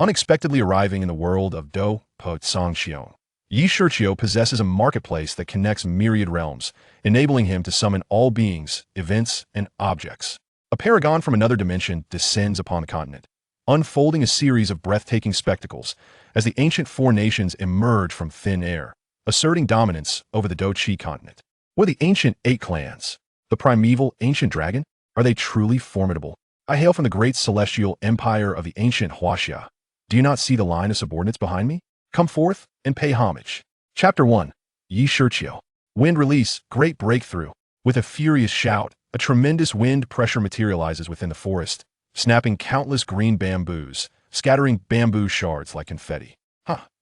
Unexpectedly arriving in the world of Dou Qi Continent, possesses a marketplace that connects myriad realms, enabling him to summon all beings, events, and objects. A paragon from another dimension descends upon the continent, unfolding a series of breathtaking spectacles as the ancient four nations emerge from thin air, asserting dominance over the Dou Qi Continent. Were the ancient 8 clans, the primeval ancient dragon? Are they truly formidable? I hail from the great celestial empire of the ancient Hasha. Do you not see the line of subordinates behind me? Come forth and pay homage. Chapter 1. Shiqiu. Wind release, great breakthrough. With a furious shout, a tremendous wind pressure materializes within the forest, snapping countless green bamboos, scattering bamboo shards like confetti.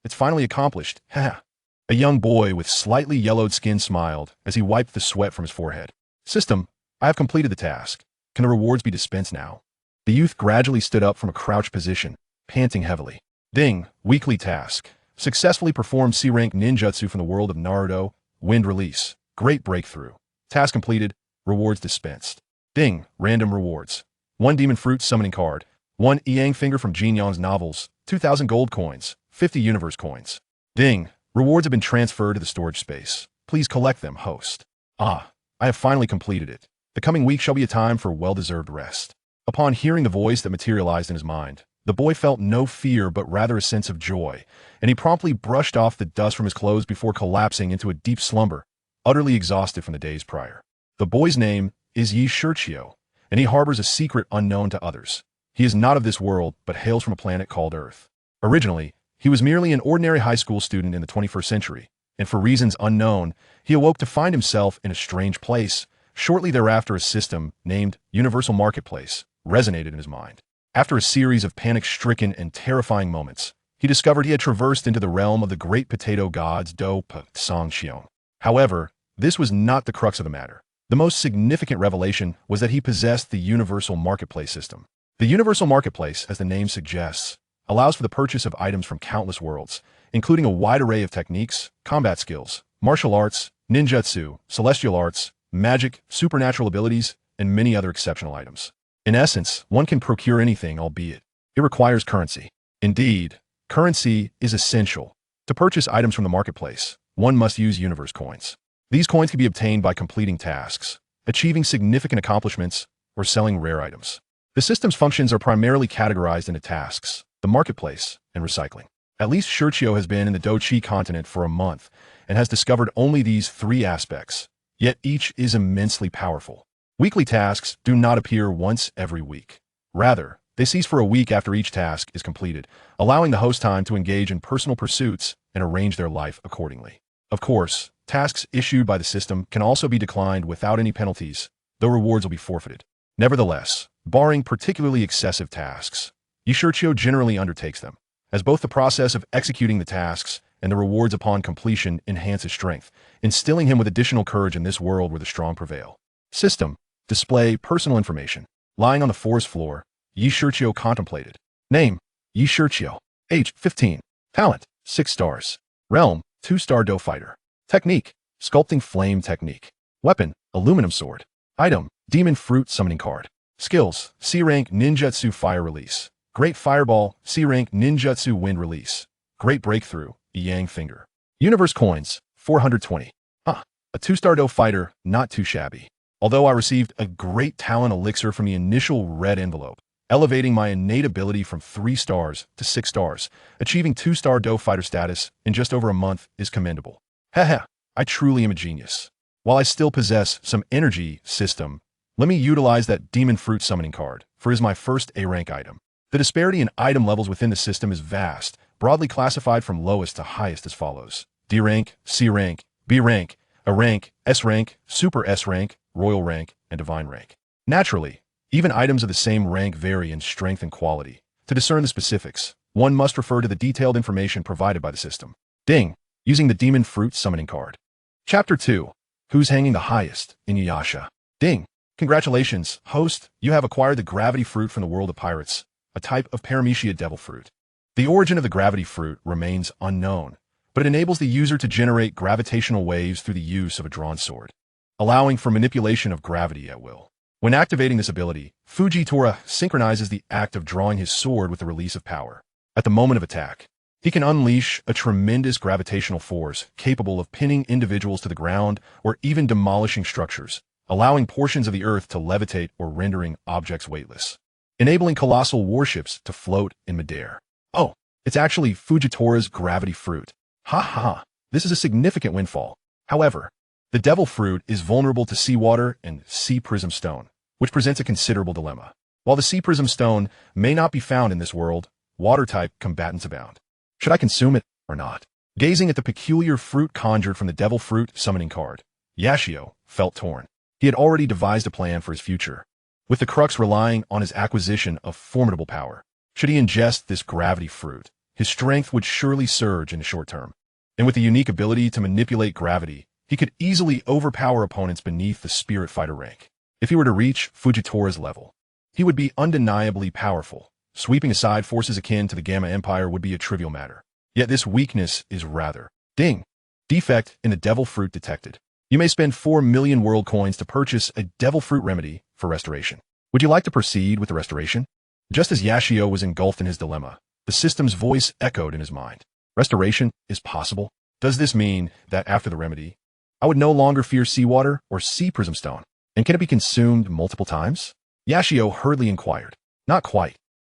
It's finally accomplished. Haha. A young boy with slightly yellowed skin smiled as he wiped the sweat from his forehead. System, I have completed the task. Can the rewards be dispensed now? The youth gradually stood up from a crouched position, panting heavily. Ding, weekly task. Successfully performed C-rank ninjutsu from the world of Naruto. Wind release. Great breakthrough. Task completed. Rewards dispensed. Ding, random rewards. 1 demon fruit summoning card. 1 Yang finger from Jin Yang's novels. 2,000 gold coins. 50 universe coins. Ding, rewards have been transferred to the storage space. Please collect them, host. I have finally completed it. The coming week shall be a time for well-deserved rest. Upon hearing the voice that materialized in his mind, the boy felt no fear but rather a sense of joy, and he promptly brushed off the dust from his clothes before collapsing into a deep slumber, utterly exhausted from the days prior. The boy's name is Shiqiu, and he harbors a secret unknown to others. He is not of this world, but hails from a planet called Earth. Originally, he was merely an ordinary high school student in the 21st century, and for reasons unknown, he awoke to find himself in a strange place. Shortly thereafter, a system named Universal Marketplace resonated in his mind. After a series of panic-stricken and terrifying moments, he discovered he had traversed into the realm of the great potato gods Dou Qi. However, this was not the crux of the matter. The most significant revelation was that he possessed the Universal Marketplace system. The Universal Marketplace, as the name suggests, allows for the purchase of items from countless worlds, including a wide array of techniques, combat skills, martial arts, ninjutsu, celestial arts, magic, supernatural abilities, and many other exceptional items. In essence, one can procure anything, albeit it requires currency. Indeed, currency is essential. To purchase items from the marketplace, one must use universe coins. These coins can be obtained by completing tasks, achieving significant accomplishments, or selling rare items. The system's functions are primarily categorized into tasks, the marketplace, and recycling. At least Shiqiu has been in the Dou Qi Continent for a month and has discovered only these 3 aspects, yet each is immensely powerful. Weekly tasks do not appear once every week. Rather, they cease for a week after each task is completed, allowing the host time to engage in personal pursuits and arrange their life accordingly. Of course, tasks issued by the system can also be declined without any penalties, though rewards will be forfeited. Nevertheless, barring particularly excessive tasks, Shiqiu generally undertakes them, as both the process of executing the tasks and the rewards upon completion enhance his strength, instilling him with additional courage in this world where the strong prevail. System. Display personal information. Lying on the forest floor, Shiqiu contemplated. Name, Shiqiu. Age, 15. Talent, 6 stars. Realm, 2-star Dou fighter. Technique, sculpting flame technique. Weapon, aluminum sword. Item, demon fruit summoning card. Skills, C-rank ninjutsu fire release. Great fireball, C-rank ninjutsu wind release. Great breakthrough, Yang finger. Universe coins, 420. A 2-star Dou fighter, not too shabby. Although I received a great talent elixir from the initial red envelope, elevating my innate ability from 3 stars to 6 stars, achieving 2-star Dou fighter status in just over a month is commendable. Haha, I truly am a genius. While I still possess some energy system, let me utilize that demon fruit summoning card, for it is my first A-rank item. The disparity in item levels within the system is vast, broadly classified from lowest to highest as follows: D rank, C rank, B rank, A rank, S rank, Super S rank, Royal rank, and Divine rank. Naturally, even items of the same rank vary in strength and quality. To discern the specifics, one must refer to the detailed information provided by the system. Ding, using the demon fruit summoning card. Chapter 2. Who's hanging the highest in Yasha? Ding. Congratulations, host, you have acquired the gravity fruit from the world of pirates, a type of paramecia devil fruit. The origin of the gravity fruit remains unknown, but it enables the user to generate gravitational waves through the use of a drawn sword, allowing for manipulation of gravity at will. When activating this ability, Fujitora synchronizes the act of drawing his sword with the release of power. At the moment of attack, he can unleash a tremendous gravitational force capable of pinning individuals to the ground or even demolishing structures, allowing portions of the earth to levitate or rendering objects weightless, enabling colossal warships to float in midair. Oh, it's actually Fujitora's gravity fruit. Ha ha, this is a significant windfall. However, the devil fruit is vulnerable to seawater and sea prism stone, which presents a considerable dilemma. While the sea prism stone may not be found in this world, water-type combatants abound. Should I consume it or not? Gazing at the peculiar fruit conjured from the devil fruit summoning card, Yashio felt torn. He had already devised a plan for his future, with the crux relying on his acquisition of formidable power. Should he ingest this gravity fruit, his strength would surely surge in the short term. And with the unique ability to manipulate gravity, he could easily overpower opponents beneath the spirit fighter rank. If he were to reach Fujitora's level, he would be undeniably powerful. Sweeping aside forces akin to the Gama Empire would be a trivial matter. Yet this weakness is rather. Ding! Defect in the devil fruit detected. You may spend 4 million world coins to purchase a devil fruit remedy for restoration. Would you like to proceed with the restoration? Just as Yashio was engulfed in his dilemma, the system's voice echoed in his mind. Restoration is possible? Does this mean that after the remedy, I would no longer fear seawater or sea prism stone? And can it be consumed multiple times? Yashio hurriedly inquired. Not quite.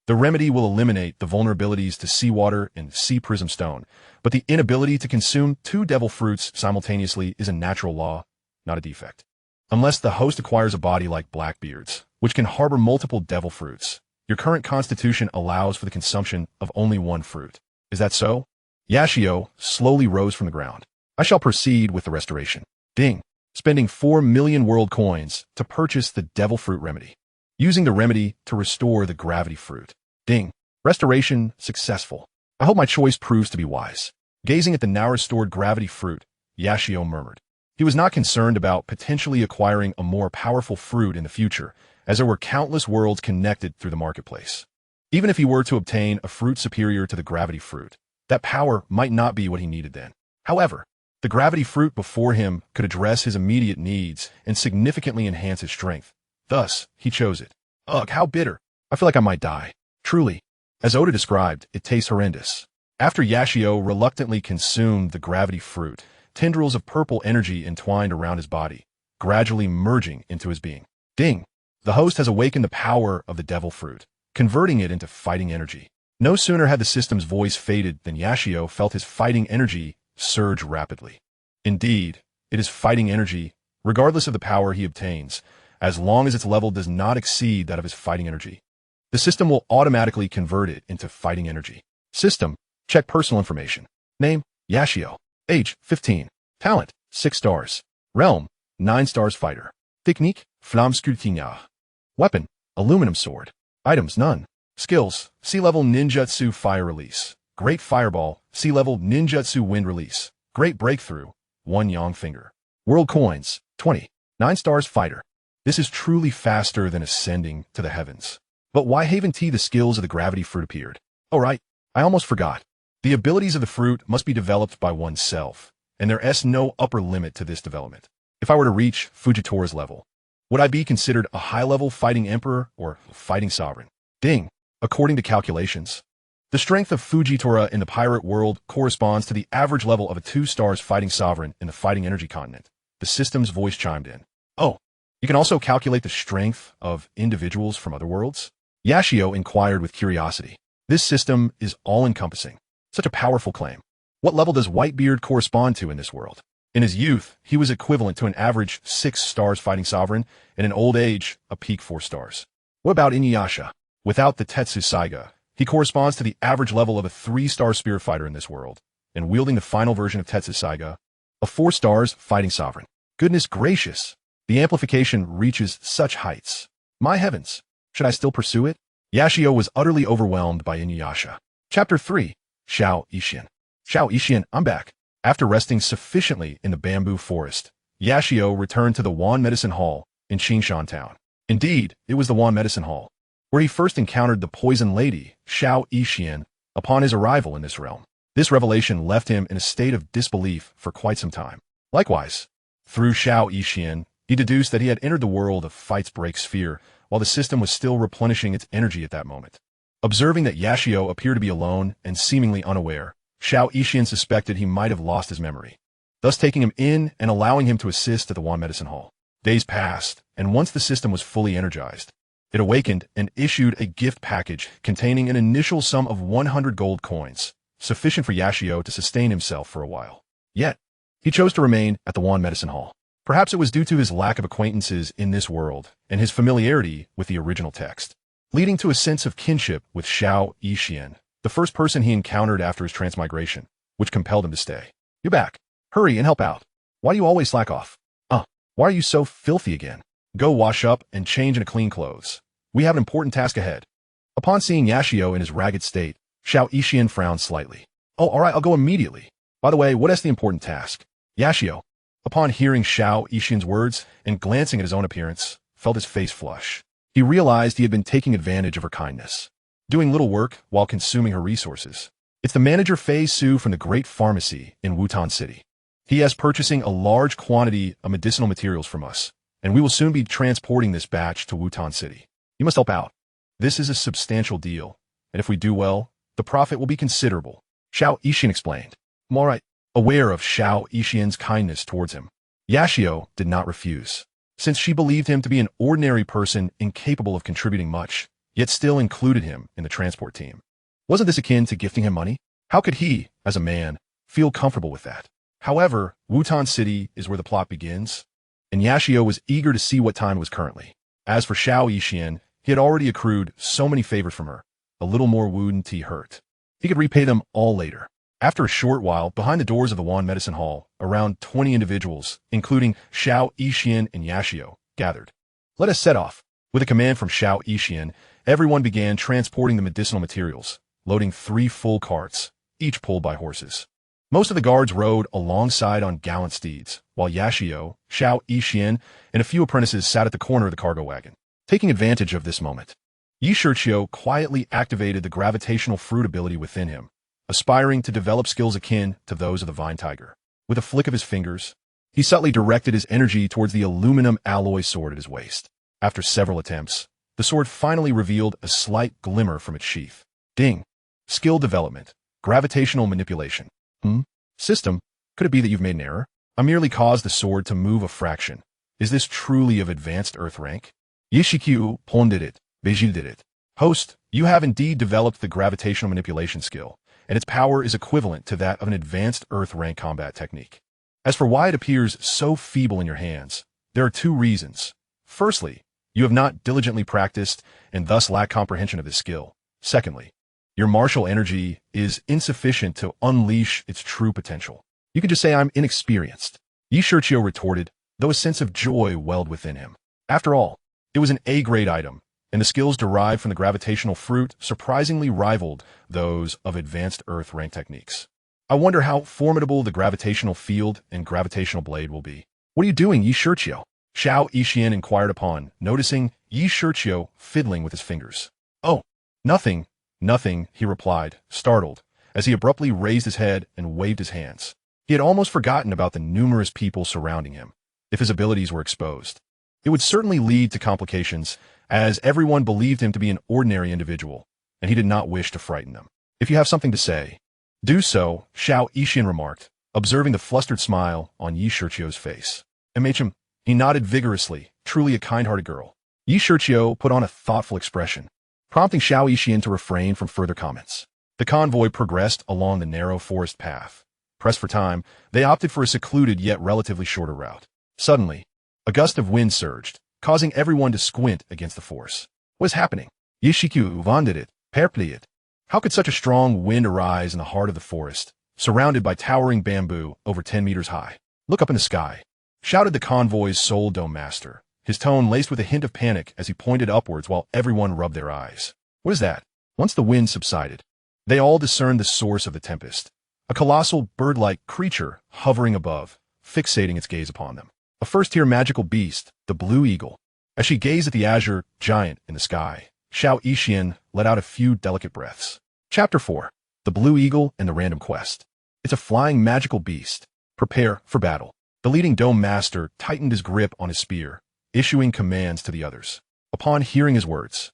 The remedy will eliminate the vulnerabilities to seawater and sea prism stone, but the inability to consume 2 devil fruits simultaneously is a natural law, not a defect. Unless the host acquires a body like Blackbeard's, which can harbor multiple devil fruits, your current constitution allows for the consumption of only 1 fruit. Is that so? Yashio slowly rose from the ground. I shall proceed with the restoration. Ding! Spending 4 million world coins to purchase the devil fruit remedy. Using the remedy to restore the gravity fruit. Ding! Restoration successful. I hope my choice proves to be wise. Gazing at the now restored gravity fruit, Yashio murmured. He was not concerned about potentially acquiring a more powerful fruit in the future, as there were countless worlds connected through the marketplace. Even if he were to obtain a fruit superior to the gravity fruit, that power might not be what he needed then. However, the gravity fruit before him could address his immediate needs and significantly enhance his strength. Thus, he chose it. Ugh, how bitter. I feel like I might die. Truly. As Oda described, it tastes horrendous. After Yashio reluctantly consumed the gravity fruit, tendrils of purple energy entwined around his body, gradually merging into his being. Ding! The host has awakened the power of the devil fruit, converting it into fighting energy. No sooner had the system's voice faded than Yashio felt his fighting energy surge rapidly. Indeed, it is fighting energy, regardless of the power he obtains, as long as its level does not exceed that of his fighting energy. The system will automatically convert it into fighting energy. System, check personal information. Name, Yashio. Age, 15. Talent, 6 stars. Realm, 9 stars fighter. Technique, flamme scrutignard. Weapon, aluminum sword. Items, none. Skills, sea-level ninjutsu fire release. Great fireball, sea-level ninjutsu wind release. Great breakthrough, 1 yang finger. World coins, 20. 9 stars fighter. This is truly faster than ascending to the heavens. But why haven't the skills of the gravity fruit appeared? Oh right, I almost forgot. The abilities of the fruit must be developed by oneself, and there is no upper limit to this development. If I were to reach Fujitora's level, would I be considered a high-level fighting emperor or fighting sovereign? Ding! According to calculations, the strength of Fujitora in the pirate world corresponds to the average level of a 2 stars fighting sovereign in the fighting energy continent. The system's voice chimed in. Oh, you can also calculate the strength of individuals from other worlds? Yashio inquired with curiosity. This system is all-encompassing. Such a powerful claim. What level does Whitebeard correspond to in this world? In his youth, he was equivalent to an average 6 stars fighting sovereign, and in old age, a peak 4 stars. What about Inuyasha? Without the Tetsu Saiga, he corresponds to the average level of a 3-star spirit fighter in this world, and wielding the final version of Tetsu Saiga, a 4 stars fighting sovereign. Goodness gracious! The amplification reaches such heights. My heavens! Should I still pursue it? Yashio was utterly overwhelmed by Inuyasha. Chapter 3. Shiao Yen. Shiao Yen, I'm back. After resting sufficiently in the bamboo forest, Yashio returned to the Wan Medicine Hall in Qingshan Town. Indeed, it was the Wan Medicine Hall, where he first encountered the Poison Lady, Shiao Yen, upon his arrival in this realm. This revelation left him in a state of disbelief for quite some time. Likewise, through Shiao Yen, he deduced that he had entered the world of Fight's Break sphere while the system was still replenishing its energy at that moment. Observing that Yashio appeared to be alone and seemingly unaware, Shiao Yen suspected he might have lost his memory, thus taking him in and allowing him to assist at the Wand Medicine Hall. Days passed, and once the system was fully energized, it awakened and issued a gift package containing an initial sum of 100 gold coins, sufficient for Yashio to sustain himself for a while. Yet, he chose to remain at the Wand Medicine Hall. Perhaps it was due to his lack of acquaintances in this world and his familiarity with the original text, leading to a sense of kinship with Shiao Yen, the first person he encountered after his transmigration, which compelled him to stay. "You're back. Hurry and help out. Why do you always slack off? Why are you so filthy again? Go wash up and change into clean clothes. We have an important task ahead." Upon seeing Yashio in his ragged state, Shiao Yen frowned slightly. "Oh, all right, I'll go immediately. By the way, what is the important task?" Yashio, upon hearing Shiao Yen's words and glancing at his own appearance, felt his face flush. He realized he had been taking advantage of her kindness, doing little work while consuming her resources. "It's the manager Fei Su from the Great Pharmacy in Wutan City. He is purchasing a large quantity of medicinal materials from us, and we will soon be transporting this batch to Wutan City. You must help out. This is a substantial deal, and if we do well, the profit will be considerable," Shiao Yen explained. "All right." Aware of Shiao Yen's kindness towards him, Yashio did not refuse, since she believed him to be an ordinary person incapable of contributing much, yet still included him in the transport team. Wasn't this akin to gifting him money? How could he, as a man, feel comfortable with that? However, Wutan City is where the plot begins, and Yashio was eager to see what time it was currently. As for Shiao Yen, he had already accrued so many favors from her. A little more wooden tea hurt. He could repay them all later. After a short while, behind the doors of the Wand Medicine Hall, around 20 individuals, including Shiao Yen and Yashio, gathered. "Let us set off." With a command from Shiao Yen, everyone began transporting the medicinal materials, loading 3 full carts, each pulled by horses. Most of the guards rode alongside on gallant steeds, while Yashio, Shiao Yen, and a few apprentices sat at the corner of the cargo wagon. Taking advantage of this moment, Shiqiu quietly activated the gravitational fruit ability within him, aspiring to develop skills akin to those of the Vine Tiger. With a flick of his fingers, he subtly directed his energy towards the aluminum alloy sword at his waist. After several attempts, the sword finally revealed a slight glimmer from its sheath. Ding! Skill development. Gravitational manipulation. System, could it be that you've made an error? I merely caused the sword to move a fraction. Is this truly of advanced Earth rank? Shiqiu pondered it. Beijing did it. Host, you have indeed developed the gravitational manipulation skill, and its power is equivalent to that of an advanced Earth rank combat technique. As for why it appears so feeble in your hands, there are 2 reasons. Firstly, you have not diligently practiced and thus lack comprehension of this skill. Secondly, your martial energy is insufficient to unleash its true potential. You could just say I'm inexperienced. Shiqiu retorted, though a sense of joy welled within him. After all, it was an A-grade item, and the skills derived from the gravitational fruit surprisingly rivaled those of advanced Earth rank techniques. I wonder how formidable the gravitational field and gravitational blade will be. "What are you doing, Shiqiu?" Shiao Yen inquired upon noticing Shiqiu fiddling with his fingers. "Oh, nothing. Nothing," he replied, startled, as he abruptly raised his head and waved his hands. He had almost forgotten about the numerous people surrounding him. If his abilities were exposed, it would certainly lead to complications, as everyone believed him to be an ordinary individual, and he did not wish to frighten them. "If you have something to say, do so," Shiao Yen remarked, observing the flustered smile on Shiqiu's face. "MHM," he nodded vigorously, truly a kind-hearted girl. Shiqiu put on a thoughtful expression, prompting Shiao Yen to refrain from further comments. The convoy progressed along the narrow forest path. Pressed for time, they opted for a secluded yet relatively shorter route. Suddenly, a gust of wind surged, causing everyone to squint against the force. "What is happening?" Shiqiu wondered it, perplexed. How could such a strong wind arise in the heart of the forest, surrounded by towering bamboo over 10 meters high? "Look up in the sky," shouted the convoy's sole dome master, his tone laced with a hint of panic as he pointed upwards while everyone rubbed their eyes. "What is that?" Once the wind subsided, they all discerned the source of the tempest, a colossal bird-like creature hovering above, fixating its gaze upon them. A first-tier magical beast, the Blue Eagle. As she gazed at the azure giant in the sky, Shiao Yen let out a few delicate breaths. Chapter 4. The Blue Eagle and the Random Quest. It's a flying magical beast. Prepare for battle. The leading dome master tightened his grip on his spear, issuing commands to the others. Upon hearing his words,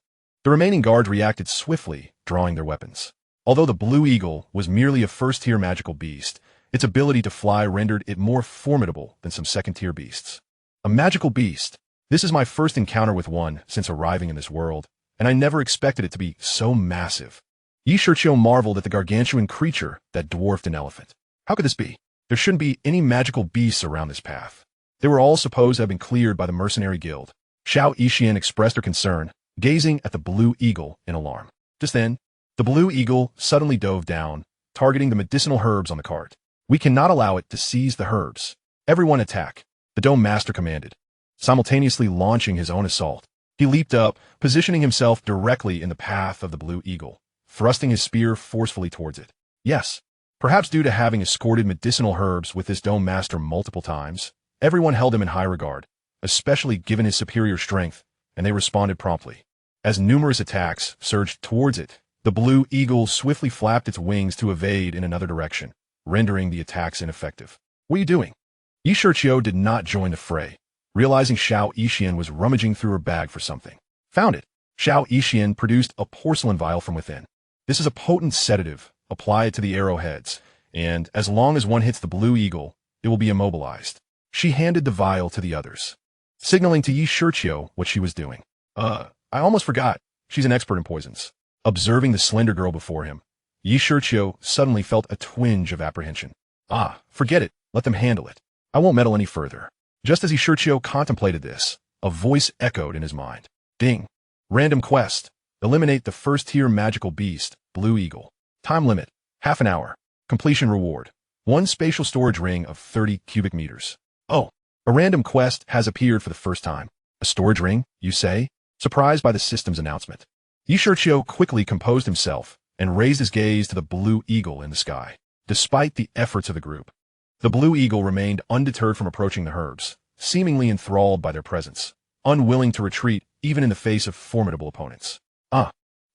The remaining guards reacted swiftly, drawing their weapons. Although the Blue Eagle was merely a first-tier magical beast, its ability to fly rendered it more formidable than some second-tier beasts. A magical beast. This is my first encounter with one since arriving in this world, and I never expected it to be so massive. Shiqiu marveled at the gargantuan creature that dwarfed an elephant. How could this be? There shouldn't be any magical beasts around this path. They were all supposed to have been cleared by the mercenary guild. Shiao Yen expressed her concern, gazing at the Blue Eagle in alarm. Just then, the Blue Eagle suddenly dove down, targeting the medicinal herbs on the cart. We cannot allow it to seize the herbs. Everyone attack, the Dome Master commanded, simultaneously launching his own assault. He leaped up, positioning himself directly in the path of the Blue Eagle, thrusting his spear forcefully towards it. Yes, perhaps due to having escorted medicinal herbs with this Dome Master multiple times, everyone held him in high regard, especially given his superior strength, and they responded promptly. As numerous attacks surged towards it, the Blue Eagle swiftly flapped its wings to evade in another direction, rendering the attacks ineffective. What are you doing? Shiqiu did not join the fray, realizing Shiao Yen was rummaging through her bag for something. Found it. Shiao Yen produced a porcelain vial from within. This is a potent sedative. Apply it to the arrowheads, and as long as one hits the Blue Eagle, it will be immobilized. She handed the vial to the others, signaling to Shiqiu what she was doing. I almost forgot. She's an expert in poisons. Observing the slender girl before him, Shiqiu suddenly felt a twinge of apprehension. Forget it. Let them handle it. I won't meddle any further. Just as Shiqiu contemplated this, a voice echoed in his mind. Ding. Random quest. Eliminate the first-tier magical beast, Blue Eagle. Time limit, half an hour. Completion reward, 1 spatial storage ring of 30 cubic meters. Oh, a random quest has appeared for the first time. A storage ring, you say? Surprised by the system's announcement, Shiqiu quickly composed himself and raised his gaze to the Blue Eagle in the sky. Despite the efforts of the group, the Blue Eagle remained undeterred from approaching the herbs, seemingly enthralled by their presence, unwilling to retreat even in the face of formidable opponents. The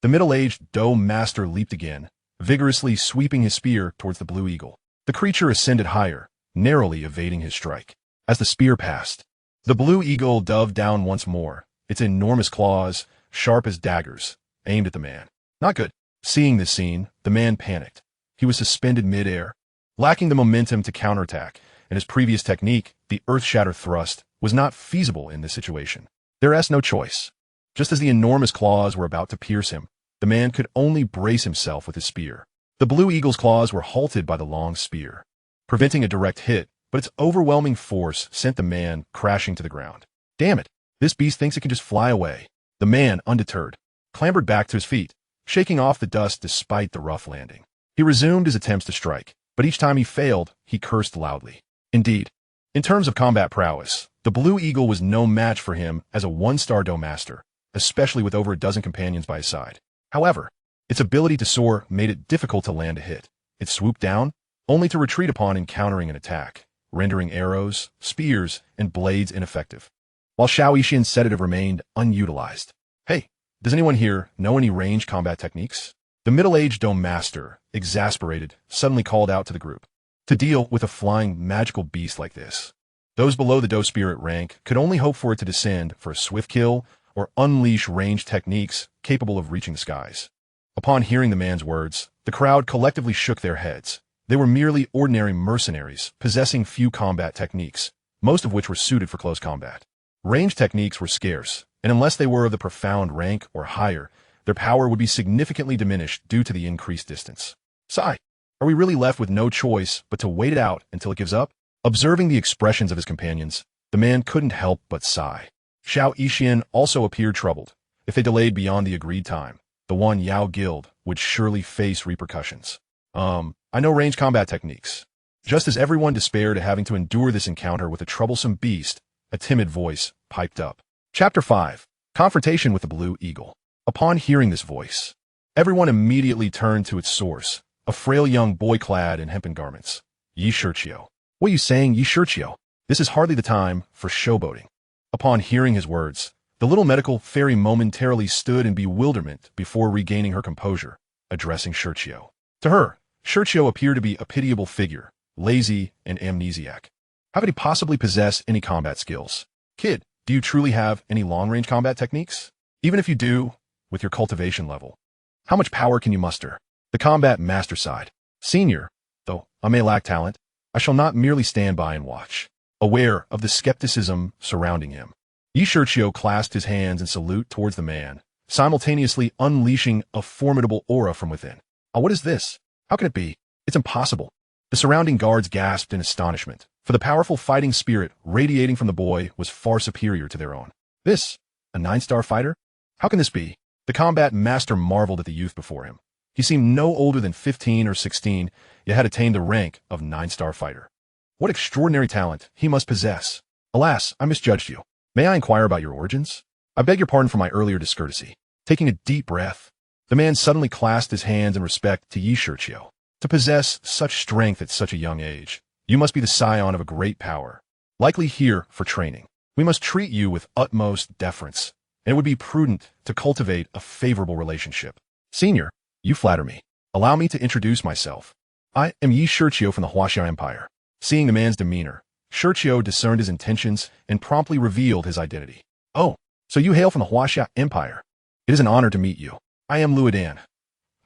middle-aged Dome Master leaped again, vigorously sweeping his spear towards the Blue Eagle. The creature ascended higher, narrowly evading his strike. As the spear passed, the Blue Eagle dove down once more, its enormous claws, sharp as daggers, aimed at the man. Not good. Seeing this scene, the man panicked. He was suspended mid-air, lacking the momentum to counterattack, and his previous technique, the Earth-Shatter Thrust, was not feasible in this situation. There was no choice. Just as the enormous claws were about to pierce him, the man could only brace himself with his spear. The Blue Eagle's claws were halted by the long spear, preventing a direct hit, but its overwhelming force sent the man crashing to the ground. Damn it, this beast thinks it can just fly away. The man, undeterred, clambered back to his feet, shaking off the dust despite the rough landing. He resumed his attempts to strike, but each time he failed, he cursed loudly. Indeed, in terms of combat prowess, the Blue Eagle was no match for him as a one-star Dome Master, especially with over a dozen companions by his side. However, its ability to soar made it difficult to land a hit. It swooped down, only to retreat upon encountering an attack, rendering arrows, spears, and blades ineffective, while Shiao Yen's sedative remained unutilized. Hey, does anyone here know any range combat techniques? The middle-aged Dome Master, exasperated, suddenly called out to the group. To deal with a flying magical beast like this, those below the Dou Spirit rank could only hope for it to descend for a swift kill or unleash ranged techniques capable of reaching the skies. Upon hearing the man's words, the crowd collectively shook their heads. They were merely ordinary mercenaries, possessing few combat techniques, most of which were suited for close combat. Ranged techniques were scarce, and unless they were of the profound rank or higher, their power would be significantly diminished due to the increased distance. Sigh. Are we really left with no choice but to wait it out until it gives up? Observing the expressions of his companions, the man couldn't help but sigh. Shiao Yen also appeared troubled. If they delayed beyond the agreed time, the Wan Yao Guild would surely face repercussions. I know range combat techniques. Just as everyone despaired at having to endure this encounter with a troublesome beast, a timid voice piped up. Chapter 5. Confrontation with the Blue Eagle. Upon hearing this voice, everyone immediately turned to its source, a frail young boy clad in hempen garments. Shiqiu. What are you saying, Shiqiu? This is hardly the time for showboating. Upon hearing his words, the little medical fairy momentarily stood in bewilderment before regaining her composure, addressing Shiqiu. To her, Shiqiu appeared to be a pitiable figure, lazy and amnesiac. How could he possibly possess any combat skills? Kid, do you truly have any long-range combat techniques? Even if you do, with your cultivation level. How much power can you muster? The combat master sighed. Senior, though I may lack talent, I shall not merely stand by and watch. Aware of the skepticism surrounding him, Shiqiu clasped his hands in salute towards the man, simultaneously unleashing a formidable aura from within. Oh, what is this? How can it be? It's impossible. The surrounding guards gasped in astonishment, for the powerful fighting spirit radiating from the boy was far superior to their own. This? A 9-star fighter? How can this be? The combat master marveled at the youth before him. He seemed no older than 15 or 16, yet had attained the rank of 9-star fighter. What extraordinary talent he must possess. Alas, I misjudged you. May I inquire about your origins? I beg your pardon for my earlier discourtesy. Taking a deep breath, the man suddenly clasped his hands in respect to Shiqiu. To possess such strength at such a young age, you must be the scion of a great power, likely here for training. We must treat you with utmost deference, and it would be prudent to cultivate a favorable relationship. Senior, you flatter me. Allow me to introduce myself. I am Shiqiu from the Gama Empire. Seeing the man's demeanor, Shiqiu discerned his intentions and promptly revealed his identity. Oh, so you hail from the Gama Empire. It is an honor to meet you. I am Wutan,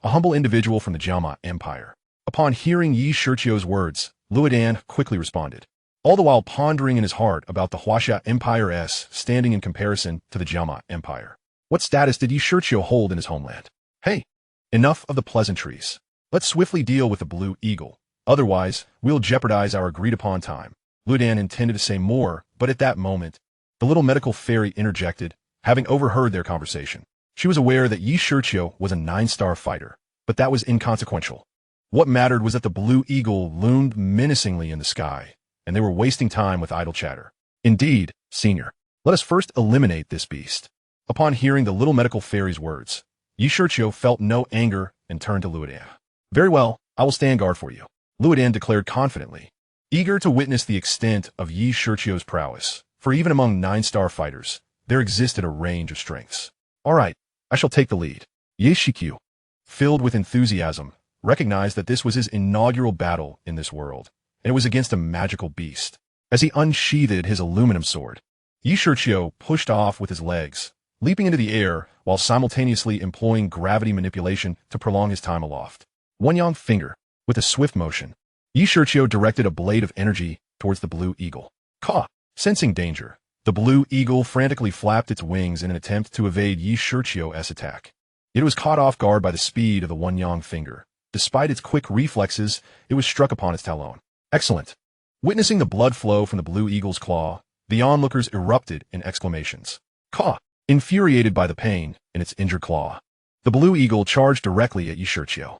a humble individual from the Gama Empire. Upon hearing Shiqiu's words, Wutan quickly responded, all the while pondering in his heart about the Hasha Empire's standing in comparison to the Gama Empire. What status did Shiqiu hold in his homeland? Hey, enough of the pleasantries. Let's swiftly deal with the Blue Eagle. Otherwise, we'll jeopardize our agreed-upon time. Wutan intended to say more, but at that moment, the little medical fairy interjected, having overheard their conversation. She was aware that Shiqiu was a 9-star fighter, but that was inconsequential. What mattered was that the Blue Eagle loomed menacingly in the sky, and they were wasting time with idle chatter. Indeed, Senior, let us first eliminate this beast. Upon hearing the little medical fairy's words, Shiqiu felt no anger and turned to Wutan. Very well, I will stand guard for you, Wutan declared confidently, eager to witness the extent of Shiqiu's prowess, for even among 9-star fighters, there existed a range of strengths. All right, I shall take the lead. Shiqiu, filled with enthusiasm, recognized that this was his inaugural battle in this world, and it was against a magical beast. As he unsheathed his aluminum sword, Shiqiu pushed off with his legs, leaping into the air while simultaneously employing gravity manipulation to prolong his time aloft. One young finger, with a swift motion, Shiqiu directed a blade of energy towards the Blue Eagle. Caw! Sensing danger, the Blue Eagle frantically flapped its wings in an attempt to evade Shiqiu's attack. It was caught off guard by the speed of the one young finger. Despite its quick reflexes, it was struck upon its talon. Excellent! Witnessing the blood flow from the Blue Eagle's claw, the onlookers erupted in exclamations. Caw! Infuriated by the pain in its injured claw, the Blue Eagle charged directly at Shiqiu.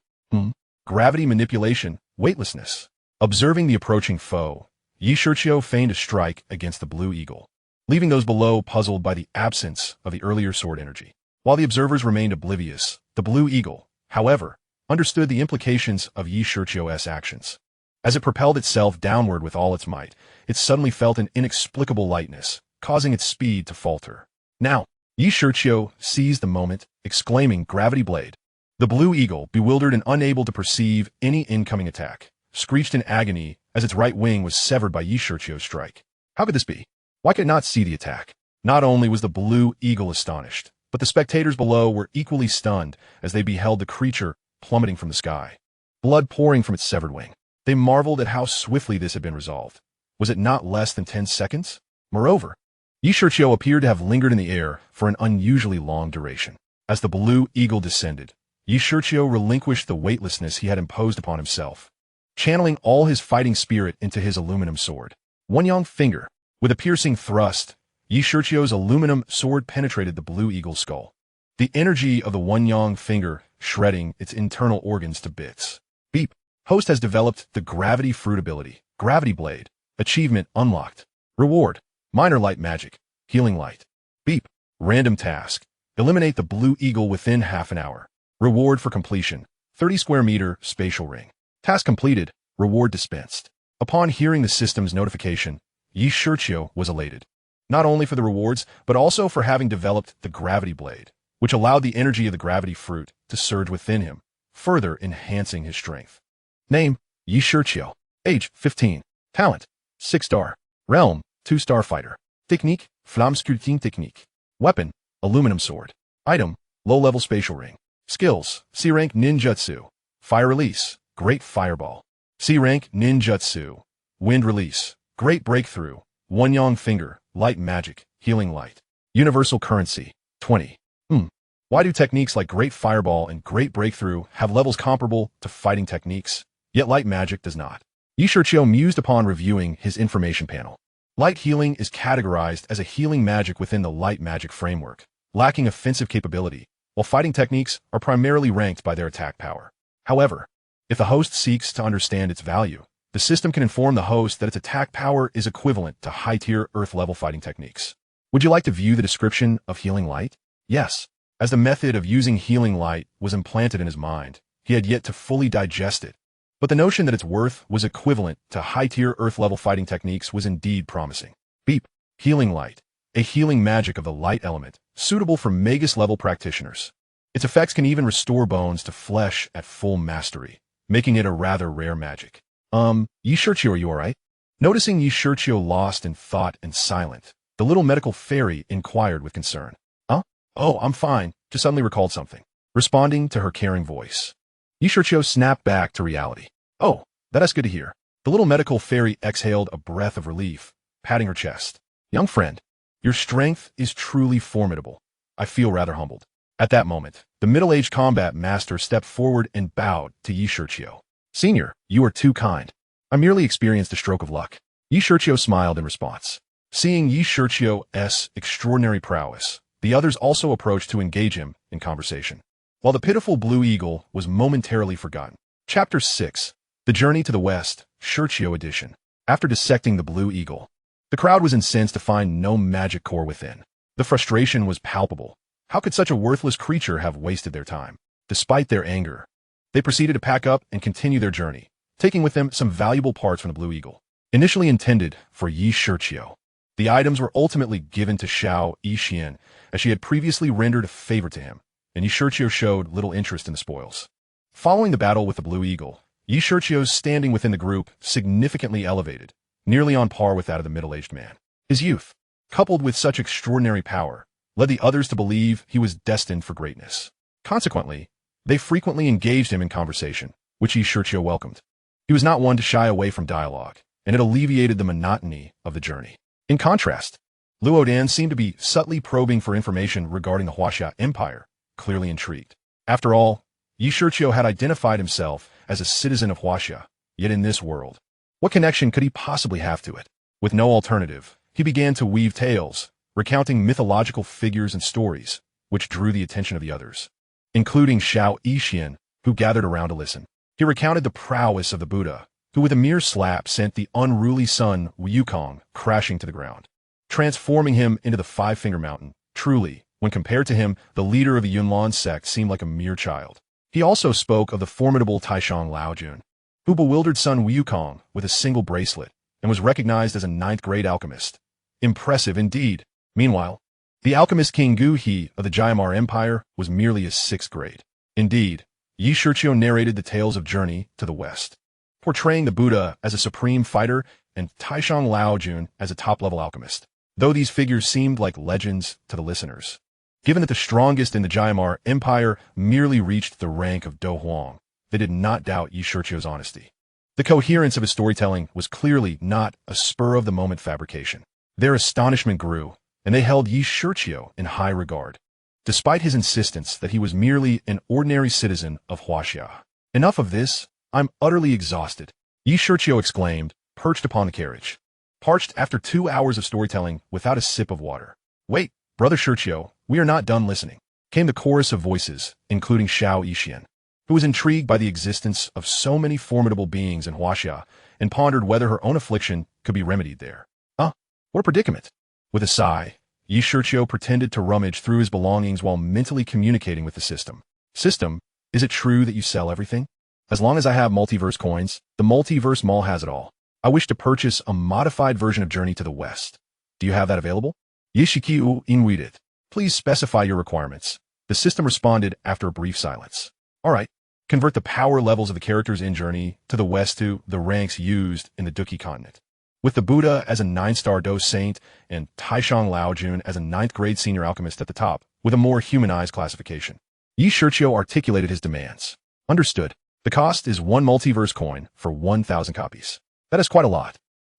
Gravity manipulation, weightlessness. Observing the approaching foe, Shiqiu feigned a strike against the Blue Eagle, leaving those below puzzled by the absence of the earlier sword energy. While the observers remained oblivious, the Blue Eagle, however, understood the implications of Shiqiu's actions. As it propelled itself downward with all its might, it suddenly felt an inexplicable lightness, causing its speed to falter. Now, Shiqiu seized the moment, exclaiming, "Gravity Blade!" The Blue Eagle, bewildered and unable to perceive any incoming attack, screeched in agony as its right wing was severed by Shiqiu's strike. How could this be? Why could it not see the attack? Not only was the Blue Eagle astonished, but the spectators below were equally stunned as they beheld the creature plummeting from the sky, blood pouring from its severed wing. They marveled at how swiftly this had been resolved. Was it not less than 10 seconds? Moreover, Shiqiu appeared to have lingered in the air for an unusually long duration. As the Blue Eagle descended, Shiqiu relinquished the weightlessness he had imposed upon himself, channeling all his fighting spirit into his aluminum sword. One young finger, with a piercing thrust, Shiqiu's aluminum sword penetrated the Blue Eagle's skull. The energy of the one young finger shredding its internal organs to bits. Beep. Host has developed the Gravity Fruit ability. Gravity Blade. Achievement unlocked. Reward. Minor Light Magic. Healing Light. Beep. Random task. Eliminate the Blue Eagle within half an hour. Reward for completion. 30 square meter spatial ring. Task completed. Reward dispensed. Upon hearing the system's notification, Shiqiu was elated. Not only for the rewards, but also for having developed the Gravity Blade, which allowed the energy of the Gravity Fruit to surge within him, further enhancing his strength. Name, Shiqiu. Age, 15. Talent, 6-star. Realm, 2-star fighter. Technique, Flammesculpting Technique. Weapon, aluminum sword. Item, Low-level spatial ring. Skills, C-rank ninjutsu. Fire release, great fireball. C-rank ninjutsu. Wind release, great breakthrough. One yang finger, light magic, healing light. Universal currency, 20. Why do techniques like great fireball and great breakthrough have levels comparable to fighting techniques, yet light magic does not? Shiqiu mused upon reviewing his information panel. Light healing is categorized as a healing magic within the light magic framework, lacking offensive capability, while fighting techniques are primarily ranked by their attack power. However, if the host seeks to understand its value, the system can inform the host that its attack power is equivalent to high-tier Earth-level fighting techniques. Would you like to view the description of healing light? Yes. As the method of using healing light was implanted in his mind, he had yet to fully digest it. But the notion that its worth was equivalent to high-tier Earth-level fighting techniques was indeed promising. Beep. Healing light. A healing magic of the light element, suitable for Magus-level practitioners. Its effects can even restore bones to flesh at full mastery, making it a rather rare magic. Shiqiu, are you alright? Noticing Shiqiu lost in thought and silent, the little medical fairy inquired with concern. Oh, I'm fine, just suddenly recalled something. Responding to her caring voice. Shiqiu snapped back to reality. Oh, that's good to hear. The little medical fairy exhaled a breath of relief, patting her chest. Young friend, your strength is truly formidable. I feel rather humbled. At that moment, the middle-aged combat master stepped forward and bowed to Shiqiu. Senior, you are too kind. I merely experienced a stroke of luck. Shiqiu smiled in response. Seeing Shiqiu's extraordinary prowess, the others also approached to engage him in conversation. While the pitiful Blue Eagle was momentarily forgotten. Chapter 6. The Journey to the West, Shiqiu Edition. After dissecting the Blue Eagle, the crowd was incensed to find no magic core within. The frustration was palpable. How could such a worthless creature have wasted their time? Despite their anger, they proceeded to pack up and continue their journey, taking with them some valuable parts from the Blue Eagle. Initially intended for Shiqiu, the items were ultimately given to Shiao Yen, as she had previously rendered a favor to him, and Shiqiu showed little interest in the spoils. Following the battle with the Blue Eagle, Shiqiu's standing within the group significantly elevated, nearly on par with that of the middle-aged man. His youth, coupled with such extraordinary power, led the others to believe he was destined for greatness. Consequently, they frequently engaged him in conversation, which Shiqiu welcomed. He was not one to shy away from dialogue, and it alleviated the monotony of the journey. In contrast, Wutan seemed to be subtly probing for information regarding the Gama Empire, clearly intrigued. After all, Shiqiu had identified himself as a citizen of Hasha, yet in this world, what connection could he possibly have to it? With no alternative, he began to weave tales, recounting mythological figures and stories, which drew the attention of the others, including Shiao Yen, who gathered around to listen. He recounted the prowess of the Buddha, who with a mere slap sent the unruly sun Wukong crashing to the ground, transforming him into the Five-Finger Mountain. Truly, when compared to him, the leader of the Yunlan sect seemed like a mere child. He also spoke of the formidable Taishang Laojun, who bewildered Sun Wukong with a single bracelet and was recognized as a ninth-grade alchemist. Impressive indeed. Meanwhile, the alchemist King Dou Qi of the Gama Empire was merely a sixth grade. Indeed, Shiqiu narrated the tales of journey to the west, portraying the Buddha as a supreme fighter and Taishang Laojun as a top-level alchemist, though these figures seemed like legends to the listeners. Given that the strongest in the Gama Empire merely reached the rank of Do Huang, they did not doubt Shiqiu's honesty. The coherence of his storytelling was clearly not a spur-of-the-moment fabrication. Their astonishment grew, and they held Shiqiu in high regard, despite his insistence that he was merely an ordinary citizen of Hasha. Enough of this, I'm utterly exhausted, Shiqiu exclaimed, perched upon the carriage. Parched after 2 hours of storytelling without a sip of water. Wait, Brother Shiqiu, we are not done listening, came the chorus of voices, including Shiao Yen, who was intrigued by the existence of so many formidable beings in Hasha and pondered whether her own affliction could be remedied there. What a predicament. With a sigh, Shiqiu pretended to rummage through his belongings while mentally communicating with the system. System, is it true that you sell everything? As long as I have multiverse coins, the multiverse mall has it all. I wish to purchase a modified version of Journey to the West. Do you have that available? Shiqiu inquired. Please specify your requirements. The system responded after a brief silence. All right. Convert the power levels of the characters in Journey to the West to the ranks used in the Dou Qi Continent. With the Buddha as a 9-star Do Saint and Taishang Laojun as a 9th grade senior alchemist at the top, with a more humanized classification. Shiqiu articulated his demands. Understood. The cost is 1 multiverse coin for 1,000 copies. That is quite a lot.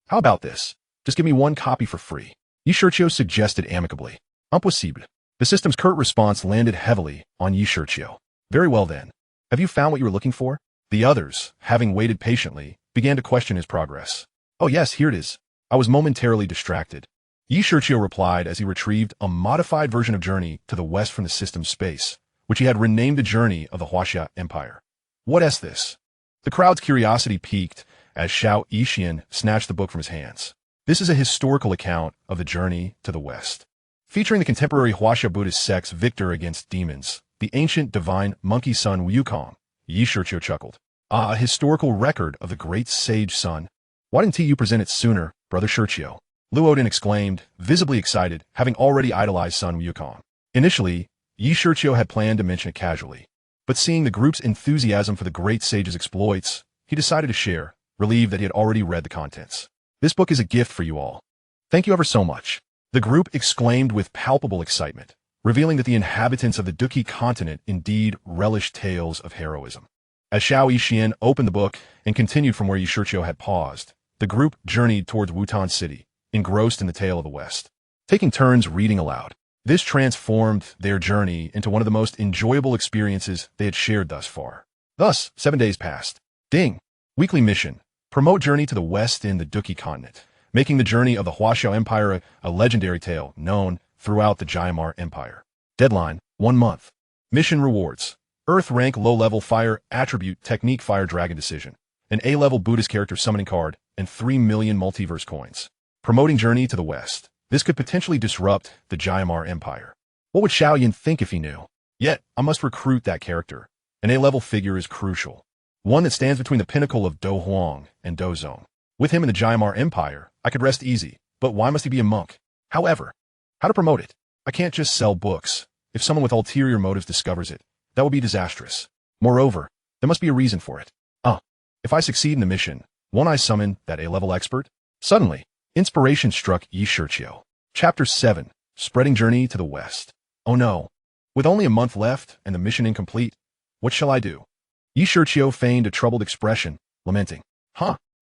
How about this? Just give me 1 copy for free. Shiqiu suggested amicably. Impossible. The system's curt response landed heavily on Shiqiu. Very well then. Have you found what you were looking for? The others, having waited patiently, began to question his progress. Oh yes, here it is. I was momentarily distracted. Shiqiu replied as he retrieved a modified version of Journey to the West from the system's space, which he had renamed the Journey of the Hasha Empire. What is this? The crowd's curiosity piqued as Shiao Yen snatched the book from his hands. This is a historical account of the Journey to the West, featuring the contemporary Hasha Buddhist sect's victor against demons, the ancient divine monkey son Wutan. Shiqiu chuckled. Ah, a historical record of the great sage son. Why didn't you present it sooner, brother Shiqiu? Wutan exclaimed, visibly excited, having already idolized son Wutan. Initially, Shiqiu had planned to mention it casually, but seeing the group's enthusiasm for the great sage's exploits, he decided to share, relieved that he had already read the contents. This book is a gift for you all. Thank you ever so much. The group exclaimed with palpable excitement, revealing that the inhabitants of the Dou Qi Continent indeed relished tales of heroism. As Shiao Yen opened the book and continued from where Shiqiu had paused, the group journeyed towards Wutan City, engrossed in the tale of the West, taking turns reading aloud. This transformed their journey into one of the most enjoyable experiences they had shared thus far. Thus, 7 days passed. Ding! Weekly mission. Promote Journey to the West in the Dou Qi Continent, making the journey of the Shiao Empire a legendary tale known throughout the Gama Empire. Deadline, 1 month. Mission rewards. Earth rank low-level fire attribute technique fire dragon decision, an A-level Buddhist character summoning card, and 3 million multiverse coins. Promoting Journey to the West. This could potentially disrupt the Gama Empire. What would Shiao Yen think if he knew? Yet, I must recruit that character. An A-level figure is crucial. One that stands between the pinnacle of Do Huang and Do Zone. With him in the Gama Empire, I could rest easy, but why must he be a monk? However, how to promote it? I can't just sell books. If someone with ulterior motives discovers it, that would be disastrous. Moreover, there must be a reason for it. If I succeed in the mission, won't I summon that A-level expert? Suddenly, inspiration struck Shiqiu. Chapter 7, Spreading Journey to the West. Oh no. With only a month left and the mission incomplete, what shall I do? Shiqiu feigned a troubled expression, lamenting.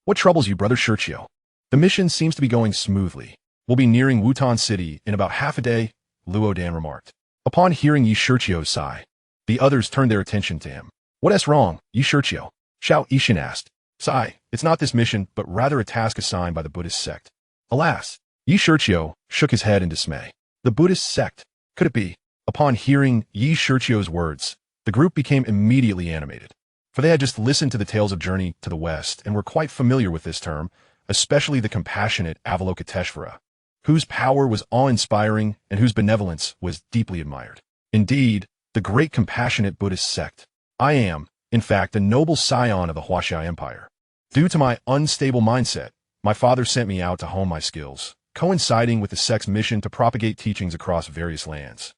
What troubles you, brother Shiqiu? The mission seems to be going smoothly. We'll be nearing Wutan City in about half a day, Wutan remarked. Upon hearing Shiqiu's sigh, the others turned their attention to him. What is wrong, Shiqiu? Shiao Yen asked. Sigh, it's not this mission, but rather a task assigned by the Buddhist sect. Alas, Shiqiu shook his head in dismay. The Buddhist sect? Could it be? Upon hearing Shiqiu's words, the group became immediately animated. For they had just listened to the tales of Journey to the West and were quite familiar with this term, especially the compassionate Avalokiteshvara, whose power was awe-inspiring and whose benevolence was deeply admired. Indeed, the great compassionate Buddhist sect. I am, in fact, a noble scion of the Hasha Empire. Due to my unstable mindset, my father sent me out to hone my skills, coinciding with the sect's mission to propagate teachings across various lands.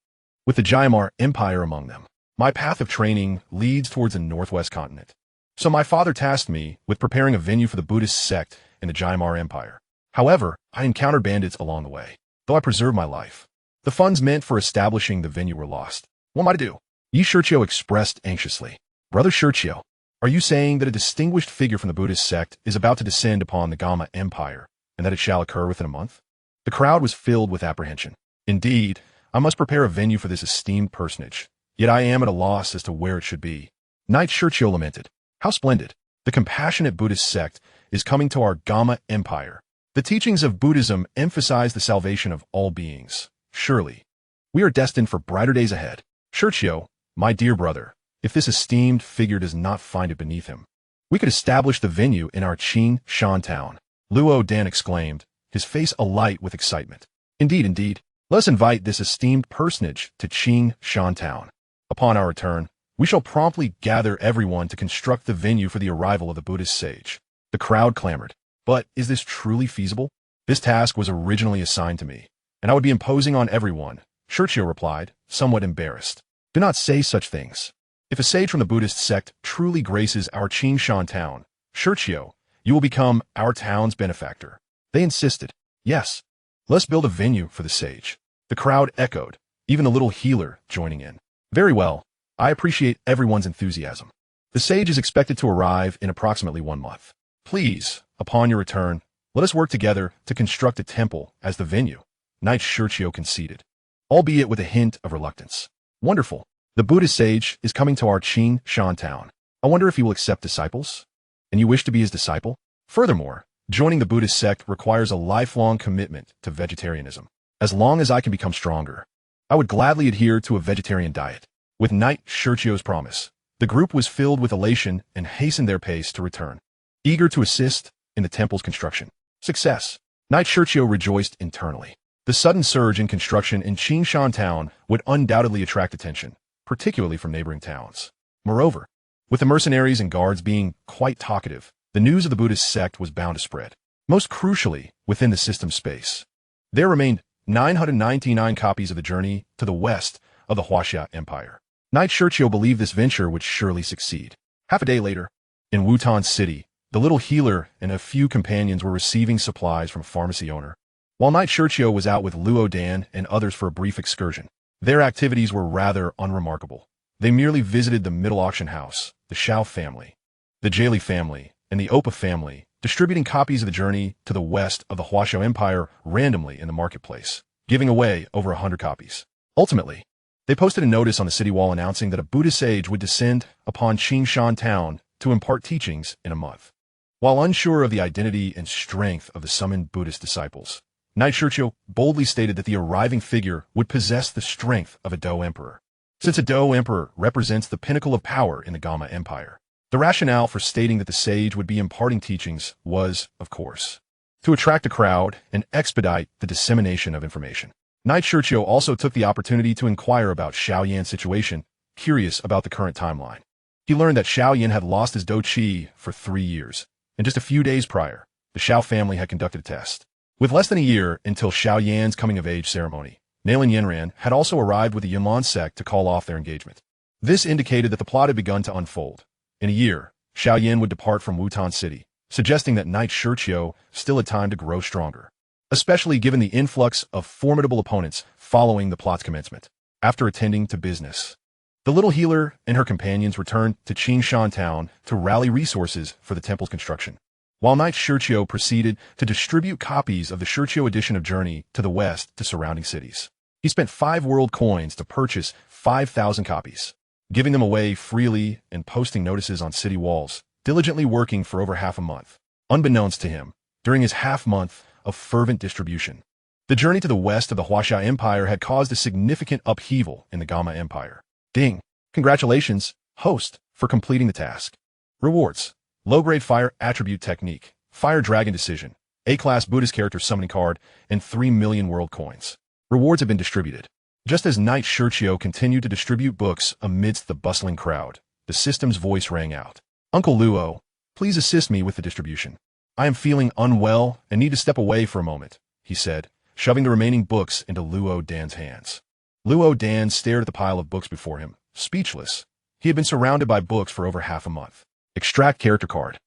With the Gama Empire among them, my path of training leads towards the northwest continent. So my father tasked me with preparing a venue for the Buddhist sect in the Gama Empire. However, I encountered bandits along the way, though I preserved my life. The funds meant for establishing the venue were lost. What am I to do? Shiqiu expressed anxiously. Brother Shiqiu, are you saying that a distinguished figure from the Buddhist sect is about to descend upon the Gama Empire, and that it shall occur within a month? The crowd was filled with apprehension. Indeed, I must prepare a venue for this esteemed personage, yet I am at a loss as to where it should be. Knight Shiqiu lamented. How splendid! The compassionate Buddhist sect is coming to our Gama Empire. The teachings of Buddhism emphasize the salvation of all beings. Surely, we are destined for brighter days ahead. Shiqiu, my dear brother, if this esteemed figure does not find it beneath him, we could establish the venue in our Qin Shan town. Wutan exclaimed, his face alight with excitement. Indeed, let us invite this esteemed personage to Qin Shan town. Upon our return, we shall promptly gather everyone to construct the venue for the arrival of the Buddhist sage. The crowd clamored. But is this truly feasible? This task was originally assigned to me, and I would be imposing on everyone, Shiqiu replied, somewhat embarrassed. Do not say such things. If a sage from the Buddhist sect truly graces our Qin Shan town, Shiqiu, you will become our town's benefactor. They insisted. Yes, let's build a venue for the sage. The crowd echoed, even the little healer joining in. Very well. I appreciate everyone's enthusiasm. The sage is expected to arrive in approximately 1 month. Please, upon your return, let us work together to construct a temple as the venue. Knight Shiqiu conceded, albeit with a hint of reluctance. Wonderful. The Buddhist sage is coming to our Qin Shan town. I wonder if he will accept disciples? And you wish to be his disciple? Furthermore, joining the Buddhist sect requires a lifelong commitment to vegetarianism. As long as I can become stronger, I would gladly adhere to a vegetarian diet. With Knight Shiqiu's promise, the group was filled with elation and hastened their pace to return, eager to assist in the temple's construction. Success. Knight Shiqiu rejoiced internally. The sudden surge in construction in Qin Shan town would undoubtedly attract attention, particularly from neighboring towns. Moreover, with the mercenaries and guards being quite talkative, the news of the Buddhist sect was bound to spread. Most crucially, within the system space, there remained 999 copies of the journey to the west of the Hasha Empire. Knight Shiqiu believed this venture would surely succeed. Half a day later, in Wutan City, the little healer and a few companions were receiving supplies from a pharmacy owner, while Knight Shiqiu was out with Luo Dan and others for a brief excursion. Their activities were rather unremarkable. They merely visited the middle auction house, the Shao family, the Jali family, and the Opa family, distributing copies of the journey to the west of the Shiao Empire randomly in the marketplace, giving away over 100 copies. Ultimately, they posted a notice on the city wall announcing that a Buddhist sage would descend upon Qin Shan town to impart teachings in a month. While unsure of the identity and strength of the summoned Buddhist disciples, Knight Shiqiu boldly stated that the arriving figure would possess the strength of a Dou emperor. Since a Dou emperor represents the pinnacle of power in the Gama Empire, the rationale for stating that the sage would be imparting teachings was, of course, to attract a crowd and expedite the dissemination of information. Knight Shiqiu also took the opportunity to inquire about Shiao Yen's situation, curious about the current timeline. He learned that Shiao Yen had lost his Dou Qi for 3 years, and just a few days prior, the Shiao family had conducted a test. With less than a year until Shiao Yan's coming-of-age ceremony, Nalin Yenran had also arrived with the Yunlan sect to call off their engagement. This indicated that the plot had begun to unfold. In a year, Shiao Yen would depart from Wutan City, suggesting that Knight Shiqiu still had time to grow stronger, especially given the influx of formidable opponents following the plot's commencement. After attending to business, the little healer and her companions returned to Qin Shan town to rally resources for the temple's construction, while Knight Shiqiu proceeded to distribute copies of the Shiqiu edition of Journey to the west to surrounding cities. He spent 5 world coins to purchase 5,000 copies, giving them away freely and posting notices on city walls, diligently working for over half a month. Unbeknownst to him, during his half-month of fervent distribution, the journey to the west of the Hasha Empire had caused a significant upheaval in the Gama Empire. Ding! Congratulations, host, for completing the task. Rewards: low-grade fire attribute technique, fire dragon decision, A-class Buddhist character summoning card, and 3 million world coins. Rewards have been distributed. Just as Knight Shiqiu continued to distribute books amidst the bustling crowd, the system's voice rang out. Uncle Luo, please assist me with the distribution. I am feeling unwell and need to step away for a moment, he said, shoving the remaining books into Luo Dan's hands. Luo Dan stared at the pile of books before him, speechless. He had been surrounded by books for over half a month. Extract character card.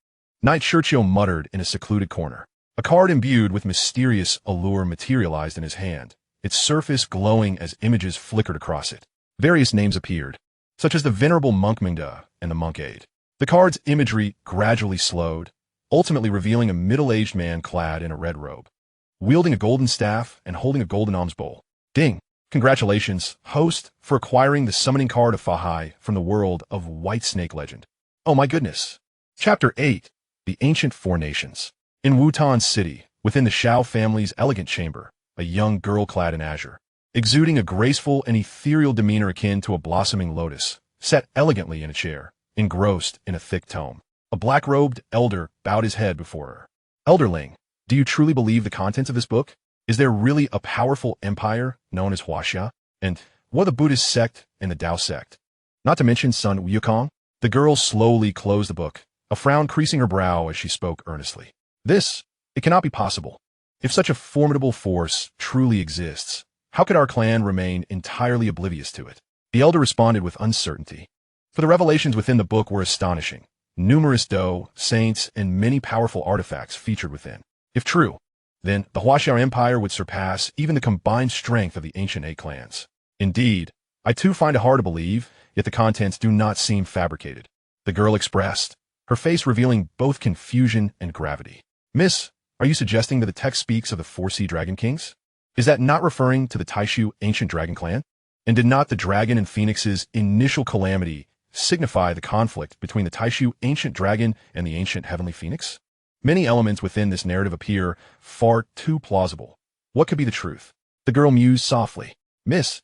Knight Shiqiu muttered in a secluded corner. A card imbued with mysterious allure materialized in his hand, its surface glowing as images flickered across it. Various names appeared, such as the Venerable Monk Mingda and the Monk Aid. The card's imagery gradually slowed, ultimately revealing a middle-aged man clad in a red robe, wielding a golden staff and holding a golden alms bowl. Ding! Congratulations, host, for acquiring the summoning card of Fahai from the world of White Snake legend. Oh my goodness! Chapter 8. The Ancient Four Nations. In Wutan City, within the Shiao family's elegant chamber, a young girl clad in azure, exuding a graceful and ethereal demeanor akin to a blossoming lotus, sat elegantly in a chair, engrossed in a thick tome. A black-robed elder bowed his head before her. Elderling, do you truly believe the contents of this book? Is there really a powerful empire known as Hasha? And what the Buddhist sect and the Dao sect? Not to mention Sun Wukong? The girl slowly closed the book, a frown creasing her brow as she spoke earnestly. It cannot be possible. If such a formidable force truly exists, how could our clan remain entirely oblivious to it? The elder responded with uncertainty. For the revelations within the book were astonishing. Numerous Dou, saints, and many powerful artifacts featured within. If true, then the Hasha Empire would surpass even the combined strength of the ancient 8 clans. Indeed, I too find it hard to believe, yet the contents do not seem fabricated. The girl expressed, her face revealing both confusion and gravity. Miss, are you suggesting that the text speaks of the 4-sea dragon kings? Is that not referring to the Taishu ancient dragon clan? And did not the dragon and phoenix's initial calamity signify the conflict between the Taishu ancient dragon and the ancient heavenly phoenix? Many elements within this narrative appear far too plausible. What could be the truth? The girl mused softly. Miss,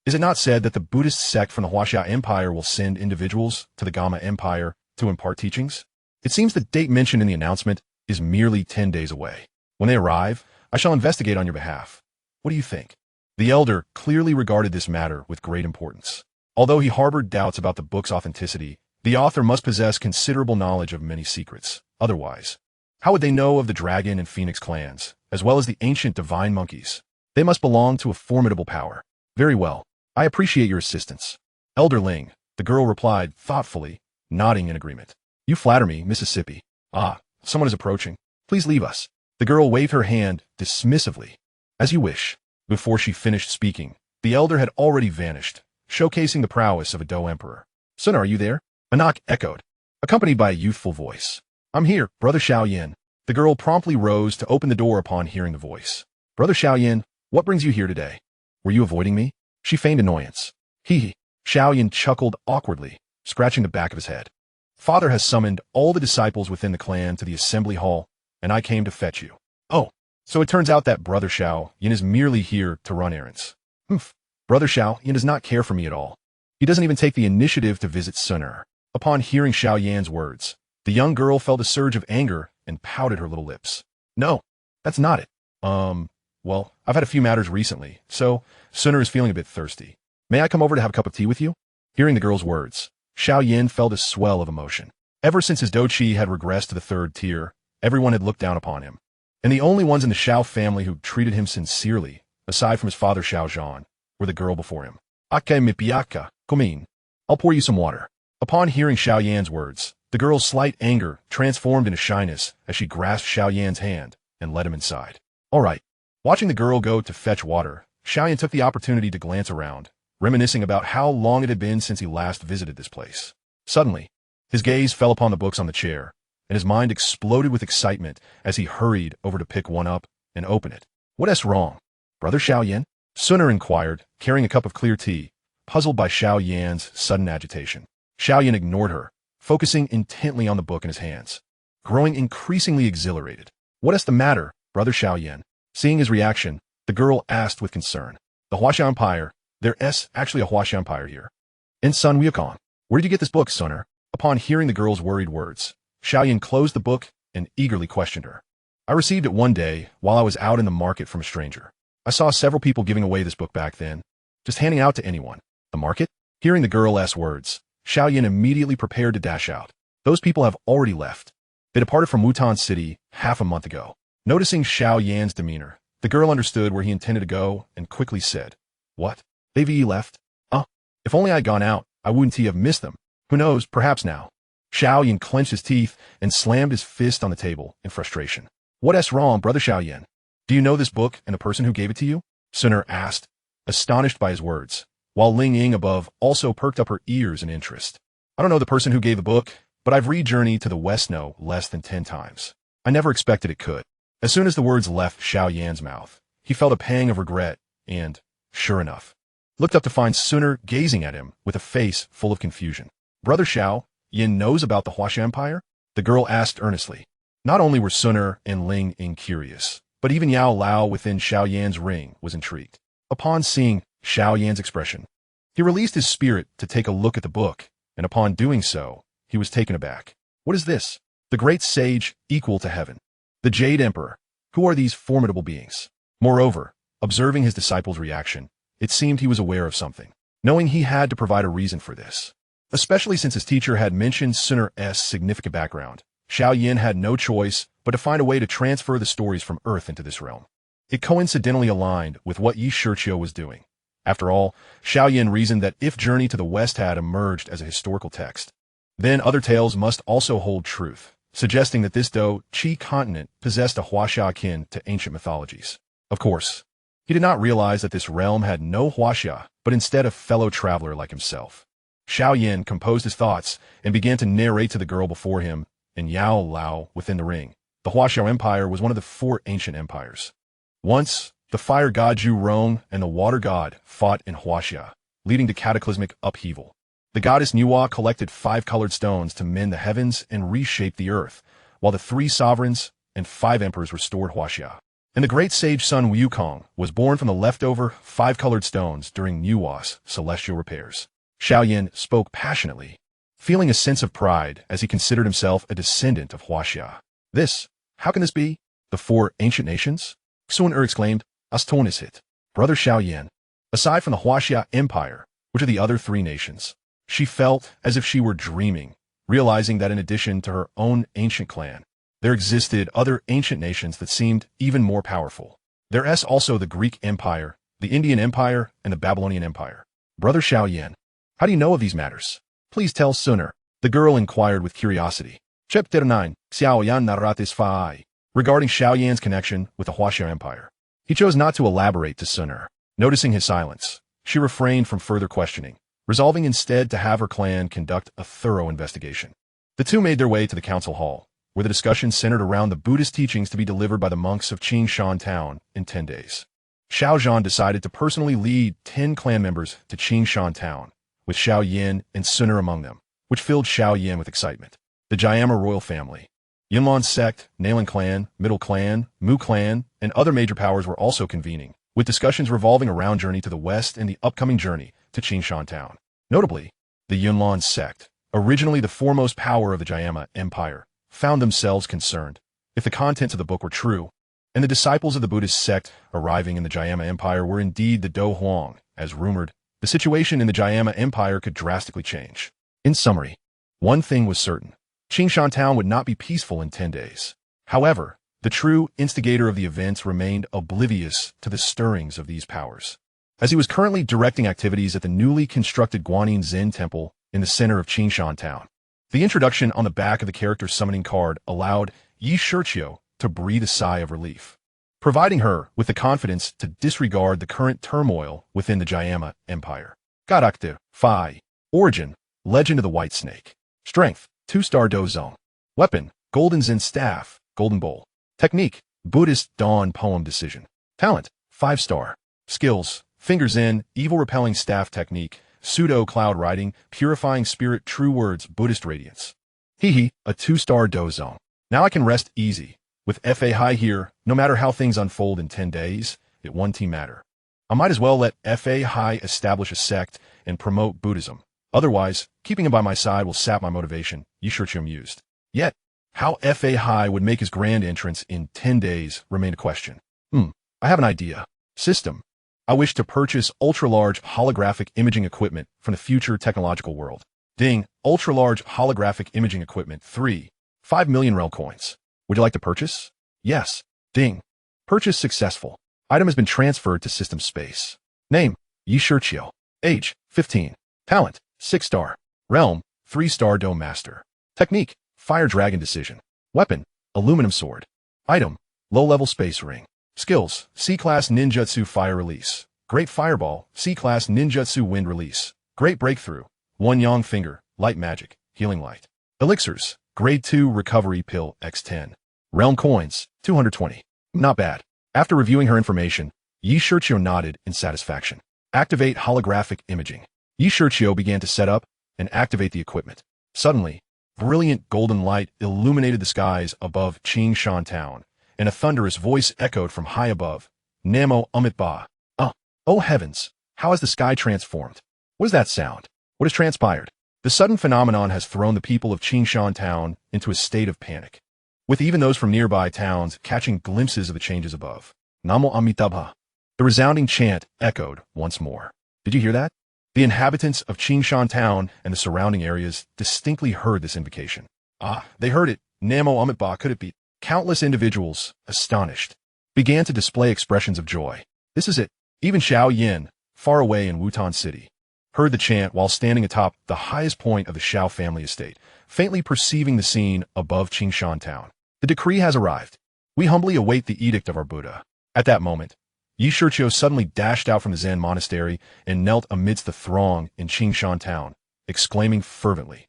is it not said that the Buddhist sect from the Hasha Empire will send individuals to the Gama Empire to impart teachings? It seems the date mentioned in the announcement is merely 10 days away. When they arrive, I shall investigate on your behalf. What do you think? The elder clearly regarded this matter with great importance. Although he harbored doubts about the book's authenticity, the author must possess considerable knowledge of many secrets. Otherwise, how would they know of the dragon and phoenix clans, as well as the ancient divine monkeys? They must belong to a formidable power. Very well. I appreciate your assistance. Elder Ling, the girl replied thoughtfully, nodding in agreement. You flatter me, Mississippi. Ah, someone is approaching. Please leave us. The girl waved her hand dismissively. As you wish. Before she finished speaking, the elder had already vanished, showcasing the prowess of a Dou emperor. Son, are you there? A knock echoed, accompanied by a youthful voice. I'm here, Brother Shiao Yen. The girl promptly rose to open the door upon hearing the voice. Brother Shiao Yen, what brings you here today? Were you avoiding me? She feigned annoyance. Hee. Shiao Yen chuckled awkwardly, scratching the back of his head. Father has summoned all the disciples within the clan to the assembly hall, and I came to fetch you. Oh, so it turns out that Brother Shiao Yen is merely here to run errands. Humph. Brother Shiao Yen does not care for me at all. He doesn't even take the initiative to visit Sun'er. Upon hearing Shiao Yan's words, the young girl felt a surge of anger and pouted her little lips. No, that's not it. Well, I've had a few matters recently, so Sun'er is feeling a bit thirsty. May I come over to have a cup of tea with you? Hearing the girl's words, Shiao Yen felt a swell of emotion. Ever since his Dou Qi had regressed to the 3rd tier, everyone had looked down upon him. And the only ones in the Shiao family who treated him sincerely, aside from his father Shiao Zhan, were the girl before him. Ake mipiaka, come. I'll pour you some water. Upon hearing Shiao Yan's words, the girl's slight anger transformed into shyness as she grasped Shiao Yan's hand and led him inside. All right. Watching the girl go to fetch water, Shiao Yan took the opportunity to glance around, reminiscing about how long it had been since he last visited this place. Suddenly, his gaze fell upon the books on the chair, and his mind exploded with excitement as he hurried over to pick one up and open it. What's wrong? Brother Shiao Yen? Sun'er inquired, carrying a cup of clear tea, puzzled by Shiao Yan's sudden agitation. Shiao Yen ignored her, focusing intently on the book in his hands, growing increasingly exhilarated. What's the matter, Brother Shiao Yen? Seeing his reaction, the girl asked with concern. The Hasha Empire, there's actually a Hasha Empire here. And Sun Wukong, where did you get this book, Sun'er? Upon hearing the girl's worried words, Shiao Yen closed the book and eagerly questioned her. I received it one day while I was out in the market from a stranger. I saw several people giving away this book back then, just handing out to anyone. The market? Hearing the girl's words, Shiao Yen immediately prepared to dash out. Those people have already left. They departed from Wutan City half a month ago. Noticing Shiao Yan's demeanor, the girl understood where he intended to go and quickly said, What? They've left? If only I'd gone out, I wouldn't have missed them. Who knows, perhaps now. Shiao Yen clenched his teeth and slammed his fist on the table in frustration. What's wrong, Brother Shiao Yen? Do you know this book and the person who gave it to you? Sun'er asked, astonished by his words, while Ling Ying above also perked up her ears in interest. I don't know the person who gave the book, but I've read Journey to the West no less than 10 times. I never expected it could. As soon as the words left Shiao Yan's mouth, he felt a pang of regret and, sure enough, looked up to find Sun'er gazing at him with a face full of confusion. Brother Shiao Yen knows about the Hasha Empire? The girl asked earnestly. Not only were Sun'er and Ling Ying curious, but even Yao Lao within Shiao Yan's ring was intrigued. Upon seeing Shiao Yan's expression, he released his spirit to take a look at the book, and upon doing so, he was taken aback. What is this? The great sage equal to heaven. The Jade Emperor. Who are these formidable beings? Moreover, observing his disciple's reaction, it seemed he was aware of something, knowing he had to provide a reason for this. Especially since his teacher had mentioned Sun'er's significant background, Shiao Yen had no choice but to find a way to transfer the stories from Earth into this realm. It coincidentally aligned with what Shiqiu was doing. After all, Shiao Yen reasoned that if Journey to the West had emerged as a historical text, then other tales must also hold truth, suggesting that this Dou Qi Continent possessed a Hasha akin to ancient mythologies. Of course, He did not realize that this realm had no Huaxia, but instead a fellow traveler like himself. Shiao Yen composed his thoughts and began to narrate to the girl before him in Yao Lao within the ring. The Huaxiao Empire was one of the 4 ancient empires. Once, the fire god Zhu Rong and the water god fought in Huaxia, leading to cataclysmic upheaval. The goddess Nuwa collected 5 colored stones to mend the heavens and reshape the earth, while the 3 sovereigns and 5 emperors restored Huaxia. And the great sage son Wukong was born from the leftover 5 colored stones during Nuwa's celestial repairs. Shiao Yen spoke passionately, feeling a sense of pride as he considered himself a descendant of Huaxia. How can this be? The 4 ancient nations? Xuan exclaimed, Aston is hit. Brother Shiao Yen. Aside from the Huaxia Empire, which are the other 3 nations? She felt as if she were dreaming, realizing that in addition to her own ancient clan, there existed other ancient nations that seemed even more powerful. There's also the Greek Empire, the Indian Empire, and the Babylonian Empire. Brother Shiao Yen, how do you know of these matters? Please tell sooner, the girl inquired with curiosity. Chapter 9, Xiao Yan Naratis Fai. Regarding Shiao Yan's connection with the Huaxia Empire. He chose not to elaborate to Suner. Noticing his silence, she refrained from further questioning, resolving instead to have her clan conduct a thorough investigation. The 2 made their way to the council hall, where the discussion centered around the Buddhist teachings to be delivered by the monks of Qingshan Town in 10 days. Xiao Zhan decided to personally lead 10 clan members to Qingshan Town, with Shiao Yen and Suner among them, which filled Shiao Yen with excitement. The Jayama royal family, Yunlan sect, Nalan clan, Middle clan, Mu clan, and other major powers were also convening, with discussions revolving around journey to the west and the upcoming journey to Qingshan Town. Notably, the Yunlan sect, originally the foremost power of the Gama Empire, found themselves concerned, if the contents of the book were true, and the disciples of the Buddhist sect arriving in the Gama Empire were indeed the Dou Huang, as rumored, the situation in the Gama Empire could drastically change. In summary, one thing was certain. Qingshan Town would not be peaceful in 10 days. However, the true instigator of the events remained oblivious to the stirrings of these powers, as he was currently directing activities at the newly constructed Guanyin Zen Temple in the center of Qingshan Town. The introduction on the back of the character summoning card allowed Shiqiu to breathe a sigh of relief, providing her with the confidence to disregard the current turmoil within the Gama Empire. Character 5. Origin, Legend of the White Snake. Strength, 2-star Dozong. Weapon, Golden Zen Staff, Golden Bowl. Technique, Buddhist Dawn Poem Decision. Talent, 5-star. Skills, Finger Zen, Evil Repelling Staff Technique, Pseudo Cloud Writing, Purifying Spirit, True Words, Buddhist Radiance. A 2-star Dozong. Now I can rest easy. With FA High here, no matter how things unfold in 10 days, it one team matter. I might as well let FA High establish a sect and promote Buddhism. Otherwise, keeping him by my side will sap my motivation, Shiqiu mused. Yet, how FA High would make his grand entrance in 10 days remained a question. I have an idea. System. I wish to purchase ultra-large holographic imaging equipment from the future technological world. Ding, ultra-large holographic imaging equipment 3. 5 million rel coins. Would you like to purchase? Yes. Ding. Purchase successful. Item has been transferred to system space. Name, Shiqiu. Age, 15. Talent, 6-star. Realm, 3-star Dome Master. Technique, Fire Dragon Decision. Weapon, Aluminum Sword. Item, Low-Level Space Ring. Skills, C-Class Ninjutsu Fire Release. Great Fireball, C-Class Ninjutsu Wind Release. Great Breakthrough, One Yang Finger, Light Magic, Healing Light. Elixirs, Grade 2 Recovery Pill X10. Realm Coins, 220. Not bad. After reviewing her information, Shiqiu nodded in satisfaction. Activate Holographic Imaging. Shiqiu began to set up and activate the equipment. Suddenly, brilliant golden light illuminated the skies above Qingshan Town, and a thunderous voice echoed from high above. Namo Amitba. Oh heavens, how has the sky transformed? What is that sound? What has transpired? The sudden phenomenon has thrown the people of Qingshan Town into a state of panic, with even those from nearby towns catching glimpses of the changes above. Namo Amitabha. The resounding chant echoed once more. Did you hear that? The inhabitants of Qingshan Town and the surrounding areas distinctly heard this invocation. They heard it. Namo Amitba, could it be? Countless individuals, astonished, began to display expressions of joy. This is it. Even Shiao Yen, far away in Wutan City, heard the chant while standing atop the highest point of the Shiao family estate, faintly perceiving the scene above Qingshan Town. The decree has arrived. We humbly await the edict of our Buddha. At that moment, Yi Shiqiu suddenly dashed out from the Zen monastery and knelt amidst the throng in Qingshan town, exclaiming fervently,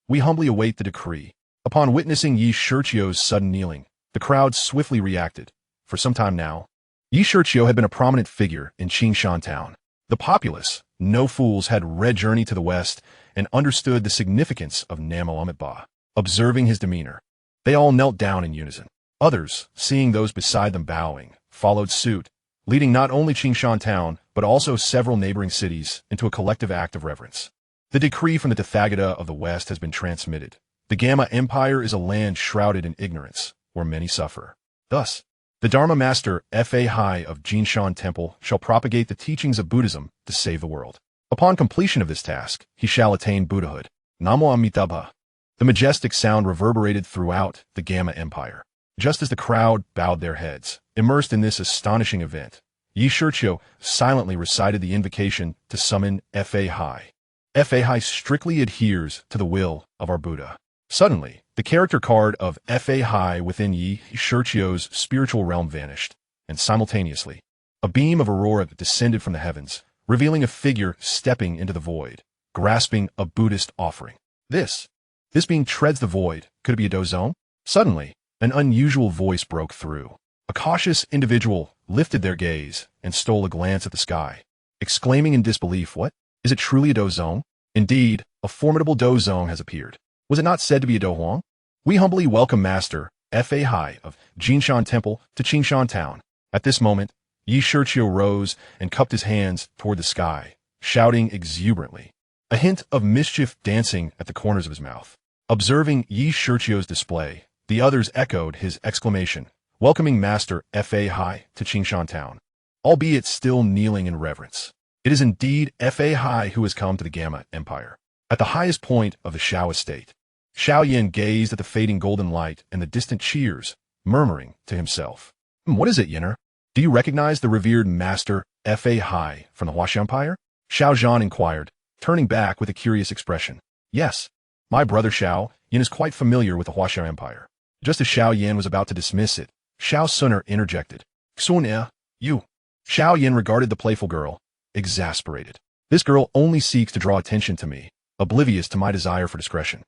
we humbly await the decree. Upon witnessing Yi Shiqiu's sudden kneeling, the crowd swiftly reacted. For some time now, Yi Shiqiu had been a prominent figure in Qingshan town. The populace, no fools, had read Journey to the West and understood the significance of Namu-Amitba. Observing his demeanor, they all knelt down in unison. Others, seeing those beside them bowing, followed suit, leading not only Qingshan town, but also several neighboring cities into a collective act of reverence. The decree from the Tathagata of the West has been transmitted. The Gama Empire is a land shrouded in ignorance, where many suffer. Thus, the Dharma Master Fa Hai of Jinshan Temple shall propagate the teachings of Buddhism to save the world. Upon completion of this task, he shall attain Buddhahood. Namo Amitabha. The majestic sound reverberated throughout the Gama Empire. Just as the crowd bowed their heads, immersed in this astonishing event, Yi Shiqiu silently recited the invocation to summon Fa Hai. Fa Hai strictly adheres to the will of our Buddha. Suddenly, the character card of Fa Hai within Yi Shiqiu's spiritual realm vanished, and simultaneously, a beam of aurora descended from the heavens, revealing a figure stepping into the void, grasping a Buddhist offering. This being treads the void. Could it be a Dou? Suddenly, an unusual voice broke through. A cautious individual lifted their gaze and stole a glance at the sky, exclaiming in disbelief, "What? Is it truly a Dou? Indeed, a formidable Dou has appeared. Was it not said to be a Dou? We humbly welcome Master Fa Hai of Jinshan Temple to Qingshan town." At this moment, Yi Shiqiu rose and cupped his hands toward the sky, shouting exuberantly, a hint of mischief dancing at the corners of his mouth. Observing Yi Shiqiu's display, the others echoed his exclamation, welcoming Master Fa Hai to Qingshan town, albeit still kneeling in reverence. It is indeed Fa Hai who has come to the Gama Empire. At the highest point of the Shiao estate, Shiao Yen gazed at the fading golden light and the distant cheers, murmuring to himself, What is it, Yenner? Do you recognize the revered Master Fa Hai from the Hasha Empire? Xiao Zhan inquired, turning back with a curious expression. Yes, my brother Xiao Yen is quite familiar with the Hasha Empire. Just as Xiao Yen was about to dismiss it, Xiao Suner interjected. Xuan, you. Xiao Yen regarded the playful girl, exasperated. This girl only seeks to draw attention to me, oblivious to my desire for discretion.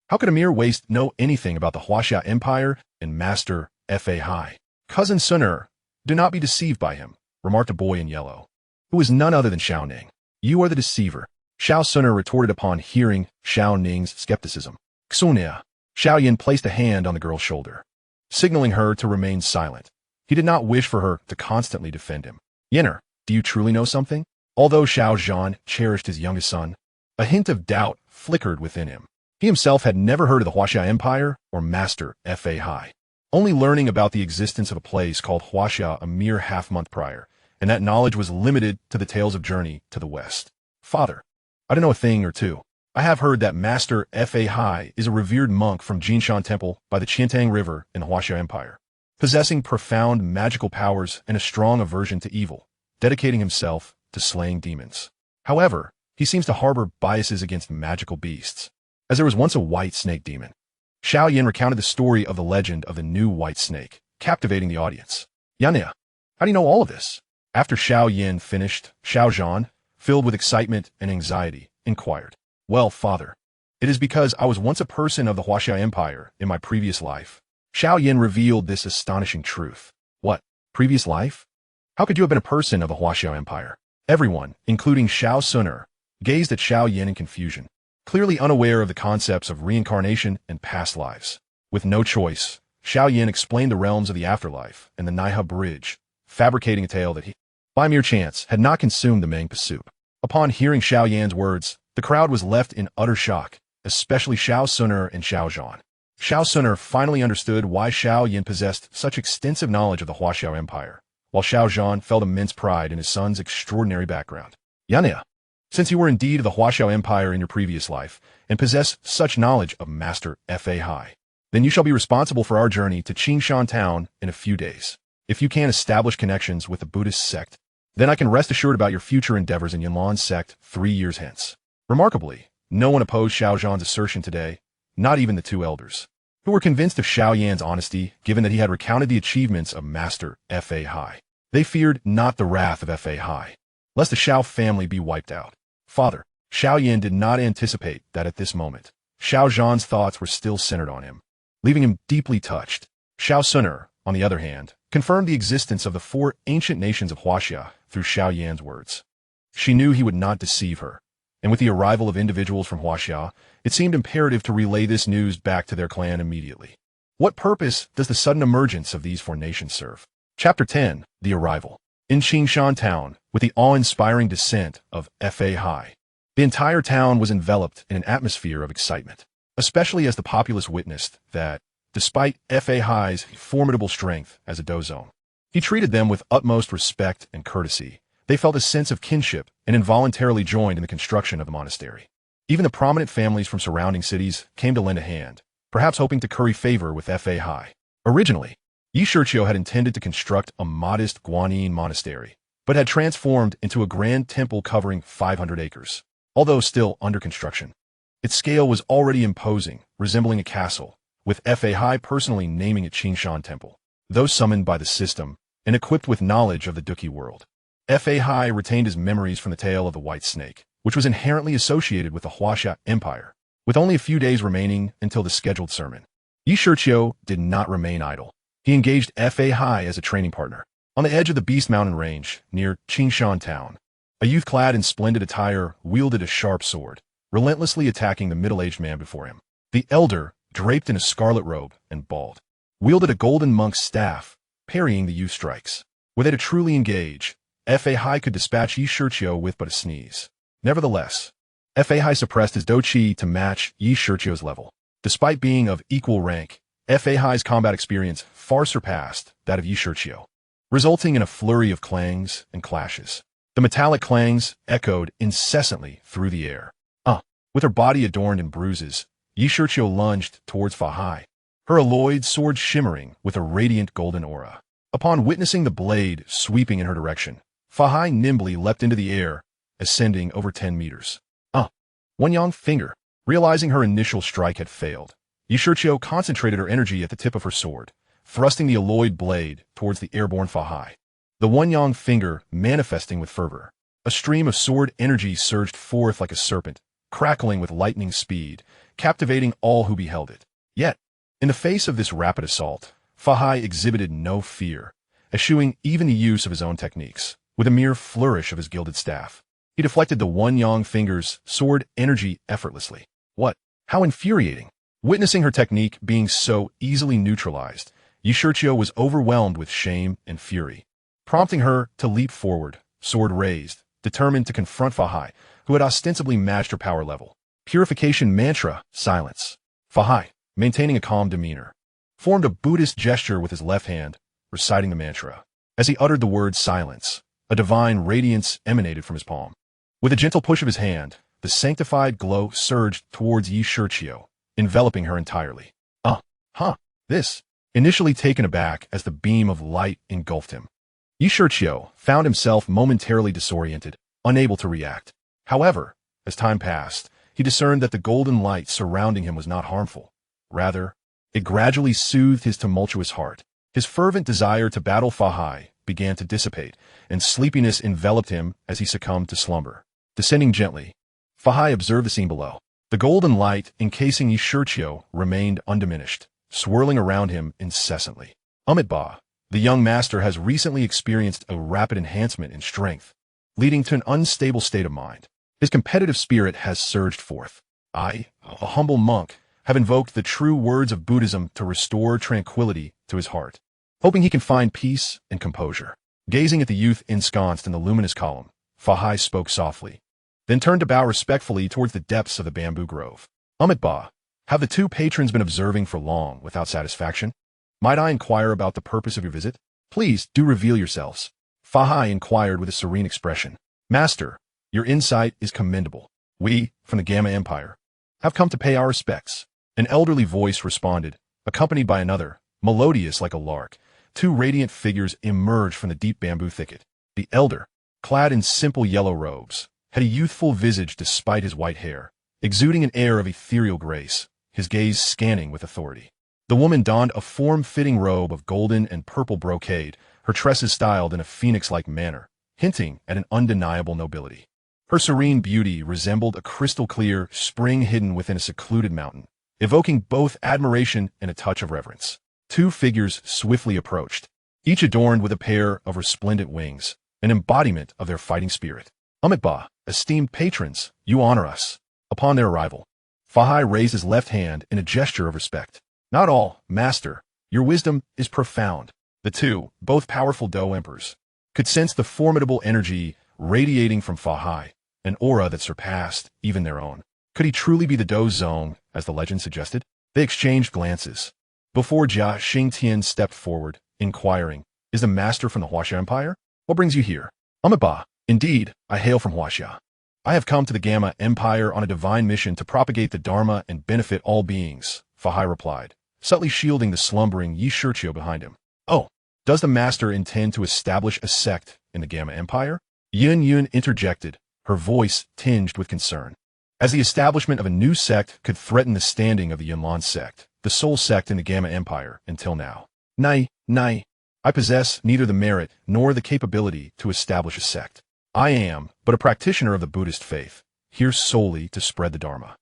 How could a mere waste know anything about the Hasha Empire and Master Fa Hai? Cousin Suner, do not be deceived by him, remarked a boy in yellow, who is none other than Xiao Ning. You are the deceiver, Xiao Suner retorted upon hearing Xiao Ning's skepticism. Xuan, Xiao Yen placed a hand on the girl's shoulder, signaling her to remain silent. He did not wish for her to constantly defend him. Yenner, do you truly know something? Although Xiao Zhan cherished his youngest son, a hint of doubt flickered within him. He himself had never heard of the Hasha Empire or Master Fa Hai, only learning about the existence of a place called Hasha a mere half-month prior, and that knowledge was limited to the tales of Journey to the West. Father, I don't know a thing or two. I have heard that Master Fa Hai is a revered monk from Jinshan Temple by the Qiantang River in the Hasha Empire, possessing profound magical powers and a strong aversion to evil, dedicating himself to slaying demons. However, he seems to harbor biases against magical beasts, as there was once a white snake demon. Xiao Yen recounted the story of the legend of the new white snake, captivating the audience. Yanya, how do you know all of this? After Xiao Yen finished, Xiao Zhan, filled with excitement and anxiety, inquired. Well, father, it is because I was once a person of the Hasha Empire in my previous life. Xiao Yen revealed this astonishing truth. What? Previous life? How could you have been a person of the Hasha Empire? Everyone, including Xiao Suner, gazed at Xiao Yen in confusion, clearly unaware of the concepts of reincarnation and past lives. With no choice, Xiao Yen explained the realms of the afterlife and the Naiha Bridge, fabricating a tale that he, by mere chance, had not consumed the Mangpa soup. Upon hearing Xiao Yan's words, the crowd was left in utter shock, especially Xiao Suner and Xiao Zhan. Xiao Suner finally understood why Xiao Yen possessed such extensive knowledge of the Hasha Empire, while Xiao Zhan felt immense pride in his son's extraordinary background. Yanya, since you were indeed of the Hasha Empire in your previous life, and possess such knowledge of Master Fa Hai, then you shall be responsible for our journey to Qingshan town in a few days. If you can establish connections with the Buddhist sect, then I can rest assured about your future endeavors in Yunlan's sect 3 years hence. Remarkably, no one opposed Xiao Zhan's assertion today, not even the two elders, who were convinced of Xiao Yan's honesty given that he had recounted the achievements of Master Fa Hai. They feared not the wrath of Fa Hai, lest the Xiao family be wiped out. Father, Xiao Yen did not anticipate that at this moment, Xiao Zhan's thoughts were still centered on him, leaving him deeply touched. Xiao Suner, on the other hand, confirmed the existence of the 4 ancient nations of Huaxia through Xiao Yan's words. She knew he would not deceive her, and with the arrival of individuals from Huaxia, it seemed imperative to relay this news back to their clan immediately. What purpose does the sudden emergence of these 4 nations serve? Chapter 10, The Arrival. In Qingshan Town, with the awe-inspiring descent of Fa Hai, the entire town was enveloped in an atmosphere of excitement, especially as the populace witnessed that, despite Fa Hai's formidable strength as a dozone, he treated them with utmost respect and courtesy. They felt a sense of kinship and involuntarily joined in the construction of the monastery. Even the prominent families from surrounding cities came to lend a hand, perhaps hoping to curry favor with Fa Hai. Originally, Shiqiu had intended to construct a modest Guanyin monastery, but had transformed into a grand temple covering 500 acres, although still under construction. Its scale was already imposing, resembling a castle, with Fa Hai personally naming it Qingshan Temple. Though summoned by the system and equipped with knowledge of the Dou Qi world, Fa Hai retained his memories from the tale of the White Snake, which was inherently associated with the Gama Empire. With only a few days remaining until the scheduled sermon, Shiqiu did not remain idle. He engaged Fa Hai as a training partner. On the edge of the Beast Mountain Range, near Qingshan Town, a youth clad in splendid attire wielded a sharp sword, relentlessly attacking the middle-aged man before him. The elder, draped in a scarlet robe and bald, wielded a golden monk's staff, parrying the youth's strikes. Were they to truly engage, Fa Hai could dispatch Shiqiu with but a sneeze. Nevertheless, Fa Hai suppressed his Dou Qi to match Shiqiu's level. Despite being of equal rank, Fa Hai's combat experience far surpassed that of Shiqiu, resulting in a flurry of clangs and clashes. The metallic clangs echoed incessantly through the air. With her body adorned in bruises, Shiqiu lunged towards Fa Hai, her alloyed sword shimmering with a radiant golden aura. Upon witnessing the blade sweeping in her direction, Fa Hai nimbly leapt into the air, ascending over 10 meters. One young finger. Realizing her initial strike had failed, Shiqiu concentrated her energy at the tip of her sword, thrusting the alloyed blade towards the airborne Fa Hai. The one young finger manifesting with fervor. A stream of sword energy surged forth like a serpent, crackling with lightning speed, captivating all who beheld it. Yet, in the face of this rapid assault, Fa Hai exhibited no fear, eschewing even the use of his own techniques. With a mere flourish of his gilded staff, he deflected the one young finger's sword energy effortlessly. What? How infuriating! Witnessing her technique being so easily neutralized, Shiqiu was overwhelmed with shame and fury, prompting her to leap forward, sword raised, determined to confront Fa Hai, who had ostensibly matched her power level. Purification mantra, silence. Fa Hai, maintaining a calm demeanor, formed a Buddhist gesture with his left hand, reciting the mantra. As he uttered the word silence, a divine radiance emanated from his palm. With a gentle push of his hand, the sanctified glow surged towards Shiqiu, enveloping her entirely. This. Initially taken aback as the beam of light engulfed him, Shiqiu found himself momentarily disoriented, unable to react. However, as time passed, he discerned that the golden light surrounding him was not harmful. Rather, it gradually soothed his tumultuous heart. His fervent desire to battle Fa Hai began to dissipate, and sleepiness enveloped him as he succumbed to slumber. Descending gently, Fa Hai observed the scene below. The golden light encasing Shiqiu remained undiminished, swirling around him incessantly. Ba, the young master has recently experienced a rapid enhancement in strength, leading to an unstable state of mind. His competitive spirit has surged forth. I, a humble monk, have invoked the true words of Buddhism to restore tranquility to his heart, hoping he can find peace and composure. Gazing at the youth ensconced in the luminous column, Fa Hai spoke softly, then turned to bow respectfully towards the depths of the bamboo grove. Ba, have the two patrons been observing for long without satisfaction? Might I inquire about the purpose of your visit? Please do reveal yourselves. Fa Hai inquired with a serene expression. Master, your insight is commendable. We, from the Gama Empire, have come to pay our respects. An elderly voice responded, accompanied by another, melodious like a lark. Two radiant figures emerged from the deep bamboo thicket. The elder, clad in simple yellow robes, had a youthful visage despite his white hair, exuding an air of ethereal grace, his gaze scanning with authority. The woman donned a form-fitting robe of golden and purple brocade, her tresses styled in a phoenix-like manner, hinting at an undeniable nobility. Her serene beauty resembled a crystal-clear spring hidden within a secluded mountain, evoking both admiration and a touch of reverence. Two figures swiftly approached, each adorned with a pair of resplendent wings, an embodiment of their fighting spirit. Amitabha, esteemed patrons, you honor us. Upon their arrival, Fahai raised his left hand in a gesture of respect. Not all, master. Your wisdom is profound. The two, both powerful Dou emperors, could sense the formidable energy radiating from Fahai, an aura that surpassed even their own. Could he truly be the Dou Zong, as the legend suggested? They exchanged glances. Before Jia Qingtian stepped forward, inquiring, is the master from the Hasha Empire? What brings you here? Amitabha, indeed, I hail from Hasha. I have come to the Gama Empire on a divine mission to propagate the Dharma and benefit all beings, Fahai replied, subtly shielding the slumbering Shiqiu behind him. Oh, does the master intend to establish a sect in the Gama Empire? Yun interjected, her voice tinged with concern. As the establishment of a new sect could threaten the standing of the Yunlan sect, the sole sect in the Gama Empire until now. Nay, I possess neither the merit nor the capability to establish a sect. I am but a practitioner of the Buddhist faith, here solely to spread the Dharma.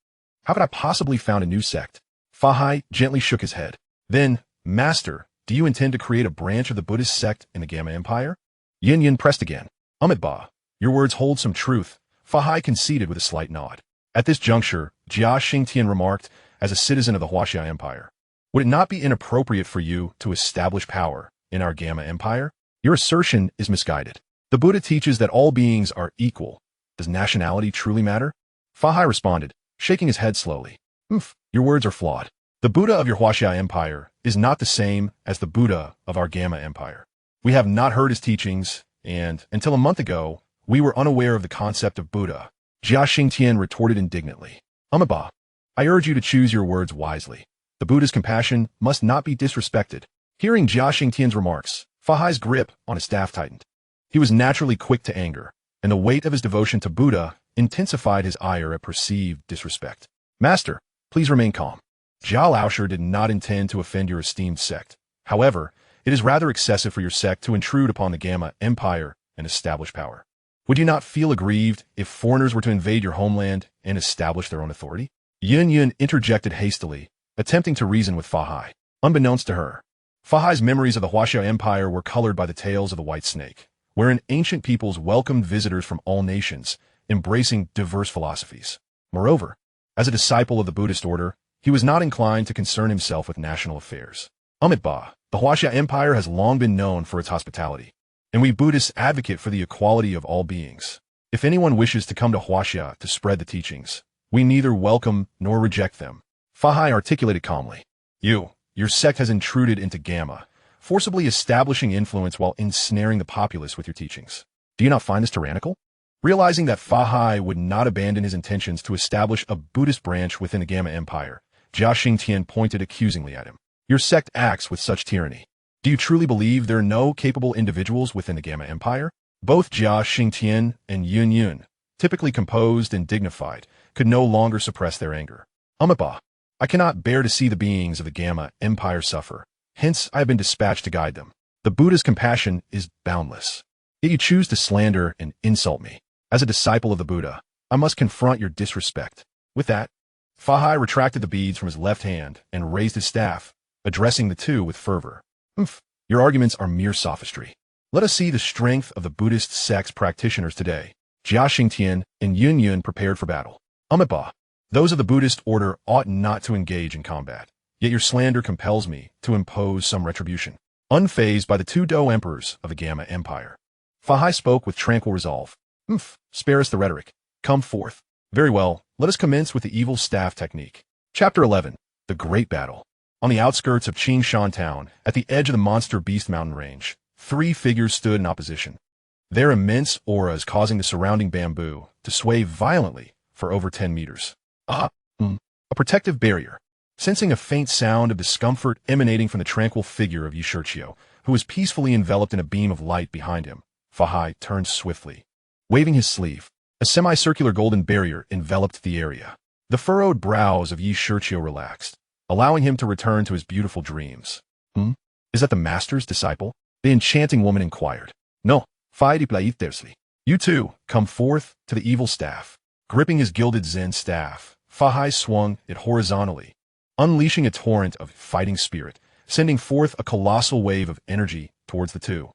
How could I possibly found a new sect? Fahai gently shook his head. Then, master, do you intend to create a branch of the Buddhist sect in the Gama Empire? Yin pressed again. Amitabha, your words hold some truth, Fahai conceded with a slight nod. At this juncture, Jia Qingtian remarked, as a citizen of the Hasha Empire, would it not be inappropriate for you to establish power in our Gama Empire? Your assertion is misguided. The Buddha teaches that all beings are equal. Does nationality truly matter? Fahai responded, shaking his head slowly. Your words are flawed. The Buddha of your Hasha Empire is not the same as the Buddha of our Gama Empire. We have not heard his teachings, and, until a month ago, we were unaware of the concept of Buddha. Jia Qingtian retorted indignantly. Amitabha, I urge you to choose your words wisely. The Buddha's compassion must not be disrespected. Hearing Jia Qingtian's remarks, Fahai's grip on his staff tightened. He was naturally quick to anger, and the weight of his devotion to Buddha intensified his ire at perceived disrespect. Master, please remain calm. Yao Lao did not intend to offend your esteemed sect. However, it is rather excessive for your sect to intrude upon the Gama Empire and establish power. Would you not feel aggrieved if foreigners were to invade your homeland and establish their own authority? Yun interjected hastily, attempting to reason with Fahai. Unbeknownst to her, Fahai's memories of the Hasha Empire were colored by the tales of the White Snake, wherein ancient peoples welcomed visitors from all nations, embracing diverse philosophies. Moreover, as a disciple of the Buddhist order, he was not inclined to concern himself with national affairs. Amitabha, the Hasha Empire has long been known for its hospitality, and we Buddhists advocate for the equality of all beings. If anyone wishes to come to Hasha to spread the teachings, we neither welcome nor reject them. Fahai articulated calmly. Your sect has intruded into Gama, forcibly establishing influence while ensnaring the populace with your teachings. Do you not find this tyrannical? Realizing that Fahai would not abandon his intentions to establish a Buddhist branch within the Gama Empire, Jia Qingtian pointed accusingly at him. Your sect acts with such tyranny. Do you truly believe there are no capable individuals within the Gama Empire? Both Jia Qingtian and Yun, typically composed and dignified, could no longer suppress their anger. Amitabha, I cannot bear to see the beings of the Gama Empire suffer. Hence, I have been dispatched to guide them. The Buddha's compassion is boundless. Yet you choose to slander and insult me. As a disciple of the Buddha, I must confront your disrespect. With that, Fahai retracted the beads from his left hand and raised his staff, addressing the two with fervor. Your arguments are mere sophistry. Let us see the strength of the Buddhist sect's practitioners today. Jia Qingtian and Yun prepared for battle. Amitabha, those of the Buddhist order ought not to engage in combat, yet your slander compels me to impose some retribution. Unfazed by the two Dou emperors of the Gama Empire, Fahai spoke with tranquil resolve. Spare us the rhetoric. Come forth. Very well, let us commence with the evil staff technique. Chapter 11. The Great Battle. On the outskirts of Qingshan Town, at the edge of the Monster Beast Mountain Range, three figures stood in opposition, their immense auras causing the surrounding bamboo to sway violently for over 10 meters. A protective barrier. Sensing a faint sound of discomfort emanating from the tranquil figure of Shiqiu, who was peacefully enveloped in a beam of light behind him, Fahai turned swiftly. Waving his sleeve, a semicircular golden barrier enveloped the area. The furrowed brows of Shiqiu relaxed, allowing him to return to his beautiful dreams. Is that the master's disciple? The enchanting woman inquired. No, Faidi Plaitersli. You too, come forth to the evil staff. Gripping his gilded Zen staff, Fahai swung it horizontally, unleashing a torrent of fighting spirit, sending forth a colossal wave of energy towards the two.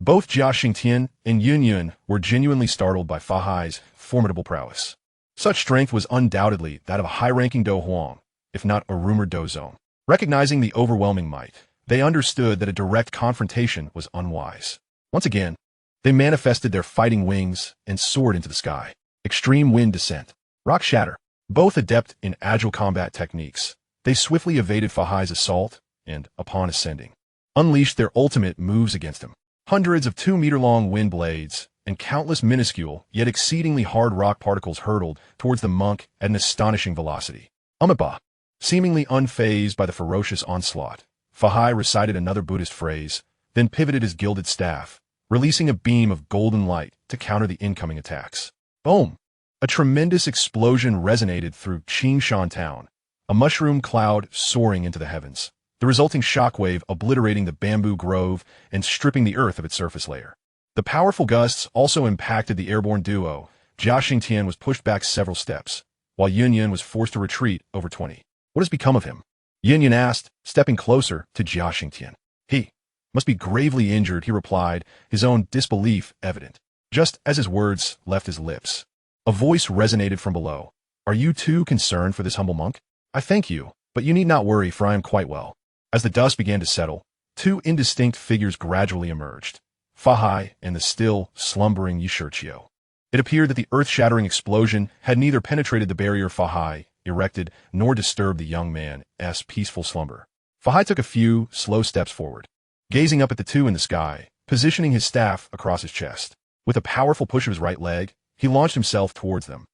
Both Jia Xingtian and Yun Yun were genuinely startled by Fahai's formidable prowess. Such strength was undoubtedly that of a high-ranking Dou Huang, if not a rumored Dou Zong. Recognizing the overwhelming might, they understood that a direct confrontation was unwise. Once again, they manifested their fighting wings and soared into the sky. Extreme wind descent. Rock shatter. Both adept in agile combat techniques, they swiftly evaded Fahai's assault and, upon ascending, unleashed their ultimate moves against him. Hundreds of 2-meter-long wind blades and countless minuscule yet exceedingly hard rock particles hurtled towards the monk at an astonishing velocity. Amiba. Seemingly unfazed by the ferocious onslaught, Fahai recited another Buddhist phrase, then pivoted his gilded staff, releasing a beam of golden light to counter the incoming attacks. Boom! A tremendous explosion resonated through Qingshan town, a mushroom cloud soaring into the heavens, the resulting shockwave obliterating the bamboo grove and stripping the earth of its surface layer. The powerful gusts also impacted the airborne duo. Jia Xingtian was pushed back several steps, while Yun Yun was forced to retreat over 20. What has become of him? Yun Yun asked, stepping closer to Jia Xingtian. He must be gravely injured, he replied, his own disbelief evident. Just as his words left his lips, a voice resonated from below. Are you too concerned for this humble monk? I thank you, but you need not worry, for I am quite well. As the dust began to settle, two indistinct figures gradually emerged, Fahai and the still slumbering Shiqiu. It appeared that the earth-shattering explosion had neither penetrated the barrier Fahai erected nor disturbed the young man's peaceful slumber. Fahai took a few slow steps forward, gazing up at the two in the sky, positioning his staff across his chest. With a powerful push of his right leg, he launched himself towards them.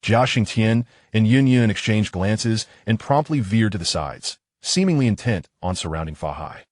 Jia Xingtian and Yun Yun exchanged glances and promptly veered to the sides, seemingly intent on surrounding Fahai.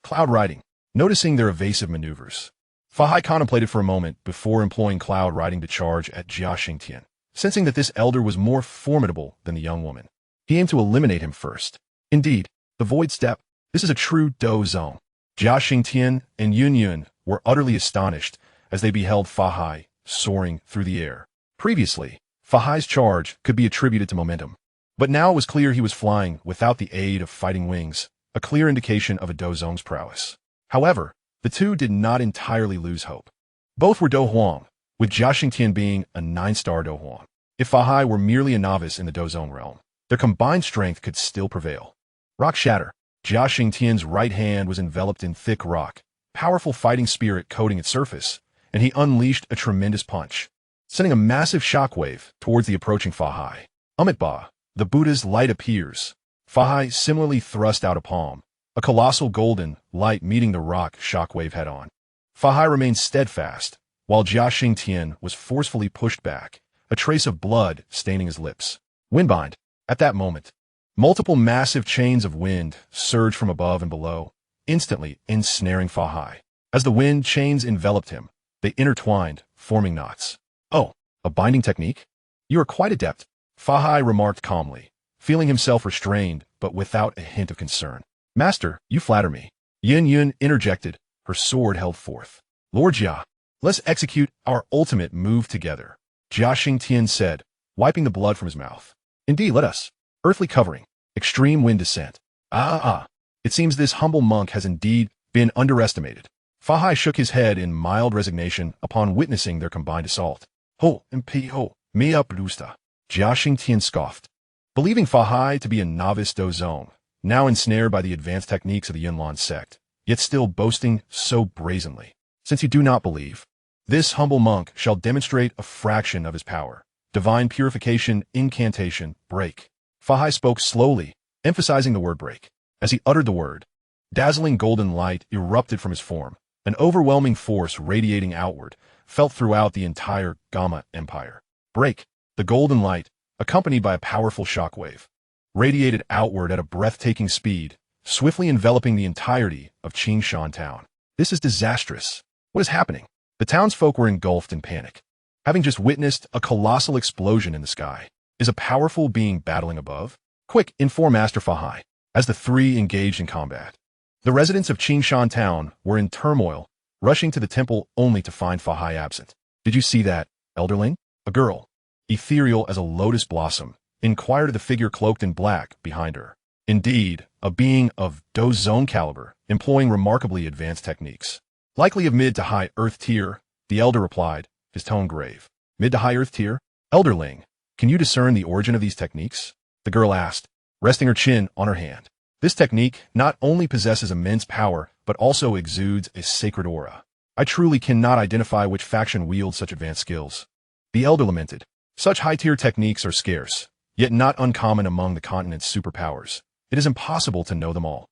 Cloud riding. Noticing their evasive maneuvers, Fahai contemplated for a moment before employing cloud riding to charge at Jia Xingtian. Sensing that this elder was more formidable than the young woman, he aimed to eliminate him first. Indeed, the void step. This is a true Dou Zong. Jia Xingtian and Yun Yun were utterly astonished as they beheld Fahai soaring through the air. Previously, Fahai's charge could be attributed to momentum, but now it was clear he was flying without the aid of fighting wings, a clear indication of a Dou Zong's prowess. However, the two did not entirely lose hope. Both were Dou Huang, with Jia Xingtian being a 9-star Dou Huang. If Fahai were merely a novice in the Dou Zong realm, their combined strength could still prevail. Rock shatter. Jia Xingtian's right hand was enveloped in thick rock, powerful fighting spirit coating its surface, and he unleashed a tremendous punch, sending a massive shockwave towards the approaching Fahai. Amitba, the Buddha's light appears. Fahai similarly thrust out a palm, a colossal golden light meeting the rock shockwave head-on. Fahai remained steadfast, while Jia Xingtian was forcefully pushed back, a trace of blood staining his lips. Windbind. At that moment, multiple massive chains of wind surged from above and below, instantly ensnaring Fahai. As the wind chains enveloped him, they intertwined, forming knots. Oh, a binding technique? You are quite adept, Fahai remarked calmly, feeling himself restrained but without a hint of concern. Master, you flatter me. Yun Yun interjected, her sword held forth. Lord Jia, let's execute our ultimate move together, Jia Xingtian said, wiping the blood from his mouth. Indeed, let us. Earthly covering. Extreme wind descent. It seems this humble monk has indeed been underestimated. Fahai shook his head in mild resignation upon witnessing their combined assault. Ho, MP ho, mea brusta. Jia Xingtian scoffed. Believing Fahai to be a novice Dou Zong, now ensnared by the advanced techniques of the Yunlan sect, yet still boasting so brazenly. Since you do not believe, this humble monk shall demonstrate a fraction of his power. Divine purification, incantation, break. Fahai spoke slowly, emphasizing the word break. As he uttered the word, dazzling golden light erupted from his form, an overwhelming force radiating outward, felt throughout the entire Gama Empire. Break. The golden light, accompanied by a powerful shockwave, radiated outward at a breathtaking speed, swiftly enveloping the entirety of Qingshan town. This is disastrous. What is happening? The townsfolk were engulfed in panic, having just witnessed a colossal explosion in the sky. Is a powerful being battling above? Quick, inform Master Fahai. As the three engaged in combat, the residents of Qingshan town were in turmoil, rushing to the temple only to find Fahai absent. Did you see that, elderling? A girl, ethereal as a lotus blossom, inquired of the figure cloaked in black behind her. Indeed, a being of Dou's zone caliber, employing remarkably advanced techniques. Likely of mid to high earth tier, the elder replied, his tone grave. Mid to high earth tier? Elderling, can you discern the origin of these techniques? The girl asked, resting her chin on her hand. This technique not only possesses immense power, but also exudes a sacred aura. I truly cannot identify which faction wields such advanced skills. The elder lamented. Such high-tier techniques are scarce, yet not uncommon among the continent's superpowers. It is impossible to know them all.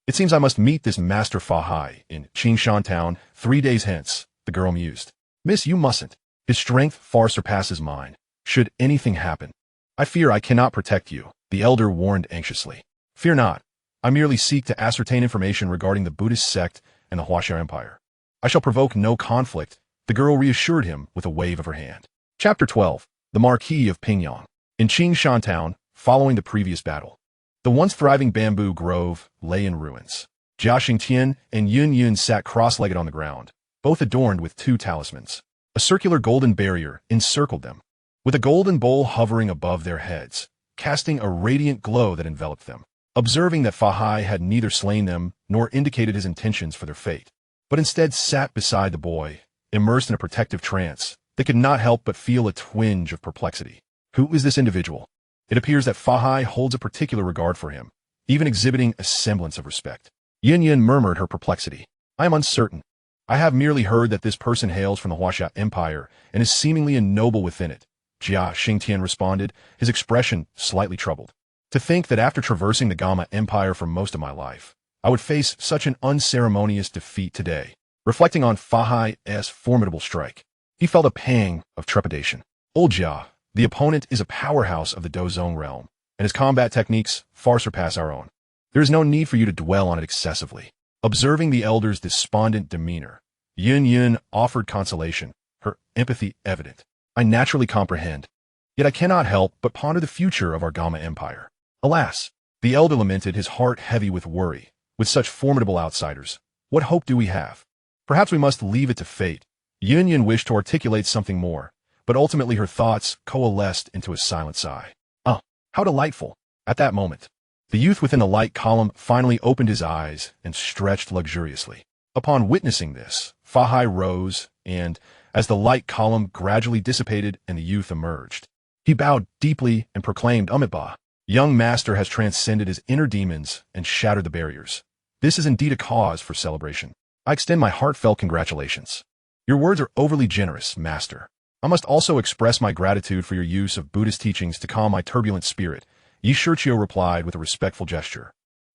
It seems I must meet this Master Fahai in Qingshan town 3 days hence, the girl mused. Miss, you mustn't. His strength far surpasses mine. Should anything happen, I fear I cannot protect you, the elder warned anxiously. Fear not. I merely seek to ascertain information regarding the Buddhist sect and the Hasha Empire. I shall provoke no conflict, the girl reassured him with a wave of her hand. Chapter 12. The Marquis of Pingyang. In Qingshan town, following the previous battle, the once thriving bamboo grove lay in ruins. Jia Xingtian and Yun Yun sat cross-legged on the ground, both adorned with 2 talismans. A circular golden barrier encircled them, with a golden bowl hovering above their heads, casting a radiant glow that enveloped them. Observing that Fahai had neither slain them nor indicated his intentions for their fate, but instead sat beside the boy, immersed in a protective trance, they could not help but feel a twinge of perplexity. Who is this individual? It appears that Fahai holds a particular regard for him, even exhibiting a semblance of respect. Yin Yin murmured her perplexity. I am uncertain. I have merely heard that this person hails from the Hasha Empire and is seemingly a noble within it, Jia Xingtian responded, his expression slightly troubled. To think that after traversing the Gama Empire for most of my life, I would face such an unceremonious defeat today. Reflecting on Fahai's formidable strike, he felt a pang of trepidation. Old Jia, the opponent is a powerhouse of the Dou zone realm, and his combat techniques far surpass our own. There is no need for you to dwell on it excessively. Observing the elder's despondent demeanor, Yun Yun offered consolation, her empathy evident. I naturally comprehend, yet I cannot help but ponder the future of our Gama Empire. Alas, the elder lamented, his heart heavy with worry. With such formidable outsiders, what hope do we have? Perhaps we must leave it to fate. Yun Yun wished to articulate something more, but ultimately her thoughts coalesced into a silent sigh. Ah, how delightful! At that moment, the youth within the light column finally opened his eyes and stretched luxuriously. Upon witnessing this, Fahai rose and, as the light column gradually dissipated and the youth emerged, he bowed deeply and proclaimed, Amitabha. Young master has transcended his inner demons and shattered the barriers. This is indeed a cause for celebration. I extend my heartfelt congratulations. Your words are overly generous, master. I must also express my gratitude for your use of Buddhist teachings to calm my turbulent spirit, Shiqiu replied with a respectful gesture.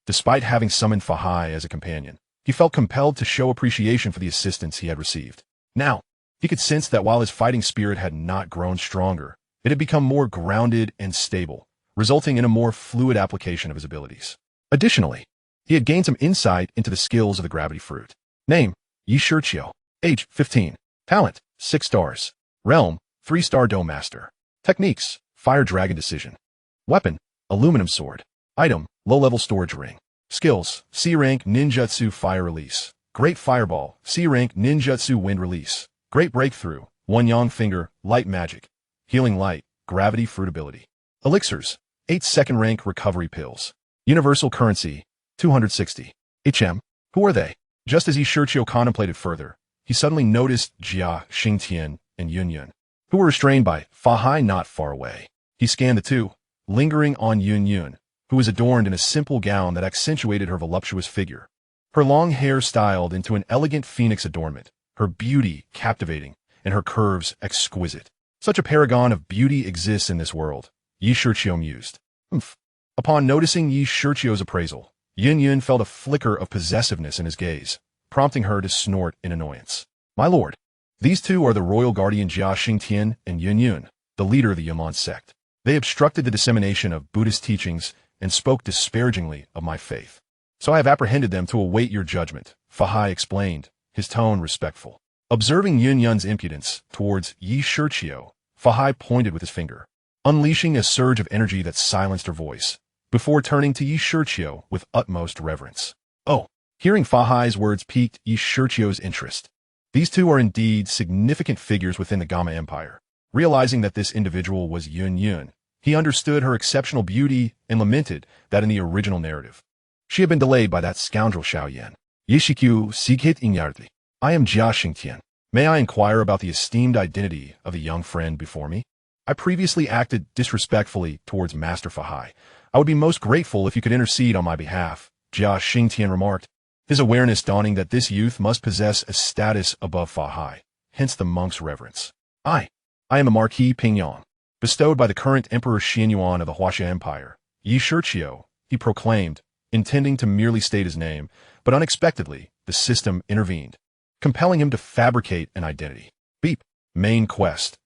Despite having summoned Fahai as a companion, he felt compelled to show appreciation for the assistance he had received. Now, he could sense that while his fighting spirit had not grown stronger, it had become more grounded and stable, resulting in a more fluid application of his abilities. Additionally, he had gained some insight into the skills of the gravity fruit. Name, Shiqiu. Age, 15. Talent, 6 stars. Realm, 3-star Dome Master. Techniques, Fire Dragon Decision. Weapon, Aluminum Sword. Item, Low-level Storage Ring. Skills, C-Rank Ninjutsu Fire Release. Great Fireball, C-Rank Ninjutsu Wind Release. Great Breakthrough, One Yang Finger, Light Magic. Healing Light, Gravity Fruit Ability. Elixirs, 8 second-rank Recovery Pills. Universal Currency, 260. Who are they? Just as Shiqiu contemplated further, he suddenly noticed Jia Xingtian and Yun Yun, who were restrained by Fahai not far away. He scanned the two, lingering on Yun Yun, who was adorned in a simple gown that accentuated her voluptuous figure. Her long hair styled into an elegant phoenix adornment, her beauty captivating, and her curves exquisite. Such a paragon of beauty exists in this world, Shiqiu mused. Upon noticing Shiqiu's appraisal, Yun Yun felt a flicker of possessiveness in his gaze, prompting her to snort in annoyance. My lord, these two are the royal guardian Jia Xingtian and Yun Yun, the leader of the Yuan sect. They obstructed the dissemination of Buddhist teachings and spoke disparagingly of my faith. So I have apprehended them to await your judgment, Fahai explained, his tone respectful. Observing Yun Yun's impudence towards Shiqiu, Fahai pointed with his finger, unleashing a surge of energy that silenced her voice. before turning to Shiqiu with utmost reverence. Oh, hearing Fa Hai's words piqued Shiqiu's interest. These two are indeed significant figures within the Gama Empire. Realizing that this individual was Yun, he understood her exceptional beauty and lamented that in the original narrative, she had been delayed by that scoundrel Shiao Yen. Shiqiu Sikit Inyardi. I am Jia Xingtian. May I inquire about the esteemed identity of the young friend before me? I previously acted disrespectfully towards Master Fa Hai. I would be most grateful if you could intercede on my behalf, Jia Xingtian remarked, his awareness dawning that this youth must possess a status above Fa Hai, hence the monk's reverence. I am a Marquis Pingyang, bestowed by the current Emperor Xianyuan of the Hasha Empire. Shiqiu, he proclaimed, intending to merely state his name, but unexpectedly, the system intervened, compelling him to fabricate an identity. Beep. Main quest.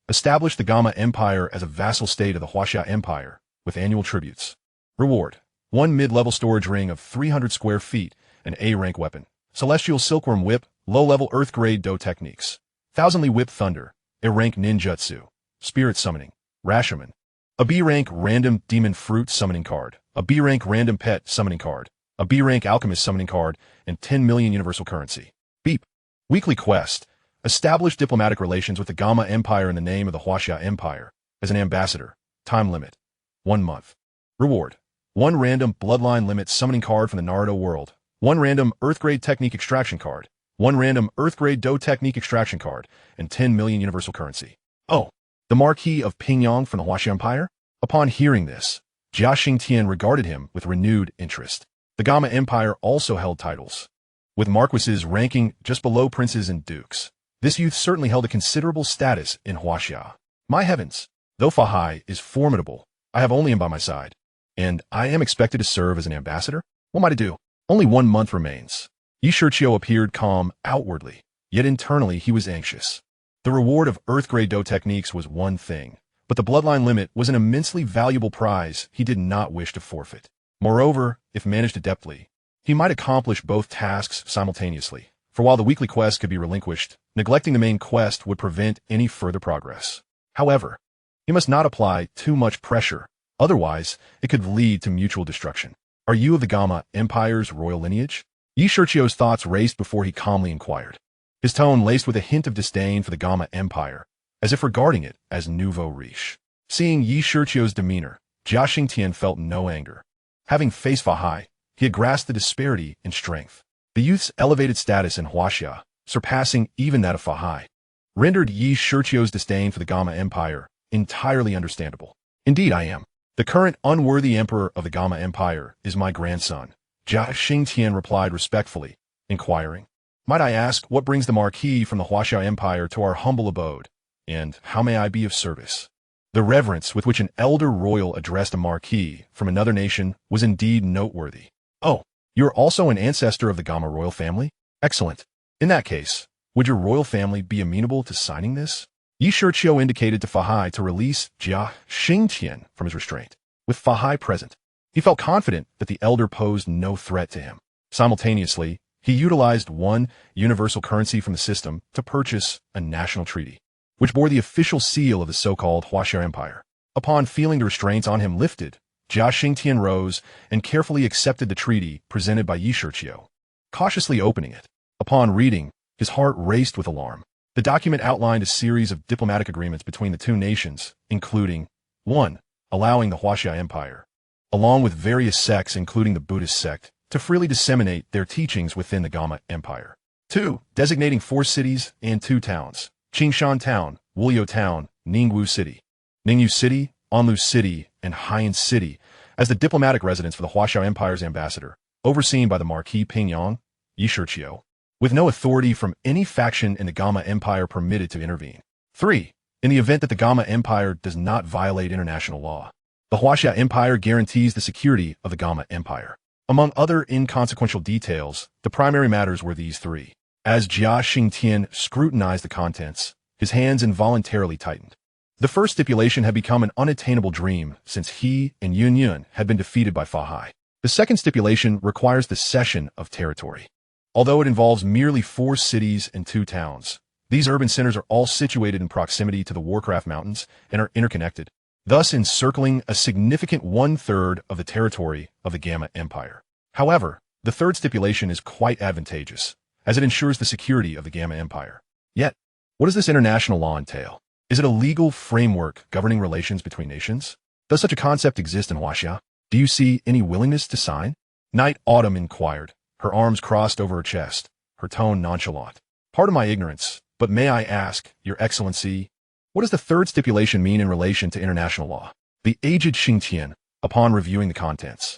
Establish the Gama Empire as a vassal state of the Hasha Empire, with annual tributes. Reward. 1 mid-level storage ring of 300 square feet, an A-rank weapon. Celestial Silkworm Whip, low-level Earth-grade Dou techniques. Thousandly Whip Thunder, A-rank Ninjutsu. Spirit Summoning. Rashomon. A B-rank Random Demon Fruit Summoning card. A B-rank Random Pet Summoning card. A B-rank Alchemist Summoning card, and 10 million Universal Currency. Beep. Weekly quest. Establish diplomatic relations with the Gama Empire in the name of the Hasha Empire. As an ambassador. Time limit. 1 month. Reward. 1 random Bloodline Limit Summoning card from the Naruto world. 1 random Earth-grade Technique Extraction card. 1 random Earth-grade Dou Technique Extraction card, and 10 million Universal Currency. Oh, the Marquis of Pingyang from the Hasha Empire? Upon hearing this, Jia Xingtian regarded him with renewed interest. The Gama Empire also held titles, with marquises ranking just below princes and dukes. This youth certainly held a considerable status in Hasha. My heavens, though Fa Hai is formidable, I have only him by my side, and I am expected to serve as an ambassador? What am I to do? Only 1 month remains. Shiqiu appeared calm outwardly, yet internally he was anxious. The reward of Earth-grade Dou techniques was one thing, but the bloodline limit was an immensely valuable prize he did not wish to forfeit. Moreover, if managed adeptly, he might accomplish both tasks simultaneously, for while the weekly quest could be relinquished, neglecting the main quest would prevent any further progress. However, he must not apply too much pressure, otherwise it could lead to mutual destruction. Are you of the Gama Empire's royal lineage? Shiqiu's thoughts raced before he calmly inquired, his tone laced with a hint of disdain for the Gama Empire, as if regarding it as nouveau riche. Seeing Shiqiu's demeanor, Jia Xingtian felt no anger. Having faced Fa Hai, he had grasped the disparity in strength. The youth's elevated status in Hasha, surpassing even that of Fa Hai, rendered Shiqiu's disdain for the Gama Empire entirely understandable. Indeed I am. The current unworthy emperor of the Gama Empire is my grandson, Jia Xingtian replied respectfully, inquiring, might I ask what brings the Marquis from the Hasha Empire to our humble abode, and how may I be of service? The reverence with which an elder royal addressed a Marquis from another nation was indeed noteworthy. Oh, you're also an ancestor of the Gama royal family? Excellent. In that case, would your royal family be amenable to signing this? Shiqiu indicated to Fa Hai to release Jia Xingtian from his restraint. With Fa Hai present, he felt confident that the elder posed no threat to him. Simultaneously, he utilized 1 universal currency from the system to purchase a national treaty, which bore the official seal of the so-called Hasha Empire. Upon feeling the restraints on him lifted, Jia Xingtian rose and carefully accepted the treaty presented by Shiqiu, cautiously opening it. Upon reading, his heart raced with alarm. The document outlined a series of diplomatic agreements between the two nations, including 1. Allowing the Hasha Empire, along with various sects including the Buddhist sect, to freely disseminate their teachings within the Gama Empire. 2. Designating 4 cities and 2 towns, Qingshan Town, Wuliu Town, Ningwu City, Ningyu City, Anlu City, and Haiyan City, as the diplomatic residence for the Hasha Empire's ambassador, overseen by the Marquis Pingyang, Shiqiu, with no authority from any faction in the Gama Empire permitted to intervene. 3. In the event that the Gama Empire does not violate international law, the Hasha Empire guarantees the security of the Gama Empire. Among other inconsequential details, the primary matters were these 3. As Jia Xingtian scrutinized the contents, his hands involuntarily tightened. The first stipulation had become an unattainable dream since he and Yun had been defeated by Fa Hai. The second stipulation requires the cession of territory. Although it involves merely 4 cities and 2 towns, these urban centers are all situated in proximity to the Warcraft Mountains and are interconnected. thus encircling a significant one-third of the territory of the Gama Empire. However, the third stipulation is quite advantageous, as it ensures the security of the Gama Empire. Yet, what does this international law entail? Is it a legal framework governing relations between nations? Does such a concept exist in Hasha? Do you see any willingness to sign? Night Autumn inquired, her arms crossed over her chest, her tone nonchalant. Pardon my ignorance, but may I ask, Your Excellency, what does the third stipulation mean in relation to international law? The aged Xingtian, upon reviewing the contents,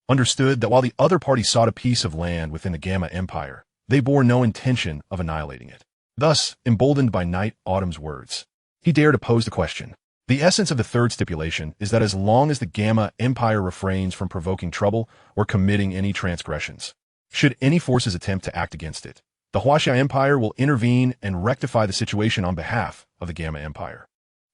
understood that while the other party sought a piece of land within the Gama Empire, they bore no intention of annihilating it. Thus, emboldened by Night Autumn's words, he dared to pose the question. The essence of the third stipulation is that as long as the Gama Empire refrains from provoking trouble or committing any transgressions, should any forces attempt to act against it, the Hasha Empire will intervene and rectify the situation on behalf of the Gama Empire.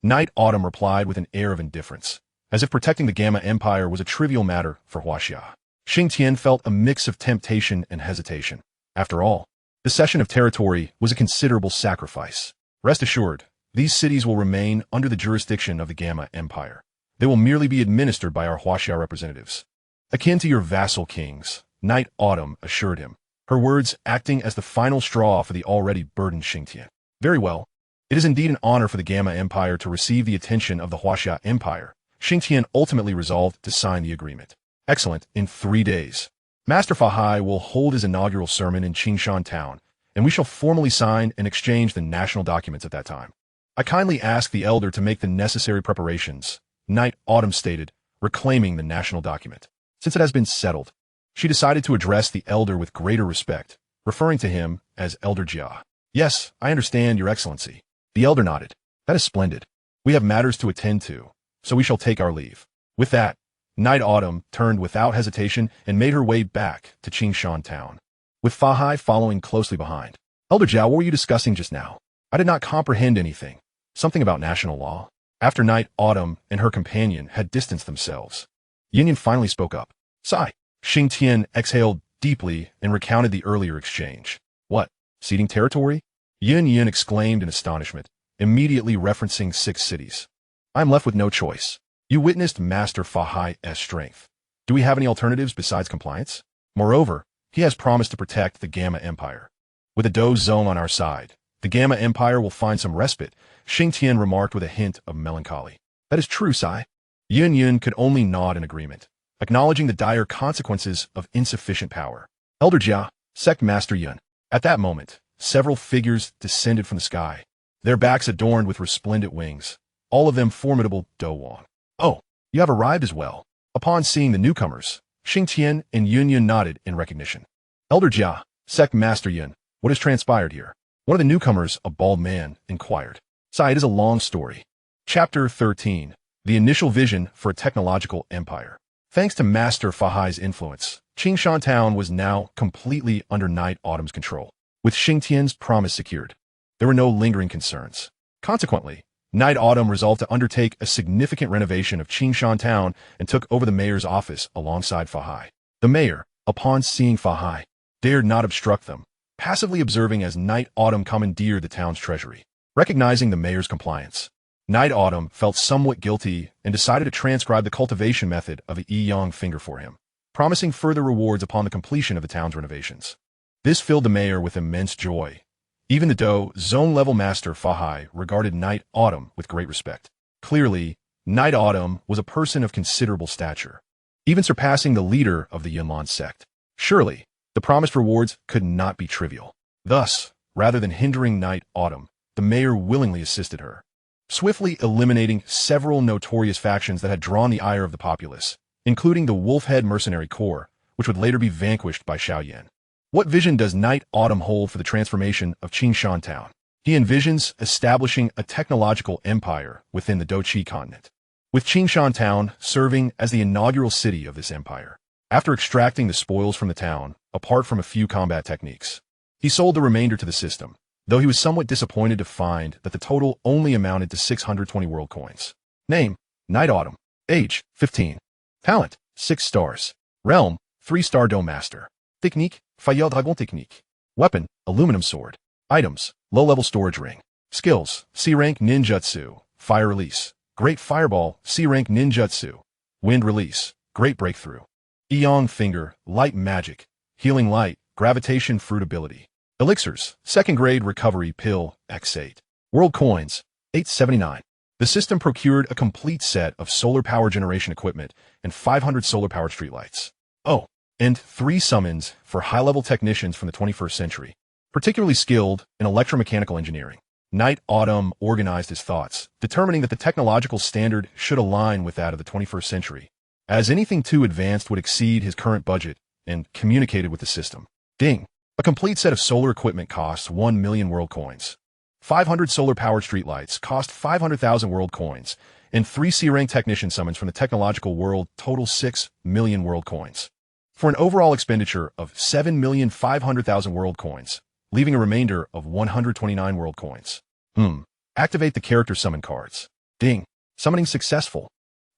Night Autumn replied with an air of indifference, as if protecting the Gama Empire was a trivial matter for Hasha. Xingtian felt a mix of temptation and hesitation. After all, the cession of territory was a considerable sacrifice. Rest assured, these cities will remain under the jurisdiction of the Gama Empire. They will merely be administered by our Hasha representatives, akin to your vassal kings, Night Autumn assured him, her words acting as the final straw for the already burdened Xingtian. Very well. It is indeed an honor for the Gama Empire to receive the attention of the Hasha Empire. Xingtian ultimately resolved to sign the agreement. Excellent. In 3 days, Master Fahai will hold his inaugural sermon in Qingshan town, and we shall formally sign and exchange the national documents at that time. I kindly ask the elder to make the necessary preparations, Night Autumn stated, reclaiming the national document. Since it has been settled, she decided to address the elder with greater respect, referring to him as Elder Jia. Yes, I understand, Your Excellency. The elder nodded. That is splendid. We have matters to attend to, so we shall take our leave. With that, Night Autumn turned without hesitation and made her way back to Qingshan town, with Fahai following closely behind. Elder Jia, what were you discussing just now? I did not comprehend anything. Something about national law? After Night Autumn and her companion had distanced themselves, Yin finally spoke up. Sigh. Xingtian exhaled deeply and recounted the earlier exchange. What? Ceding territory? Yin exclaimed in astonishment, immediately referencing 6 cities. I am left with no choice. You witnessed Master Fahai's strength. Do we have any alternatives besides compliance? Moreover, he has promised to protect the Gama Empire. With the Dou Zone on our side, the Gama Empire will find some respite, Xingtian remarked with a hint of melancholy. That is true, Sai. Yin could only nod in agreement, acknowledging the dire consequences of insufficient power. Elder Jia, Sect Master Yun. At that moment, several figures descended from the sky, their backs adorned with resplendent wings, all of them formidable Dou Wang. Oh, you have arrived as well. Upon seeing the newcomers, Xingtian and Yun nodded in recognition. Elder Jia, Sect Master Yun, what has transpired here? One of the newcomers, a bald man, inquired. Sai, it is a long story. Chapter 13. The Initial Vision for a Technological Empire. Thanks to Master Fahai's influence, Qingshan town was now completely under Night Autumn's control. With Xingtian's promise secured, there were no lingering concerns. Consequently, Night Autumn resolved to undertake a significant renovation of Qingshan town and took over the mayor's office alongside Fahai. The mayor, upon seeing Fahai, dared not obstruct them, passively observing as Night Autumn commandeered the town's treasury. Recognizing the mayor's compliance, Night Autumn felt somewhat guilty and decided to transcribe the cultivation method of a Yiyang finger for him, promising further rewards upon the completion of the town's renovations. This filled the mayor with immense joy. Even the Dou Zone level master Fahai regarded Night Autumn with great respect. Clearly, Night Autumn was a person of considerable stature, even surpassing the leader of the Yunlan sect. Surely, the promised rewards could not be trivial. Thus, rather than hindering Night Autumn, the mayor willingly assisted her, swiftly eliminating several notorious factions that had drawn the ire of the populace, including the Wolfhead Mercenary Corps, which would later be vanquished by Shiao Yen. What vision does Night Autumn hold for the transformation of Qingshan town? He envisions establishing a technological empire within the Dou Qi Continent, with Qingshan town serving as the inaugural city of this empire. After extracting the spoils from the town, apart from a few combat techniques, he sold the remainder to the system, though he was somewhat disappointed to find that the total only amounted to 620 world coins. Name, Night Autumn. Age, 15. Talent, 6 stars. Realm, 3-star Dome Master. Technique, Fayel Dragon Technique. Weapon, aluminum sword. Items, low-level storage ring. Skills, C-rank ninjutsu, fire release, Great Fireball, C-Rank Ninjutsu. Wind Release, Great Breakthrough. Eong Finger, Light Magic. Healing Light, Gravitation Fruit Ability. Elixirs, 2nd Grade Recovery Pill, X8. World Coins, 879. The system procured a complete set of solar power generation equipment and 500 solar-powered streetlights. Oh, and 3 summons for high-level technicians from the 21st century, particularly skilled in electromechanical engineering. Night Autumn organized his thoughts, determining that the technological standard should align with that of the 21st century, as anything too advanced would exceed his current budget, and communicated with the system. Ding! A complete set of solar equipment costs 1 million world coins. 500 solar-powered streetlights cost 500,000 world coins, and 3 C-rank technician summons from the technological world total 6 million world coins, for an overall expenditure of 7,500,000 world coins, leaving a remainder of 129 world coins. Activate the character summon cards. Ding! Summoning successful.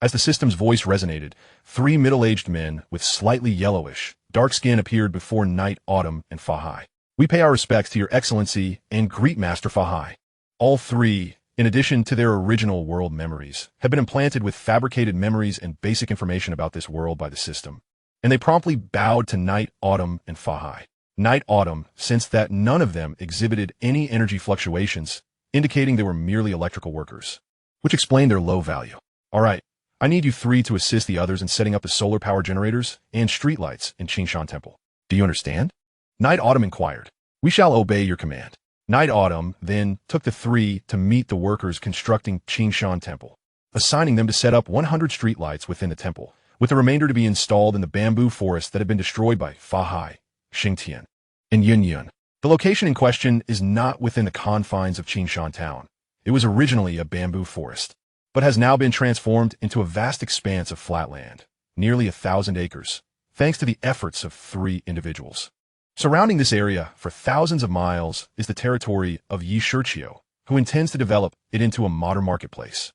As the system's voice resonated, 3 middle-aged men with slightly yellowish, dark skin appeared before Night Autumn and Fahai. We pay our respects to your excellency and greet Master Fahai. All 3, in addition to their original world memories, have been implanted with fabricated memories and basic information about this world by the system, and they promptly bowed to Night Autumn and Fahai. Night Autumn sensed that none of them exhibited any energy fluctuations, indicating they were merely electrical workers, which explained their low value. All right, I need you 3 to assist the others in setting up the solar power generators and streetlights in Qingshan Temple. Do you understand? Night Autumn inquired. We shall obey your command. Night Autumn then took the 3 to meet the workers constructing Qingshan Temple, assigning them to set up 100 streetlights within the temple, with the remainder to be installed in the bamboo forest that had been destroyed by Fahai, Xingtian, and Yunyun. The location in question is not within the confines of Qingshan Town. It was originally a bamboo forest, but has now been transformed into a vast expanse of flat land, nearly 1,000 acres, thanks to the efforts of 3 individuals. Surrounding this area for thousands of miles is the territory of Shiqiu, who intends to develop it into a modern marketplace.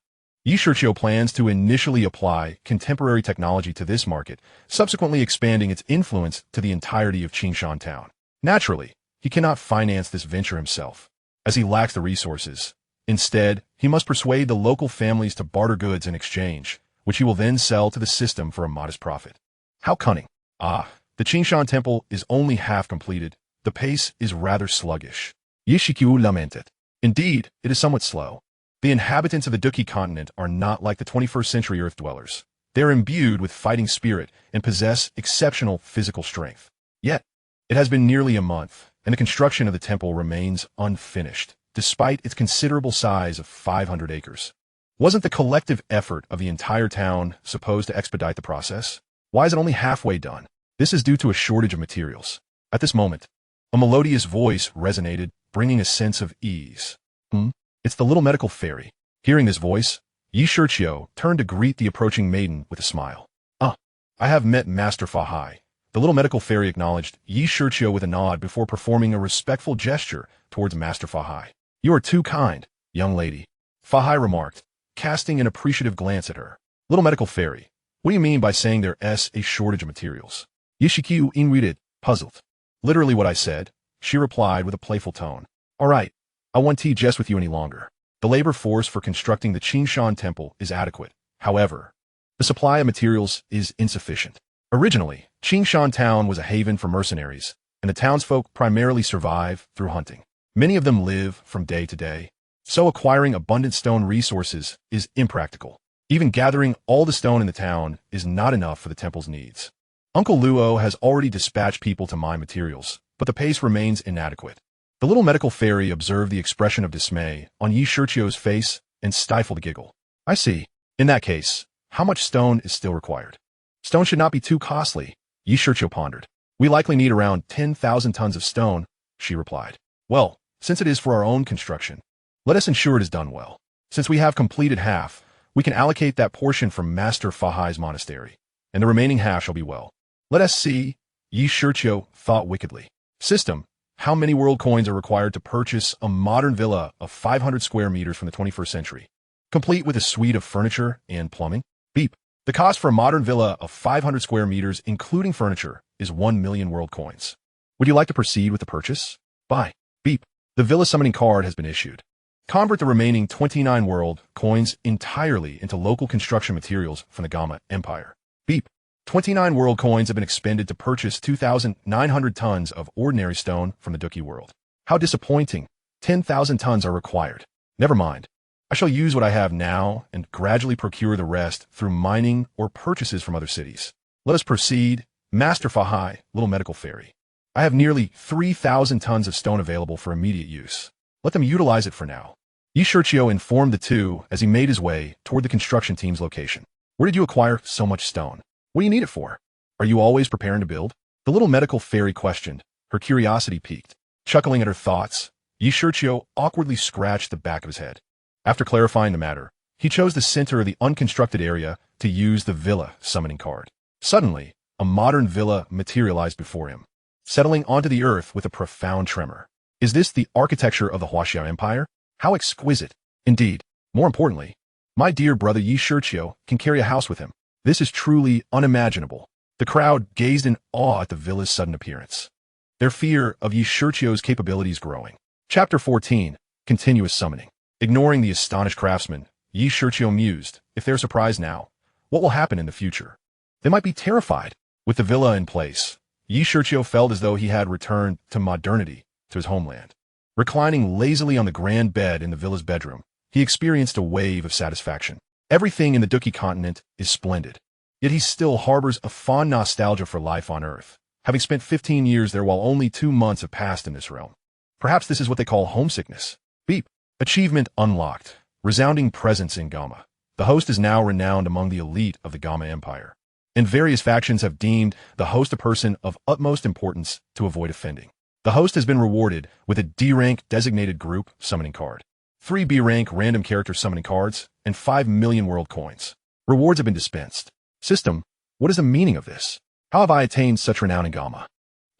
Shiqiu plans to initially apply contemporary technology to this market, subsequently expanding its influence to the entirety of Qingshan Town. Naturally, he cannot finance this venture himself, as he lacks the resources. Instead, he must persuade the local families to barter goods in exchange, which he will then sell to the system for a modest profit. How cunning! The Qingshan Temple is only half completed. The pace is rather sluggish. Shiqiu lamented. Indeed, it is somewhat slow. The inhabitants of the Dou Qi Continent are not like the 21st century Earth dwellers. They are imbued with fighting spirit and possess exceptional physical strength. Yet, it has been nearly a month, and the construction of the temple remains unfinished, despite its considerable size of 500 acres. Wasn't the collective effort of the entire town supposed to expedite the process? Why is it only halfway done? This is due to a shortage of materials. At this moment, a melodious voice resonated, bringing a sense of ease. It's the little medical fairy. Hearing this voice, Shiqiu turned to greet the approaching maiden with a smile. I have met Master Fahai. The little medical fairy acknowledged Shiqiu with a nod before performing a respectful gesture towards Master Fahai. You are too kind, young lady, Fahai remarked, casting an appreciative glance at her. Little medical fairy, what do you mean by saying there's a shortage of materials? Shiqiu inwarded, puzzled. Literally what I said, she replied with a playful tone. All right, I won't jest with you any longer. The labor force for constructing the Qingshan Temple is adequate. However, the supply of materials is insufficient. Originally, Qingshan Town was a haven for mercenaries, and the townsfolk primarily survive through hunting. Many of them live from day to day, so acquiring abundant stone resources is impractical. Even gathering all the stone in the town is not enough for the temple's needs. Uncle Luo has already dispatched people to mine materials, but the pace remains inadequate. The little medical fairy observed the expression of dismay on Shiqiu's face and stifled a giggle. I see. In that case, how much stone is still required? Stone should not be too costly, Shiqiu pondered. We likely need around 10,000 tons of stone, she replied. Well, since it is for our own construction, let us ensure it is done well. Since we have completed half, we can allocate that portion from Master Fahai's monastery, and the remaining half shall be well. Let us see, Shiqiu thought wickedly. System, how many world coins are required to purchase a modern villa of 500 square meters from the 21st century, complete with a suite of furniture and plumbing? Beep. The cost for a modern villa of 500 square meters, including furniture, is 1 million world coins. Would you like to proceed with the purchase? Buy. Beep. The villa summoning card has been issued. Convert the remaining 29 world coins entirely into local construction materials from the Gama Empire. Beep. 29 world coins have been expended to purchase 2,900 tons of ordinary stone from the Dou Qi world. How disappointing. 10,000 tons are required. Never mind. I shall use what I have now and gradually procure the rest through mining or purchases from other cities. Let us proceed. Master Fahai, little medical fairy. I have nearly 3,000 tons of stone available for immediate use. Let them utilize it for now. Shiqiu informed the two as he made his way toward the construction team's location. Where did you acquire so much stone? What do you need it for? Are you always preparing to build? The little medical fairy questioned, her curiosity piqued. Chuckling at her thoughts, Shiqiu awkwardly scratched the back of his head. After clarifying the matter, he chose the center of the unconstructed area to use the villa summoning card. Suddenly, a modern villa materialized before him, settling onto the earth with a profound tremor. Is this the architecture of the Shiao Empire? How exquisite. Indeed. More importantly, my dear brother Shiqiu can carry a house with him. This is truly unimaginable. The crowd gazed in awe at the villa's sudden appearance, their fear of Shiqiu's capabilities growing. Chapter 14. Continuous Summoning. Ignoring the astonished craftsman, Shiqiu mused, if they're surprised now, what will happen in the future? They might be terrified. With the villa in place, Shiqiu felt as though he had returned to modernity, to his homeland. Reclining lazily on the grand bed in the villa's bedroom, he experienced a wave of satisfaction. Everything in the Dou Qi Continent is splendid, yet he still harbors a fond nostalgia for life on Earth, having spent 15 years there while only 2 months have passed in this realm. Perhaps this is what they call homesickness. Beep. Achievement unlocked. Resounding presence in Gama. The host is now renowned among the elite of the Gama Empire, and various factions have deemed the host a person of utmost importance to avoid offending. The host has been rewarded with a D-rank designated group summoning card, 3 B-rank random character summoning cards, and 5 million world coins. Rewards have been dispensed. System, what is the meaning of this? How have I attained such renown in Gama?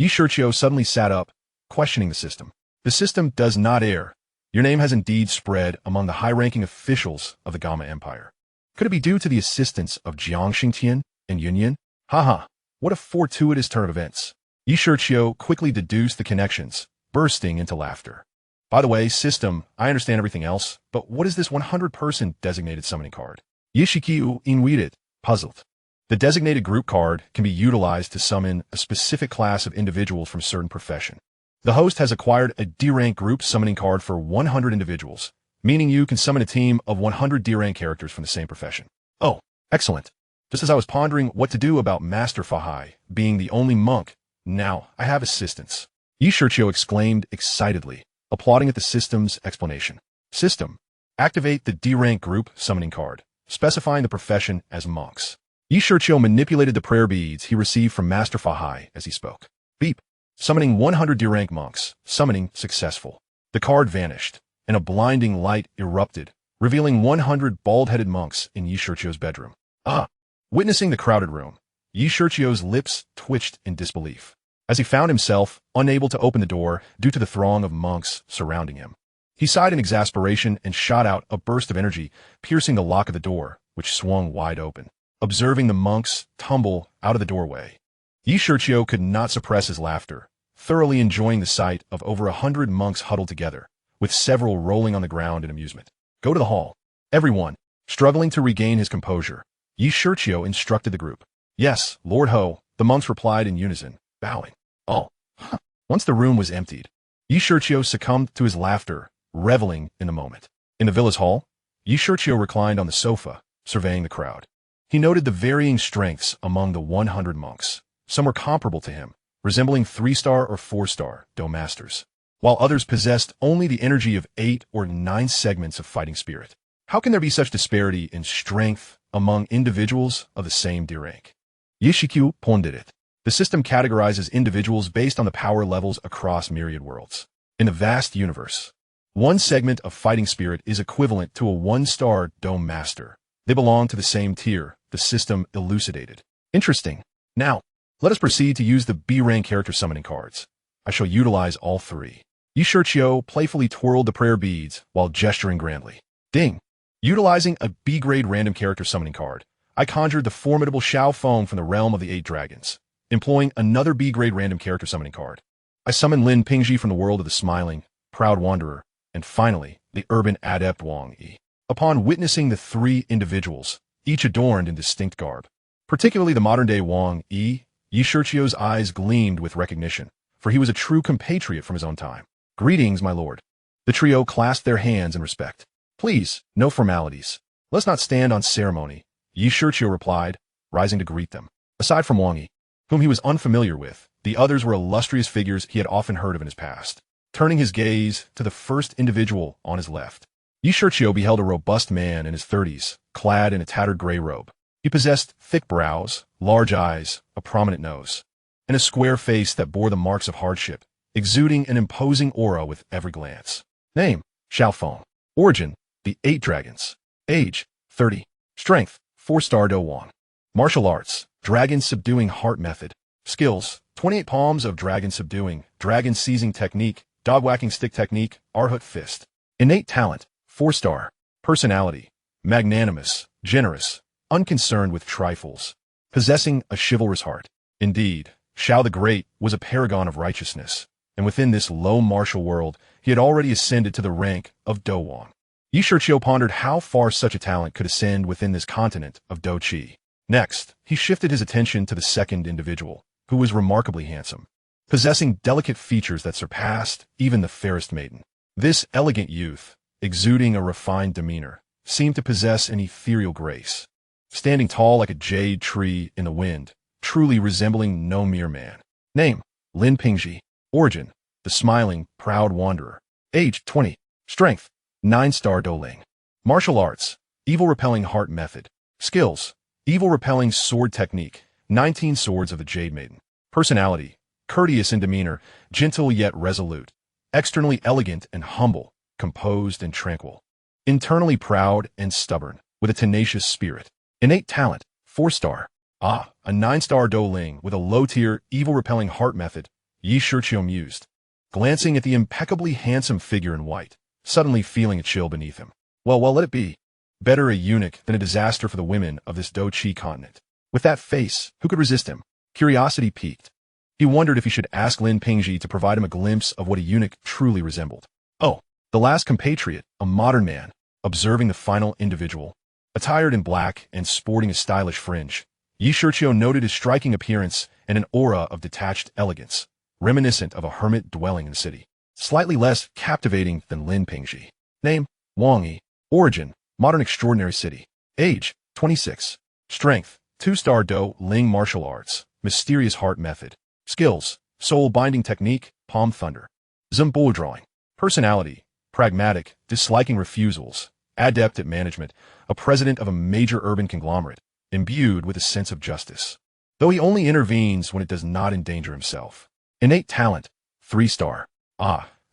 Shiqiu suddenly sat up, questioning the system. The system does not err. Your name has indeed spread among the high-ranking officials of the Gama Empire. Could it be due to the assistance of Jiang Xingtian and Yunyan? Haha, what a fortuitous turn of events. Shiqiu quickly deduced the connections, bursting into laughter. By the way, system, I understand everything else, but what is this 100-person designated summoning card? Shiqiu inweited, puzzled. The designated group card can be utilized to summon a specific class of individuals from a certain profession. The host has acquired a D-rank group summoning card for 100 individuals, meaning you can summon a team of 100 D-rank characters from the same profession. Oh, excellent. Just as I was pondering what to do about Master Fahai being the only monk, now I have assistance. Shiqiu exclaimed excitedly, applauding at the system's explanation. System, activate the D-rank group summoning card, specifying the profession as monks. Shiqiu manipulated the prayer beads he received from Master Fahai as he spoke. Beep. Summoning 100 D-rank monks. Summoning successful. The card vanished, and a blinding light erupted, revealing 100 bald-headed monks in Shiqiu's bedroom. Ah! Witnessing the crowded room, Shiqiu's lips twitched in disbelief, as he found himself unable to open the door due to the throng of monks surrounding him. He sighed in exasperation and shot out a burst of energy, piercing the lock of the door, which swung wide open. Observing the monks tumble out of the doorway, Shiqiu could not suppress his laughter, thoroughly enjoying the sight of over 100 monks huddled together, with several rolling on the ground in amusement. Go to the hall. Everyone. Struggling to regain his composure, Shiqiu instructed the group. Yes, Lord Ho, the monks replied in unison, bowing. Oh, huh. Once the room was emptied, Shiqiu succumbed to his laughter, reveling in the moment. In the villa's hall, Shiqiu reclined on the sofa, surveying the crowd. He noted the varying strengths among the 100 monks. Some were comparable to him, resembling 3-star or 4-star Dou masters, while others possessed only the energy of 8 or 9 segments of fighting spirit. How can there be such disparity in strength among individuals of the same D-rank? Shiqiu pondered it. The system categorizes individuals based on the power levels across myriad worlds. In the vast universe, 1 segment of fighting spirit is equivalent to a 1-star Dou master. They belong to the same tier, the system elucidated. Interesting. Now, let us proceed to use the B-rank character summoning cards. I shall utilize all 3. Shiqiu playfully twirled the prayer beads while gesturing grandly. Ding! Utilizing a B-grade random character summoning card, I conjured the formidable Xiao Feng from the realm of the 8 dragons. Employing another B-grade random character summoning card, I summoned Lin Pingji from the world of the smiling, proud wanderer, and finally, the urban adept Wang Yi. Upon witnessing the three individuals, each adorned in distinct garb, particularly the modern-day Wang Yi, Shiqiu's eyes gleamed with recognition, for he was a true compatriot from his own time. "Greetings, my lord." The trio clasped their hands in respect. "Please, no formalities. Let's not stand on ceremony," Shiqiu replied, rising to greet them. Aside from Wang Yi, whom he was unfamiliar with, the others were illustrious figures he had often heard of in his past. Turning his gaze to the first individual on his left, Shiqiu beheld a robust man in his 30s, clad in a tattered gray robe. He possessed thick brows, large eyes, a prominent nose, and a square face that bore the marks of hardship, exuding an imposing aura with every glance. Name: Xiao Feng. Origin: the 8 Dragons. Age: 30. Strength: 4-star Dou Wang. Martial arts: Dragon Subduing Heart Method. Skills: 28 Palms of Dragon Subduing, Dragon Seizing Technique, Dog Whacking Stick Technique, Arhut Fist. Innate talent: 4-star. Personality: magnanimous, generous, unconcerned with trifles, possessing a chivalrous heart. Indeed, Xiao the Great was a paragon of righteousness, and within this low martial world, he had already ascended to the rank of Dou Wang. Shiqiu pondered how far such a talent could ascend within this continent of Dou Qi. Next, he shifted his attention to the second individual, who was remarkably handsome, possessing delicate features that surpassed even the fairest maiden. This elegant youth, exuding a refined demeanor, seemed to possess an ethereal grace, standing tall like a jade tree in the wind, truly resembling no mere man. Name: Lin Pingji. Origin: the smiling, proud wanderer. Age: 20. Strength: 9-star Douling. Martial arts: Evil Repelling Heart Method. Skills: Evil Repelling Sword Technique, 19 Swords of the Jade Maiden. Personality: courteous in demeanor, gentle yet resolute, externally elegant and humble, composed and tranquil, internally proud and stubborn, with a tenacious spirit. Innate talent: 4-star. A 9-star Douling with a low-tier, evil-repelling heart method, Shiqiu mused, glancing at the impeccably handsome figure in white, suddenly feeling a chill beneath him. Well, let it be. Better a eunuch than a disaster for the women of this Dou Qi continent. With that face, who could resist him? Curiosity piqued. He wondered if he should ask Lin Pingji to provide him a glimpse of what a eunuch truly resembled. Oh, the last compatriot, a modern man, observing the final individual. Attired in black and sporting a stylish fringe, Shiqiu noted his striking appearance and an aura of detached elegance, reminiscent of a hermit dwelling in the city. Slightly less captivating than Lin Pingji. Name: Wang Yi. Origin: Modern Extraordinary City. Age: 26. Strength: 2-star Dou Ling Martial Arts, Mysterious Heart Method. Skills: Soul Binding Technique, Palm Thunder. Zumbo Drawing. Personality: pragmatic, disliking refusals, adept at management, a president of a major urban conglomerate, imbued with a sense of justice, though he only intervenes when it does not endanger himself. Innate talent: 3-star.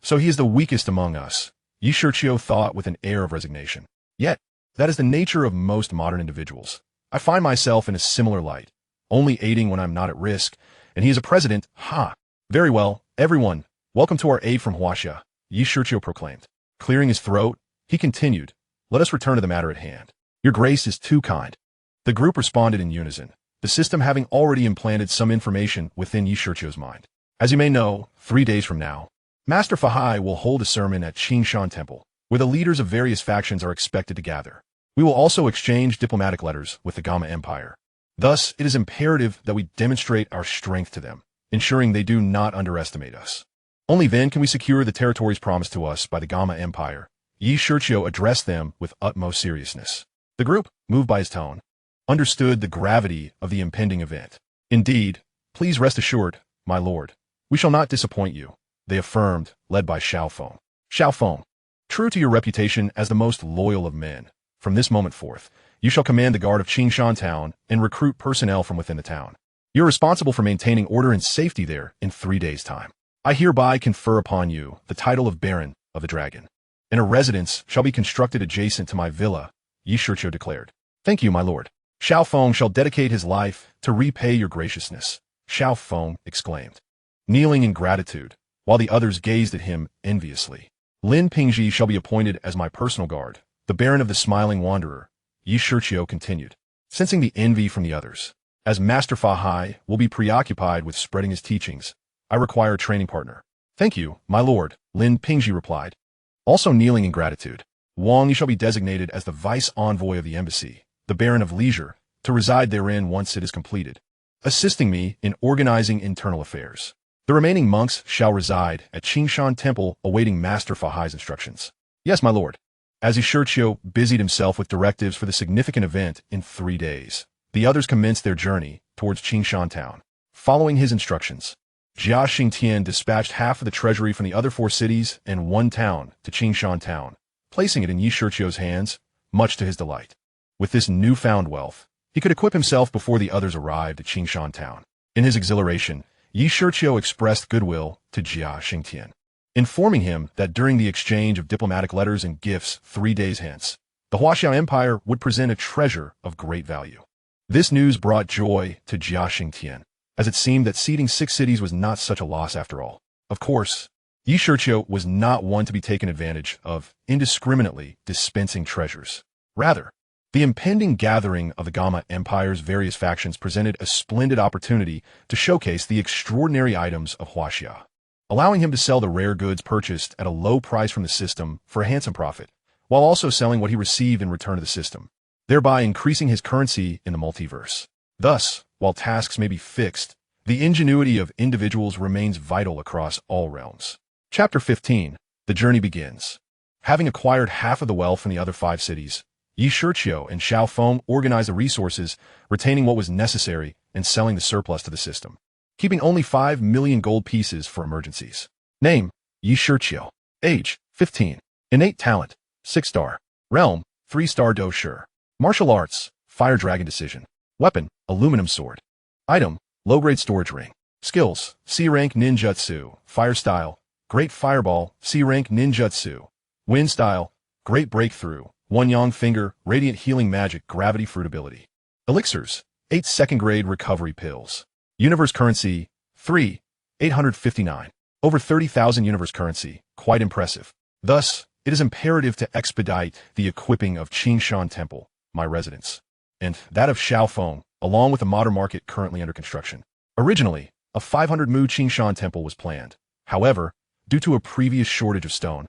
So he is the weakest among us, Shiqiu thought with an air of resignation. Yet, that is the nature of most modern individuals. I find myself in a similar light, only aiding when I'm not at risk, and he is a president. Very well, everyone, welcome to our aid from Hasha, Shiqiu proclaimed. Clearing his throat, he continued, let us return to the matter at hand. Your grace is too kind. The group responded in unison, the system having already implanted some information within Shiqiu's mind. As you may know, 3 days from now, Master Fahai will hold a sermon at Qingshan Temple, where the leaders of various factions are expected to gather. We will also exchange diplomatic letters with the Gama Empire. Thus, it is imperative that we demonstrate our strength to them, ensuring they do not underestimate us. Only then can we secure the territories promised to us by the Gama Empire. Shiqiu addressed them with utmost seriousness. The group, moved by his tone, understood the gravity of the impending event. Indeed, please rest assured, my lord, we shall not disappoint you, they affirmed, led by Xiao Feng. Xiao Feng, true to your reputation as the most loyal of men, from this moment forth, you shall command the guard of Qingshan Town and recruit personnel from within the town. You are responsible for maintaining order and safety there in 3 days' time. I hereby confer upon you the title of Baron of the Dragon, and a residence shall be constructed adjacent to my villa, Shiqiu declared. Thank you, my lord. Xiao Feng shall dedicate his life to repay your graciousness, Xiao Feng exclaimed, kneeling in gratitude, while the others gazed at him enviously. Lin Pingji shall be appointed as my personal guard, the Baron of the Smiling Wanderer, Shiqiu continued, sensing the envy from the others. As Master Fahai will be preoccupied with spreading his teachings, I require a training partner. Thank you, my lord, Lin Pingji replied. Also kneeling in gratitude. Wang, you shall be designated as the vice envoy of the embassy, the Baron of Leisure, to reside therein once it is completed, assisting me in organizing internal affairs. The remaining monks shall reside at Qingshan Temple awaiting Master Fahai's instructions. Yes, my lord. As Shiqiu busied himself with directives for the significant event in 3 days, the others commenced their journey towards Qingshan town. Following his instructions, Jia Xingtian dispatched half of the treasury from the other 4 cities and 1 town to Qingshan town, placing it in Shiqiu's hands, much to his delight. With this newfound wealth, he could equip himself before the others arrived at Qingshan town. In his exhilaration, Shiqiu expressed goodwill to Jia Xingtian, informing him that during the exchange of diplomatic letters and gifts 3 days hence, the Huaxiao Empire would present a treasure of great value. This news brought joy to Jia Xingtian, as it seemed that ceding 6 cities was not such a loss after all. Of course, Shiqiu was not one to be taken advantage of, indiscriminately dispensing treasures. Rather, the impending gathering of the Gama Empire's various factions presented a splendid opportunity to showcase the extraordinary items of Huaxia, allowing him to sell the rare goods purchased at a low price from the system for a handsome profit, while also selling what he received in return to the system, thereby increasing his currency in the multiverse. Thus, while tasks may be fixed, the ingenuity of individuals remains vital across all realms. Chapter 15. The journey begins. Having acquired half of the wealth from the other 5 cities, Shiqiu and Xiao Feng organized the resources, retaining what was necessary and selling the surplus to the system, keeping only 5 million gold pieces for emergencies. Name: Shiqiu. Age: 15. Innate talent: 6-star. Realm: 3-star Dou Qi. Martial arts: Fire Dragon Decision. Weapon: Aluminum Sword. Item: Low-grade storage ring. Skills: C-rank Ninjutsu. Fire style: Great Fireball. C-rank Ninjutsu. Wind style: Great Breakthrough. 1 Yang Finger, Radiant Healing Magic, Gravity Fruit Ability. Elixirs: 8 second-grade recovery pills. Universe currency: 3,859. Over 30,000 universe currency, quite impressive. Thus, it is imperative to expedite the equipping of Qingshan Temple, my residence, and that of Xiao Feng, along with the modern market currently under construction. Originally, a 500 mu Qingshan Temple was planned. However, due to a previous shortage of stone,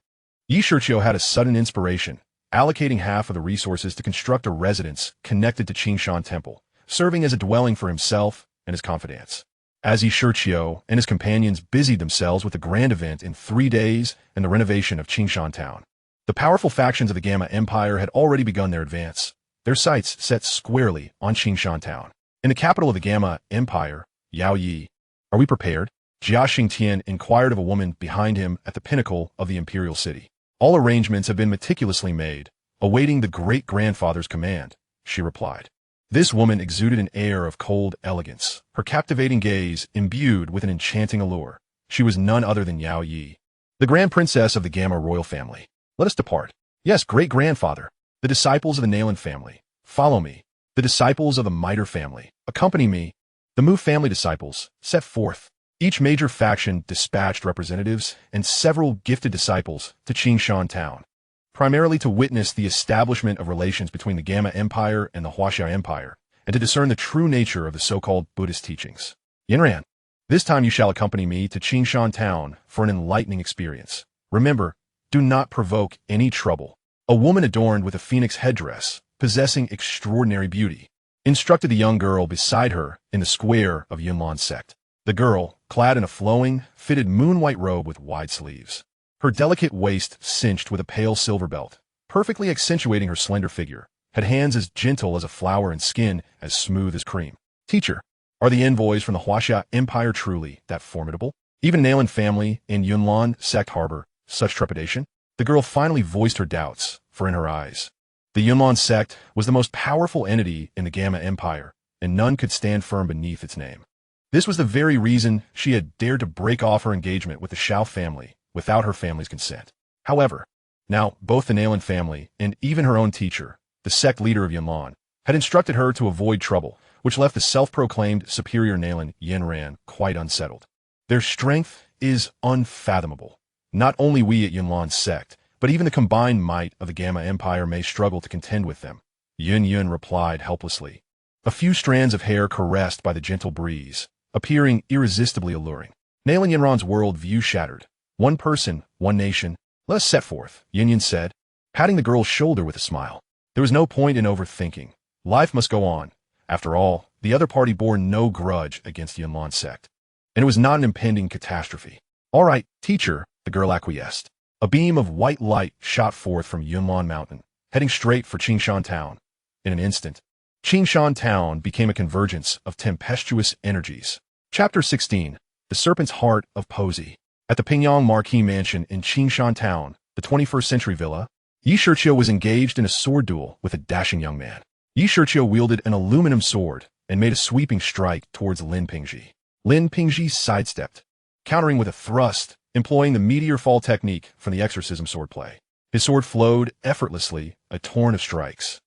Shiqiu had a sudden inspiration, allocating half of the resources to construct a residence connected to Qingshan Temple, serving as a dwelling for himself and his confidants. As Shiqiu and his companions busied themselves with the grand event in 3 days and the renovation of Qingshan Town, the powerful factions of the Gama Empire had already begun their advance, their sights set squarely on Qingshan Town. In the capital of the Gama Empire, Yao Yi. Are we prepared? Jia Xingtian inquired of a woman behind him at the pinnacle of the imperial city. All arrangements have been meticulously made, awaiting the great-grandfather's command, she replied. This woman exuded an air of cold elegance, her captivating gaze imbued with an enchanting allure. She was none other than Yao Yi, the grand princess of the Gama royal family. Let us depart. Yes, great-grandfather. The disciples of the Nalan family, follow me. The disciples of the Miter family, accompany me. The Mu family disciples, set forth. Each major faction dispatched representatives and several gifted disciples to Qingshan Town, primarily to witness the establishment of relations between the Gama Empire and the Huaxiao Empire, and to discern the true nature of the so-called Buddhist teachings. Yinran, this time you shall accompany me to Qingshan Town for an enlightening experience. Remember, do not provoke any trouble. A woman adorned with a phoenix headdress, possessing extraordinary beauty, instructed the young girl beside her in the square of Yunlan's sect. The girl, clad in a flowing, fitted moon-white robe with wide sleeves, her delicate waist cinched with a pale silver belt, perfectly accentuating her slender figure, had hands as gentle as a flower and skin as smooth as cream. Teacher, are the envoys from the Huaxia Empire truly that formidable? Even Nalan family and Yunlan sect harbor such trepidation? The girl finally voiced her doubts, for in her eyes, the Yunlan sect was the most powerful entity in the Gama Empire, and none could stand firm beneath its name. This was the very reason she had dared to break off her engagement with the Xiao family without her family's consent. However, now both the Nalan family and even her own teacher, the sect leader of Yunlan, had instructed her to avoid trouble, which left the self-proclaimed superior Nalan Yinran quite unsettled. Their strength is unfathomable. Not only we at Yunlan's sect, but even the combined might of the Gama Empire may struggle to contend with them, Yun replied helplessly, a few strands of hair caressed by the gentle breeze, appearing irresistibly alluring. Nalan Yinran's world view shattered. One person, one nation, Let us set forth, Yin said, patting the girl's shoulder with a smile. There was no point in overthinking. Life must go on. After all, the other party bore no grudge against the Yunlan sect. And it was not an impending catastrophe. All right, teacher, the girl acquiesced. A beam of white light shot forth from Yunlan Mountain, heading straight for Qingshan Town. In an instant, Qingshan Town became a convergence of tempestuous energies. Chapter 16. The Serpent's Heart of Posey. At the Pingyang Marquis Mansion in Qingshan Town, the 21st century villa, Yi Shiqiu was engaged in a sword duel with a dashing young man. Yi Shiqiu wielded an aluminum sword and made a sweeping strike towards Lin Pingji. Lin Pingji sidestepped, countering with a thrust, employing the meteor fall technique from the exorcism swordplay. His sword flowed effortlessly, a torrent of strikes,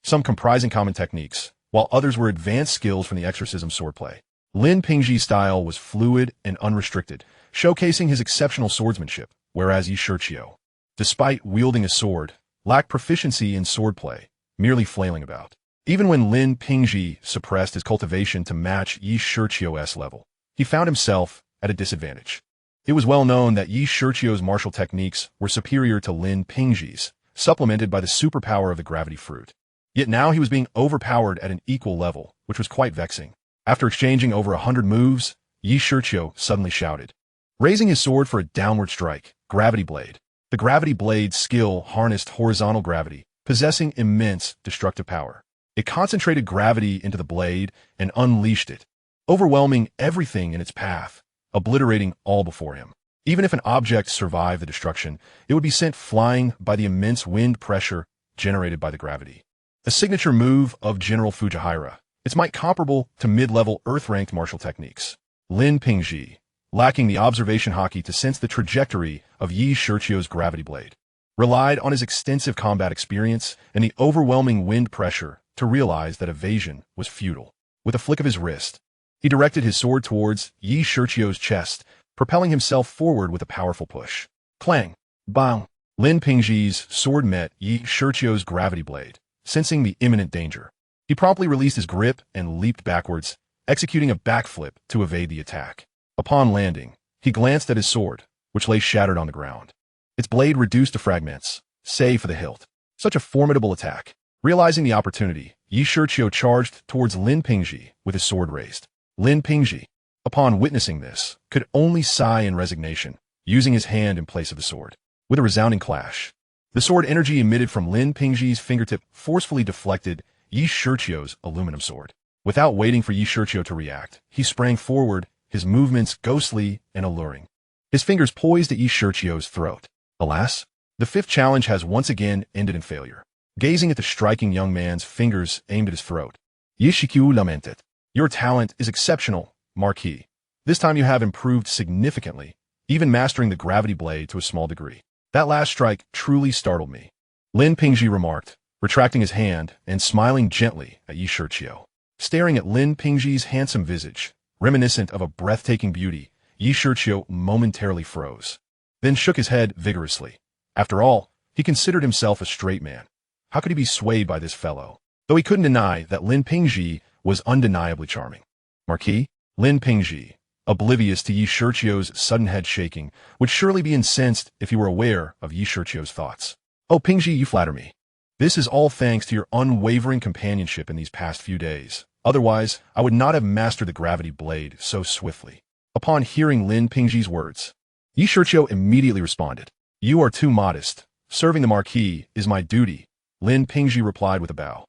some comprising common techniques, while others were advanced skills from the exorcism swordplay. Lin Pingji's style was fluid and unrestricted, showcasing his exceptional swordsmanship, whereas Yi Shiqiu, despite wielding a sword, lacked proficiency in swordplay, merely flailing about. Even when Lin Pingji suppressed his cultivation to match Yi Shiqiu's level, he found himself at a disadvantage. It was well known that Yi Shiqiu's martial techniques were superior to Lin Pingji's, supplemented by the superpower of the gravity fruit. Yet now he was being overpowered at an equal level, which was quite vexing. After exchanging over 100 moves, Yi Shiqiu suddenly shouted, raising his sword for a downward strike, Gravity Blade. The Gravity Blade's skill harnessed horizontal gravity, possessing immense destructive power. It concentrated gravity into the blade and unleashed it, overwhelming everything in its path, obliterating all before him. Even if an object survived the destruction, it would be sent flying by the immense wind pressure generated by the gravity. A signature move of General Fujihira, its might comparable to mid-level Earth-ranked martial techniques. Lin Pingji, lacking the observation haki to sense the trajectory of Yi Shiqiu's gravity blade, relied on his extensive combat experience and the overwhelming wind pressure to realize that evasion was futile. With a flick of his wrist, he directed his sword towards Yi Shiqiu's chest, propelling himself forward with a powerful push. Clang! Bang! Lin Pingji's sword met Yi Shiqiu's gravity blade, sensing the imminent danger. He promptly released his grip and leaped backwards, executing a backflip to evade the attack. Upon landing, he glanced at his sword, which lay shattered on the ground. Its blade reduced to fragments, save for the hilt. Such a formidable attack. Realizing the opportunity, Yi Shiqiu charged towards Lin Pingji with his sword raised. Lin Pingji, upon witnessing this, could only sigh in resignation, using his hand in place of the sword. With a resounding clash, the sword energy emitted from Lin Pingji's fingertip forcefully deflected Yi Shiqiu's aluminum sword. Without waiting for Yi Shiqiu to react, he sprang forward, his movements ghostly and alluring. His fingers poised at Yi Shiqiu's throat. Alas, the fifth challenge has once again ended in failure. Gazing at the striking young man's fingers aimed at his throat, Yi Shiqiu lamented. Your talent is exceptional, Marquis. This time you have improved significantly, even mastering the gravity blade to a small degree. That last strike truly startled me. Lin Pingji remarked, retracting his hand and smiling gently at Yi Shiqiu. Staring at Lin Pingji's handsome visage, reminiscent of a breathtaking beauty, Yi Shiqiu momentarily froze, then shook his head vigorously. After all, he considered himself a straight man. How could he be swayed by this fellow? Though he couldn't deny that Lin Pingji was undeniably charming. Marquis, Lin Pingji, oblivious to Yi Shiqiu's sudden head shaking, would surely be incensed if he were aware of Yi Shiqiu's thoughts. Oh, Pingji, you flatter me. This is all thanks to your unwavering companionship in these past few days. Otherwise, I would not have mastered the gravity blade so swiftly. Upon hearing Lin Pingji's words, Yi Shiqiu immediately responded. You are too modest. Serving the Marquis is my duty, Lin Pingji replied with a bow.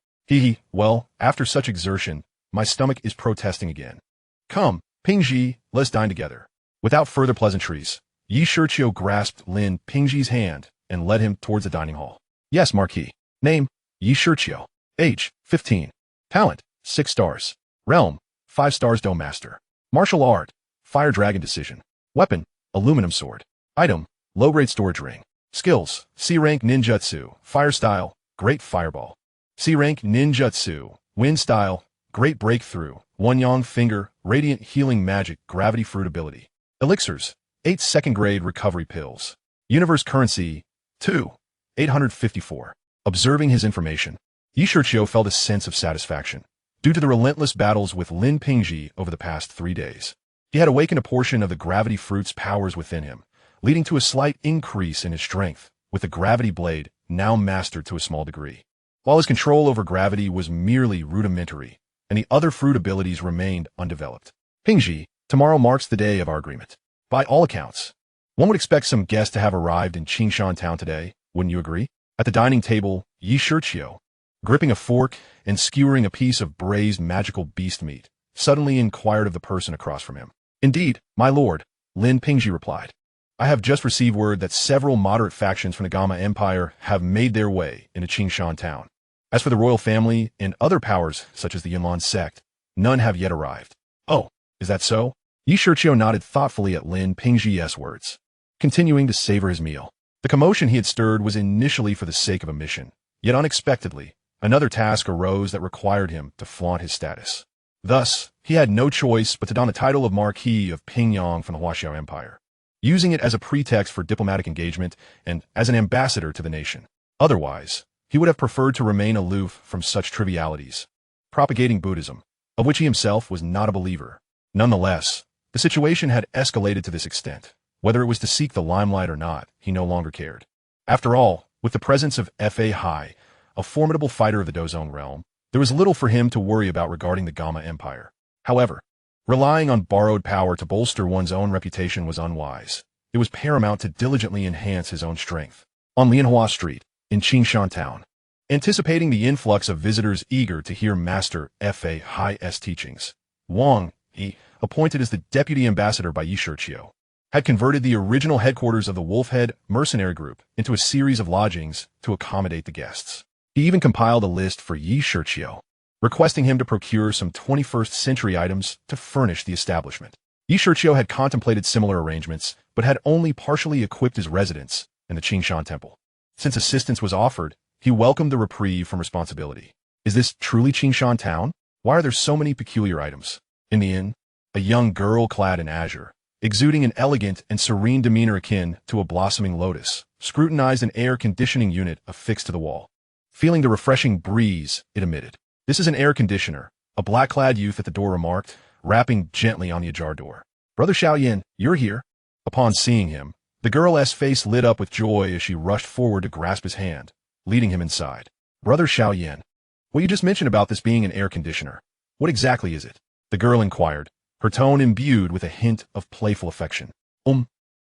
Well, after such exertion, my stomach is protesting again. Come, Pingji, let's dine together. Without further pleasantries, Yi Shiqiu grasped Lin Pingji's hand and led him towards the dining hall. Yes, Marquis. Name, Yi Shiqiu. Age, 15. Talent, 6 stars. Realm, 5 stars. Dome Master. Martial art, Fire Dragon Decision. Weapon, aluminum sword. Item, low-grade storage ring. Skills, C-rank ninjutsu, fire style, great fireball. C-rank ninjutsu, wind style, great breakthrough, one yang finger, radiant healing magic, gravity fruit ability. Elixirs, 8 second-grade recovery pills. Universe currency, 2,854. Observing his information, Yi Shiqiu felt a sense of satisfaction. Due to the relentless battles with Lin Pingji over the past 3 days, he had awakened a portion of the gravity fruit's powers within him, leading to a slight increase in his strength, with the gravity blade now mastered to a small degree. While his control over gravity was merely rudimentary, and the other fruit abilities remained undeveloped. Pingji, tomorrow marks the day of our agreement. By all accounts, one would expect some guests to have arrived in Qingshan town today, wouldn't you agree? At the dining table, Shiqiu, gripping a fork and skewering a piece of braised magical beast meat, suddenly inquired of the person across from him. Indeed, my lord, Lin Pingji replied. I have just received word that several moderate factions from the Gama Empire have made their way into Qingshan town. As for the royal family and other powers, such as the Yunlan sect, none have yet arrived. Oh, is that so? Shiqiu nodded thoughtfully at Lin Pingji's words, continuing to savor his meal. The commotion he had stirred was initially for the sake of a mission, yet unexpectedly, another task arose that required him to flaunt his status. Thus, he had no choice but to don the title of Marquis of Pingyang from the Shiao Empire, using it as a pretext for diplomatic engagement and as an ambassador to the nation. Otherwise, he would have preferred to remain aloof from such trivialities, propagating Buddhism, of which he himself was not a believer. Nonetheless, the situation had escalated to this extent. Whether it was to seek the limelight or not, he no longer cared. After all, with the presence of Fa Hai, a formidable fighter of the Dozone realm, there was little for him to worry about regarding the Gama Empire. However, relying on borrowed power to bolster one's own reputation was unwise. It was paramount to diligently enhance his own strength. On Lianhua Street, in Qingshan town, anticipating the influx of visitors eager to hear Master Fa Hai's teachings, Wang, he, appointed as the deputy ambassador by Shiqiu, had converted the original headquarters of the Wolfhead mercenary group into a series of lodgings to accommodate the guests. He even compiled a list for Shiqiu, requesting him to procure some 21st century items to furnish the establishment. Shiqiu had contemplated similar arrangements, but had only partially equipped his residence in the Qingshan temple. Since assistance was offered, he welcomed the reprieve from responsibility. Is this truly Qingshan town? Why are there so many peculiar items? In the inn, a young girl clad in azure, exuding an elegant and serene demeanor akin to a blossoming lotus, scrutinized an air conditioning unit affixed to the wall. Feeling the refreshing breeze it emitted. This is an air conditioner, a black-clad youth at the door remarked, rapping gently on the ajar door. Brother Shiao Yen, you're here. Upon seeing him, the girl's face lit up with joy as she rushed forward to grasp his hand, leading him inside. Brother Shiao Yen, what you just mentioned about this being an air conditioner, what exactly is it? The girl inquired, her tone imbued with a hint of playful affection.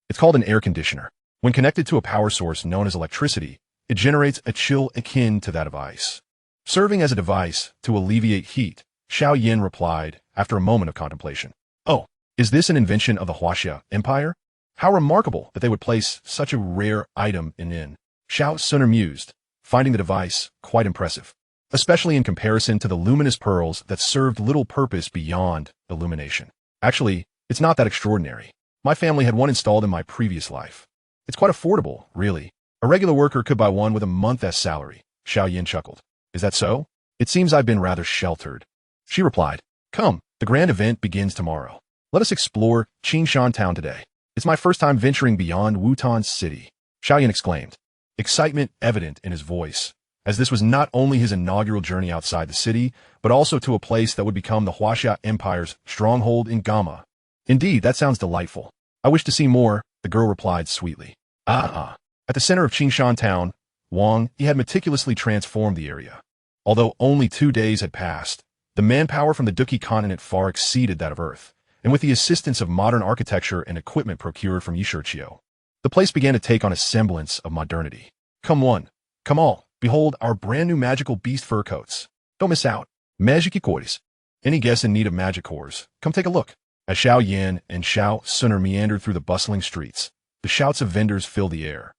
It's called an air conditioner. When connected to a power source known as electricity, it generates a chill akin to that of ice. Serving as a device to alleviate heat, Shiao Yen replied after a moment of contemplation. Oh, is this an invention of the Hasha Empire? How remarkable that they would place such a rare item in. Shiao Suner mused, finding the device quite impressive, especially in comparison to the luminous pearls that served little purpose beyond illumination. Actually, it's not that extraordinary. My family had one installed in my previous life. It's quite affordable, really. A regular worker could buy one with a month's salary. Shiao Yen chuckled. Is that so? It seems I've been rather sheltered. She replied, Come, the grand event begins tomorrow. Let us explore Qingshan town today. It's my first time venturing beyond Wutan city. Shiao Yen exclaimed, excitement evident in his voice, as this was not only his inaugural journey outside the city, but also to a place that would become the Hasha Empire's stronghold in Gama. Indeed, that sounds delightful. I wish to see more, the girl replied sweetly. At the center of Qingshan town, Wang, he had meticulously transformed the area. Although only 2 days had passed, the manpower from the Dou Qi Continent far exceeded that of Earth, and with the assistance of modern architecture and equipment procured from Shiqiu, the place began to take on a semblance of modernity. Come one, come all, behold our brand new magical beast fur coats. Don't miss out. Magic cores. Any guest in need of magic cores, come take a look. As Shiao Yen and Shiao Suner meandered through the bustling streets, the shouts of vendors filled the air.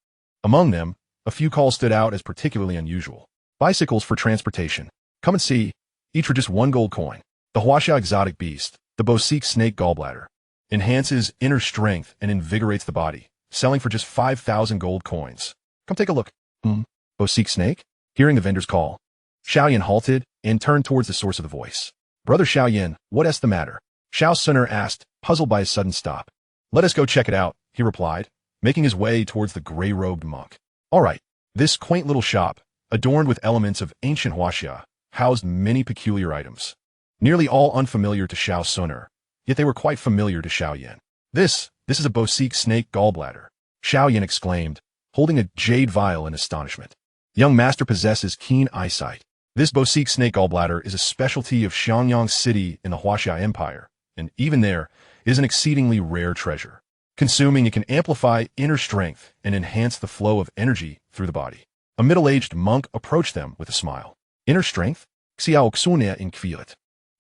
Among them, a few calls stood out as particularly unusual. Bicycles for transportation. Come and see, each for just 1 gold coin. The Hasha exotic beast, the Bosik snake gallbladder, enhances inner strength and invigorates the body, selling for just 5,000 gold coins. Come take a look. Bosik snake? Hearing the vendor's call, Shiao Yen halted and turned towards the source of the voice. Brother Shiao Yen, what's the matter? Shiao Suner asked, puzzled by his sudden stop. Let us go check it out, he replied, making his way towards the gray-robed monk. All right, this quaint little shop, adorned with elements of ancient Hasha, housed many peculiar items, nearly all unfamiliar to Shiao Suner, yet they were quite familiar to Shiao Yen. This is a Bosik snake gallbladder. Shiao Yen exclaimed, holding a jade vial in astonishment. The young master possesses keen eyesight. This Bosik snake gallbladder is a specialty of Xiangyang City in the Gama Empire, and even there, it is an exceedingly rare treasure. Consuming it can amplify inner strength and enhance the flow of energy through the body. A middle-aged monk approached them with a smile. Inner strength? Xiao Xune in Kviat.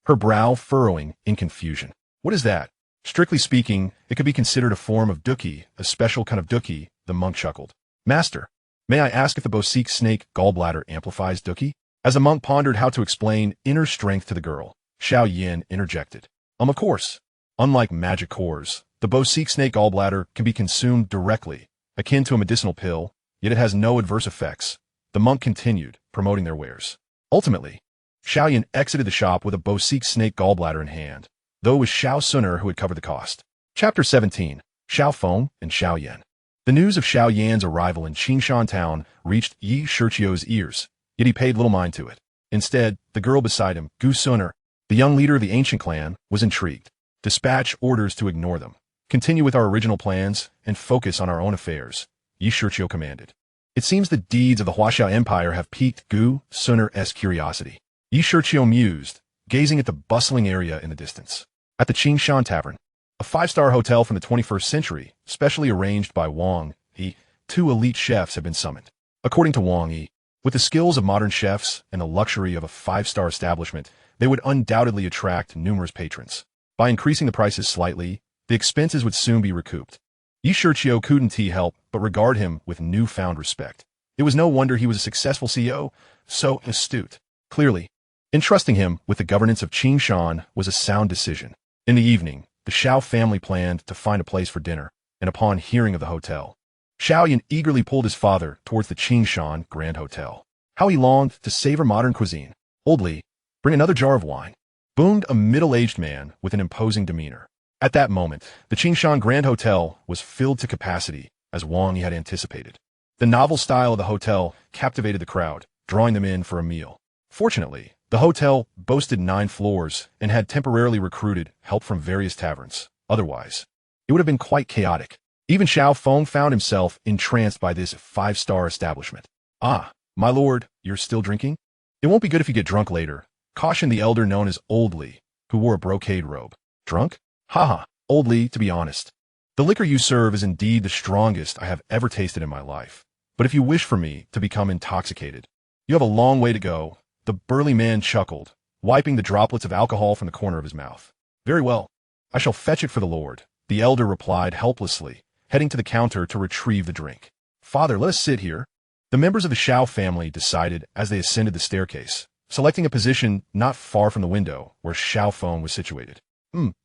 Her brow furrowing in confusion. What is that? Strictly speaking, it could be considered a form of Dou Qi, a special kind of Dou Qi, the monk chuckled. Master, may I ask if the Bosik snake gallbladder amplifies Dou Qi? As the monk pondered how to explain inner strength to the girl, Shiao Yen interjected. Of course. Unlike magic cores, the Bosik snake gallbladder can be consumed directly, akin to a medicinal pill, yet it has no adverse effects. The monk continued, promoting their wares. Ultimately, Shiao Yen exited the shop with a Bosik snake gallbladder in hand, though it was Xiao Suner who had covered the cost. Chapter 17. Xiao Feng and Shiao Yen. The news of Xiao Yan's arrival in Qingshan town reached Yi Shiqiu's ears, yet he paid little mind to it. Instead, the girl beside him, Gu Suner, the young leader of the ancient clan, was intrigued. Dispatch orders to ignore them. Continue with our original plans and focus on our own affairs, Yi Shiqiu commanded. It seems the deeds of the Gama Empire have piqued Gu Suner's curiosity. Yi Shiqiu mused, gazing at the bustling area in the distance. At the Qingshan Tavern, a five-star hotel from the 21st century, specially arranged by Wang Yi, two elite chefs had been summoned. According to Wang Yi, with the skills of modern chefs and the luxury of a five-star establishment, they would undoubtedly attract numerous patrons. By increasing the prices slightly, the expenses would soon be recouped. Yi Shiqiu couldn't help but regard him with newfound respect. It was no wonder he was a successful CEO, so astute. Clearly, entrusting him with the governance of Qingshan was a sound decision. In the evening, the Xiao family planned to find a place for dinner, and upon hearing of the hotel, Shiao Yen eagerly pulled his father towards the Qingshan Grand Hotel. How he longed to savor modern cuisine. Old Li, bring another jar of wine, boomed a middle-aged man with an imposing demeanor. At that moment, the Qingshan Grand Hotel was filled to capacity, as Wang Yi had anticipated. The novel style of the hotel captivated the crowd, drawing them in for a meal. Fortunately, the hotel boasted 9 floors and had temporarily recruited help from various taverns. Otherwise, it would have been quite chaotic. Even Xiao Feng found himself entranced by this 5-star establishment. Ah, my lord, you're still drinking? It won't be good if you get drunk later, cautioned the elder known as Old Li, who wore a brocade robe. Drunk? Haha, Old Li, to be honest. The liquor you serve is indeed the strongest I have ever tasted in my life. But if you wish for me to become intoxicated, you have a long way to go. The burly man chuckled, wiping the droplets of alcohol from the corner of his mouth. Very well. I shall fetch it for the lord, the elder replied helplessly, heading to the counter to retrieve the drink. Father, let us sit here. The members of the Xiao family decided as they ascended the staircase, selecting a position not far from the window where Xiao Feng was situated.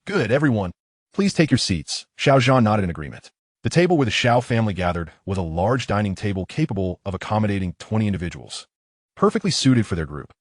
Good, everyone. Please take your seats. Xiao Zhan nodded in agreement. The table where the Xiao family gathered was a large dining table capable of accommodating 20 individuals. Perfectly suited for their group.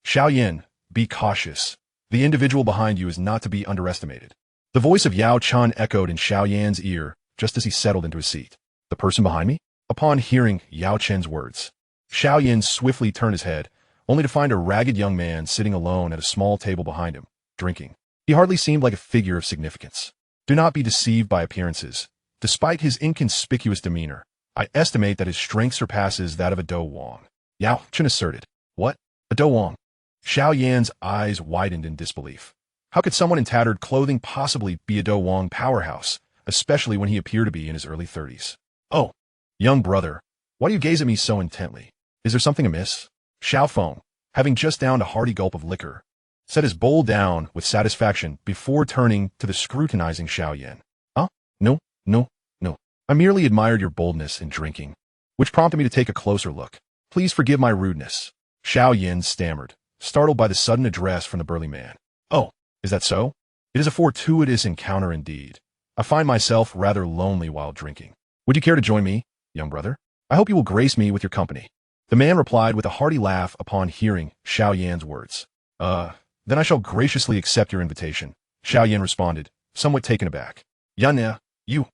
Xiao Yen, be cautious. The individual behind you is not to be underestimated. The voice of Yao Chan echoed in Xiao Yan's ear just as he settled into his seat. The person behind me? Upon hearing Yao Chen's words, Xiao Yen swiftly turned his head, only to find a ragged young man sitting alone at a small table behind him, drinking. He hardly seemed like a figure of significance. Do not be deceived by appearances. Despite his inconspicuous demeanor, I estimate that his strength surpasses that of a Dou Wang. Yao Chen asserted. What? A Dou Wang? Xiao Yan's eyes widened in disbelief. How could someone in tattered clothing possibly be a Dou Wang powerhouse, especially when he appeared to be in his early 30s? Oh, young brother, why do you gaze at me so intently? Is there something amiss? Xiao Feng, having just downed a hearty gulp of liquor, set his bowl down with satisfaction before turning to the scrutinizing Xiao Yen. No. I merely admired your boldness in drinking, which prompted me to take a closer look. Please forgive my rudeness. Xiao Yen stammered, startled by the sudden address from the burly man. Oh, is that so? It is a fortuitous encounter indeed. I find myself rather lonely while drinking. Would you care to join me, young brother? I hope you will grace me with your company. The man replied with a hearty laugh upon hearing Xiao Yan's words. Then I shall graciously accept your invitation, Xiao Yen responded, somewhat taken aback. Yan, you.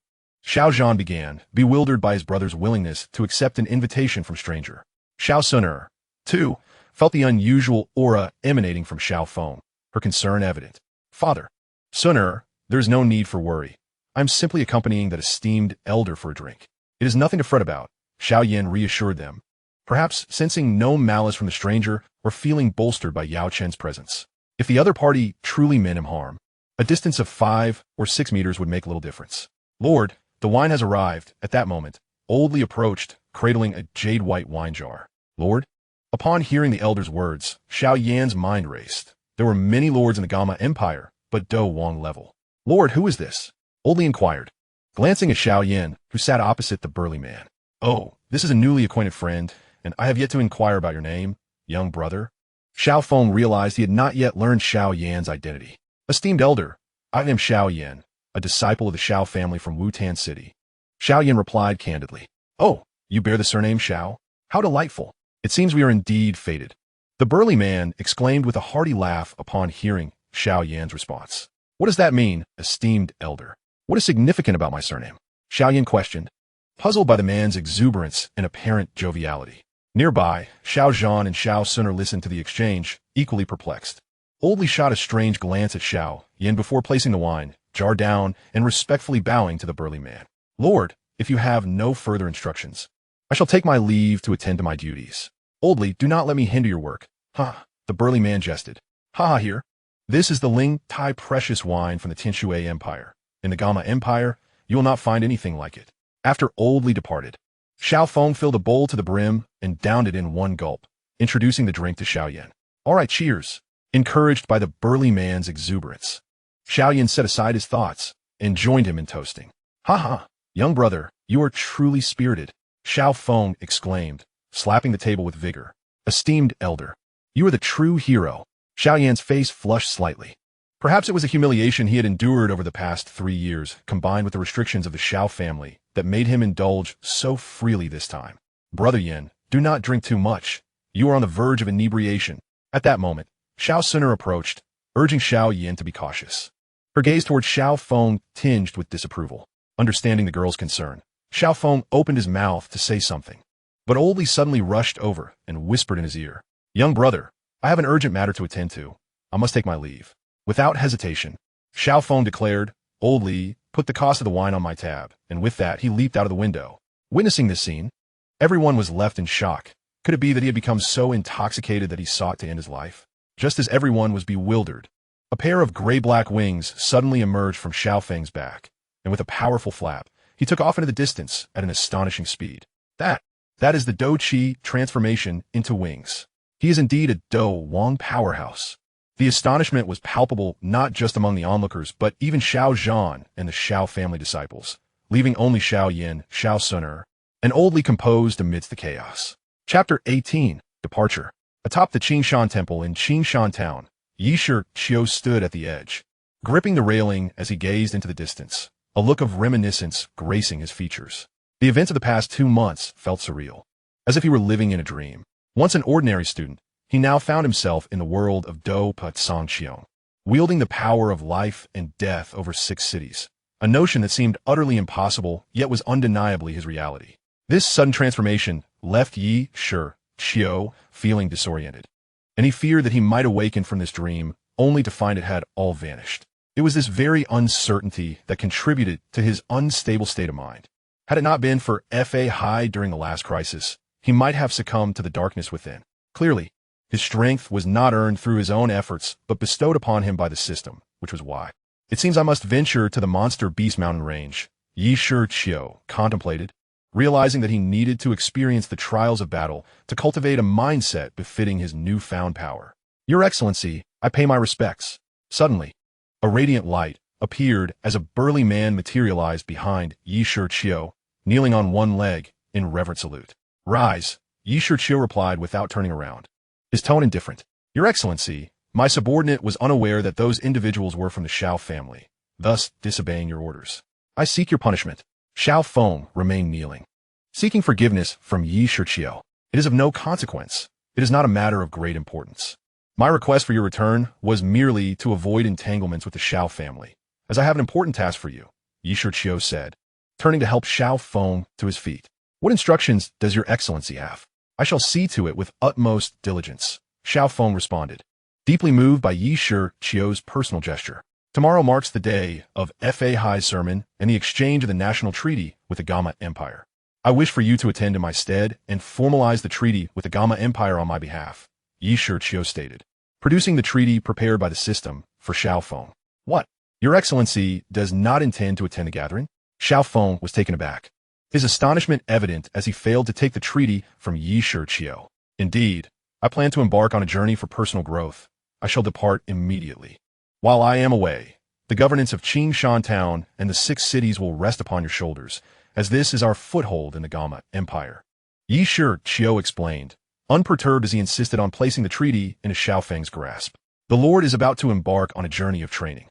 Xiao Zhan began, bewildered by his brother's willingness to accept an invitation from stranger. Xiao Suner, too, felt the unusual aura emanating from Xiao Feng, her concern evident. Father, Suner, there is no need for worry. I'm simply accompanying that esteemed elder for a drink. It is nothing to fret about, Shiao Yen reassured them, perhaps sensing no malice from the stranger or feeling bolstered by Yao Chen's presence. If the other party truly meant him harm, a distance of 5 or 6 meters would make little difference. Lord, the wine has arrived. At that moment, Old Li approached, cradling a jade-white wine jar. Lord? Upon hearing the elder's words, Shiao Yan's mind raced. There were many lords in the Gama Empire, but Dou Wang level. Lord, who is this? Old Li inquired, glancing at Shiao Yen, who sat opposite the burly man. Oh, this is a newly acquainted friend, and I have yet to inquire about your name, young brother. Xiao Feng realized he had not yet learned Shiao Yan's identity. Esteemed elder, I am Shiao Yen, a disciple of the Xiao family from Wutan City. Shiao Yen replied candidly. Oh, you bear the surname Xiao? How delightful. It seems we are indeed fated. The burly man exclaimed with a hearty laugh upon hearing Shiao Yan's response. What does that mean, esteemed elder? What is significant about my surname? Shiao Yen questioned, puzzled by the man's exuberance and apparent joviality. Nearby, Xiao Zhan and Xiao Suner listened to the exchange, equally perplexed. Old Li shot a strange glance at Shiao Yen before placing the wine jar down and respectfully bowing to the burly man. Lord, if you have no further instructions, I shall take my leave to attend to my duties. Old Li, do not let me hinder your work. Ha, the burly man jested. Ha here. This is the Ling Tai precious wine from the Tinshui Empire. In the Gama Empire, you will not find anything like it. After Old Li departed, Xiao Feng filled a bowl to the brim and downed it in one gulp, introducing the drink to Shiao Yen. All right, cheers. Encouraged by the burly man's exuberance, Shiao Yen set aside his thoughts and joined him in toasting. Ha ha, young brother, you are truly spirited, Xiao Feng exclaimed, slapping the table with vigor. Esteemed elder, you are the true hero. Shiao Yan's face flushed slightly. Perhaps it was the humiliation he had endured over the past 3 years, combined with the restrictions of the Xiao family, that made him indulge so freely this time. Brother Yen, do not drink too much. You are on the verge of inebriation. At that moment, Xiao Suner approached, urging Shiao Yen to be cautious. Her gaze toward Xiao Feng tinged with disapproval. Understanding the girl's concern, Xiao Feng opened his mouth to say something, but Old Li suddenly rushed over and whispered in his ear, Young brother, I have an urgent matter to attend to. I must take my leave. Without hesitation, Xiao Feng declared, Old Li, put the cost of the wine on my tab, and with that he leaped out of the window. Witnessing this scene, everyone was left in shock. Could it be that he had become so intoxicated that he sought to end his life? Just as everyone was bewildered, a pair of gray-black wings suddenly emerged from Xiao Feng's back, and with a powerful flap, he took off into the distance at an astonishing speed. That is the Dou Qi transformation into wings. He is indeed a Dou Wang powerhouse. The astonishment was palpable not just among the onlookers, but even Xiao Zhan and the Xiao family disciples, leaving only Shiao Yen, Xiao Suner, and Old Li composed amidst the chaos. Chapter 18, Departure. Atop the Qingshan Temple in Qingshan Town, Shiqiu stood at the edge, gripping the railing as he gazed into the distance, a look of reminiscence gracing his features. The events of the past 2 months felt surreal, as if he were living in a dream. Once an ordinary student, he now found himself in the world of Dou Qi, wielding the power of life and death over 6 cities, a notion that seemed utterly impossible yet was undeniably his reality. This sudden transformation left Shiqiu feeling disoriented, and he feared that he might awaken from this dream only to find it had all vanished. It was this very uncertainty that contributed to his unstable state of mind. Had it not been for Fa Hai during the last crisis, he might have succumbed to the darkness within. Clearly, his strength was not earned through his own efforts, but bestowed upon him by the system, which was why. It seems I must venture to the monster beast mountain range, Shiqiu contemplated, realizing that he needed to experience the trials of battle to cultivate a mindset befitting his newfound power. Your Excellency, I pay my respects. Suddenly, a radiant light appeared as a burly man materialized behind Shiqiu, kneeling on one leg in reverent salute. Rise, Shiqiu replied without turning around, his tone indifferent. Your Excellency, my subordinate was unaware that those individuals were from the Xiao family, thus disobeying your orders. I seek your punishment. Xiao Feng remained kneeling, seeking forgiveness from Shiqiu. It is of no consequence. It is not a matter of great importance. My request for your return was merely to avoid entanglements with the Xiao family, as I have an important task for you, Shiqiu said, turning to help Xiao Feng to his feet. What instructions does your Excellency have? I shall see to it with utmost diligence, Xiao Feng responded, deeply moved by Shiqiu's personal gesture. Tomorrow marks the day of Fa Hai's sermon and the exchange of the national treaty with the Gama Empire. I wish for you to attend in my stead and formalize the treaty with the Gama Empire on my behalf, Shiqiu stated, producing the treaty prepared by the system for Xiao Feng. What? Your Excellency does not intend to attend the gathering? Xiao Feng was taken aback, his astonishment evident as he failed to take the treaty from Shiqiu. Indeed, I plan to embark on a journey for personal growth. I shall depart immediately. While I am away, the governance of Qingshan Town and the 6 cities will rest upon your shoulders, as this is our foothold in the Gama Empire. Shiqiu explained, unperturbed as he insisted on placing the treaty in Xiao Feng's grasp. The Lord is about to embark on a journey of training.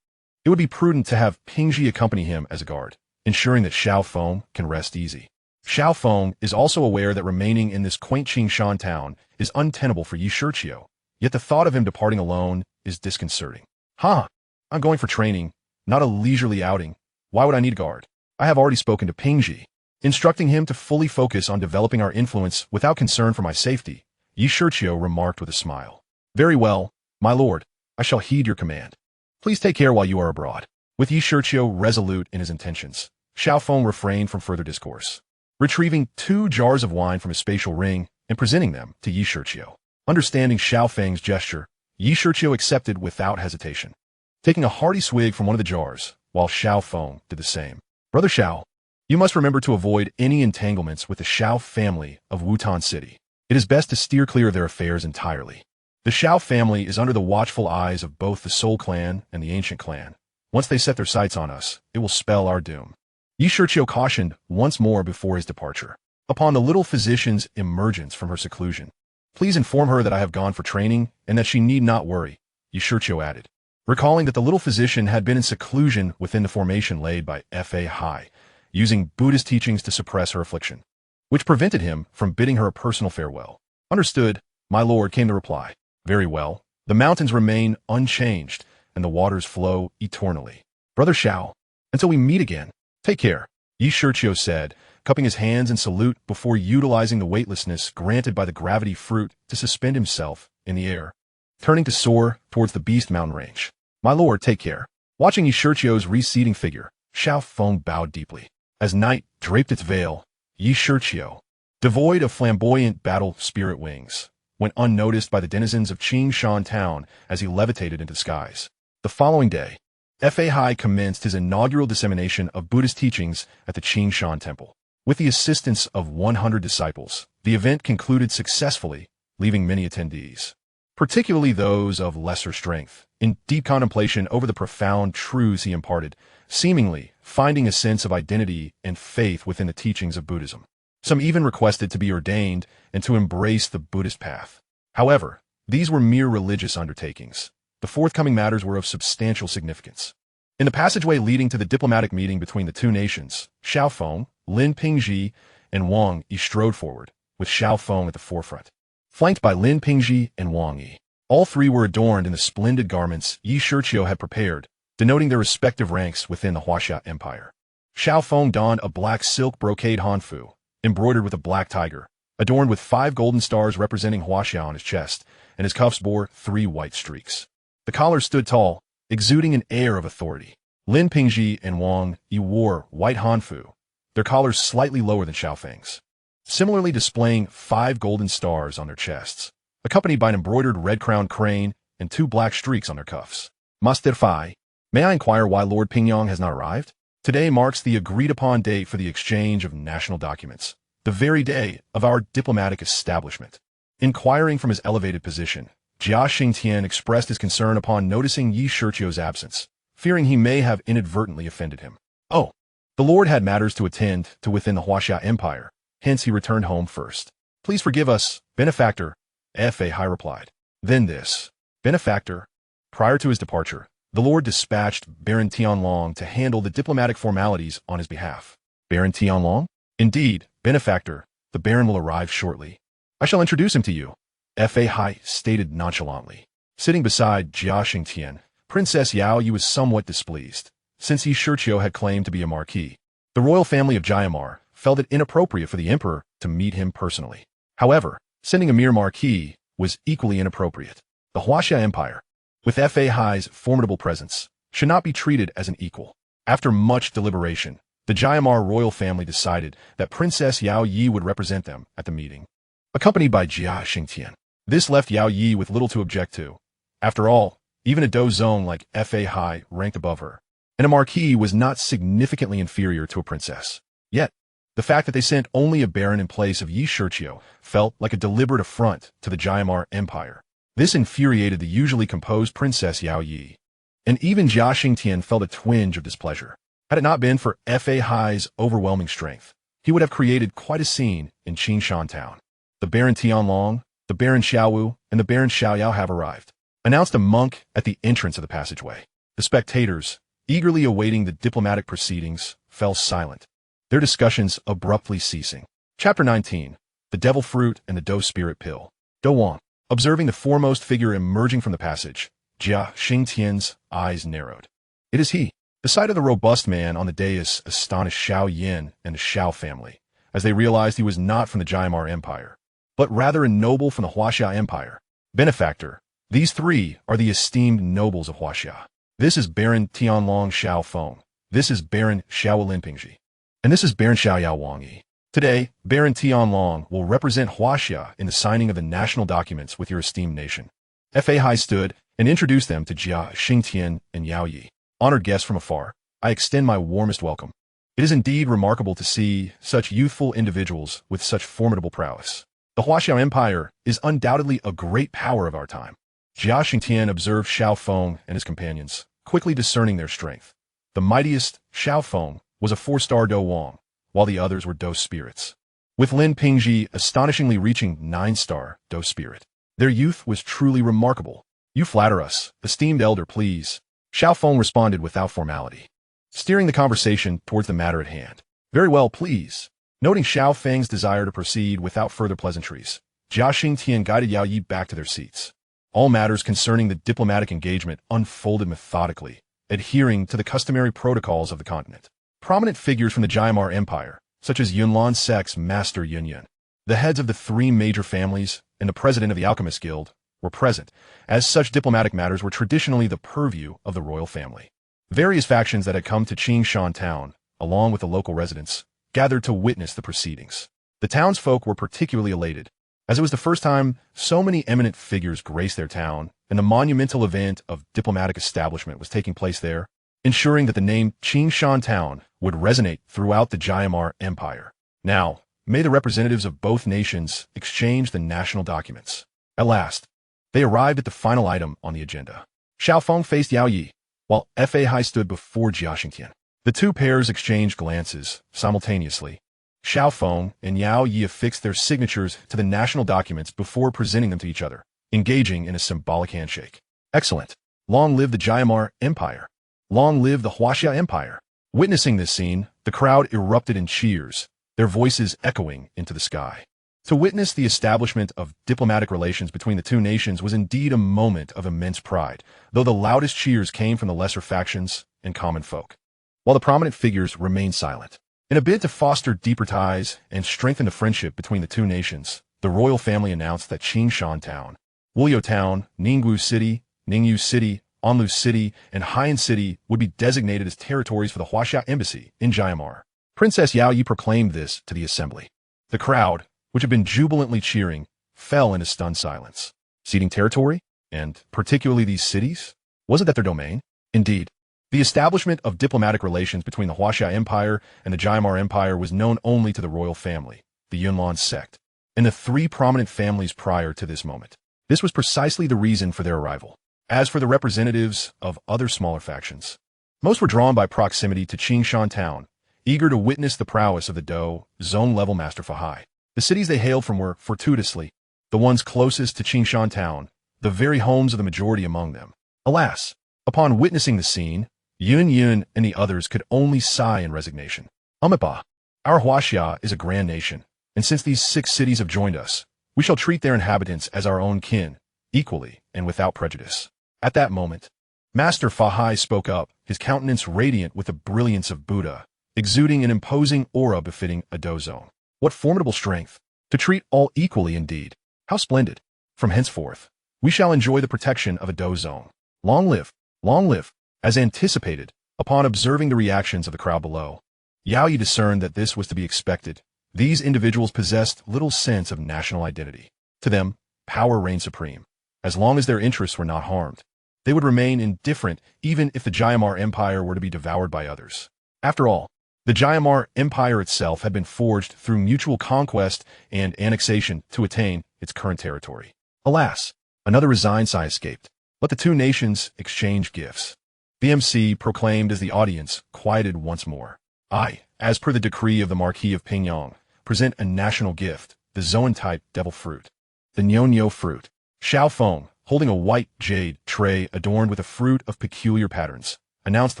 It would be prudent to have Pingji accompany him as a guard, ensuring that Xiao Feng can rest easy. Xiao Feng is also aware that remaining in this quaint Qingshan town is untenable for Shiqiu, yet the thought of him departing alone is disconcerting. I'm going for training, not a leisurely outing. Why would I need a guard? I have already spoken to Pingji, instructing him to fully focus on developing our influence without concern for my safety, Shiqiu remarked with a smile. Very well, my lord, I shall heed your command. Please take care while you are abroad. With Shiqiu resolute in his intentions, Xiao Feng refrained from further discourse, retrieving 2 jars of wine from his spatial ring and presenting them to Shiqiu. Understanding Xiao Feng's gesture, Shiqiu accepted without hesitation, taking a hearty swig from one of the jars, while Xiao Feng did the same. Brother Xiao, you must remember to avoid any entanglements with the Xiao family of Wutan City. It is best to steer clear of their affairs entirely. The Xiao family is under the watchful eyes of both the Soul Clan and the Ancient Clan. Once they set their sights on us, it will spell our doom. Shiqiu cautioned once more before his departure. Upon the little physician's emergence from her seclusion, please inform her that I have gone for training and that she need not worry, Shiqiu added, recalling that the little physician had been in seclusion within the formation laid by Fa Hai, using Buddhist teachings to suppress her affliction, which prevented him from bidding her a personal farewell. Understood, my lord, came the reply. Very well. The mountains remain unchanged, and the waters flow eternally. Brother Xiao, until we meet again, take care, Shiqiu said, cupping his hands in salute before utilizing the weightlessness granted by the gravity fruit to suspend himself in the air, turning to soar towards the Beast Mountain range. My lord, take care. Watching Shiqiu's receding figure, Xiao Feng bowed deeply. As night draped its veil, Shiqiu, devoid of flamboyant battle spirit wings, went unnoticed by the denizens of Qingshan Town as he levitated into the skies. The following day, Fa Hai commenced his inaugural dissemination of Buddhist teachings at the Qingshan Temple. With the assistance of 100 disciples, the event concluded successfully, leaving many attendees, particularly those of lesser strength, in deep contemplation over the profound truths he imparted, seemingly finding a sense of identity and faith within the teachings of Buddhism. Some even requested to be ordained and to embrace the Buddhist path. However, these were mere religious undertakings. The forthcoming matters were of substantial significance. In the passageway leading to the diplomatic meeting between the 2 nations, Xiao Feng, Lin Pingji, and Wang Yi strode forward, with Xiao Feng at the forefront, flanked by Lin Pingji and Wang Yi. All 3 were adorned in the splendid garments Shiqiu had prepared, denoting their respective ranks within the Hasha Empire. Xiao Feng donned a black silk brocade hanfu, embroidered with a black tiger, adorned with 5 golden stars representing Hasha on his chest, and his cuffs bore 3 white streaks. The collar stood tall, exuding an air of authority. Lin Pingji and Wang Yi wore white hanfu, their collars slightly lower than Xiao Feng's, similarly displaying 5 golden stars on their chests, accompanied by an embroidered red-crowned crane and 2 black streaks on their cuffs. Master Fai, may I inquire why Lord Pingyang has not arrived? Today marks the agreed-upon date for the exchange of national documents, the very day of our diplomatic establishment. Inquiring from his elevated position, Jia Xingtian expressed his concern upon noticing Shiqiu's absence, fearing he may have inadvertently offended him. Oh, the Lord had matters to attend to within the Hasha Empire, hence he returned home first. Please forgive us, benefactor, Fa Hai replied. Then this, benefactor. Prior to his departure, the Lord dispatched Baron Tianlong to handle the diplomatic formalities on his behalf. Baron Tianlong? Indeed, benefactor, the Baron will arrive shortly. I shall introduce him to you, Fa Hai stated nonchalantly. Sitting beside Jia Xingtian, Princess Yao Yu was somewhat displeased, since Shiqiu had claimed to be a marquis. The royal family of Jiamar felt it inappropriate for the emperor to meet him personally. However, sending a mere marquis was equally inappropriate. The Hasha Empire, with Fa Hai's formidable presence, should not be treated as an equal. After much deliberation, the Jiamar royal family decided that Princess Yao Yi would represent them at the meeting, accompanied by Jia Qingtian. This left Yao Yi with little to object to. After all, even a Dou zone like Fa High ranked above her, and a marquis was not significantly inferior to a princess. Yet, the fact that they sent only a baron in place of Yi Shiqiu felt like a deliberate affront to the Jiamar Empire. This infuriated the usually composed Princess Yao Yi, and even Jia Qingtian felt a twinge of displeasure. Had it not been for Fa High's overwhelming strength, he would have created quite a scene in Qingshan town. The Baron Tianlong, the Baron Xiaowu, and the Baron Xiaoyao have arrived, announced a monk at the entrance of the passageway. The spectators, eagerly awaiting the diplomatic proceedings, fell silent, their discussions abruptly ceasing. Chapter 19. The Devil Fruit and the Dou Spirit Pill. Dou Wang. Observing the foremost figure emerging from the passage, Jia Qingtian's eyes narrowed. It is he. The sight of the robust man on the dais astonished Shiao Yen and the Shiao family, as they realized he was not from the Jiamar Empire, but rather a noble from the Huaxia Empire. Benefactor. These three are the esteemed nobles of Huaxia. This is Baron Tianlong Xiao Feng. This is Baron Xiaolin Pingji. And this is Baron Xiaoyao Wang Yi. Today, Baron Tianlong will represent Huaxia in the signing of the national documents with your esteemed nation. Fa Hai stood and introduced them to Jia Qingtian and Yao Yi. Honored guests from afar, I extend my warmest welcome. It is indeed remarkable to see such youthful individuals with such formidable prowess. The Huaxia Empire is undoubtedly a great power of our time. Jia Qingtian observed Xiao Feng and his companions, quickly discerning their strength. The mightiest, Xiao Feng, was a 4-star Dou Wang, while the others were Dou Spirits, with Lin Pingji astonishingly reaching 9-star Dou Spirit. Their youth was truly remarkable. You flatter us, esteemed elder, please. Xiao Feng responded without formality, steering the conversation towards the matter at hand. Very well, please. Noting Xiao Feng's desire to proceed without further pleasantries, Jia Qingtian guided Yao Yi back to their seats. All matters concerning the diplomatic engagement unfolded methodically, adhering to the customary protocols of the continent. Prominent figures from the Jiamar Empire, such as Yunlan Sect's Master Yun, the heads of the 3 major families, and the president of the Alchemist Guild, were present, as such diplomatic matters were traditionally the purview of the royal family. Various factions that had come to Qingshan town, along with the local residents, gathered to witness the proceedings. The townsfolk were particularly elated, as it was the first time so many eminent figures graced their town, and the monumental event of diplomatic establishment was taking place there, ensuring that the name Qingshan town would resonate throughout the Jiamar Empire. Now, may the representatives of both nations exchange the national documents. At last, they arrived at the final item on the agenda. Xiao Feng faced Yao Yi, while Fa Hai stood before Jia Qingtian. The two pairs exchanged glances simultaneously. Xiao Feng and Yao Yi affixed their signatures to the national documents before presenting them to each other, engaging in a symbolic handshake. Excellent. Long live the Jiamar Empire. Long live the Huaxia Empire. Witnessing this scene, the crowd erupted in cheers, their voices echoing into the sky. To witness the establishment of diplomatic relations between the two nations was indeed a moment of immense pride, though the loudest cheers came from the lesser factions and common folk, while the prominent figures remained silent. In a bid to foster deeper ties and strengthen the friendship between the two nations, the royal family announced that Qingshan Town, Wuliu Town, Ningwu City, Ningyu City, Anlu City, and Haiyan City would be designated as territories for the Huaxia Embassy in Jiamar. Princess Yao Yi proclaimed this to the assembly. The crowd, which had been jubilantly cheering, fell into stunned silence. Ceding territory, and particularly these cities? Was it that their domain? Indeed, the establishment of diplomatic relations between the Huaxia Empire and the Jiamar Empire was known only to the royal family, the Yunlan sect, and the 3 prominent families prior to this moment. This was precisely the reason for their arrival. As for the representatives of other smaller factions, most were drawn by proximity to Qingshan town, eager to witness the prowess of the Dou zone-level Master Fa Hai. The cities they hailed from were, fortuitously, the ones closest to Qingshan town, the very homes of the majority among them. Alas, upon witnessing the scene, Yun and the others could only sigh in resignation. Amipa, our Huaxia is a grand nation, and since these 6 cities have joined us, we shall treat their inhabitants as our own kin, equally and without prejudice. At that moment, Master Fa Hai spoke up, his countenance radiant with the brilliance of Buddha, exuding an imposing aura befitting a Dou zone. What formidable strength! To treat all equally indeed. How splendid! From henceforth, we shall enjoy the protection of a Dou zone. Long live! Long live! As anticipated, upon observing the reactions of the crowd below, Yao Yi discerned that this was to be expected. These individuals possessed little sense of national identity. To them, power reigned supreme. As long as their interests were not harmed, they would remain indifferent even if the Gama Empire were to be devoured by others. After all, the Gama Empire itself had been forged through mutual conquest and annexation to attain its current territory. Alas, another resigned sigh escaped. Let the two nations exchange gifts. BMC proclaimed as the audience quieted once more. I, as per the decree of the Marquis of Pingyang, present a national gift, the Zoan-type devil fruit. The Nyonyo fruit. Xiao Feng, holding a white jade tray adorned with a fruit of peculiar patterns, announced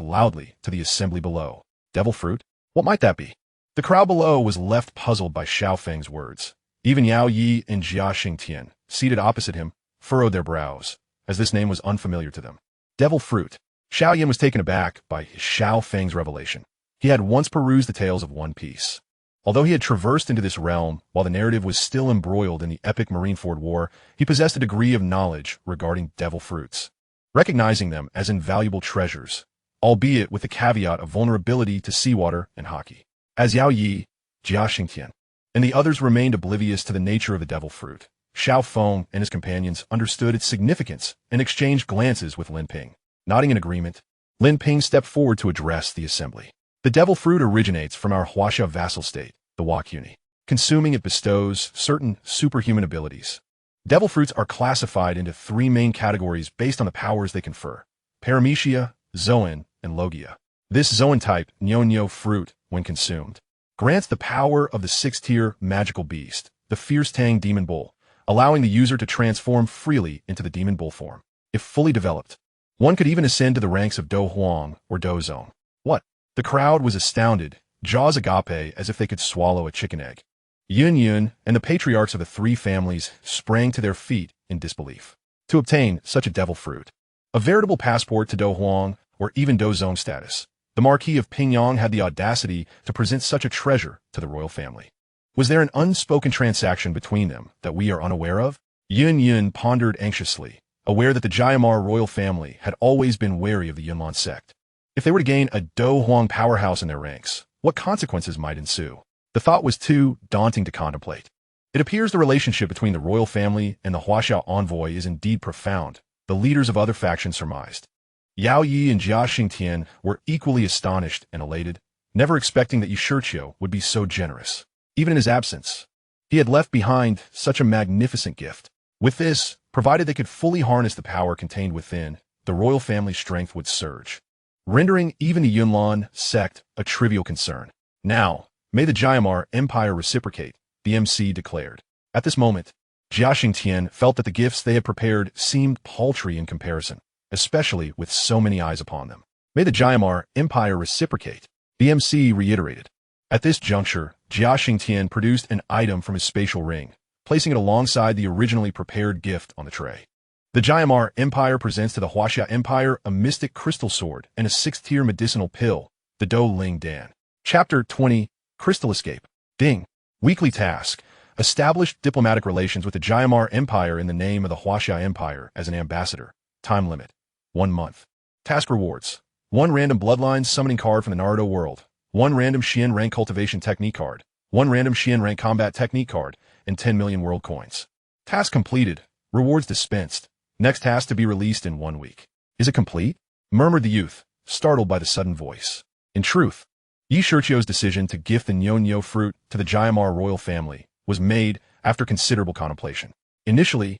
loudly to the assembly below. Devil fruit? What might that be? The crowd below was left puzzled by Xiao Feng's words. Even Yao Yi and Jia Qingtian, seated opposite him, furrowed their brows, as this name was unfamiliar to them. Devil fruit. Shiao Yen was taken aback by Xiao Feng's revelation. He had once perused the tales of One Piece. Although he had traversed into this realm while the narrative was still embroiled in the epic Marineford War, he possessed a degree of knowledge regarding devil fruits, recognizing them as invaluable treasures, albeit with the caveat of vulnerability to seawater and hockey. As Yao Yi, Jia Qingtian, and the others remained oblivious to the nature of the devil fruit, Xiao Feng and his companions understood its significance and exchanged glances with Lin Ping. Nodding in agreement, Lin Ping stepped forward to address the assembly. The devil fruit originates from our Hasha vassal state, the Wakuni. Consuming it bestows certain superhuman abilities. Devil fruits are classified into three main categories based on the powers they confer: Paramecia, Zoan, and Logia. This Zoan-type Nyonyo fruit, when consumed, grants the power of the sixth-tier magical beast, the Fierce Tang Demon Bull, allowing the user to transform freely into the demon bull form. If fully developed, one could even ascend to the ranks of Dou Huang or Dou Zong. What? The crowd was astounded, jaws agape as if they could swallow a chicken egg. Yun and the patriarchs of the three families sprang to their feet in disbelief. To obtain such a devil fruit, a veritable passport to Dou Huang or even Dou Zong status, the Marquis of Pingyang had the audacity to present such a treasure to the royal family. Was there an unspoken transaction between them that we are unaware of? Yun pondered anxiously, aware that the Jiamar royal family had always been wary of the Yunlan sect. If they were to gain a Dou Huang powerhouse in their ranks, what consequences might ensue? The thought was too daunting to contemplate. It appears the relationship between the royal family and the Huaxiao envoy is indeed profound, the leaders of other factions surmised. Yao Yi and Jia Qingtian were equally astonished and elated, never expecting that Shiqiu would be so generous. Even in his absence, he had left behind such a magnificent gift. With this, provided they could fully harness the power contained within, the royal family's strength would surge, rendering even the Yunlan sect a trivial concern. Now, may the Gama Empire reciprocate, the MC declared. At this moment, Jia Qingtian felt that the gifts they had prepared seemed paltry in comparison, especially with so many eyes upon them. May the Gama Empire reciprocate, the MC reiterated. At this juncture, Jia Qingtian produced an item from his spatial ring, placing it alongside the originally prepared gift on the tray. The Gama Empire presents to the Huaxia Empire a mystic crystal sword and a sixth-tier medicinal pill, the Dou Ling Dan. Chapter 20, Crystal Escape. Ding. Weekly task. Establish diplomatic relations with the Gama Empire in the name of the Huaxia Empire as an ambassador. Time limit: 1 month. Task rewards: 1 random bloodline summoning card from the Naruto world, 1 random Xian rank cultivation technique card, 1 random Xian rank combat technique card, and 10 million world coins. Task completed. Rewards dispensed. Next task to be released in 1 week. Is it complete? Murmured the youth, startled by the sudden voice. In truth, Shiqiu's decision to gift the Nyonyo fruit to the Jiamar royal family was made after considerable contemplation. Initially,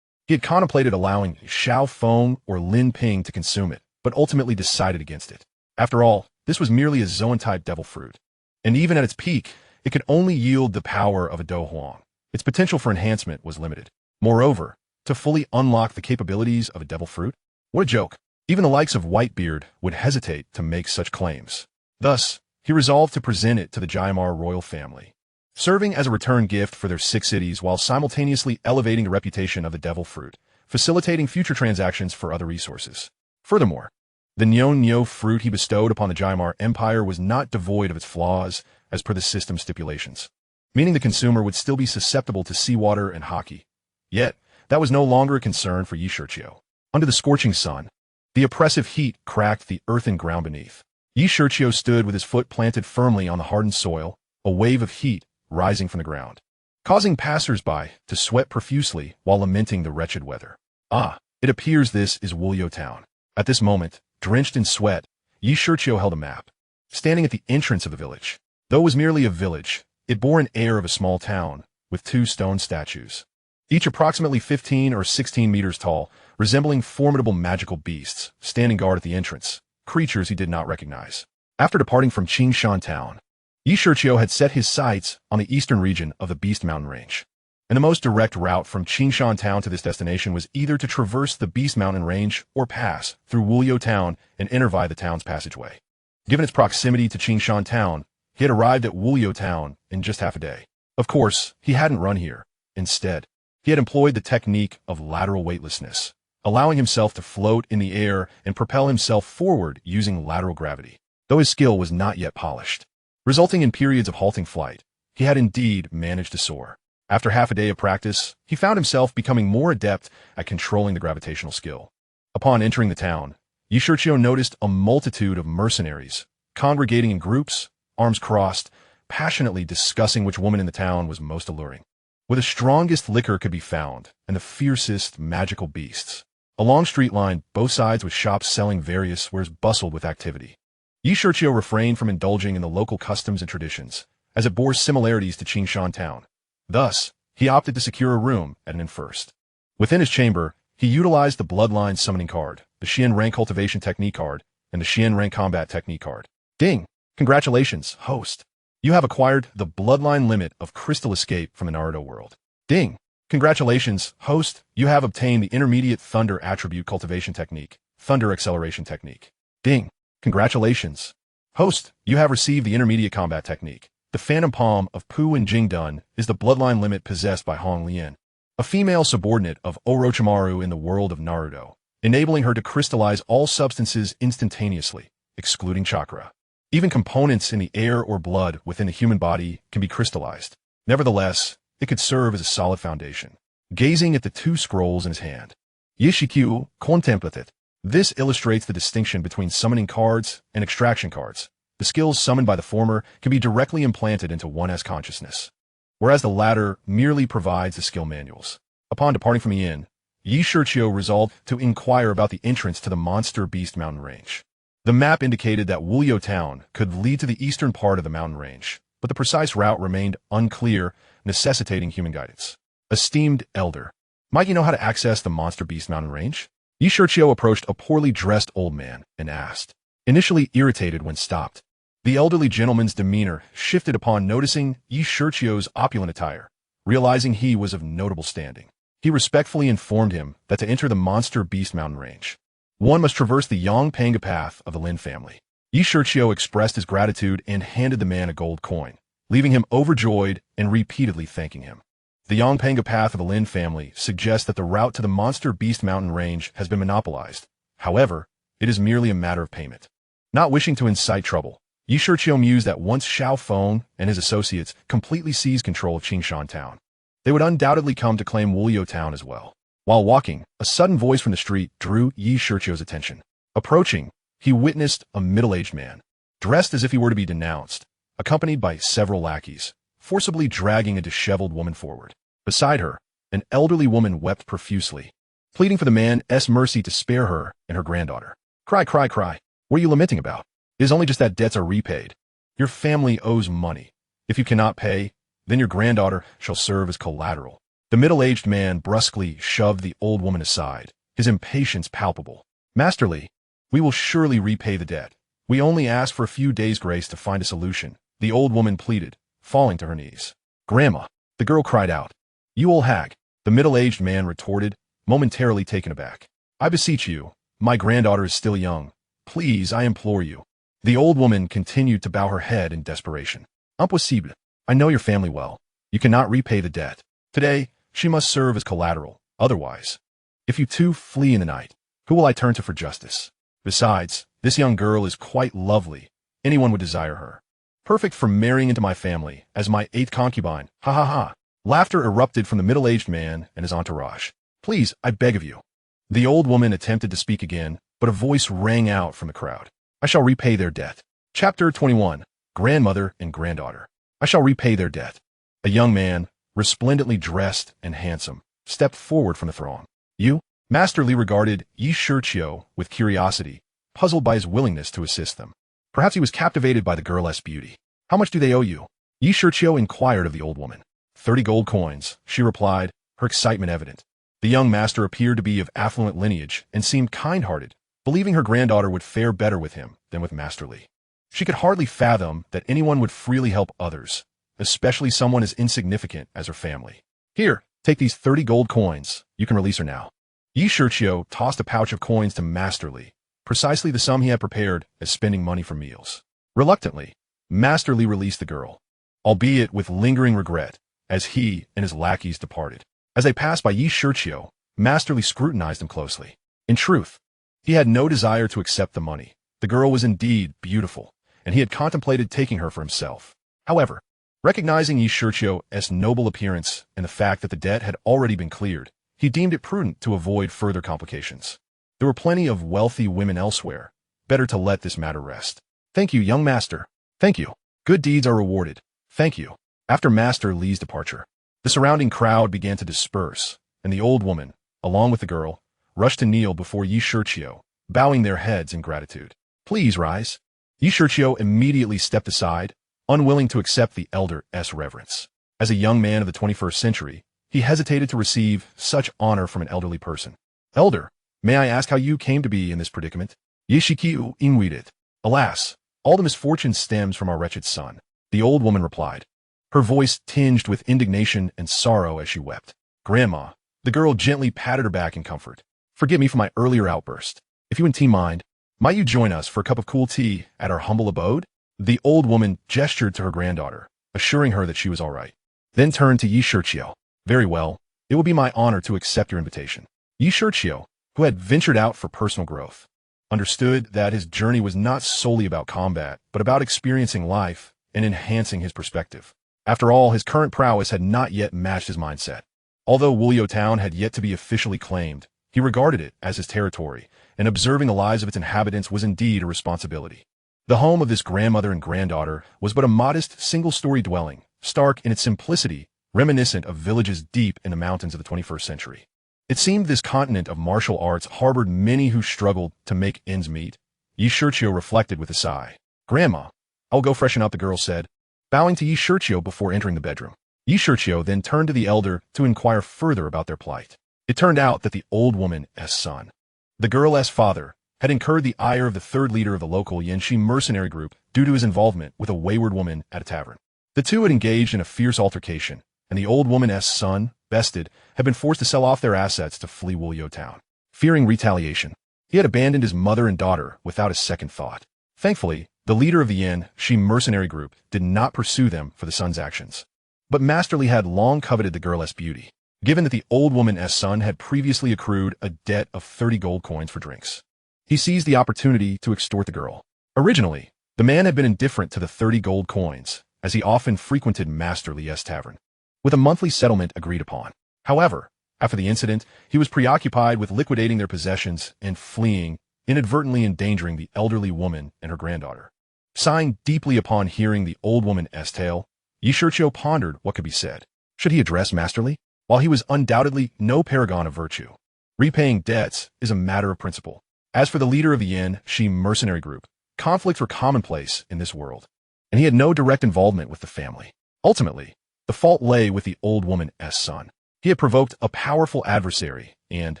he had contemplated allowing Xiao Feng or Lin Ping to consume it, but ultimately decided against it. After all, this was merely a Zoan-type devil fruit, and even at its peak, it could only yield the power of a Dou Huang. Its potential for enhancement was limited. Moreover, to fully unlock the capabilities of a devil fruit? What a joke. Even the likes of Whitebeard would hesitate to make such claims. Thus, he resolved to present it to the Jiamar royal family, serving as a return gift for their 6 cities while simultaneously elevating the reputation of the devil fruit, facilitating future transactions for other resources. Furthermore, the Nyonyo fruit he bestowed upon the Jiamar Empire was not devoid of its flaws as per the system stipulations, meaning the consumer would still be susceptible to seawater and hockey. Yet, that was no longer a concern for Shiqiu. Under the scorching sun, The oppressive heat cracked the earthen ground beneath. Shiqiu stood with his foot planted firmly on the hardened soil, a wave of heat rising from the ground, causing passers-by to sweat profusely while lamenting the wretched weather. Ah, it appears this is Wuliu Town. At this moment, drenched in sweat, Shiqiu held a map. Standing at the entrance of the village. Though it was merely a village, it bore an air of a small town, with 2 stone statues, each approximately 15 or 16 meters tall, resembling formidable magical beasts, standing guard at the entrance, creatures he did not recognize. After departing from Qingshan Town, Shiqiu had set his sights on the eastern region of the Beast Mountain Range. And the most direct route from Qingshan Town to this destination was either to traverse the Beast Mountain Range or pass through Wuliu Town and enter via the town's passageway. Given its proximity to Qingshan Town, he had arrived at Wuliu Town in just half a day. Of course, he hadn't run here. Instead, he had employed the technique of lateral weightlessness, allowing himself to float in the air and propel himself forward using lateral gravity. Though his skill was not yet polished, resulting in periods of halting flight, he had indeed managed to soar. After half a day of practice, he found himself becoming more adept at controlling the gravitational skill. Upon entering the town, Shiqiu noticed a multitude of mercenaries, congregating in groups, arms crossed, passionately discussing which woman in the town was most alluring. Where the strongest liquor could be found, and the fiercest magical beasts. A long street line, both sides with shops selling various wares bustled with activity. Shiqiu refrained from indulging in the local customs and traditions, as it bore similarities to Qingshan Town. Thus, he opted to secure a room at an inn first. Within his chamber, he utilized the Bloodline Summoning card, the Xian Rank Cultivation Technique card, and the Xian Rank Combat Technique card. Ding! Congratulations, host! You have acquired the Bloodline limit of Crystal Escape from the Naruto world. Ding! Congratulations, host! You have obtained the Intermediate Thunder Attribute Cultivation Technique, Thunder Acceleration Technique. Ding! Congratulations, host! You have received the Intermediate Combat Technique. The Phantom Palm of Pu and Jingdun is the bloodline limit possessed by Hong Lian, a female subordinate of Orochimaru in the world of Naruto, enabling her to crystallize all substances instantaneously, excluding chakra. Even components in the air or blood within the human body can be crystallized. Nevertheless, it could serve as a solid foundation. Gazing at the 2 scrolls in his hand, Shiqiu contemplated. This illustrates the distinction between summoning cards and extraction cards. The skills summoned by the former can be directly implanted into one's consciousness, whereas the latter merely provides the skill manuals. Upon departing from the inn, Shiqiu resolved to inquire about the entrance to the Monster Beast Mountain Range. The map indicated that Wuliu Town could lead to the eastern part of the mountain range, but the precise route remained unclear, necessitating human guidance. Esteemed elder, might you know how to access the Monster Beast Mountain Range? Shiqiu approached a poorly dressed old man and asked, initially irritated when stopped. The elderly gentleman's demeanor shifted upon noticing Shiqiu's opulent attire, realizing he was of notable standing. He respectfully informed him that to enter the Monster Beast Mountain Range, one must traverse the Yangpanga path of the Lin family. Shiqiu expressed his gratitude and handed the man a gold coin, leaving him overjoyed and repeatedly thanking him. The Yangpanga path of the Lin family suggests that the route to the Monster Beast Mountain Range has been monopolized. However, it is merely a matter of payment. Not wishing to incite trouble, Shiqiu mused that once Xiao Feng and his associates completely seized control of Qingshan Town, they would undoubtedly come to claim Wuliu Town as well. While walking, a sudden voice from the street drew Shiqiu's attention. Approaching, he witnessed a middle-aged man, dressed as if he were to be denounced, accompanied by several lackeys, forcibly dragging a disheveled woman forward. Beside her, an elderly woman wept profusely, pleading for the man's mercy to spare her and her granddaughter. Cry, cry, cry. What are you lamenting about? It is only just that debts are repaid. Your family owes money. If you cannot pay, then your granddaughter shall serve as collateral. The middle-aged man brusquely shoved the old woman aside, his impatience palpable. Masterly, we will surely repay the debt. We only ask for a few days' grace to find a solution, the old woman pleaded, falling to her knees. Grandma, the girl cried out. You old hag, the middle-aged man retorted, momentarily taken aback. I beseech you, my granddaughter is still young. Please, I implore you. The old woman continued to bow her head in desperation. Impossible. I know your family well. You cannot repay the debt. Today, she must serve as collateral. Otherwise, if you two flee in the night, who will I turn to for justice? Besides, this young girl is quite lovely. Anyone would desire her. Perfect for marrying into my family as my 8th concubine. Ha ha ha. Laughter erupted from the middle-aged man and his entourage. Please, I beg of you. The old woman attempted to speak again, but a voice rang out from the crowd. I shall repay their debt. Chapter 21. Grandmother and Granddaughter. I shall repay their debt. A young man, resplendently dressed and handsome, stepped forward from the throng. You? Master Li regarded Shiqiu with curiosity, puzzled by his willingness to assist them. Perhaps he was captivated by the girl's beauty. How much do they owe you? Shiqiu inquired of the old woman. 30 gold coins, she replied, her excitement evident. The young master appeared to be of affluent lineage and seemed kind-hearted, believing her granddaughter would fare better with him than with Master Li. She could hardly fathom that anyone would freely help others, especially someone as insignificant as her family. Here, take these 30 gold coins. You can release her now. Shiqiu tossed a pouch of coins to Master Li, precisely the sum he had prepared as spending money for meals. Reluctantly, Master Li released the girl, albeit with lingering regret, as he and his lackeys departed. As they passed by Shiqiu, Master Li scrutinized him closely. In truth, he had no desire to accept the money. The girl was indeed beautiful, and he had contemplated taking her for himself. However, recognizing Shiqiu's noble appearance and the fact that the debt had already been cleared, he deemed it prudent to avoid further complications. There were plenty of wealthy women elsewhere. Better to let this matter rest. Thank you, young master. Thank you. Good deeds are rewarded. Thank you. After Master Li's departure, the surrounding crowd began to disperse, and the old woman, along with the girl, rushed to kneel before Shiqiu, bowing their heads in gratitude. Please rise. Shiqiu immediately stepped aside, unwilling to accept the elder's reverence. As a young man of the 21st century, he hesitated to receive such honor from an elderly person. Elder, may I ask how you came to be in this predicament? Shiqiu inquired. Alas, all the misfortune stems from our wretched son, the old woman replied, her voice tinged with indignation and sorrow as she wept. Grandma, the girl gently patted her back in comfort. Forgive me for my earlier outburst. If you and tea mind, might you join us for a cup of cool tea at our humble abode? The old woman gestured to her granddaughter, assuring her that she was all right, then turned to Shiqiu. Very well, it will be my honor to accept your invitation. Shiqiu, who had ventured out for personal growth, understood that his journey was not solely about combat, but about experiencing life and enhancing his perspective. After all, his current prowess had not yet matched his mindset. Although Wuliu Town had yet to be officially claimed, he regarded it as his territory, and observing the lives of its inhabitants was indeed a responsibility. The home of this grandmother and granddaughter was but a modest single-story dwelling, stark in its simplicity, reminiscent of villages deep in the mountains of the 21st century. It seemed this continent of martial arts harbored many who struggled to make ends meet. Shiqiu reflected with a sigh. Grandma, I'll go freshen up, the girl said, bowing to Shiqiu before entering the bedroom. Shiqiu then turned to the elder to inquire further about their plight. It turned out that the old woman's son, the girl's father, had incurred the ire of the third leader of the local Yanxi mercenary group due to his involvement with a wayward woman at a tavern. The two had engaged in a fierce altercation, and the old woman's son, bested, had been forced to sell off their assets to flee Wuliu Town. Fearing retaliation, he had abandoned his mother and daughter without a second thought. Thankfully, the leader of the Yanxi mercenary group did not pursue them for the son's actions. But Master Li had long coveted the girl's beauty, given that the old woman's son had previously accrued a debt of 30 gold coins for drinks. He seized the opportunity to extort the girl. Originally, the man had been indifferent to the 30 gold coins, as he often frequented Master Li's tavern, with a monthly settlement agreed upon. However, after the incident, he was preoccupied with liquidating their possessions and fleeing, inadvertently endangering the elderly woman and her granddaughter. Sighing deeply upon hearing the old woman's tale, Shiqiu pondered what could be said. Should he address Master Li? While he was undoubtedly no paragon of virtue, repaying debts is a matter of principle. As for the leader of the Yanxi mercenary group, conflicts were commonplace in this world, and he had no direct involvement with the family. Ultimately, the fault lay with the old woman's son. He had provoked a powerful adversary and,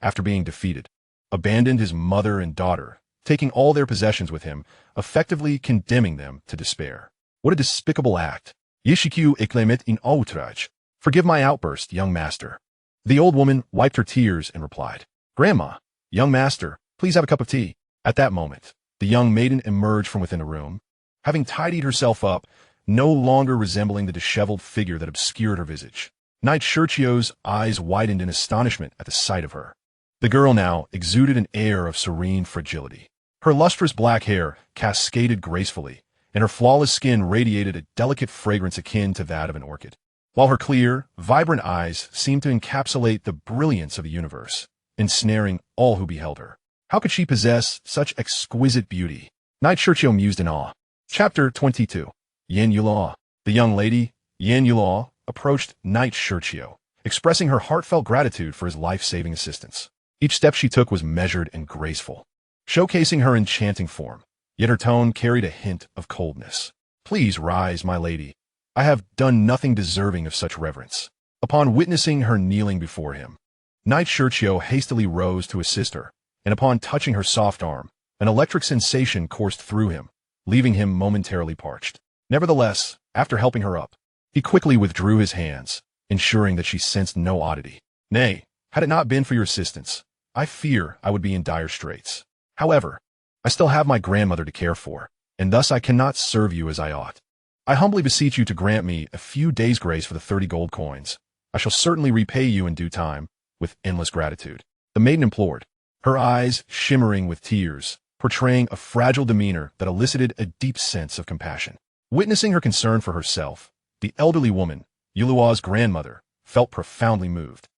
after being defeated, abandoned his mother and daughter, taking all their possessions with him, effectively condemning them to despair. What a despicable act! Shiqiu exclaimed in outrage. Forgive my outburst, young master. The old woman wiped her tears and replied, Grandma, young master, please have a cup of tea. At that moment, the young maiden emerged from within the room, having tidied herself up, no longer resembling the disheveled figure that obscured her visage. Knight Shiqiu's eyes widened in astonishment at the sight of her. The girl now exuded an air of serene fragility. Her lustrous black hair cascaded gracefully, and her flawless skin radiated a delicate fragrance akin to that of an orchid, while her clear, vibrant eyes seemed to encapsulate the brilliance of the universe, ensnaring all who beheld her. How could she possess such exquisite beauty? Knight Shiqiu mused in awe. Chapter 22. Yen Yulao. The young lady, Yen Yulao, approached Knight Shiqiu, expressing her heartfelt gratitude for his life-saving assistance. Each step she took was measured and graceful, showcasing her enchanting form, yet her tone carried a hint of coldness. Please rise, my lady. I have done nothing deserving of such reverence. Upon witnessing her kneeling before him, Knight Shiqiu hastily rose to assist her, and upon touching her soft arm, an electric sensation coursed through him, leaving him momentarily parched. Nevertheless, after helping her up, he quickly withdrew his hands, ensuring that she sensed no oddity. Nay, had it not been for your assistance, I fear I would be in dire straits. However, I still have my grandmother to care for, and thus I cannot serve you as I ought. I humbly beseech you to grant me a few days' grace for the 30 gold coins. I shall certainly repay you in due time, with endless gratitude. The maiden implored, her eyes shimmering with tears, portraying a fragile demeanor that elicited a deep sense of compassion. Witnessing her concern for herself, the elderly woman, Yulua's grandmother, felt profoundly moved.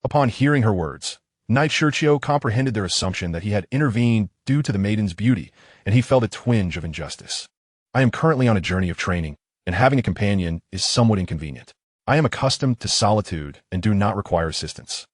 Upon hearing her words, Knight Shiqiu comprehended their assumption that he had intervened due to the maiden's beauty, and he felt a twinge of injustice. I am currently on a journey of training, and having a companion is somewhat inconvenient. I am accustomed to solitude and do not require assistance.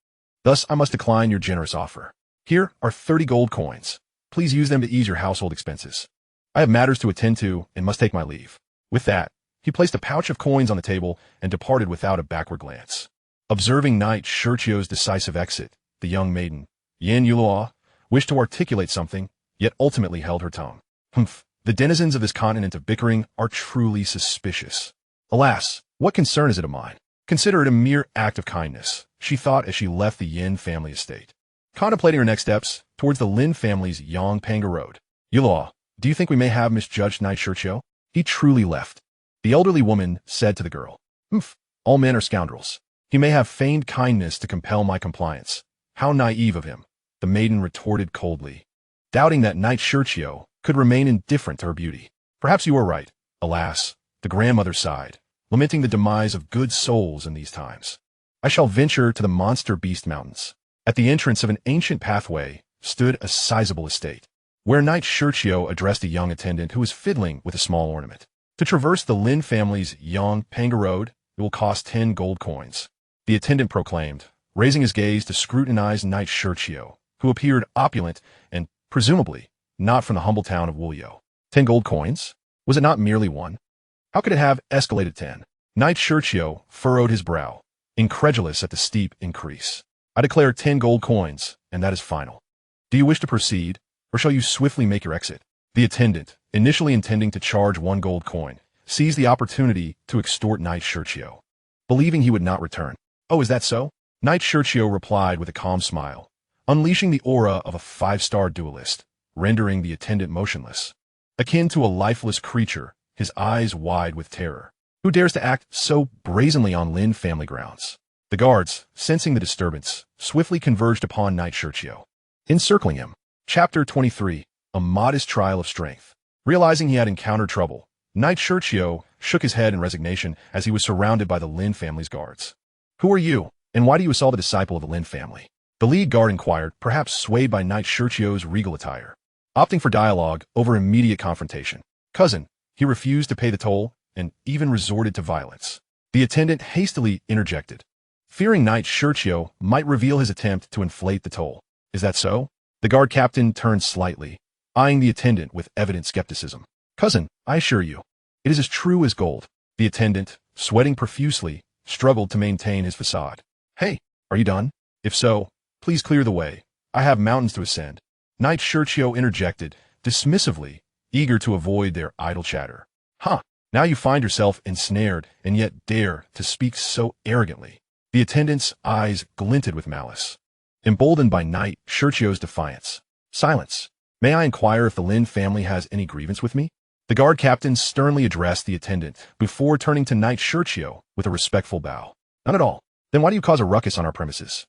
Thus, I must decline your generous offer. Here are 30 gold coins. Please use them to ease your household expenses. I have matters to attend to and must take my leave. With that, he placed a pouch of coins on the table and departed without a backward glance. Observing Knight Shiqiu's decisive exit, the young maiden, Yen Yulao, wished to articulate something, yet ultimately held her tongue. The denizens of this continent of bickering are truly suspicious. Alas, what concern is it of mine? Consider it a mere act of kindness, she thought as she left the Yin family estate. Contemplating her next steps towards the Lin family's Yangpanga Road. Yulao, do you think we may have misjudged Knight Shiqiu? He truly left. The elderly woman said to the girl. All men are scoundrels. He may have feigned kindness to compel my compliance. How naive of him, the maiden retorted coldly, doubting that Knight Shiqiu could remain indifferent to her beauty. Perhaps you are right. Alas, the grandmother sighed, lamenting the demise of good souls in these times. I shall venture to the Monster Beast Mountains. At the entrance of an ancient pathway stood a sizable estate, where Knight Shiqiu addressed a young attendant who was fiddling with a small ornament. To traverse the Lin family's Yangpanga Road, it will cost 10 gold coins. The attendant proclaimed, raising his gaze to scrutinize Knight Shiqiu, who appeared opulent and, presumably, not from the humble town of Wuyo. 10 gold coins? Was it not merely one? How could it have escalated 10? Knight Shiqiu furrowed his brow, incredulous at the steep increase. I declare 10 gold coins, and that is final. Do you wish to proceed, or shall you swiftly make your exit? The attendant, initially intending to charge 1 gold coin, seized the opportunity to extort Knight Shiqiu, believing he would not return. Oh, is that so? Knight Shiqiu replied with a calm smile, unleashing the aura of a 5-star duelist, rendering the attendant motionless. Akin to a lifeless creature, his eyes wide with terror. Who dares to act so brazenly on Lin family grounds? The guards, sensing the disturbance, swiftly converged upon Knight Shiqiu, encircling him. Chapter 23. A modest trial of strength. Realizing he had encountered trouble, Knight Shiqiu shook his head in resignation as he was surrounded by the Lin family's guards. Who are you, and why do you assault a disciple of the Lin family? The lead guard inquired, perhaps swayed by Knight Shiqiu's regal attire, opting for dialogue over immediate confrontation. Cousin, he refused to pay the toll and even resorted to violence. The attendant hastily interjected, fearing Knight Shiqiu might reveal his attempt to inflate the toll. Is that so? The guard captain turned slightly, eyeing the attendant with evident skepticism. Cousin, I assure you, it is as true as gold. The attendant, sweating profusely, struggled to maintain his facade. Hey, are you done? If so, please clear the way. I have mountains to ascend. Knight Shiqiu interjected, dismissively, eager to avoid their idle chatter. Now you find yourself ensnared and yet dare to speak so arrogantly. The attendant's eyes glinted with malice, emboldened by Knight Shiqiu's defiance. Silence. May I inquire if the Lin family has any grievance with me? The guard captain sternly addressed the attendant before turning to Knight Shiqiu with a respectful bow. None at all. Then why do you cause a ruckus on our premises?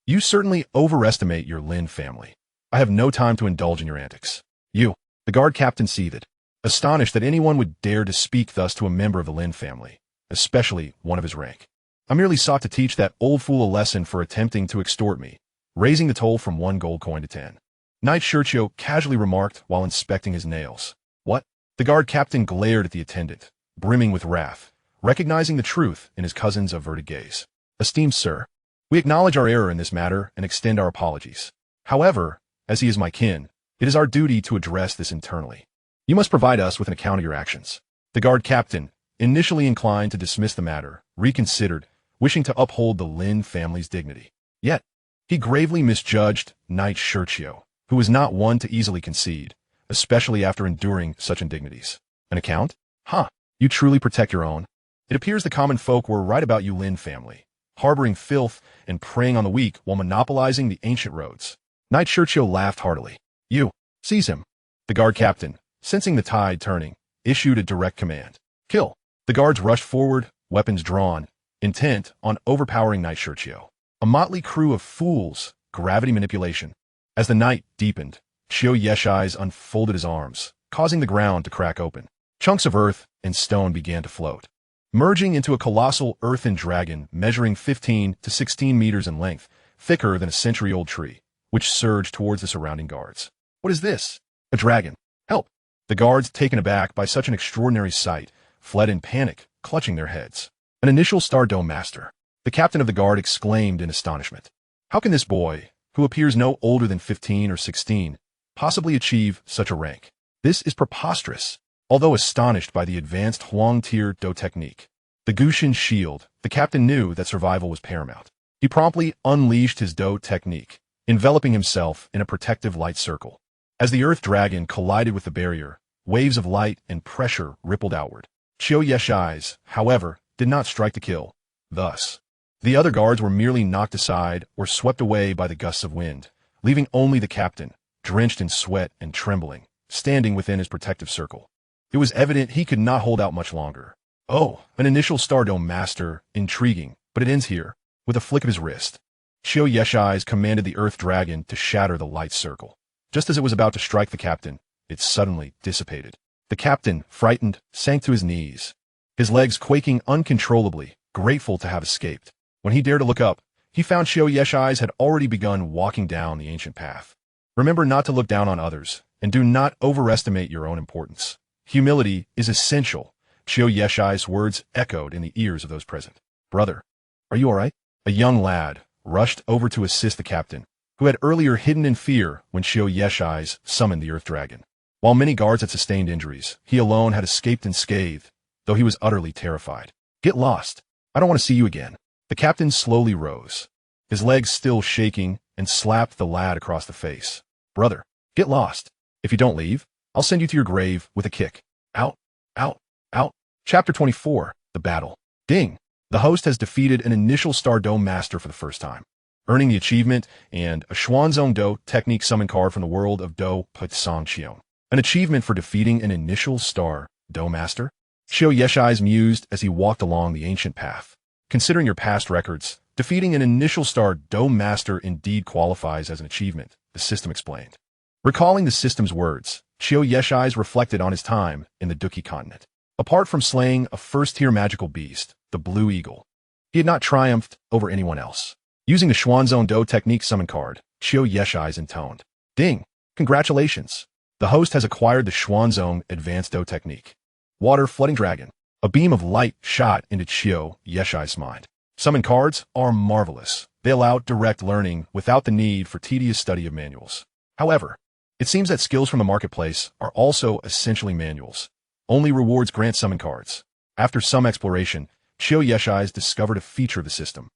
You certainly overestimate your Lin family. I have no time to indulge in your antics. The guard captain seethed, astonished that anyone would dare to speak thus to a member of the Lin family, especially one of his rank. I merely sought to teach that old fool a lesson for attempting to extort me, raising the toll from 1 gold coin to 10. Knight Shiqiu casually remarked while inspecting his nails. What? The guard captain glared at the attendant, brimming with wrath, recognizing the truth in his cousin's averted gaze. Esteemed sir, we acknowledge our error in this matter and extend our apologies. However, as he is my kin, it is our duty to address this internally. You must provide us with an account of your actions. The guard captain, initially inclined to dismiss the matter, reconsidered, wishing to uphold the Lin family's dignity. Yet, he gravely misjudged Knight Shiqiu, who was not one to easily concede, especially after enduring such indignities. An account? Huh, you truly protect your own. It appears the common folk were right about you Lin family, harboring filth and preying on the weak while monopolizing the ancient roads. Knight Shiqiu laughed heartily. You, seize him. The guard captain, sensing the tide turning, issued a direct command. Kill. The guards rushed forward, weapons drawn, intent on overpowering Knight Shiqiu. A motley crew of fools, gravity manipulation. As the night deepened, Shiao Yeshai's unfolded his arms, causing the ground to crack open. Chunks of earth and stone began to float, merging into a colossal earthen dragon measuring 15 to 16 meters in length, thicker than a century-old tree, which surged towards the surrounding guards. What is this? A dragon. Help! The guards, taken aback by such an extraordinary sight, fled in panic, clutching their heads. An initial Star Dome Master. The captain of the guard exclaimed in astonishment. How can this boy, who appears no older than 15 or 16, possibly achieve such a rank? This is preposterous. Although astonished by the advanced Huang-tier Dou technique, the Gushin shield, the captain knew that survival was paramount. He promptly unleashed his Dou technique, enveloping himself in a protective light circle. As the earth dragon collided with the barrier, waves of light and pressure rippled outward. Shiao Yeshai's, however, did not strike to kill. Thus, the other guards were merely knocked aside or swept away by the gusts of wind, leaving only the captain, drenched in sweat and trembling, standing within his protective circle. It was evident he could not hold out much longer. Oh, an initial Star Dome Master, intriguing, but it ends here. With a flick of his wrist, Shiao Yeshai's commanded the earth dragon to shatter the light circle. Just as it was about to strike the captain, it suddenly dissipated. The captain, frightened, sank to his knees, his legs quaking uncontrollably, grateful to have escaped. When he dared to look up, he found Shiao Yeshai's had already begun walking down the ancient path. Remember not to look down on others, and do not overestimate your own importance. Humility is essential. Shiao Yeshai's words echoed in the ears of those present. Brother, are you all right? A young lad rushed over to assist the captain, who had earlier hidden in fear when Shiao Yeshai's summoned the earth dragon. While many guards had sustained injuries, he alone had escaped unscathed, though he was utterly terrified. Get lost. I don't want to see you again. The captain slowly rose, his legs still shaking, and slapped the lad across the face. Brother, get lost. If you don't leave, I'll send you to your grave with a kick. Out, out, out. Chapter 24, The Battle. Ding. The host has defeated an initial Star Dome Master for the first time, earning the achievement and a Xuanzong Dou technique summon card from the world of Dou Qi. An achievement for defeating an initial Star Dome Master? Shiao Yeshai's mused as he walked along the ancient path. Considering your past records, defeating an initial Star Dome Master indeed qualifies as an achievement, the system explained. Recalling the system's words, Shiao Yeshai's reflected on his time in the Dou Qi Continent. Apart from slaying a first-tier magical beast, the Blue Eagle, he had not triumphed over anyone else. Using the Xuanzong Dou technique summon card, Shiao Yeshai's intoned. Ding! Congratulations! The host has acquired the Xuanzong Advanced Dou technique. Water Flooding Dragon. A beam of light shot into Shiao Yeshai's mind. Summon cards are marvelous. They allow direct learning without the need for tedious study of manuals. However, it seems that skills from the marketplace are also essentially manuals. Only rewards grant summon cards. After some exploration, Shiao Yeshai's discovered a feature of the system.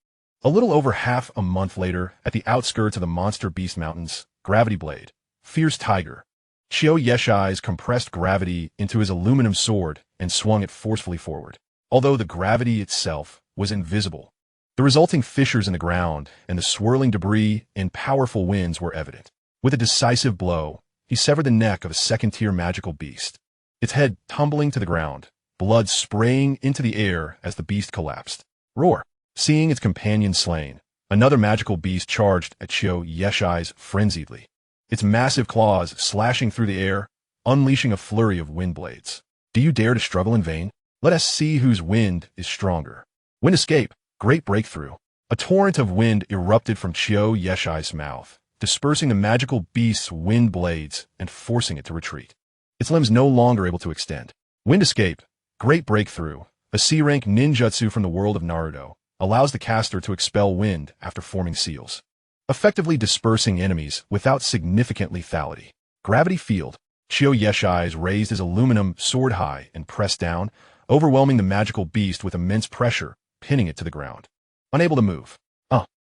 A little over half a month later, at the outskirts of the Monster Beast Mountains, Gravity Blade, Fierce Tiger, Shiao Yeshai's compressed gravity into his aluminum sword and swung it forcefully forward. Although the gravity itself was invisible, the resulting fissures in the ground and the swirling debris and powerful winds were evident. With a decisive blow, he severed the neck of a second-tier magical beast, its head tumbling to the ground, blood spraying into the air as the beast collapsed. Roar! Seeing its companion slain, another magical beast charged at Shiao Yeshai's frenziedly, its massive claws slashing through the air, unleashing a flurry of wind blades. Do you dare to struggle in vain? Let us see whose wind is stronger. Wind escape, great breakthrough. A torrent of wind erupted from Shiao Yeshai's mouth, dispersing the magical beast's wind blades and forcing it to retreat. Its limbs no longer able to extend. Wind escape, great breakthrough, a C-rank ninjutsu from the world of Naruto, allows the caster to expel wind after forming seals, effectively dispersing enemies without significant lethality. Gravity field, Chiyo Yeshai's raised his aluminum sword high and pressed down, overwhelming the magical beast with immense pressure, pinning it to the ground. Unable to move.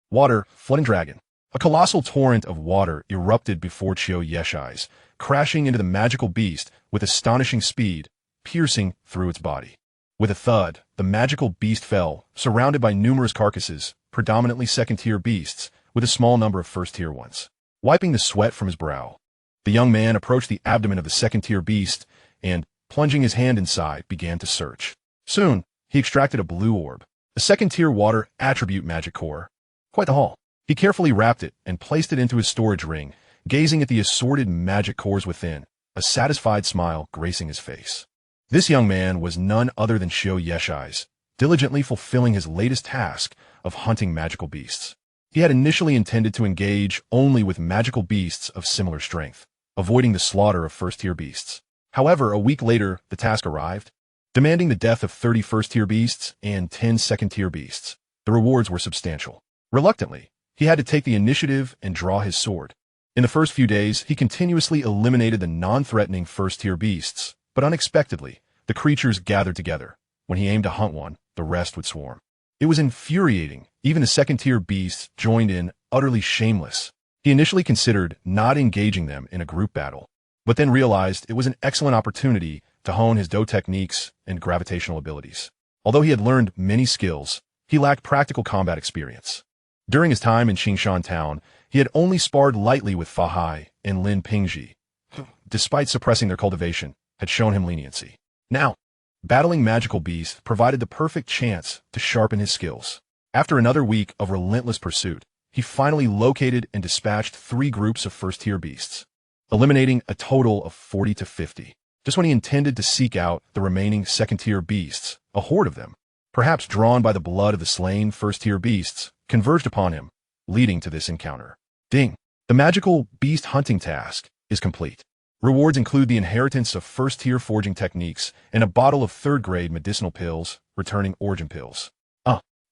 Water, flooding dragon. A colossal torrent of water erupted before Chiyo Yeshai's, crashing into the magical beast with astonishing speed, piercing through its body. With a thud, the magical beast fell, surrounded by numerous carcasses, predominantly second-tier beasts, with a small number of first-tier ones. Wiping the sweat from his brow, the young man approached the abdomen of the second-tier beast and, plunging his hand inside, began to search. Soon, he extracted a blue orb, a second-tier water attribute magic core. Quite the haul. He carefully wrapped it and placed it into his storage ring, gazing at the assorted magic cores within, a satisfied smile gracing his face. This young man was none other than Chiyo Yeshai's, diligently fulfilling his latest task of hunting magical beasts. He had initially intended to engage only with magical beasts of similar strength, avoiding the slaughter of first-tier beasts. However, a week later, the task arrived, demanding the death of 30 first-tier beasts and 10 second-tier beasts. The rewards were substantial. Reluctantly, he had to take the initiative and draw his sword. In the first few days, he continuously eliminated the non-threatening first-tier beasts, but unexpectedly, the creatures gathered together. When he aimed to hunt one, the rest would swarm. It was infuriating. Even the second-tier beasts joined in, utterly shameless. He initially considered not engaging them in a group battle, but then realized it was an excellent opportunity to hone his Dou techniques and gravitational abilities. Although he had learned many skills, he lacked practical combat experience. During his time in Qingshan Town, he had only sparred lightly with Fa Hai and Lin Pingji, who, despite suppressing their cultivation, had shown him leniency. Now, battling magical beasts provided the perfect chance to sharpen his skills. After another week of relentless pursuit, he finally located and dispatched 3 groups of first-tier beasts, eliminating a total of 40 to 50. Just when he intended to seek out the remaining second-tier beasts, a horde of them, perhaps drawn by the blood of the slain first-tier beasts, converged upon him, leading to this encounter. Ding! The magical beast hunting task is complete. Rewards include the inheritance of first-tier forging techniques and a bottle of third-grade medicinal pills, returning origin pills.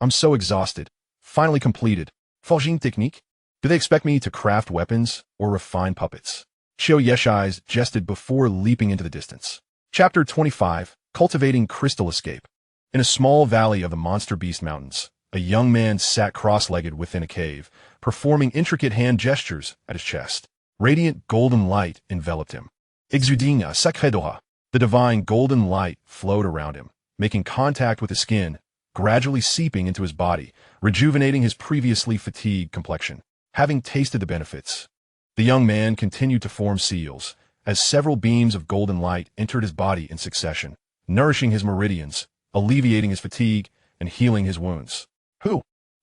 I'm so exhausted. Finally completed. Forging technique? Do they expect me to craft weapons or refine puppets? Chiyo Yeshai's jested before leaping into the distance. Chapter 25, Cultivating Crystal Escape. In a small valley of the Monster Beast Mountains, a young man sat cross-legged within a cave, performing intricate hand gestures at his chest. Radiant golden light enveloped him. Exuding a sacré d'aura. The divine golden light flowed around him, making contact with his skin, gradually seeping into his body, rejuvenating his previously fatigued complexion. Having tasted the benefits, the young man continued to form seals, as several beams of golden light entered his body in succession, nourishing his meridians, alleviating his fatigue, and healing his wounds.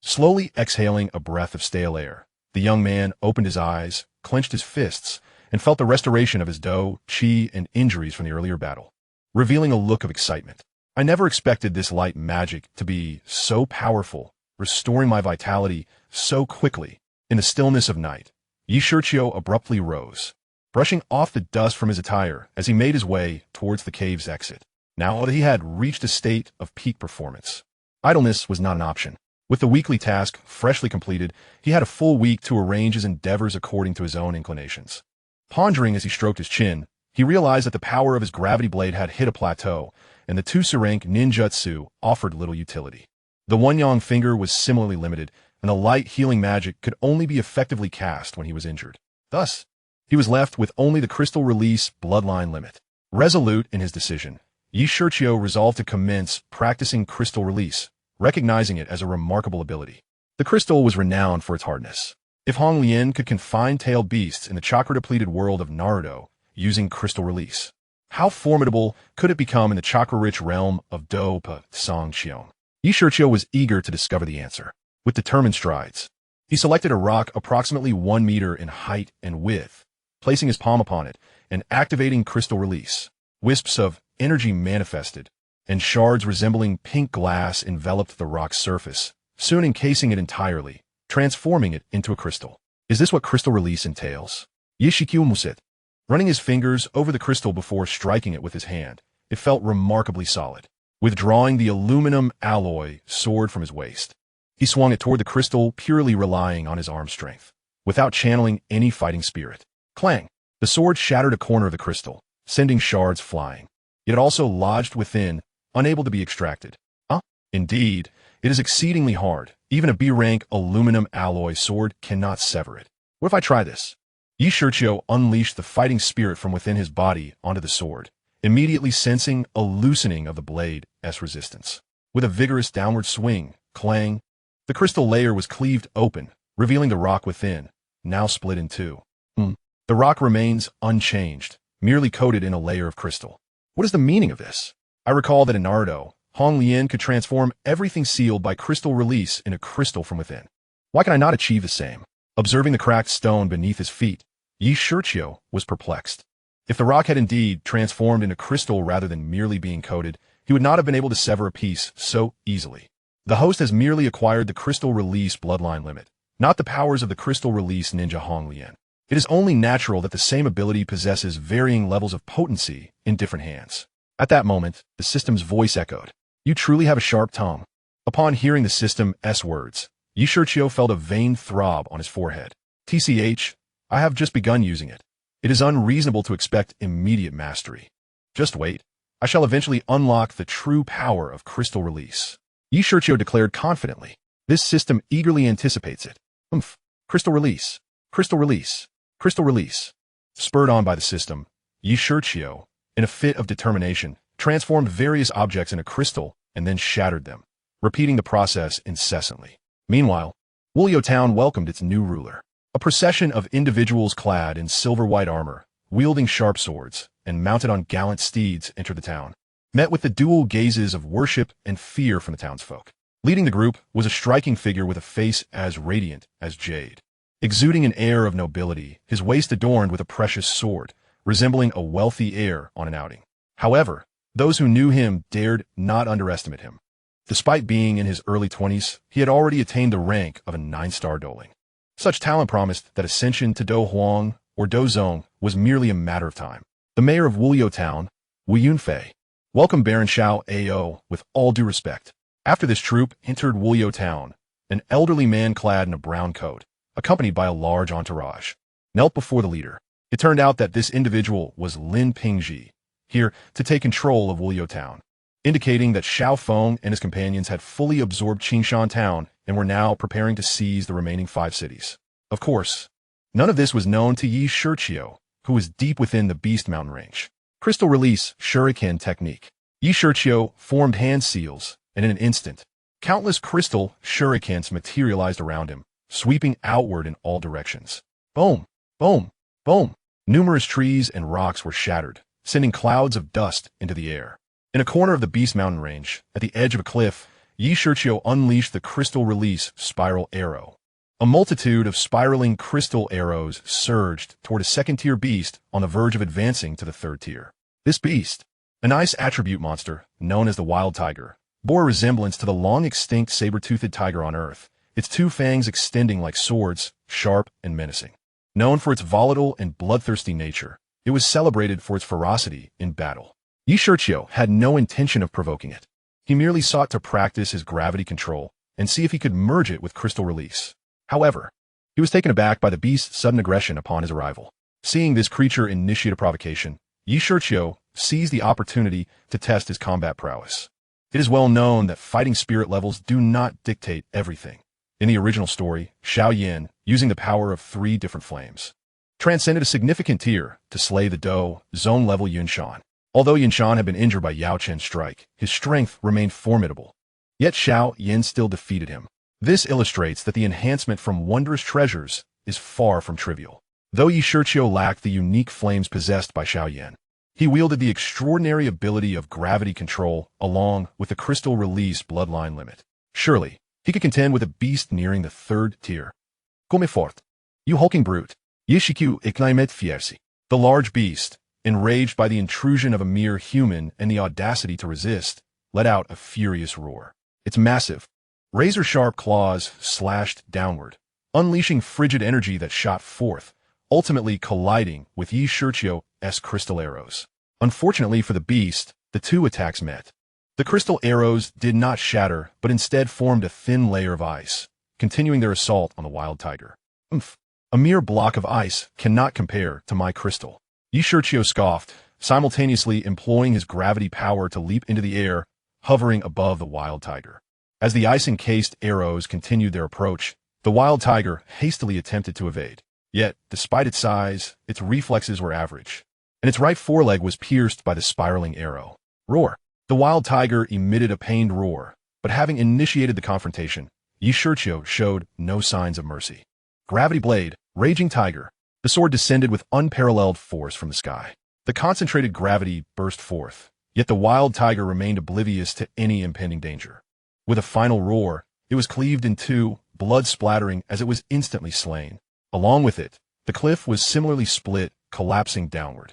Slowly exhaling a breath of stale air, the young man opened his eyes, clenched his fists, and felt the restoration of his Dou Qi and injuries from the earlier battle, revealing a look of excitement. I never expected this light magic to be so powerful, restoring my vitality so quickly. In the stillness of night, Shiqiu abruptly rose, brushing off the dust from his attire as he made his way towards the cave's exit. Now that he had reached a state of peak performance, idleness was not an option. With the weekly task freshly completed, he had a full week to arrange his endeavors according to his own inclinations. Pondering as he stroked his chin, he realized that the power of his gravity blade had hit a plateau, and the two-rank ninjutsu offered little utility. The one-yang finger was similarly limited, and the light healing magic could only be effectively cast when he was injured. Thus, he was left with only the crystal release bloodline limit. Resolute in his decision, Shiqiu resolved to commence practicing crystal release, recognizing it as a remarkable ability. The crystal was renowned for its hardness. If Hong Lian could confine tailed beasts in the chakra-depleted world of Naruto using crystal release, how formidable could it become in the chakra-rich realm of Dou Qi? Shiqiu was eager to discover the answer. With determined strides, he selected a rock approximately 1 meter in height and width, placing his palm upon it and activating crystal release. Wisps of energy manifested, and shards resembling pink glass enveloped the rock's surface, soon encasing it entirely, transforming it into a crystal. Is this what crystal release entails? Shiqiu musit. Running his fingers over the crystal before striking it with his hand, it felt remarkably solid. Withdrawing the aluminum alloy sword from his waist, he swung it toward the crystal, purely relying on his arm strength, without channeling any fighting spirit. Clang! The sword shattered a corner of the crystal, sending shards flying. It had also lodged within, unable to be extracted. Indeed, it is exceedingly hard. Even a B-rank aluminum alloy sword cannot sever it. What if I try this? Shiqiu unleashed the fighting spirit from within his body onto the sword, immediately sensing a loosening of the blade's resistance. With a vigorous downward swing, clang, the crystal layer was cleaved open, revealing the rock within, now split in two. The rock remains unchanged, merely coated in a layer of crystal. What is the meaning of this? I recall that in Naruto, Hong Lian could transform everything sealed by crystal release into crystal from within. Why can I not achieve the same? Observing the cracked stone beneath his feet, Shiqiu was perplexed. If the rock had indeed transformed into crystal rather than merely being coated, he would not have been able to sever a piece so easily. The host has merely acquired the crystal release bloodline limit, not the powers of the crystal release ninja Hong Lian. It is only natural that the same ability possesses varying levels of potency in different hands. At that moment, the system's voice echoed. You truly have a sharp tongue. Upon hearing the system's words, Shiqiu felt a vain throb on his forehead. TCH, I have just begun using it. It is unreasonable to expect immediate mastery. Just wait. I shall eventually unlock the true power of crystal release. Shiqiu declared confidently. This system eagerly anticipates it. Crystal release. Crystal release. Crystal release. Spurred on by the system, Shiqiu, in a fit of determination, transformed various objects into crystal and then shattered them, repeating the process incessantly. Meanwhile, Wuliu Town welcomed its new ruler. A procession of individuals clad in silver-white armor, wielding sharp swords, and mounted on gallant steeds entered the town, met with the dual gazes of worship and fear from the townsfolk. Leading the group was a striking figure with a face as radiant as jade. Exuding an air of nobility, his waist adorned with a precious sword, resembling a wealthy heir on an outing. However, those who knew him dared not underestimate him. Despite being in his early 20s, he had already attained the rank of a 9-star doling. Such talent promised that ascension to Dou Huang or Dou Zong was merely a matter of time. The mayor of Wuliu Town, Wu Yunfei, welcomed Baron Shiao Ao with all due respect. After this troop entered Wuliu Town, an elderly man clad in a brown coat, accompanied by a large entourage, knelt before the leader. It turned out that this individual was Lin Pingji, here to take control of Wuliu Town, indicating that Xiao Feng and his companions had fully absorbed Qingshan Town and were now preparing to seize the remaining 5 cities. Of course, none of this was known to Shiqiu, who was deep within the Beast Mountain range. Crystal release shuriken technique. Shiqiu formed hand seals, and in an instant, countless crystal shurikens materialized around him, sweeping outward in all directions. Boom, boom, boom. Numerous trees and rocks were shattered, sending clouds of dust into the air. In a corner of the Beast Mountain range, at the edge of a cliff, Shiqiu unleashed the crystal release spiral arrow. A multitude of spiraling crystal arrows surged toward a second-tier beast on the verge of advancing to the 3rd tier. This beast, an ice attribute monster known as the Wild Tiger, bore a resemblance to the long-extinct saber-toothed tiger on Earth, its 2 fangs extending like swords, sharp and menacing. Known for its volatile and bloodthirsty nature, it was celebrated for its ferocity in battle. Shiqiu had no intention of provoking it. He merely sought to practice his gravity control and see if he could merge it with crystal release. However, he was taken aback by the beast's sudden aggression upon his arrival. Seeing this creature initiate a provocation, Shiqiu seized the opportunity to test his combat prowess. It is well known that fighting spirit levels do not dictate everything. In the original story, Xiao Yen, using the power of 3 different flames, transcended a significant tier to slay the Dou Zone level Yunshan. Although Yunshan had been injured by Yao Chen's strike, his strength remained formidable. Yet Xiao Yen still defeated him. This illustrates that the enhancement from wondrous treasures is far from trivial. Though Shiqiu lacked the unique flames possessed by Xiao Yen, he wielded the extraordinary ability of gravity control along with the crystal release bloodline limit. Surely, he could contend with a beast nearing the 3rd tier. Come fort, you hulking brute. Shiqiu iknaimet fierci. The large beast, enraged by the intrusion of a mere human and the audacity to resist, let out a furious roar. Its massive, razor-sharp claws slashed downward, unleashing frigid energy that shot forth, ultimately colliding with Yi Shiqiu's crystal arrows. Unfortunately for the beast, the two attacks met. The crystal arrows did not shatter, but instead formed a thin layer of ice, continuing their assault on the wild tiger. A mere block of ice cannot compare to my crystal. Yi Shiqiu scoffed, simultaneously employing his gravity power to leap into the air, hovering above the wild tiger. As the ice-encased arrows continued their approach, the wild tiger hastily attempted to evade. Yet, despite its size, its reflexes were average, and its right foreleg was pierced by the spiraling arrow. Roar! The wild tiger emitted a pained roar, but having initiated the confrontation, Yi Shiqiu showed no signs of mercy. Gravity blade, raging tiger. The sword descended with unparalleled force from the sky. The concentrated gravity burst forth, yet the wild tiger remained oblivious to any impending danger. With a final roar, it was cleaved in two, blood splattering as it was instantly slain. Along with it, the cliff was similarly split, collapsing downward.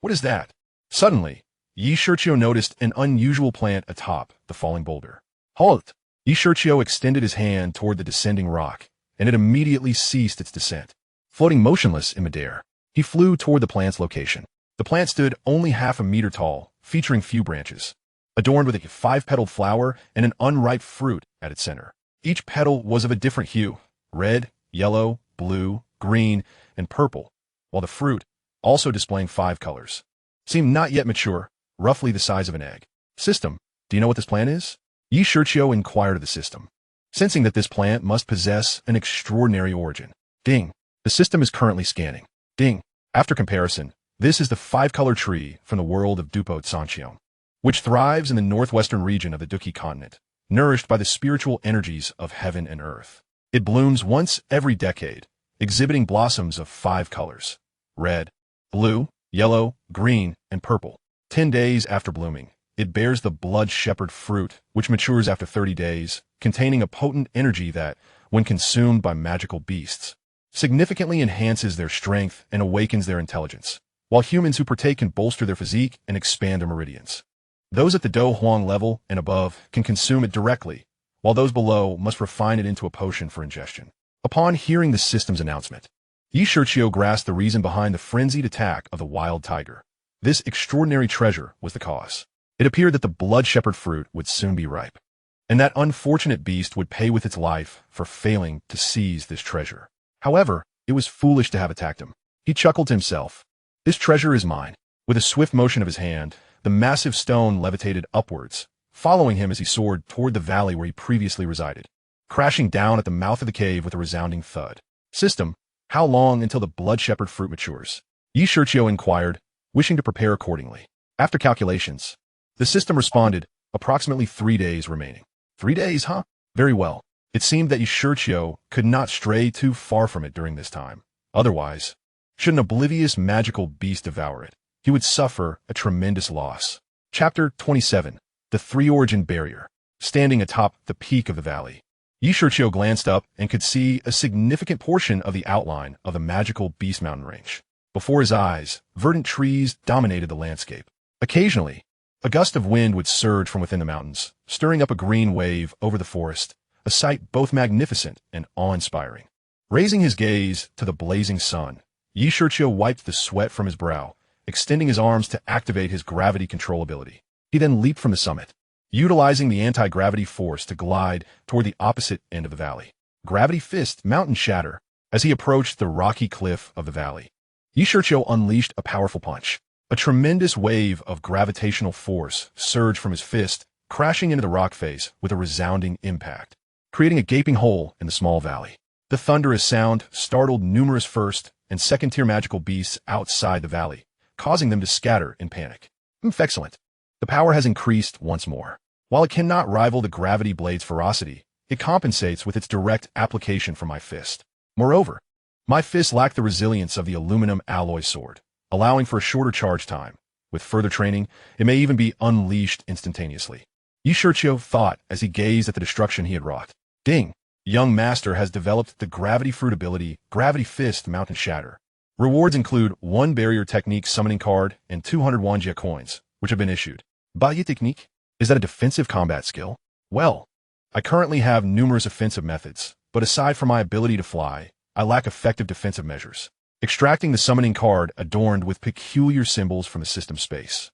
What is that? Suddenly, Yi Shiqiu noticed an unusual plant atop the falling boulder. Halt! Yi Shiqiu extended his hand toward the descending rock, and it immediately ceased its descent. Floating motionless in midair, he flew toward the plant's location. The plant stood only half a meter tall, featuring few branches, adorned with a 5-petaled flower and an unripe fruit at its center. Each petal was of a different hue: red, yellow, blue, green, and purple, while the fruit, also displaying 5 colors, seemed not yet mature, roughly the size of an egg. System, do you know what this plant is? Yi Shiqiu inquired of the system, sensing that this plant must possess an extraordinary origin. Ding. The system is currently scanning. Ding. After comparison, this is the 5-color tree from the world of Dou Qi Continent, which thrives in the northwestern region of the Dou Qi Continent, nourished by the spiritual energies of heaven and earth. It blooms once every decade, exhibiting blossoms of 5 colors: red, blue, yellow, green, and purple. 10 days after blooming, it bears the blood shepherd fruit, which matures after 30 days, containing a potent energy that, when consumed by magical beasts, significantly enhances their strength and awakens their intelligence, while humans who partake can bolster their physique and expand their meridians. Those at the Dou Huang level and above can consume it directly, while those below must refine it into a potion for ingestion. Upon hearing the system's announcement, Yi Shiqiu grasped the reason behind the frenzied attack of the wild tiger. This extraordinary treasure was the cause. It appeared that the blood shepherd fruit would soon be ripe, and that unfortunate beast would pay with its life for failing to seize this treasure. However, it was foolish to have attacked him. He chuckled to himself. This treasure is mine. With a swift motion of his hand, the massive stone levitated upwards, following him as he soared toward the valley where he previously resided, crashing down at the mouth of the cave with a resounding thud. System, how long until the blood shepherd fruit matures? Yi Shiqiu inquired, wishing to prepare accordingly. After calculations, the system responded, approximately 3 days remaining. 3 days, huh? Very well. It seemed that Yi Shiqiu could not stray too far from it during this time. Otherwise, should an oblivious magical beast devour it, he would suffer a tremendous loss. Chapter 27. The Three-Origin Barrier. Standing atop the peak of the valley, Yi Shiqiu glanced up and could see a significant portion of the outline of the magical Beast Mountain range. Before his eyes, verdant trees dominated the landscape. Occasionally, a gust of wind would surge from within the mountains, stirring up a green wave over the forest, a sight both magnificent and awe-inspiring. Raising his gaze to the blazing sun, Yi Shiqiu wiped the sweat from his brow, extending his arms to activate his gravity control ability. He then leaped from the summit, utilizing the anti-gravity force to glide toward the opposite end of the valley. Gravity fist mountain shatter. As he approached the rocky cliff of the valley, Yi Shiqiu unleashed a powerful punch. A tremendous wave of gravitational force surged from his fist, crashing into the rock face with a resounding impact, creating a gaping hole in the small valley. The thunderous sound startled numerous first and second-tier magical beasts outside the valley, causing them to scatter in panic. Excellent. The power has increased once more. While it cannot rival the gravity blade's ferocity, it compensates with its direct application from my fist. Moreover, my fist lacked the resilience of the aluminum alloy sword, allowing for a shorter charge time. With further training, it may even be unleashed instantaneously. Yi Shiqiu thought as he gazed at the destruction he had wrought. Ding! Young master has developed the gravity fruit ability, Gravity Fist Mountain Shatter. Rewards include 1 barrier technique summoning card and 200 Wanjia coins, which have been issued. Barrier technique? Is that a defensive combat skill? Well, I currently have numerous offensive methods, but aside from my ability to fly, I lack effective defensive measures. Extracting the summoning card adorned with peculiar symbols from the system space.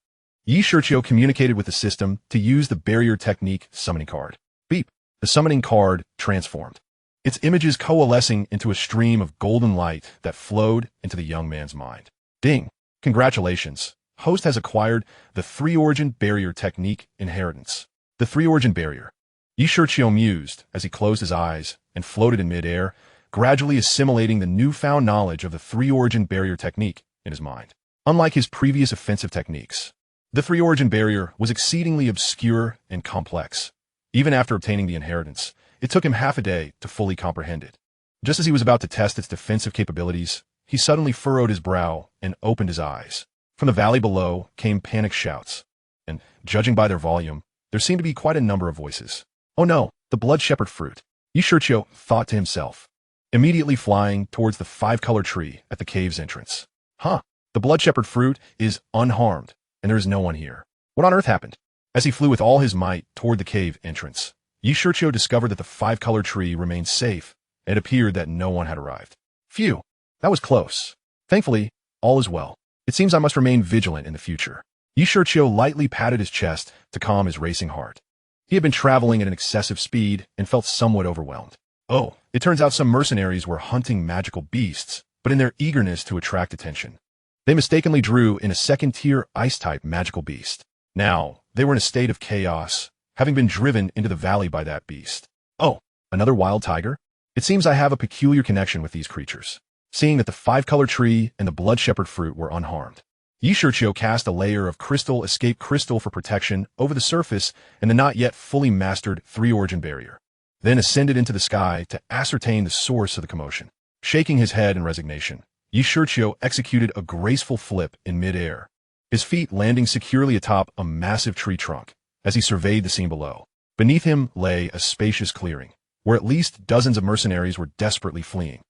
Shiqiu communicated with the system to use the barrier technique summoning card. Beep. The summoning card transformed, its images coalescing into a stream of golden light that flowed into the young man's mind. Ding. Congratulations. Host has acquired the three-origin barrier technique inheritance. The three-origin barrier. Shiqiu mused as he closed his eyes and floated in midair, gradually assimilating the newfound knowledge of the three-origin barrier technique in his mind. Unlike his previous offensive techniques, the three-origin barrier was exceedingly obscure and complex. Even after obtaining the inheritance, it took him half a day to fully comprehend it. Just as he was about to test its defensive capabilities, he suddenly furrowed his brow and opened his eyes. From the valley below came panicked shouts, and, judging by their volume, there seemed to be quite a number of voices. Oh no, the blood shepherd fruit, Shiqiu thought to himself, immediately flying towards the five-color tree at the cave's entrance. Huh, the blood shepherd fruit is unharmed, and there is no one here. What on earth happened? As he flew with all his might toward the cave entrance, Shiqiu discovered that the five-color tree remained safe, and it appeared that no one had arrived. Phew, that was close. Thankfully, all is well. It seems I must remain vigilant in the future. Shiqiu lightly patted his chest to calm his racing heart. He had been traveling at an excessive speed and felt somewhat overwhelmed. Oh, it turns out some mercenaries were hunting magical beasts, but in their eagerness to attract attention, they mistakenly drew in a second-tier ice-type magical beast. Now, they were in a state of chaos, having been driven into the valley by that beast. Oh, another wild tiger? It seems I have a peculiar connection with these creatures. Seeing that the five-color tree and the blood shepherd fruit were unharmed, Shiqiu cast a layer of crystal escape crystal for protection over the surface and the not yet fully mastered three-origin barrier, then ascended into the sky to ascertain the source of the commotion. Shaking his head in resignation, Shiqiu executed a graceful flip in midair, his feet landing securely atop a massive tree trunk as he surveyed the scene below. Beneath him lay a spacious clearing, where at least dozens of mercenaries were desperately fleeing,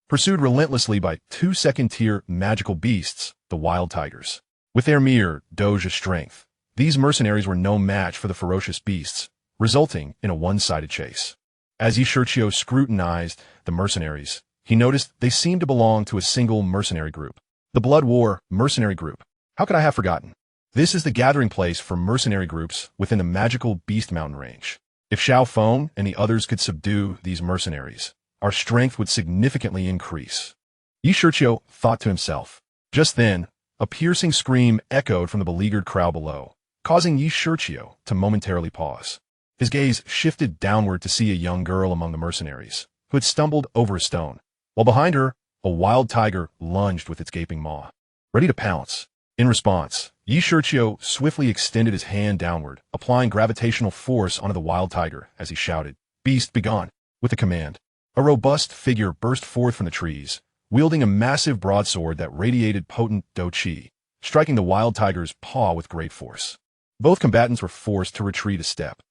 pursued relentlessly by two second-tier magical beasts, the wild tigers. With their mere Dou Qi strength, these mercenaries were no match for the ferocious beasts, resulting in a one-sided chase. As Shiqiu scrutinized the mercenaries, he noticed they seemed to belong to a single mercenary group. The Blood War Mercenary Group. How could I have forgotten? This is the gathering place for mercenary groups within the magical Beast Mountain range. If Xiao Feng and the others could subdue these mercenaries, our strength would significantly increase. Shiqiu thought to himself. Just then, a piercing scream echoed from the beleaguered crowd below, causing Shiqiu to momentarily pause. His gaze shifted downward to see a young girl among the mercenaries, who had stumbled over a stone, while behind her, a wild tiger lunged with its gaping maw, ready to pounce. In response, Shiqiu swiftly extended his hand downward, applying gravitational force onto the wild tiger as he shouted, "Beast, begone!" With a command, a robust figure burst forth from the trees, wielding a massive broadsword that radiated potent Dou Qi, striking the wild tiger's paw with great force. Both combatants were forced to retreat a step.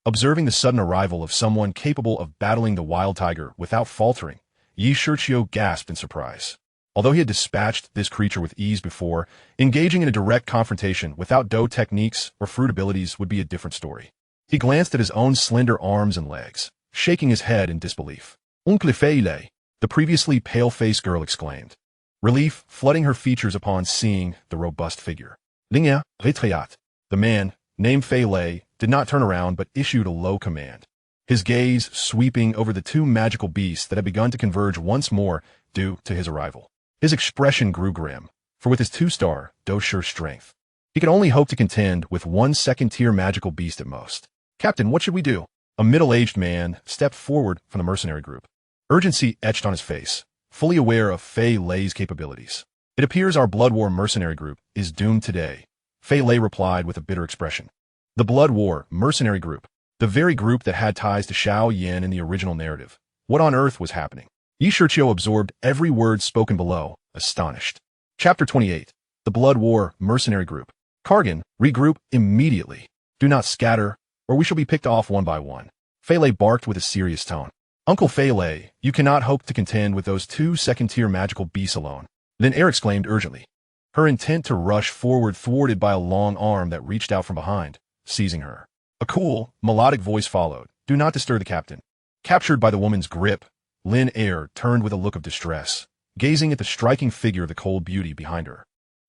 Observing the sudden arrival of someone capable of battling the wild tiger without faltering, Shiqiu gasped in surprise. Although he had dispatched this creature with ease before, engaging in a direct confrontation without Dou techniques or fruit abilities would be a different story. He glanced at his own slender arms and legs, shaking his head in disbelief. "Confrontation," the previously pale-faced girl exclaimed, relief flooding her features upon seeing the robust figure. "Ligne, retraite." The man, named Fei Lei, did not turn around but issued a low command, his gaze sweeping over the two magical beasts that had begun to converge once more due to his arrival. His expression grew grim, for with his two-star Dou Qi strength, he could only hope to contend with one second-tier magical beast at most. "Captain, what should we do?" A middle-aged man stepped forward from the mercenary group, urgency etched on his face, fully aware of Fei Lei's capabilities. "It appears our Blood War Mercenary Group is doomed today," Fei Lei replied with a bitter expression. The Blood War Mercenary Group, the very group that had ties to Shiao Yen in the original narrative. What on earth was happening? Shiqiu absorbed every word spoken below, astonished. Chapter 28. The Blood War Mercenary Group. Kargan, regroup immediately. Do not scatter, or we shall be picked off one by one. Fei Lei barked with a serious tone. "Uncle Fei Lei, you cannot hope to contend with those two second-tier magical beasts alone." Then Air exclaimed urgently, her intent to rush forward thwarted by a long arm that reached out from behind, seizing her. A cool, melodic voice followed. "Do not disturb the captain. Captured by the woman's grip, Lin Er turned with a look of distress, gazing at the striking figure of the cold beauty behind her,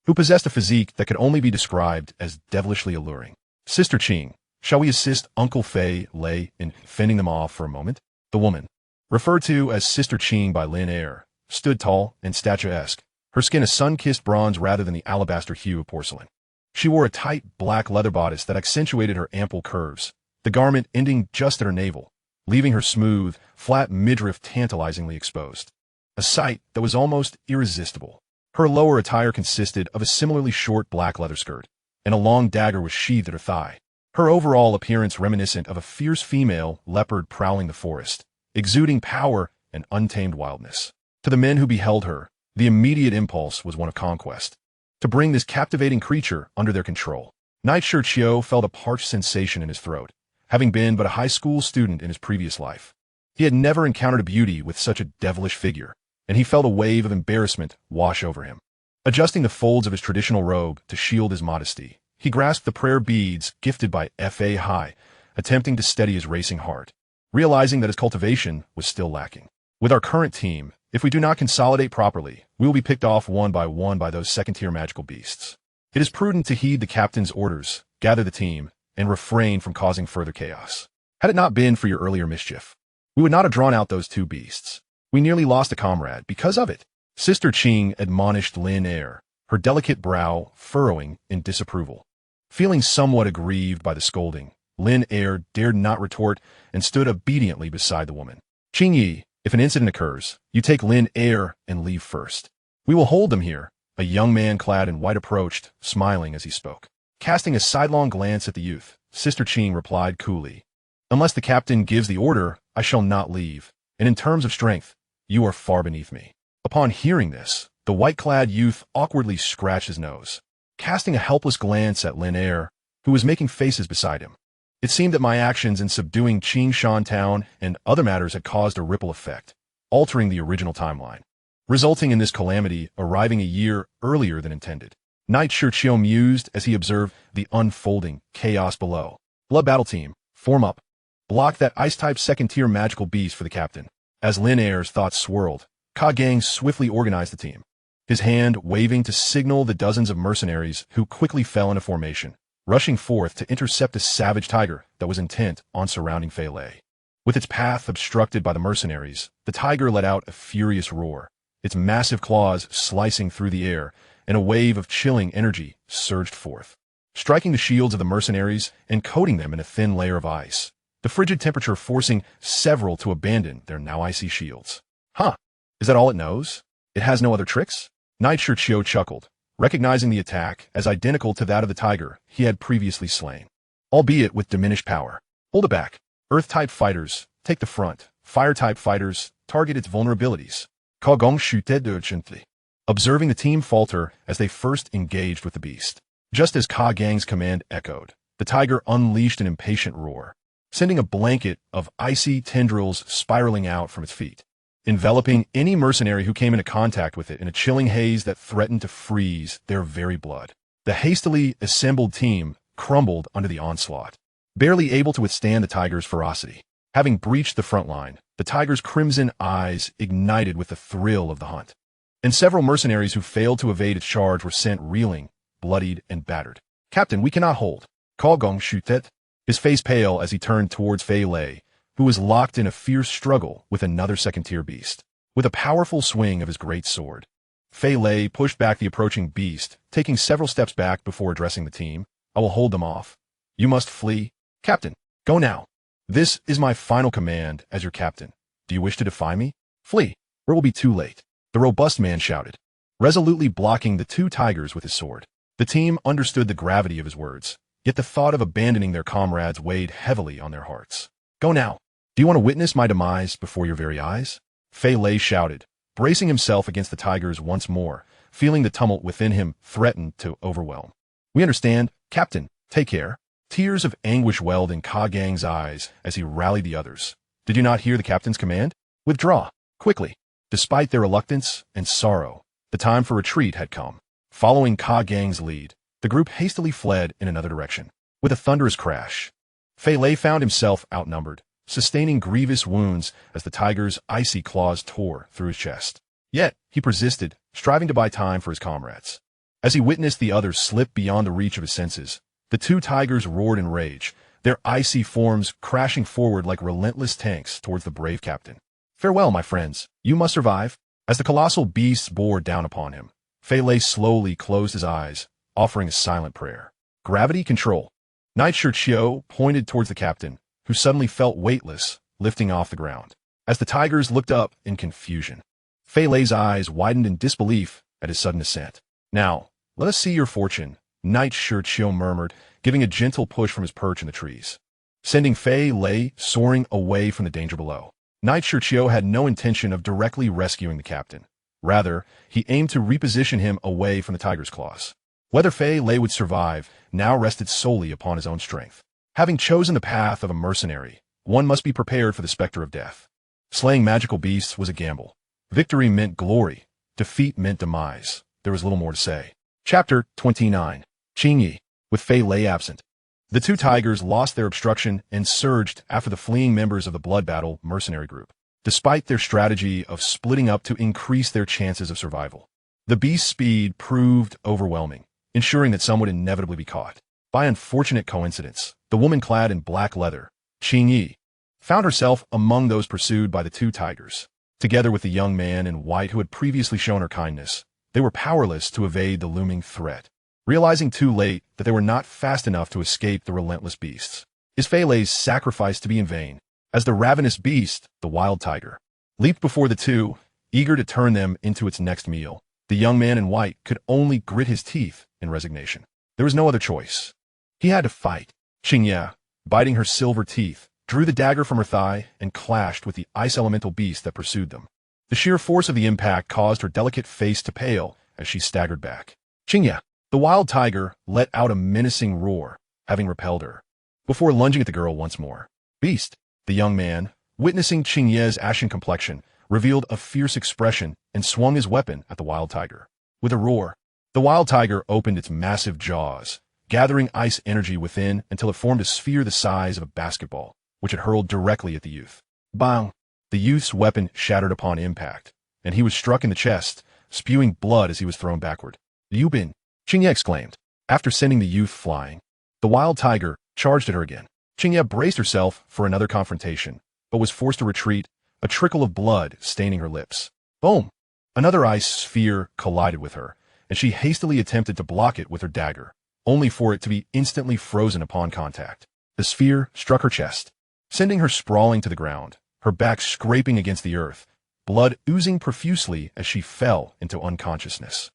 who possessed a physique that could only be described as devilishly alluring. Sister Qing, shall we assist Uncle Fei Lei in fending them off for a moment? The woman, referred to as Sister Qing by Lin Er, stood tall and statuesque, her skin a sun-kissed bronze rather than the alabaster hue of porcelain. She wore a tight black leather bodice that accentuated her ample curves, the garment ending just at her navel, leaving her smooth, flat midriff tantalizingly exposed. A sight that was almost irresistible. Her lower attire consisted of a similarly short black leather skirt, and a long dagger was sheathed at her thigh. Her overall appearance reminiscent of a fierce female leopard prowling the forest, exuding power and untamed wildness. To the men who beheld her, the immediate impulse was one of conquest, to bring this captivating creature under their control. Knight Shiqiu felt a parched sensation in his throat, having been but a high school student in his previous life. He had never encountered a beauty with such a devilish figure, and he felt a wave of embarrassment wash over him. Adjusting the folds of his traditional robe to shield his modesty, he grasped the prayer beads gifted by Fa Hai, attempting to steady his racing heart, realizing that his cultivation was still lacking. With our current team, if we do not consolidate properly, we will be picked off one by those second-tier magical beasts. It is prudent to heed the captain's orders, gather the team, and refrain from causing further chaos. Had it not been for your earlier mischief, we would not have drawn out those two beasts. We nearly lost a comrade because of it. Sister Qing admonished Lin Er, her delicate brow furrowing in disapproval. Feeling somewhat aggrieved by the scolding, Lin Er dared not retort and stood obediently beside the woman. Qing Yi, if an incident occurs, you take Lin Er and leave first. We will hold them here. A young man clad in white approached, smiling as he spoke. Casting a sidelong glance at the youth, Sister Qing replied coolly, "Unless the captain gives the order, I shall not leave, and in terms of strength, you are far beneath me." Upon hearing this, the white-clad youth awkwardly scratched his nose, casting a helpless glance at Lin Er, who was making faces beside him. It seemed that my actions in subduing Qingshan Town and other matters had caused a ripple effect, altering the original timeline, resulting in this calamity arriving a year earlier than intended. Knight Shiqiu mused as he observed the unfolding chaos below. Blood battle team, form up. Block that ice-type second-tier magical beast for the captain. As Lin Er's thoughts swirled, Ka Gang swiftly organized the team, his hand waving to signal the dozens of mercenaries who quickly fell into formation, rushing forth to intercept a savage tiger that was intent on surrounding Fei Lei. With its path obstructed by the mercenaries, the tiger let out a furious roar, its massive claws slicing through the air, and a wave of chilling energy surged forth, striking the shields of the mercenaries and coating them in a thin layer of ice, the frigid temperature forcing several to abandon their now icy shields. Huh, is that all it knows? It has no other tricks? Knight Shiqiu chuckled, recognizing the attack as identical to that of the tiger he had previously slain, albeit with diminished power. Hold it back. Earth-type fighters, take the front. Fire-type fighters, target its vulnerabilities. Ka Gong shute urgently. Observing the team falter as they first engaged with the beast. Just as Ka Gang's command echoed, the tiger unleashed an impatient roar, sending a blanket of icy tendrils spiraling out from its feet, enveloping any mercenary who came into contact with it in a chilling haze that threatened to freeze their very blood. The hastily assembled team crumbled under the onslaught, barely able to withstand the tiger's ferocity. Having breached the front line, the tiger's crimson eyes ignited with the thrill of the hunt, and several mercenaries who failed to evade its charge were sent reeling, bloodied, and battered. "Captain, we cannot hold." Ka Gong shutet, his face pale as he turned towards Fei Lei, who was locked in a fierce struggle with another second-tier beast. With a powerful swing of his great sword, Fei Lei pushed back the approaching beast, taking several steps back before addressing the team. "I will hold them off. You must flee. Captain, go now. This is my final command as your captain. Do you wish to defy me? Flee, or it will be too late." The robust man shouted, resolutely blocking the two tigers with his sword. The team understood the gravity of his words, yet the thought of abandoning their comrades weighed heavily on their hearts. "Go now. Do you want to witness my demise before your very eyes?" Fei Lei shouted, bracing himself against the tigers once more, feeling the tumult within him threatened to overwhelm. "We understand. Captain, take care." Tears of anguish welled in Ka Gang's eyes as he rallied the others. "Did you not hear the captain's command? Withdraw, quickly." Despite their reluctance and sorrow, the time for retreat had come. Following Ka Gang's lead, the group hastily fled in another direction. With a thunderous crash, Fei Lei found himself outnumbered, sustaining grievous wounds as the tiger's icy claws tore through his chest. Yet, he persisted, striving to buy time for his comrades. As he witnessed the others slip beyond the reach of his senses, the two tigers roared in rage, their icy forms crashing forward like relentless tanks towards the brave captain. "Farewell, my friends. You must survive." As the colossal beasts bore down upon him, Fei Lei slowly closed his eyes, offering a silent prayer. Gravity control. Knight Shiqiu pointed towards the captain, who suddenly felt weightless, lifting off the ground. As the tigers looked up in confusion, Fei Lei's eyes widened in disbelief at his sudden ascent. "Now, let us see your fortune," Knight Shiqiu murmured, giving a gentle push from his perch in the trees, sending Fei Lei soaring away from the danger below. Knight Shiqiu had no intention of directly rescuing the captain. Rather, he aimed to reposition him away from the tiger's claws. Whether Fei Lei would survive now rested solely upon his own strength. Having chosen the path of a mercenary, one must be prepared for the specter of death. Slaying magical beasts was a gamble. Victory meant glory. Defeat meant demise. There was little more to say. Chapter 29. Qingyi. With Fei Lei absent, the two tigers lost their obstruction and surged after the fleeing members of the Blood Battle mercenary group, despite their strategy of splitting up to increase their chances of survival. The beast's speed proved overwhelming, ensuring that some would inevitably be caught. By unfortunate coincidence, the woman clad in black leather, Qingyi, found herself among those pursued by the two tigers. Together with the young man in white who had previously shown her kindness, they were powerless to evade the looming threat. Realizing too late that they were not fast enough to escape the relentless beasts, is Fei Lei's sacrifice to be in vain, as the ravenous beast, the wild tiger, leaped before the two, eager to turn them into its next meal. The young man in white could only grit his teeth in resignation. There was no other choice. He had to fight. Qingyi, biting her silver teeth, drew the dagger from her thigh and clashed with the ice elemental beast that pursued them. The sheer force of the impact caused her delicate face to pale as she staggered back. Qingyi, the wild tiger, let out a menacing roar, having repelled her, before lunging at the girl once more. Beast, the young man, witnessing Qingyi's ashen complexion, revealed a fierce expression and swung his weapon at the wild tiger. With a roar, the wild tiger opened its massive jaws, gathering ice energy within until it formed a sphere the size of a basketball, which it hurled directly at the youth. Bang! The youth's weapon shattered upon impact, and he was struck in the chest, spewing blood as he was thrown backward. "You bin!" Qingyi exclaimed. After sending the youth flying, the wild tiger charged at her again. Qingyi braced herself for another confrontation, but was forced to retreat, a trickle of blood staining her lips. Boom! Another ice sphere collided with her, and she hastily attempted to block it with her dagger, only for it to be instantly frozen upon contact. The sphere struck her chest, sending her sprawling to the ground, her back scraping against the earth, blood oozing profusely as she fell into unconsciousness.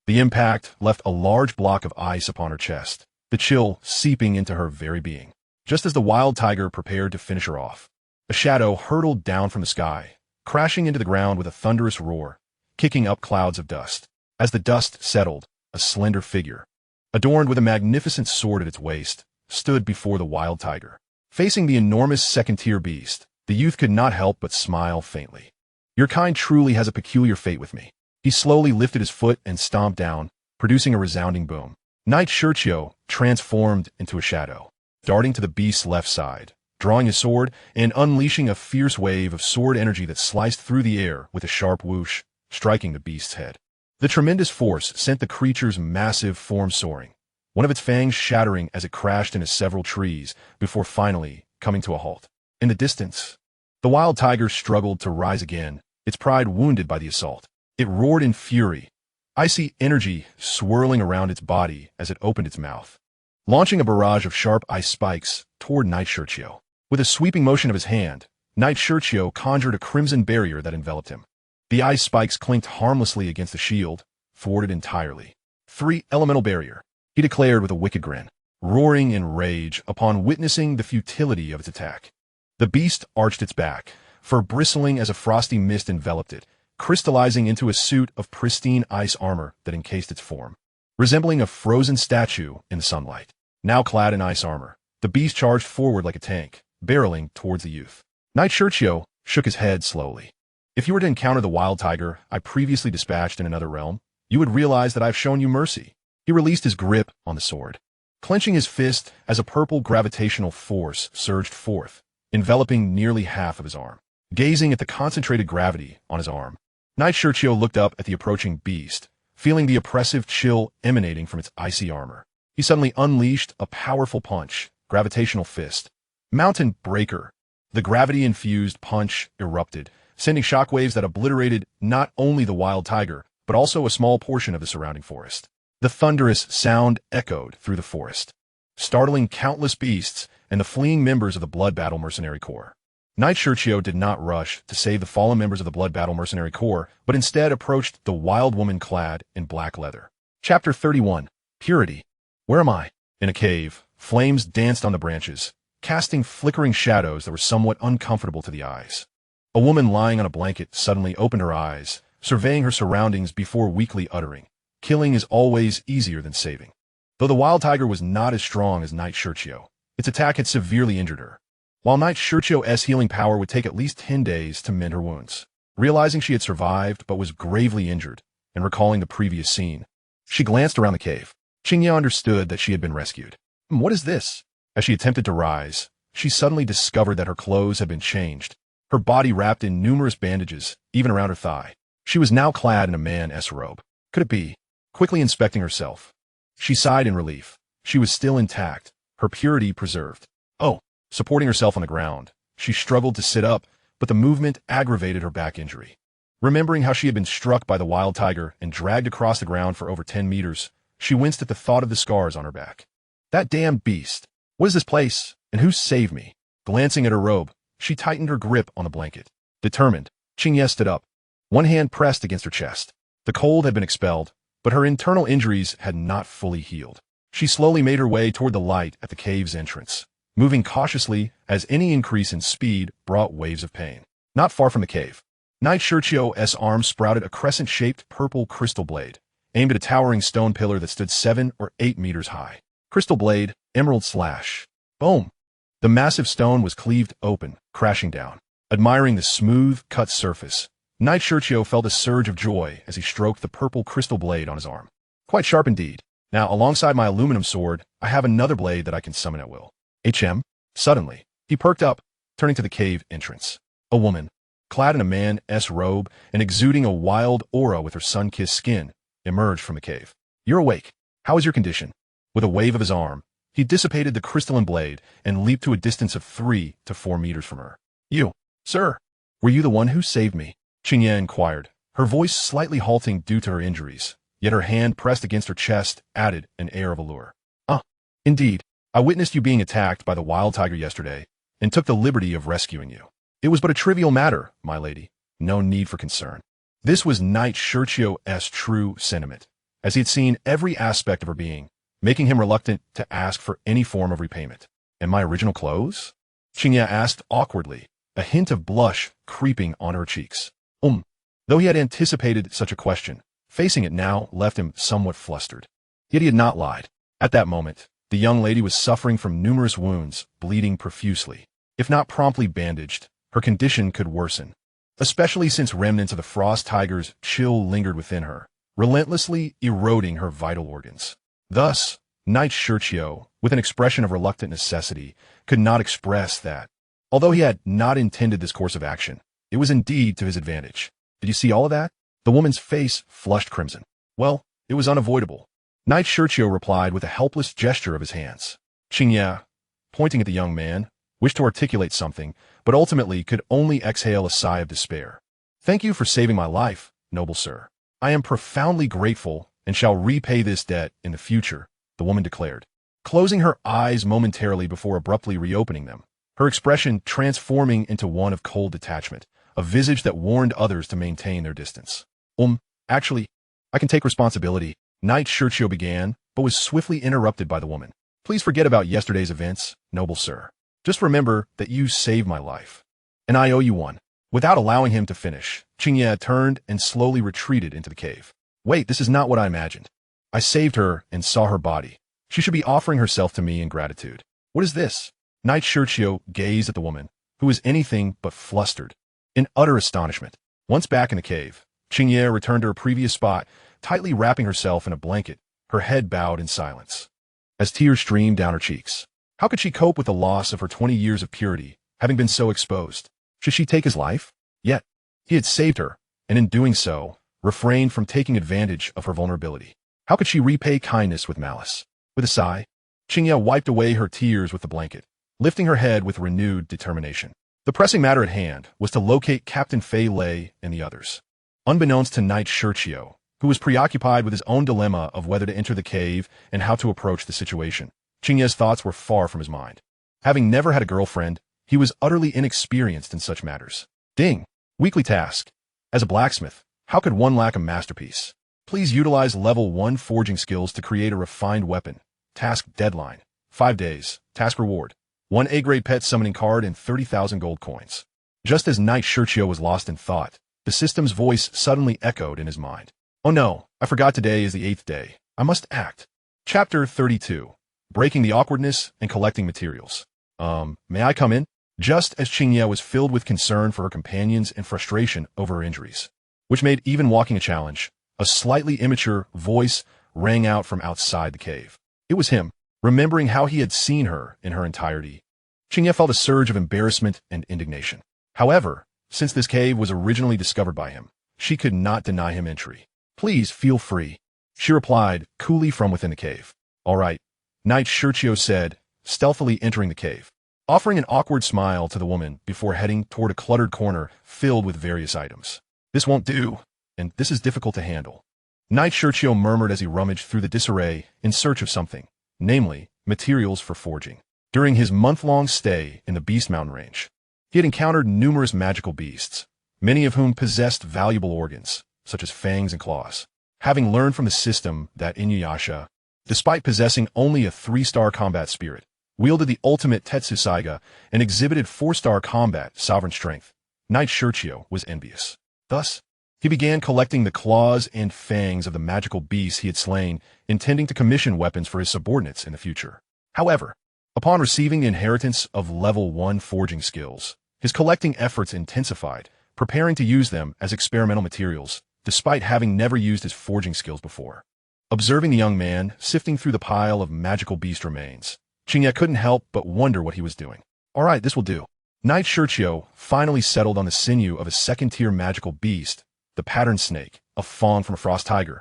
The impact left a large block of ice upon her chest, the chill seeping into her very being. Just as the wild tiger prepared to finish her off, a shadow hurtled down from the sky, crashing into the ground with a thunderous roar, kicking up clouds of dust. As the dust settled, a slender figure, adorned with a magnificent sword at its waist, stood before the wild tiger. Facing the enormous second-tier beast, the youth could not help but smile faintly. "Your kind truly has a peculiar fate with me." He slowly lifted his foot and stomped down, producing a resounding boom. Knight Shiqiu transformed into a shadow, darting to the beast's left side, drawing his sword and unleashing a fierce wave of sword energy that sliced through the air with a sharp whoosh, striking the beast's head. The tremendous force sent the creature's massive form soaring, one of its fangs shattering as it crashed into several trees before finally coming to a halt. In the distance, the wild tiger struggled to rise again, its pride wounded by the assault. It roared in fury, icy energy swirling around its body as it opened its mouth, launching a barrage of sharp ice spikes toward Knight Shiqiu. With a sweeping motion of his hand, Knight Shiqiu conjured a crimson barrier that enveloped him. The ice spikes clinked harmlessly against the shield, thwarted entirely. 3 elemental barrier, he declared with a wicked grin, roaring in rage upon witnessing the futility of its attack. The beast arched its back, fur bristling as a frosty mist enveloped it, crystallizing into a suit of pristine ice armor that encased its form. Resembling a frozen statue in the sunlight. Now clad in ice armor, the beast charged forward like a tank, barreling towards the youth. Knight Shiqiu shook his head slowly. "If you were to encounter the wild tiger I previously dispatched in another realm, you would realize that I've shown you mercy." He released his grip on the sword, clenching his fist as a purple gravitational force surged forth, enveloping nearly half of his arm. Gazing at the concentrated gravity on his arm, Knight Shiqiu looked up at the approaching beast, feeling the oppressive chill emanating from its icy armor. He suddenly unleashed a powerful punch, gravitational fist. Mountain Breaker. The gravity-infused punch erupted, sending shockwaves that obliterated not only the wild tiger, but also a small portion of the surrounding forest. The thunderous sound echoed through the forest, startling countless beasts and the fleeing members of the Blood Battle Mercenary Corps. Knight Shiqiu did not rush to save the fallen members of the Blood Battle Mercenary Corps, but instead approached the wild woman clad in black leather. Chapter 31. Purity. Where am I? In a cave, flames danced on the branches, casting flickering shadows that were somewhat uncomfortable to the eyes. A woman lying on a blanket suddenly opened her eyes, surveying her surroundings before weakly uttering, "Killing is always easier than saving." Though the wild tiger was not as strong as Knight Shiqiu, its attack had severely injured her. While Knight Shiqiu's healing power would take at least 10 days to mend her wounds. Realizing she had survived but was gravely injured, and recalling the previous scene, she glanced around the cave. Qingye understood that she had been rescued. What is this? As she attempted to rise, she suddenly discovered that her clothes had been changed, her body wrapped in numerous bandages, even around her thigh. She was now clad in a man's robe. Could it be? Quickly inspecting herself, she sighed in relief. She was still intact, her purity preserved. Oh! Supporting herself on the ground, she struggled to sit up, but the movement aggravated her back injury. Remembering how she had been struck by the wild tiger and dragged across the ground for over 10 meters, she winced at the thought of the scars on her back. That damn beast! What is this place, and who saved me? Glancing at her robe, she tightened her grip on the blanket. Determined, Qingye stood up, one hand pressed against her chest. The cold had been expelled, but her internal injuries had not fully healed. She slowly made her way toward the light at the cave's entrance, moving cautiously as any increase in speed brought waves of pain. Not far from the cave, Knight Shiqiu's arm sprouted a crescent-shaped purple crystal blade, aimed at a towering stone pillar that stood 7 or 8 meters high. Crystal blade, emerald slash. Boom! The massive stone was cleaved open, crashing down. Admiring the smooth, cut surface, Knight Shiqiu felt a surge of joy as he stroked the purple crystal blade on his arm. Quite sharp indeed. Now, alongside my aluminum sword, I have another blade that I can summon at will. Suddenly, he perked up, turning to the cave entrance. A woman, clad in a man's robe and exuding a wild aura with her sun-kissed skin, emerged from the cave. You're awake. How is your condition? With a wave of his arm, he dissipated the crystalline blade and leaped to a distance of 3 to 4 meters from her. You, sir, were you the one who saved me? Qingye inquired, her voice slightly halting due to her injuries, yet her hand pressed against her chest added an air of allure. Indeed. I witnessed you being attacked by the wild tiger yesterday, and took the liberty of rescuing you. It was but a trivial matter, my lady. No need for concern. This was Knight Shiqiu's true sentiment, as he had seen every aspect of her being, making him reluctant to ask for any form of repayment. And my original clothes? Qingye asked awkwardly, a hint of blush creeping on her cheeks. Though he had anticipated such a question, facing it now left him somewhat flustered. Yet he had not lied. At that moment, the young lady was suffering from numerous wounds, bleeding profusely. If not promptly bandaged, her condition could worsen, especially since remnants of the frost tiger's chill lingered within her, relentlessly eroding her vital organs. Thus, Knight Shiqiu, with an expression of reluctant necessity, could not express that. Although he had not intended this course of action, it was indeed to his advantage. Did you see all of that? The woman's face flushed crimson. Well, it was unavoidable. Knight Shiqiu replied with a helpless gesture of his hands. Qingye, pointing at the young man, wished to articulate something, but ultimately could only exhale a sigh of despair. Thank you for saving my life, noble sir. I am profoundly grateful and shall repay this debt in the future, the woman declared, closing her eyes momentarily before abruptly reopening them, her expression transforming into one of cold detachment, a visage that warned others to maintain their distance. Actually, I can take responsibility. Knight Shiqiu began, but was swiftly interrupted by the woman. Please forget about yesterday's events, noble sir. Just remember that you saved my life, and I owe you one. Without allowing him to finish, Qingye turned and slowly retreated into the cave. Wait, this is not what I imagined. I saved her and saw her body. She should be offering herself to me in gratitude. What is this? Knight Shiqiu gazed at the woman, who was anything but flustered, in utter astonishment. Once back in the cave, Qingye returned to her previous spot, tightly wrapping herself in a blanket, her head bowed in silence. As tears streamed down her cheeks, how could she cope with the loss of her 20 years of purity having been so exposed. Should she take his life? Yet, he had saved her, and in doing so, refrained from taking advantage of her vulnerability. How could she repay kindness with malice? With a sigh, Qingye wiped away her tears with the blanket, lifting her head with renewed determination. The pressing matter at hand was to locate Captain Fei Lei and the others. Unbeknownst to Knight Shiqiu, who was preoccupied with his own dilemma of whether to enter the cave and how to approach the situation, Qingye's thoughts were far from his mind. Having never had a girlfriend, he was utterly inexperienced in such matters. Ding! Weekly task. As a blacksmith, how could one lack a masterpiece? Please utilize level 1 forging skills to create a refined weapon. Task deadline. 5 days. Task reward. 1 A-grade pet summoning card and 30,000 gold coins. Just as Knight Shiqiu was lost in thought, the system's voice suddenly echoed in his mind. Oh no, I forgot today is the 8th day. I must act. Chapter 32. Breaking the awkwardness and collecting materials. May I come in? Just as Qingye was filled with concern for her companions and frustration over her injuries, which made even walking a challenge, a slightly immature voice rang out from outside the cave. It was him, remembering how he had seen her in her entirety. Qingye felt a surge of embarrassment and indignation. However, since this cave was originally discovered by him, she could not deny him entry. Please feel free, she replied coolly from within the cave. All right, Knight Shiqiu said, stealthily entering the cave, offering an awkward smile to the woman before heading toward a cluttered corner filled with various items. This won't do, and this is difficult to handle. Knight Shiqiu murmured as he rummaged through the disarray in search of something, namely, materials for forging. During his month-long stay in the Beast Mountain Range, he had encountered numerous magical beasts, many of whom possessed valuable organs, such as fangs and claws. Having learned from the system that Inuyasha, despite possessing only a 3-star combat spirit, wielded the ultimate Tetsu Saiga and exhibited 4-star combat sovereign strength, Knight Shiqiu was envious. Thus, he began collecting the claws and fangs of the magical beasts he had slain, intending to commission weapons for his subordinates in the future. However, upon receiving the inheritance of level 1 forging skills, his collecting efforts intensified, preparing to use them as experimental materials, despite having never used his forging skills before. Observing the young man sifting through the pile of magical beast remains, Qingye couldn't help but wonder what he was doing. All right, this will do. Knight Shiqiu finally settled on the sinew of a second-tier magical beast, the pattern snake, a fawn from a frost tiger,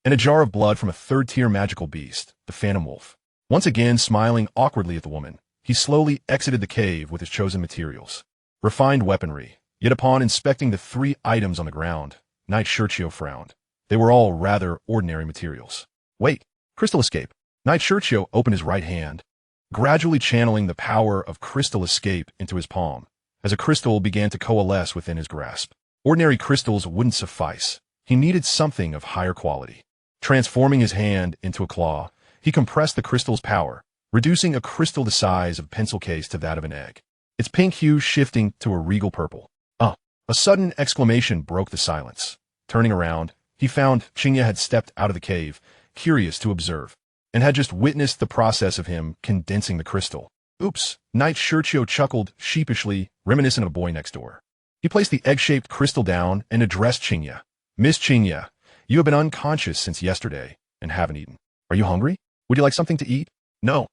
and a jar of blood from a 3rd-tier magical beast, the phantom wolf. Once again smiling awkwardly at the woman, he slowly exited the cave with his chosen materials. Refined weaponry, yet upon inspecting the 3 items on the ground, Knight Shiqiu frowned. They were all rather ordinary materials. Wait, crystal escape. Knight Shiqiu opened his right hand, gradually channeling the power of crystal escape into his palm, as a crystal began to coalesce within his grasp. Ordinary crystals wouldn't suffice. He needed something of higher quality. Transforming his hand into a claw, he compressed the crystal's power, reducing a crystal the size of a pencil case to that of an egg, its pink hue shifting to a regal purple. A sudden exclamation broke the silence. Turning around, he found Qingye had stepped out of the cave, curious to observe, and had just witnessed the process of him condensing the crystal. Oops, Knight Shiqiu chuckled sheepishly, reminiscent of a boy next door. He placed the egg-shaped crystal down and addressed Qingye. Miss Qingye, you have been unconscious since yesterday and haven't eaten. Are you hungry? Would you like something to eat? No.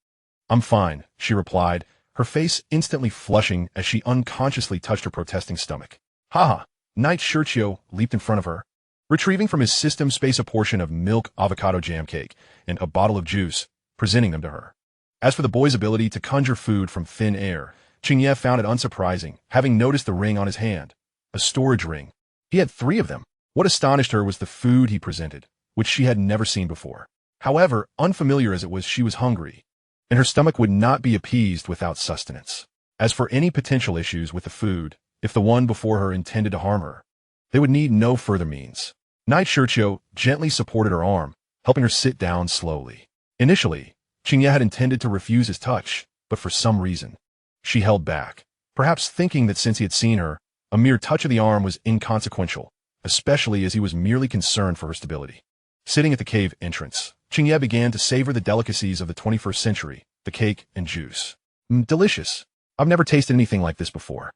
I'm fine, she replied, her face instantly flushing as she unconsciously touched her protesting stomach. Haha, Knight Shiqiu leaped in front of her, retrieving from his system space a portion of milk avocado jam cake and a bottle of juice, presenting them to her. As for the boy's ability to conjure food from thin air, Qingye found it unsurprising, having noticed the ring on his hand, a storage ring. He had 3 of them. What astonished her was the food he presented, which she had never seen before. However, unfamiliar as it was, she was hungry, and her stomach would not be appeased without sustenance. As for any potential issues with the food, if the one before her intended to harm her, they would need no further means. Knight Shiqiu gently supported her arm, helping her sit down slowly. Initially, Qingye had intended to refuse his touch, but for some reason, she held back, perhaps thinking that since he had seen her, a mere touch of the arm was inconsequential, especially as he was merely concerned for her stability. Sitting at the cave entrance, Qingye began to savor the delicacies of the 21st century, the cake and juice. Delicious. I've never tasted anything like this before.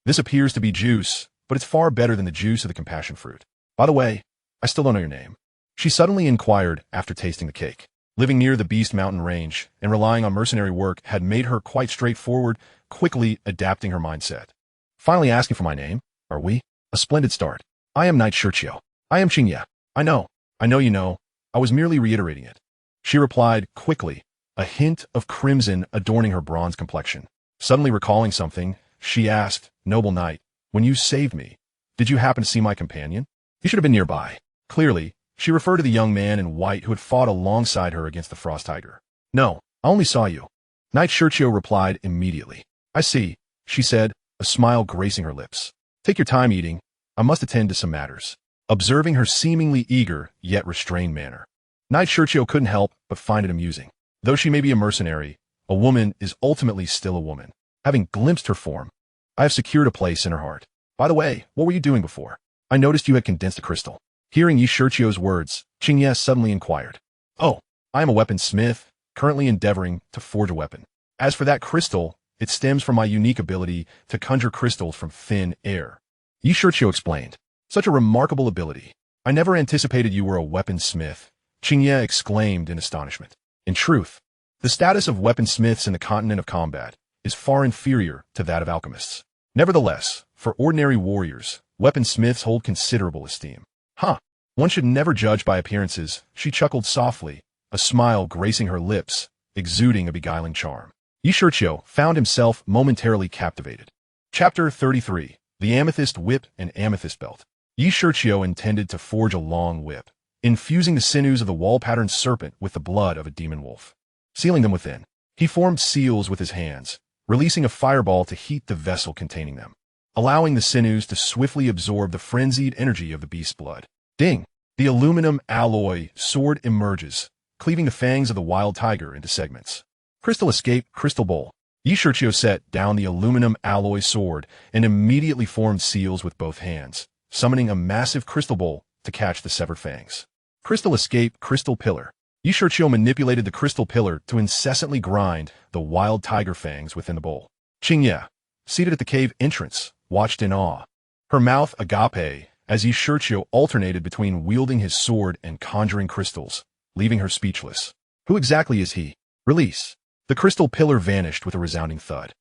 This appears to be juice, but it's far better than the juice of the compassion fruit. By the way, I still don't know your name. She suddenly inquired after tasting the cake. Living near the Beast Mountain range and relying on mercenary work had made her quite straightforward, quickly adapting her mindset. Finally asking for my name, are we? A splendid start. I am Knight Shiqiu. I am Qingye. I know you know. I was merely reiterating it. She replied quickly, a hint of crimson adorning her bronze complexion. Suddenly recalling something, she asked, Noble Knight, when you saved me, did you happen to see my companion? He should have been nearby. Clearly, she referred to the young man in white who had fought alongside her against the Frost Tiger. No, I only saw you. Knight Shiqiu replied immediately. I see, she said, a smile gracing her lips. Take your time eating. I must attend to some matters. Observing her seemingly eager, yet restrained manner, Knight Shiqiu couldn't help but find it amusing. Though she may be a mercenary, a woman is ultimately still a woman. Having glimpsed her form, I have secured a place in her heart. By the way, what were you doing before? I noticed you had condensed a crystal. Hearing Yi Shiqiu's words, Qingye suddenly inquired. Oh, I am a weaponsmith, currently endeavoring to forge a weapon. As for that crystal, it stems from my unique ability to conjure crystals from thin air. Yi Shiqiu explained. Such a remarkable ability. I never anticipated you were a weaponsmith, Qingye exclaimed in astonishment. In truth, the status of weaponsmiths in the continent of combat is far inferior to that of alchemists. Nevertheless, for ordinary warriors, weaponsmiths hold considerable esteem. One should never judge by appearances, she chuckled softly, a smile gracing her lips, exuding a beguiling charm. Yi Shiqiu found himself momentarily captivated. Chapter 33. The Amethyst Whip and Amethyst Belt. Yi Shiqiu intended to forge a long whip, infusing the sinews of the wall-patterned serpent with the blood of a demon wolf. Sealing them within, he formed seals with his hands, releasing a fireball to heat the vessel containing them, allowing the sinews to swiftly absorb the frenzied energy of the beast's blood. Ding! The aluminum alloy sword emerges, cleaving the fangs of the wild tiger into segments. Crystal escape, crystal bowl. Yi Shiqiu set down the aluminum alloy sword and immediately formed seals with both hands, summoning a massive crystal bowl to catch the severed fangs. Crystal escape, crystal pillar. Yi Shiqiu manipulated the crystal pillar to incessantly grind the wild tiger fangs within the bowl. Qingye, seated at the cave entrance, watched in awe. Her mouth agape as Yi Shiqiu alternated between wielding his sword and conjuring crystals, leaving her speechless. Who exactly is he? Release. The crystal pillar vanished with a resounding thud.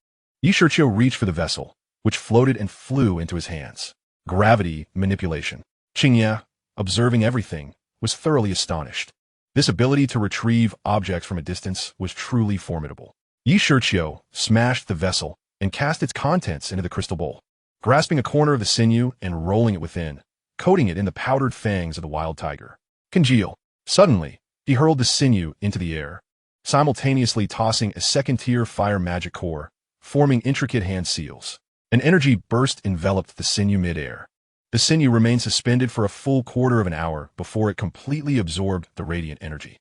Yi Shiqiu reached for the vessel, which floated and flew into his hands. Gravity manipulation. Qingye, observing everything, was thoroughly astonished. This ability to retrieve objects from a distance was truly formidable. Yi Shiqiu smashed the vessel and cast its contents into the crystal bowl, grasping a corner of the sinew and rolling it within, coating it in the powdered fangs of the wild tiger. Congeal. Suddenly, he hurled the sinew into the air, simultaneously tossing a second-tier fire magic core, forming intricate hand seals. An energy burst enveloped the sinew mid-air. The sinew remained suspended for a full quarter of an hour before it completely absorbed the radiant energy.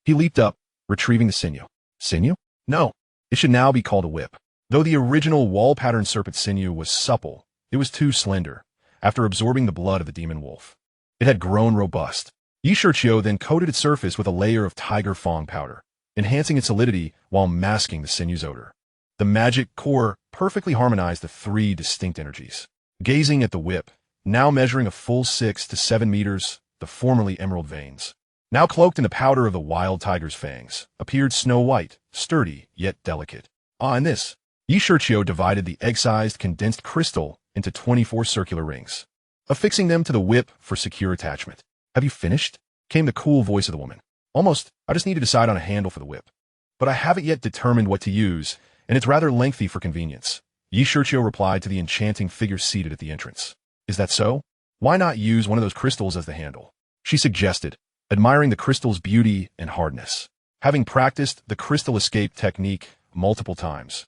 He leaped up, retrieving the sinew. Sinew? No. It should now be called a whip. Though the original wall-pattern serpent sinew was supple, it was too slender, after absorbing the blood of the demon wolf. It had grown robust. Yi Shiqiu then coated its surface with a layer of tiger fang powder, enhancing its solidity while masking the sinew's odor. The magic core perfectly harmonized the three distinct energies. Gazing at the whip, now measuring a full 6 to 7 meters, the formerly emerald veins, now cloaked in the powder of the wild tiger's fangs, appeared snow-white, sturdy, yet delicate. And this. Yi Shiqiu divided the egg-sized condensed crystal into 24 circular rings, affixing them to the whip for secure attachment. Have you finished? Came the cool voice of the woman. Almost. I just need to decide on a handle for the whip. But I haven't yet determined what to use, and it's rather lengthy for convenience. Yi Shiqiu replied to the enchanting figure seated at the entrance. Is that so? Why not use one of those crystals as the handle? She suggested, admiring the crystal's beauty and hardness. Having practiced the crystal escape technique multiple times,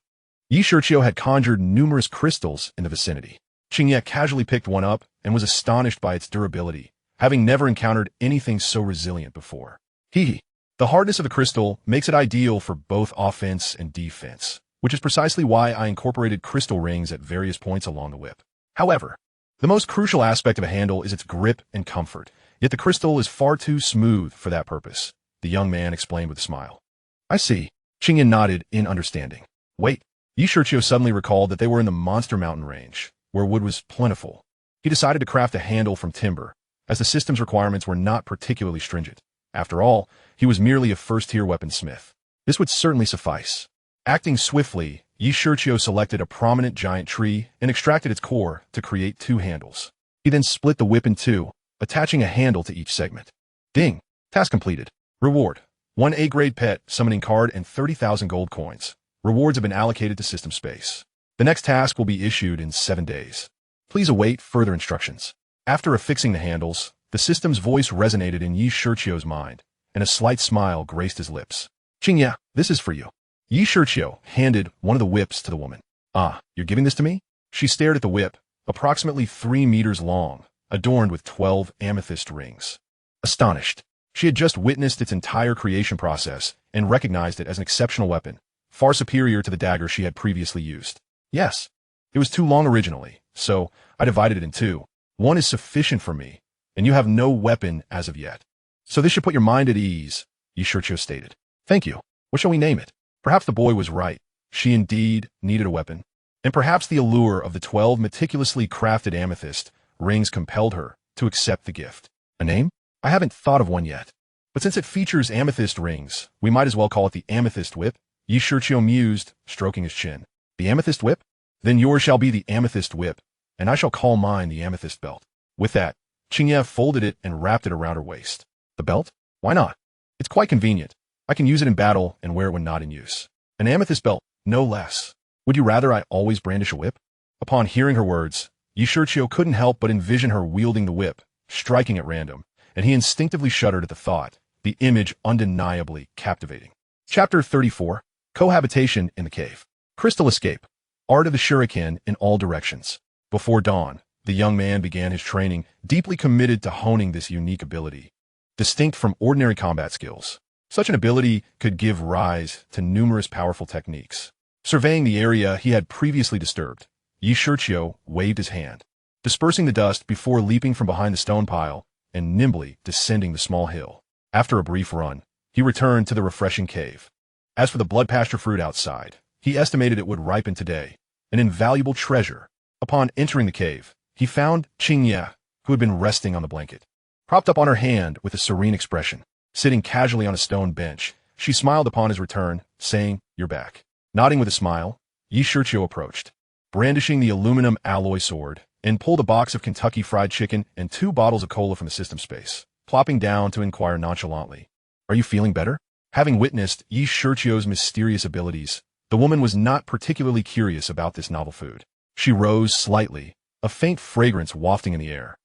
Yi Shiqiu had conjured numerous crystals in the vicinity. Qingye casually picked one up and was astonished by its durability, having never encountered anything so resilient before. The hardness of the crystal makes it ideal for both offense and defense, which is precisely why I incorporated crystal rings at various points along the whip. However, the most crucial aspect of a handle is its grip and comfort, yet the crystal is far too smooth for that purpose, the young man explained with a smile. I see. Qingye nodded in understanding. Wait. Yi Shiqiu suddenly recalled that they were in the Monster Mountain range, where wood was plentiful. He decided to craft a handle from timber, as the system's requirements were not particularly stringent. After all, he was merely a first-tier weaponsmith. This would certainly suffice. Acting swiftly, Shiqiu selected a prominent giant tree and extracted its core to create 2 handles. He then split the whip in 2, attaching a handle to each segment. Ding! Task completed. Reward: 1 A-grade pet summoning card and 30,000 gold coins. Rewards have been allocated to system space. The next task will be issued in 7 days. Please await further instructions. After affixing the handles, the system's voice resonated in Shiqiu's mind, and a slight smile graced his lips. "Qingye, this is for you." Shiqiu handed one of the whips to the woman. "Ah, you're giving this to me?" She stared at the whip, approximately 3 meters long, adorned with 12 amethyst rings. Astonished, she had just witnessed its entire creation process and recognized it as an exceptional weapon, far superior to the dagger she had previously used. "Yes, it was too long originally, so I divided it in 2. 1 is sufficient for me, and you have no weapon as of yet. So this should put your mind at ease," Shiqiu stated. "Thank you. What shall we name it?" Perhaps the boy was right. She indeed needed a weapon. And perhaps the allure of the 12 meticulously crafted amethyst rings compelled her to accept the gift. A name? I haven't thought of one yet. But since it features amethyst rings, we might as well call it the Amethyst Whip, Shiqiu mused, stroking his chin. The Amethyst Whip? Then yours shall be the Amethyst Whip, and I shall call mine the Amethyst Belt. With that, Qingye folded it and wrapped it around her waist. The belt? Why not? It's quite convenient. I can use it in battle and wear it when not in use. An amethyst belt, no less. Would you rather I always brandish a whip? Upon hearing her words, Shiqiu couldn't help but envision her wielding the whip, striking at random, and he instinctively shuddered at the thought, the image undeniably captivating. Chapter 34, Cohabitation in the Cave. Crystal Escape. Art of the Shuriken in all directions. Before dawn, the young man began his training, deeply committed to honing this unique ability. Distinct from ordinary combat skills, such an ability could give rise to numerous powerful techniques. Surveying the area he had previously disturbed, Shiqiu waved his hand, dispersing the dust before leaping from behind the stone pile and nimbly descending the small hill. After a brief run, he returned to the refreshing cave. As for the blood pasture fruit outside, he estimated it would ripen today, an invaluable treasure. Upon entering the cave, he found Qingye, who had been resting on the blanket. Propped up on her hand with a serene expression, sitting casually on a stone bench, she smiled upon his return, saying, "You're back." Nodding with a smile, Shiqiu approached, brandishing the aluminum alloy sword, and pulled a box of Kentucky Fried Chicken and 2 bottles of cola from the system space, plopping down to inquire nonchalantly, "Are you feeling better?" Having witnessed Shiqiu's mysterious abilities, the woman was not particularly curious about this novel food. She rose slightly, a faint fragrance wafting in the air.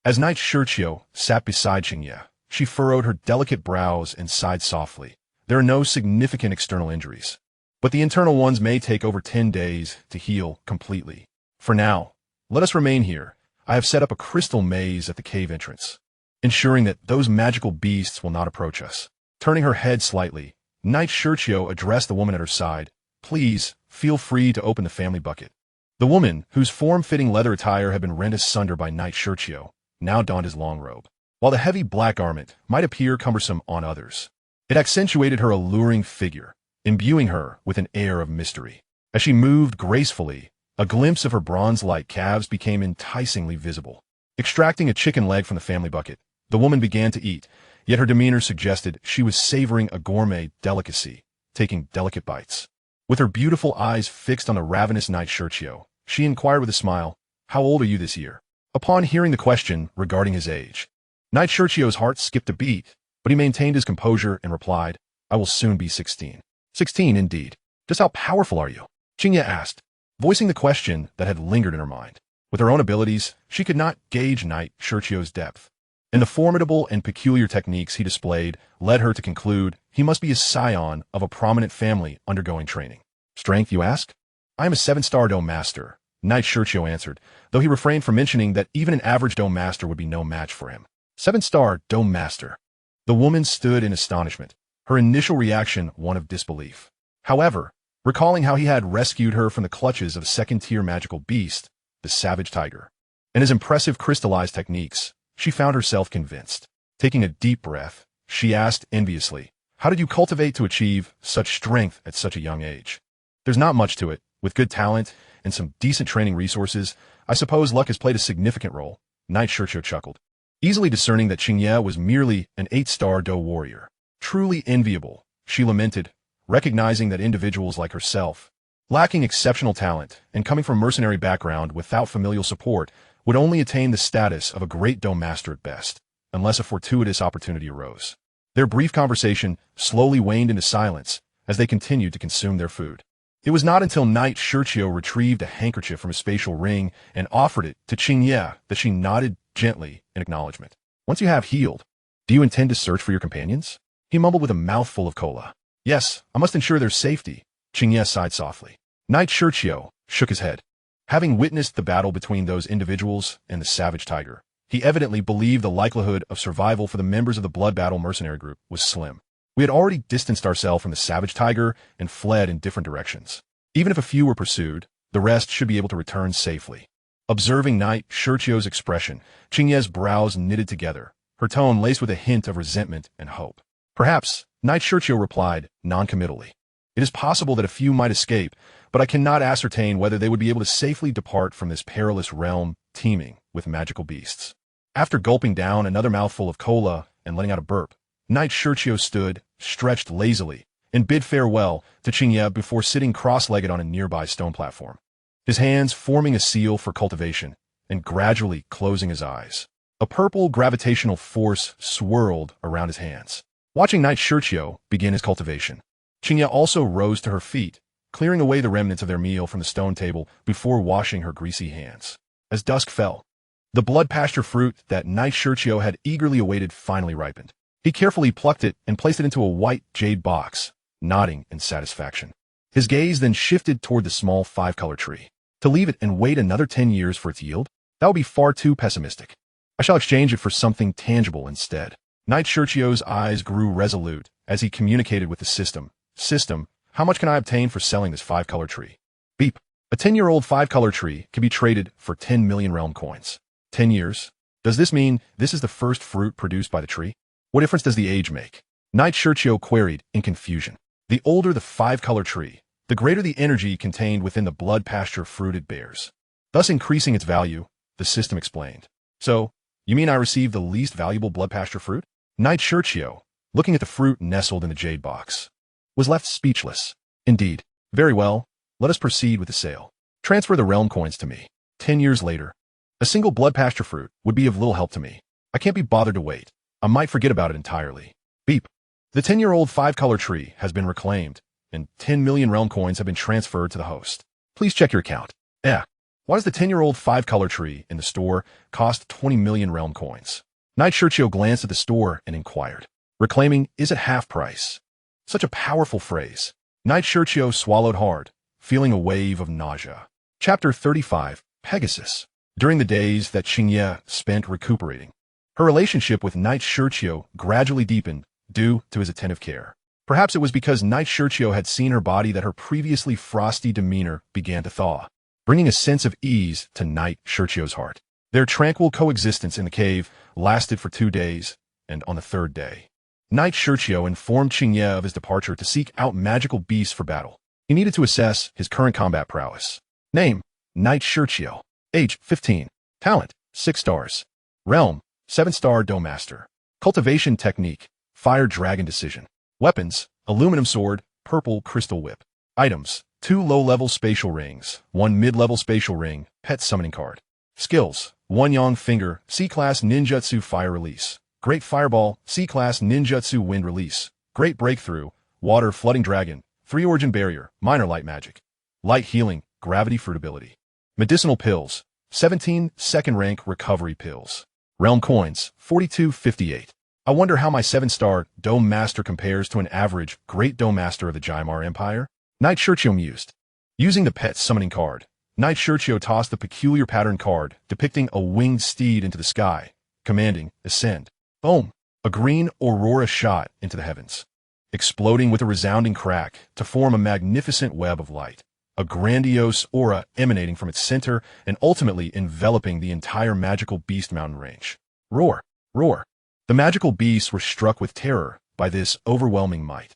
As Shiqiu sat beside Qingye, she furrowed her delicate brows and sighed softly. There are no significant external injuries, but the internal ones may take over 10 days to heal completely. For now, let us remain here. I have set up a crystal maze at the cave entrance, ensuring that those magical beasts will not approach us. Turning her head slightly, Shiqiu addressed the woman at her side. "Please, feel free to open the family bucket." The woman, whose form-fitting leather attire had been rent asunder by Shiqiu, now donned his long robe. While the heavy black garment might appear cumbersome on others, it accentuated her alluring figure, imbuing her with an air of mystery. As she moved gracefully, a glimpse of her bronze-like calves became enticingly visible. Extracting a chicken leg from the family bucket, the woman began to eat, yet her demeanor suggested she was savoring a gourmet delicacy, taking delicate bites. With her beautiful eyes fixed on the ravenous Shiqiu, she inquired with a smile, "How old are you this year?" Upon hearing the question regarding his age, Shiqiu's heart skipped a beat, but he maintained his composure and replied, "I will soon be 16. 16, indeed. Just how powerful are you?" Qingye asked, voicing the question that had lingered in her mind. With her own abilities, she could not gauge Shiqiu's depth, and the formidable and peculiar techniques he displayed led her to conclude he must be a scion of a prominent family undergoing training. "Strength, you ask?" "I am a 7-star Dome Master," Shiqiu answered, though he refrained from mentioning that even an average Dome Master would be no match for him. 7-star Dome Master. The woman stood in astonishment, her initial reaction one of disbelief. However, recalling how he had rescued her from the clutches of a 2nd-tier magical beast, the Savage Tiger, and his impressive crystallized techniques, she found herself convinced. Taking a deep breath, she asked enviously, "How did you cultivate to achieve such strength at such a young age?" "There's not much to it. With good talent and some decent training resources, I suppose luck has played a significant role," Shiqiu chuckled. easily discerning that Qingye was merely an 8-star Dou warrior. Truly enviable, she lamented, recognizing that individuals like herself, lacking exceptional talent and coming from a mercenary background without familial support, would only attain the status of a great Dou master at best, unless a fortuitous opportunity arose. Their brief conversation slowly waned into silence as they continued to consume their food. It was not until Knight Shiqiu retrieved a handkerchief from his spatial ring and offered it to Qingye that she nodded gently in acknowledgement. Once you have healed, do you intend to search for your companions? He mumbled with a mouthful of cola. Yes, I must ensure their safety, Qingye sighed softly. Knight Shiqiu shook his head. Having witnessed the battle between those individuals and the savage tiger, he evidently believed the likelihood of survival for the members of the Blood Battle mercenary group was slim. We had already distanced ourselves from the savage tiger and fled in different directions. Even if a few were pursued, the rest should be able to return safely. Observing Knight Shiqiu's expression, Qingye's brows knitted together, her tone laced with a hint of resentment and hope. Perhaps, Knight Shiqiu replied, non-committally. It is possible that a few might escape, but I cannot ascertain whether they would be able to safely depart from this perilous realm teeming with magical beasts. After gulping down another mouthful of cola and letting out a burp, Knight Shiqiu stood, stretched lazily, and bid farewell to Qingye before sitting cross-legged on a nearby stone platform, his hands forming a seal for cultivation and gradually closing his eyes. A purple gravitational force swirled around his hands. Watching Knight Shiqiu begin his cultivation, Qingye also rose to her feet, clearing away the remnants of their meal from the stone table before washing her greasy hands. As dusk fell, the blood pasture fruit that Knight Shiqiu had eagerly awaited finally ripened. He carefully plucked it and placed it into a white jade box, nodding in satisfaction. His gaze then shifted toward the small 5-color tree. To leave it and wait another 10 years for its yield? That would be far too pessimistic. I shall exchange it for something tangible instead. Knight Shiqiu's eyes grew resolute as he communicated with the system. System, how much can I obtain for selling this 5-color tree? Beep. A 10-year-old 5-color tree can be traded for 10 million realm coins. 10 years? Does this mean this is the first fruit produced by the tree? What difference does the age make? Knight Shiqiu queried in confusion. The older the 5-color tree, the greater the energy contained within the blood pasture fruit it bears, thus increasing its value, the system explained. So, you mean I received the least valuable blood pasture fruit? Knight Shiqiu, looking at the fruit nestled in the jade box, was left speechless. Indeed. Very well, let us proceed with the sale. Transfer the realm coins to me. 10 years later, a single blood pasture fruit would be of little help to me. I can't be bothered to wait. I might forget about it entirely. Beep. The 10-year-old 5-color tree has been reclaimed, and 10 million realm coins have been transferred to the host. Please check your account. Why does the 10-year-old 5-color tree in the store cost 20 million realm coins? Knight Shiqiu glanced at the store and inquired. Reclaiming is at half price. Such a powerful phrase. Knight Shiqiu swallowed hard, feeling a wave of nausea. Chapter 35, Pegasus. During the days that Qingye spent recuperating, her relationship with Knight Shiqiu gradually deepened due to his attentive care. Perhaps it was because Knight Shiqiu had seen her body that her previously frosty demeanor began to thaw, bringing a sense of ease to Knight Shiqiu's heart. Their tranquil coexistence in the cave lasted for 2 days, and on the 3rd day, Knight Shiqiu informed Qingye of his departure to seek out magical beasts for battle. He needed to assess his current combat prowess. Name, Knight Shiqiu. Age, 15. Talent, 6 stars. Realm, 7-star Dou Master. Cultivation technique, Fire Dragon Decision. Weapons, aluminum sword, purple crystal whip. Items, 2 low-level spatial rings, 1 mid-level spatial ring, pet summoning card. Skills, 1 Yang Finger, C-Class Ninjutsu Fire Release. Great Fireball, C-Class Ninjutsu Wind Release. Great Breakthrough, Water Flooding Dragon, 3 Origin Barrier, Minor Light Magic. Light Healing, Gravity Fruit Ability. Medicinal Pills, 17 second rank recovery pills. Realm Coins, 4258. I wonder how my 7-star Dou Master compares to an average Great Dou Master of the Gama Empire? Knight Shiqiu mused. Using the pet summoning card, Knight Shiqiu tossed the peculiar pattern card depicting a winged steed into the sky, commanding, ascend. Boom! A green aurora shot into the heavens, exploding with a resounding crack to form a magnificent web of light. A grandiose aura emanating from its center and ultimately enveloping the entire magical beast mountain range. Roar! Roar! The magical beasts were struck with terror by this overwhelming might,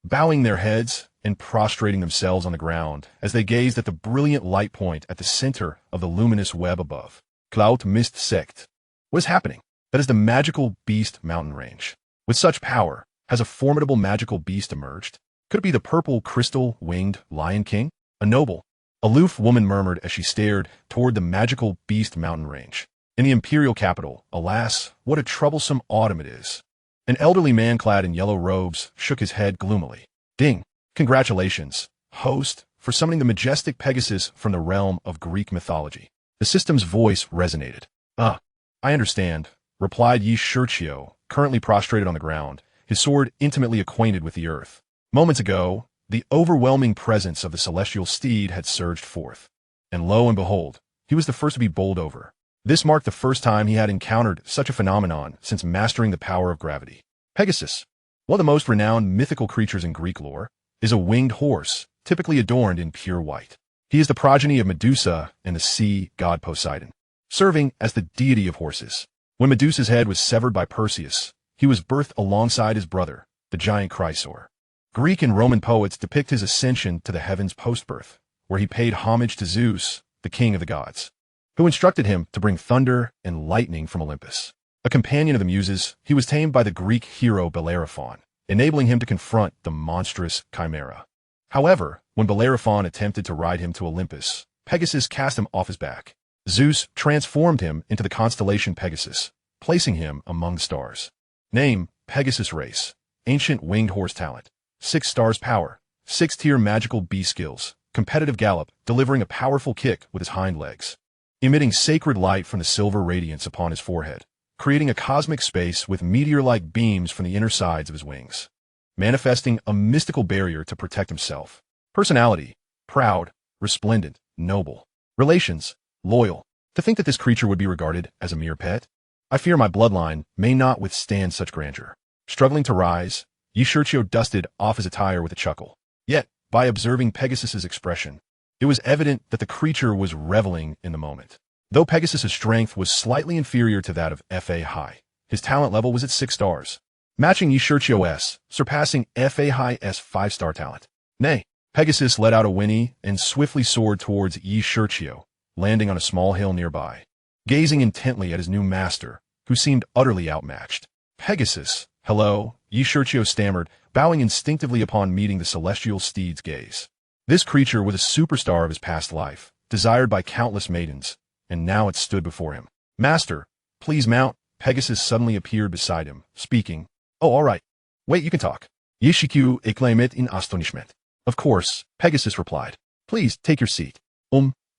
bowing their heads and prostrating themselves on the ground as they gazed at the brilliant light point at the center of the luminous web above. Cloud Mist Sect. What is happening? That is the magical beast mountain range. With such power, has a formidable magical beast emerged? Could it be the purple crystal-winged Lion King? A noble, aloof woman murmured as she stared toward the magical beast mountain range. In the imperial capital, alas, what a troublesome autumn it is. An elderly man clad in yellow robes shook his head gloomily. Ding! Congratulations, host, for summoning the majestic Pegasus from the realm of Greek mythology. The system's voice resonated. I understand, replied Shiqiu, currently prostrated on the ground, his sword intimately acquainted with the earth. Moments ago, the overwhelming presence of the celestial steed had surged forth. And lo and behold, he was the first to be bowled over. This marked the first time he had encountered such a phenomenon since mastering the power of gravity. Pegasus, one of the most renowned mythical creatures in Greek lore, is a winged horse, typically adorned in pure white. He is the progeny of Medusa and the sea god Poseidon, serving as the deity of horses. When Medusa's head was severed by Perseus, he was birthed alongside his brother, the giant Chrysaor. Greek and Roman poets depict his ascension to the heavens post-birth, where he paid homage to Zeus, the king of the gods, who instructed him to bring thunder and lightning from Olympus. A companion of the Muses, he was tamed by the Greek hero Bellerophon, enabling him to confront the monstrous Chimera. However, when Bellerophon attempted to ride him to Olympus, Pegasus cast him off his back. Zeus transformed him into the constellation Pegasus, placing him among the stars. Name, Pegasus race, ancient winged horse talent, 6 stars power, 6-tier magical beast skills, competitive gallop, delivering a powerful kick with his hind legs, emitting sacred light from the silver radiance upon his forehead, creating a cosmic space with meteor-like beams from the inner sides of his wings, manifesting a mystical barrier to protect himself. Personality, proud, resplendent, noble. Relations, loyal. To think that this creature would be regarded as a mere pet? I fear my bloodline may not withstand such grandeur. Struggling to rise, Shiqiu dusted off his attire with a chuckle. Yet, by observing Pegasus's expression, it was evident that the creature was reveling in the moment. Though Pegasus's strength was slightly inferior to that of Fa High, his talent level was at 6 stars, matching Shiqiu's, surpassing Fa High's 5-star talent. Nay, Pegasus let out a whinny and swiftly soared towards Shiqiu, landing on a small hill nearby, gazing intently at his new master, who seemed utterly outmatched. Pegasus, hello, Shiqiu stammered, bowing instinctively upon meeting the celestial steed's gaze. This creature was a superstar of his past life, desired by countless maidens, and now it stood before him. Master, please mount. Pegasus suddenly appeared beside him, speaking. Oh, all right. Wait, you can talk. Shiqiu exclaimed in astonishment. Of course, Pegasus replied. Please take your seat.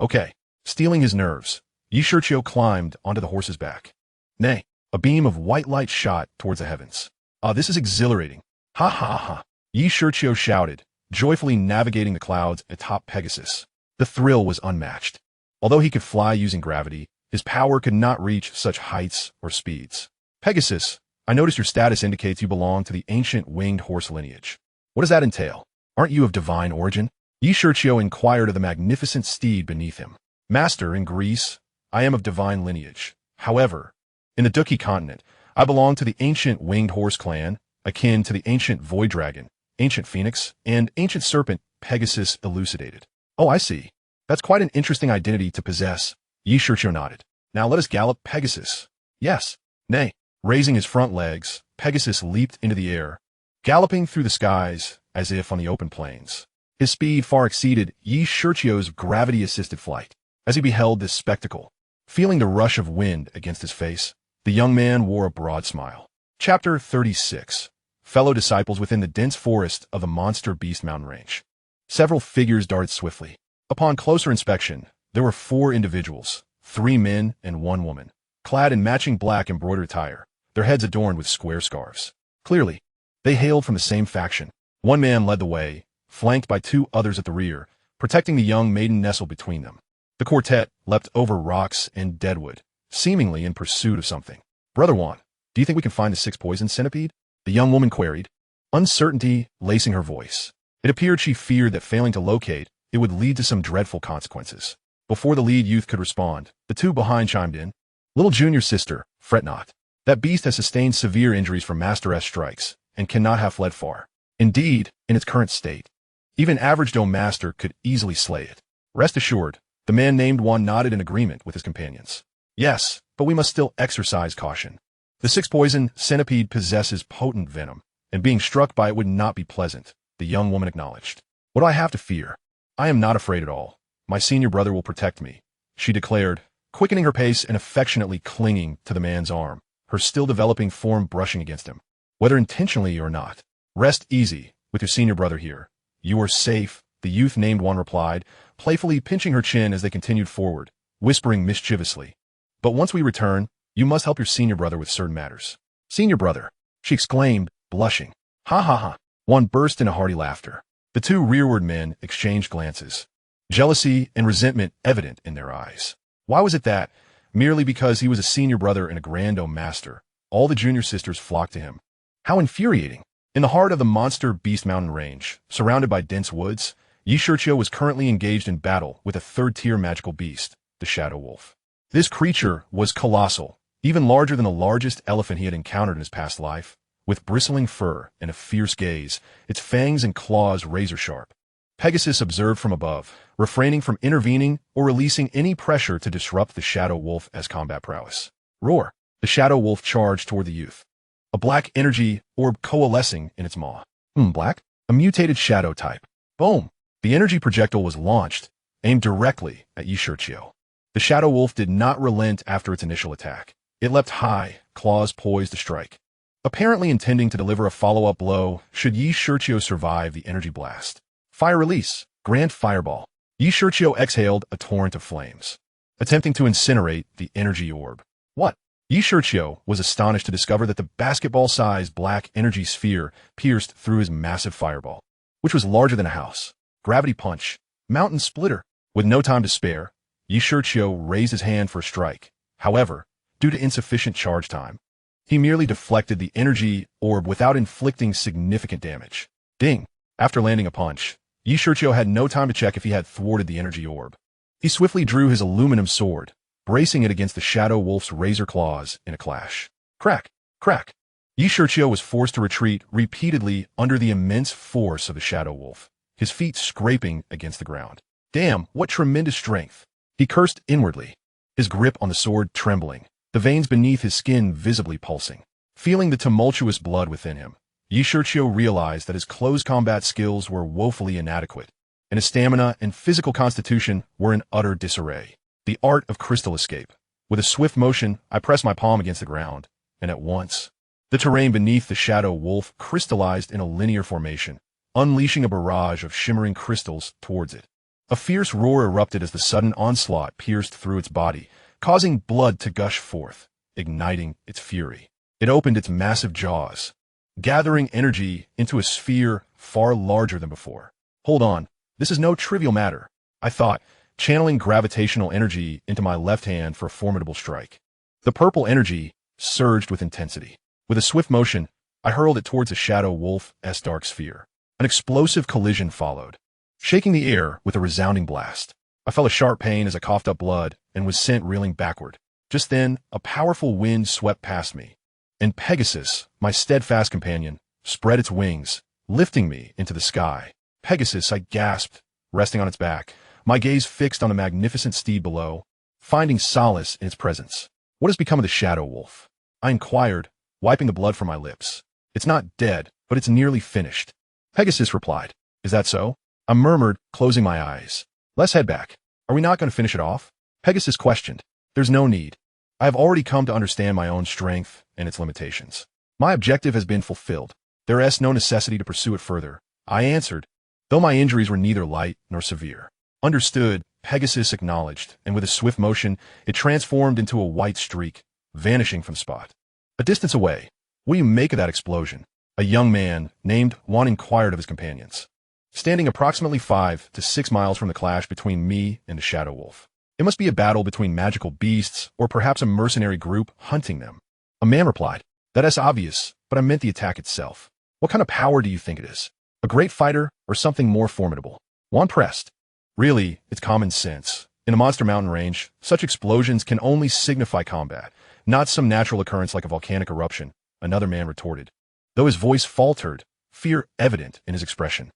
Okay. Stealing his nerves, Shiqiu climbed onto the horse's back. Nay, a beam of white light shot towards the heavens. This is exhilarating. Ha ha ha. Shiqiu shouted, joyfully navigating the clouds atop Pegasus. The thrill was unmatched. Although he could fly using gravity, his power could not reach such heights or speeds. Pegasus, I notice your status indicates you belong to the ancient winged horse lineage. What does that entail? Aren't you of divine origin? Shiqiu inquired of the magnificent steed beneath him. Master, in Greece, I am of divine lineage. However, in the Dou Qi Continent, I belong to the ancient winged horse clan, akin to the ancient void dragon, ancient phoenix, and ancient serpent, Pegasus elucidated. Oh, I see. That's quite an interesting identity to possess. Shiqiu nodded. Now let us gallop, Pegasus. Yes. Nay. Raising his front legs, Pegasus leaped into the air, galloping through the skies as if on the open plains. His speed far exceeded Shiqiu's gravity-assisted flight. As he beheld this spectacle, feeling the rush of wind against his face, the young man wore a broad smile. Chapter 36. Fellow disciples within the dense forest of the monster beast mountain range. Several figures darted swiftly. Upon closer inspection, there were 4 individuals, 3 men and 1 woman, clad in matching black embroidered attire, their heads adorned with square scarves. Clearly, they hailed from the same faction. One man led the way, flanked by 2 others at the rear, protecting the young maiden nestled between them. The quartet leapt over rocks and deadwood, seemingly in pursuit of something. Brother Juan, do you think we can find the 6 poison centipede? The young woman queried, uncertainty lacing her voice. It appeared she feared that failing to locate, it would lead to some dreadful consequences. Before the lead youth could respond, the 2 behind chimed in. Little junior sister, fret not. That beast has sustained severe injuries from Master S strikes, and cannot have fled far. Indeed, in its current state, even average Dou Master could easily slay it. Rest assured, the man named Juan nodded in agreement with his companions. Yes, but we must still exercise caution. The six-poison centipede possesses potent venom, and being struck by it would not be pleasant, the young woman acknowledged. What do I have to fear? I am not afraid at all. My senior brother will protect me, she declared, quickening her pace and affectionately clinging to the man's arm, her still-developing form brushing against him. Whether intentionally or not, rest easy with your senior brother here. You are safe, the youth named one replied, playfully pinching her chin as they continued forward, whispering mischievously. But once we return, you must help your senior brother with certain matters. Senior brother, she exclaimed, blushing. Ha ha ha. One burst into hearty laughter. The two rearward men exchanged glances, jealousy and resentment evident in their eyes. Why was it that, merely because he was a senior brother and a Grando Master, all the junior sisters flocked to him? How infuriating! In the heart of the monster Beast Mountain Range, surrounded by dense woods, Shiqiu was currently engaged in battle with a third-tier magical beast, the Shadow Wolf. This creature was colossal, even larger than the largest elephant he had encountered in his past life, with bristling fur and a fierce gaze, its fangs and claws razor-sharp. Pegasus observed from above, refraining from intervening or releasing any pressure to disrupt the Shadow Wolf as combat prowess. Roar! The Shadow Wolf charged toward the youth, a black energy orb coalescing in its maw. Black? A mutated shadow type. Boom! The energy projectile was launched, aimed directly at Shiqiu. The Shadow Wolf did not relent after its initial attack. It leapt high, claws poised to strike, apparently intending to deliver a follow-up blow should Shiqiu survive the energy blast. Fire release, grand fireball. Shiqiu exhaled a torrent of flames, attempting to incinerate the energy orb. What? Shiqiu was astonished to discover that the basketball-sized black energy sphere pierced through his massive fireball, which was larger than a house. Gravity punch, mountain splitter. With no time to spare, Shiqiu raised his hand for a strike. However, due to insufficient charge time, he merely deflected the energy orb without inflicting significant damage. Ding! After landing a punch, Shiqiu had no time to check if he had thwarted the energy orb. He swiftly drew his aluminum sword, bracing it against the Shadow Wolf's razor claws in a clash. Crack! Crack! Shiqiu was forced to retreat repeatedly under the immense force of the Shadow Wolf, his feet scraping against the ground. Damn, what tremendous strength! He cursed inwardly, his grip on the sword trembling, the veins beneath his skin visibly pulsing. Feeling the tumultuous blood within him, Shiqiu realized that his close combat skills were woefully inadequate, and his stamina and physical constitution were in utter disarray. The art of crystal escape. With a swift motion, I pressed my palm against the ground, and at once, the terrain beneath the Shadow Wolf crystallized in a linear formation, unleashing a barrage of shimmering crystals towards it. A fierce roar erupted as the sudden onslaught pierced through its body, causing blood to gush forth, igniting its fury. It opened its massive jaws, gathering energy into a sphere far larger than before. Hold on, this is no trivial matter, I thought, channeling gravitational energy into my left hand for a formidable strike. The purple energy surged with intensity. With a swift motion, I hurled it towards the Shadow Wolf's dark sphere. An explosive collision followed, shaking the air with a resounding blast. I felt a sharp pain as I coughed up blood and was sent reeling backward. Just then, a powerful wind swept past me, and Pegasus, my steadfast companion, spread its wings, lifting me into the sky. Pegasus, I gasped, resting on its back, my gaze fixed on the magnificent steed below, finding solace in its presence. What has become of the Shadow Wolf? I inquired, wiping the blood from my lips. It's not dead, but it's nearly finished. Pegasus replied. Is that so? I murmured, closing my eyes. Let's head back. Are we not going to finish it off? Pegasus questioned. There's no need. I have already come to understand my own strength and its limitations. My objective has been fulfilled. There is no necessity to pursue it further, I answered, though my injuries were neither light nor severe. Understood, Pegasus acknowledged, and with a swift motion, it transformed into a white streak, vanishing from the spot. A distance away, what do you make of that explosion? A young man, named Yuan, inquired of his companions, standing approximately 5 to 6 miles from the clash between me and the Shadow Wolf. It must be a battle between magical beasts, or perhaps a mercenary group hunting them. A man replied, that is obvious, but I meant the attack itself. What kind of power do you think it is? A great fighter, or something more formidable? Yuan pressed. Really, it's common sense. In the Monster Mountain range, such explosions can only signify combat, not some natural occurrence like a volcanic eruption, another man retorted, though his voice faltered, fear evident in his expression.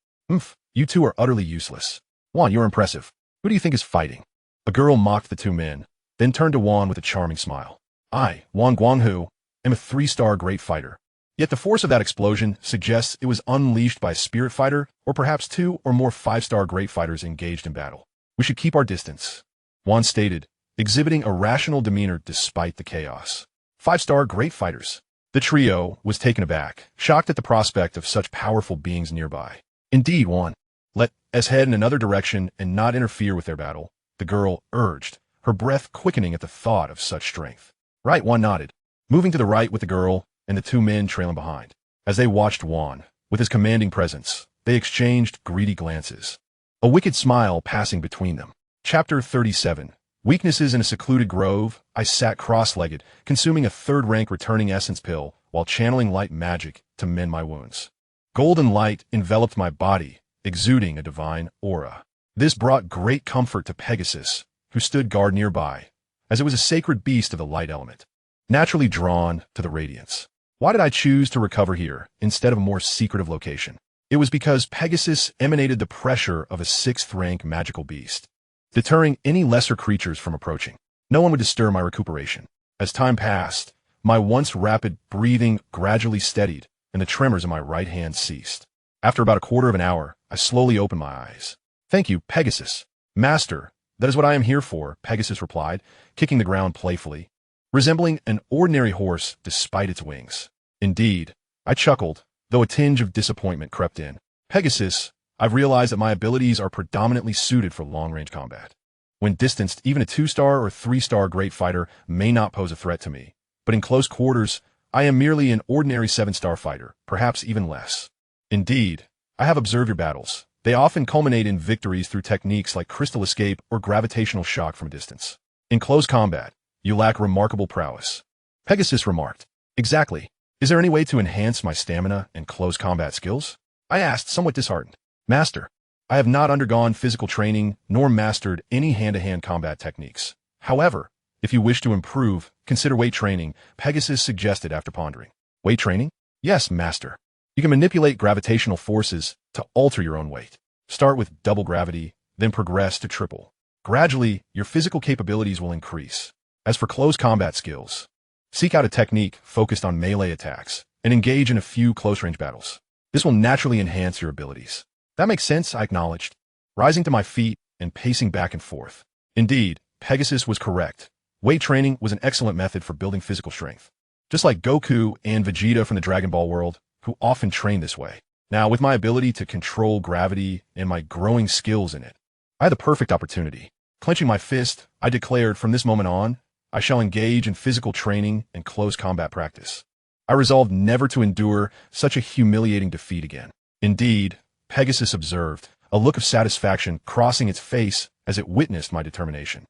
You two are utterly useless. Yuan, you're impressive. Who do you think is fighting? A girl mocked the two men, then turned to Yuan with a charming smile. I, Yuan Guanghu, am a 3-star great fighter. Yet the force of that explosion suggests it was unleashed by a spirit fighter or perhaps 2 or more 5-star great fighters engaged in battle. We should keep our distance, Yuan stated, exhibiting a rational demeanor despite the chaos. 5-star great fighters. The trio was taken aback, shocked at the prospect of such powerful beings nearby. Indeed, Yuan. Let us head in another direction and not interfere with their battle, the girl urged, her breath quickening at the thought of such strength. Right, Yuan nodded, moving to the right with the girl and the 2 men trailing behind. As they watched Yuan, with his commanding presence, they exchanged greedy glances, a wicked smile passing between them. Chapter 37. Weaknesses in a secluded grove. I sat cross-legged, consuming a 3rd-rank returning essence pill while channeling light magic to mend my wounds. Golden light enveloped my body, exuding a divine aura. This brought great comfort to Pegasus, who stood guard nearby, as it was a sacred beast of the light element, naturally drawn to the radiance. Why did I choose to recover here instead of a more secretive location? It was because Pegasus emanated the pressure of a 6th-rank magical beast, deterring any lesser creatures from approaching. No one would disturb my recuperation. As time passed, my once rapid breathing gradually steadied, and the tremors in my right hand ceased. After about a quarter of an hour, I slowly opened my eyes. Thank you, Pegasus. Master, that is what I am here for, Pegasus replied, kicking the ground playfully, resembling an ordinary horse despite its wings. Indeed, I chuckled, though a tinge of disappointment crept in. Pegasus, I've realized that my abilities are predominantly suited for long-range combat. When distanced, even a 2-star or 3-star great fighter may not pose a threat to me, but in close quarters, I am merely an ordinary 7-star fighter, perhaps even less. Indeed, I have observed your battles. They often culminate in victories through techniques like crystal escape or gravitational shock from a distance. In close combat, you lack remarkable prowess. Pegasus remarked. Exactly. Is there any way to enhance my stamina and close combat skills? I asked, somewhat disheartened. Master, I have not undergone physical training nor mastered any hand-to-hand combat techniques. However, if you wish to improve, consider weight training, Pegasus suggested after pondering. Weight training? Yes, Master. You can manipulate gravitational forces to alter your own weight. Start with double gravity, then progress to triple. Gradually, your physical capabilities will increase. As for close combat skills, seek out a technique focused on melee attacks and engage in a few close-range battles. This will naturally enhance your abilities. That makes sense, I acknowledged, rising to my feet and pacing back and forth. Indeed, Pegasus was correct. Weight training was an excellent method for building physical strength, just like Goku and Vegeta from the Dragon Ball world, who often train this way. Now, with my ability to control gravity and my growing skills in it, I had the perfect opportunity. Clenching my fist, I declared, from this moment on, I shall engage in physical training and close combat practice. I resolved never to endure such a humiliating defeat again. Indeed, Pegasus observed, a look of satisfaction crossing its face as it witnessed my determination.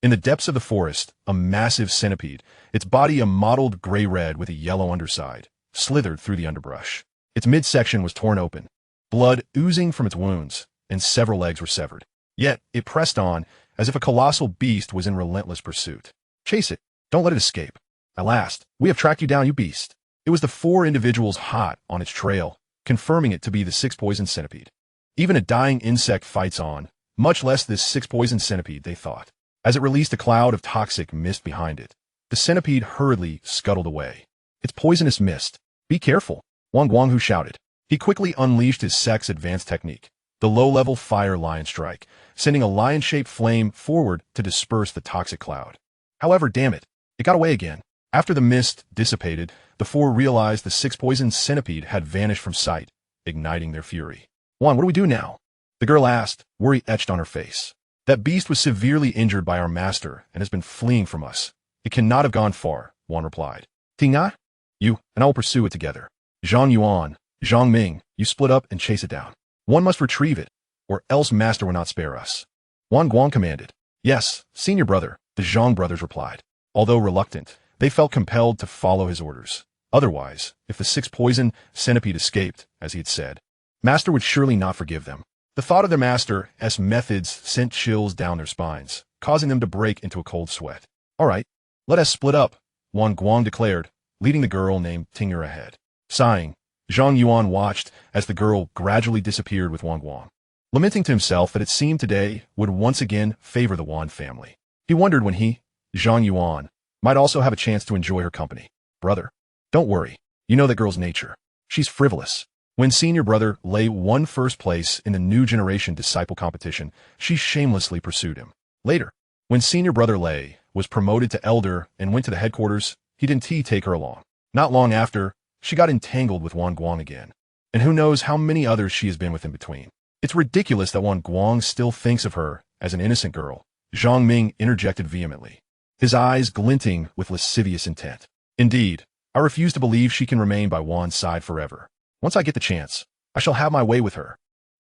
In the depths of the forest, a massive centipede, its body a mottled gray-red with a yellow underside, slithered through the underbrush. Its midsection was torn open, blood oozing from its wounds, and several legs were severed. Yet it pressed on, as if a colossal beast was in relentless pursuit. Chase it. Don't let it escape. At last, we have tracked you down, you beast. It was the 4 individuals hot on its trail, confirming it to be the 6-poison centipede. Even a dying insect fights on, much less this 6-poison centipede, they thought. As it released a cloud of toxic mist behind it, the centipede hurriedly scuttled away. Its poisonous mist. Be careful, Wang Guanghu shouted. He quickly unleashed his sect's advanced technique, the low-level Fire Lion Strike, sending a lion-shaped flame forward to disperse the toxic cloud. However, damn it, it got away again. After the mist dissipated, the 4 realized the 6-poison centipede had vanished from sight, igniting their fury. Juan, what do we do now? The girl asked, worry etched on her face. That beast was severely injured by our master and has been fleeing from us. It cannot have gone far, Juan replied. Tinga? You and I will pursue it together. Zhang Yuan, Zhang Ming, you split up and chase it down. One must retrieve it, or else master will not spare us. Wang Guang commanded. Yes, senior brother, the Zhang brothers replied. Although reluctant, they felt compelled to follow his orders. Otherwise, if the 6-poison centipede escaped, as he had said, master would surely not forgive them. The thought of their master's methods sent chills down their spines, causing them to break into a cold sweat. All right, let us split up, Wang Guang declared, leading the girl named Tinger ahead. Sighing, Zhang Yuan watched as the girl gradually disappeared with Wang Guang, lamenting to himself that it seemed today would once again favor the Wan family. He wondered when he, Zhang Yuan, might also have a chance to enjoy her company. Brother, Don't worry. You know that girl's nature. She's frivolous. When senior brother Lei won first place in the new generation disciple competition, she shamelessly pursued him. Later, when senior brother Lei was promoted to elder and went to the headquarters, he didn't take her along. Not long after, she got entangled with Wan Guang again. And who knows how many others she has been with in between. It's ridiculous that Wan Guang still thinks of her as an innocent girl, Zhang Ming interjected vehemently, his eyes glinting with lascivious intent. Indeed, I refuse to believe she can remain by Wan's side forever. Once I get the chance, I shall have my way with her,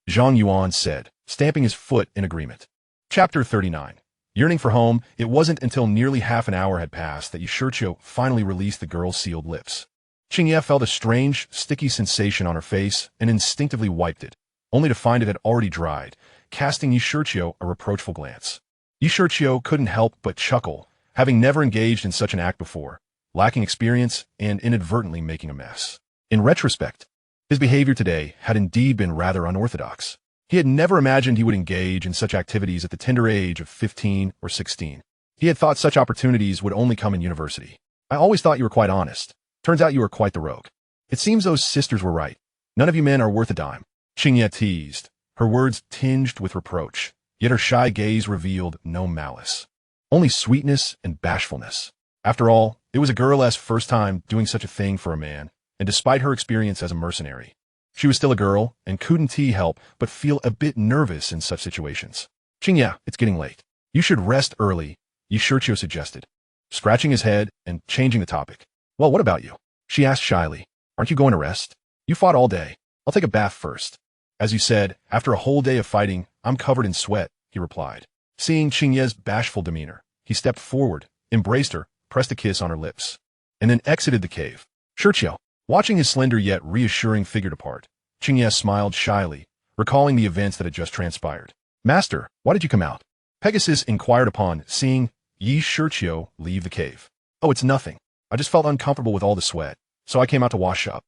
Zhang Yuan said, stamping his foot in agreement. Chapter 39. Yearning for home, it wasn't until nearly half an hour had passed that Shiqiu finally released the girl's sealed lips. Qingye felt a strange, sticky sensation on her face and instinctively wiped it, only to find it had already dried, casting Shiqiu a reproachful glance. Shiqiu couldn't help but chuckle, having never engaged in such an act before, lacking experience and inadvertently making a mess. In retrospect, his behavior today had indeed been rather unorthodox. He had never imagined he would engage in such activities at the tender age of 15 or 16. He had thought such opportunities would only come in university. I always thought you were quite honest. Turns out you were quite the rogue. It seems those sisters were right. None of you men are worth a dime. Qingye teased, her words tinged with reproach, yet her shy gaze revealed no malice. Only sweetness and bashfulness. After all, it was a girl's first time doing such a thing for a man, and despite her experience as a mercenary, she was still a girl and couldn't help but feel a bit nervous in such situations. Qingye, it's getting late. You should rest early, Shiqiu suggested, scratching his head and changing the topic. Well, what about you? She asked shyly. Aren't you going to rest? You fought all day. I'll take a bath first. As you said, after a whole day of fighting, I'm covered in sweat, he replied. Seeing Qingye's bashful demeanor, he stepped forward, embraced her, pressed a kiss on her lips, and then exited the cave. Shiqiu, watching his slender yet reassuring figure depart, Qingye smiled shyly, recalling the events that had just transpired. Master, why did you come out? Pegasus inquired upon seeing Shiqiu leave the cave. Oh, it's nothing. I just felt uncomfortable with all the sweat, so I came out to wash up.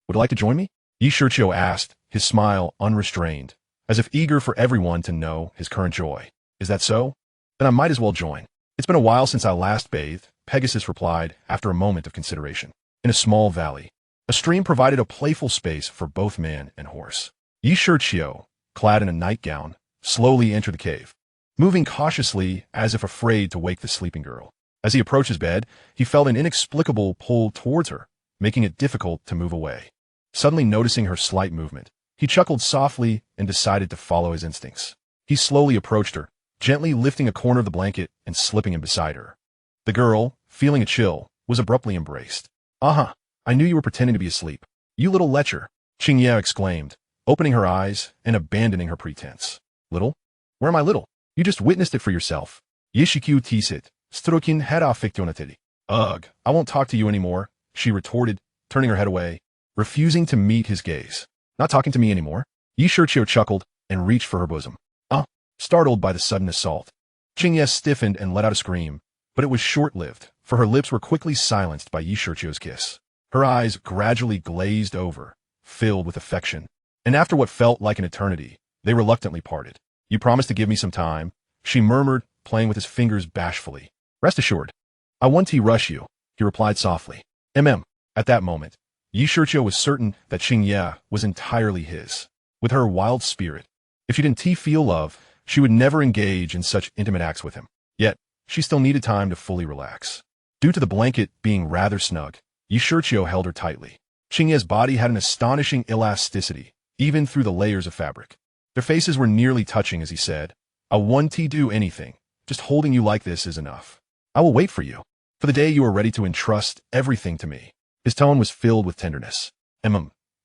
Would you like to join me? Shiqiu asked, his smile unrestrained, as if eager for everyone to know his current joy. Is that so? Then I might as well join. It's been a while since I last bathed, Pegasus replied after a moment of consideration. In a small valley, a stream provided a playful space for both man and horse. Shiqiu, clad in a nightgown, slowly entered the cave, moving cautiously as if afraid to wake the sleeping girl. As he approached his bed, he felt an inexplicable pull towards her, making it difficult to move away. Suddenly noticing her slight movement, he chuckled softly and decided to follow his instincts. He slowly approached her, gently lifting a corner of the blanket and slipping it beside her. The girl, feeling a chill, was abruptly embraced. Uh-huh, I knew you were pretending to be asleep. You little lecher, Qingye exclaimed, opening her eyes and abandoning her pretense. Little? Where am I little? You just witnessed it for yourself. Shiqiu teased, strukin head off fictionatity. Ugh, I won't talk to you anymore, she retorted, turning her head away, refusing to meet his gaze. Not talking to me anymore? Shiqiu chuckled and reached for her bosom. Startled by the sudden assault, Qingye stiffened and let out a scream, but it was short-lived, for her lips were quickly silenced by Shiqiu's kiss. Her eyes gradually glazed over, filled with affection, and after what felt like an eternity, they reluctantly parted. You promised to give me some time, she murmured, playing with his fingers bashfully. Rest assured. I won't rush you, he replied softly. At that moment, Shiqiu was certain that Qingye was entirely his. With her wild spirit, if she didn't feel love, she would never engage in such intimate acts with him. Yet, she still needed time to fully relax. Due to the blanket being rather snug, Shiqiu held her tightly. Qingye's body had an astonishing elasticity, even through the layers of fabric. Their faces were nearly touching as he said, I won't do anything. Just holding you like this is enough. I will wait for you. For the day you are ready to entrust everything to me. His tone was filled with tenderness.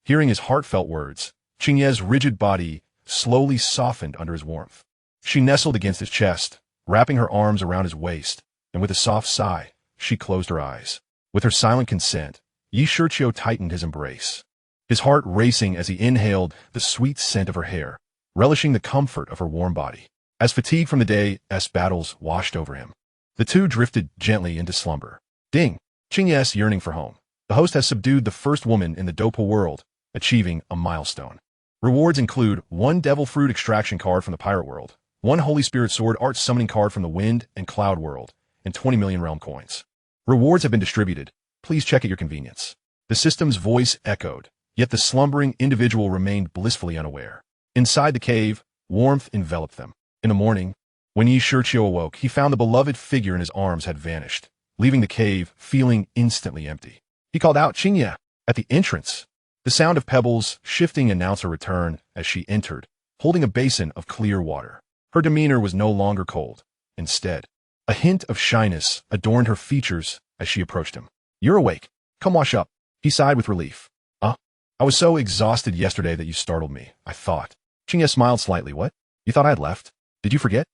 Hearing his heartfelt words, Qingye's rigid body slowly softened under his warmth. She nestled against his chest, wrapping her arms around his waist, and with a soft sigh, she closed her eyes. With her silent consent, Shiqiu tightened his embrace, his heart racing as he inhaled the sweet scent of her hair, relishing the comfort of her warm body. As fatigue from the day's battles washed over him, the two drifted gently into slumber. Ding! Qingye's yearning for home. The host has subdued the first woman in the Dou world, achieving a milestone. Rewards include 1 Devil Fruit Extraction card from the Pirate world, 1 Holy Spirit Sword Art Summoning card from the Wind and Cloud world, and 20 million Realm coins. Rewards have been distributed. Please check at your convenience. The system's voice echoed, yet the slumbering individual remained blissfully unaware. Inside the cave, warmth enveloped them. In the morning, when Shiqiu awoke, he found the beloved figure in his arms had vanished, leaving the cave feeling instantly empty. He called out Qingye at the entrance. The sound of pebbles shifting announced her return as she entered, holding a basin of clear water. Her demeanor was no longer cold. Instead, a hint of shyness adorned her features as she approached him. "You're awake. Come wash up." He sighed with relief. I was so exhausted yesterday that you startled me, I thought." Qingye smiled slightly. "What? You thought I had left? Did you forget?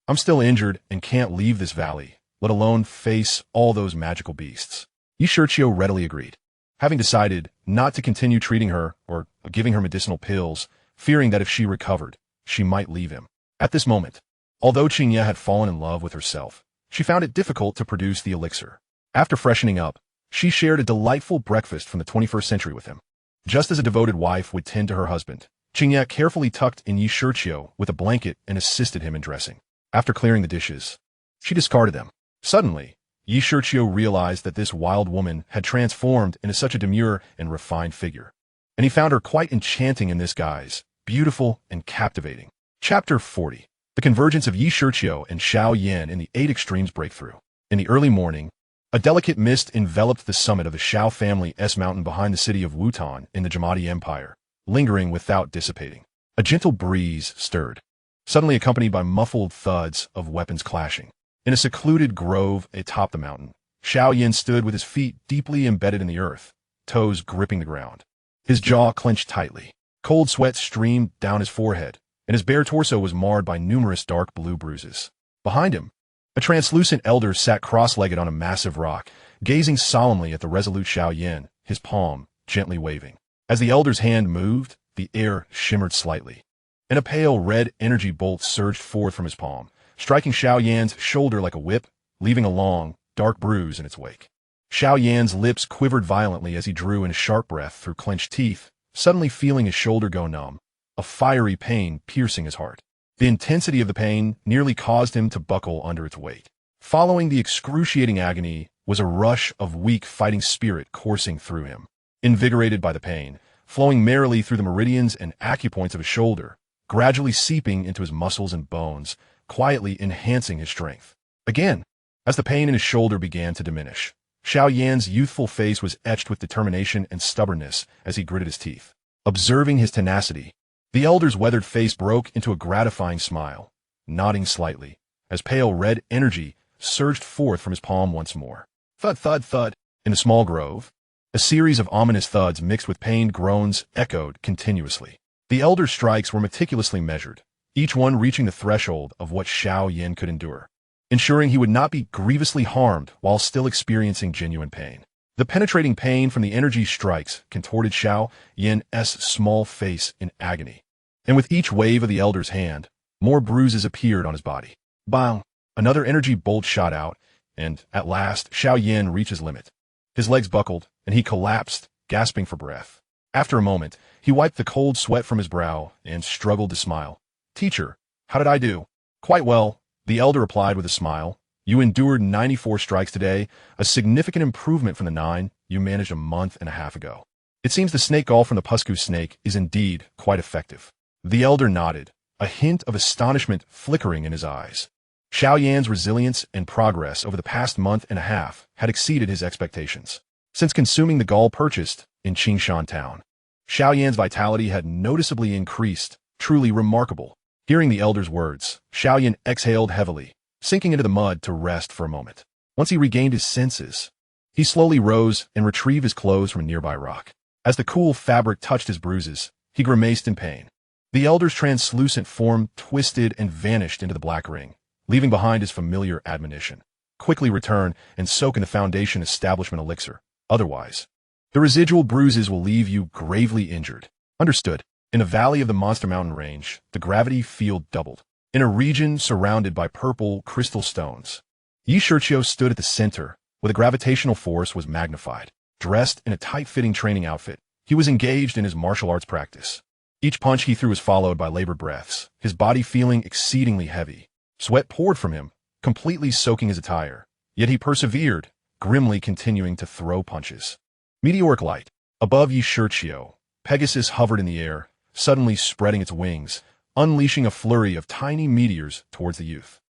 I'm still injured and can't leave this valley, let alone face all those magical beasts." Shiqiu readily agreed, having decided not to continue treating her or giving her medicinal pills, fearing that if she recovered, she might leave him. At this moment, although Qingye had fallen in love with herself, she found it difficult to produce the elixir. After freshening up, she shared a delightful breakfast from the 21st century with him. Just as a devoted wife would tend to her husband, Qingye carefully tucked in Shiqiu with a blanket and assisted him in dressing. After clearing the dishes, she discarded them. Suddenly, Shiqiu realized that this wild woman had transformed into such a demure and refined figure, and he found her quite enchanting in this guise, beautiful and captivating. Chapter 40. The Convergence of Shiqiu and Shiao Yen in the Eight Extremes Breakthrough. In the early morning, a delicate mist enveloped the summit of the Shiao family's mountain behind the city of Wutan in the Gama Empire, lingering without dissipating. A gentle breeze stirred, suddenly accompanied by muffled thuds of weapons clashing. In a secluded grove atop the mountain, Shiao Yen stood with his feet deeply embedded in the earth, toes gripping the ground. His jaw clenched tightly. Cold sweat streamed down his forehead, and his bare torso was marred by numerous dark blue bruises. Behind him, a translucent elder sat cross-legged on a massive rock, gazing solemnly at the resolute Shiao Yen, his palm gently waving. As the elder's hand moved, the air shimmered slightly, and a pale red energy bolt surged forth from his palm, striking Shiao Yan's shoulder like a whip, leaving a long, dark bruise in its wake. Shiao Yan's lips quivered violently as he drew in a sharp breath through clenched teeth, suddenly feeling his shoulder go numb, a fiery pain piercing his heart. The intensity of the pain nearly caused him to buckle under its weight. Following the excruciating agony was a rush of weak fighting spirit coursing through him. Invigorated by the pain, flowing merrily through the meridians and acupoints of his shoulder, gradually seeping into his muscles and bones, quietly enhancing his strength. Again, as the pain in his shoulder began to diminish, Shiao Yan's youthful face was etched with determination and stubbornness as he gritted his teeth. Observing his tenacity, the elder's weathered face broke into a gratifying smile, nodding slightly, as pale red energy surged forth from his palm once more. Thud, thud, thud. In the small grove, a series of ominous thuds mixed with pained groans echoed continuously. The elder's strikes were meticulously measured, each one reaching the threshold of what Shiao Yen could endure, ensuring he would not be grievously harmed while still experiencing genuine pain. The penetrating pain from the energy strikes contorted Shiao Yen's small face in agony, and with each wave of the elder's hand, more bruises appeared on his body. Bang! Another energy bolt shot out, and, at last, Shiao Yen reached his limit. His legs buckled, and he collapsed, gasping for breath. After a moment, he wiped the cold sweat from his brow and struggled to smile. "Teacher, how did I do?" "Quite well," the elder replied with a smile. "You endured 94 strikes today, a significant improvement from the 9 you managed a month and a half ago. It seems the snake gall from the Pusku snake is indeed quite effective." The elder nodded, a hint of astonishment flickering in his eyes. Shiao Yan's resilience and progress over the past month and a half had exceeded his expectations. Since consuming the gall purchased in Qingshan town, Shiao Yan's vitality had noticeably increased, truly remarkable. Hearing the elder's words, Shiao Yen exhaled heavily, sinking into the mud to rest for a moment. Once he regained his senses, he slowly rose and retrieved his clothes from a nearby rock. As the cool fabric touched his bruises, he grimaced in pain. The elder's translucent form twisted and vanished into the black ring, leaving behind his familiar admonition. "Quickly return and soak in the Foundation Establishment elixir. Otherwise, the residual bruises will leave you gravely injured." Understood. In the valley of the Monster Mountain Range, the gravity field doubled. In a region surrounded by purple crystal stones, Shiqiu stood at the center, where the gravitational force was magnified. Dressed in a tight-fitting training outfit, he was engaged in his martial arts practice. Each punch he threw was followed by labored breaths, his body feeling exceedingly heavy. Sweat poured from him, completely soaking his attire, yet he persevered, grimly continuing to throw punches. Meteoric light. Above Shiqiu, Pegasus hovered in the air, suddenly spreading its wings, unleashing a flurry of tiny meteors towards the youth.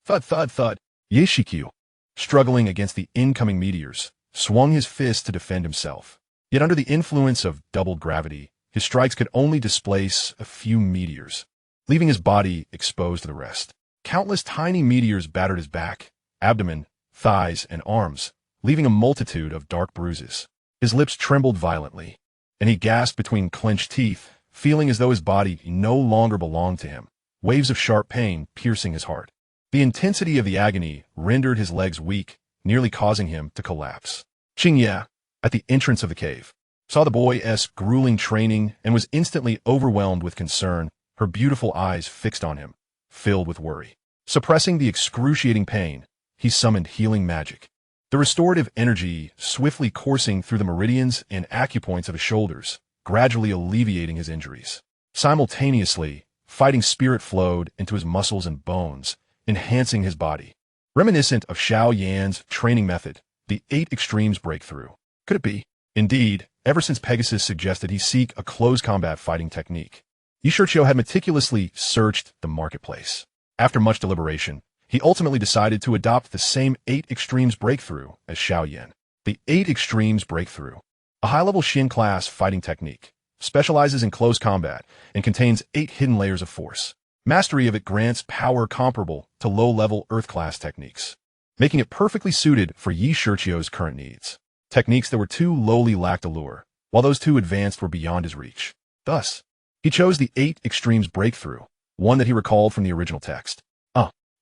Thud, thud, thud. Shiqiu, struggling against the incoming meteors, swung his fist to defend himself. Yet under the influence of doubled gravity, his strikes could only displace a few meteors, leaving his body exposed to the rest. Countless tiny meteors battered his back, abdomen, thighs, and arms, leaving a multitude of dark bruises. His lips trembled violently, and he gasped between clenched teeth, feeling as though his body no longer belonged to him, waves of sharp pain piercing his heart. The intensity of the agony rendered his legs weak, nearly causing him to collapse. Qingya, at the entrance of the cave, saw the boy's grueling training and was instantly overwhelmed with concern, her beautiful eyes fixed on him, filled with worry. Suppressing the excruciating pain, he summoned healing magic. The restorative energy swiftly coursing through the meridians and acupoints of his shoulders, gradually alleviating his injuries. Simultaneously, fighting spirit flowed into his muscles and bones, enhancing his body. Reminiscent of Shiao Yen's training method, the 8 extremes breakthrough. Could it be? Indeed, ever since Pegasus suggested he seek a close combat fighting technique, Shiqiu had meticulously searched the marketplace. After much deliberation, he ultimately decided to adopt the same 8 extremes breakthrough as Shiao Yen. The 8 extremes breakthrough, a high-level Xin class fighting technique, specializes in close combat and contains 8 hidden layers of force. Mastery of it grants power comparable to low-level Earth class techniques, making it perfectly suited for Shiqiu's current needs. Techniques that were too lowly lacked allure, while those too advanced were beyond his reach. Thus, he chose the 8 extremes breakthrough, one that he recalled from the original text.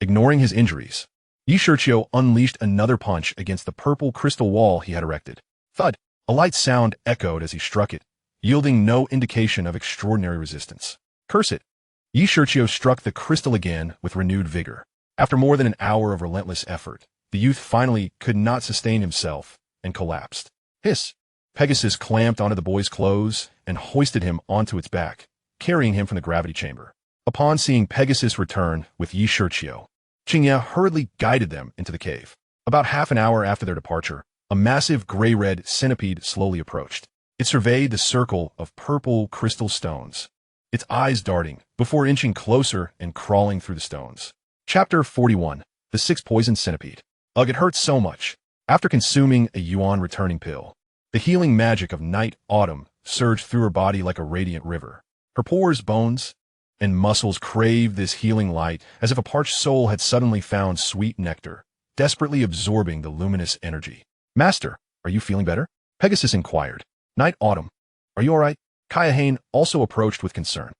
Ignoring his injuries, Shiqiu unleashed another punch against the purple crystal wall he had erected. Thud! A light sound echoed as he struck it, yielding no indication of extraordinary resistance. Curse it! Shiqiu struck the crystal again with renewed vigor. After more than an hour of relentless effort, the youth finally could not sustain himself and collapsed. Hiss! Pegasus clamped onto the boy's clothes and hoisted him onto its back, carrying him from the gravity chamber. Upon seeing Pegasus return with Shiqiu, Qingya hurriedly guided them into the cave. About half an hour after their departure, a massive gray-red centipede slowly approached. It surveyed the circle of purple crystal stones, its eyes darting, before inching closer and crawling through the stones. Chapter 41. The 6 Poison Centipede. Ugh, it hurts so much. After consuming a Yuan returning pill, the healing magic of night autumn surged through her body like a radiant river. Her pores, bones, and muscles craved this healing light as if a parched soul had suddenly found sweet nectar, desperately absorbing the luminous energy. Master, are you feeling better? Pegasus inquired. Night Autumn, are you all right? Kaiyahane also approached with concern.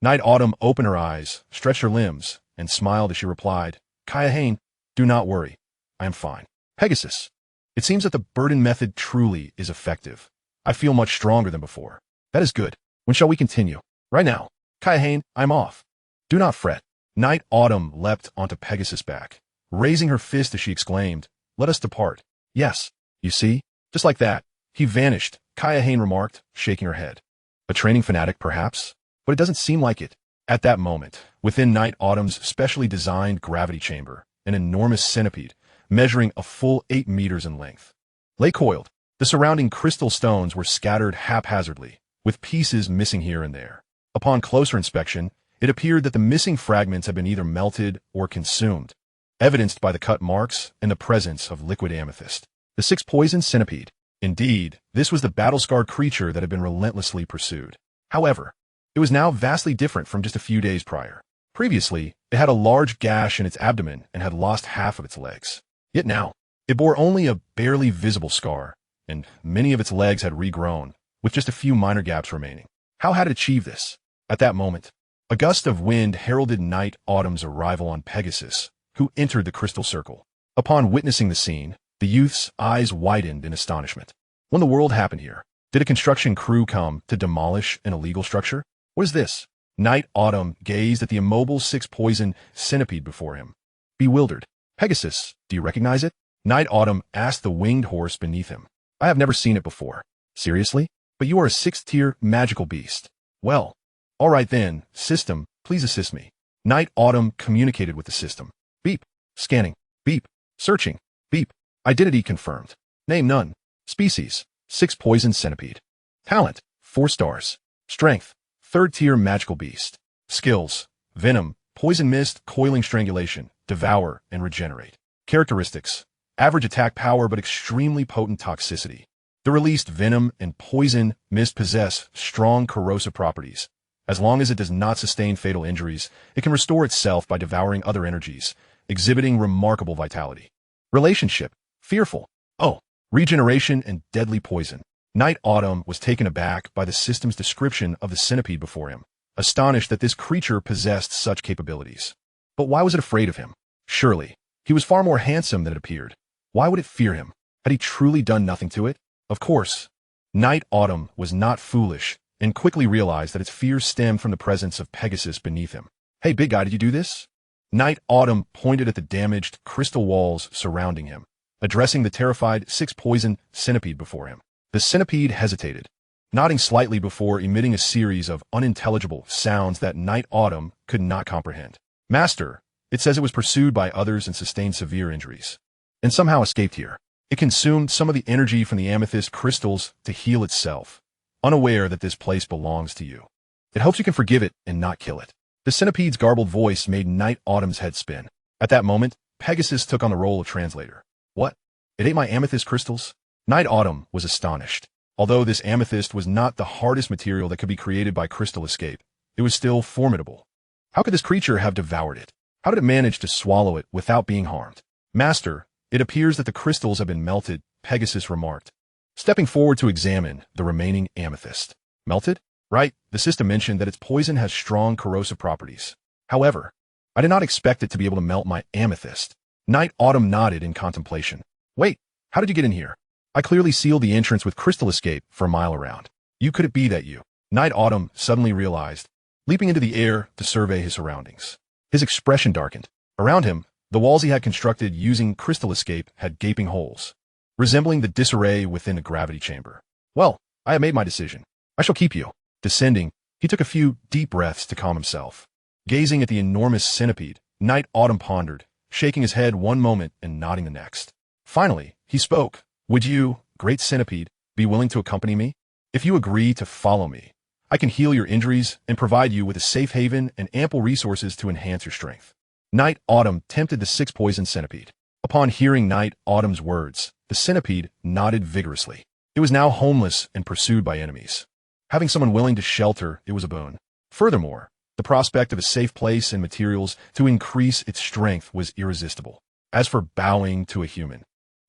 Night Autumn opened her eyes, stretched her limbs, and smiled as she replied, Kaiyahane, do not worry. I am fine. Pegasus, it seems that the burden method truly is effective. I feel much stronger than before. That is good. When shall we continue? Right now. Kaiyahane, I'm off. Do not fret. Night Autumn leapt onto Pegasus' back, raising her fist as she exclaimed, let us depart. Yes, you see, just like that. He vanished, Kaiyahane remarked, shaking her head. A training fanatic, perhaps? But it doesn't seem like it. At that moment, within Night Autumn's specially designed gravity chamber, an enormous centipede, measuring a full 8 meters in length, lay coiled. The surrounding crystal stones were scattered haphazardly, with pieces missing here and there. Upon closer inspection, it appeared that the missing fragments had been either melted or consumed, evidenced by the cut marks and the presence of liquid amethyst. The 6 Poison Centipede. Indeed, this was the battle-scarred creature that had been relentlessly pursued. However, it was now vastly different from just a few days prior. Previously, it had a large gash in its abdomen and had lost half of its legs. Yet now, it bore only a barely visible scar, and many of its legs had regrown, with just a few minor gaps remaining. How had it achieved this? At that moment, a gust of wind heralded Night Autumn's arrival on Pegasus, who entered the crystal circle. Upon witnessing the scene, the youth's eyes widened in astonishment. What in the world happened here? Did a construction crew come to demolish an illegal structure? What is this? Night Autumn gazed at the immobile 6 Poison Centipede before him. Bewildered. Pegasus, do you recognize it? Night Autumn asked the winged horse beneath him. I have never seen it before. Seriously? But you are a 6th-tier magical beast. Well, all right then, system, please assist me. Night Autumn communicated with the system. Beep. Scanning. Beep. Searching. Beep. Identity confirmed. Name none. Species. 6 Poison Centipede. Talent, 4 stars. Strength, 3rd tier magical beast. Skills, Venom, Poison Mist, Coiling Strangulation, Devour, and Regenerate. Characteristics, average attack power but extremely potent toxicity. The released Venom and Poison Mist possess strong corrosive properties. As long as it does not sustain fatal injuries, it can restore itself by devouring other energies, exhibiting remarkable vitality. Relationship, fearful. Oh, regeneration and deadly poison. Night Autumn was taken aback by the system's description of the centipede before him, astonished that this creature possessed such capabilities. But why was it afraid of him? Surely, he was far more handsome than it appeared. Why would it fear him? Had he truly done nothing to it? Of course. Night Autumn was not foolish and quickly realized that its fears stemmed from the presence of Pegasus beneath him. Hey, big guy, did you do this? Night Autumn pointed at the damaged crystal walls surrounding him, addressing the terrified 6 Poison Centipede before him. The centipede hesitated, nodding slightly before emitting a series of unintelligible sounds that Night Autumn could not comprehend. Master, it says it was pursued by others and sustained severe injuries, and somehow escaped here. It consumed some of the energy from the amethyst crystals to heal itself, unaware that this place belongs to you. It hopes you can forgive it and not kill it. The centipede's garbled voice made Night Autumn's head spin. At that moment, Pegasus took on the role of translator. What? It ate my amethyst crystals? Night Autumn was astonished. Although this amethyst was not the hardest material that could be created by crystal escape, it was still formidable. How could this creature have devoured it? How did it manage to swallow it without being harmed? Master, it appears that the crystals have been melted, Pegasus remarked, stepping forward to examine the remaining amethyst. Melted? Right, the system mentioned that its poison has strong corrosive properties. However, I did not expect it to be able to melt my amethyst. Night Autumn nodded in contemplation. Wait, how did you get in here? I clearly sealed the entrance with crystal escape for a mile around. Could it be that you? Night Autumn suddenly realized, leaping into the air to survey his surroundings. His expression darkened. Around him, the walls he had constructed using crystal escape had gaping holes, resembling the disarray within a gravity chamber. Well, I have made my decision. I shall keep you. Descending, he took a few deep breaths to calm himself. Gazing at the enormous centipede, Night Autumn pondered, shaking his head one moment and nodding the next. Finally, he spoke. Would you, great centipede, be willing to accompany me? If you agree to follow me, I can heal your injuries and provide you with a safe haven and ample resources to enhance your strength. Night Autumn tempted the 6 Poison Centipede. Upon hearing Night Autumn's words, the centipede nodded vigorously. It was now homeless and pursued by enemies. Having someone willing to shelter it was a boon. Furthermore, the prospect of a safe place and materials to increase its strength was irresistible. As for bowing to a human,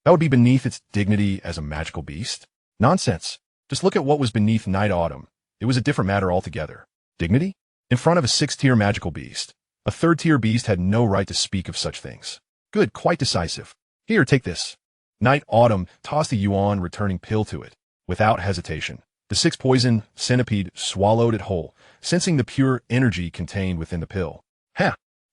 that would be beneath its dignity as a magical beast? Nonsense. Just look at what was beneath Night Autumn. It was a different matter altogether. Dignity? In front of a 6-tier magical beast. A 3rd-tier beast had no right to speak of such things. Good, quite decisive. Here, take this. Night Autumn tossed the Yuan returning pill to it. Without hesitation, the 6 Poison Centipede swallowed it whole, sensing the pure energy contained within the pill.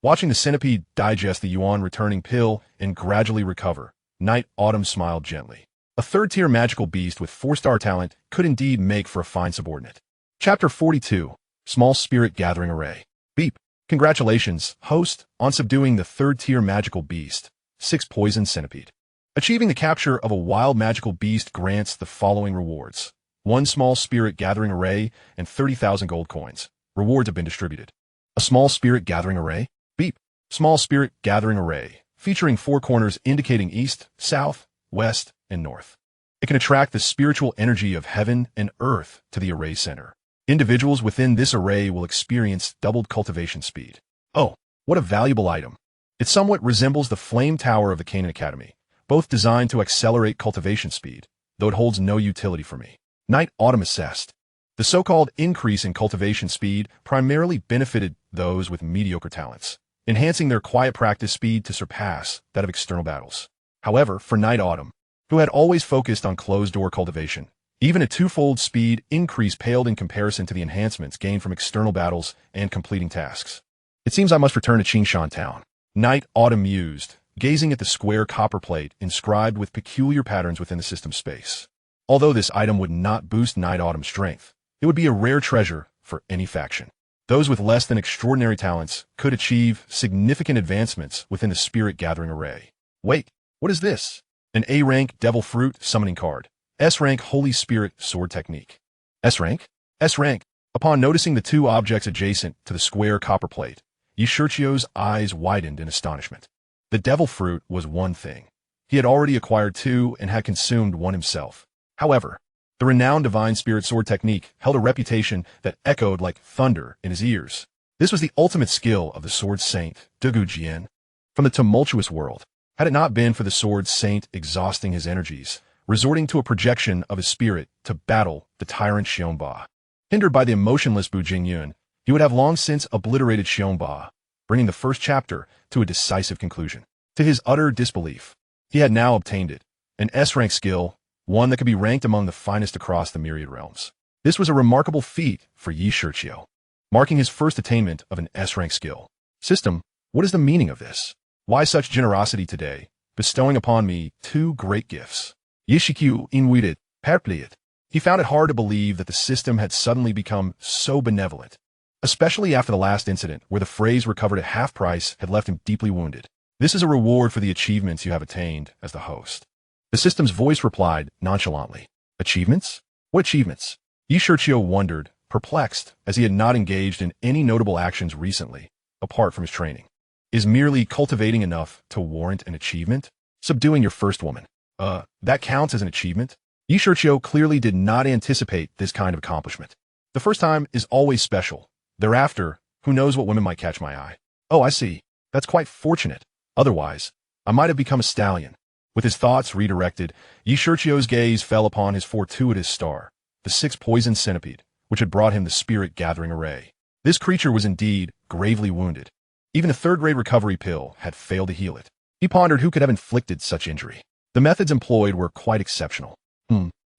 Watching the centipede digest the Yuan returning pill and gradually recover, Night Autumn smiled gently. A 3rd-tier magical beast with 4-star talent could indeed make for a fine subordinate. Chapter 42, Small Spirit Gathering Array. Beep. Congratulations, host, on subduing the 3rd-tier magical beast, 6 Poison Centipede. Achieving the capture of a wild magical beast grants the following rewards. 1 small spirit gathering array and 30,000 gold coins. Rewards have been distributed. A small spirit gathering array? Beep. Small spirit gathering array, featuring 4 corners indicating east, south, west, and north. It can attract the spiritual energy of heaven and earth to the array center. Individuals within this array will experience doubled cultivation speed. Oh, what a valuable item. It somewhat resembles the flame tower of the Canaan Academy, both designed to accelerate cultivation speed, though it holds no utility for me. Night Autumn assessed. The so-called increase in cultivation speed primarily benefited those with mediocre talents, enhancing their quiet practice speed to surpass that of external battles. However, for Night Autumn, who had always focused on closed-door cultivation, even a 2-fold speed increase paled in comparison to the enhancements gained from external battles and completing tasks. It seems I must return to Qingshan Town. Night Autumn mused, gazing at the square copper plate inscribed with peculiar patterns within the system space. Although this item would not boost Night Autumn's strength, it would be a rare treasure for any faction. Those with less than extraordinary talents could achieve significant advancements within the Spirit Gathering Array. Wait, what is this? An A-rank Devil Fruit summoning card. S-rank Holy Spirit sword technique. S-rank? S-rank. Upon noticing the two objects adjacent to the square copper plate, Yiqiu's eyes widened in astonishment. The devil fruit was one thing. He had already acquired two and had consumed one himself. However, the renowned divine spirit sword technique held a reputation that echoed like thunder in his ears. This was the ultimate skill of the sword saint, Dou Qi. From the tumultuous world, had it not been for the sword saint exhausting his energies, resorting to a projection of his spirit to battle the tyrant Xiongba. Hindered by the emotionless Bu Jingyun, he would have long since obliterated Xiongba, bringing the first chapter to a decisive conclusion. To his utter disbelief, he had now obtained it, an S-rank skill, one that could be ranked among the finest across the myriad realms. This was a remarkable feat for Yiqiu, marking his first attainment of an S-rank skill. System, what is the meaning of this? Why such generosity today, bestowing upon me two great gifts? Yiqiu inwaited, perplexed. He found it hard to believe that the system had suddenly become so benevolent, especially after the last incident where the phrase recovered at half price had left him deeply wounded. This is a reward for the achievements you have attained as the host. The system's voice replied nonchalantly. Achievements? What achievements? Yiqiu wondered, perplexed, as he had not engaged in any notable actions recently, apart from his training. Is merely cultivating enough to warrant an achievement? Subduing your first woman. That counts as an achievement? Yiqiu clearly did not anticipate this kind of accomplishment. The first time is always special. Thereafter, who knows what women might catch my eye. Oh, I see. That's quite fortunate. Otherwise, I might have become a stallion. With his thoughts redirected, Yiqiu's gaze fell upon his fortuitous star, the six-poisoned centipede, which had brought him the spirit-gathering array. This creature was indeed gravely wounded. Even a third-rate recovery pill had failed to heal it. He pondered who could have inflicted such injury. The methods employed were quite exceptional.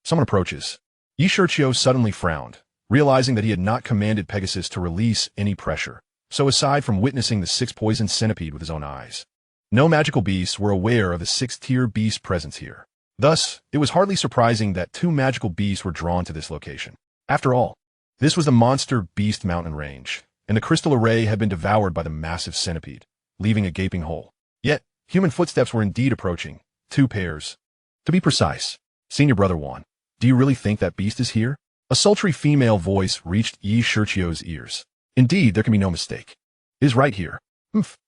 Someone approaches. Yiqiu suddenly frowned, realizing that he had not commanded Pegasus to release any pressure. So aside from witnessing the six-poisoned centipede with his own eyes, no magical beasts were aware of the six-tier beast presence here. Thus, it was hardly surprising that two magical beasts were drawn to this location. After all, this was the monster beast mountain range, and the crystal array had been devoured by the massive centipede, leaving a gaping hole. Yet, human footsteps were indeed approaching, two pairs. To be precise, Senior Brother Yuan, do you really think that beast is here? A sultry female voice reached Yiqiu's ears. Indeed, there can be no mistake. It is right here.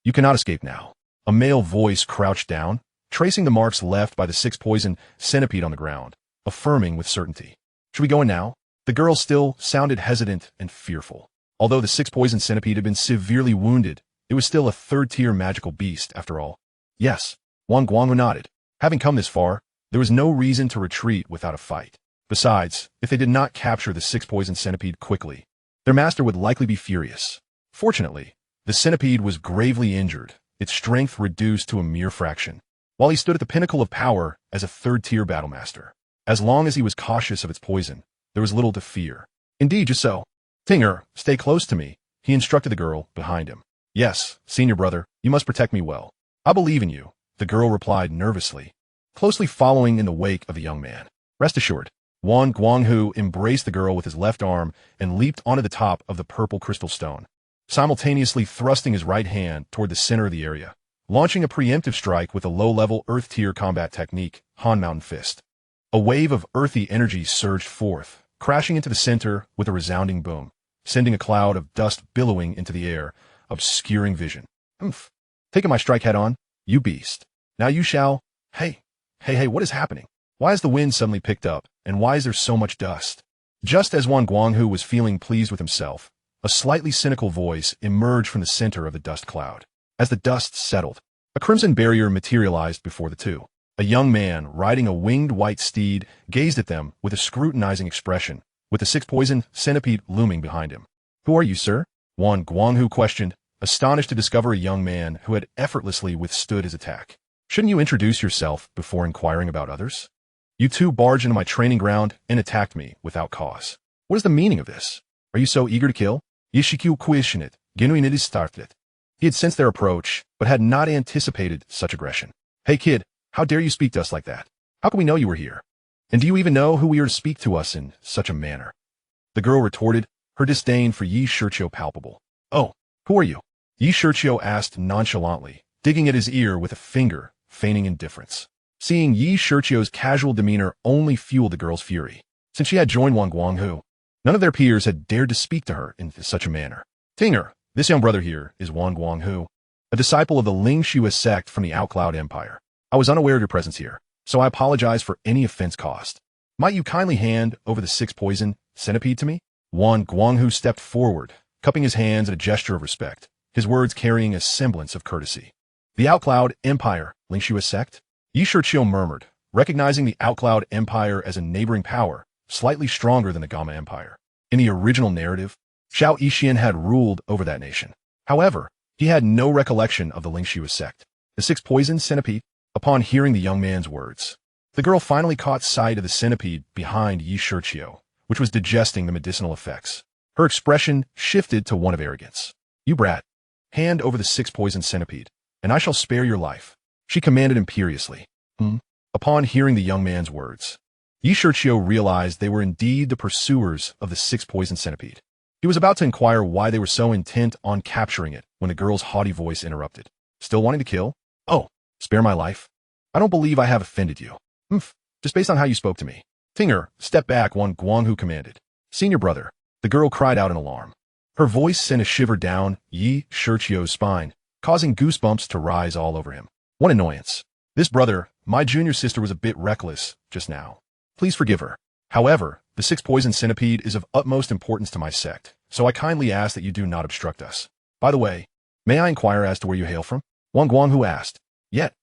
You cannot escape now. A male voice crouched down, tracing the marks left by the six-poisoned centipede on the ground, affirming with certainty. Should we go in now? The girl still sounded hesitant and fearful. Although the six-poisoned centipede had been severely wounded, it was still a third-tier magical beast, after all. Yes, Wang Guangwu nodded. Having come this far, there was no reason to retreat without a fight. Besides, if they did not capture the six-poisoned centipede quickly, their master would likely be furious. Fortunately, the centipede was gravely injured, its strength reduced to a mere fraction, while he stood at the pinnacle of power as a third-tier battlemaster. As long as he was cautious of its poison, there was little to fear. Indeed, just so. Tinger, stay close to me, he instructed the girl behind him. Yes, senior brother, you must protect me well. I believe in you, the girl replied nervously, closely following in the wake of the young man. Rest assured. Wang Guangwu embraced the girl with his left arm and leaped onto the top of the purple crystal stone, simultaneously thrusting his right hand toward the center of the area, launching a preemptive strike with a low-level Earth-tier combat technique, Han Mountain Fist. A wave of earthy energy surged forth, crashing into the center with a resounding boom, sending a cloud of dust billowing into the air, obscuring vision. Taking my strike head-on, you beast. Now you shall... Hey, what is happening? Why has the wind suddenly picked up, and why is there so much dust? Just as Wang Guangwu was feeling pleased with himself, a slightly cynical voice emerged from the center of the dust cloud. As the dust settled, a crimson barrier materialized before the two. A young man, riding a winged white steed, gazed at them with a scrutinizing expression, with the six-poisoned centipede looming behind him. Who are you, sir? Wang Guangwu questioned, astonished to discover a young man who had effortlessly withstood his attack. Shouldn't you introduce yourself before inquiring about others? You two barged into my training ground and attacked me without cause. What is the meaning of this? Are you so eager to kill? Yiqiu questioned, genuinely startled. He had sensed their approach, but had not anticipated such aggression. Hey kid, how dare you speak to us like that? How can we know you were here? And do you even know who we are to speak to us in such a manner? The girl retorted, her disdain for Yiqiu palpable. Oh, who are you? Yiqiu asked nonchalantly, digging at his ear with a finger, feigning indifference. Seeing Yi Shiqiu's casual demeanor only fueled the girl's fury. Since she had joined Wang Guanghu, none of their peers had dared to speak to her in such a manner. Tinger, this young brother here is Wang Guanghu, a disciple of the Ling Shua sect from the Outcloud Empire. I was unaware of your presence here, so I apologize for any offense caused. Might you kindly hand over the 6-poison centipede to me? Wang Guanghu stepped forward, cupping his hands in a gesture of respect, his words carrying a semblance of courtesy. The Outcloud Empire, Ling Shua sect? Yi Shiqiu murmured, recognizing the Outcloud Empire as a neighboring power, slightly stronger than the Gama Empire. In the original narrative, Shiao Yen had ruled over that nation. However, he had no recollection of the Ling Shua sect. The 6-poison centipede? Upon hearing the young man's words, the girl finally caught sight of the centipede behind Yi Shiqiu, which was digesting the medicinal effects. Her expression shifted to one of arrogance. You brat, hand over the 6-poison centipede, and I shall spare your life, she commanded imperiously. Upon hearing the young man's words, Yi Shiqiu realized they were indeed the pursuers of the 6-poison centipede. He was about to inquire why they were so intent on capturing it when the girl's haughty voice interrupted. Still wanting to kill? Oh, spare my life? I don't believe I have offended you. Just based on how you spoke to me. Tinger, step back, Wang Guanghu commanded. Senior brother, the girl cried out in alarm. Her voice sent a shiver down Yi Shiqiu's spine, causing goosebumps to rise all over him. What annoyance. This brother, my junior sister, was a bit reckless just now. Please forgive her. However, the 6-poison centipede is of utmost importance to my sect, so I kindly ask that you do not obstruct us. By the way, may I inquire as to where you hail from? Wang Guanghu asked. Yet,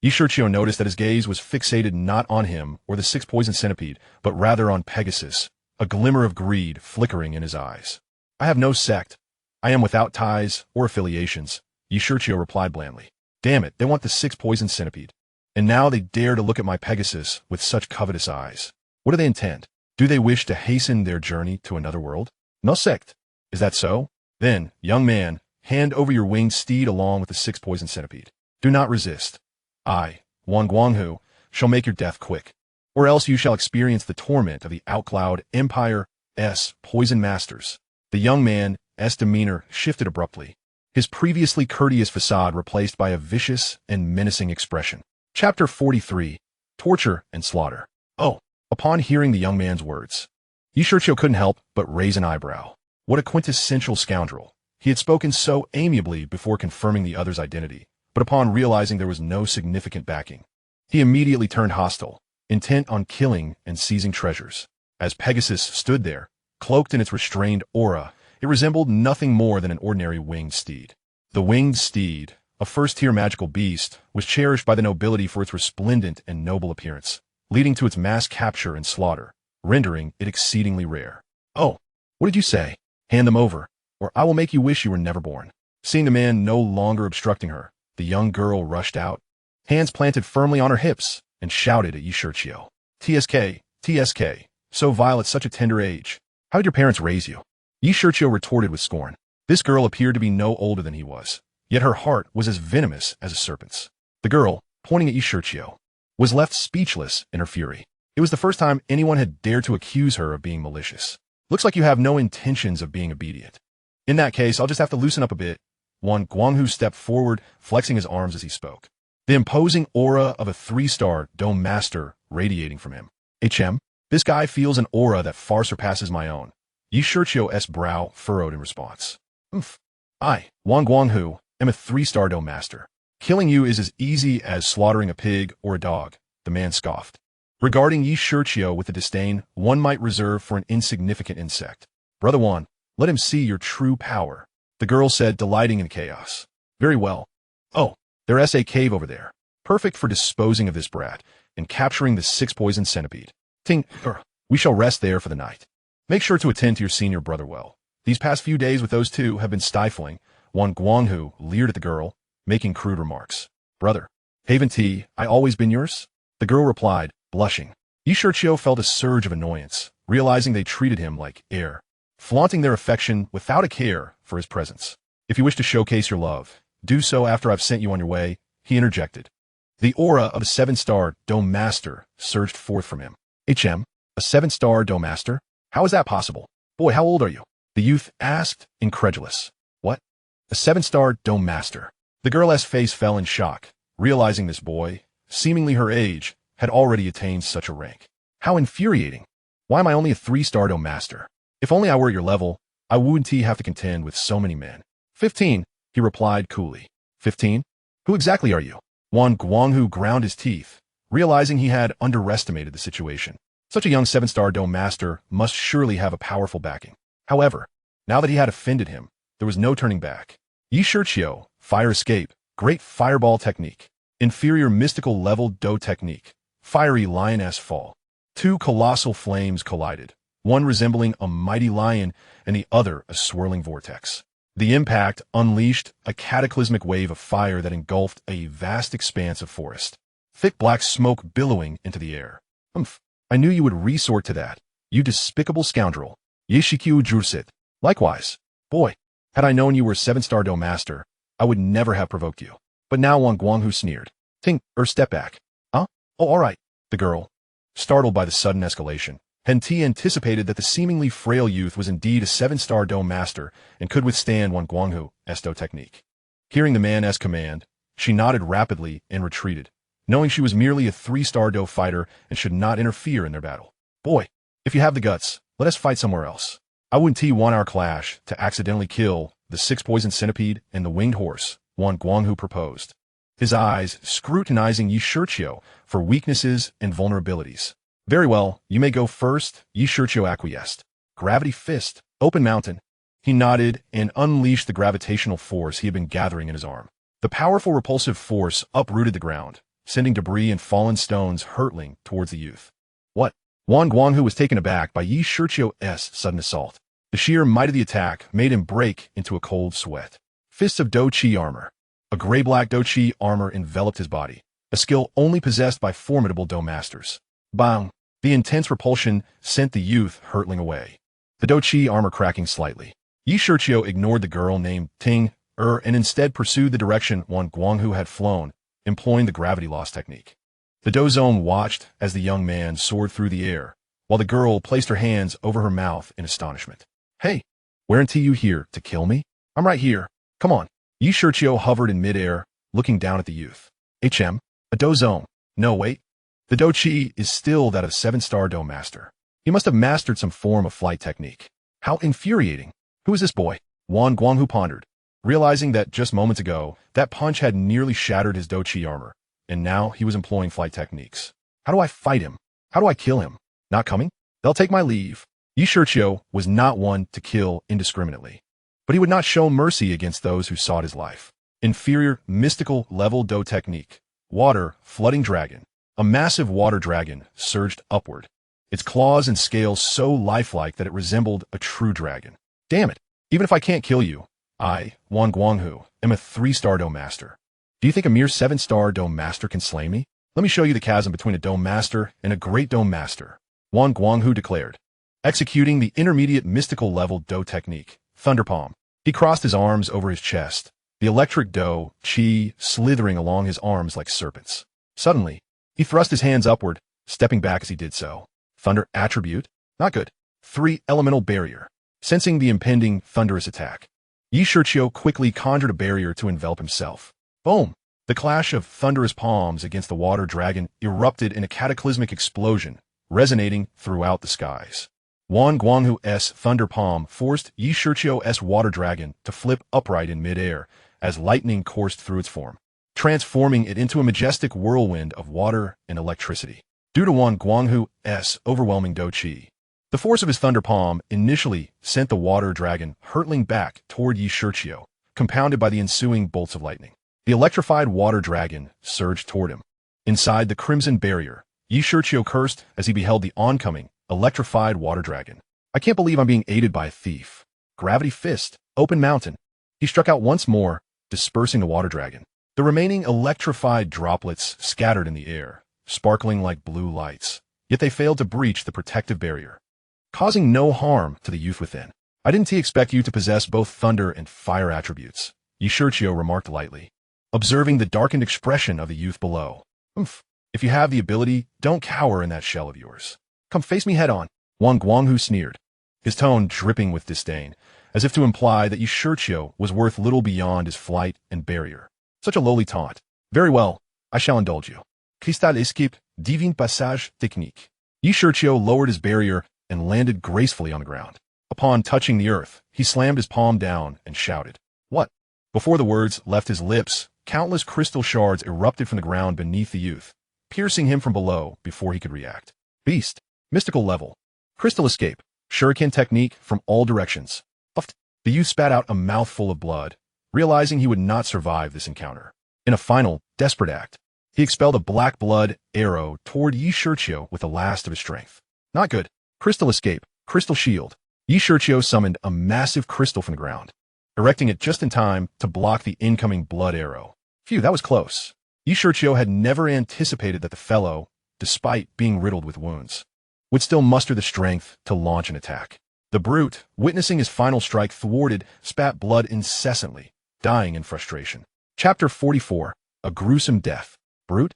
Yi Shiqiu noticed that his gaze was fixated not on him or the 6-poison centipede, but rather on Pegasus, a glimmer of greed flickering in his eyes. I have no sect. I am without ties or affiliations, Yi Shiqiu replied blandly. Damn it, they want the 6-poison centipede. And now they dare to look at my Pegasus with such covetous eyes. What do they intend? Do they wish to hasten their journey to another world? No sect. Is that so? Then, young man, hand over your winged steed along with the 6-poison centipede. Do not resist. I, Wang Guanghu, shall make your death quick, or else you shall experience the torment of the Outcloud Empire's poison masters. The young man's demeanor shifted abruptly, his previously courteous facade replaced by a vicious and menacing expression. Chapter 43, Torture and Slaughter. Oh, upon hearing the young man's words, Yi Shiqiu couldn't help but raise an eyebrow. What a quintessential scoundrel. He had spoken so amiably before confirming the other's identity, but upon realizing there was no significant backing, he immediately turned hostile, intent on killing and seizing treasures. As Pegasus stood there, cloaked in its restrained aura, it resembled nothing more than an ordinary winged steed. The winged steed, a first-tier magical beast, was cherished by the nobility for its resplendent and noble appearance, leading to its mass capture and slaughter, rendering it exceedingly rare. Oh, what did you say? Hand them over, or I will make you wish you were never born. Seeing the man no longer obstructing her, the young girl rushed out, hands planted firmly on her hips, and shouted at Yi Shiqiu. TSK, TSK, so vile at such a tender age. How did your parents raise you? Yi Shiqiu retorted with scorn. This girl appeared to be no older than he was, yet her heart was as venomous as a serpent's. The girl, pointing at Yi Shiqiu, was left speechless in her fury. It was the first time anyone had dared to accuse her of being malicious. Looks like you have no intentions of being obedient. In that case, I'll just have to loosen up a bit. Wang Guanghu stepped forward, flexing his arms as he spoke, the imposing aura of a 3-star Dome Master radiating from him. This guy feels an aura that far surpasses my own. Yi Shiqiu's brow furrowed in response. I, Wang Guanghu, am a 3-star Dome Master. Killing you is as easy as slaughtering a pig or a dog, the man scoffed. Regarding Yi Shiqiu with a disdain one might reserve for an insignificant insect. Brother Wan, let him see your true power, the girl said, delighting in chaos. Very well. Oh, there's a cave over there. Perfect for disposing of this brat and capturing the 6-poison centipede. We shall rest there for the night. Make sure to attend to your senior brother well. These past few days with those two have been stifling. Wang Guanghu leered at the girl, making crude remarks. Brother, Haven T, I always been yours? The girl replied, blushing. Yi Shiqiu felt a surge of annoyance, realizing they treated him like air, flaunting their affection without a care for his presence. If you wish to showcase your love, do so after I've sent you on your way, he interjected. The aura of a 7-star Dome Master surged forth from him. A 7-star Dome Master? How is that possible? Boy, how old are you? The youth asked, incredulous. What? A 7-star Dome Master. The girl's face fell in shock, realizing this boy, seemingly her age, had already attained such a rank. How infuriating. Why am I only a 3-star Dou master? If only I were at your level, I wouldn't have to contend with so many men. 15, he replied coolly. 15? Who exactly are you? Wan Guanghu ground his teeth, realizing he had underestimated the situation. Such a young 7-star Dou master must surely have a powerful backing. However, now that he had offended him, there was no turning back. Shiqiu, fire escape, great fireball technique. Inferior mystical level Dou technique, fiery lioness fall. 2 colossal flames collided, one resembling a mighty lion and the other a swirling vortex. The impact unleashed a cataclysmic wave of fire that engulfed a vast expanse of forest. Thick black smoke billowing into the air. I knew you would resort to that, you despicable scoundrel. Shiqiu Jursit. Likewise. Boy, had I known you were a 7-star Dou master, I would never have provoked you. But now Wan Guanghu sneered. Step back. Huh? Oh, all right. The girl, startled by the sudden escalation, Henti anticipated that the seemingly frail youth was indeed a 7-star Dou master and could withstand Wan Guanghu's Dou technique. Hearing the man's command, she nodded rapidly and retreated, knowing she was merely a 3-star Dou fighter and should not interfere in their battle. Boy, if you have the guts, let us fight somewhere else. I wouldn't want our clash to accidentally kill the 6-poison centipede and the winged horse, Wan Guanghu proposed, his eyes scrutinizing Shiqiu for weaknesses and vulnerabilities. Very well, you may go first, Shiqiu acquiesced. Gravity fist, open mountain. He nodded and unleashed the gravitational force he had been gathering in his arm. The powerful repulsive force uprooted the ground, sending debris and fallen stones hurtling towards the youth. What? Wan Guanghu was taken aback by Shiqiu's sudden assault. The sheer might of the attack made him break into a cold sweat. Fists of Dou Qi armor. A gray-black Dou Qi armor enveloped his body, a skill only possessed by formidable Dou masters. Bang! The intense repulsion sent the youth hurtling away, the Dou Qi armor cracking slightly. Shiqiu ignored the girl named Ting and instead pursued the direction Wan Guanghu had flown, employing the gravity loss technique. The Dou zone watched as the young man soared through the air, while the girl placed her hands over her mouth in astonishment. Hey, weren't you here to kill me? I'm right here. Come on. Shiqiu hovered in midair, looking down at the youth. A Dou zone. No, wait. The Dou Qi is still that of 7-star Dou master. He must have mastered some form of flight technique. How infuriating. Who is this boy? Wan Guanghu pondered, realizing that just moments ago, that punch had nearly shattered his Dou Qi armor, and now he was employing flight techniques. How do I fight him? How do I kill him? Not coming? They'll take my leave. Shiqiu was not one to kill indiscriminately, but he would not show mercy against those who sought his life. Inferior mystical level Dou technique. Water flooding dragon. A massive water dragon surged upward, its claws and scales so lifelike that it resembled a true dragon. Damn it! Even if I can't kill you, I, Wan Guanghu, am a 3-star Dou master. Do you think a mere 7-star Dou master can slay me? Let me show you the chasm between a Dou master and a great Dou master, Wan Guanghu declared. Executing the intermediate mystical level Dou technique, Thunder Palm, he crossed his arms over his chest, the electric Dou Qi slithering along his arms like serpents. Suddenly, he thrust his hands upward, stepping back as he did so. Thunder attribute? Not good. 3 elemental barrier. Sensing the impending thunderous attack, Shiqiu quickly conjured a barrier to envelop himself. Boom! The clash of thunderous palms against the water dragon erupted in a cataclysmic explosion, resonating throughout the skies. Wan Guanghu's thunder palm forced Shiqiu's water dragon to flip upright in midair as lightning coursed through its form, transforming it into a majestic whirlwind of water and electricity. Due to Wan Guanghu's overwhelming Dou Qi, the force of his thunder palm initially sent the water dragon hurtling back toward Shiqiu, compounded by the ensuing bolts of lightning. The electrified water dragon surged toward him. Inside the crimson barrier, Shiqiu cursed as he beheld the oncoming, electrified water dragon. I can't believe I'm being aided by a thief. Gravity fist, open mountain. He struck out once more, dispersing the water dragon. The remaining electrified droplets scattered in the air, sparkling like blue lights, yet they failed to breach the protective barrier, causing no harm to the youth within. I didn't expect you to possess both thunder and fire attributes, Shiqiu remarked lightly, observing the darkened expression of the youth below. If you have the ability, don't cower in that shell of yours. Come face me head on, Wan Guanghu sneered, his tone dripping with disdain, as if to imply that Shiqiu was worth little beyond his flight and barrier. Such a lowly taunt. Very well, I shall indulge you. Cristal escape, divine passage technique. Shiqiu lowered his barrier and landed gracefully on the ground. Upon touching the earth, he slammed his palm down and shouted, "What?" Before the words left his lips, countless crystal shards erupted from the ground beneath the youth, piercing him from below before he could react. Beast. Mystical level. Crystal escape. Shuriken technique from all directions. Puffed. The youth spat out a mouthful of blood, realizing he would not survive this encounter. In a final, desperate act, he expelled a black blood arrow toward Shiqiu with the last of his strength. Not good. Crystal escape. Crystal shield. Shiqiu summoned a massive crystal from the ground, erecting it just in time to block the incoming blood arrow. Phew, that was close. Shiqiu had never anticipated that the fellow, despite being riddled with wounds, would still muster the strength to launch an attack. The brute, witnessing his final strike thwarted, spat blood incessantly, dying in frustration. Chapter 44. A gruesome death. Brute?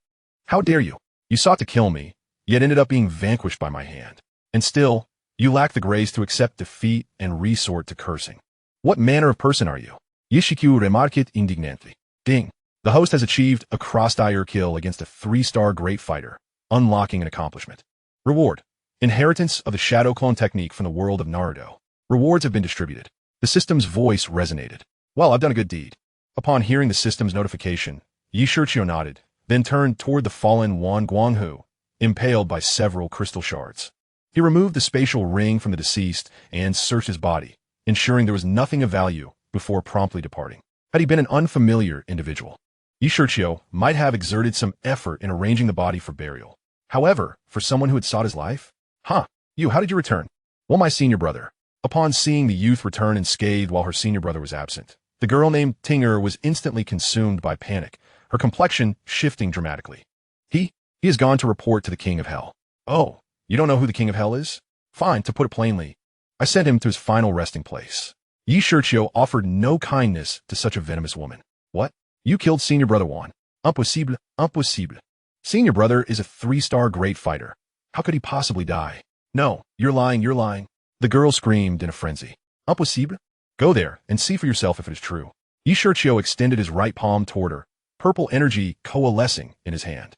How dare you? You sought to kill me, yet ended up being vanquished by my hand. And still, you lack the grace to accept defeat and resort to cursing. What manner of person are you? Shiqiu remarqued indignantly. Ding. The host has achieved a cross-dire kill against a 3-star great fighter, unlocking an accomplishment. Reward. Inheritance of the Shadow Clone technique from the world of Naruto. Rewards have been distributed. The system's voice resonated. Well, I've done a good deed. Upon hearing the system's notification, Shiqiu nodded, then turned toward the fallen Wang Guanghu, impaled by several crystal shards. He removed the spatial ring from the deceased and searched his body, ensuring there was nothing of value before promptly departing. Had he been an unfamiliar individual, Shiqiu might have exerted some effort in arranging the body for burial. However, for someone who had sought his life, how did you return? Well, my senior brother. Upon seeing the youth return unscathed while her senior brother was absent, the girl named Tinger was instantly consumed by panic, her complexion shifting dramatically. He has gone to report to the King of Hell. Oh, you don't know who the King of Hell is? Fine, to put it plainly, I sent him to his final resting place. Shiqiu offered no kindness to such a venomous woman. What? You killed senior brother Juan. Impossible, impossible. Senior brother is a 3-star great fighter. How could he possibly die? No, you're lying, you're lying. The girl screamed in a frenzy. Impossible? Go there and see for yourself if it is true. Shiqiu extended his right palm toward her, purple energy coalescing in his hand.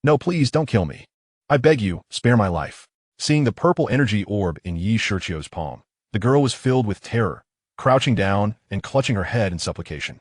No, please don't kill me. I beg you, spare my life. Seeing the purple energy orb in Shiqiu's palm, the girl was filled with terror, crouching down and clutching her head in supplication.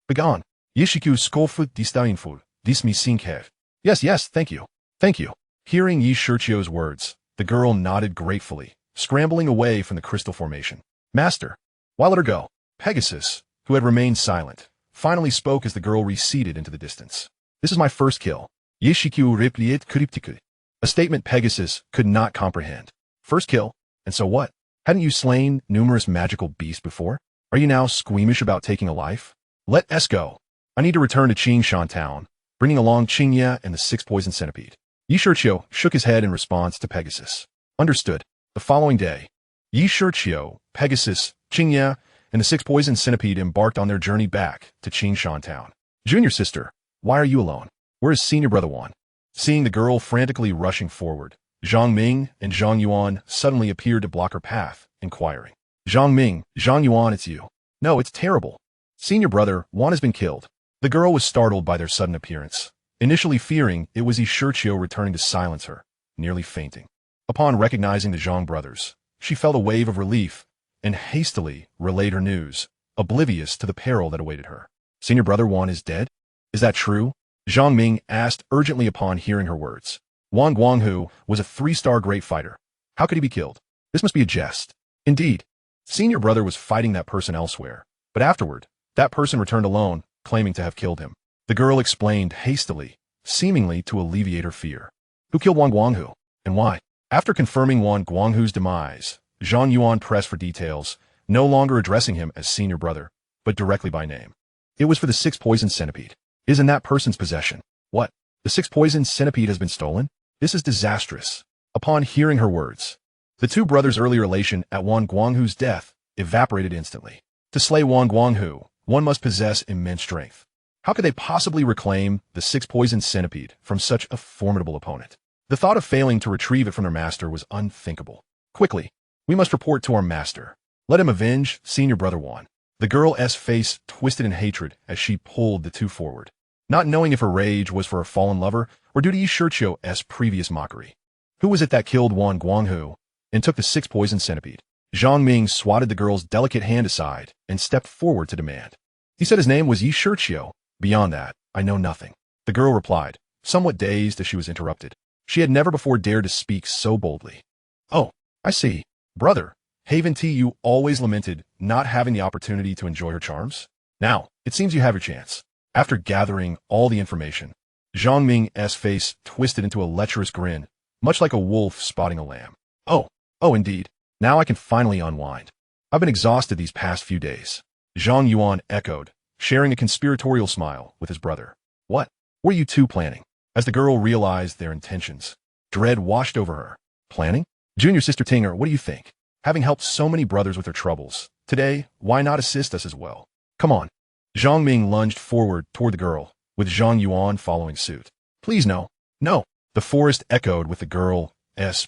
Begone. Shiqiu skolfut distainful, dis mi sinkhev. Yes, thank you. Thank you. Hearing Shiqiu's words, the girl nodded gratefully, scrambling away from the crystal formation. Master. Why let her go? Pegasus, who had remained silent, finally spoke as the girl receded into the distance. This is my first kill. Shiqiu replied cryptically. A statement Pegasus could not comprehend. First kill? And so what? Hadn't you slain numerous magical beasts before? Are you now squeamish about taking a life? Let us go. I need to return to Qingshan Town, bringing along Qingya and the 6-poison centipede. Shiqiu shook his head in response to Pegasus. Understood. The following day, Shiqiu, Pegasus, Qingya, and the 6-poison centipede embarked on their journey back to Qingshan Town. Junior sister, why are you alone? Where is senior brother Juan? Seeing the girl frantically rushing forward, Zhang Ming and Zhang Yuan suddenly appeared to block her path, inquiring. Zhang Ming, Zhang Yuan, it's you. No, it's terrible. Senior brother Juan has been killed. The girl was startled by their sudden appearance, initially fearing it was Shiqiu returning to silence her, nearly fainting. Upon recognizing the Zhang brothers, she felt a wave of relief and hastily relayed her news, oblivious to the peril that awaited her. Senior brother Juan is dead? Is that true? Zhang Ming asked urgently upon hearing her words. Wang Guanghu was a 3-star great fighter. How could he be killed? This must be a jest. Indeed, senior brother was fighting that person elsewhere, but afterward, that person returned alone, claiming to have killed him. The girl explained hastily, seemingly to alleviate her fear. Who killed Wang Guanghu, and why? After confirming Wang Guanghu's demise, Zhang Yuan pressed for details, no longer addressing him as senior brother, but directly by name. It was for the 6-poison centipede. It is in that person's possession. What? The 6-poison centipede has been stolen? This is disastrous. Upon hearing her words, the two brothers' early relation at Wang Guanghu's death evaporated instantly. To slay Wang Guanghu, one must possess immense strength. How could they possibly reclaim the 6-poison centipede from such a formidable opponent? The thought of failing to retrieve it from their master was unthinkable. Quickly, we must report to our master. Let him avenge senior brother Juan. The girl's face twisted in hatred as she pulled the two forward. not knowing if her rage was for her fallen lover or due to Shiqiu's previous mockery. Who was it that killed Wan Guanghu and took the 6 poison centipede? Zhang Ming swatted the girl's delicate hand aside and stepped forward to demand. He said his name was Shiqiu. Beyond that, I know nothing. The girl replied, somewhat dazed as she was interrupted. She had never before dared to speak so boldly. Oh, I see. Brother, Haven T, you always lamented not having the opportunity to enjoy her charms? Now, it seems you have your chance. After gathering all the information, Zhang Ming's face twisted into a lecherous grin, much like a wolf spotting a lamb. Oh, indeed. Now I can finally unwind. I've been exhausted these past few days. Zhang Yuan echoed, sharing a conspiratorial smile with his brother. What were you two planning? As the girl realized their intentions, dread washed over her. Planning? Junior Sister Tinger, what do you think? Having helped so many brothers with their troubles, today, why not assist us as well? Come on. Zhang Ming lunged forward toward the girl, with Zhang Yuan following suit. Please no. No. The forest echoed with the girl's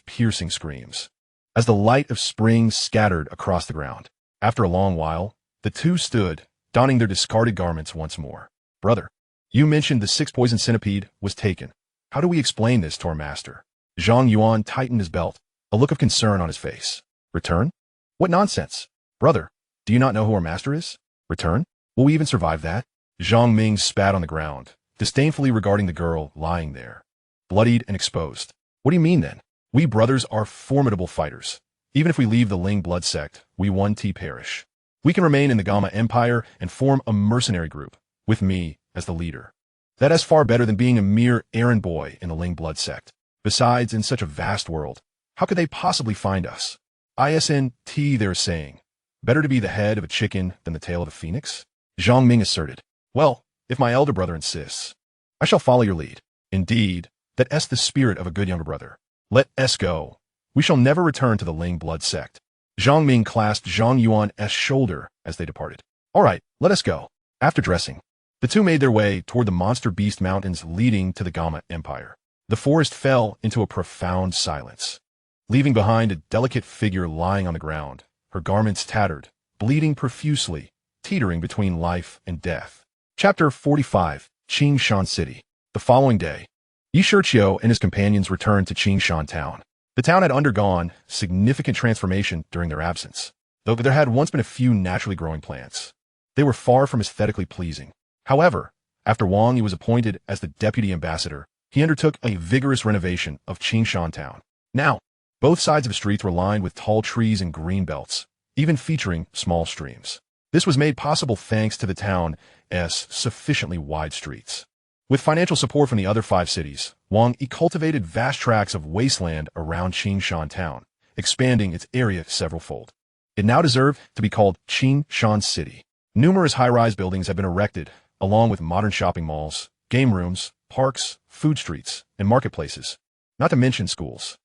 piercing screams, as the light of spring scattered across the ground. After a long while, the two stood, donning their discarded garments once more. Brother, you mentioned the 6 poison centipede was taken. How do we explain this to our master? Zhang Yuan tightened his belt, a look of concern on his face. Return? What nonsense? Brother, do you not know who our master is? Return? Will we even survive that? Zhang Ming spat on the ground, disdainfully regarding the girl lying there, bloodied and exposed. What do you mean then? We brothers are formidable fighters. Even if we leave the Ling blood sect, we 1T perish. We can remain in the Gama Empire and form a mercenary group, with me as the leader. That is far better than being a mere errand boy in the Ling blood sect. Besides, in such a vast world, how could they possibly find us? ISNT, they're saying. Better to be the head of a chicken than the tail of a phoenix? Zhang Ming asserted. Well, if my elder brother insists, I shall follow your lead. Indeed, that's the spirit of a good younger brother. Let us go. We shall never return to the Ling blood sect. Zhang Ming clasped Zhang Yuan's shoulder as they departed. All right, let us go. After dressing, the two made their way toward the monster beast mountains leading to the Gama Empire. The forest fell into a profound silence, leaving behind a delicate figure lying on the ground, her garments tattered, bleeding profusely, teetering between life and death. Chapter 45, Qingshan City. The following day, Shiqiu and his companions returned to Qingshan town. The town had undergone significant transformation during their absence, though there had once been a few naturally growing plants. They were far from aesthetically pleasing. However, after Wang Yi was appointed as the deputy ambassador, he undertook a vigorous renovation of Qingshan town. Now, both sides of the streets were lined with tall trees and green belts, even featuring small streams. This was made possible thanks to the town's sufficiently wide streets. With financial support from the other 5 cities, Wang Yi cultivated vast tracts of wasteland around Qingshan town, expanding its area several-fold. It now deserved to be called Qingshan City. Numerous high-rise buildings have been erected, along with modern shopping malls, game rooms, parks, food streets, and marketplaces, not to mention schools.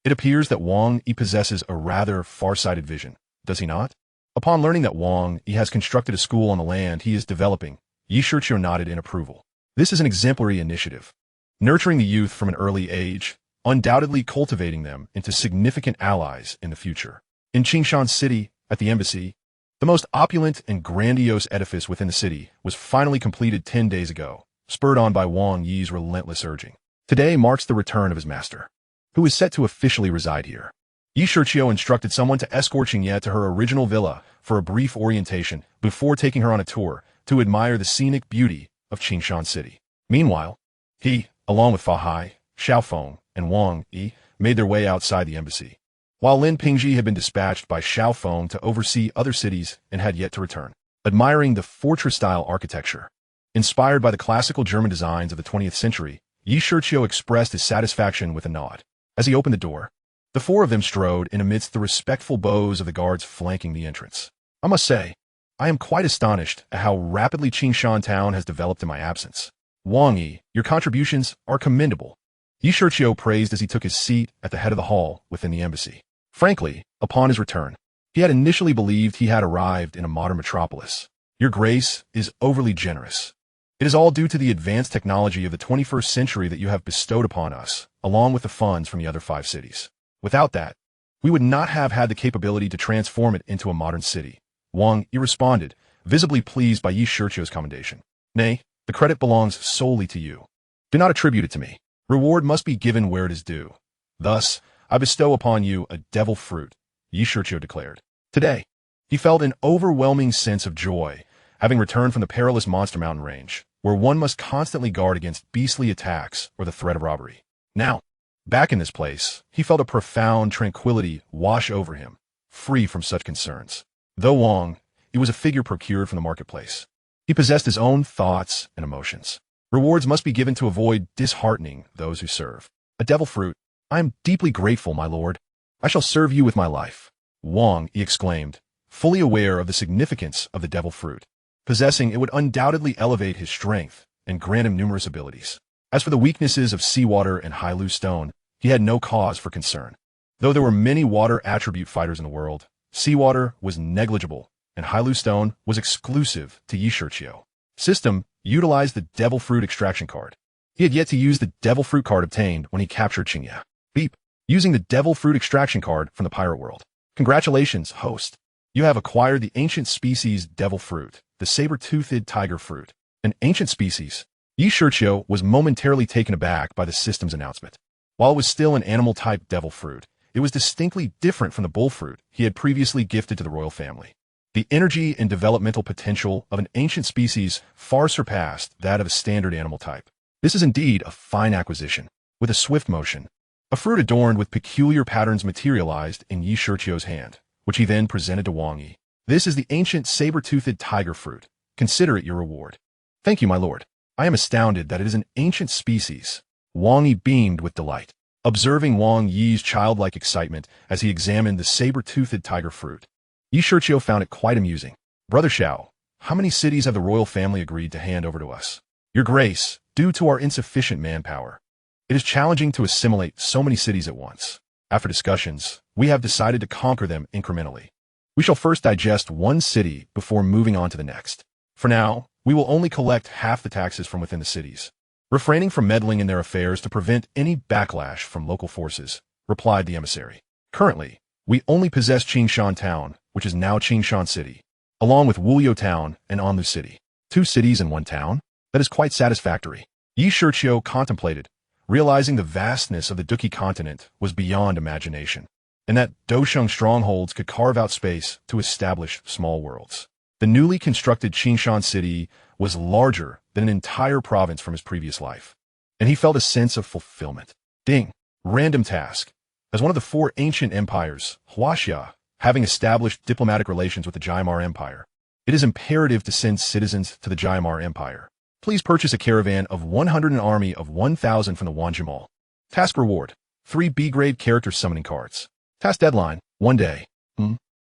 It appears that Wang Yi possesses a rather far-sighted vision, does he not? Upon learning that Wang Yi has constructed a school on the land he is developing, Shiqiu nodded in approval. This is an exemplary initiative, nurturing the youth from an early age, undoubtedly cultivating them into significant allies in the future. In Qingshan City, at the embassy, the most opulent and grandiose edifice within the city was finally completed 10 days ago, spurred on by Wang Yi's relentless urging. Today marks the return of his master, who is set to officially reside here. Shiqiu instructed someone to escort Qingye to her original villa for a brief orientation before taking her on a tour to admire the scenic beauty of Qingshan City. Meanwhile, he, along with Fa Hai, Xiaofeng, and Wang Yi, made their way outside the embassy, while Lin Pingji had been dispatched by Xiaofeng to oversee other cities and had yet to return. Admiring the fortress-style architecture, inspired by the classical German designs of the 20th century, Shiqiu expressed his satisfaction with a nod. As he opened the door, the 4 of them strode in amidst the respectful bows of the guards flanking the entrance. I must say, I am quite astonished at how rapidly Qingshan town has developed in my absence. Wang Yi, your contributions are commendable. Shiqiu praised as he took his seat at the head of the hall within the embassy. Frankly, upon his return, he had initially believed he had arrived in a modern metropolis. Your grace is overly generous. It is all due to the advanced technology of the 21st century that you have bestowed upon us, along with the funds from the other 5 cities. Without that, we would not have had the capability to transform it into a modern city. Wang Yi responded, visibly pleased by Shiqiu's commendation. Nay, The credit belongs solely to you. Do not attribute it to me. Reward must be given where it is due. Thus, I bestow upon you a devil fruit, Shiqiu declared. Today, he felt an overwhelming sense of joy, having returned from the perilous Monster Mountain range, where one must constantly guard against beastly attacks or the threat of robbery. Now, back in this place, he felt a profound tranquility wash over him, free from such concerns. Though Wang, he was a figure procured from the marketplace. He possessed his own thoughts and emotions. Rewards must be given to avoid disheartening those who serve. A devil fruit. I am deeply grateful, my lord. I shall serve you with my life. Wang, he exclaimed, fully aware of the significance of the devil fruit. Possessing it would undoubtedly elevate his strength and grant him numerous abilities. As for the weaknesses of seawater and Hailu stone, he had no cause for concern. Though there were many water attribute fighters in the world, seawater was negligible, and Hailu stone was exclusive to Shiqiu. System utilized the devil fruit extraction card. He had yet to use the devil fruit card obtained when he captured Qingya. Beep. Using the devil fruit extraction card from the pirate world. Congratulations, host. You have acquired the ancient species devil fruit, the saber-toothed tiger fruit. An ancient species. Shiqiu was momentarily taken aback by the system's announcement. While it was still an animal-type devil fruit, it was distinctly different from the bull fruit he had previously gifted to the royal family. The energy and developmental potential of an ancient species far surpassed that of a standard animal type. This is indeed a fine acquisition. With a swift motion, a fruit adorned with peculiar patterns materialized in Shiqiu's hand, which he then presented to Wang Yi. This is the ancient saber-toothed tiger fruit. Consider it your reward. Thank you, my lord. I am astounded that it is an ancient species. Wang Yi beamed with delight, observing Wang Yi's childlike excitement as he examined the saber-toothed tiger fruit. Shiqiu found it quite amusing. Brother Xiao, how many cities have the royal family agreed to hand over to us? Your grace, due to our insufficient manpower. It is challenging to assimilate so many cities at once. After discussions, we have decided to conquer them incrementally. We shall first digest one city before moving on to the next. For now, we will only collect half the taxes from within the cities, refraining from meddling in their affairs to prevent any backlash from local forces, replied the emissary. Currently, we only possess Qingshan Town, which is now Qingshan City, along with Wuliu Town and Anlu City. 2 cities in 1 town? That is quite satisfactory. Shiqiu contemplated, realizing the vastness of the Dou Qi Continent was beyond imagination, and that Dosheng strongholds could carve out space to establish small worlds. The newly constructed Qingshan City was larger than an entire province from his previous life, and he felt a sense of fulfillment. Ding. Random task. As one of the 4 ancient empires, Hasha, having established diplomatic relations with the Gama Empire, it is imperative to send citizens to the Gama Empire. Please purchase a caravan of 100 and an army of 1,000 from the Wanjimal. Task reward, 3 B-grade character summoning cards. Task deadline, 1 day.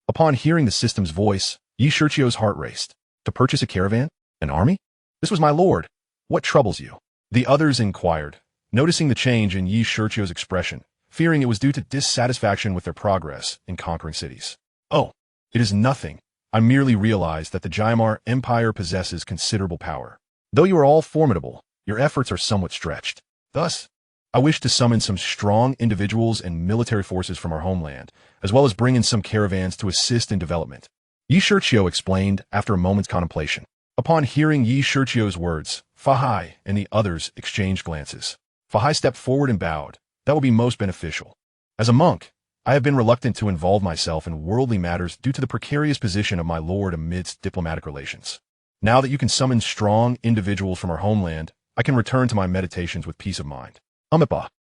Upon hearing the system's voice, Shiqiu's heart raced. To purchase a caravan? An army? This was my lord. What troubles you? The others inquired, noticing the change in Shiqiu's expression, fearing it was due to dissatisfaction with their progress in conquering cities. Oh, it is nothing. I merely realized that the Gama Empire possesses considerable power. Though you are all formidable, your efforts are somewhat stretched. Thus, I wish to summon some strong individuals and military forces from our homeland, as well as bring in some caravans to assist in development. Shiqiu explained after a moment's contemplation. Upon hearing Shiqiu's words, Fahai and the others exchanged glances. Fahai stepped forward and bowed. That will be most beneficial. As a monk, I have been reluctant to involve myself in worldly matters due to the precarious position of my lord amidst diplomatic relations. Now that you can summon strong individuals from our homeland, I can return to my meditations with peace of mind.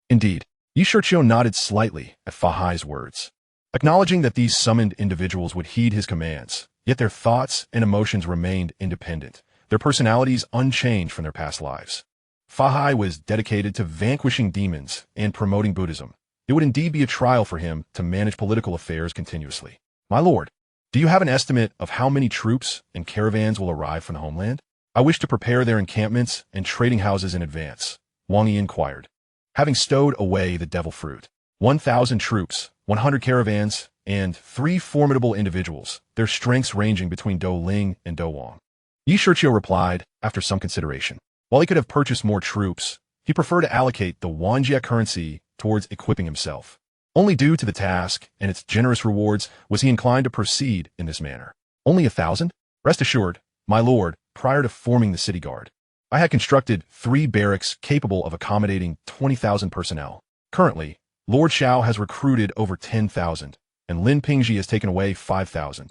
Indeed. Shiqiu nodded slightly at Fahai's words, acknowledging that these summoned individuals would heed his commands, yet their thoughts and emotions remained independent, their personalities unchanged from their past lives. Fahai was dedicated to vanquishing demons and promoting Buddhism. It would indeed be a trial for him to manage political affairs continuously. My lord, do you have an estimate of how many troops and caravans will arrive from the homeland? I wish to prepare their encampments and trading houses in advance, Wang Yi inquired, having stowed away the devil fruit. 1,000 troops, 100 caravans, and 3 formidable individuals, their strengths ranging between Dou Ling and Dou Wang. Shiqiu replied, after some consideration. While he could have purchased more troops, he preferred to allocate the Wanjia currency towards equipping himself. Only due to the task and its generous rewards was he inclined to proceed in this manner. Only 1,000? Rest assured, my lord, prior to forming the city guard, I had constructed 3 barracks capable of accommodating 20,000 personnel. Currently, Lord Xiao has recruited over 10,000, and Lin Pingji has taken away 5,000.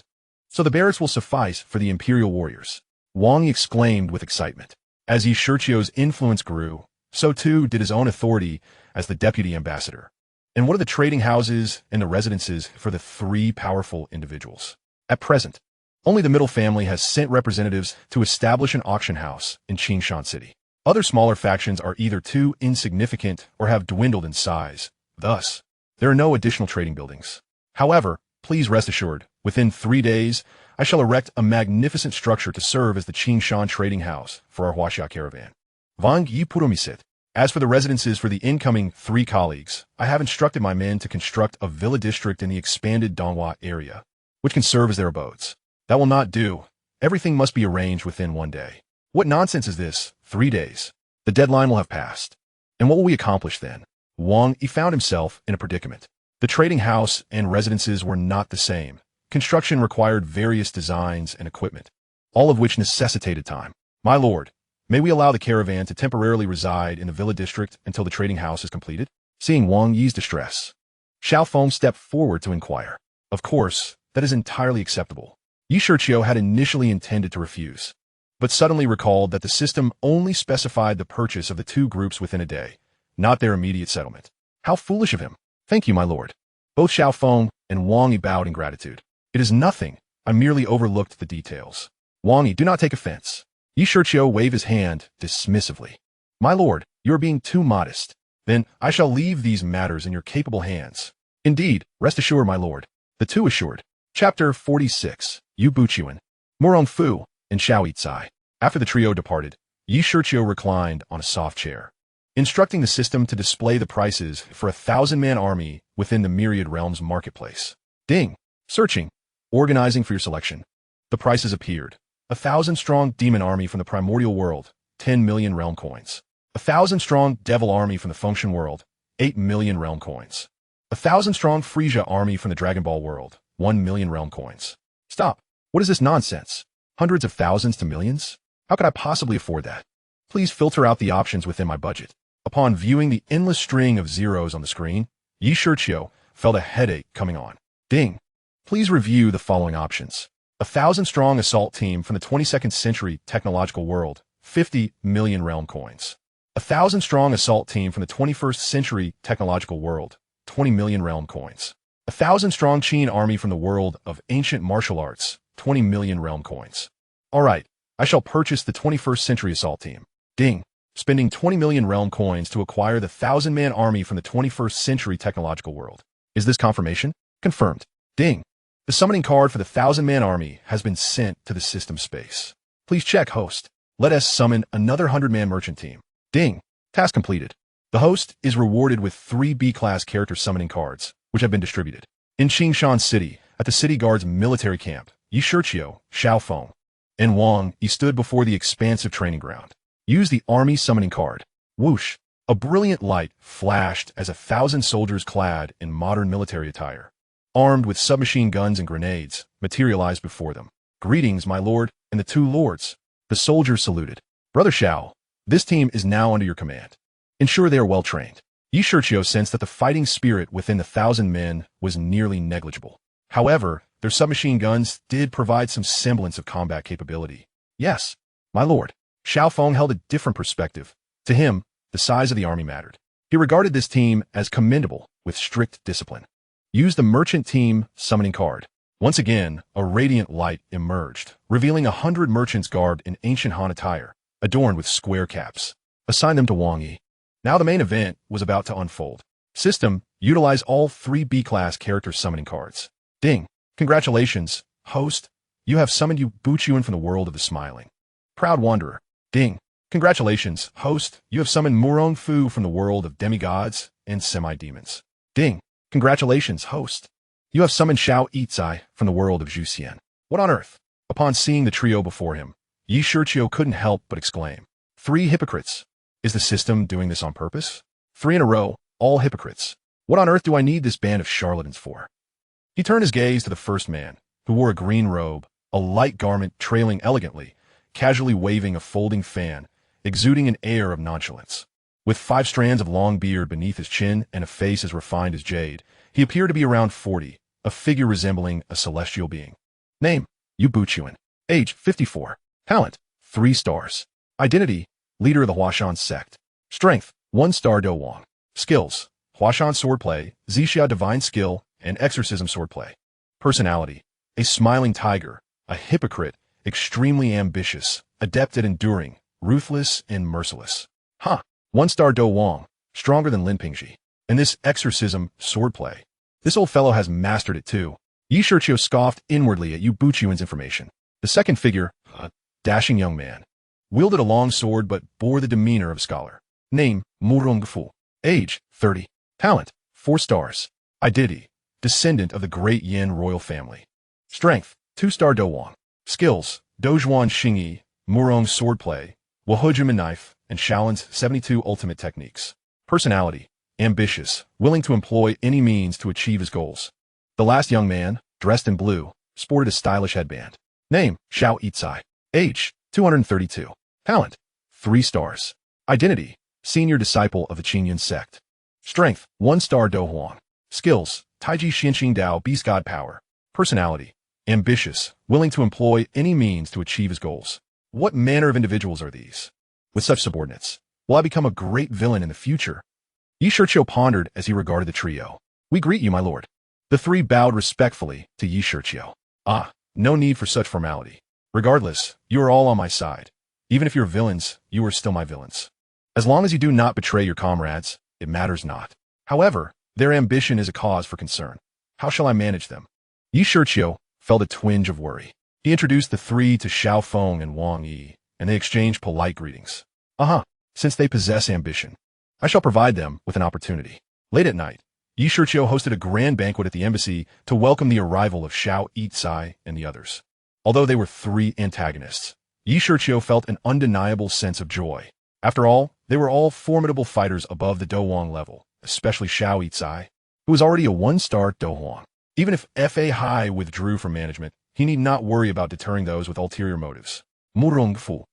So the barracks will suffice for the imperial warriors. Wang Yi exclaimed with excitement. As Yi Shiqiu's influence grew, so too did his own authority as the deputy ambassador. And what are the trading houses and the residences for the 3 powerful individuals? At present, only the middle family has sent representatives to establish an auction house in Qingshan City. Other smaller factions are either too insignificant or have dwindled in size. Thus, there are no additional trading buildings. However, please rest assured, within 3 days, I shall erect a magnificent structure to serve as the Qingshan trading house for our Huaxia caravan. Wang Yi promisit. As for the residences for the incoming 3 colleagues, I have instructed my men to construct a villa district in the expanded Donghua area, which can serve as their abodes. That will not do. Everything must be arranged within 1 day. What nonsense is this? 3 days. The deadline will have passed. And what will we accomplish then? Wang Yi found himself in a predicament. The trading house and residences were not the same. Construction required various designs and equipment, all of which necessitated time. My lord, may we allow the caravan to temporarily reside in the villa district until the trading house is completed? Seeing Wang Yi's distress, Xiao Feng stepped forward to inquire. Of course, that is entirely acceptable. Yi Shiqiu had initially intended to refuse, but suddenly recalled that the system only specified the purchase of the 2 groups within a day, not their immediate settlement. How foolish of him. Thank you, my lord. Both Xiao Feng and Wang Yi bowed in gratitude. It is nothing. I merely overlooked the details. Wang Yi, do not take offense. Yi Shiqiu waved his hand dismissively. My lord, you are being too modest. Then I shall leave these matters in your capable hands. Indeed, rest assured, my lord. The 2 assured. Chapter 46. Yu Buchuan, Murong Fu, and Xiao Yicai. After the trio departed, Yi Shiqiu reclined on a soft chair, instructing the system to display the prices for a 1,000-man army within the Myriad Realms marketplace. Ding. Searching. Organizing for your selection. The prices appeared. 1,000-strong demon army from the primordial world, 10 million realm coins. 1,000-strong devil army from the function world, 8 million realm coins. 1,000-strong Frisia army from the Dragon Ball world, 1 million realm coins. Stop. What is this nonsense? Hundreds of thousands to millions? How could I possibly afford that? Please filter out the options within my budget. Upon viewing the endless string of zeros on the screen, Yi Shiqiu felt a headache coming on. Ding. Please review the following options. 1,000-strong assault team from the 22nd century technological world, 50 million realm coins. 1,000-strong assault team from the 21st century technological world, 20 million realm coins. 1,000-strong Qin army from the world of ancient martial arts, 20 million realm coins. All right, I shall purchase the 21st century assault team. Ding. Spending 20 million realm coins to acquire the 1,000-man army from the 21st century technological world. Is this confirmation? Confirmed. Ding. The summoning card for the 1,000-man army has been sent to the system space. Please check host. Let us summon another 100-man merchant team. Ding. Task completed. The host is rewarded with 3 B-class character summoning cards, which have been distributed. In Qingshan City, at the city guard's military camp, Yi Shiqiu, Xiao Feng, and Wang Yi stood before the expansive training ground. Use the army summoning card. Whoosh! A brilliant light flashed as 1,000 soldiers clad in modern military attire, armed with submachine guns and grenades, materialized before them. Greetings, my lord, and the 2 lords. The soldiers saluted. Brother Xiao, this team is now under your command. Ensure they are well trained. Yi Shiqiu sensed that the fighting spirit within the 1,000 men was nearly negligible. However, their submachine guns did provide some semblance of combat capability. Yes, my lord. Xiao Feng held a different perspective. To him, the size of the army mattered. He regarded this team as commendable, with strict discipline. Use the merchant team summoning card. Once again, a radiant light emerged, revealing 100 merchants garbed in ancient Han attire, adorned with square caps. Assign them to Wang Yi. Now the main event was about to unfold. System, utilize all 3 B-class character summoning cards. Ding. Congratulations, host. You have summoned Yu Buchuan from the world of the smiling. Proud wanderer. Ding. Congratulations, host. You have summoned Murong Fu from the world of demigods and semi-demons. Ding. Congratulations, host. You have summoned Xiao Yicai from the world of Zhuxian. What on earth? Upon seeing the trio before him, Yi Shiqiu couldn't help but exclaim. 3 hypocrites. Is the system doing this on purpose? 3 in a row, all hypocrites. What on earth do I need this band of charlatans for? He turned his gaze to the first man, who wore a green robe, a light garment trailing elegantly, casually waving a folding fan, exuding an air of nonchalance. With 5 strands of long beard beneath his chin and a face as refined as jade, he appeared to be around 40, a figure resembling a celestial being. Name: Dou Qi. Age: 54. Talent: 3 stars. Identity: leader of the Huashan sect. Strength: 1 star Dou Wang. Skills: Huashan swordplay, Zixia divine skill, and exorcism swordplay. Personality: a smiling tiger, a hypocrite, extremely ambitious, adept at enduring, ruthless and merciless. 1 star Dou Wang, stronger than Lin Pingji. And this exorcism swordplay. This old fellow has mastered it too. Shiqiu scoffed inwardly at Dou Qi's information. The second figure, a dashing young man, wielded a long sword but bore the demeanor of a scholar. Name: Murong Fu. Age: 30. Talent: 4 stars. Identity: descendant of the great Yen royal family. Strength: 2 star Dou Wang. Skills: Dozhuan Xingyi, Murong swordplay, Wahojuman knife, and Shaolin's 72 ultimate techniques. Personality: ambitious, willing to employ any means to achieve his goals. The last young man, dressed in blue, sported a stylish headband. Name: Xiao Itsai. Age: 232. Talent: 3 stars. Identity: senior disciple of the Qingyun sect. Strength: 1 star Dou Huang. Skills: Taiji Xianqing Dao Beast God Power. Personality: ambitious, willing to employ any means to achieve his goals. What manner of individuals are these? With such subordinates, will I become a great villain in the future? Shiqiu pondered as he regarded the trio. We greet you, my lord. The 3 bowed respectfully to Shiqiu. No need for such formality. Regardless, you are all on my side. Even if you're villains, you are still my villains. As long as you do not betray your comrades, it matters not. However, their ambition is a cause for concern. How shall I manage them? Shiqiu felt a twinge of worry. He introduced the 3 to Xiao Feng and Wang Yi, and they exchanged polite greetings. Since they possess ambition, I shall provide them with an opportunity. Late at night, Shiqiu hosted a grand banquet at the embassy to welcome the arrival of Xiao Itsai and the others. Although they were 3 antagonists, Shiqiu felt an undeniable sense of joy. After all, they were all formidable fighters above the Dou Wang level, especially Xiao Itsai, who was already a 1-star Dou Huang. Even if Fa Hai withdrew from management, he need not worry about deterring those with ulterior motives. Murong Fu.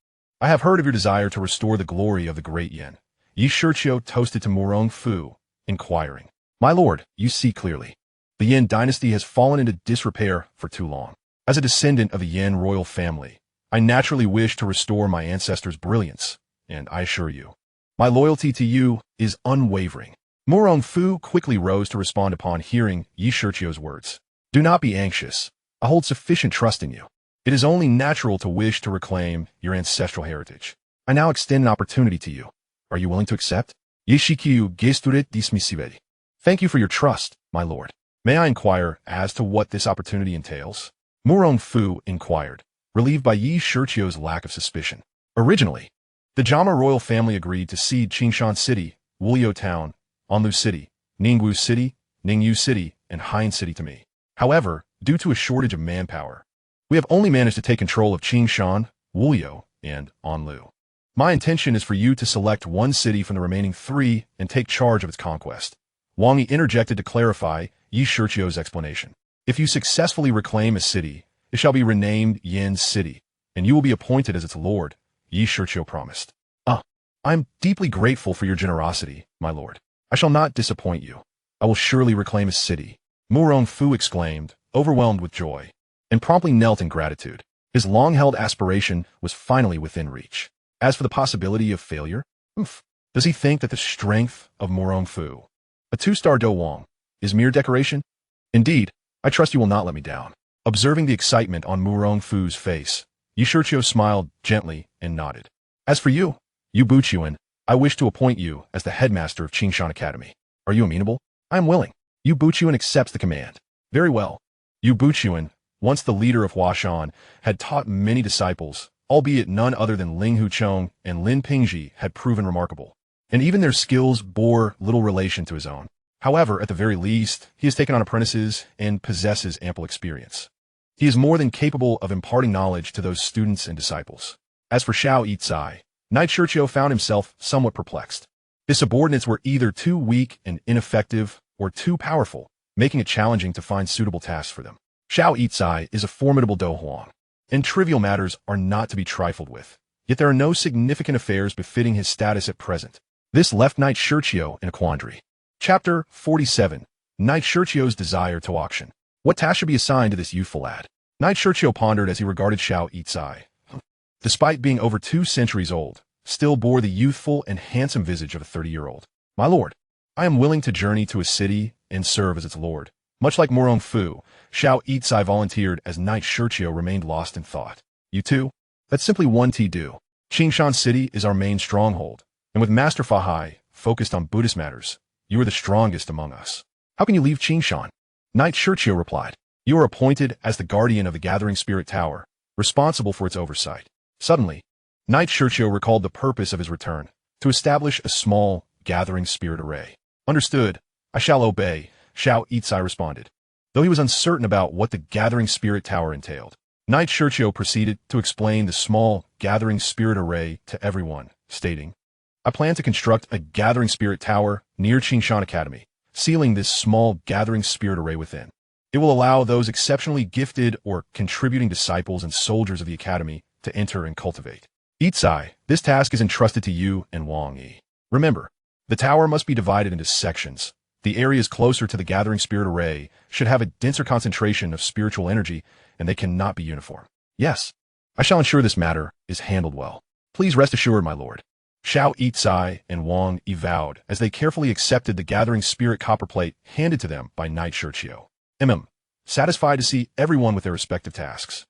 I have heard of your desire to restore the glory of the great Yen. Shiqiu toasted to Murong Fu, inquiring. My lord, you see clearly. The Yen dynasty has fallen into disrepair for too long. As a descendant of the Yen royal family, I naturally wish to restore my ancestors' brilliance, and I assure you, my loyalty to you is unwavering. Murong Fu quickly rose to respond upon hearing Shiqiu's words. Do not be anxious. I hold sufficient trust in you. It is only natural to wish to reclaim your ancestral heritage. I now extend an opportunity to you. Are you willing to accept? Shiqiu gesturet dismissively. Thank you for your trust, my lord. May I inquire as to what this opportunity entails? Murong Fu inquired, relieved by Shiqiu's lack of suspicion. Originally, the Jama royal family agreed to cede Qingshan City, Wuliu Town, Anlu City, Ningwu City, Ningyu City, and Haiyan City to me. However, due to a shortage of manpower, we have only managed to take control of Qingshan, Wuliu, and Anlu. My intention is for you to select 1 city from the remaining 3 and take charge of its conquest. Wang Yi interjected to clarify Shiqiu's explanation. If you successfully reclaim a city, it shall be renamed Yen City, and you will be appointed as its lord, Shiqiu promised. I am deeply grateful for your generosity, my lord. I shall not disappoint you. I will surely reclaim a city. Murong Fu exclaimed, overwhelmed with joy, and promptly knelt in gratitude. His long-held aspiration was finally within reach. As for the possibility of failure, does he think that the strength of Murong Fu, a 2-star Dou Wang, is mere decoration? Indeed, I trust you will not let me down. Observing the excitement on Murong Fu's face, Shiqiu smiled gently and nodded. As for you, Dou Qi, I wish to appoint you as the headmaster of Qingshan Academy. Are you amenable? I am willing. Dou Qi accepts the command. Very well. Dou Qi, once the leader of Huashan, had taught many disciples, albeit none other than Ling Huchong and Lin Pingji had proven remarkable, and even their skills bore little relation to his own. However, at the very least, he has taken on apprentices and possesses ample experience. He is more than capable of imparting knowledge to those students and disciples. As for Xiao Itsai, Knight Shiqiu found himself somewhat perplexed. His subordinates were either too weak and ineffective or too powerful, making it challenging to find suitable tasks for them. Xiao Itsai is a formidable Dou Huang, and trivial matters are not to be trifled with. yet there are no significant affairs befitting his status at present. This left Knight Shiqiu in a quandary. Chapter 47. Knight Shiqiu's desire to auction. What task should be assigned to this youthful lad? Knight Shiqiu pondered as he regarded Xiao Yitsai. Despite being over 2 centuries old, still bore the youthful and handsome visage of a 30-year-old. My lord, I am willing to journey to a city and serve as its lord. Much like Morong Fu, Xiao Yitsai volunteered as Knight Shiqiu remained lost in thought. You too? That's simply one do. Qingshan City is our main stronghold, and with Master Fa Hai focused on Buddhist matters, you are the strongest among us. How can you leave Qingshan? Knight Shiqiu replied. You are appointed as the guardian of the Gathering Spirit Tower, responsible for its oversight. Suddenly, Knight Shiqiu recalled the purpose of his return, to establish a small Gathering Spirit array. Understood. I shall obey, Xiao Yitsai responded. Though he was uncertain about what the Gathering Spirit Tower entailed, Knight Shiqiu proceeded to explain the small Gathering Spirit array to everyone, stating, I plan to construct a Gathering Spirit Tower near Qingshan Academy, sealing this small Gathering Spirit array within. It will allow those exceptionally gifted or contributing disciples and soldiers of the Academy to enter and cultivate. Yitsai, this task is entrusted to you and Wang Yi. Remember, the tower must be divided into sections. The areas closer to the Gathering Spirit array should have a denser concentration of spiritual energy, and they cannot be uniform. Yes, I shall ensure this matter is handled well. Please rest assured, my lord. Xiao Yitsai and Wang Yi vowed as they carefully accepted the Gathering Spirit copperplate handed to them by Knight Shiqiu. Satisfied to see everyone with their respective tasks.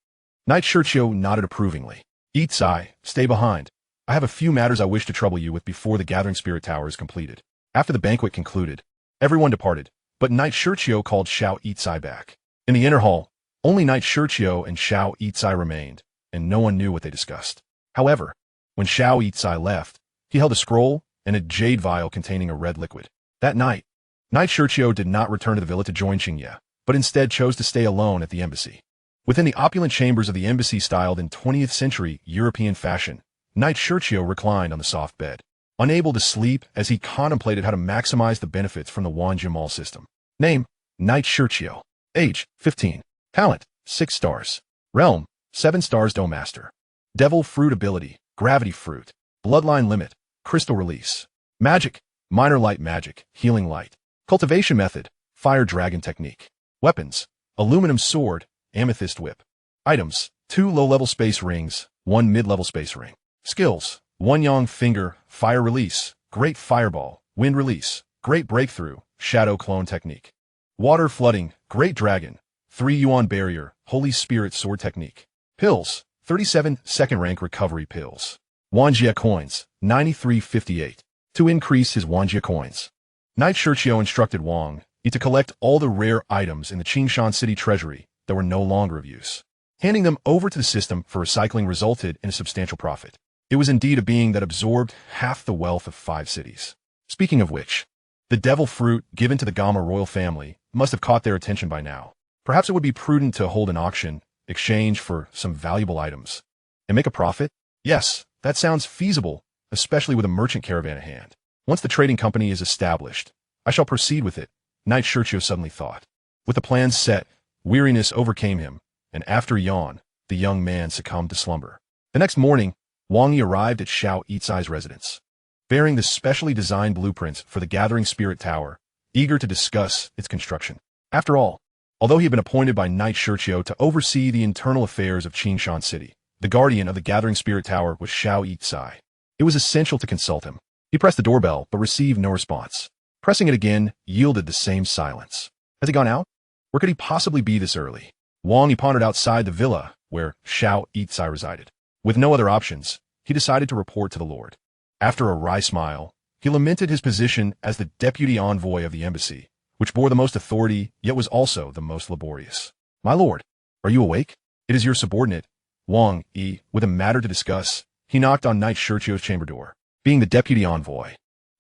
Knight Shiqiu nodded approvingly. Yitsai, stay behind. I have a few matters I wish to trouble you with before the Gathering Spirit Tower is completed. After the banquet concluded, everyone departed, but Knight Shiqiu called Xiao Yitsai back. In the inner hall, only Knight Shiqiu and Xiao Yitsai remained, and no one knew what they discussed. However, when Xiao Yitsai left, he held a scroll and a jade vial containing a red liquid. That night, Knight Shiqiu did not return to the villa to join Qingye, but instead chose to stay alone at the embassy. Within the opulent chambers of the embassy styled in 20th century European fashion, Knight Shiqiu reclined on the soft bed, unable to sleep as he contemplated how to maximize the benefits from the Wanjimal system. Name, Knight Shiqiu. Age, 15. Talent, 6 stars. Realm, 7 stars. Dou Master. Devil Fruit ability, Gravity Fruit. Bloodline limit, Crystal Release. Magic, Minor Light Magic, Healing Light. Cultivation method, Fire Dragon Technique. Weapons, Aluminum Sword, Amethyst Whip. Items, 2 low-level space rings, 1 mid-level space ring. Skills, 1 Yang Finger, Fire Release, Great Fireball, Wind Release, Great Breakthrough, Shadow Clone Technique. Water Flooding, Great Dragon, 3 Yuan Barrier, Holy Spirit Sword Technique. Pills, 37 second rank recovery pills. Wanjia Coins, 9358. To increase his Wanjia Coins, Knight Shiqiu instructed Wang Yi to collect all the rare items in the Qingshan City treasury that were no longer of use. Handing them over to the system for recycling resulted in a substantial profit. It was indeed a being that absorbed half the wealth of 5 cities. Speaking of which, the devil fruit given to the Gama royal family must have caught their attention by now. Perhaps it would be prudent to hold an auction, exchange for some valuable items, and make a profit? Yes, that sounds feasible, especially with a merchant caravan at hand. Once the trading company is established, I shall proceed with it, Knight Shiqiu suddenly thought. With the plans set, weariness overcame him, and after a yawn, the young man succumbed to slumber. The next morning, Wang Yi arrived at Xiao Yitsai's residence, bearing the specially designed blueprints for the Gathering Spirit Tower, eager to discuss its construction. After all, although he had been appointed by Knight Shiqiu to oversee the internal affairs of Qingshan City, the guardian of the Gathering Spirit Tower was Xiao Yitsai. It was essential to consult him. He pressed the doorbell, but received no response. Pressing it again yielded the same silence. Has he gone out? Where could he possibly be this early? Wang Yi pondered outside the villa, where Xiao Yitsai resided. With no other options, he decided to report to the Lord. After a wry smile, he lamented his position as the deputy envoy of the embassy, which bore the most authority, yet was also the most laborious. My lord, are you awake? It is your subordinate, Wang Yi. With a matter to discuss, he knocked on Knight Shiqiu's chamber door. Being the deputy envoy,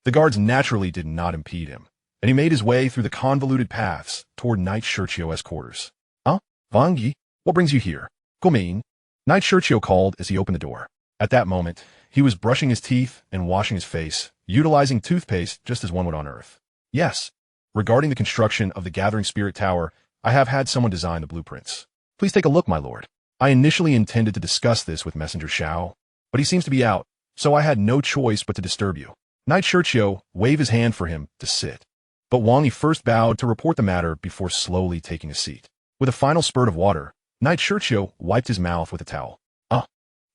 the guards naturally did not impede him, and he made his way through the convoluted paths toward Knight Shiqiu's quarters. Wang Yi, what brings you here? Come in. Knight Shiqiu called as he opened the door. At that moment, he was brushing his teeth and washing his face, utilizing toothpaste just as one would on Earth. Yes, regarding the construction of the Gathering Spirit Tower, I have had someone design the blueprints. Please take a look, my lord. I initially intended to discuss this with Messenger Xiao, but he seems to be out, so I had no choice but to disturb you. Knight Shiqiu waved his hand for him to sit. But Wang Yi first bowed to report the matter before slowly taking a seat. With a final spurt of water, Knight Shiqiu wiped his mouth with a towel.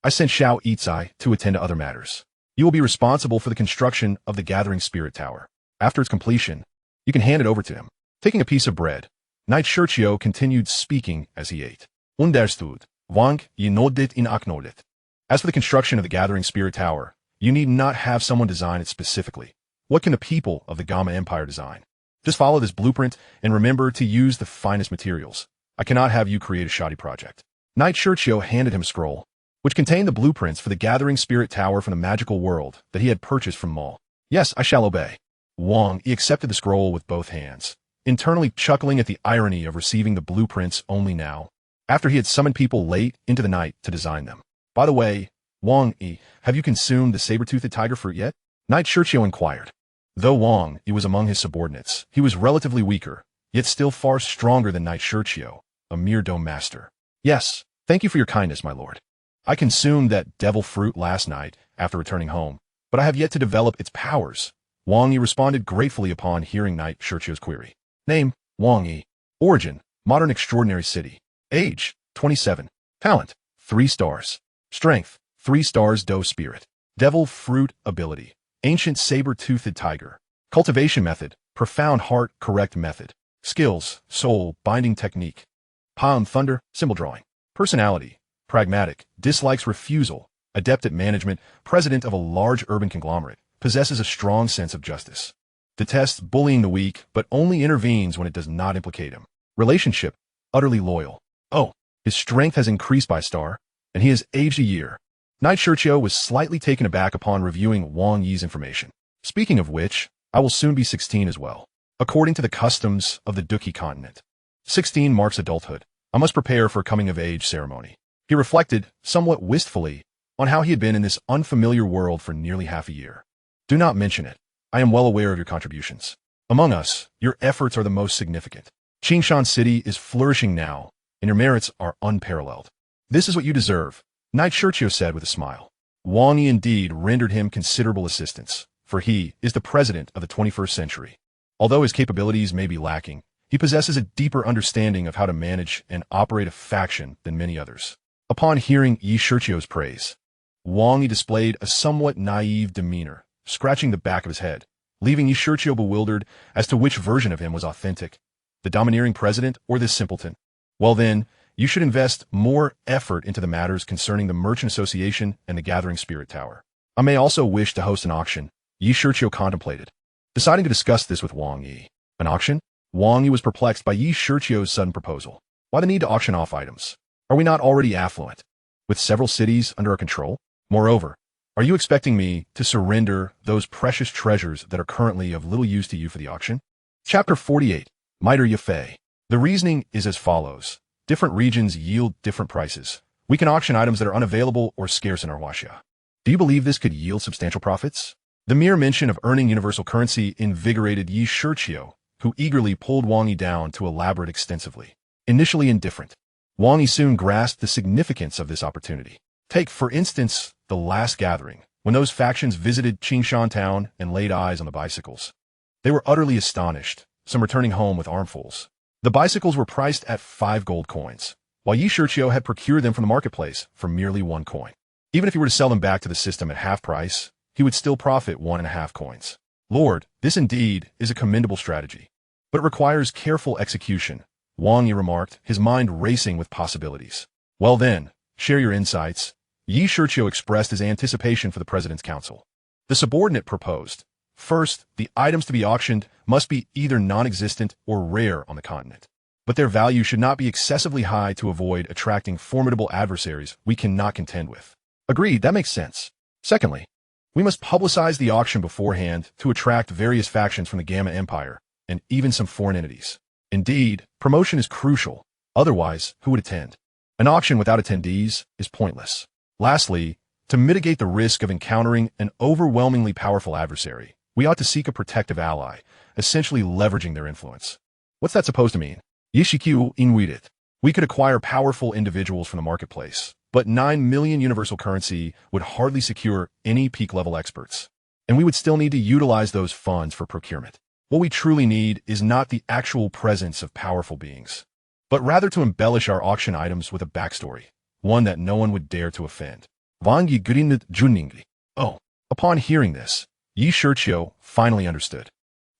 I sent Xiao Yizai to attend to other matters. You will be responsible for the construction of the Gathering Spirit Tower. After its completion, you can hand it over to him. Taking a piece of bread, Knight Shiqiu continued speaking as he ate. Understood. Wang Yi nodded in acknowledgement. As for the construction of the Gathering Spirit Tower, you need not have someone design it specifically. What can the people of the Gama Empire design? Just follow this blueprint and remember to use the finest materials. I cannot have you create a shoddy project. Knight Shiqiu handed him a scroll, which contained the blueprints for the Gathering Spirit Tower from the magical world that he had purchased from Maul. Yes, I shall obey. Wang Yi accepted the scroll with both hands, internally chuckling at the irony of receiving the blueprints only now, after he had summoned people late into the night to design them. By the way, Wang Yi, have you consumed the saber-toothed tiger fruit yet? Knight Shiqiu inquired. Though Wang Yi was among his subordinates, he was relatively weaker, yet still far stronger than Knight Shiqiu, a mere dome master. Yes, thank you for your kindness, my lord. I consumed that devil fruit last night after returning home, but I have yet to develop its powers. Wang Yi responded gratefully upon hearing Knight Shiqiu's query. Name, Wang Yi. Origin, modern extraordinary city. Age, 27. Talent, 3 stars. Strength, 3 stars. Dou Spirit. Devil fruit ability. Ancient saber-toothed tiger. Cultivation method, profound heart correct method. Skills, soul binding technique. Palm thunder, symbol drawing. Personality, pragmatic, dislikes refusal, adept at management, president of a large urban conglomerate, possesses a strong sense of justice. Detests bullying the weak, but only intervenes when it does not implicate him. Relationship, utterly loyal. Oh, his strength has increased by a star, and he has aged a year. Knight Shiqiu was slightly taken aback upon reviewing Wang Yi's information. Speaking of which, I will soon be 16 as well. According to the customs of the Dou Qi Continent, 16 marks adulthood. I must prepare for a coming-of-age ceremony. He reflected, somewhat wistfully, on how he had been in this unfamiliar world for nearly half a year. Do not mention it. I am well aware of your contributions. Among us, your efforts are the most significant. Qingshan City is flourishing now, and your merits are unparalleled. This is what you deserve, Knight Shiqiu said with a smile. Wang Yi indeed rendered him considerable assistance, for he is the president of the 21st century. Although his capabilities may be lacking, he possesses a deeper understanding of how to manage and operate a faction than many others. Upon hearing Yi Shiqiu's praise, Wang Yi displayed a somewhat naive demeanor, scratching the back of his head, leaving Yi Shiqiu bewildered as to which version of him was authentic, the domineering president or this simpleton. Well then, you should invest more effort into the matters concerning the Merchant Association and the Gathering Spirit Tower. I may also wish to host an auction, Yi Shiqiu contemplated, deciding to discuss this with Wang Yi. An auction? Wang Yi was perplexed by Yi Shiqiu's sudden proposal. Why the need to auction off items? Are we not already affluent, with several cities under our control? Moreover, are you expecting me to surrender those precious treasures that are currently of little use to you for the auction? Chapter 48, Miter Yafei. The reasoning is as follows. Different regions yield different prices. We can auction items that are unavailable or scarce in our Hasha. Do you believe this could yield substantial profits? The mere mention of earning universal currency invigorated Yi Shiqiu, who eagerly pulled Wang Yi down to elaborate extensively. Initially indifferent, Wang Yi soon grasped the significance of this opportunity. Take, for instance, the last gathering, when those factions visited Qingshan town and laid eyes on the bicycles. They were utterly astonished, some returning home with armfuls. The bicycles were priced at 5 gold coins, while Yi Shiqiu had procured them from the marketplace for merely 1 coin. Even if he were to sell them back to the system at half price, he would still profit 1.5 coins. Lord, this indeed is a commendable strategy, but it requires careful execution, Wang Yi remarked, his mind racing with possibilities. Well then, share your insights. Yi Shiqiu expressed his anticipation for the President's Council. The subordinate proposed. First, the items to be auctioned must be either non-existent or rare on the continent. But their value should not be excessively high to avoid attracting formidable adversaries we cannot contend with. Agreed, that makes sense. Secondly, we must publicize the auction beforehand to attract various factions from the Gama Empire and even some foreign entities. Indeed, promotion is crucial. Otherwise, who would attend? An auction without attendees is pointless. Lastly, to mitigate the risk of encountering an overwhelmingly powerful adversary, we ought to seek a protective ally, essentially leveraging their influence. What's that supposed to mean? Shiqiu inwit it. We could acquire powerful individuals from the marketplace, but 9 million universal currency would hardly secure any peak-level experts. And we would still need to utilize those funds for procurement. What we truly need is not the actual presence of powerful beings, but rather to embellish our auction items with a backstory, one that no one would dare to offend. Vangi Gurinit Juningli. Oh, upon hearing this, Shiqiu finally understood.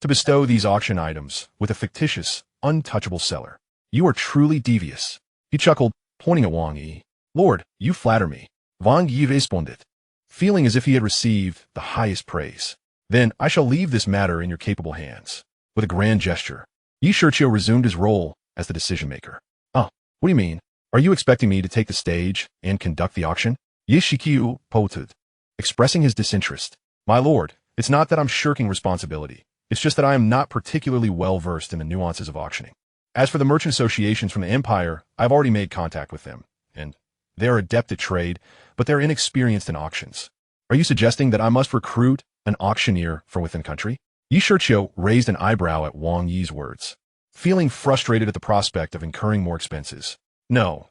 To bestow these auction items with a fictitious, untouchable seller. You are truly devious. He chuckled, pointing at Wang Yi. Lord, you flatter me. Wang Yi responded, feeling as if he had received the highest praise. Then I shall leave this matter in your capable hands. With a grand gesture, Shiqiu resumed his role as the decision-maker. Oh, what do you mean? Are you expecting me to take the stage and conduct the auction? Shiqiu pouted, expressing his disinterest. My lord, it's not that I'm shirking responsibility. It's just that I am not particularly well-versed in the nuances of auctioning. As for the merchant associations from the Empire, I've already made contact with them, and they're adept at trade, but they're inexperienced in auctions. Are you suggesting that I must recruit an auctioneer from within country? Shiqiu raised an eyebrow at Wang Yi's words, feeling frustrated at the prospect of incurring more expenses. No.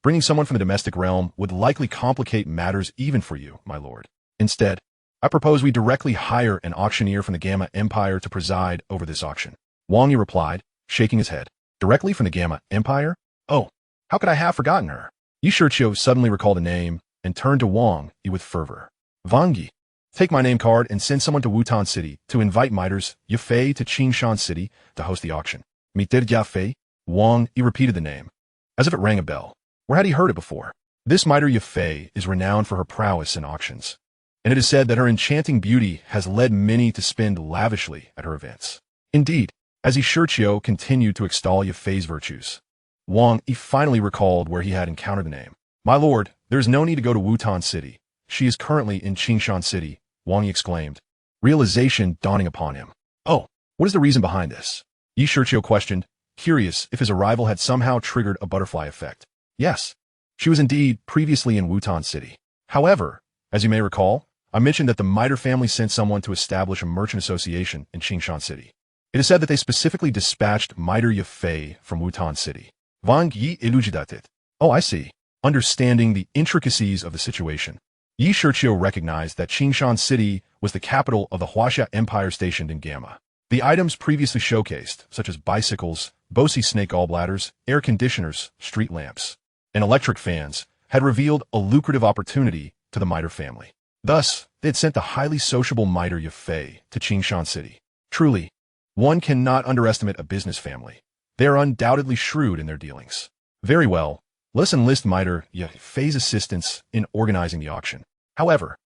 Bringing someone from the domestic realm would likely complicate matters even for you, my lord. Instead, I propose we directly hire an auctioneer from the Gama Empire to preside over this auction. Wang Yi replied, shaking his head. Directly from the Gama Empire? Oh, how could I have forgotten her? Shiqiu suddenly recalled a name and turned to Wang Yi with fervor. Wang Yi, take my name card and send someone to Wutan City to invite miters Yafei to Qingshan City to host the auction. Miter Yafei? Wang Yi repeated the name, as if it rang a bell. Where had he heard it before? This miter Yafei is renowned for her prowess in auctions, and it is said that her enchanting beauty has led many to spend lavishly at her events. Indeed, as Shiqiu continued to extol Yafei's virtues, Wang Yi finally recalled where he had encountered the name. My lord, there is no need to go to Wutan City. She is currently in Qingshan City, Wang Yi exclaimed, realization dawning upon him. Oh, what is the reason behind this? Shiqiu questioned, curious if his arrival had somehow triggered a butterfly effect. Yes, she was indeed previously in Wutan City. However, as you may recall, I mentioned that the Miter family sent someone to establish a merchant association in Qingshan City. It is said that they specifically dispatched Miter Yafei from Wutan City. Wang Yi elucidated. Oh, I see. Understanding the intricacies of the situation, Shiqiu recognized that Qingshan City was the capital of the Hasha Empire stationed in Gama. The items previously showcased, such as bicycles, Bosey snake gallbladders, air conditioners, street lamps, and electric fans, had revealed a lucrative opportunity to the Miter family. Thus, they had sent the highly sociable Miter Yafei to Qingshan City. Truly, one cannot underestimate a business family. They are undoubtedly shrewd in their dealings. Very well, let's enlist Miter Yafei's assistance in organizing the auction. However,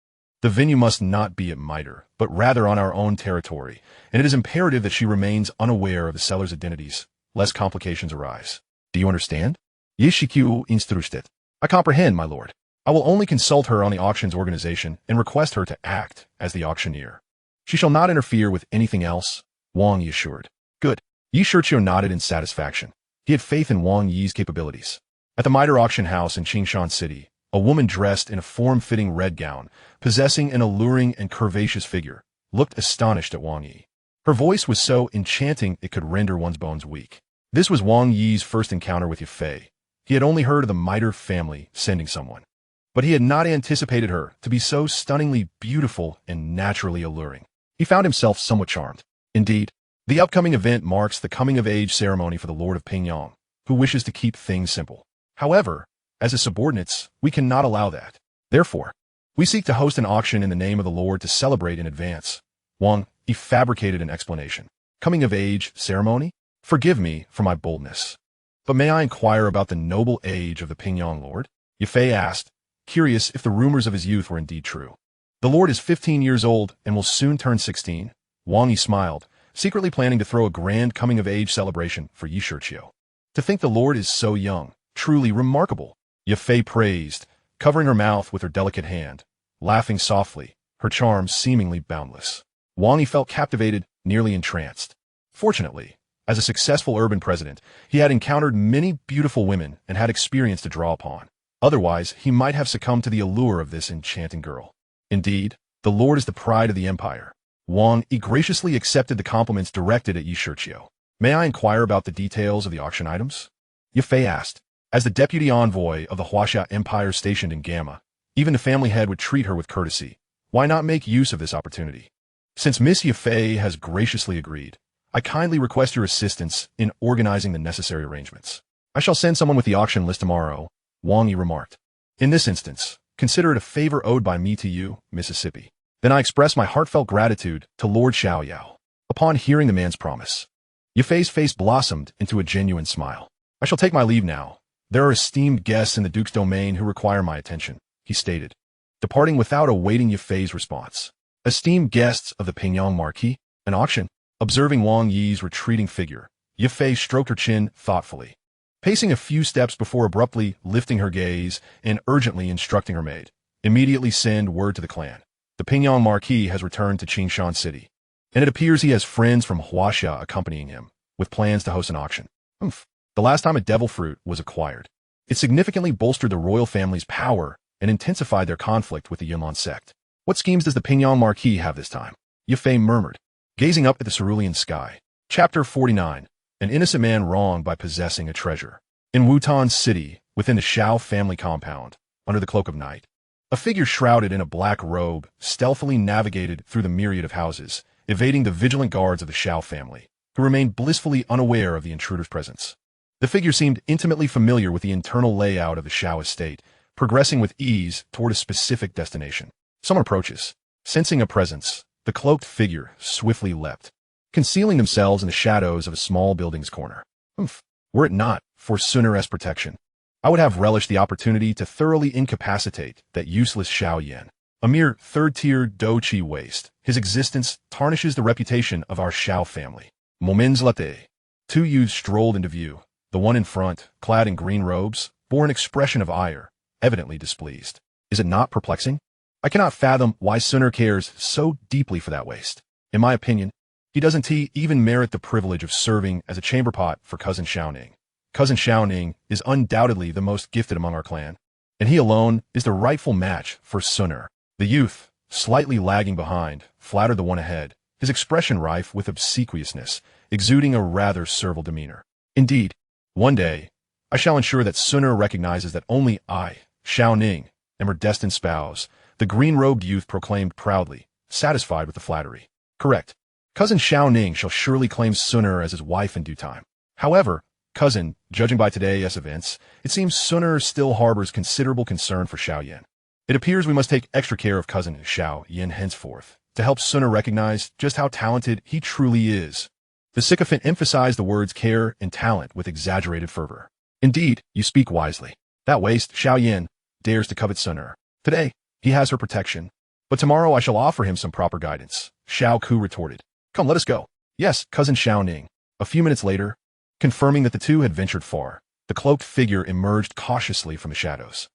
the venue must not be at Miter, but rather on our own territory, and it is imperative that she remains unaware of the seller's identities, lest complications arise. Do you understand? Shiqiu instructed. I comprehend, my lord. I will only consult her on the auction's organization and request her to act as the auctioneer. She shall not interfere with anything else, Wang Yi assured. Good. Shiqiu nodded in satisfaction. He had faith in Wang Yi's capabilities. At the Miter auction house in Qingshan City, a woman dressed in a form-fitting red gown, possessing an alluring and curvaceous figure, looked astonished at Wang Yi. Her voice was so enchanting it could render one's bones weak. This was Wang Yi's first encounter with Yafei. He had only heard of the Miter family sending someone, but he had not anticipated her to be so stunningly beautiful and naturally alluring. He found himself somewhat charmed. Indeed, the upcoming event marks the coming-of-age ceremony for the Lord of Pingyang, who wishes to keep things simple. However, as his subordinates, we cannot allow that. Therefore, we seek to host an auction in the name of the Lord to celebrate in advance. Wang Yi fabricated an explanation. Coming-of-age ceremony? Forgive me for my boldness, but may I inquire about the noble age of the Pingyang Lord? Yafei asked, curious if the rumors of his youth were indeed true. The Lord is 15 years old and will soon turn 16. Wang Yi smiled, secretly planning to throw a grand coming-of-age celebration for Shiqiu. To think the Lord is so young, truly remarkable, Yafei praised, covering her mouth with her delicate hand, laughing softly, her charms seemingly boundless. Wang Yi felt captivated, nearly entranced. Fortunately, as a successful urban president, he had encountered many beautiful women and had experience to draw upon. Otherwise, he might have succumbed to the allure of this enchanting girl. Indeed, the Lord is the pride of the empire. Wang Yi graciously accepted the compliments directed at Shiqiu. May I inquire about the details of the auction items? Yafei asked, As the deputy envoy of the Hasha Empire stationed in Gama, even the family head would treat her with courtesy. Why not make use of this opportunity? Since Miss Yafei has graciously agreed, I kindly request your assistance in organizing the necessary arrangements. I shall send someone with the auction list tomorrow, Wang Yi remarked. In this instance, consider it a favor owed by me to you, Mississippi. Then I express my heartfelt gratitude to Lord Xiaoyao. Upon hearing the man's promise, Yafei's face blossomed into a genuine smile. I shall take my leave now. There are esteemed guests in the Duke's domain who require my attention, he stated, departing without awaiting Yafei's response. Esteemed guests of the Pingyang Marquis, an auction. Observing Wang Yi's retreating figure, Yafei stroked her chin thoughtfully, pacing a few steps before abruptly lifting her gaze and urgently instructing her maid. Immediately send word to the clan. The Pingyang Marquis has returned to Qingshan City, and it appears he has friends from Huaxia accompanying him, with plans to host an auction. The last time a devil fruit was acquired, it significantly bolstered the royal family's power and intensified their conflict with the Yunlan sect. What schemes does the Pingyang Marquis have this time? Yafei murmured, gazing up at the cerulean sky. Chapter 49. An innocent man wronged by possessing a treasure. In Wutan City, within the Shiao family compound, under the cloak of night, a figure shrouded in a black robe stealthily navigated through the myriad of houses, evading the vigilant guards of the Shiao family, who remained blissfully unaware of the intruder's presence. The figure seemed intimately familiar with the internal layout of the Shiao estate, progressing with ease toward a specific destination. Someone approaches. Sensing a presence, the cloaked figure swiftly leapt, concealing themselves in the shadows of a small building's corner. Were it not for Sun'er's protection, I would have relished the opportunity to thoroughly incapacitate that useless Shiao Yen. A mere third-tier Dou Qi waste, his existence tarnishes the reputation of our Shiao family. Moments later, two youths strolled into view. The one in front, clad in green robes, bore an expression of ire, evidently displeased. Is it not perplexing? I cannot fathom why Sun'er cares so deeply for that waste. In my opinion, he doesn't even merit the privilege of serving as a chamber pot for Cousin Xiaoning. Cousin Xiaoning is undoubtedly the most gifted among our clan, and he alone is the rightful match for Sun'er. The youth, slightly lagging behind, flattered the one ahead, his expression rife with obsequiousness, exuding a rather servile demeanor. Indeed, one day, I shall ensure that Sun'er recognizes that only I, Xiaoning, am her destined spouse, the green-robed youth proclaimed proudly, satisfied with the flattery. Correct. Cousin Xiaoning shall surely claim Sun'er as his wife in due time. However, cousin, judging by today's events, it seems Sun'er still harbors considerable concern for Xiao Yen. It appears we must take extra care of cousin Xiao Yen henceforth, to help Sun'er recognize just how talented he truly is. The sycophant emphasized the words care and talent with exaggerated fervor. Indeed, you speak wisely. That waste, Xiao Yen, dares to covet Sun'er. Today, he has her protection, but tomorrow I shall offer him some proper guidance, Xiao Ku retorted. Come, let us go. Yes, cousin Xiaoning. A few minutes later, confirming that the two had ventured far, the cloaked figure emerged cautiously from the shadows.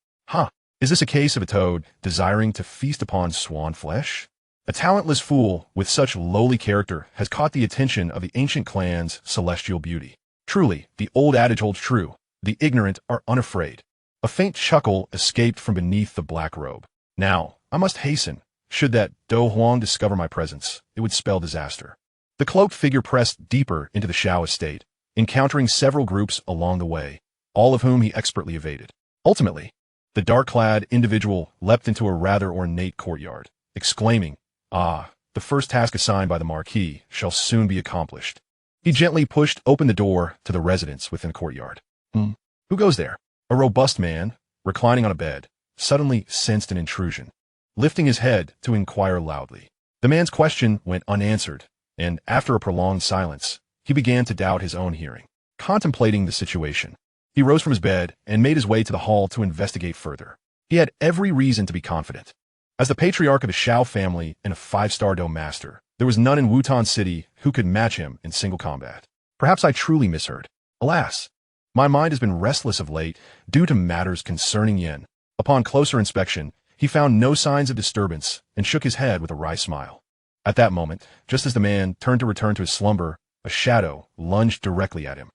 Is this a case of a toad desiring to feast upon swan flesh? A talentless fool with such lowly character has caught the attention of the ancient clan's celestial beauty. Truly, the old adage holds true. The ignorant are unafraid. A faint chuckle escaped from beneath the black robe. Now, I must hasten. Should that Do Huang discover my presence, it would spell disaster. The cloaked figure pressed deeper into the Shiao estate, encountering several groups along the way, all of whom he expertly evaded. Ultimately, the dark-clad individual leapt into a rather ornate courtyard, exclaiming, the first task assigned by the Marquis shall soon be accomplished. He gently pushed open the door to the residence within the courtyard. Who goes there? A robust man, reclining on a bed, suddenly sensed an intrusion, lifting his head to inquire loudly. The man's question went unanswered, and after a prolonged silence, he began to doubt his own hearing. Contemplating the situation, he rose from his bed and made his way to the hall to investigate further. He had every reason to be confident. As the patriarch of the Shiao family and a 5-star Do master, there was none in Wutan City who could match him in single combat. Perhaps I truly misheard. Alas, my mind has been restless of late due to matters concerning Yen. Upon closer inspection, he found no signs of disturbance and shook his head with a wry smile. At that moment, just as the man turned to return to his slumber, a shadow lunged directly at him.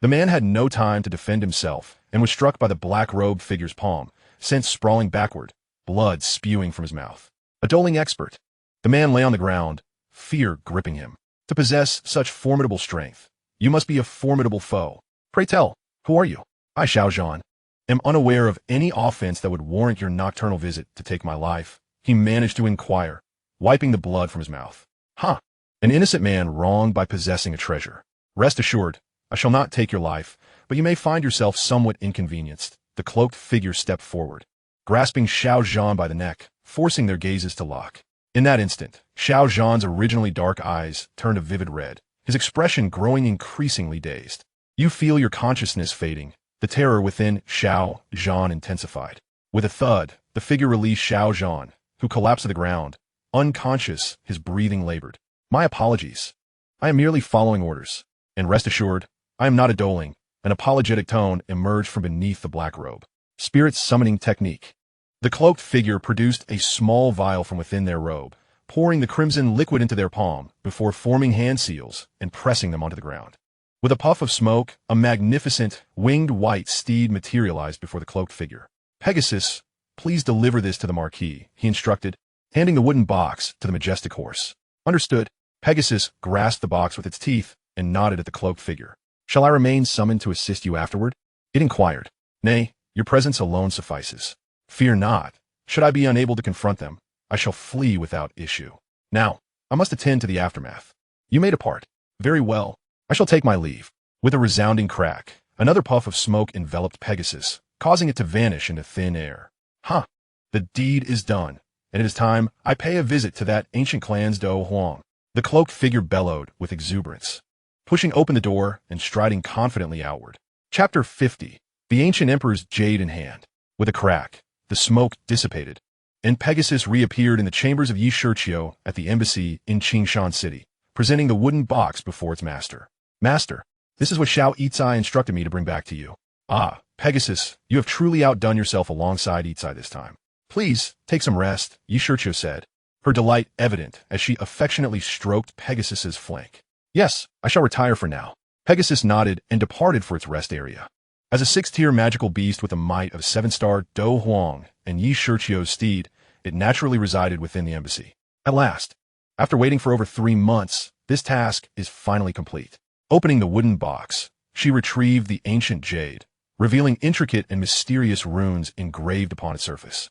The man had no time to defend himself and was struck by the black-robed figure's palm, sent sprawling backward, blood spewing from his mouth. A doling expert. The man lay on the ground, fear gripping him. To possess such formidable strength, you must be a formidable foe. Pray tell, who are you? I, Xiao Zhan, am unaware of any offense that would warrant your nocturnal visit to take my life, he managed to inquire, wiping the blood from his mouth. Huh. An innocent man wronged by possessing a treasure. Rest assured, I shall not take your life, but you may find yourself somewhat inconvenienced. The cloaked figure stepped forward, grasping Xiao Zhan by the neck, forcing their gazes to lock. In that instant, Xiao Zhan's originally dark eyes turned a vivid red, his expression growing increasingly dazed. You feel your consciousness fading. The terror within Xiao Zhan intensified. With a thud, the figure released Xiao Zhan, who collapsed to the ground. Unconscious, his breathing labored. My apologies. I am merely following orders. And rest assured, I am not adulting. An apologetic tone emerged from beneath the black robe. Spirit summoning technique. The cloaked figure produced a small vial from within their robe, pouring the crimson liquid into their palm before forming hand seals and pressing them onto the ground. With a puff of smoke, a magnificent, winged white steed materialized before the cloaked figure. Pegasus, please deliver this to the Marquis, he instructed, handing the wooden box to the majestic horse. Understood. Pegasus grasped the box with its teeth and nodded at the cloaked figure. Shall I remain summoned to assist you afterward? It inquired. Nay, your presence alone suffices. Fear not. Should I be unable to confront them, I shall flee without issue. Now, I must attend to the aftermath. You may depart. Very well. I shall take my leave. With a resounding crack, another puff of smoke enveloped Pegasus, causing it to vanish into thin air. Huh. The deed is done, and it is time I pay a visit to that ancient clan's Dou Huang. The cloaked figure bellowed with exuberance, pushing open the door and striding confidently outward. Chapter 50. The ancient emperor's jade in hand. With a crack, the smoke dissipated, and Pegasus reappeared in the chambers of Shiqiu at the embassy in Qingshan City, presenting the wooden box before its master. Master, this is what Xiao Yitzai instructed me to bring back to you. Ah, Pegasus, you have truly outdone yourself alongside Yitzai this time. Please, take some rest, Shiqiu said, her delight evident as she affectionately stroked Pegasus's flank. Yes, I shall retire for now. Pegasus nodded and departed for its rest area. As a 6th-tier magical beast with the might of 7-star Dou Huang and Shiqiu's steed, it naturally resided within the embassy. At last, after waiting for over 3 months, this task is finally complete. Opening the wooden box, she retrieved the ancient jade, revealing intricate and mysterious runes engraved upon its surface,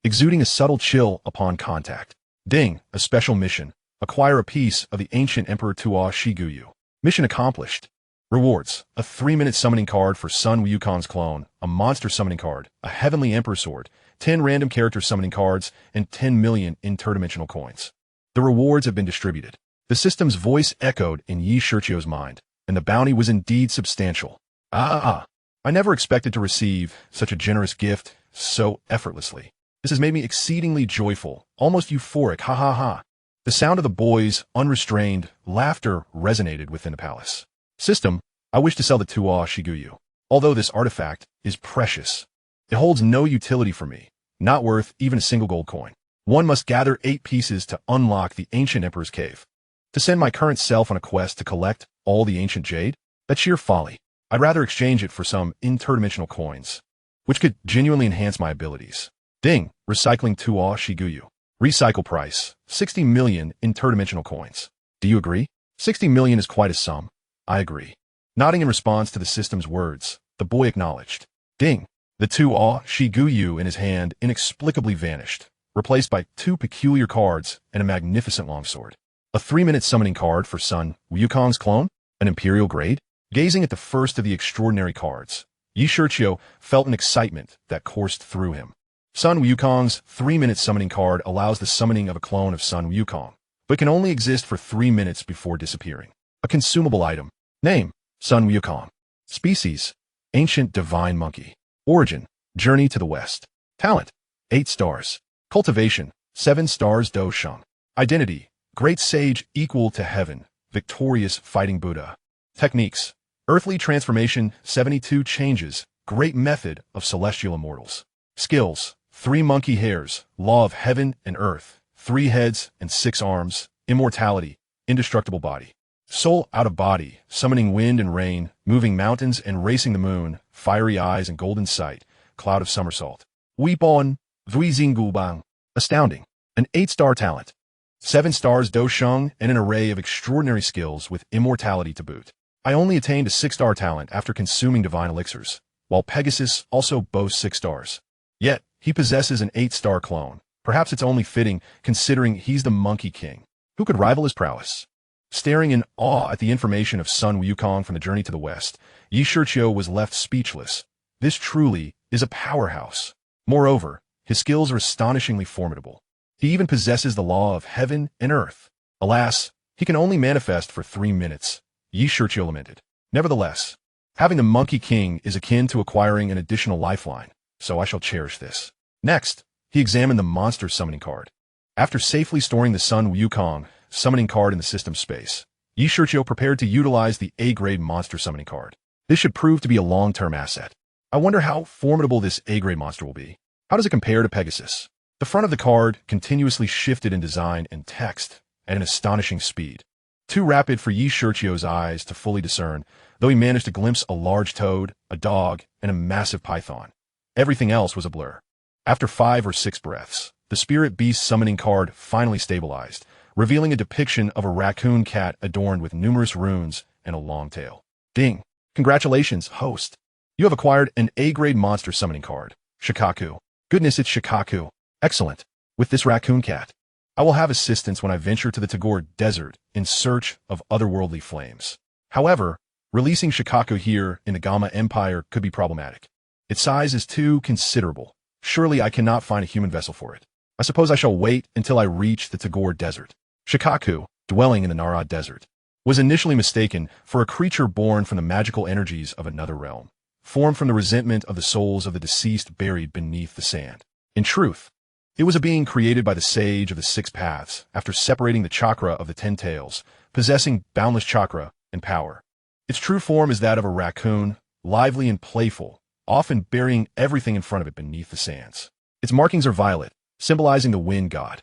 exuding a subtle chill upon contact. Ding, a special mission. Acquire a piece of the ancient Emperor Tuo Shiqiu. Mission accomplished. Rewards: a 3-minute summoning card for Sun Wukong's clone, a monster summoning card, a heavenly emperor sword, 10 random character summoning cards, and 10 million interdimensional coins. The rewards have been distributed. The system's voice echoed in Shiqiu's mind, and the bounty was indeed substantial. I never expected to receive such a generous gift so effortlessly. This has made me exceedingly joyful, almost euphoric, ha ha ha. The sound of the boys' unrestrained laughter resonated within the palace. System, I wish to sell the Tuo Shiqiu. Although this artifact is precious, it holds no utility for me, not worth even a single gold coin. One must gather 8 pieces to unlock the ancient emperor's cave. To send my current self on a quest to collect all the ancient jade? That's sheer folly. I'd rather exchange it for some interdimensional coins, which could genuinely enhance my abilities. Ding, recycling Tuo Shiqiu. Recycle price, 60 million interdimensional coins. Do you agree? 60 million is quite a sum. I agree. Nodding in response to the system's words, the boy acknowledged. Ding. The Tuo Shiqiu in his hand inexplicably vanished, replaced by 2 peculiar cards and a magnificent longsword. A 3-minute summoning card for Sun Wukong's clone? An imperial grade? Gazing at the first of the extraordinary cards, Shiqiu felt an excitement that coursed through him. Sun Wukong's 3-minute summoning card allows the summoning of a clone of Sun Wukong, but can only exist for 3 minutes before disappearing. A consumable item. Name, Sun Wukong. Species, ancient divine monkey. Origin, journey to the west. Talent, 8 stars. Cultivation, 7 stars Dou Sheng. Identity, great sage equal to heaven, victorious fighting Buddha. Techniques, earthly transformation, 72 changes, great method of celestial immortals. Skills, 3 monkey hairs, law of heaven and earth, 3 heads and 6 arms, immortality, indestructible body. Soul out of body, summoning wind and rain, moving mountains and racing the moon, fiery eyes and golden sight, cloud of somersault. Weepon, Vuizingubang. Astounding. An 8-star talent. 7 stars Dou Sheng and an array of extraordinary skills with immortality to boot. I only attained a 6-star talent after consuming divine elixirs. while Pegasus also boasts 6 stars. Yet, he possesses an 8-star clone. Perhaps it's only fitting, considering he's the Monkey King. Who could rival his prowess? Staring in awe at the information of Sun Wukong from the journey to the west, Shiqiu was left speechless. This truly is a powerhouse. Moreover, his skills are astonishingly formidable. He even possesses the law of heaven and earth. Alas, he can only manifest for 3 minutes, Shiqiu lamented. Nevertheless, having the Monkey King is akin to acquiring an additional lifeline, so I shall cherish this. Next, he examined the monster summoning card. After safely storing the Sun Wukong summoning card in the system space, Shiqiu prepared to utilize the A-grade monster summoning card. This should prove to be a long-term asset. I wonder how formidable this A-grade monster will be. How does it compare to Pegasus? The front of the card continuously shifted in design and text at an astonishing speed. Too rapid for Shiqiu's eyes to fully discern, though he managed to glimpse a large toad, a dog, and a massive python. Everything else was a blur. After 5 or 6 breaths, the Spirit Beast summoning card finally stabilized, revealing a depiction of a raccoon cat adorned with numerous runes and a long tail. Ding! Congratulations, host! You have acquired an A-grade monster summoning card. Shiqiu. Goodness, it's Shiqiu. Excellent. With this raccoon cat, I will have assistance when I venture to the Tagore Desert in search of otherworldly flames. However, releasing Shiqiu here in the Gama Empire could be problematic. Its size is too considerable. Surely I cannot find a human vessel for it. I suppose I shall wait until I reach the Tagore Desert. Shiqiu, dwelling in the Narad Desert, was initially mistaken for a creature born from the magical energies of another realm, formed from the resentment of the souls of the deceased buried beneath the sand. In truth, it was a being created by the sage of the 6 paths after separating the chakra of the 10 tails, possessing boundless chakra and power. Its true form is that of a raccoon, lively and playful, often burying everything in front of it beneath the sands. Its markings are violet, symbolizing the wind god.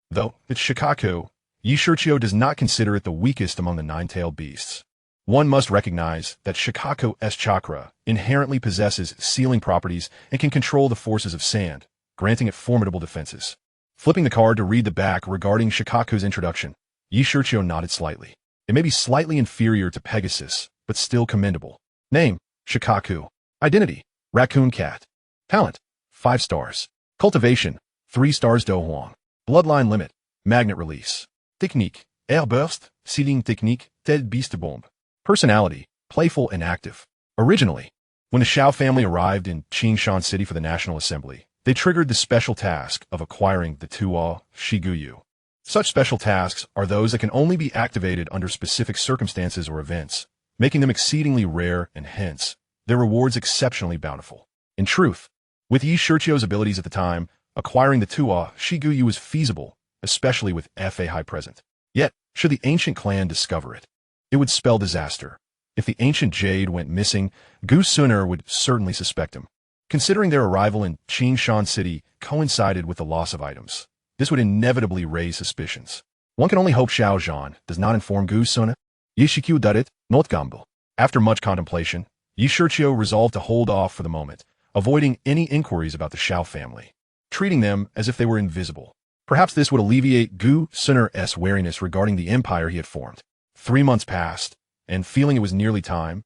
Though it's Shiqiu, Shiqiu does not consider it the weakest among the 9-tailed beasts. One must recognize that Shiqiu's chakra inherently possesses sealing properties and can control the forces of sand, granting it formidable defenses. Flipping the card to read the back regarding Shiqiu's introduction, Shiqiu nodded slightly. It may be slightly inferior to Pegasus, but still commendable. Name, Shiqiu. Identity, raccoon cat. Talent, 5 stars. Cultivation, 3 stars. Dou Huang. Bloodline limit, magnet release. Technique, air burst, sealing technique, tête beast bombe. Personality, playful and active. Originally, when the Xiao family arrived in Qingshan City for the National Assembly, they triggered the special task of acquiring the Tuo Shiqiu. Such special tasks are those that can only be activated under specific circumstances or events, making them exceedingly rare and hence, their rewards exceptionally bountiful. In truth, with Shiqiu's abilities at the time, acquiring the Tuo Shiqiu was feasible, especially with Fa High present. Yet, should the ancient clan discover it, it would spell disaster. If the ancient jade went missing, Gu Suner would certainly suspect him. Considering their arrival in Qingshan City coincided with the loss of items, this would inevitably raise suspicions. One can only hope Xiao Zhan does not inform Gu Suner. Shiqiu darit, not gamble. After much contemplation, Shiqiu resolved to hold off for the moment, avoiding any inquiries about the Xiao family, treating them as if they were invisible. Perhaps this would alleviate Gu Suner's wariness regarding the empire he had formed. 3 months passed, and feeling it was nearly time,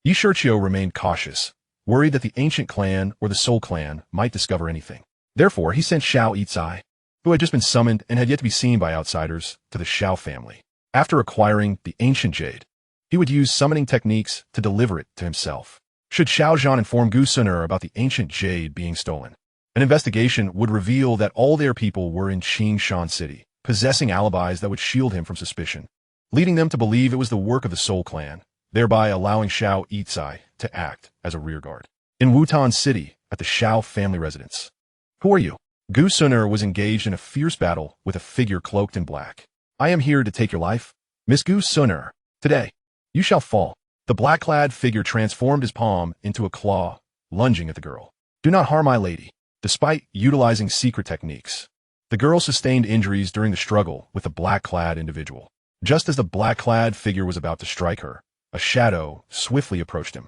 Shiqiu remained cautious, worried that the ancient clan or the Soul clan might discover anything. Therefore, he sent Xiao Yizai, who had just been summoned and had yet to be seen by outsiders, to the Xiao family. After acquiring the ancient jade, he would use summoning techniques to deliver it to himself. Should Xiao Zhan inform Gu Suner about the ancient jade being stolen, an investigation would reveal that all their people were in Qingshan City, possessing alibis that would shield him from suspicion, leading them to believe it was the work of the Soul clan, thereby allowing Xiao Yizai to act as a rearguard. In Wutan City, at the Xiao family residence. Who are you? Gu Suner was engaged in a fierce battle with a figure cloaked in black. I am here to take your life. Miss Gu Suner, today, you shall fall. The black-clad figure transformed his palm into a claw, lunging at the girl. Do not harm my lady. Despite utilizing secret techniques, the girl sustained injuries during the struggle with the black-clad individual. Just as the black-clad figure was about to strike her, a shadow swiftly approached him.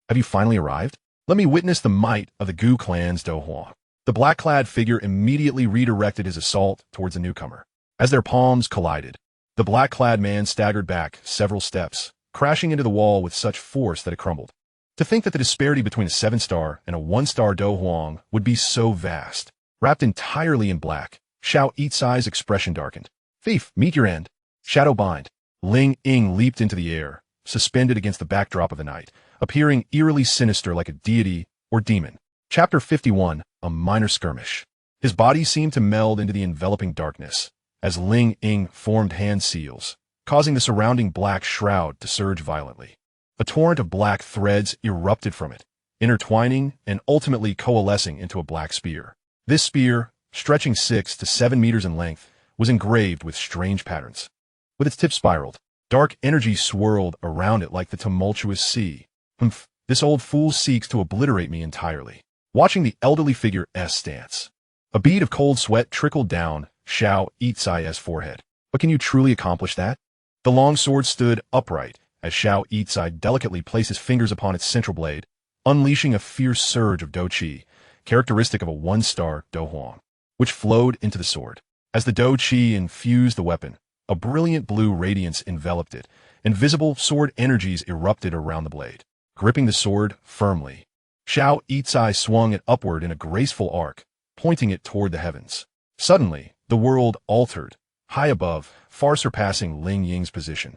Have you finally arrived? Let me witness the might of the Gu clan's Dou Huang. The black-clad figure immediately redirected his assault towards the newcomer. As their palms collided, the black-clad man staggered back several steps, crashing into the wall with such force that it crumbled. To think that the disparity between a 7-star and a 1-star Dou Huang would be so vast. Wrapped entirely in black, Xiao Yitsai's expression darkened. Thief, meet your end. Shadow bind. Ling Ying leaped into the air, suspended against the backdrop of the night, appearing eerily sinister like a deity or demon. Chapter 51, A Minor Skirmish. His body seemed to meld into the enveloping darkness, as Ling Ying formed hand seals, causing the surrounding black shroud to surge violently. A torrent of black threads erupted from it, intertwining and ultimately coalescing into a black spear. This spear, stretching 6 to 7 meters in length, was engraved with strange patterns. With its tip spiraled, dark energy swirled around it like the tumultuous sea. Humph, this old fool seeks to obliterate me entirely. Watching the elderly figure's stance, a bead of cold sweat trickled down Xiao Yitsai's forehead. But can you truly accomplish that? The long sword stood upright, as Xiao Yitsai delicately placed his fingers upon its central blade, unleashing a fierce surge of Dou Qi, characteristic of a 1-star Dou Huang, which flowed into the sword. As the Dou Qi infused the weapon, a brilliant blue radiance enveloped it, and visible sword energies erupted around the blade. Gripping the sword firmly, Xiao Yitsai swung it upward in a graceful arc, pointing it toward the heavens. Suddenly, the world altered, high above, far surpassing Ling Ying's position.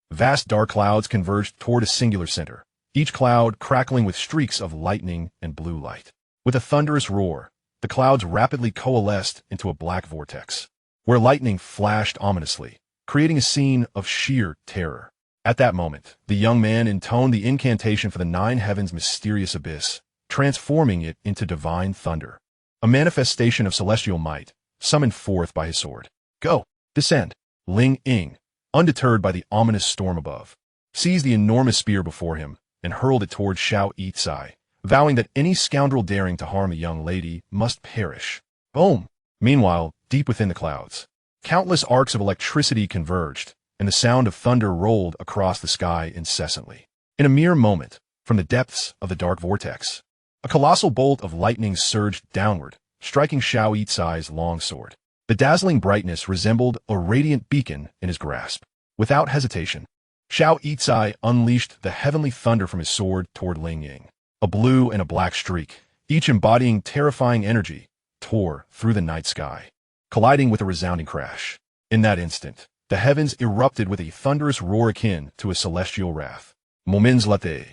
Vast dark clouds converged toward a singular center, each cloud crackling with streaks of lightning and blue light. With a thunderous roar, the clouds rapidly coalesced into a black vortex, where lightning flashed ominously, creating a scene of sheer terror. At that moment, the young man intoned the incantation for the 9 heavens' mysterious abyss, transforming it into divine thunder, a manifestation of celestial might, summoned forth by his sword. Go! Descend! Ling Ying, undeterred by the ominous storm above, seized the enormous spear before him and hurled it toward Xiao Yitsai, vowing that any scoundrel daring to harm the young lady must perish. Boom! Meanwhile, deep within the clouds, countless arcs of electricity converged, and the sound of thunder rolled across the sky incessantly. In a mere moment, from the depths of the dark vortex, a colossal bolt of lightning surged downward, striking Xiao Yitsai's long sword. The dazzling brightness resembled a radiant beacon in his grasp. Without hesitation, Xiao Yitsai unleashed the heavenly thunder from his sword toward Ling Ying. A blue and a black streak, each embodying terrifying energy, tore through the night sky, colliding with a resounding crash. In that instant, the heavens erupted with a thunderous roar akin to a celestial wrath. Moments later,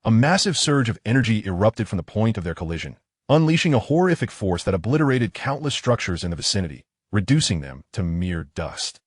a massive surge of energy erupted from the point of their collision, unleashing a horrific force that obliterated countless structures in the vicinity, reducing them to mere dust.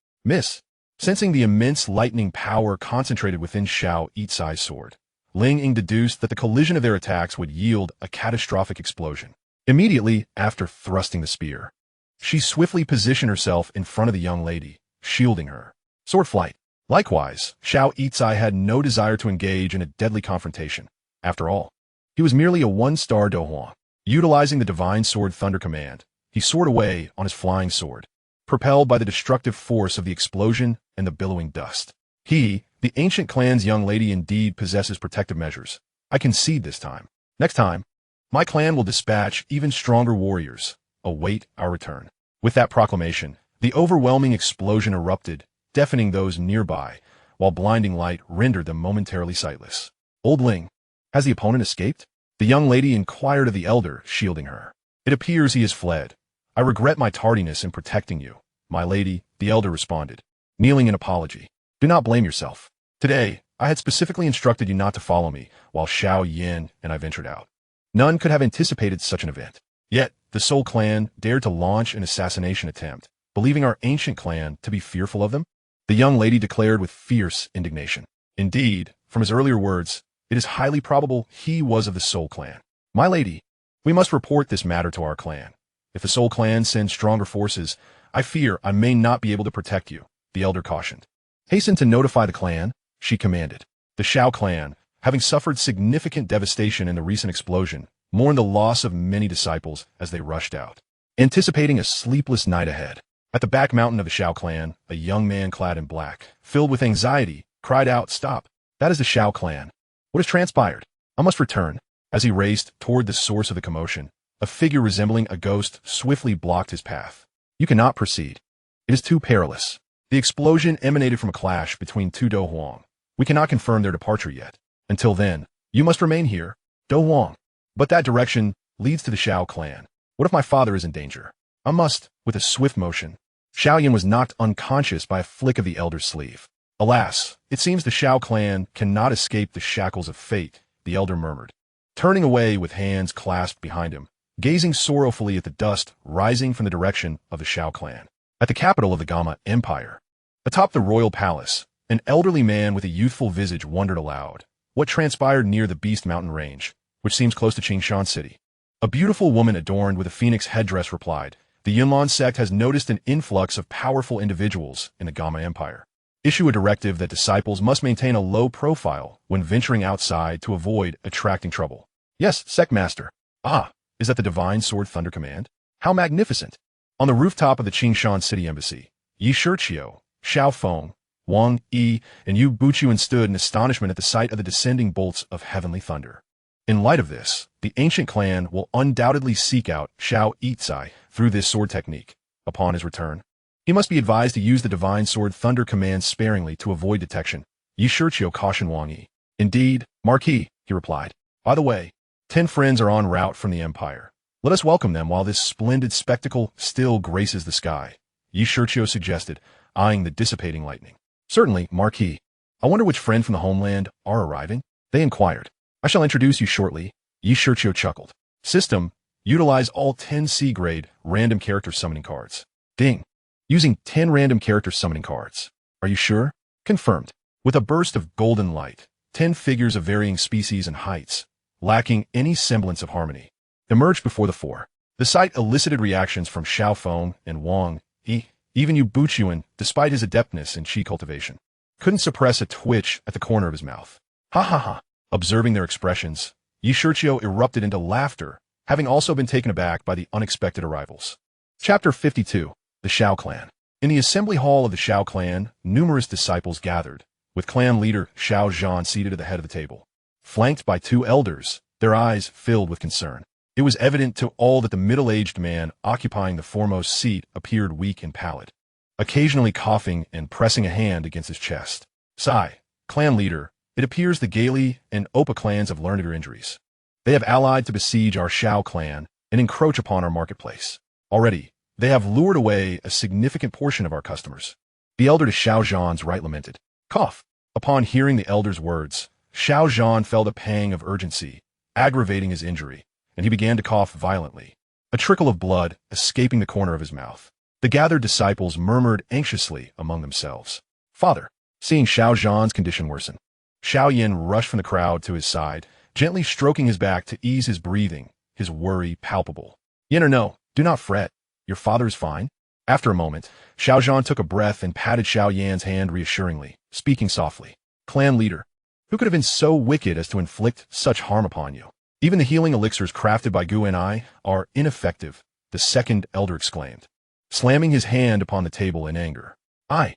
Sensing the immense lightning power concentrated within Xiao Yitsai's sword, Ling Ying deduced that the collision of their attacks would yield a catastrophic explosion. Immediately after thrusting the spear, she swiftly positioned herself in front of the young lady, shielding her. Sword flight. Likewise, Xiao Yitsai had no desire to engage in a deadly confrontation. After all, he was merely a 1-star Dou Huang. Utilizing the divine sword thunder command, he soared away on his flying sword, propelled by the destructive force of the explosion and the billowing dust. He, the ancient clan's young lady, indeed possesses protective measures. I concede this time. Next time, my clan will dispatch even stronger warriors. Await our return. With that proclamation, the overwhelming explosion erupted, deafening those nearby, while blinding light rendered them momentarily sightless. Old Ling, has the opponent escaped? The young lady inquired of the elder, shielding her. It appears he has fled. I regret my tardiness in protecting you, my lady, the elder responded, kneeling in apology. Do not blame yourself. Today, I had specifically instructed you not to follow me, while Shiao Yen and I ventured out. None could have anticipated such an event. Yet, the Soul Clan dared to launch an assassination attempt, believing our ancient clan to be fearful of them? The young lady declared with fierce indignation. Indeed, from his earlier words, it is highly probable he was of the Soul Clan. My lady, we must report this matter to our clan. If the Soul Clan sends stronger forces, I fear I may not be able to protect you, the elder cautioned. Hasten to notify the clan, she commanded. The Xiao clan, having suffered significant devastation in the recent explosion, mourned the loss of many disciples as they rushed out, anticipating a sleepless night ahead. At the back mountain of the Xiao clan, a young man clad in black, filled with anxiety, cried out, "Stop! That is the Xiao clan. What has transpired? I must return." As he raced toward the source of the commotion, a figure resembling a ghost swiftly blocked his path. You cannot proceed. It is too perilous. The explosion emanated from a clash between 2 Dou Huang. We cannot confirm their departure yet. Until then, You must remain here, Dou Wang. But that direction leads to the Shiao clan. What if my father is in danger? I must, with a swift motion. Shiao Yen was knocked unconscious by a flick of the elder's sleeve. Alas, it seems the Shiao clan cannot escape the shackles of fate, the elder murmured, turning away with hands clasped behind him, gazing sorrowfully at the dust rising from the direction of the Shiao clan. At the capital of the Gama Empire, atop the royal palace, an elderly man with a youthful visage wondered aloud what transpired near the Beast Mountain range, which seems close to Qingshan City. A beautiful woman adorned with a phoenix headdress replied, "The Yunlan sect has noticed an influx of powerful individuals in the Gama Empire. Issue a directive that disciples must maintain a low profile when venturing outside to avoid attracting trouble." "Yes, sect master." "Ah, is that the Divine Sword Thunder Command? How magnificent!" On the rooftop of the Qingshan City Embassy, Yi Shiqiu, Xiao Feng, Wang Yi, and Yu Buchuan stood in astonishment at the sight of the descending bolts of heavenly thunder. In light of this, the ancient clan will undoubtedly seek out Xiao Yitzai through this sword technique. Upon his return, he must be advised to use the Divine Sword Thunder Command sparingly to avoid detection. Yi Shiqiu cautioned Wang Yi. "Indeed, Marquis," he replied. "By the way, 10 friends are en route from the Empire. Let us welcome them while this splendid spectacle still graces the sky," Yi Shiqiu suggested, eyeing the dissipating lightning. "Certainly, Marquis. I wonder which friend from the homeland are arriving?" they inquired. "I shall introduce you shortly," Yi Shiqiu chuckled. "System, utilize all 10 C-grade random character summoning cards." Ding. Using 10 random character summoning cards. Are you sure? Confirmed. With a burst of golden light, 10 figures of varying species and heights, lacking any semblance of harmony, emerged before the four. The sight elicited reactions from Xiao Feng and Wang Yi. Even Yu Buchuan, despite his adeptness in Qi cultivation, couldn't suppress a twitch at the corner of his mouth. "Ha ha ha." Observing their expressions, Yi Shiqiu erupted into laughter, having also been taken aback by the unexpected arrivals. Chapter 52. The Shiao Clan. In the assembly hall of the Shiao clan, numerous disciples gathered, with clan leader Xiao Zhan seated at the head of the table. Flanked by 2 elders, their eyes filled with concern. It was evident to all that the middle-aged man occupying the foremost seat appeared weak and pallid, occasionally coughing and pressing a hand against his chest. "Sigh, clan leader, it appears the Gaili and Opa clans have learned of your injuries. They have allied to besiege our Shiao clan and encroach upon our marketplace. Already, they have lured away a significant portion of our customers." The elder to Xiao Zhan's right lamented. Cough. Upon hearing the elder's words, Xiao Zhan felt a pang of urgency, aggravating his injury, and he began to cough violently, a trickle of blood escaping the corner of his mouth. The gathered disciples murmured anxiously among themselves. "Father." Seeing Xiao Zhan's condition worsen, Shiao Yen rushed from the crowd to his side, gently stroking his back to ease his breathing, his worry palpable. "Yen or no, do not fret. Your father is fine." After a moment, Xiao Zhan took a breath and patted Shiao Yan's hand reassuringly, speaking softly. "Clan leader, who could have been so wicked as to inflict such harm upon you? Even the healing elixirs crafted by Gu and I are ineffective," the second elder exclaimed, slamming his hand upon the table in anger. I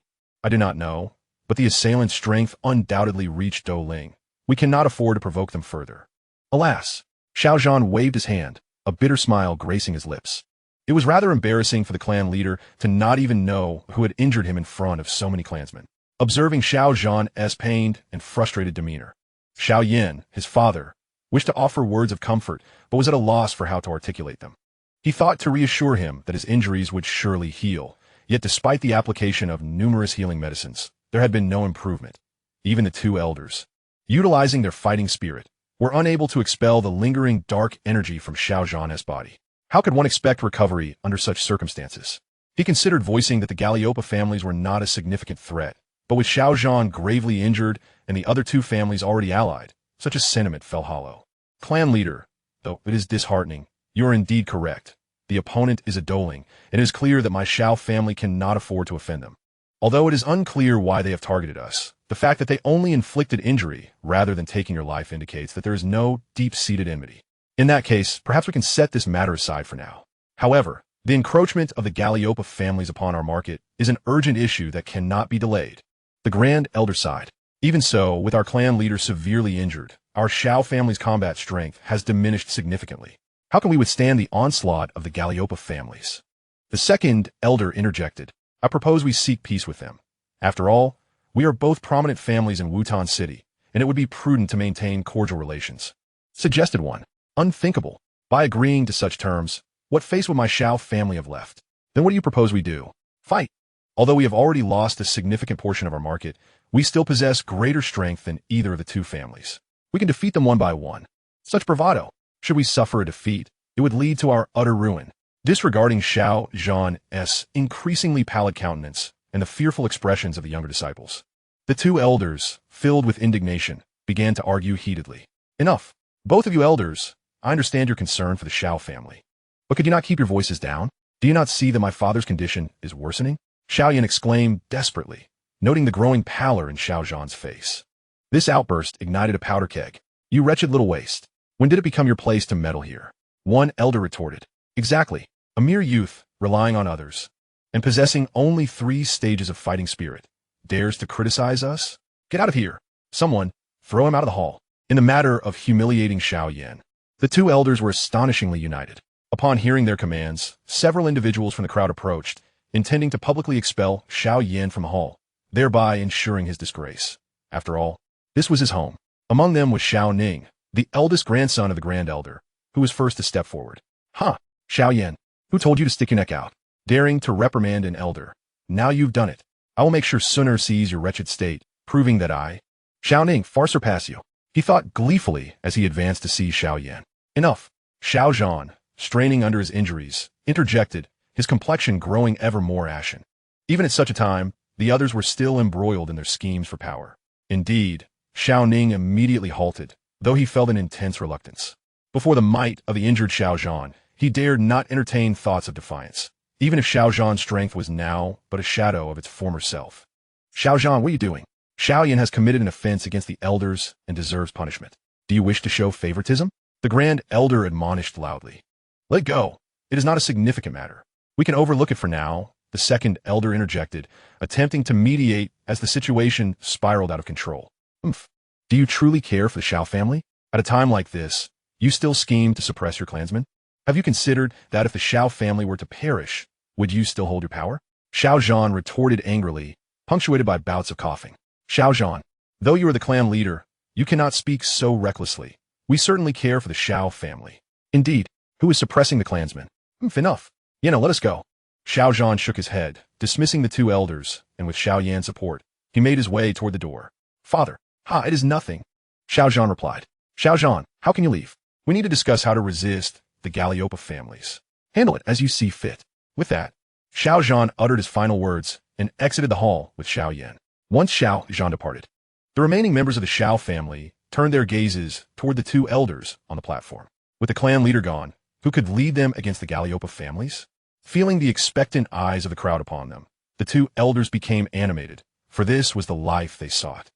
do not know, but the assailant's strength undoubtedly reached Dou Ling. We cannot afford to provoke them further." "Alas." Xiao Zhan waved his hand, a bitter smile gracing his lips. It was rather embarrassing for the clan leader to not even know who had injured him in front of so many clansmen. Observing Xiao Zhan's pained and frustrated demeanor, Shiao Yen, his father, wished to offer words of comfort, but was at a loss for how to articulate them. He thought to reassure him that his injuries would surely heal, yet despite the application of numerous healing medicines, there had been no improvement. Even the 2 elders, utilizing their fighting spirit, were unable to expel the lingering dark energy from Xiao Zhan's body. How could one expect recovery under such circumstances? He considered voicing that the Galliopa families were not a significant threat, but with Xiao Zhan gravely injured and the other 2 families already allied, such a sentiment fell hollow. "Clan leader, though it is disheartening, you are indeed correct. The opponent is a Dou Ling, and it is clear that my Shiao family cannot afford to offend them. Although it is unclear why they have targeted us, the fact that they only inflicted injury rather than taking your life indicates that there is no deep-seated enmity. In that case, perhaps we can set this matter aside for now. However, the encroachment of the Galliopa families upon our market is an urgent issue that cannot be delayed." The Grand Elder sighed. "Even so, with our clan leader severely injured, our Shiao family's combat strength has diminished significantly. How can we withstand the onslaught of the Galliopa families?" The second elder interjected. "I propose we seek peace with them. After all, we are both prominent families in Wutan City, and it would be prudent to maintain cordial relations. Suggested one. Unthinkable. By agreeing to such terms, what face would my Shiao family have left? Then what do you propose we do? Fight. Although we have already lost a significant portion of our market, we still possess greater strength than either of the two families. We can defeat them one by one. Such bravado. Should we suffer a defeat, it would lead to our utter ruin. Disregarding Shiao Yan's increasingly pallid countenance and the fearful expressions of the younger disciples, the two elders, filled with indignation, began to argue heatedly. Enough. Both of you elders, I understand your concern for the Shiao family. But could you not keep your voices down? Do you not see that my father's condition is worsening? Shiao Yen exclaimed desperately, noting the growing pallor in Shiao Zhan's face. This outburst ignited a powder keg. You wretched little waste. When did it become your place to meddle here? One elder retorted. Exactly. A mere youth, relying on others, and possessing only 3 stages of fighting spirit, dares to criticize us? Get out of here. Someone, throw him out of the hall. In the matter of humiliating Shiao Yen, the two elders were astonishingly united. Upon hearing their commands, several individuals from the crowd approached, intending to publicly expel Shiao Yen from the hall, thereby ensuring his disgrace. After all, this was his home. Among them was Xiao Ning, the eldest grandson of the Grand Elder, who was first to step forward. Ha! Shiao Yen, who told you to stick your neck out? Daring to reprimand an elder. Now you've done it. I will make sure Sooner sees your wretched state, proving that I, Xiao Ning, far surpass you. He thought gleefully as he advanced to seize Shiao Yen. Enough. Shiao Zhan, straining under his injuries, interjected, his complexion growing ever more ashen. Even at such a time, the others were still embroiled in their schemes for power. Indeed, Xiao Ning immediately halted, though he felt an intense reluctance. Before the might of the injured Shiao Zhan, he dared not entertain thoughts of defiance, even if Shiao Zhan's strength was now but a shadow of its former self. Shiao Zhan, what are you doing? Shiao Yen has committed an offense against the elders and deserves punishment. Do you wish to show favoritism? The Grand Elder admonished loudly. Let go. It is not a significant matter. We can overlook it for now, the second elder interjected, attempting to mediate as the situation spiraled out of control. Do you truly care for the Shiao family? At a time like this, you still scheme to suppress your clansmen? Have you considered that if the Shiao family were to perish, would you still hold your power? Shiao Zhan retorted angrily, punctuated by bouts of coughing. Shiao Zhan, though you are the clan leader, you cannot speak so recklessly. We certainly care for the Shiao family. Indeed, who is suppressing the clansmen? Enough. Let us go. Shiao Zhan shook his head, dismissing the two elders, and with Shiao Yan's support, he made his way toward the door. Father, it is nothing. Shiao Zhan replied. Shiao Zhan, how can you leave? We need to discuss how to resist the Galliopa families. Handle it as you see fit. With that, Shiao Zhan uttered his final words and exited the hall with Shiao Yen. Once Shiao Zhan departed, the remaining members of the Shiao family turned their gazes toward the two elders on the platform. With the clan leader gone, who could lead them against the Galliopa families? Feeling the expectant eyes of the crowd upon them, the two elders became animated, for this was the life they sought.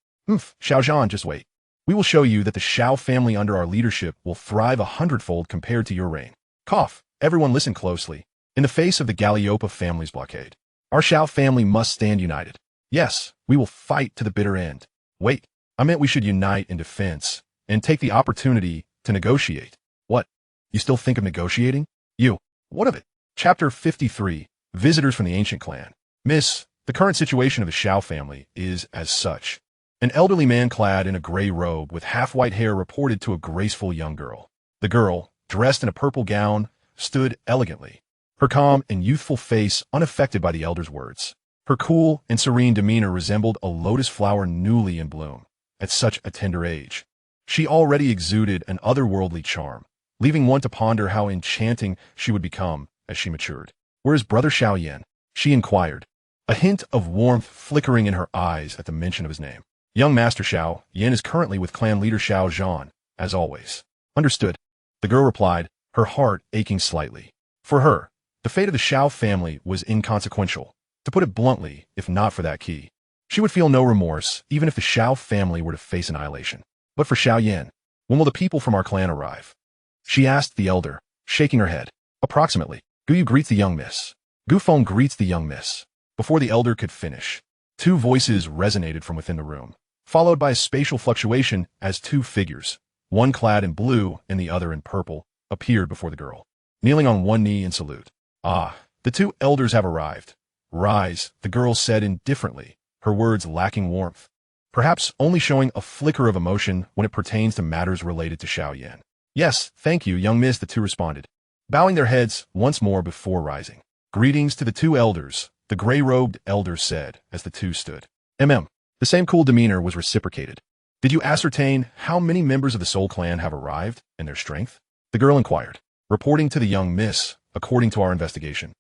Shiao Zhan, just wait. We will show you that the Shiao family under our leadership will thrive 100-fold compared to your reign. Cough. Everyone listen closely. In the face of the Galliopa family's blockade, our Shiao family must stand united. Yes, we will fight to the bitter end. Wait, I meant we should unite in defense and take the opportunity to negotiate. What? You still think of negotiating? What of it? Chapter 53, Visitors from the Ancient Clan. Miss, the current situation of the Shiao family is as such. An elderly man clad in a gray robe with half-white hair reported to a graceful young girl. The girl, dressed in a purple gown, stood elegantly, her calm and youthful face unaffected by the elder's words. Her cool and serene demeanor resembled a lotus flower newly in bloom. At such a tender age, she already exuded an otherworldly charm, leaving one to ponder how enchanting she would become as she matured. Where is Brother Shiao Yen? She inquired, a hint of warmth flickering in her eyes at the mention of his name. Young Master Shiao Yen is currently with clan leader Shiao Zhan, as always. Understood. The girl replied, her heart aching slightly. For her, the fate of the Shiao family was inconsequential, to put it bluntly, if not for that key. She would feel no remorse, even if the Shiao family were to face annihilation. But for Shiao Yen, when will the people from our clan arrive? She asked the elder, shaking her head. Approximately. Guyu greets the young miss. Gufeng greets the young miss. Before the elder could finish, two voices resonated from within the room, followed by a spatial fluctuation as two figures, one clad in blue and the other in purple, appeared before the girl, kneeling on one knee in salute. The two elders have arrived. Rise, the girl said indifferently, her words lacking warmth. perhaps only showing a flicker of emotion when it pertains to matters related to Shiao Yen. Yes, thank you, young miss, the two responded, bowing their heads once more before rising. Greetings to the two elders, the gray-robed elder said as the two stood. The same cool demeanor was reciprocated. Did you ascertain how many members of the Soul Clan have arrived and their strength? The girl inquired, reporting to the young miss, according to our investigation.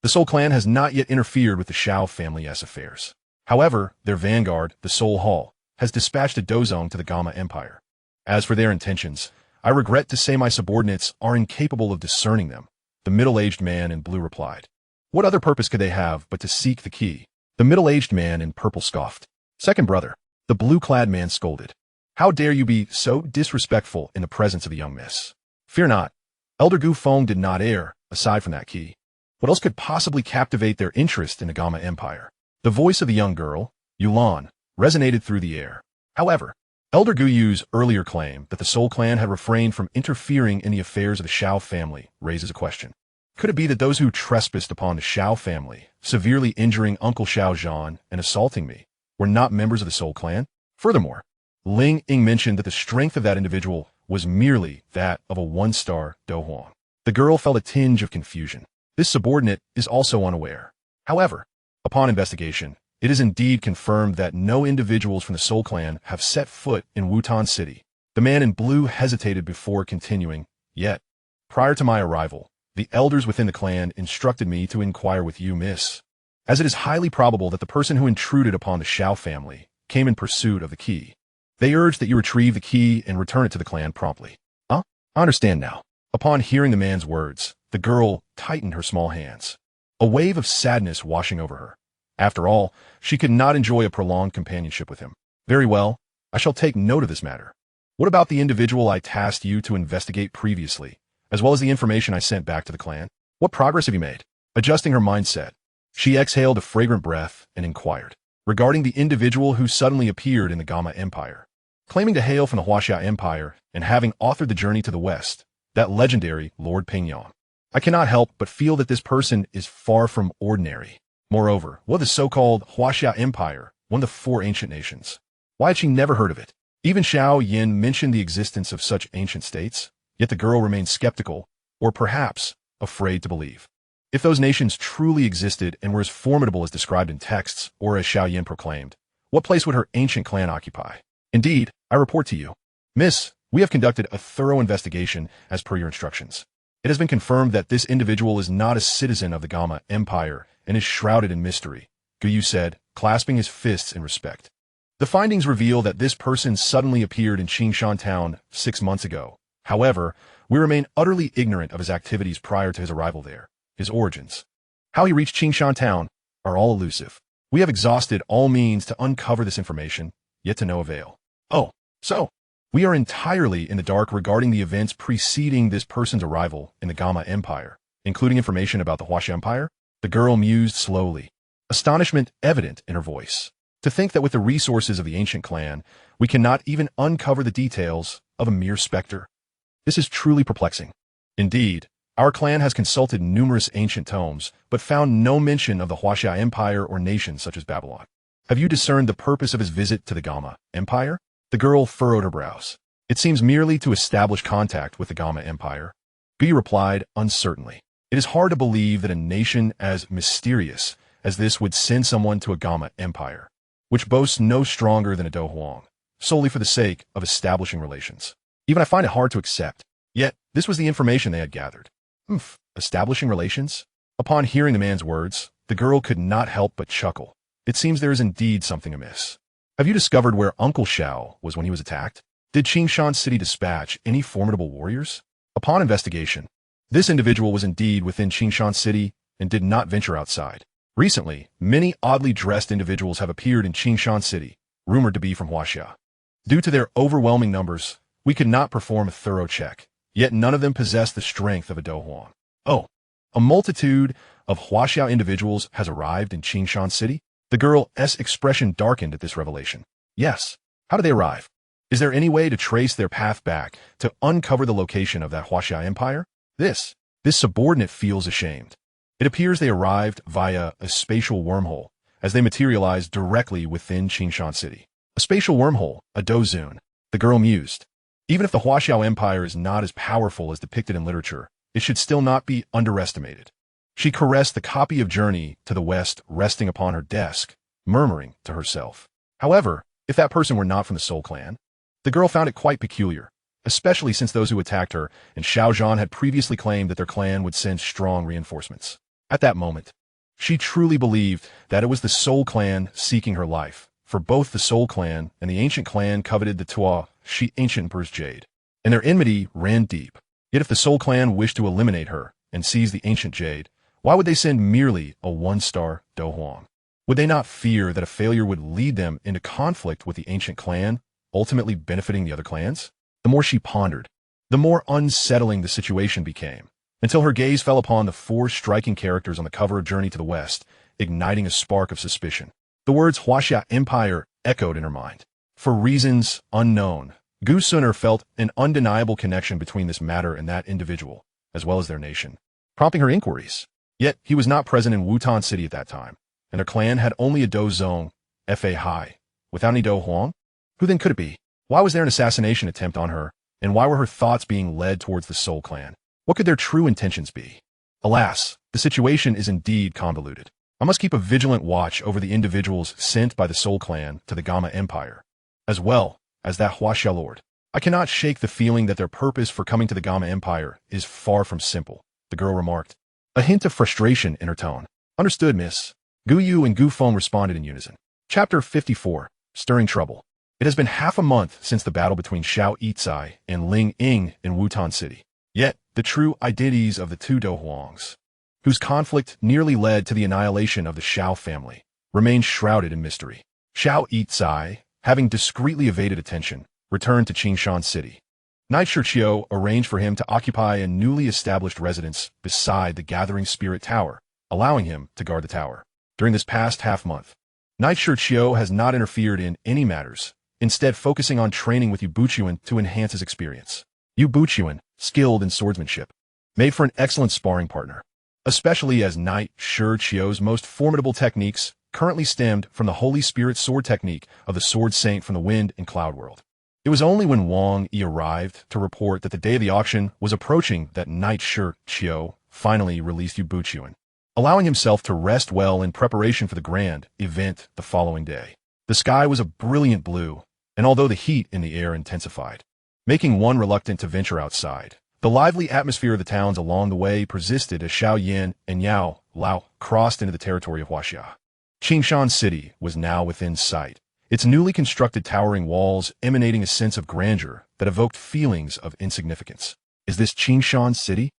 The Soul Clan has not yet interfered with the Shiao family's affairs. However, their vanguard, the Soul Hall, has dispatched a dozong to the Gama Empire. As for their intentions, I regret to say my subordinates are incapable of discerning them, the middle-aged man in blue replied. What other purpose could they have but to seek the key? The middle-aged man in purple scoffed. Second brother, the blue-clad man scolded. How dare you be so disrespectful in the presence of the young miss? Fear not. Elder Gu Feng did not err, aside from that key. What else could possibly captivate their interest in the Gama Empire? The voice of the young girl, Yuan, resonated through the air. However, Elder Gu Yu's earlier claim that the Soul Clan had refrained from interfering in the affairs of the Shiao family raises a question. Could it be that those who trespassed upon the Shiao family, severely injuring Uncle Xiao Zhan and assaulting me, were not members of the Soul Clan? Furthermore, Ling Ying mentioned that the strength of that individual was merely that of a one-star Dou Huang. The girl felt a tinge of confusion. This subordinate is also unaware. However, upon investigation, it is indeed confirmed that no individuals from the Soul Clan have set foot in Wutan City. The man in blue hesitated before continuing, yet, prior to my arrival, the elders within the clan instructed me to inquire with you, miss, as it is highly probable that the person who intruded upon the Shiao family came in pursuit of the key. They urged that you retrieve the key and return it to the clan promptly. I understand now. Upon hearing the man's words, the girl tightened her small hands, a wave of sadness washing over her. After all, she could not enjoy a prolonged companionship with him. Very well, I shall take note of this matter. What about the individual I tasked you to investigate previously, as well as the information I sent back to the clan? What progress have you made? Adjusting her mindset, she exhaled a fragrant breath and inquired, regarding the individual who suddenly appeared in the Gama Empire. Claiming to hail from the Huaxia Empire and having authored the journey to the west, that legendary Lord Pingyang. I cannot help but feel that this person is far from ordinary. Moreover, what the so-called Huaxia Empire, one of the four ancient nations? Why had she never heard of it? Even Shiao Yen mentioned the existence of such ancient states, yet the girl remained skeptical, or perhaps afraid to believe. If those nations truly existed and were as formidable as described in texts, or as Shiao Yen proclaimed, what place would her ancient clan occupy? Indeed, I report to you, miss, we have conducted a thorough investigation as per your instructions. It has been confirmed that this individual is not a citizen of the Gama Empire and is shrouded in mystery, Gu Yu said, clasping his fists in respect. The findings reveal that this person suddenly appeared in Qingshan town 6 months ago. However, we remain utterly ignorant of his activities prior to his arrival there, his origins. How he reached Qingshan town are all elusive. We have exhausted all means to uncover this information, yet to no avail. Oh, so we are entirely in the dark regarding the events preceding this person's arrival in the Gama Empire, including information about the Huaxia Empire? The girl mused slowly, astonishment evident in her voice. To think that with the resources of the ancient clan, we cannot even uncover the details of a mere specter. This is truly perplexing. Indeed, our clan has consulted numerous ancient tomes, but found no mention of the Huaxia Empire or nations such as Babylon. Have you discerned the purpose of his visit to the Gama Empire? The girl furrowed her brows. It seems merely to establish contact with the Gama Empire. Bi replied uncertainly. It is hard to believe that a nation as mysterious as this would send someone to a Gama Empire, which boasts no stronger than a Dou Huang, solely for the sake of establishing relations. Even I find it hard to accept. Yet, this was the information they had gathered. Establishing relations? Upon hearing the man's words, the girl could not help but chuckle. It seems there is indeed something amiss. Have you discovered where Uncle Xiao was when he was attacked? Did Qingshan City dispatch any formidable warriors? Upon investigation, this individual was indeed within Qingshan City and did not venture outside. Recently, many oddly dressed individuals have appeared in Qingshan City, rumored to be from Huaxia. Due to their overwhelming numbers, we could not perform a thorough check, yet none of them possess the strength of a Dou Huang. Oh, a multitude of Huaxia individuals has arrived in Qingshan City? The girl's expression darkened at this revelation. Yes. How did they arrive? Is there any way to trace their path back to uncover the location of that Huaxia Empire? This subordinate feels ashamed. It appears they arrived via a spatial wormhole, as they materialized directly within Qingshan City. A spatial wormhole, a dozune, the girl mused. Even if the Huaxiao Empire is not as powerful as depicted in literature, it should still not be underestimated. She caressed the copy of Journey to the West resting upon her desk, murmuring to herself. However, if that person were not from the Soul Clan, the girl found it quite peculiar, especially since those who attacked her and Xiao Zhan had previously claimed that their clan would send strong reinforcements. At that moment, she truly believed that it was the Soul Clan seeking her life, for both the Soul Clan and the Ancient Clan coveted the Dou Qi Ancient Emperor's jade, and their enmity ran deep. Yet if the Soul Clan wished to eliminate her and seize the Ancient Jade, why would they send merely a one-star Dou Huang? Would they not fear that a failure would lead them into conflict with the Ancient Clan, ultimately benefiting the other clans? The more she pondered, the more unsettling the situation became, until her gaze fell upon the four striking characters on the cover of Journey to the West, igniting a spark of suspicion. The words Huaxia Empire echoed in her mind. For reasons unknown, Gu Suner felt an undeniable connection between this matter and that individual, as well as their nation, prompting her inquiries. Yet, he was not present in Wutan City at that time, and their clan had only a Dou Zong, Fa Hai, without any Dou Huang? Who then could it be? Why was there an assassination attempt on her, and why were her thoughts being led towards the Soul Clan? What could their true intentions be? Alas, the situation is indeed convoluted. I must keep a vigilant watch over the individuals sent by the Soul Clan to the Gama Empire, as well as that Huaxia Lord. I cannot shake the feeling that their purpose for coming to the Gama Empire is far from simple, the girl remarked, a hint of frustration in her tone. Understood, miss. Gu Yu and Gu Feng responded in unison. Chapter 54, Stirring Trouble. It has been half a month since the battle between Xiao Yizai and Ling Ying in Wutan City. Yet, the true identities of the two Dou Huangs, whose conflict nearly led to the annihilation of the Xiao family, remain shrouded in mystery. Xiao Yizai, having discreetly evaded attention, returned to Qingshan City. Knight Shiqiu arranged for him to occupy a newly established residence beside the Gathering Spirit Tower, allowing him to guard the tower. During this past half-month, Knight Shiqiu has not interfered in any matters, instead focusing on training with Yu Buchuan to enhance his experience. Yu Buchuan, skilled in swordsmanship, made for an excellent sparring partner, especially as Knight Shiqiu's most formidable techniques currently stemmed from the Holy Spirit sword technique of the Sword Saint from the Wind and Cloud World. It was only when Wang Yi arrived to report that the day of the auction was approaching that Knight Shiqiu finally released Yu Buchuan, allowing himself to rest well in preparation for the grand event the following day. The sky was a brilliant blue, and although the heat in the air intensified, making one reluctant to venture outside, the lively atmosphere of the towns along the way persisted as Shiao Yen and Yao Lao crossed into the territory of Huaxia. Qingshan City was now within sight, its newly constructed towering walls emanating a sense of grandeur that evoked feelings of insignificance. Is this Qingshan City?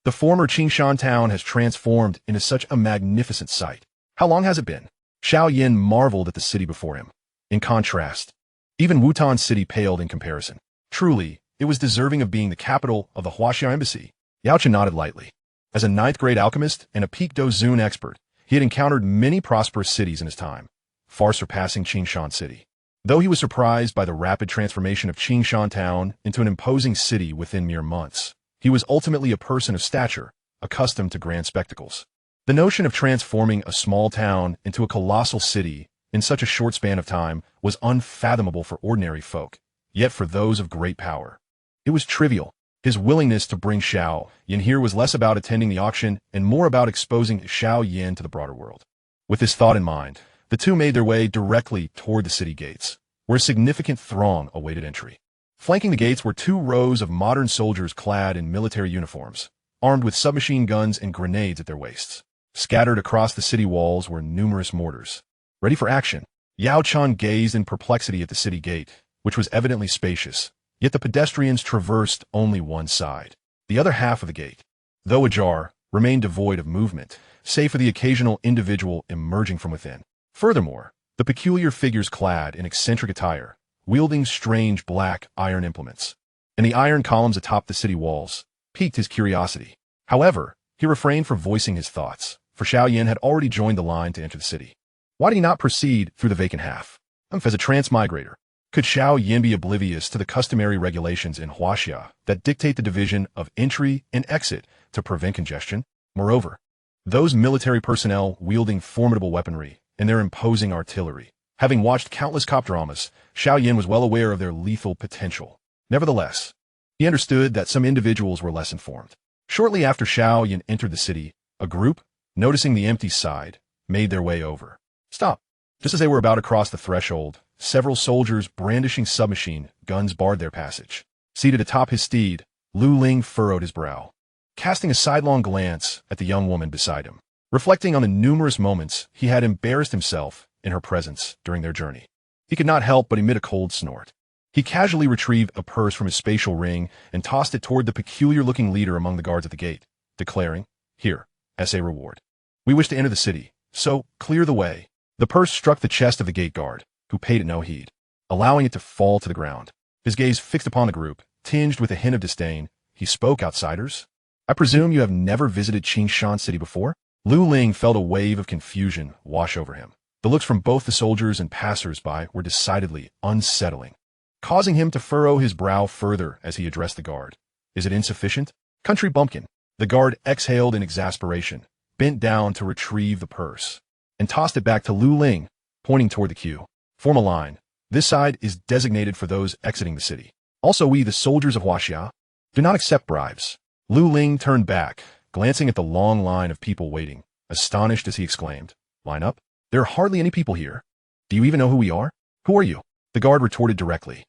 The former Qingshan town has transformed into such a magnificent sight. How long has it been? Shiao Yen marveled at the city before him. In contrast, even Wutan City paled in comparison. Truly, it was deserving of being the capital of the Huaxia Embassy. Yao Chen nodded lightly. As a ninth-grade alchemist and a peak Dozun expert, he had encountered many prosperous cities in his time, far surpassing Qingshan City. Though he was surprised by the rapid transformation of Qingshan Town into an imposing city within mere months, he was ultimately a person of stature, accustomed to grand spectacles. The notion of transforming a small town into a colossal city in such a short span of time was unfathomable for ordinary folk, yet for those of great power, it was trivial. His willingness to bring Xiao Yen here was less about attending the auction and more about exposing Xiao Yen to the broader world. With this thought in mind, the two made their way directly toward the city gates, where a significant throng awaited entry. Flanking the gates were two rows of modern soldiers clad in military uniforms, armed with submachine guns and grenades at their waists. Scattered across the city walls were numerous mortars, ready for action. Yao Chan gazed in perplexity at the city gate, which was evidently spacious, yet the pedestrians traversed only one side. The other half of the gate, though ajar, remained devoid of movement, save for the occasional individual emerging from within. Furthermore, the peculiar figures clad in eccentric attire, wielding strange black iron implements, and the iron columns atop the city walls, piqued his curiosity. However, he refrained from voicing his thoughts, for Xiao Yen had already joined the line to enter the city. Why did he not proceed through the vacant half? As a transmigrator, could Xiao Yen be oblivious to the customary regulations in Huaxia that dictate the division of entry and exit to prevent congestion? Moreover, those military personnel wielding formidable weaponry and their imposing artillery Having watched countless cop dramas, Shiao Yen was well aware of their lethal potential. Nevertheless, he understood that some individuals were less informed. Shortly after Shiao Yen entered the city, a group, noticing the empty side, made their way over. Stop. Just as they were about to cross the threshold, several soldiers brandishing submachine guns barred their passage. Seated atop his steed, Lu Ling furrowed his brow, casting a sidelong glance at the young woman beside him, reflecting on the numerous moments he had embarrassed himself in her presence during their journey. He could not help but emit a cold snort. He casually retrieved a purse from his spatial ring and tossed it toward the peculiar-looking leader among the guards at the gate, declaring, "Here, as a reward. We wish to enter the city, so clear the way." The purse struck the chest of the gate guard, who paid it no heed, allowing it to fall to the ground. His gaze fixed upon the group, tinged with a hint of disdain. He spoke, "Outsiders? I presume you have never visited Qingshan City before?" Lu Ling felt a wave of confusion wash over him. The looks from both the soldiers and passers-by were decidedly unsettling, causing him to furrow his brow further as he addressed the guard. "Is it insufficient? Country bumpkin." The guard exhaled in exasperation, bent down to retrieve the purse, and tossed it back to Lu Ling, pointing toward the queue. "Form a line. This side is designated for those exiting the city. Also we, the soldiers of Huaxia, do not accept bribes." Lu Ling turned back, glancing at the long line of people waiting, astonished as he exclaimed, "Line up? There are hardly any people here. Do you even know who we are? Who are you?" The guard retorted directly,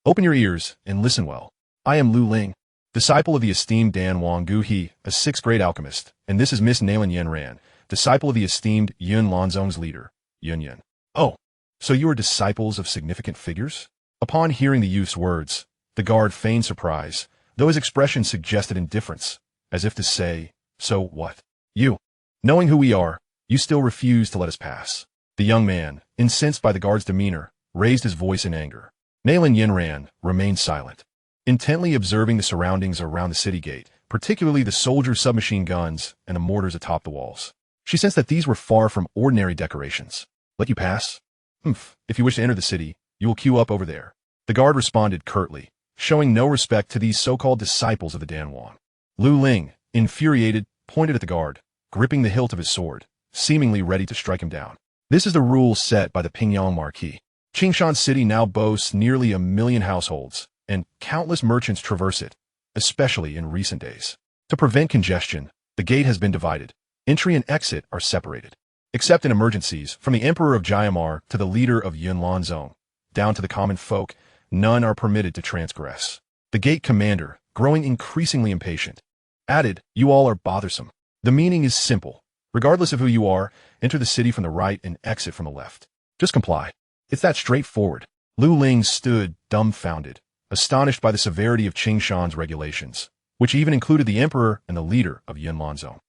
"Open your ears and listen well. I am Lu Ling, disciple of the esteemed Dan Wang Guhi, a 6th-grade alchemist, and this is Miss Nailin Yen Ran, disciple of the esteemed Yun Lanzong's leader, Yun Yen." "Oh, so you are disciples of significant figures?" Upon hearing the youth's words, the guard feigned surprise, though his expression suggested indifference, as if to say, "So what? You, knowing who we are, you still refuse to let us pass." The young man, incensed by the guard's demeanor, raised his voice in anger. Nailin Yinran remained silent, intently observing the surroundings around the city gate, particularly the soldiers' submachine guns and the mortars atop the walls. She sensed that these were far from ordinary decorations. "Let you pass? If you wish to enter the city, you will queue up over there." The guard responded curtly, showing no respect to these so-called disciples of the Dan Wang. Lu Ling, infuriated, pointed at the guard, gripping the hilt of his sword, seemingly ready to strike him down. This is the rule set by the Pingyang Marquis. Qingshan City now boasts nearly 1 million households, and countless merchants traverse it, especially in recent days. To prevent congestion, the gate has been divided. Entry and exit are separated. Except in emergencies, from the Emperor of Jiamar to the leader of Yun Lanzong, down to the common folk, none are permitted to transgress. The gate commander, growing increasingly impatient, added, "You all are bothersome. The meaning is simple. Regardless of who you are, enter the city from the right and exit from the left. Just comply. It's that straightforward." Lu Ling stood dumbfounded, astonished by the severity of Qingshan's regulations, which even included the emperor and the leader of Yun Lanzong.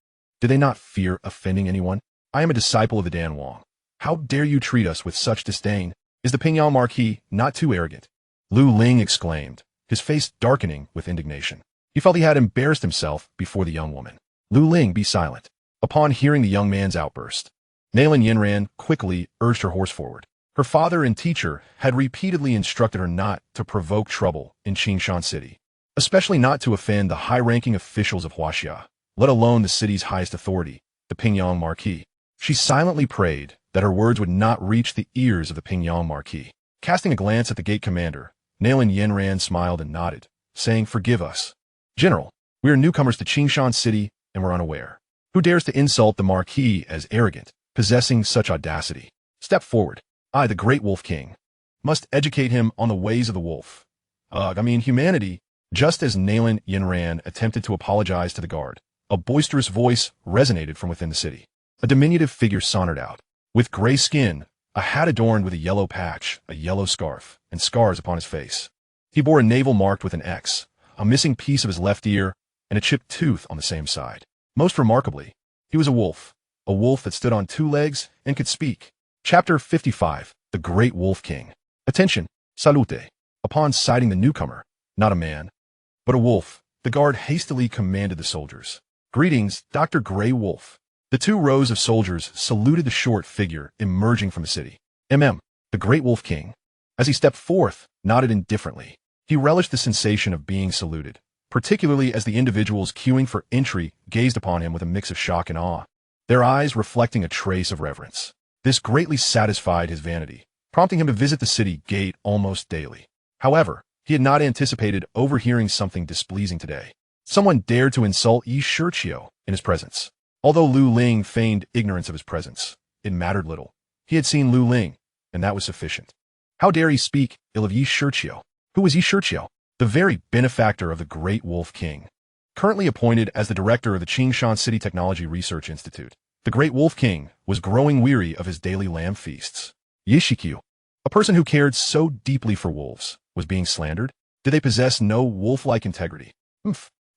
Did they not fear offending anyone? "I am a disciple of the Dan Wang. How dare you treat us with such disdain? Is the Pingyang Marquis not too arrogant?" Lu Ling exclaimed, his face darkening with indignation. He felt he had embarrassed himself before the young woman. "Lu Ling, be silent." Upon hearing the young man's outburst, Nailin Yinran quickly urged her horse forward. Her father and teacher had repeatedly instructed her not to provoke trouble in Qingshan City, especially not to offend the high-ranking officials of Huaxia, let alone the city's highest authority, the Pingyang Marquis. She silently prayed that her words would not reach the ears of the Pingyang Marquis. Casting a glance at the gate commander, Nailin Yinran smiled and nodded, saying, "Forgive us. General, we are newcomers to Qingshan City and were unaware. Who dares to insult the Marquis as arrogant, possessing such audacity? Step forward. I, the great Wolf King, must educate him on the ways of the wolf. Humanity." Just as Nailin Yinran attempted to apologize to the guard, a boisterous voice resonated from within the city. A diminutive figure sauntered out, with gray skin, a hat adorned with a yellow patch, a yellow scarf, and scars upon his face. He bore a navel marked with an X, a missing piece of his left ear, and a chipped tooth on the same side. Most remarkably, he was a wolf that stood on 2 legs and could speak. Chapter 55, The Great Wolf King. Attention, salute. Upon sighting the newcomer, not a man, but a wolf, the guard hastily commanded the soldiers. "Greetings, Dr. Grey Wolf." The 2 rows of soldiers saluted the short figure emerging from the city. The Great Wolf King, as he stepped forth, nodded indifferently. He relished the sensation of being saluted, particularly as the individuals queuing for entry gazed upon him with a mix of shock and awe, their eyes reflecting a trace of reverence. This greatly satisfied his vanity, prompting him to visit the city gate almost daily. However, he had not anticipated overhearing something displeasing today. Someone dared to insult Shiqiu in his presence. Although Lu Ling feigned ignorance of his presence, it mattered little. He had seen Lu Ling, and that was sufficient. How dare he speak ill of Shiqiu? Who was Shiqiu? The very benefactor of the Great Wolf King. Currently appointed as the director of the Qingshan City Technology Research Institute, the Great Wolf King was growing weary of his daily lamb feasts. Shiqiu, a person who cared so deeply for wolves, was being slandered? Did they possess no wolf-like integrity?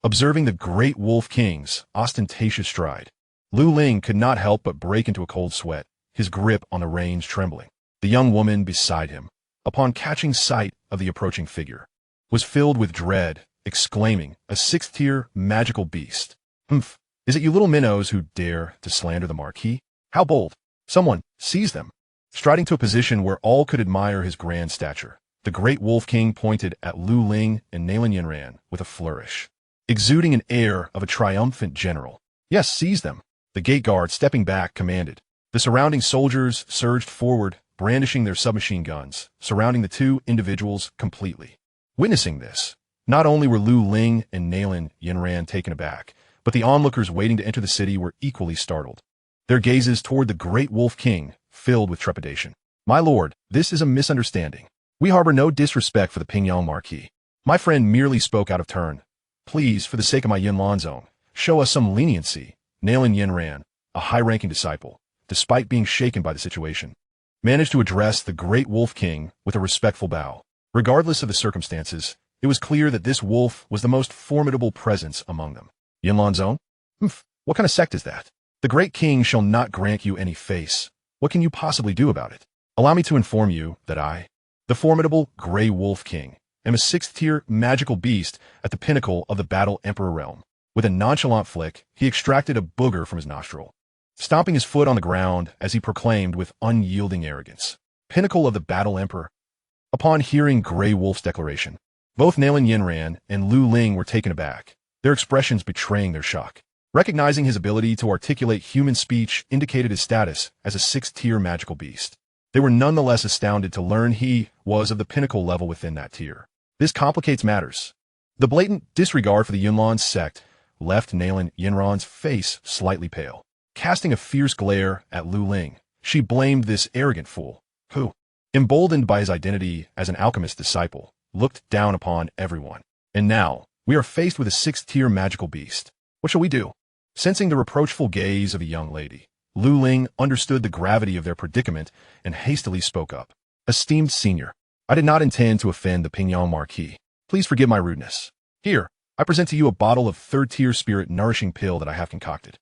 Observing the Great Wolf King's ostentatious stride, Lu Ling could not help but break into a cold sweat, his grip on the reins trembling. The young woman beside him, upon catching sight of the approaching figure, was filled with dread, exclaiming, "A sixth-tier magical beast. Is it you little minnows who dare to slander the Marquis? How bold! Someone, seize them!" Striding to a position where all could admire his grand stature, the Great Wolf King pointed at Lu Ling and Nalan Yinran with a flourish, exuding an air of a triumphant general. "Yes, seize them!" The gate guard, stepping back, commanded. The surrounding soldiers surged forward, brandishing their submachine guns, surrounding the two individuals completely. Witnessing this, not only were Lu Ling and Nalan Yinran taken aback, but the onlookers waiting to enter the city were equally startled, their gazes toward the Great Wolf King filled with trepidation. "My lord, this is a misunderstanding. We harbor no disrespect for the Pingyang Marquis. My friend merely spoke out of turn. Please, for the sake of my Yinlan zone, show us some leniency." Nalan Yinran, a high-ranking disciple, despite being shaken by the situation, managed to address the Great Wolf King with a respectful bow. Regardless of the circumstances, it was clear that this wolf was the most formidable presence among them. "Yinlan zone? What kind of sect is that? The Great King shall not grant you any face. What can you possibly do about it? Allow me to inform you that I, the formidable Grey Wolf King, am a sixth-tier magical beast at the pinnacle of the Battle Emperor realm." With a nonchalant flick, he extracted a booger from his nostril, stomping his foot on the ground as he proclaimed with unyielding arrogance, "Pinnacle of the Battle Emperor." Upon hearing Grey Wolf's declaration, both Nalan Yinran and Lu Ling were taken aback, their expressions betraying their shock. Recognizing his ability to articulate human speech indicated his status as a sixth-tier magical beast, they were nonetheless astounded to learn he was of the pinnacle level within that tier. This complicates matters. The blatant disregard for the Yunlan sect left Nalan Yinran's face slightly pale. Casting a fierce glare at Lu Ling, she blamed this arrogant fool, who, emboldened by his identity as an alchemist disciple, looked down upon everyone. "And now, we are faced with a sixth-tier magical beast. What shall we do?" Sensing the reproachful gaze of the young lady, Lu Ling understood the gravity of their predicament and hastily spoke up. "Esteemed senior, I did not intend to offend the Pingyang Marquis. Please forgive my rudeness. Here, I present to you a bottle of third-tier spirit-nourishing pill that I have concocted.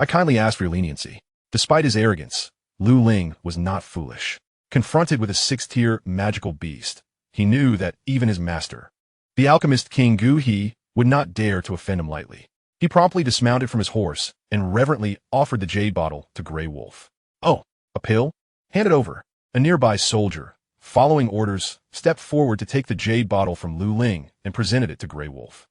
I kindly ask for your leniency." Despite his arrogance, Lu Ling was not foolish. Confronted with a sixth-tier magical beast, he knew that even his master, the alchemist King Gu He, would not dare to offend him lightly. He promptly dismounted from his horse and reverently offered the jade bottle to Grey Wolf. "Oh, a pill? Hand it over." A nearby soldier, following orders, stepped forward to take the jade bottle from Lu Ling and presented it to Grey Wolf.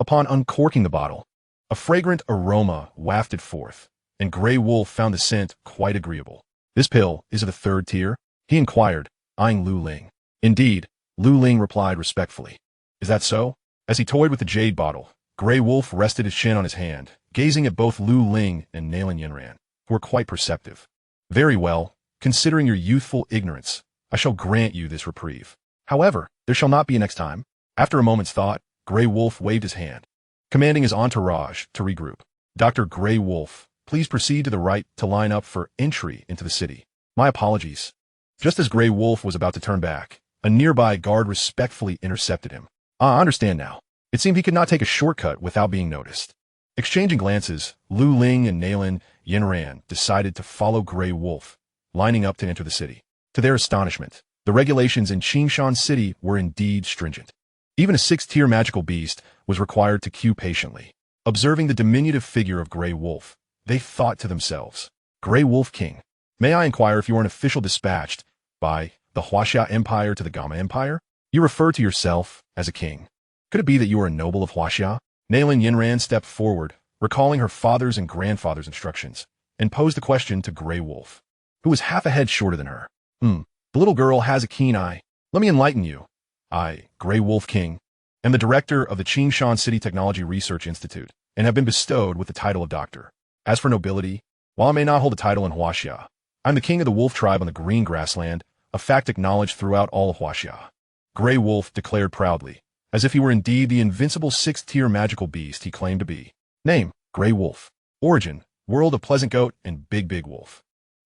Upon uncorking the bottle, a fragrant aroma wafted forth, and Grey Wolf found the scent quite agreeable. "This pill is of the third tier?" he inquired, eyeing Lu Ling. "Indeed," Lu Ling replied respectfully. "Is that so?" As he toyed with the jade bottle, Grey Wolf rested his chin on his hand, gazing at both Lu Ling and Nalan Yinran, who were quite perceptive. "Very well, considering your youthful ignorance, I shall grant you this reprieve. However, there shall not be a next time." After a moment's thought, Grey Wolf waved his hand, commanding his entourage to regroup. "Dr. Grey Wolf, please proceed to the right to line up for entry into the city." "My apologies." Just as Grey Wolf was about to turn back, a nearby guard respectfully intercepted him. "I understand now." It seemed he could not take a shortcut without being noticed. Exchanging glances, Lu Ling and Nalan Yinran decided to follow Grey Wolf, lining up to enter the city. To their astonishment, the regulations in Qingshan City were indeed stringent. Even a sixth-tier magical beast was required to queue patiently. Observing the diminutive figure of Grey Wolf, they thought to themselves, "Grey Wolf King, may I inquire if you are an official dispatched by the Hasha Empire to the Gama Empire? You refer to yourself as a king. Could it be that you are a noble of Hasha?" Nalan Yinran stepped forward, recalling her father's and grandfather's instructions, and posed the question to Grey Wolf. who was half a head shorter than her. The little girl has a keen eye. Let me enlighten you. I, Grey Wolf King, am the director of the Qingshan City Technology Research Institute and have been bestowed with the title of doctor. As for nobility, while I may not hold a title in Huaxia, I'm the king of the wolf tribe on the green grassland, a fact acknowledged throughout all of Huaxia. Grey Wolf declared proudly, as if he were indeed the invincible sixth-tier magical beast he claimed to be. Name, Grey Wolf. Origin, world of Pleasant Goat and Big Wolf.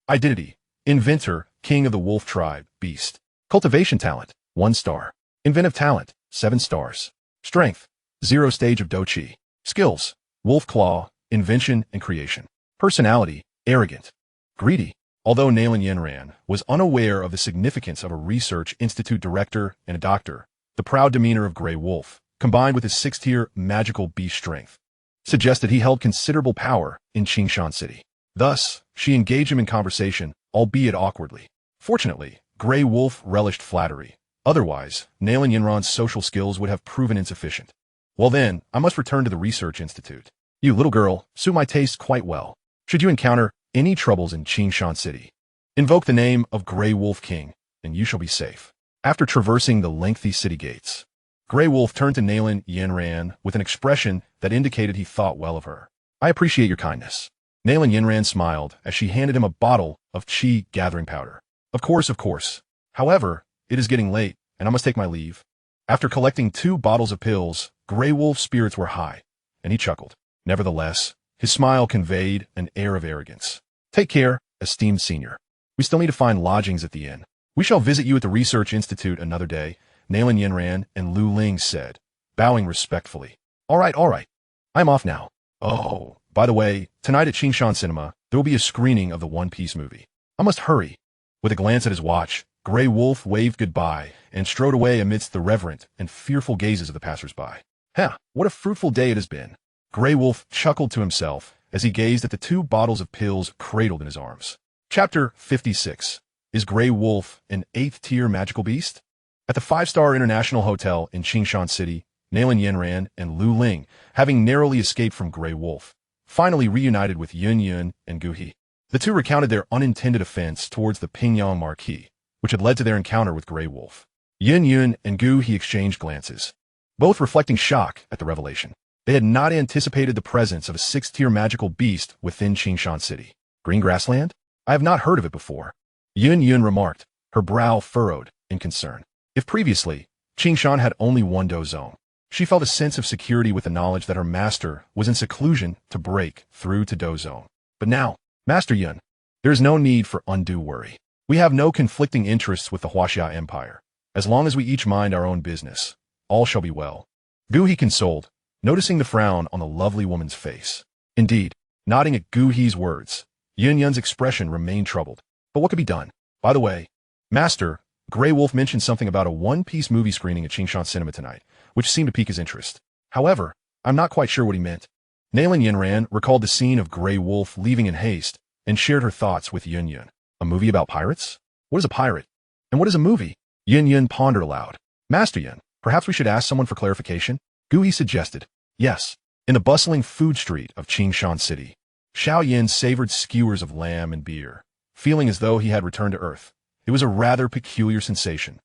Identity, inventor, king of the wolf tribe, beast. Cultivation talent, 1 star. Inventive talent, 7 stars. Strength, 0 stage of Dou Qi. Skills, wolf claw, invention and creation. Personality, arrogant. Greedy. Although Nalan Yenran was unaware of the significance of a research institute director and a doctor, the proud demeanor of Grey Wolf, combined with his 6th-tier magical beast strength, suggested he held considerable power in Qingshan City. Thus, she engaged him in conversation, albeit awkwardly. Fortunately, Grey Wolf relished flattery. Otherwise, Nalan Yenran's social skills would have proven insufficient. Well then, I must return to the research institute. You, little girl, suit my taste quite well. Should you encounter any troubles in Qingshan City, invoke the name of Grey Wolf King, and you shall be safe. After traversing the lengthy city gates, Grey Wolf turned to Nalan Yenran with an expression that indicated he thought well of her. I appreciate your kindness. Nalan Yenran smiled as she handed him a bottle of Qi gathering powder. Of course. However, it is getting late, and I must take my leave. After collecting 2 bottles of pills, Grey Wolf's spirits were high, and he chuckled. Nevertheless, his smile conveyed an air of arrogance. Take care, esteemed senior. We still need to find lodgings at the inn. We shall visit you at the Research Institute another day, Nalan Yenran and Lu Ling said, bowing respectfully. All right. I'm off now. Oh, by the way, tonight at Qingshan Cinema, there will be a screening of the One Piece movie. I must hurry. With a glance at his watch, Grey Wolf waved goodbye and strode away amidst the reverent and fearful gazes of the passers-by. What a fruitful day it has been. Grey Wolf chuckled to himself as he gazed at the 2 bottles of pills cradled in his arms. Chapter 56. Is Grey Wolf an 8th-tier magical beast? At the 5-star International Hotel in Qingshan City, Nalan Yenran and Lu Ling, having narrowly escaped from Grey Wolf, finally reunited with Yun and Gu He. The 2 recounted their unintended offense towards the Pingyang Marquis, which had led to their encounter with Grey Wolf. Yun and Gu He exchanged glances, both reflecting shock at the revelation. They had not anticipated the presence of a 6th-tier magical beast within Qingshan City. Green grassland? I have not heard of it before. Yun remarked, her brow furrowed in concern. If previously, Qingshan had only one Dou zone, she felt a sense of security with the knowledge that her master was in seclusion to break through to Dou zone. But now, Master Yun, there is no need for undue worry. We have no conflicting interests with the Huaxia Empire. As long as we each mind our own business, all shall be well. Gu He consoled, noticing the frown on the lovely woman's face. Indeed, nodding at Gu He's words, Yun's expression remained troubled. But what could be done? By the way, Master, Grey Wolf mentioned something about a One Piece movie screening at Qingshan Cinema tonight, which seemed to pique his interest. However, I'm not quite sure what he meant. Nalan Yenran recalled the scene of Grey Wolf leaving in haste and shared her thoughts with Yun. A movie about pirates? What is a pirate? And what is a movie? Yun pondered aloud. Master Yun, perhaps we should ask someone for clarification? Gu He suggested. Yes. In the bustling food street of Qingshan City, Shiao Yen savored skewers of lamb and beer, feeling as though he had returned to Earth. It was a rather peculiar sensation.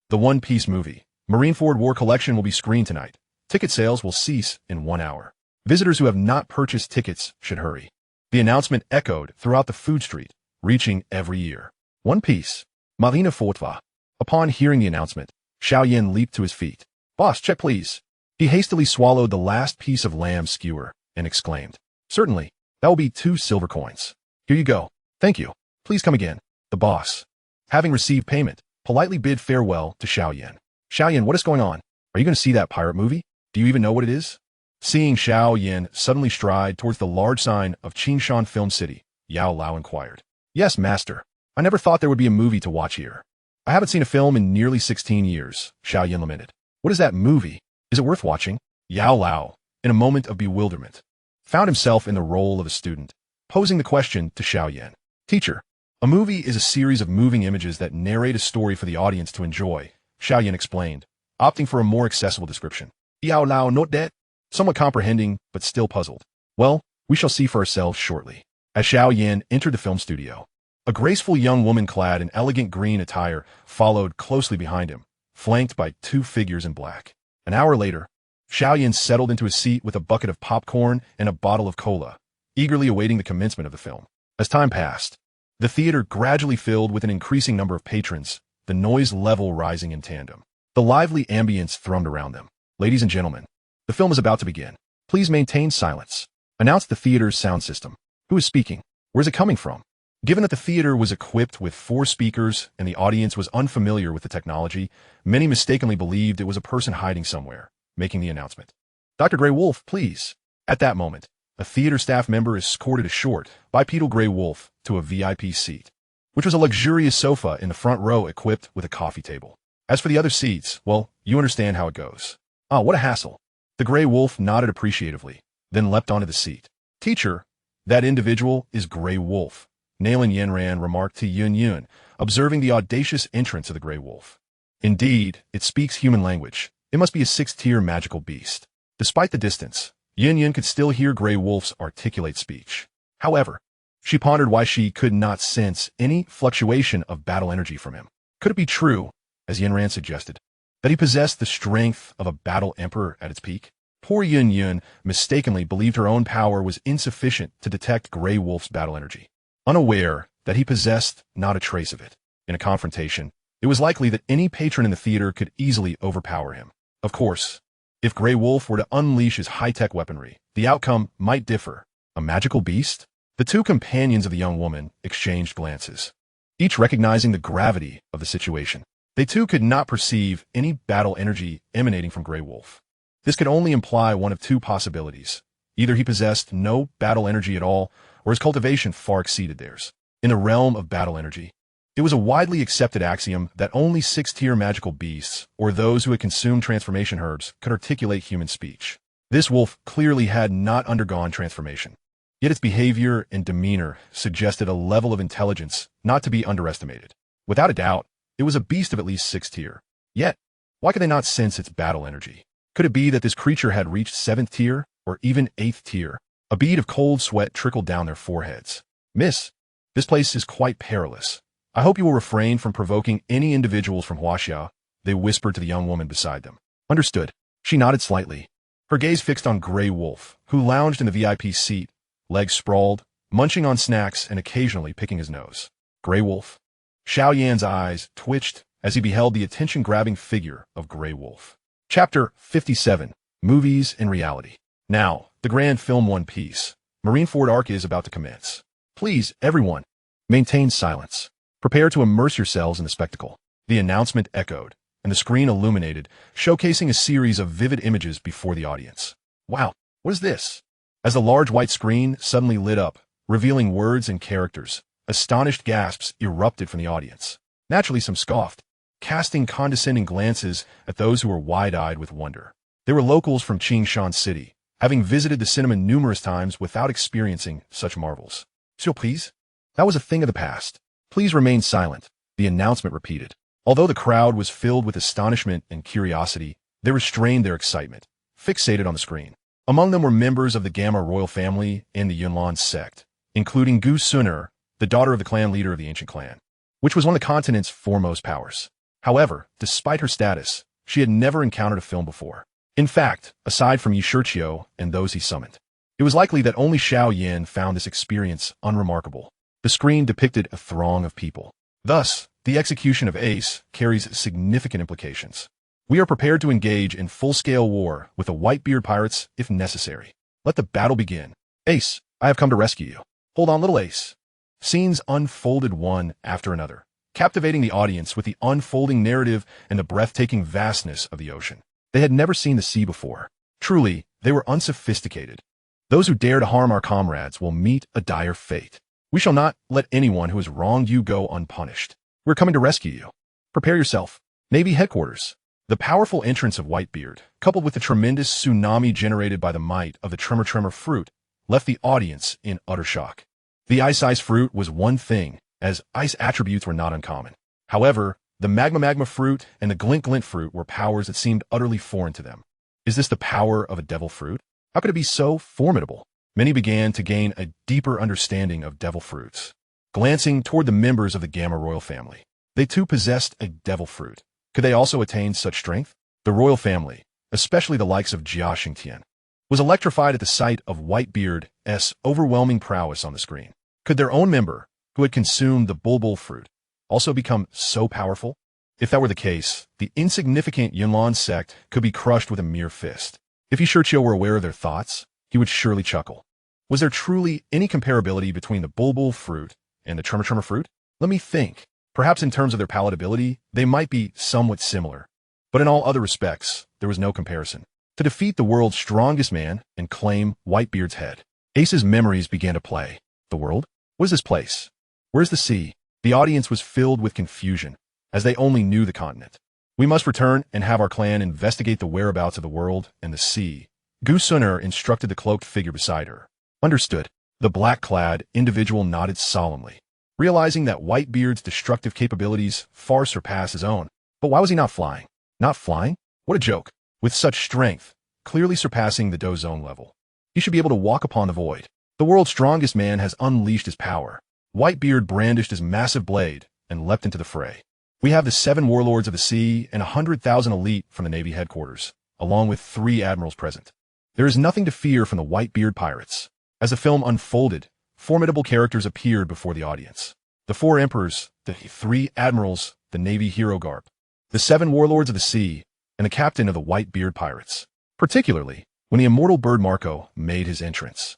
The One Piece movie, Marineford War Collection, will be screened tonight. Ticket sales will cease in 1 hour. Visitors who have not purchased tickets should hurry. The announcement echoed throughout the food street, reaching every ear. One Piece. Marina Fortva. Upon hearing the announcement, Shiao Yen leaped to his feet. Boss, check please. He hastily swallowed the last piece of lamb skewer and exclaimed. Certainly. That will be 2 silver coins. Here you go. Thank you. Please come again. The boss, having received payment, politely bid farewell to Shiao Yen. Shiao Yen, what is going on? Are you going to see that pirate movie? Do you even know what it is? Seeing Shiao Yen suddenly stride towards the large sign of Qingshan Film City, Yao Lao inquired. Yes, master. I never thought there would be a movie to watch here. I haven't seen a film in nearly 16 years, Shiao Yen lamented. What is that movie? Is it worth watching? Yao Lao, in a moment of bewilderment, found himself in the role of a student, posing the question to Shiao Yen. Teacher, a movie is a series of moving images that narrate a story for the audience to enjoy, Shiao Yen explained, opting for a more accessible description. Yao Lao, not that? Somewhat comprehending, but still puzzled. Well, we shall see for ourselves shortly. As Shiao Yen entered the film studio, A graceful young woman clad in elegant green attire followed closely behind him, flanked by two figures in black. An hour later, Shiao Yen settled into his seat with a bucket of popcorn and a bottle of cola, eagerly awaiting the commencement of the film. As time passed, the theater gradually filled with an increasing number of patrons, the noise level rising in tandem. The lively ambience thrummed around them. "Ladies and gentlemen, the film is about to begin. Please maintain silence," announced the theater's sound system. "Who is speaking? Where's it coming from?" Given that the theater was equipped with 4 speakers and the audience was unfamiliar with the technology, many mistakenly believed it was a person hiding somewhere, making the announcement. "Dr. Grey Wolf, please." At that moment, a theater staff member escorted a short, bipedal Grey Wolf to a VIP seat, which was a luxurious sofa in the front row equipped with a coffee table. As for the other seats, well, you understand how it goes. "Ah, what a hassle." The Grey Wolf nodded appreciatively, then leapt onto the seat. "Teacher, that individual is Grey Wolf," Nalan Yenran remarked to Yun Yun, observing the audacious entrance of the Grey Wolf. "Indeed, it speaks human language. It must be a 6th-tier magical beast." Despite the distance, Yun Yun could still hear Grey Wolf's articulate speech. However, she pondered why she could not sense any fluctuation of battle energy from him. Could it be true, as Yenran suggested, that he possessed the strength of a battle emperor at its peak? Poor Yun Yun mistakenly believed her own power was insufficient to detect Grey Wolf's battle energy, unaware that he possessed not a trace of it. In a confrontation, it was likely that any patron in the theater could easily overpower him. Of course, if Grey Wolf were to unleash his high-tech weaponry, the outcome might differ. A magical beast? The two companions of the young woman exchanged glances, each recognizing the gravity of the situation. They too could not perceive any battle energy emanating from Grey Wolf. This could only imply one of two possibilities. Either he possessed no battle energy at all, or his cultivation far exceeded theirs. In the realm of battle energy, it was a widely accepted axiom that only 6th-tier magical beasts, or those who had consumed transformation herbs, could articulate human speech. This wolf clearly had not undergone transformation. Yet its behavior and demeanor suggested a level of intelligence not to be underestimated. Without a doubt, it was a beast of at least 6th tier. Yet, why could they not sense its battle energy? Could it be that this creature had reached 7th tier, or even 8th tier? A bead of cold sweat trickled down their foreheads. "Miss, this place is quite perilous. I hope you will refrain from provoking any individuals from Huaxia," they whispered to the young woman beside them. "Understood." She nodded slightly, her gaze fixed on Grey Wolf, who lounged in the VIP seat, legs sprawled, munching on snacks and occasionally picking his nose. Grey Wolf. Shiao Yan's eyes twitched as he beheld the attention-grabbing figure of Grey Wolf. Chapter 57. Movies in Reality. Now, the grand film One Piece, Marineford arc is about to commence. Please, everyone, maintain silence. Prepare to immerse yourselves in the spectacle. The announcement echoed, and the screen illuminated, showcasing a series of vivid images before the audience. Wow, what is this? As the large white screen suddenly lit up, revealing words and characters, astonished gasps erupted from the audience. Naturally, some scoffed, casting condescending glances at those who were wide-eyed with wonder. They were locals from Qingshan City, having visited the cinema numerous times without experiencing such marvels. "So please, that was a thing of the past. Please remain silent," the announcement repeated. Although the crowd was filled with astonishment and curiosity, they restrained their excitement, fixated on the screen. Among them were members of the Gama royal family and the Yunlan sect, including Gu Suner, the daughter of the clan leader of the ancient clan, which was one of the continent's foremost powers. However, despite her status, she had never encountered a film before. In fact, aside from Shiqiu and those he summoned, it was likely that only Shiao Yen found this experience unremarkable. The screen depicted a throng of people. Thus, the execution of Ace carries significant implications. We are prepared to engage in full-scale war with the Whitebeard pirates if necessary. Let the battle begin. Ace, I have come to rescue you. Hold on, little Ace. Scenes unfolded one after another, captivating the audience with the unfolding narrative and the breathtaking vastness of the ocean. They had never seen the sea before. Truly, they were unsophisticated. Those who dare to harm our comrades will meet a dire fate. We shall not let anyone who has wronged you go unpunished. We're coming to rescue you. Prepare yourself. Navy headquarters. The powerful entrance of Whitebeard, coupled with the tremendous tsunami generated by the might of the Tremor fruit, left the audience in utter shock. The Ice fruit was one thing, as ice attributes were not uncommon. However, the Magma fruit and the Glint fruit were powers that seemed utterly foreign to them. Is this the power of a devil fruit? How could it be so formidable? Many began to gain a deeper understanding of devil fruits. glancing toward the members of the Gama royal family. They too possessed a devil fruit. Could they also attain such strength? The royal family, especially the likes of Jia Qingtian, was electrified at the sight of Whitebeard's overwhelming prowess on the screen. Could their own member, who had consumed the bulbul fruit, also become so powerful? If that were the case, the insignificant Yunlan sect could be crushed with a mere fist. If Shiqiu were aware of their thoughts, he would surely chuckle. Was there truly any comparability between the bulbul fruit and the tremor fruit? Let me think. Perhaps in terms of their palatability, they might be somewhat similar. But in all other respects, there was no comparison. To defeat the world's strongest man and claim Whitebeard's head, Ace's memories began to play. The world? What is this place? Where's the sea? The audience was filled with confusion, as they only knew the continent. We must return and have our clan investigate the whereabouts of the world and the sea. Gu Sun'er instructed the cloaked figure beside her. Understood. The black-clad individual nodded solemnly, realizing that Whitebeard's destructive capabilities far surpassed his own. But why was he not flying? Not flying? What a joke. With such strength, clearly surpassing the Dou zone level, he should be able to walk upon the void. The world's strongest man has unleashed his power. Whitebeard brandished his massive blade and leapt into the fray. We have the 7 warlords of the sea and 100,000 elite from the Navy headquarters, along with 3 admirals present. There is nothing to fear from the Whitebeard pirates. As the film unfolded, formidable characters appeared before the audience. The 4 emperors, the 3 admirals, the Navy hero garb, the 7 warlords of the sea, and the captain of the Whitebeard pirates, particularly when the immortal bird Marco made his entrance.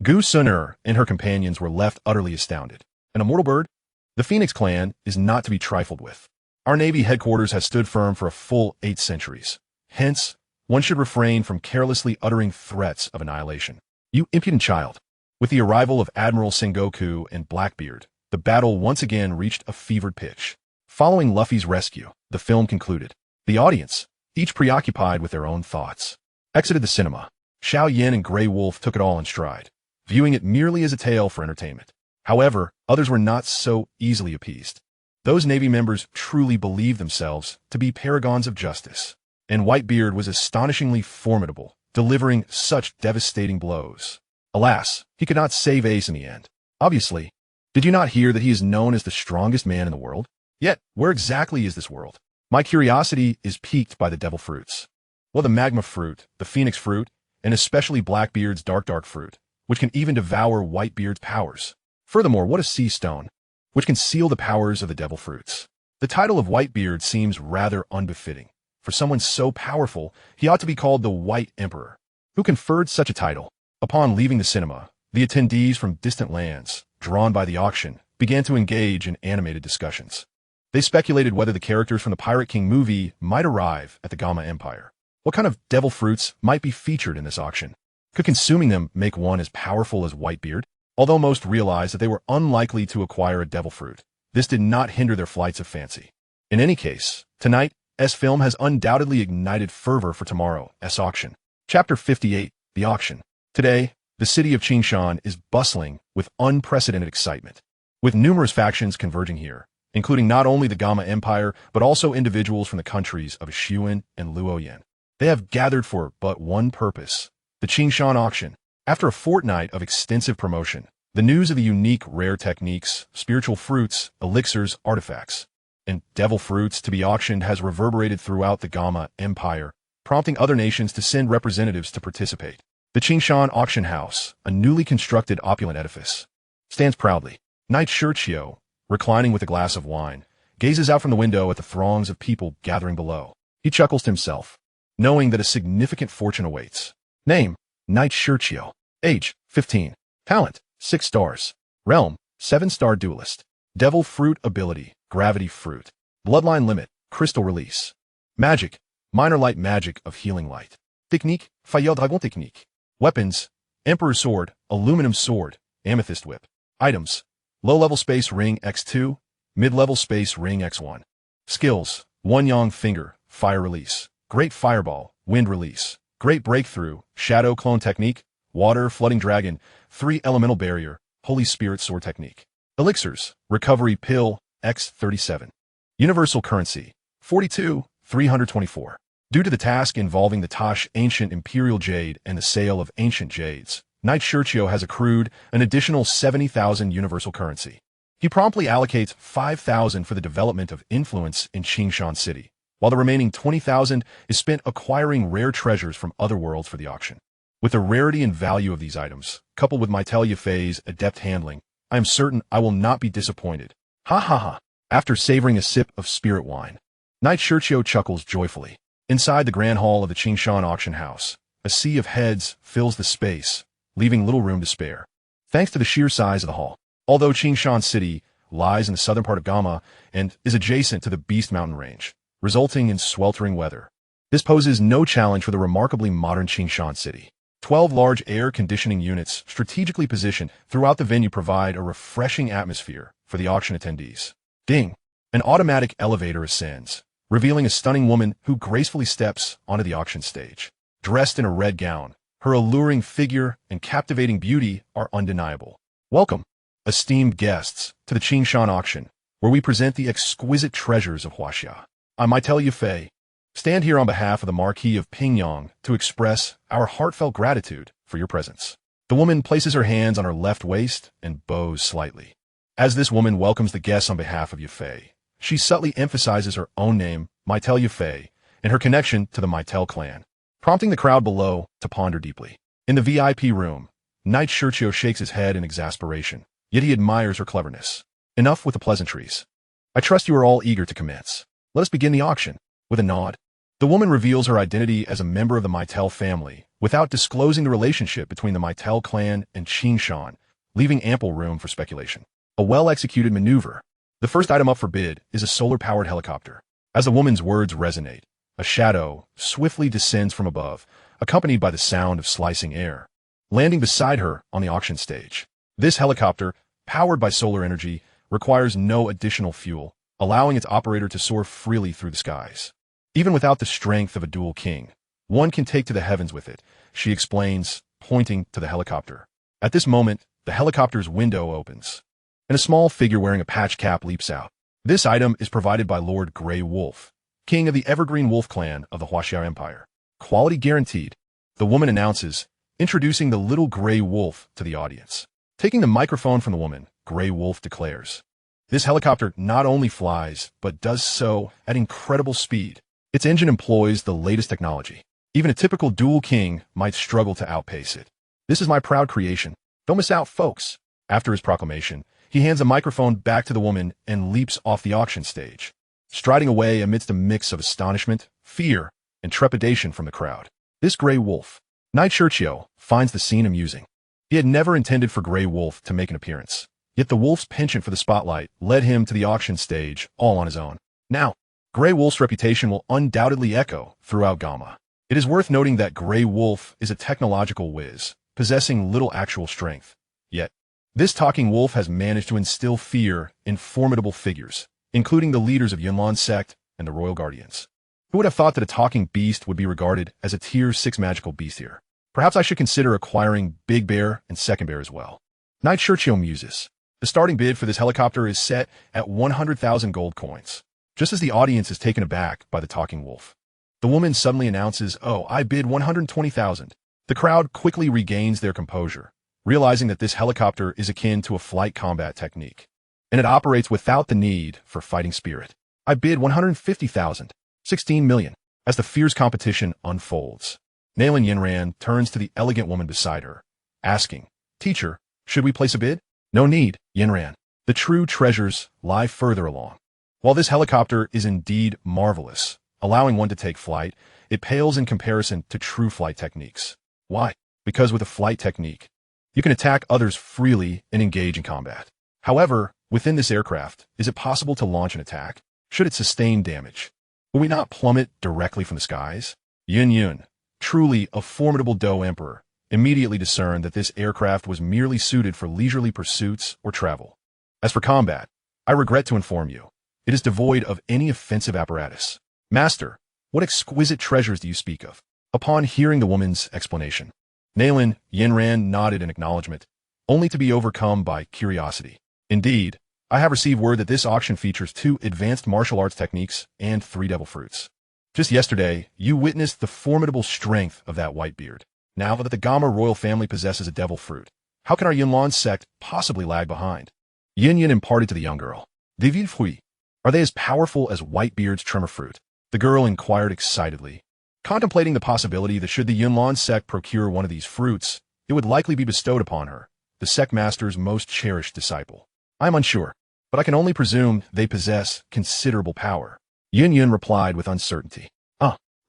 Gu Sun'er and her companions were left utterly astounded. An immortal bird? The Phoenix clan is not to be trifled with. Our Navy headquarters has stood firm for a full 8 centuries. Hence, one should refrain from carelessly uttering threats of annihilation. You impudent child. With the arrival of Admiral Sengoku and Blackbeard, the battle once again reached a fevered pitch. Following Luffy's rescue, the film concluded. The audience, each preoccupied with their own thoughts, exited the cinema. Shiao Yen and Grey Wolf took it all in stride, viewing it merely as a tale for entertainment. However, others were not so easily appeased. Those Navy members truly believed themselves to be paragons of justice, and Whitebeard was astonishingly formidable, delivering such devastating blows. Alas, he could not save Ace in the end. Obviously, did you not hear that he is known as the strongest man in the world? Yet, where exactly is this world? My curiosity is piqued by the devil fruits. Well, the magma fruit, the phoenix fruit, and especially Blackbeard's dark fruit, which can even devour Whitebeard's powers. Furthermore, what a sea stone, which can seal the powers of the devil fruits. The title of Whitebeard seems rather unbefitting. For someone so powerful, he ought to be called the White Emperor. Who conferred such a title? Upon leaving the cinema, the attendees from distant lands, drawn by the auction, began to engage in animated discussions. They speculated whether the characters from the Pirate King movie might arrive at the Gama Empire. What kind of devil fruits might be featured in this auction? Could consuming them make one as powerful as Whitebeard? Although most realized that they were unlikely to acquire a devil fruit, this did not hinder their flights of fancy. In any case, tonight's film has undoubtedly ignited fervor for tomorrow's auction. Chapter 58, The Auction. Today, the city of Qingshan is bustling with unprecedented excitement, with numerous factions converging here, including not only the Gama Empire, but also individuals from the countries of Shiuan and Luoyan. They have gathered for but one purpose, the Qingshan auction. After a fortnight of extensive promotion, the news of the unique rare techniques, spiritual fruits, elixirs, artifacts, and devil fruits to be auctioned has reverberated throughout the Gama Empire, prompting other nations to send representatives to participate. The Qingshan Auction House, a newly constructed opulent edifice, stands proudly. Knight Shiqiu, reclining with a glass of wine, gazes out from the window at the throngs of people gathering below. He chuckles to himself, knowing that a significant fortune awaits. Name, Knight Shiqiu. Age, 15. Talent, 6 stars. Realm, 7-star duelist. Devil fruit ability, gravity fruit. Bloodline limit, crystal release. Magic, minor light magic of healing light. Technique, Fire Dragon technique. Weapons, Emperor sword, aluminum sword, amethyst whip. Items, low-level space ring X2, mid-level space ring X1. Skills, One Yang finger, fire release. Great fireball, wind release. Great breakthrough, shadow clone technique. Water flooding dragon, 3 elemental barrier, holy spirit sword technique. Elixirs, recovery pill, X37. Universal currency, 42,324. Due to the task involving the Tosh ancient imperial jade and the sale of ancient jades, Knight Shiqiu has accrued an additional 70,000 universal currency. He promptly allocates 5,000 for the development of influence in Qingshan City, while the remaining 20,000 is spent acquiring rare treasures from other worlds for the auction. With the rarity and value of these items, coupled with Maitel Yafei's adept handling, I am certain I will not be disappointed. Ha ha ha. After savoring a sip of spirit wine, Knight Shiqiu chuckles joyfully. Inside the grand hall of the Qingshan auction house, a sea of heads fills the space, leaving little room to spare. Thanks to the sheer size of the hall. Although Qingshan City lies in the southern part of Gama and is adjacent to the Beast Mountain Range, resulting in sweltering weather, this poses no challenge for the remarkably modern Qingshan City. 12 large air conditioning units strategically positioned throughout the venue provide a refreshing atmosphere for the auction attendees. Ding! An automatic elevator ascends, revealing a stunning woman who gracefully steps onto the auction stage. Dressed in a red gown, her alluring figure and captivating beauty are undeniable. Welcome, esteemed guests, to the Qingshan auction, where we present the exquisite treasures of Huaxia. I Maitel Yafei stand here on behalf of the Marquis of Pingyang to express our heartfelt gratitude for your presence. The woman places her hands on her left waist and bows slightly. As this woman welcomes the guests on behalf of Yafei, she subtly emphasizes her own name, Maitel Yafei, and her connection to the Maitel clan, prompting the crowd below to ponder deeply. In the VIP room, Knight Shiqiu shakes his head in exasperation, yet he admires her cleverness. Enough with the pleasantries. I trust you are all eager to commence. Let us begin the auction. With a nod, the woman reveals her identity as a member of the Maitel family, without disclosing the relationship between the Maitel clan and Qingshan, leaving ample room for speculation. A well-executed maneuver. The first item up for bid is a solar-powered helicopter. As the woman's words resonate, a shadow swiftly descends from above, accompanied by the sound of slicing air, landing beside her on the auction stage. This helicopter, powered by solar energy, requires no additional fuel, allowing its operator to soar freely through the skies. Even without the strength of a dual king, one can take to the heavens with it, she explains, pointing to the helicopter. At this moment, the helicopter's window opens, and a small figure wearing a patch cap leaps out. This item is provided by Lord Grey Wolf, king of the Evergreen Wolf clan of the Shiao Empire. Quality guaranteed, the woman announces, introducing the little Grey Wolf to the audience. Taking the microphone from the woman, Grey Wolf declares, "This helicopter not only flies, but does so at incredible speed. Its engine employs the latest technology. Even a typical dual king might struggle to outpace it. This is my proud creation. Don't miss out, folks." After his proclamation, he hands a microphone back to the woman and leaps off the auction stage, striding away amidst a mix of astonishment, fear, and trepidation from the crowd. This Grey Wolf, Knight Shiqiu, finds the scene amusing. He had never intended for Grey Wolf to make an appearance, yet the wolf's penchant for the spotlight led him to the auction stage all on his own. Now, Grey Wolf's reputation will undoubtedly echo throughout Gama. It is worth noting that Grey Wolf is a technological whiz, possessing little actual strength. Yet, this talking wolf has managed to instill fear in formidable figures, including the leaders of Yunlan sect and the Royal Guardians. Who would have thought that a talking beast would be regarded as a Tier 6 magical beast here? Perhaps I should consider acquiring Big Bear and Second Bear as well. Knight Shiqiu muses. The starting bid for this helicopter is set at 100,000 gold coins. Just as the audience is taken aback by the talking wolf, the woman suddenly announces, "Oh, I bid 120,000. The crowd quickly regains their composure, realizing that this helicopter is akin to a flight combat technique, and it operates without the need for fighting spirit. I bid 150,000, 16 million. As the fierce competition unfolds, Nailin Yinran turns to the elegant woman beside her, asking, "Teacher, should we place a bid?" "No need, Yinran. The true treasures lie further along. While this helicopter is indeed marvelous, allowing one to take flight, it pales in comparison to true flight techniques. Why? Because with a flight technique, you can attack others freely and engage in combat. However, within this aircraft, is it possible to launch an attack? Should it sustain damage, will we not plummet directly from the skies?" Yun, truly a formidable Dou Emperor, immediately discerned that this aircraft was merely suited for leisurely pursuits or travel. As for combat, I regret to inform you, it is devoid of any offensive apparatus. "Master, what exquisite treasures do you speak of?" Upon hearing the woman's explanation, Nailin Yinran nodded in acknowledgement, only to be overcome by curiosity. "Indeed, I have received word that this auction features 2 advanced martial arts techniques and 3 devil fruits. Just yesterday, you witnessed the formidable strength of that white beard. Now that the Gama royal family possesses a devil fruit, how can our Yunlan sect possibly lag behind?" Yin Yin imparted to the young girl. "Des vieux fruits. Are they as powerful as Whitebeard's tremor fruit?" The girl inquired excitedly, contemplating the possibility that should the Yunlan sect procure one of these fruits, it would likely be bestowed upon her, the sect master's most cherished disciple. "I am unsure, but I can only presume they possess considerable power." Yin Yin replied with uncertainty.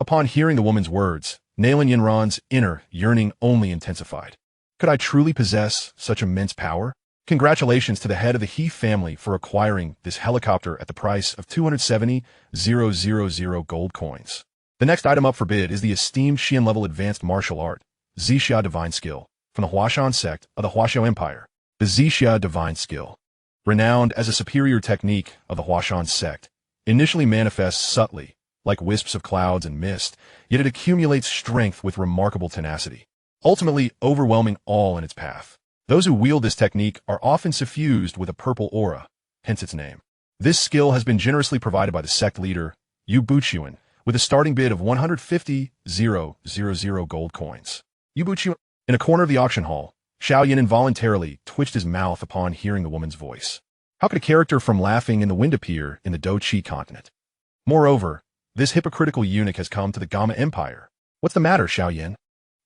Upon hearing the woman's words, Nalan Yinran's inner yearning only intensified. Could I truly possess such immense power? Congratulations to the head of the He family for acquiring this helicopter at the price of 270,000 gold coins. The next item up for bid is the esteemed Xian-level advanced martial art, Zixia Divine Skill, from the Huashan sect of the Shiao Empire. The Zixia Divine Skill, renowned as a superior technique of the Huashan sect, initially manifests subtly, like wisps of clouds and mist, yet it accumulates strength with remarkable tenacity, ultimately overwhelming all in its path. Those who wield this technique are often suffused with a purple aura, hence its name. This skill has been generously provided by the sect leader, Yu Buqian, with a starting bid of 150,000 gold coins. Yu Buqian. In a corner of the auction hall, Shiao Yen involuntarily twitched his mouth upon hearing the woman's voice. How could a character from Laughing in the Wind appear in the Dou Qi Continent? Moreover, this hypocritical eunuch has come to the Gama Empire. What's the matter, Shiao Yen?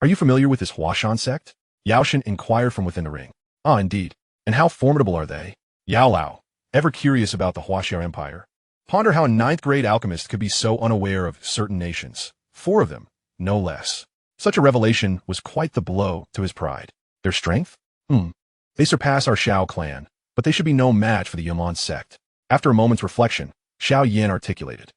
Are you familiar with this Huashan sect? Yao Shen inquired from within the ring. Indeed. And how formidable are they? Yao Lao, ever curious about the Huashan Empire. Ponder how a ninth-grade alchemist could be so unaware of certain nations. 4 of them, no less. Such a revelation was quite the blow to his pride. Their strength? They surpass our Shiao clan, but they should be no match for the Yunlan sect. After a moment's reflection, Shiao Yen articulated.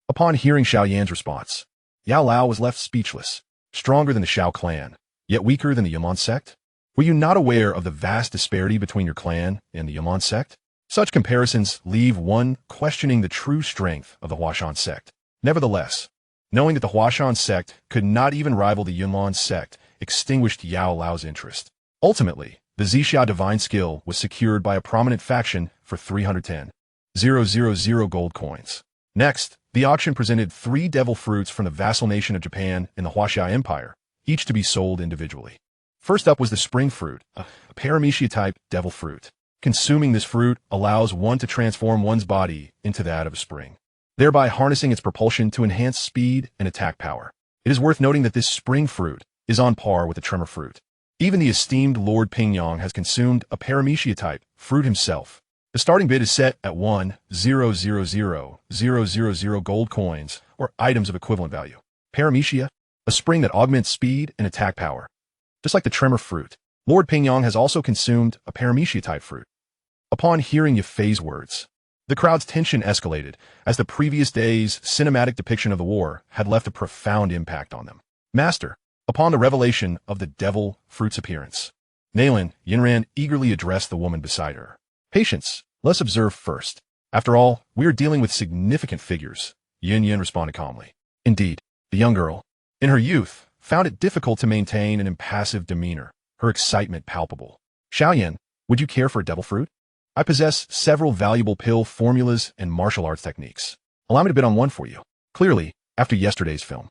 Upon hearing Shiao Yan's response, Yao Lao was left speechless. Stronger than the Shiao clan, yet weaker than the Yunlan sect? Were you not aware of the vast disparity between your clan and the Yunlan sect? Such comparisons leave one questioning the true strength of the Huashan sect. Nevertheless, knowing that the Huashan sect could not even rival the Yunlan sect extinguished Yao Lao's interest. Ultimately, the Zixia Divine Skill was secured by a prominent faction for 310,000 gold coins. Next, the auction presented 3 devil fruits from the vassal nation of Japan in the Huashan Empire, each to be sold individually. First up was the spring fruit, a paramecia-type devil fruit. Consuming this fruit allows one to transform one's body into that of a spring, thereby harnessing its propulsion to enhance speed and attack power. It is worth noting that this spring fruit is on par with the tremor fruit. Even the esteemed Lord Pingyang has consumed a paramecia-type fruit himself. The starting bid is set at 1,000,000 gold coins, or items of equivalent value. Paramecia, a spring that augments speed and attack power. Just like the tremor fruit, Lord Pingyang has also consumed a paramecia-type fruit. Upon hearing Yafei's words, the crowd's tension escalated, as the previous day's cinematic depiction of the war had left a profound impact on them. Master, upon the revelation of the devil fruit's appearance, Nalan Yinran eagerly addressed the woman beside her. Patience, let's observe first. After all, we are dealing with significant figures, Yin Yin responded calmly. Indeed, the young girl, in her youth, found it difficult to maintain an impassive demeanor, her excitement palpable. Shiao Yen, would you care for a devil fruit? I possess several valuable pill formulas and martial arts techniques. Allow me to bid on one for you. Clearly, after yesterday's film,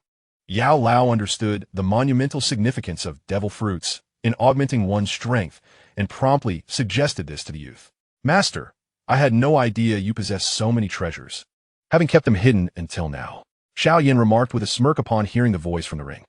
Yao Lao understood the monumental significance of devil fruits in augmenting one's strength and promptly suggested this to the youth. Master, I had no idea you possess so many treasures, having kept them hidden until now. Shiao Yen remarked with a smirk upon hearing the voice from the ring.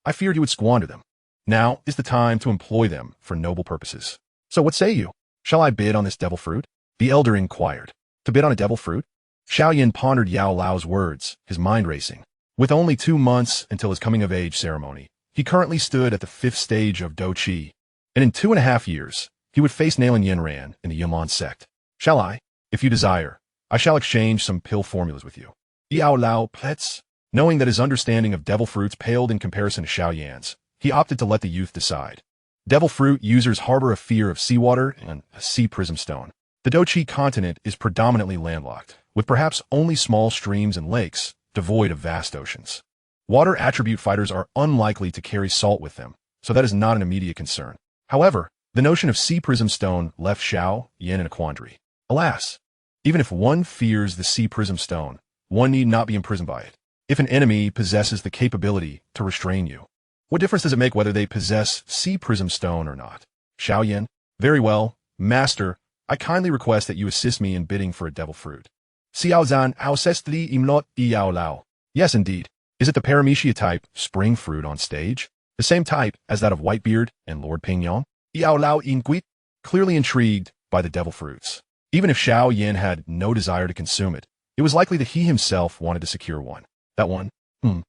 I feared you would squander them. Now is the time to employ them for noble purposes. So what say you? Shall I bid on this devil fruit? The elder inquired. To bid on a devil fruit? Shiao Yen pondered Yao Lao's words, his mind racing. With only 2 months until his coming-of-age ceremony, he currently stood at the 5th stage of Dou Qi, and in 2.5 years, he would face Nalan Yinran in the Yunlan sect. Shall I? If you desire, I shall exchange some pill formulas with you. Yao Lao plets. Knowing that his understanding of devil fruits paled in comparison to Shiao Yan's, he opted to let the youth decide. Devil fruit users harbor a fear of seawater and a sea prism stone. The Dou Qi Continent is predominantly landlocked, with perhaps only small streams and lakes, devoid of vast oceans. Water attribute fighters are unlikely to carry salt with them, so that is not an immediate concern. However, the notion of sea prism stone left Shiao Yen in a quandary. Alas, even if one fears the sea prism stone, one need not be imprisoned by it. If an enemy possesses the capability to restrain you, what difference does it make whether they possess sea prism stone or not? Shiao Yen, very well, master, I kindly request that you assist me in bidding for a devil fruit. Xiao Zan, how says the imlot Yao Lao? Yes, indeed. Is it the paramecia type spring fruit on stage? The same type as that of Whitebeard and Lord Pingyong? Yao Lao Inquit, clearly intrigued by the devil fruits. Even if Shiao Yen had no desire to consume it, it was likely that he himself wanted to secure one. That one? I'm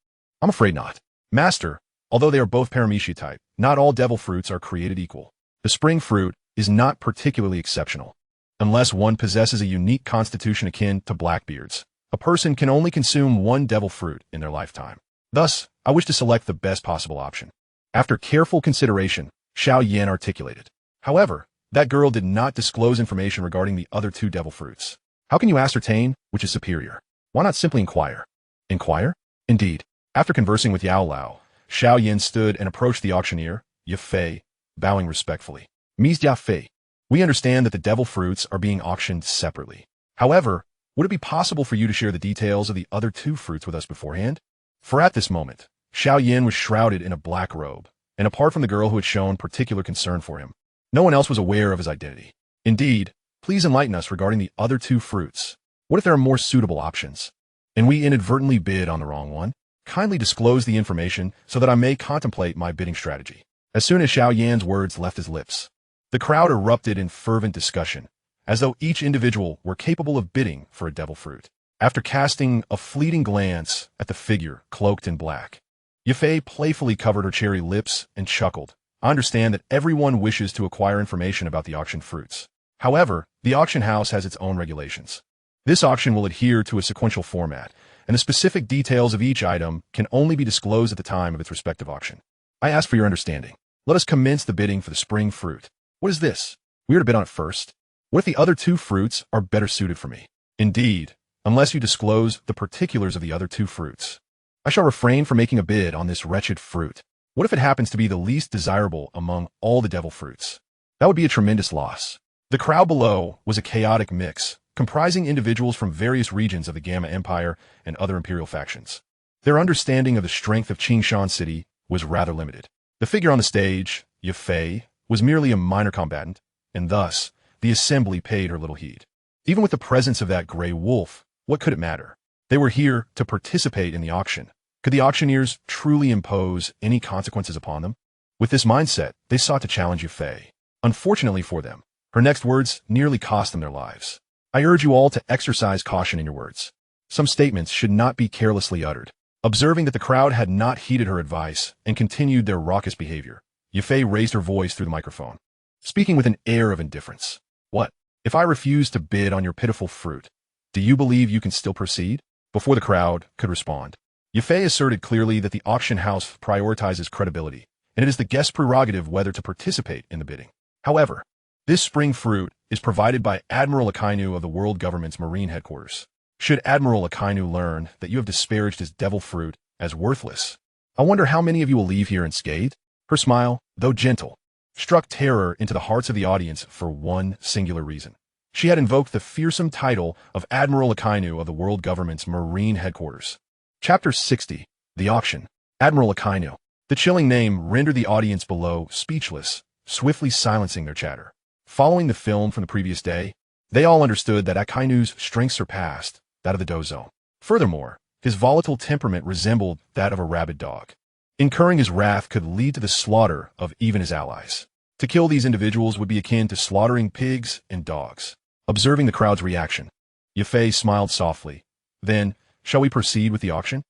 afraid not. Master, although they are both paramecia type, not all devil fruits are created equal. The spring fruit is not particularly exceptional. Unless one possesses a unique constitution akin to Blackbeard's, a person can only consume one devil fruit in their lifetime. Thus, I wish to select the best possible option. After careful consideration, Shiao Yen articulated. However, that girl did not disclose information regarding the other two devil fruits. How can you ascertain which is superior? Why not simply inquire? Inquire? Indeed. After conversing with Yao Lao, Shiao Yen stood and approached the auctioneer, Ye Fei, bowing respectfully. Ms. Jia Fei, we understand that the devil fruits are being auctioned separately. However, would it be possible for you to share the details of the other two fruits with us beforehand? For at this moment, Shiao Yen was shrouded in a black robe, and apart from the girl who had shown particular concern for him, no one else was aware of his identity. Indeed, please enlighten us regarding the other two fruits. What if there are more suitable options? And we inadvertently bid on the wrong one? Kindly disclose the information so that I may contemplate my bidding strategy. As soon as Shiao Yan's words left his lips, the crowd erupted in fervent discussion, as though each individual were capable of bidding for a devil fruit. After casting a fleeting glance at the figure cloaked in black, Ye Fei playfully covered her cherry lips and chuckled. I understand that everyone wishes to acquire information about the auction fruits. However, the auction house has its own regulations. This auction will adhere to a sequential format, and the specific details of each item can only be disclosed at the time of its respective auction. I ask for your understanding. Let us commence the bidding for the spring fruit. What is this? We are to bid on it first. What if the other two fruits are better suited for me? Indeed, unless you disclose the particulars of the other two fruits, I shall refrain from making a bid on this wretched fruit. What if it happens to be the least desirable among all the devil fruits? That would be a tremendous loss. The crowd below was a chaotic mix, comprising individuals from various regions of the Gama Empire and other imperial factions. Their understanding of the strength of Qingshan City was rather limited. The figure on the stage, Ye Fei, was merely a minor combatant, and thus, the assembly paid her little heed. Even with the presence of that gray wolf, what could it matter? They were here to participate in the auction. Could the auctioneers truly impose any consequences upon them? With this mindset, they sought to challenge Ye Fei. Unfortunately for them, her next words nearly cost them their lives. I urge you all to exercise caution in your words. Some statements should not be carelessly uttered. Observing that the crowd had not heeded her advice and continued their raucous behavior, Ye Fei raised her voice through the microphone, speaking with an air of indifference. What? If I refuse to bid on your pitiful fruit, do you believe you can still proceed? Before the crowd could respond, Ye Fei asserted clearly that the auction house prioritizes credibility, and it is the guest's prerogative whether to participate in the bidding. However, this spring fruit is provided by Admiral Akinu of the World Government's Marine Headquarters. Should Admiral Akinu learn that you have disparaged his devil fruit as worthless, I wonder how many of you will leave here unscathed? Her smile, though gentle, struck terror into the hearts of the audience for one singular reason. She had invoked the fearsome title of Admiral Akinu of the World Government's Marine Headquarters. Chapter 60. The Auction. Admiral Akinu. The chilling name rendered the audience below speechless, swiftly silencing their chatter. Following the film from the previous day, they all understood that Akinu's strength surpassed that of the dozo. Furthermore, his volatile temperament resembled that of a rabid dog. Incurring his wrath could lead to the slaughter of even his allies. To kill these individuals would be akin to slaughtering pigs and dogs. Observing the crowd's reaction, Ye Fei smiled softly. Then, shall we proceed with the auction?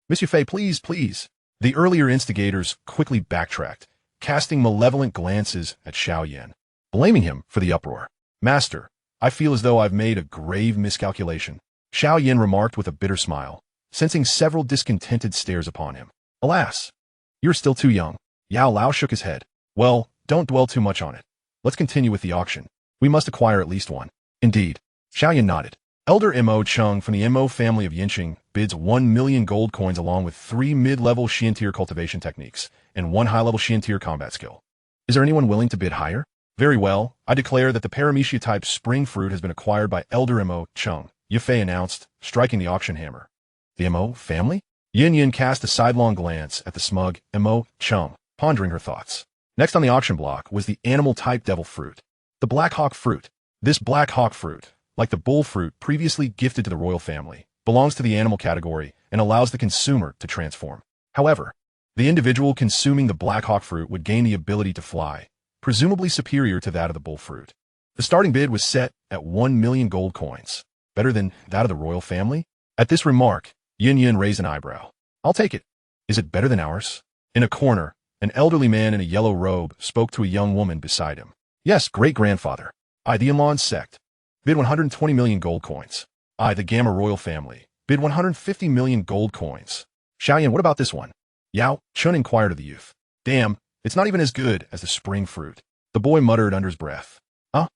Miss Ye Fei, please. The earlier instigators quickly backtracked, casting malevolent glances at Shiao Yen, blaming him for the uproar. Master, I feel as though I've made a grave miscalculation, Shiao Yen remarked with a bitter smile, sensing several discontented stares upon him. Alas, you're still too young. Yao Lao shook his head. Well, don't dwell too much on it. Let's continue with the auction. We must acquire at least one. Indeed. Shiao Yen nodded. Elder Mo Chung from the Mo family of Yinqing bids 1 million gold coins along with 3 mid-level Shian-tier cultivation techniques and 1 high-level Shian-tier combat skill. Is there anyone willing to bid higher? Very well, I declare that the paramecia-type spring fruit has been acquired by Elder Mo Chung, Ye Fei announced, striking the auction hammer. The Mo family? Yin cast a sidelong glance at the smug Mo Chung, pondering her thoughts. Next on the auction block was the animal-type devil fruit. The Black Hawk Fruit. This Black Hawk Fruit, like the bull fruit previously gifted to the royal family, belongs to the animal category and allows the consumer to transform. However, the individual consuming the Black Hawk Fruit would gain the ability to fly, presumably superior to that of the bull fruit. The starting bid was set at 1 million gold coins, better than that of the royal family. At this remark, Yin raised an eyebrow. I'll take it. Is it better than ours? In a corner, an elderly man in a yellow robe spoke to a young woman beside him. Yes, great-grandfather. I, the Yuan sect, bid 120 million gold coins. I, the Gama royal family, bid 150 million gold coins. Shiao Yen, what about this one? Yao Chun inquired of the youth. Damn, it's not even as good as the spring fruit. The boy muttered under his breath. Huh?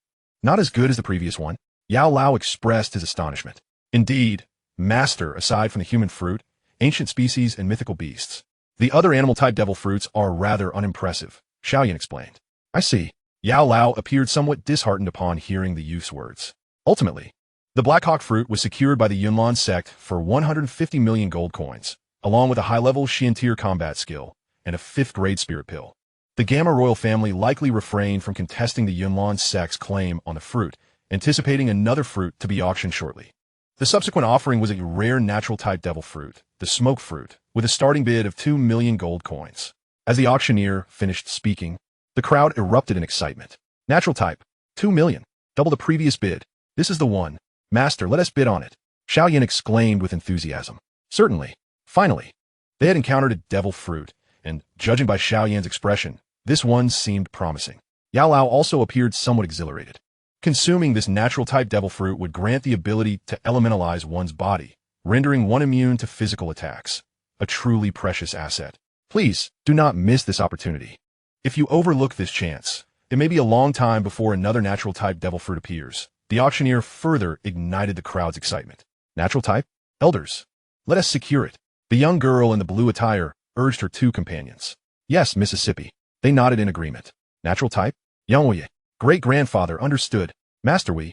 Not as good as the previous one? Yao Lao expressed his astonishment. Indeed, master, aside from the human fruit, ancient species, and mythical beasts, the other animal-type devil fruits are rather unimpressive, Shiao Yen explained. I see. Yao Lao appeared somewhat disheartened upon hearing the youth's words. Ultimately, the Black Hawk Fruit was secured by the Yuan sect for 150 million gold coins, along with a high-level Shian combat skill and a 5th-grade spirit pill. The Gama royal family likely refrained from contesting the Yuan sect's claim on the fruit, anticipating another fruit to be auctioned shortly. The subsequent offering was a rare natural-type devil fruit, the smoke fruit, with a starting bid of 2 million gold coins. As the auctioneer finished speaking, the crowd erupted in excitement. Natural type, 2 million, double the previous bid. This is the one. Master, let us bid on it. Shiao Yen exclaimed with enthusiasm. Certainly. Finally, they had encountered a devil fruit, and, judging by Shiao Yen's expression, this one seemed promising. Yao Lao also appeared somewhat exhilarated. Consuming this natural-type devil fruit would grant the ability to elementalize one's body, rendering one immune to physical attacks. A truly precious asset. Please, do not miss this opportunity. If you overlook this chance, it may be a long time before another natural-type devil fruit appears. The auctioneer further ignited the crowd's excitement. Natural type? Elders. Let us secure it. The young girl in the blue attire urged her 2 companions. Yes, Mississippi. They nodded in agreement. Natural type? Young great-grandfather, understood. Master we.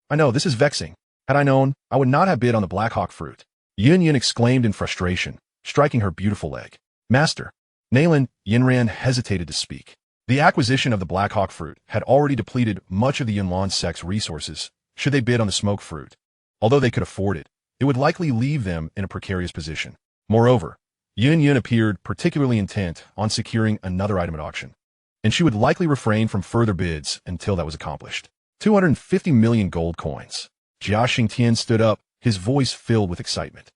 I know, this is vexing. Had I known, I would not have bid on the Black Hawk Fruit. Yin exclaimed in frustration, striking her beautiful leg. Master. Nalan Yinran hesitated to speak. The acquisition of the Black Hawk Fruit had already depleted much of the Yuan sect's resources, should they bid on the smoke fruit. Although they could afford it, it would likely leave them in a precarious position. Moreover, Yin appeared particularly intent on securing another item at auction, and she would likely refrain from further bids until that was accomplished. 250 million gold coins. Jia Xingtian stood up, his voice filled with excitement.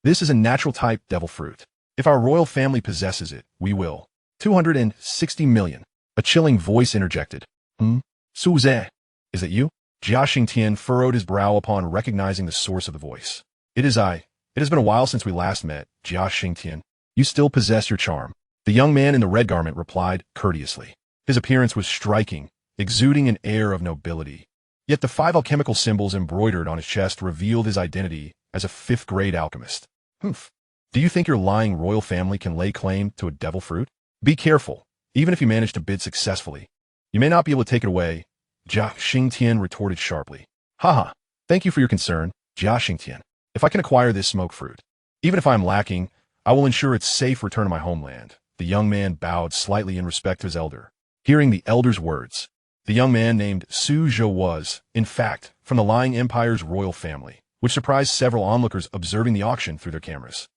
This is a natural-type devil fruit. If our royal family possesses it, we will. 260 million. A chilling voice interjected. Su Zhe. Is it you? Jia Xingtian furrowed his brow upon recognizing the source of the voice. It is I. It has been a while since we last met, Jia Xingtian. You still possess your charm. The young man in the red garment replied courteously. His appearance was striking, exuding an air of nobility. Yet the 5 alchemical symbols embroidered on his chest revealed his identity as a 5th-grade alchemist. Humph. Do you think your lying royal family can lay claim to a devil fruit? Be careful. Even if you manage to bid successfully, you may not be able to take it away, Jia Xingtian retorted sharply. Haha. Thank you for your concern, Jia Xingtian. If I can acquire this smoke fruit, even if I am lacking, I will ensure its safe return to my homeland. The young man bowed slightly in respect to his elder. Hearing the elder's words, the young man named Su Zhou was, in fact, from the Lying Empire's royal family, which surprised several onlookers observing the auction through their cameras.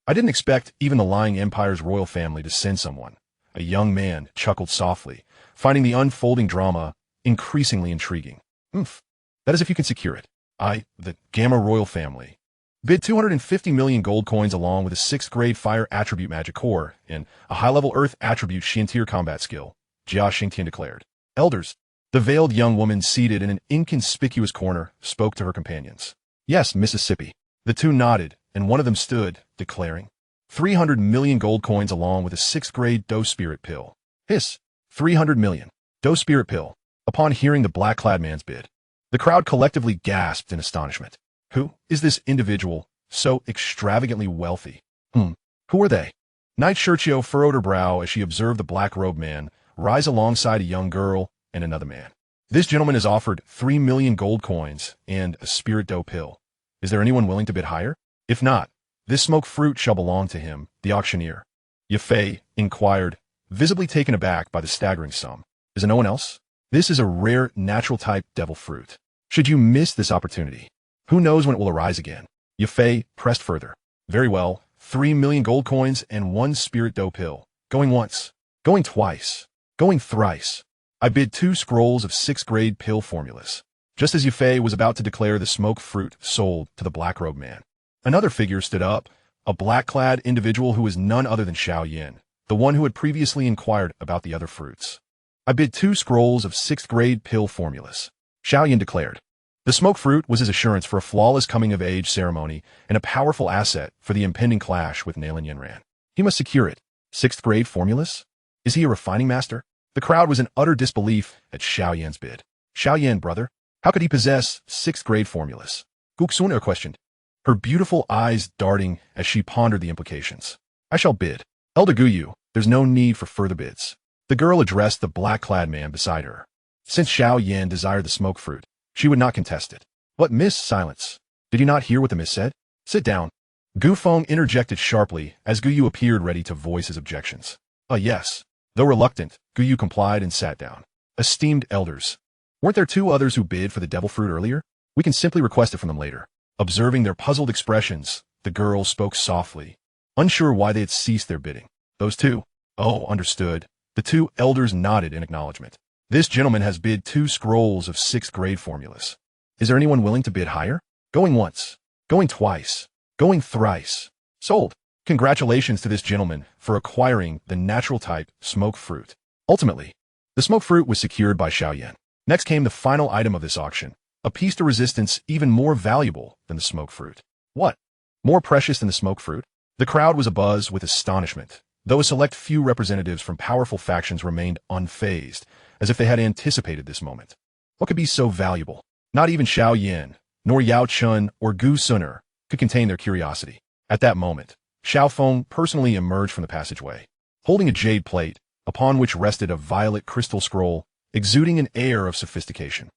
I didn't expect even the Lying Empire's royal family to send someone. A young man chuckled softly, finding the unfolding drama increasingly intriguing. That is if you can secure it. I, the Gama royal family, bid 250 million gold coins along with a 6th-grade fire attribute magic core and a high-level earth attribute Shian combat skill, Jia Xingtian declared. Elders, the veiled young woman seated in an inconspicuous corner spoke to her companions. Yes, Mississippi. The 2 nodded, and one of them stood, declaring, 300 million gold coins along with a 6th-grade Dou spirit pill. Hiss. 300 million. Dou spirit pill. Upon hearing the black-clad man's bid, the crowd collectively gasped in astonishment. Who is this individual, so extravagantly wealthy? Who are they? Knight Shiqiu furrowed her brow as she observed the black-robed man rise alongside a young girl and another man. This gentleman has offered 3 million gold coins and a spirit Dou pill. Is there anyone willing to bid higher? If not, this smoke fruit shall belong to him, the auctioneer. Ye Fei inquired, visibly taken aback by the staggering sum. Is there no one else? This is a rare natural-type devil fruit. Should you miss this opportunity, who knows when it will arise again? Yafei pressed further. Very well, 3 million gold coins and 1 spirit dough pill. Going once. Going twice. Going thrice. I bid 2 scrolls of 6th grade pill formulas. Just as Yafei was about to declare the smoke fruit sold to the black-robed man, another figure stood up, a black-clad individual who was none other than Shiao Yen, the one who had previously inquired about the other fruits. I bid 2 scrolls of 6th grade pill formulas. Shiao Yen declared. The smoke fruit was his assurance for a flawless coming-of-age ceremony and a powerful asset for the impending clash with Nalan Yenran. He must secure it. 6th grade formulas? Is he a refining master? The crowd was in utter disbelief at Shiao Yen's bid. Shiao Yen, brother, how could he possess 6th grade formulas? Guxun questioned, her beautiful eyes darting as she pondered the implications. I shall bid. Elder Guyu, there's no need for further bids. The girl addressed the black-clad man beside her. Since Shiao Yen desired the smoke fruit, she would not contest it. What, miss? Silence. Did you not hear what the miss said? Sit down. Gu Feng interjected sharply as Guyu appeared ready to voice his objections. Yes. Though reluctant, Guyu complied and sat down. Esteemed elders, weren't there 2 others who bid for the devil fruit earlier? We can simply request it from them later. Observing their puzzled expressions, the girl spoke softly, unsure why they had ceased their bidding. Those 2? Oh, understood. The 2 elders nodded in acknowledgement. This gentleman has bid 2 scrolls of 6th grade formulas. Is there anyone willing to bid higher? Going once. Going twice. Going thrice. Sold. Congratulations to this gentleman for acquiring the natural-type smoke fruit. Ultimately, the smoke fruit was secured by Shiao Yen. Next came the final item of this auction, a piece de resistance even more valuable than the smoke fruit. What? More precious than the smoke fruit? The crowd was abuzz with astonishment, though a select few representatives from powerful factions remained unfazed, as if they had anticipated this moment. What could be so valuable? Not even Shiao Yen, nor Yao Chun or Gu Suner could contain their curiosity. At that moment, Xiao Feng personally emerged from the passageway, holding a jade plate, upon which rested a violet crystal scroll, exuding an air of sophistication.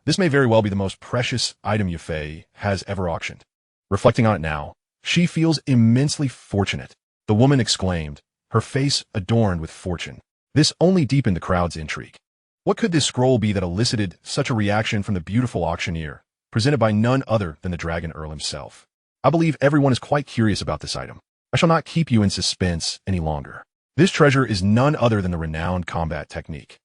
This may very well be the most precious item Yafei has ever auctioned. Reflecting on it now, she feels immensely fortunate. The woman exclaimed, her face adorned with fortune. This only deepened the crowd's intrigue. What could this scroll be that elicited such a reaction from the beautiful auctioneer, presented by none other than the Dragon Earl himself? I believe everyone is quite curious about this item. I shall not keep you in suspense any longer. This treasure is none other than the renowned combat technique.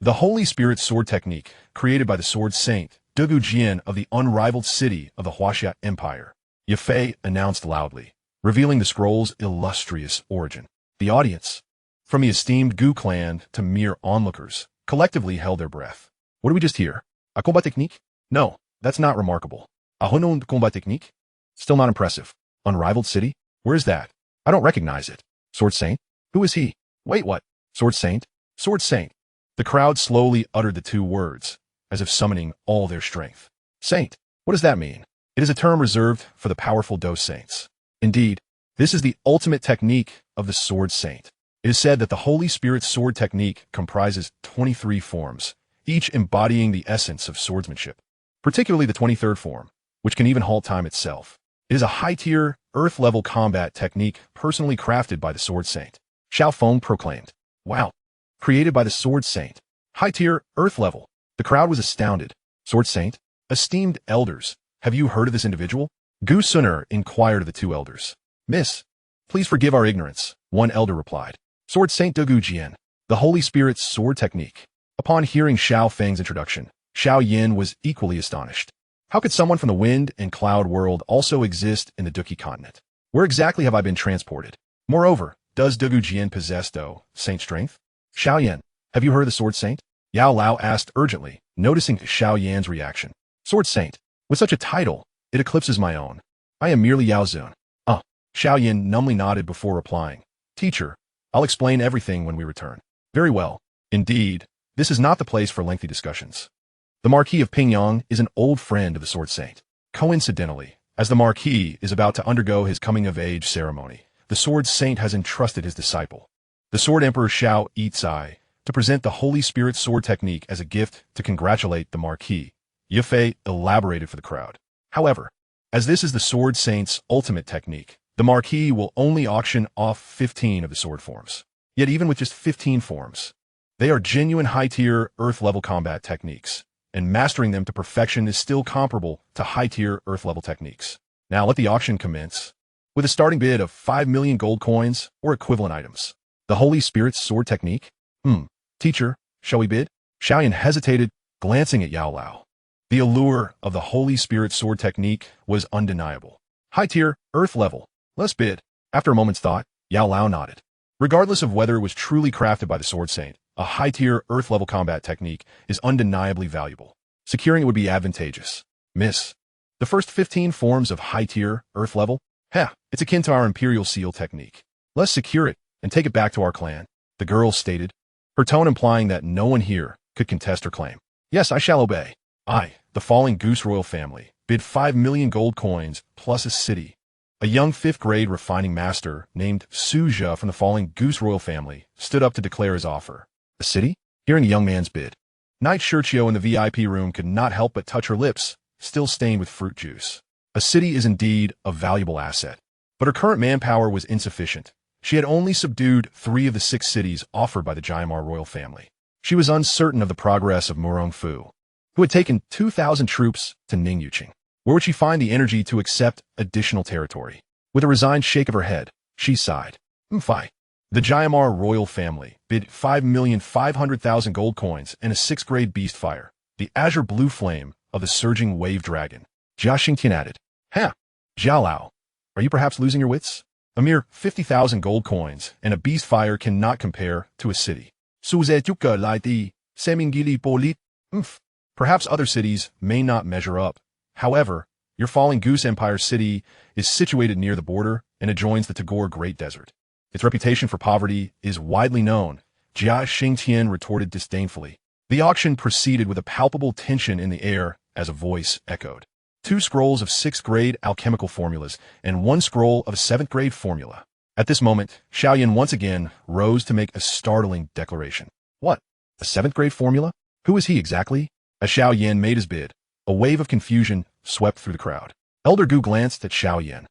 The Holy Spirit sword technique, created by the sword saint, Dou Qi of the unrivaled city of the Hasha Empire. Yafei announced loudly, revealing the scroll's illustrious origin. The audience, from the esteemed Gu clan to mere onlookers, collectively held their breath. What did we just hear? A combat technique? No, that's not remarkable. A renowned combat technique? Still not impressive. Unrivaled city? Where is that? I don't recognize it. Sword saint? Who is he? Wait, what? Sword saint? Sword saint. The crowd slowly uttered the 2 words, as if summoning all their strength. Saint. What does that mean? It is a term reserved for the powerful Dou saints. Indeed, this is the ultimate technique of the sword saint. It is said that the Holy Spirit sword technique comprises 23 forms, each embodying the essence of swordsmanship, particularly the 23rd form, which can even halt time itself. It is a high-tier, earth-level combat technique personally crafted by the sword saint. Xiao Feng proclaimed. Wow. Created by the sword saint. High-tier, earth-level. The crowd was astounded. Sword saint? Esteemed elders, have you heard of this individual? Gu Suner inquired of the 2 elders. Miss, please forgive our ignorance, one elder replied. Sword Saint Dou Qi, the Holy Spirit's sword technique. Upon hearing Xiao Feng's introduction, Shiao Yen was equally astonished. How could someone from the wind and cloud world also exist in the Dou Qi Continent? Where exactly have I been transported? Moreover, does Dou Qi possess Dou Saint strength? Shiao Yen, have you heard of the Sword Saint? Yao Lao asked urgently, noticing Shiao Yan's reaction. Sword Saint, with such a title, it eclipses my own. I am merely Yao Zun. Shiao Yen numbly nodded before replying. Teacher, I'll explain everything when we return. Very well. Indeed, this is not the place for lengthy discussions. The Marquis of Pingyang is an old friend of the Sword Saint. Coincidentally, as the Marquis is about to undergo his coming-of-age ceremony, the Sword Saint has entrusted his disciple, the Sword Emperor Xiao Yitsai, to present the Holy Spirit sword technique as a gift to congratulate the Marquis. Yafei elaborated for the crowd. However, as this is the Sword Saint's ultimate technique, the Marquis will only auction off 15 of the sword forms. Yet even with just 15 forms, They are genuine high-tier, Earth-level combat techniques, and mastering them to perfection is still comparable to high-tier, Earth-level techniques. Now let the auction commence, with a starting bid of 5 million gold coins or equivalent items. The Holy Spirit's sword technique? Teacher, shall we bid? Shiao Yen hesitated, glancing at Yao Lao. The allure of the Holy Spirit sword technique was undeniable. High-tier, Earth-level. Let's bid. After a moment's thought, Yao Lao nodded. Regardless of whether it was truly crafted by the Sword Saint, a high-tier, Earth-level combat technique is undeniably valuable. Securing it would be advantageous. Miss. The first 15 forms of high-tier, Earth-level? It's akin to our Imperial Seal technique. Let's secure it and take it back to our clan, the girl stated, her tone implying that no one here could contest her claim. Yes, I shall obey. I, the Falling Goose Royal family, bid 5 million gold coins plus a city. A young 5th-grade refining master named Suja from the Falling Goose Royal family stood up to declare his offer. A city? Hearing the young man's bid, Knight Shiqiu in the VIP room could not help but touch her lips, still stained with fruit juice. A city is indeed a valuable asset, but her current manpower was insufficient. She had only subdued 3 of the 6 cities offered by the Jiamar royal family. She was uncertain of the progress of Murong Fu, who had taken 2,000 troops to Ningyuqing. Where would she find the energy to accept additional territory? With a resigned shake of her head, she sighed. Fine. The Jiamar royal family bid 5,500,000 gold coins and a 6th-grade beast fire, the azure blue flame of the surging wave dragon. Jia Xingtian added. Yao Lao, are you perhaps losing your wits? A mere 50,000 gold coins and a beast fire cannot compare to a city. Perhaps other cities may not measure up. However, your Falling Goose Empire city is situated near the border and adjoins the Tagore Great Desert. Its reputation for poverty is widely known, Jia Xingtian retorted disdainfully. The auction proceeded with a palpable tension in the air as a voice echoed. 2 scrolls of 6th-grade alchemical formulas and 1 scroll of a 7th-grade formula. At this moment, Shiao Yen once again rose to make a startling declaration. What? A 7th-grade formula? Who is he exactly? As Shiao Yen made his bid, a wave of confusion swept through the crowd. Elder Gu glanced at Shiao Yen,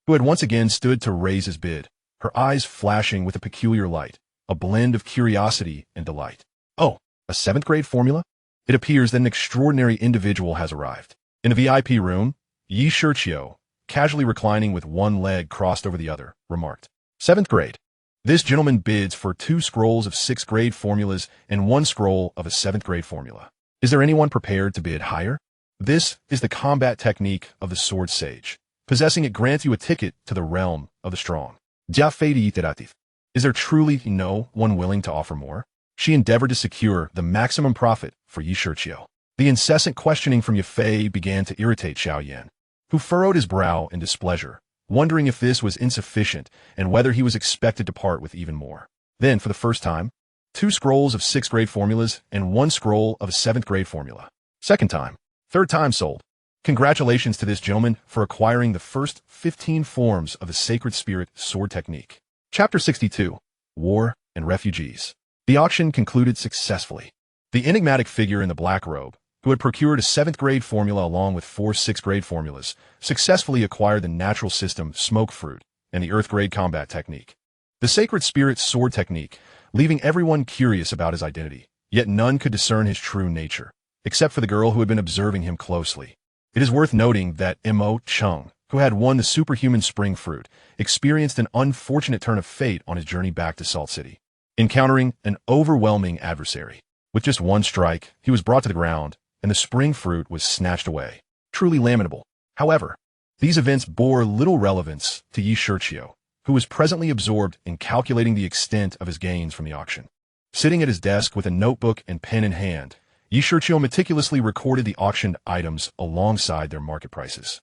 who had once again stood to raise his bid, her eyes flashing with a peculiar light, a blend of curiosity and delight. Oh, a 7th-grade formula? It appears that an extraordinary individual has arrived. In the VIP room, Yi Shiqiu, casually reclining with one leg crossed over the other, remarked, 7th grade. This gentleman bids for 2 scrolls of 6th-grade formulas and 1 scroll of a 7th-grade formula. Is there anyone prepared to bid higher? This is the combat technique of the Sword Sage. Possessing it grants you a ticket to the realm of the strong. Is there truly no one willing to offer more? She endeavored to secure the maximum profit for Yi Shiqiu. The incessant questioning from Yafei began to irritate Shiao Yen, who furrowed his brow in displeasure, wondering if this was insufficient and whether he was expected to part with even more. Then, for the first time, 2 scrolls of 6th-grade formulas and 1 scroll of a 7th-grade formula. Second time. Third time sold. Congratulations to this gentleman for acquiring the first 15 forms of the Sacred Spirit sword technique. Chapter 62. War and Refugees. The auction concluded successfully. The enigmatic figure in the black robe, who had procured a 7th-grade formula along with 4 6th-grade formulas, successfully acquired the natural system Smoke Fruit and the Earth-grade combat technique. The Sacred Spirit sword technique, leaving everyone curious about his identity, yet none could discern his true nature, except for the girl who had been observing him closely. It is worth noting that Mo Chung, who had won the superhuman spring fruit, experienced an unfortunate turn of fate on his journey back to Salt City, encountering an overwhelming adversary. With just 1 strike, he was brought to the ground, and the spring fruit was snatched away. Truly lamentable. However, these events bore little relevance to Yi Shiqiu, who was presently absorbed in calculating the extent of his gains from the auction. Sitting at his desk with a notebook and pen in hand, Yi Shiqiu meticulously recorded the auctioned items alongside their market prices.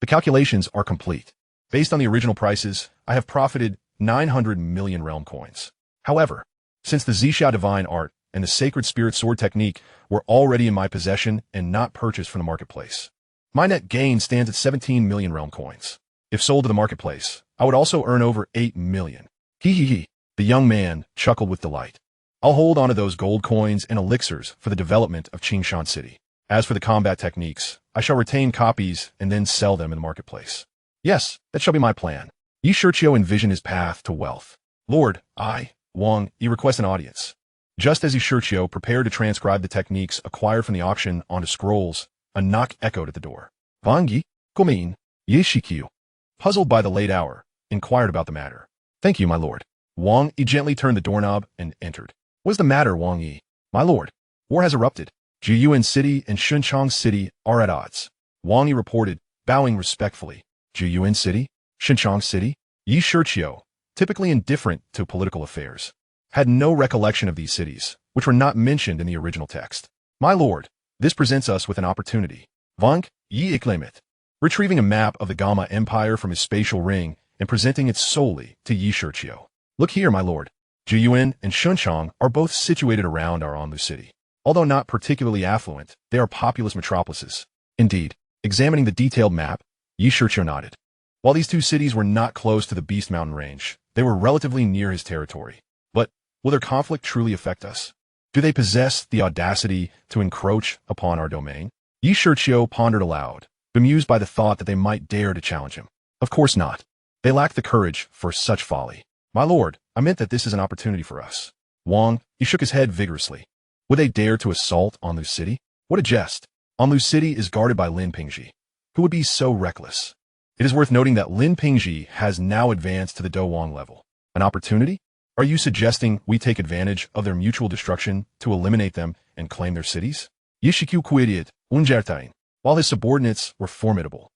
The calculations are complete. Based on the original prices, I have profited 900 million realm coins. However, since the Zixia Divine Art and the Sacred Spirit sword technique were already in my possession and not purchased from the marketplace, my net gain stands at 17 million realm coins. If sold to the marketplace, I would also earn over 8 million. The young man chuckled with delight. I'll hold onto those gold coins and elixirs for the development of Qingshan City. As for the combat techniques, I shall retain copies and then sell them in the marketplace. Yes, that shall be my plan. Yi Shiqiu envisioned his path to wealth. Lord, Wang, you request an audience. Just as Shiqiu prepared to transcribe the techniques acquired from the auction onto scrolls, a knock echoed at the door. Wang Yi, Guomin, Ye Shiqiu, puzzled by the late hour, inquired about the matter. Thank you, my lord. Wang Yi gently turned the doorknob and entered. What's the matter, Wang Yi? My lord, war has erupted. Jiyuan City and Shunchang City are at odds. Wang Yi reported, bowing respectfully. Jiyuan City? Shunchang City? Yi Shiqiu, typically indifferent to political affairs, had no recollection of these cities, which were not mentioned in the original text. My lord, this presents us with an opportunity. Wang Yi exclaimed, retrieving a map of the Gama Empire from his spatial ring and presenting it solely to Yi Shiqiu. Look here, my lord. Jiyuan and Shunchang are both situated around our Anlu city. Although not particularly affluent, they are populous metropolises. Indeed, examining the detailed map, Yi Shiqiu nodded. While these two cities were not close to the Beast Mountain range, they were relatively near his territory. But will their conflict truly affect us? Do they possess the audacity to encroach upon our domain? Yi Shiqiu pondered aloud, bemused by the thought that they might dare to challenge him. Of course not. They lack the courage for such folly. My lord, I meant that this is an opportunity for us. Wang, he shook his head vigorously. Would they dare to assault Anlu City? What a jest. Anlu City is guarded by Lin Pingji. Who would be so reckless? It is worth noting that Lin Pingji has now advanced to the Do Wang level. An opportunity? Are you suggesting we take advantage of their mutual destruction to eliminate them and claim their cities? Yiqiu quitted Unjertain. While his subordinates were formidable,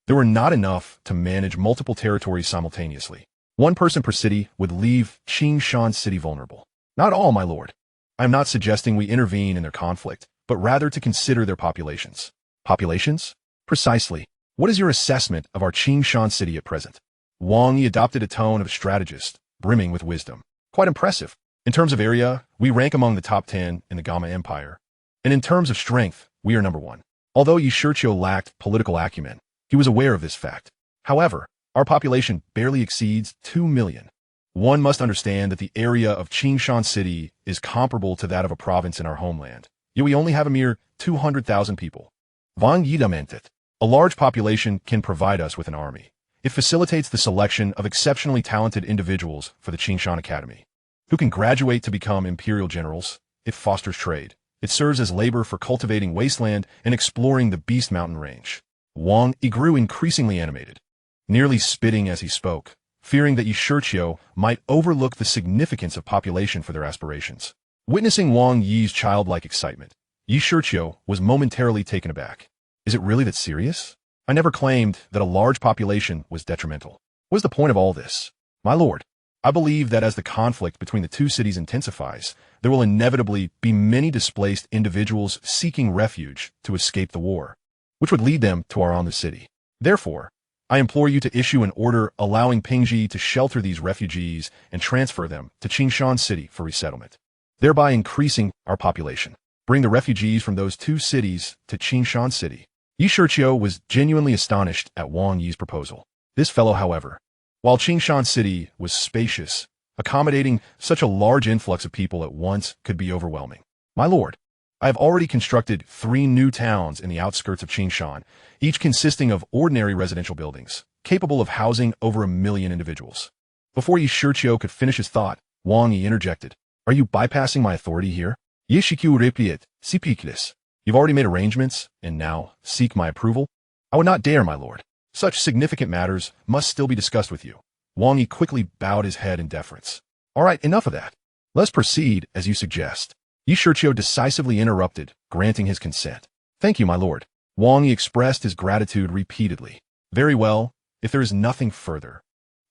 there were not enough to manage multiple territories simultaneously. One person per city would leave Qingshan City vulnerable. Not all, my lord. I am not suggesting we intervene in their conflict, but rather to consider their populations. Populations? Precisely. What is your assessment of our Qingshan City at present? Wang Yi adopted a tone of a strategist, brimming with wisdom. Quite impressive. In terms of area, we rank among the top 10 in the Gama Empire. And in terms of strength, we are number 1. Although Yi Shiqiu lacked political acumen, he was aware of this fact. However, our population barely exceeds 2 million. One must understand that the area of Qingshan City is comparable to that of a province in our homeland, yet we only have a mere 200,000 people. Wang Yi lamented. A large population can provide us with an army. It facilitates the selection of exceptionally talented individuals for the Qingshan Academy, who can graduate to become imperial generals. It fosters trade. It serves as labor for cultivating wasteland and exploring the Beast Mountain range. Wang Yi grew increasingly animated, nearly spitting as he spoke, fearing that Yi Shiqiu might overlook the significance of population for their aspirations. Witnessing Wang Yi's childlike excitement, Yi Shiqiu was momentarily taken aback. Is it really that serious? I never claimed that a large population was detrimental. What is the point of all this? My lord, I believe that as the conflict between the two cities intensifies, there will inevitably be many displaced individuals seeking refuge to escape the war, which would lead them to our Anlu city. Therefore, I implore you to issue an order allowing Pingji to shelter these refugees and transfer them to Qingshan City for resettlement, thereby increasing our population. Bring the refugees from those two cities to Qingshan City. Yi Shiqiu was genuinely astonished at Wang Yi's proposal. This fellow, however, while Qingshan City was spacious, accommodating such a large influx of people at once could be overwhelming. My lord, I have already constructed 3 new towns in the outskirts of Qingshan, each consisting of ordinary residential buildings, capable of housing over 1 million individuals. Before Yi Shiqiu could finish his thought, Wang Yi interjected. Are you bypassing my authority here? Yiqiu replied, speak this. You've already made arrangements, and now seek my approval? I would not dare, my lord. Such significant matters must still be discussed with you. Wang Yi quickly bowed his head in deference. All right, enough of that. Let's proceed as you suggest. Yi Shiqiu decisively interrupted, granting his consent. Thank you, my lord. Wang Yi expressed his gratitude repeatedly. Very well, if there is nothing further,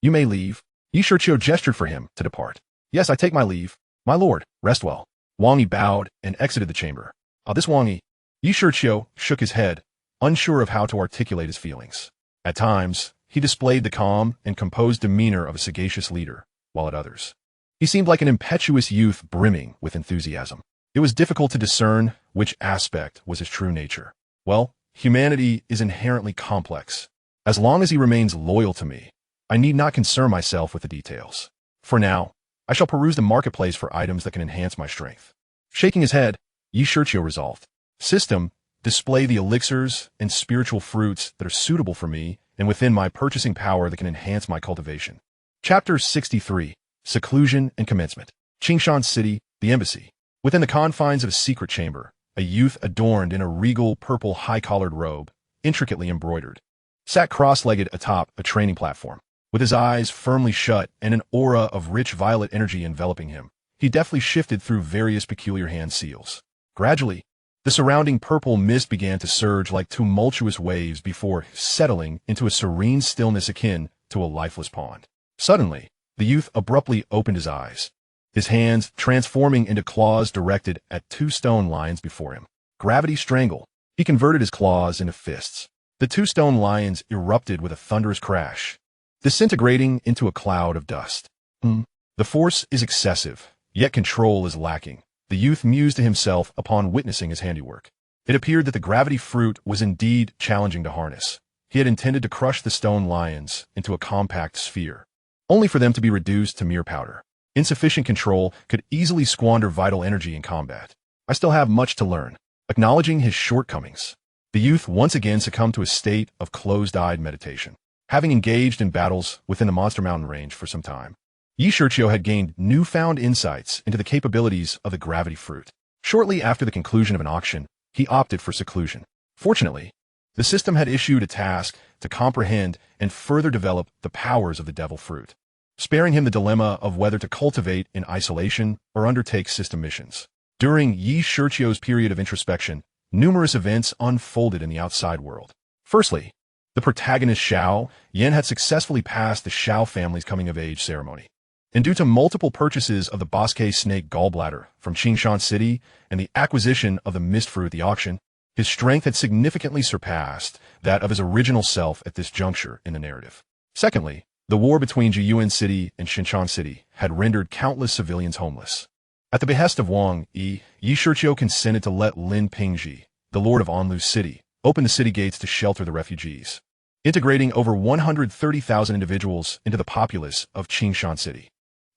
you may leave. Yi Shiqiu gestured for him to depart. Yes, I take my leave. My lord, rest well. Wang Yi bowed and exited the chamber. This Wang Yi. Yi Shiqiu shook his head, unsure of how to articulate his feelings. At times, he displayed the calm and composed demeanor of a sagacious leader, while at others, he seemed like an impetuous youth brimming with enthusiasm. It was difficult to discern which aspect was his true nature. Well, humanity is inherently complex. As long as he remains loyal to me, I need not concern myself with the details. For now, I shall peruse the marketplace for items that can enhance my strength. Shaking his head, Yi Shiqiu resolved. System, display the elixirs and spiritual fruits that are suitable for me and within my purchasing power that can enhance my cultivation. Chapter 63, Seclusion and Commencement. Qingshan City, the Embassy. Within the confines of a secret chamber, a youth adorned in a regal purple high-collared robe, intricately embroidered, sat cross-legged atop a training platform. With his eyes firmly shut and an aura of rich violet energy enveloping him, he deftly shifted through various peculiar hand seals. Gradually, the surrounding purple mist began to surge like tumultuous waves before settling into a serene stillness akin to a lifeless pond. Suddenly, the youth abruptly opened his eyes, his hands transforming into claws directed at two stone lions before him. Gravity strangle. He converted his claws into fists. The two stone lions erupted with a thunderous crash, disintegrating into a cloud of dust. The force is excessive, yet control is lacking, the youth mused to himself upon witnessing his handiwork. It appeared that the gravity fruit was indeed challenging to harness. He had intended to crush the stone lions into a compact sphere, only for them to be reduced to mere powder. Insufficient control could easily squander vital energy in combat. I still have much to learn. Acknowledging his shortcomings, the youth once again succumbed to a state of closed-eyed meditation. Having engaged in battles within the Monster Mountain range for some time, Shiqiu had gained newfound insights into the capabilities of the gravity fruit. Shortly after the conclusion of an auction, he opted for seclusion. Fortunately, the system had issued a task to comprehend and further develop the powers of the devil fruit, sparing him the dilemma of whether to cultivate in isolation or undertake system missions. During Shiqiu's period of introspection, numerous events unfolded in the outside world. Firstly, the protagonist Shiao Yen had successfully passed the Shiao family's coming-of-age ceremony. And due to multiple purchases of the Bosque Snake gallbladder from Qingshan City and the acquisition of the mist fruit at the auction, his strength had significantly surpassed that of his original self at this juncture in the narrative. Secondly, the war between Jiyuan City and Qingshan City had rendered countless civilians homeless. At the behest of Wang Yi, Shiqiu consented to let Lin Pingji, the lord of Anlu City, open the city gates to shelter the refugees, integrating over 130,000 individuals into the populace of Qingshan City.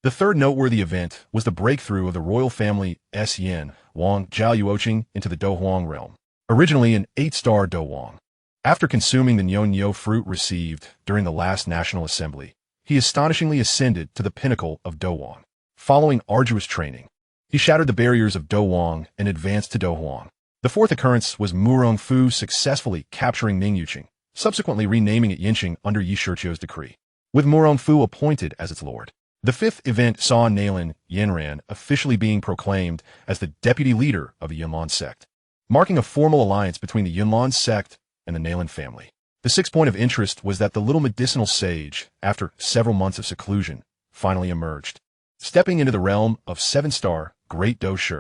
The third noteworthy event was the breakthrough of the royal family S. Yen Wang Zhao Yuoqing into the Dou Huang realm, originally an 8-star Dou Wang. After consuming the Nyonyo fruit received during the last National Assembly, he astonishingly ascended to the pinnacle of Dou Wang. Following arduous training, he shattered the barriers of Dou Wang and advanced to Dou Huang. The fourth occurrence was Murong Fu successfully capturing Ning Yuqing, subsequently renaming it Yinqing under Shiqiu's decree, with Murong Fu appointed as its lord. The fifth event saw Nalan Yanran officially being proclaimed as the deputy leader of the Yunlan sect, marking a formal alliance between the Yunlan sect and the Nalan family. The sixth point of interest was that the little medicinal sage, after several months of seclusion, finally emerged, stepping into the realm of 7-star Great Dou Shi.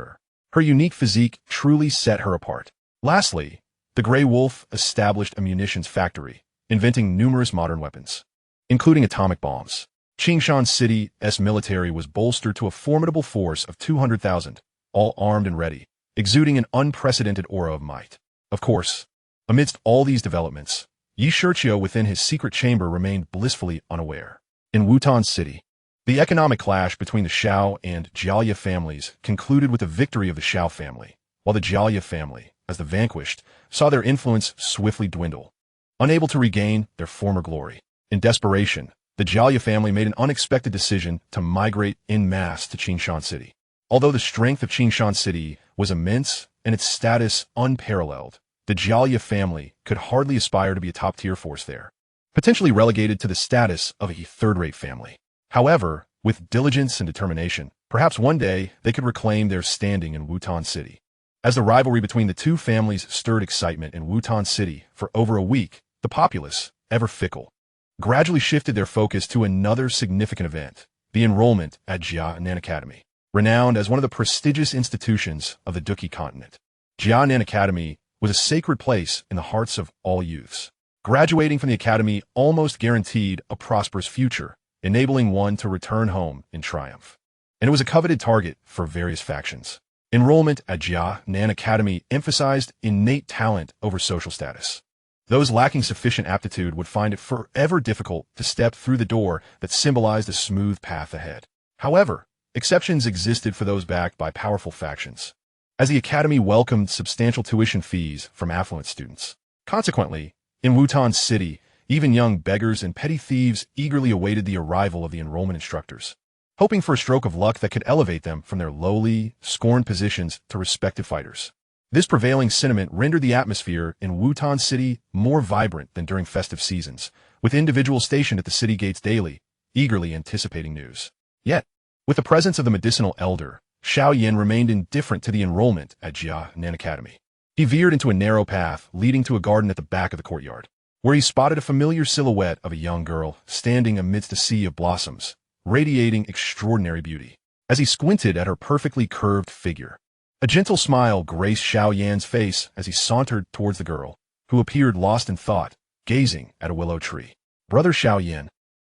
Her unique physique truly set her apart. Lastly, the Grey Wolf established a munitions factory, inventing numerous modern weapons, including atomic bombs. Qingshan City's military was bolstered to a formidable force of 200,000, all armed and ready, exuding an unprecedented aura of might. Of course, amidst all these developments, Shiqiu within his secret chamber remained blissfully unaware. In Wutan City, the economic clash between the Shiao and Jia families concluded with the victory of the Shiao family, while the Jia family, as the vanquished, saw their influence swiftly dwindle, unable to regain their former glory. In desperation, the Jia family made an unexpected decision to migrate en masse to Qingshan City. Although the strength of Qingshan City was immense and its status unparalleled, the Jia family could hardly aspire to be a top-tier force there, potentially relegated to the status of a third-rate family. However, with diligence and determination, perhaps one day they could reclaim their standing in Wutan City. As the rivalry between the two families stirred excitement in Wutan City for over a week, the populace, ever fickle, gradually shifted their focus to another significant event, the enrollment at Jia Nan Academy. Renowned as one of the prestigious institutions of the Dou Qi Continent, Jia Nan Academy was a sacred place in the hearts of all youths. Graduating from the academy almost guaranteed a prosperous future, enabling one to return home in triumph. And it was a coveted target for various factions. Enrollment at Jia Nan Academy emphasized innate talent over social status. Those lacking sufficient aptitude would find it forever difficult to step through the door that symbolized a smooth path ahead. However, exceptions existed for those backed by powerful factions, as the academy welcomed substantial tuition fees from affluent students. Consequently, in Wutan City, even young beggars and petty thieves eagerly awaited the arrival of the enrollment instructors, hoping for a stroke of luck that could elevate them from their lowly, scorned positions to respected fighters. This prevailing sentiment rendered the atmosphere in Wutan City more vibrant than during festive seasons, with individuals stationed at the city gates daily, eagerly anticipating news. Yet, with the presence of the medicinal elder, Shiao Yen remained indifferent to the enrollment at Jia Nan Academy. He veered into a narrow path leading to a garden at the back of the courtyard, where he spotted a familiar silhouette of a young girl standing amidst a sea of blossoms, radiating extraordinary beauty. As he squinted at her perfectly curved figure, a gentle smile graced Shiao Yan's face as he sauntered towards the girl, who appeared lost in thought, gazing at a willow tree. "Brother Shiao Yen,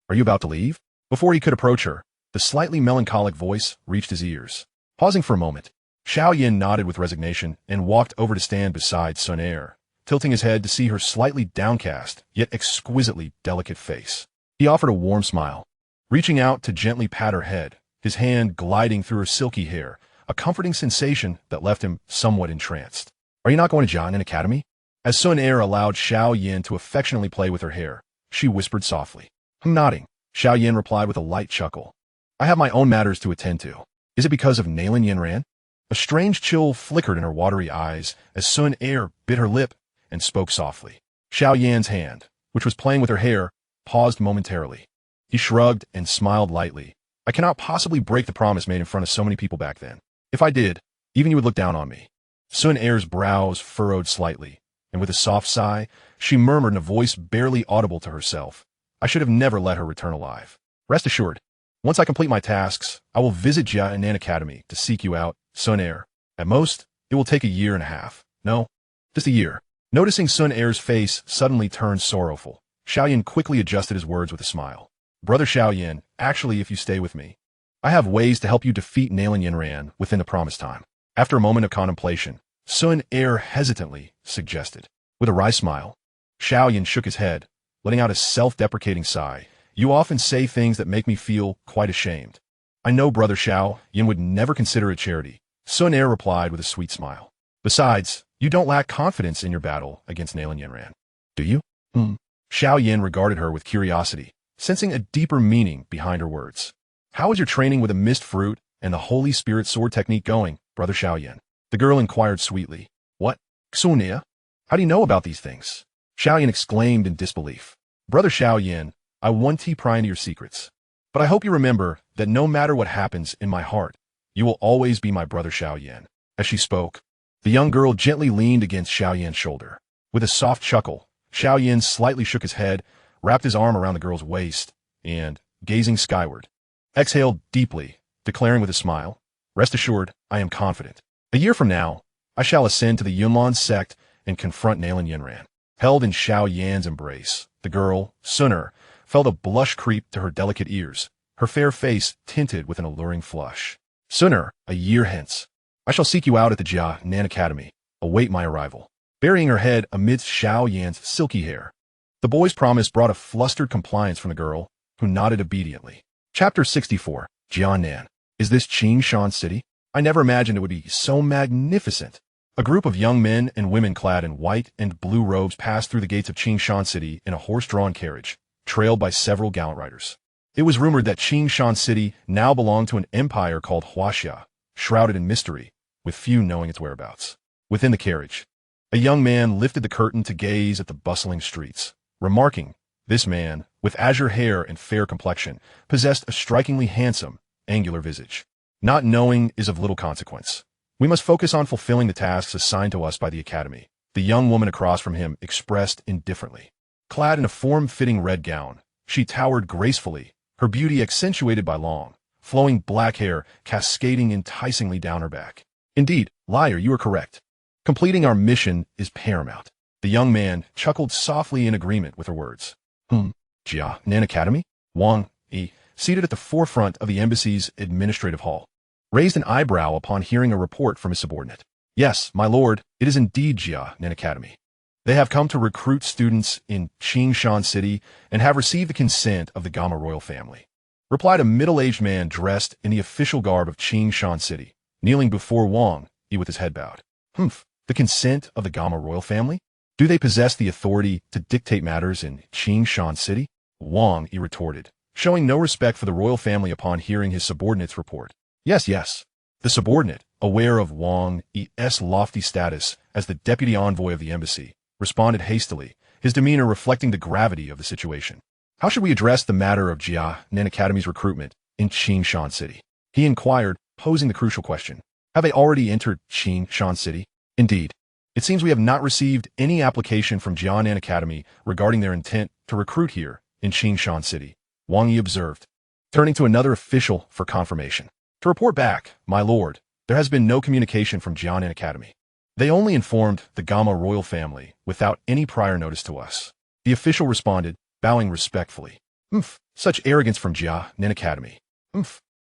are you about to leave?" Before he could approach her, the slightly melancholic voice reached his ears. Pausing for a moment, Shiao Yen nodded with resignation and walked over to stand beside Sun Er, tilting his head to see her slightly downcast, yet exquisitely delicate face. He offered a warm smile, reaching out to gently pat her head, his hand gliding through her silky hair, a comforting sensation that left him somewhat entranced. "Are you not going to Jia Nan Academy?" As Sun Er allowed Shiao Yen to affectionately play with her hair, she whispered softly. "I'm nodding," Shiao Yen replied with a light chuckle. "I have my own matters to attend to." "Is it because of Nailan Yanran?" A strange chill flickered in her watery eyes as Sun Er bit her lip and spoke softly. Shiao Yan's hand, which was playing with her hair, paused momentarily. He shrugged and smiled lightly. "I cannot possibly break the promise made in front of so many people back then. If I did, even you would look down on me." Sun Er's brows furrowed slightly, and with a soft sigh, she murmured in a voice barely audible to herself, "I should have never let her return alive. Rest assured, once I complete my tasks, I will visit Jia Nan Academy to seek you out, Sun Er. At most, it will take a year and a half. No, just a year." Noticing Sun Er's face suddenly turn sorrowful, Shiao Yen quickly adjusted his words with a smile. "Brother Shiao Yen, actually, if you stay with me, I have ways to help you defeat Nailan Yanran within the promised time." After a moment of contemplation, Sun Er hesitantly suggested. With a wry smile, Shiao Yen shook his head, letting out a self-deprecating sigh. "You often say things that make me feel quite ashamed." "I know Brother Shiao Yen would never consider it charity," Sun Er replied with a sweet smile. "Besides, you don't lack confidence in your battle against Nailan Yanran, do you?" Shiao Yen regarded her with curiosity, sensing a deeper meaning behind her words. "How is your training with a mist fruit and the Holy Spirit sword technique going, Brother Shiao Yen?" The girl inquired sweetly. "What? Xunia? How do you know about these things?" Shiao Yen exclaimed in disbelief. "Brother Shiao Yen, I won't pry into your secrets, but I hope you remember that no matter what happens in my heart, you will always be my Brother Shiao Yen." As she spoke, the young girl gently leaned against Shiao Yen's shoulder. With a soft chuckle, Shiao Yen slightly shook his head, wrapped his arm around the girl's waist, and, gazing skyward, exhaled deeply, declaring with a smile, "Rest assured, I am confident. A year from now, I shall ascend to the Yunlan sect and confront Nailan Yanran." Held in Shiao Yan's embrace, the girl, Sun Er, felt a blush creep to her delicate ears, her fair face tinted with an alluring flush. "Sun Er, a year hence, I shall seek you out at the Jia Nan Academy. Await my arrival." Burying her head amidst Shiao Yan's silky hair, the boy's promise brought a flustered compliance from the girl, who nodded obediently. Chapter 64, Jia Nan. Is this Qingshan City? I never imagined it would be so magnificent. A group of young men and women clad in white and blue robes passed through the gates of Qingshan City in a horse-drawn carriage, trailed by several gallant riders. It was rumored that Qingshan City now belonged to an empire called Hasha, shrouded in mystery, with few knowing its whereabouts. Within the carriage, a young man lifted the curtain to gaze at the bustling streets, remarking, "This man, with azure hair and fair complexion, possessed a strikingly handsome, angular visage. Not knowing is of little consequence. We must focus on fulfilling the tasks assigned to us by the Academy." The young woman across from him expressed indifferently. Clad in a form-fitting red gown, she towered gracefully, her beauty accentuated by long, flowing black hair cascading enticingly down her back. "Indeed, liar, you are correct. Completing our mission is paramount." The young man chuckled softly in agreement with her words. Jia Nan Academy? Wang Yi, seated at the forefront of the embassy's administrative hall, raised an eyebrow upon hearing a report from his subordinate. "Yes, my lord, it is indeed Jia Nan Academy. They have come to recruit students in Qingshan City and have received the consent of the Gama royal family," replied a middle-aged man dressed in the official garb of Qingshan City, kneeling before Wang Yi with his head bowed. The consent of the Gama royal family? Do they possess the authority to dictate matters in Qingshan City?" Wang Yi retorted, showing no respect for the royal family upon hearing his subordinate's report. Yes, yes. The subordinate, aware of Wang Yi's lofty status as the deputy envoy of the embassy, responded hastily, his demeanor reflecting the gravity of the situation. How should we address the matter of Jia Nan Academy's recruitment in Qingshan City? He inquired, posing the crucial question. Have they already entered Qingshan City? Indeed. It seems we have not received any application from Jia Nan Academy regarding their intent to recruit here in Qingshan City, Wang Yi observed, turning to another official for confirmation. To report back, my lord, there has been no communication from Jia Nan Academy. They only informed the Gama royal family without any prior notice to us. The official responded, bowing respectfully. Such arrogance from Jia Nan Academy.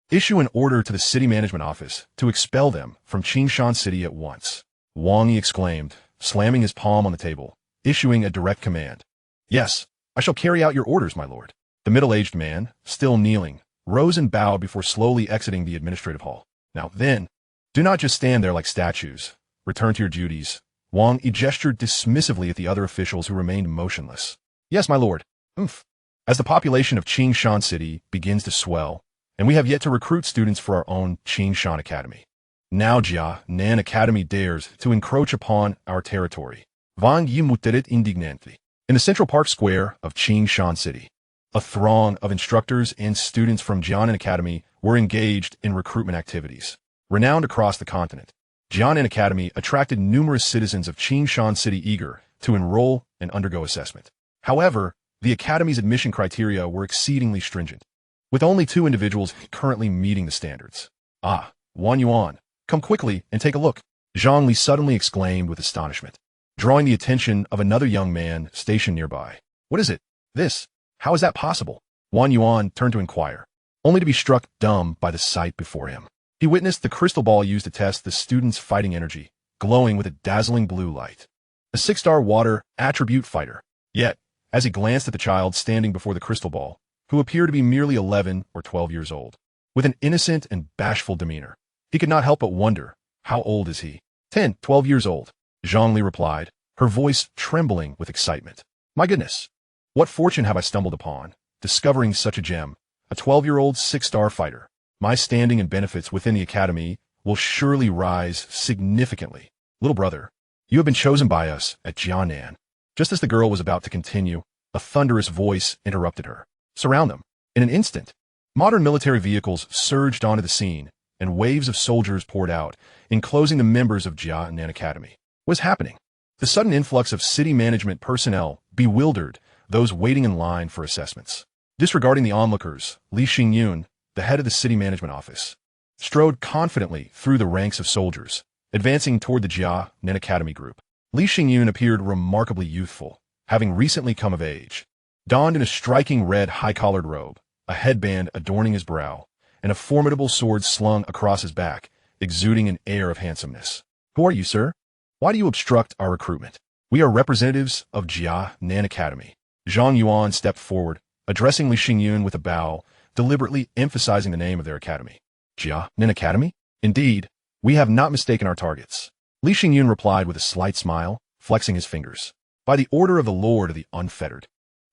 Issue an order to the city management office to expel them from Qingshan City at once. Wang Yi exclaimed, slamming his palm on the table, issuing a direct command. Yes, I shall carry out your orders, my lord. The middle-aged man, still kneeling, rose and bowed before slowly exiting the administrative hall. Now then, do not just stand there like statues. Return to your duties. Wang Yi gestured dismissively at the other officials who remained motionless. Yes, my lord. As the population of Qingshan City begins to swell, and we have yet to recruit students for our own Qingshan Academy. Now Jia Nan Academy dares to encroach upon our territory. Wang Yi muttered indignantly. In the central park square of Qingshan City, a throng of instructors and students from Jia Nan Academy were engaged in recruitment activities. Renowned across the continent, Jia Nan Academy attracted numerous citizens of Qingshan City eager to enroll and undergo assessment. However, the Academy's admission criteria were exceedingly stringent, with only 2 individuals currently meeting the standards. Wan Yuan, come quickly and take a look, Zhang Li suddenly exclaimed with astonishment, drawing the attention of another young man stationed nearby. What is it? This? How is that possible? Wan Yuan turned to inquire, only to be struck dumb by the sight before him. He witnessed the crystal ball used to test the student's fighting energy, glowing with a dazzling blue light. A 6-star water attribute fighter. Yet, as he glanced at the child standing before the crystal ball, who appeared to be merely 11 or 12 years old, with an innocent and bashful demeanor, he could not help but wonder, how old is he? 10, 12 years old, Zhang Li replied, her voice trembling with excitement. My goodness! What fortune have I stumbled upon, discovering such a gem, a 12-year-old 6-star fighter. My standing and benefits within the academy will surely rise significantly. Little brother, you have been chosen by us at Jia Nan. Just as the girl was about to continue, a thunderous voice interrupted her. Surround them. In an instant, modern military vehicles surged onto the scene, and waves of soldiers poured out, enclosing the members of Jia Nan Academy. What was happening? The sudden influx of city management personnel bewildered those waiting in line for assessments. Disregarding the onlookers, Li Xingyun, the head of the city management office, strode confidently through the ranks of soldiers, advancing toward the Jia Nan Academy group. Li Xingyun appeared remarkably youthful, having recently come of age. Donned in a striking red high-collared robe, a headband adorning his brow, and a formidable sword slung across his back, exuding an air of handsomeness. Who are you, sir? Why do you obstruct our recruitment? We are representatives of Jia Nan Academy. Zhang Yuan stepped forward, addressing Li Xingyun with a bow, deliberately emphasizing the name of their academy. Jia Nan Academy? Indeed, we have not mistaken our targets. Li Xingyun replied with a slight smile, flexing his fingers. By the order of the Lord of the Unfettered,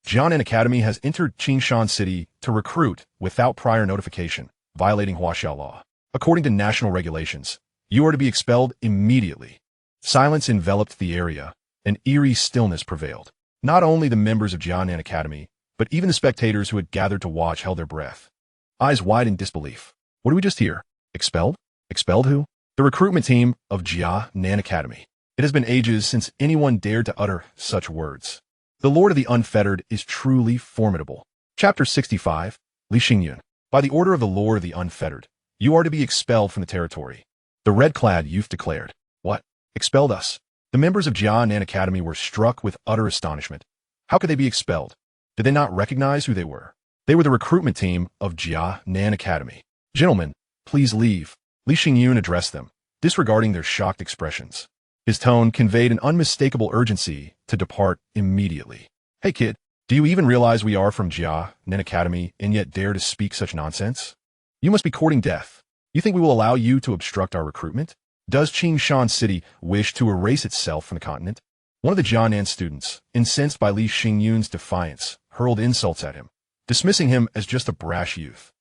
Jia Nan Academy has entered Qingshan City to recruit without prior notification, violating Huaxiao law. According to national regulations, you are to be expelled immediately. Silence enveloped the area, and eerie stillness prevailed. Not only the members of Jia Nan Academy, but even the spectators who had gathered to watch held their breath, eyes wide in disbelief. What did we just hear? Expelled? Expelled who? The recruitment team of Jia Nan Academy. It has been ages since anyone dared to utter such words. The Lord of the Unfettered is truly formidable. Chapter 65, Li Xingyun. By the order of the Lord of the Unfettered, you are to be expelled from the territory. The red-clad youth declared. What? Expelled us? The members of Jia Nan Academy were struck with utter astonishment. How could they be expelled? Did they not recognize who they were? They were the recruitment team of Jia Nan Academy. Gentlemen, please leave. Li Xingyun addressed them, disregarding their shocked expressions. His tone conveyed an unmistakable urgency to depart immediately. Hey kid, do you even realize we are from Jia Nan Academy and yet dare to speak such nonsense? You must be courting death. You think we will allow you to obstruct our recruitment? Does Qingshan City wish to erase itself from the continent? One of the Jia Nan students, incensed by Li Xingyun's defiance, hurled insults at him, dismissing him as just a brash youth.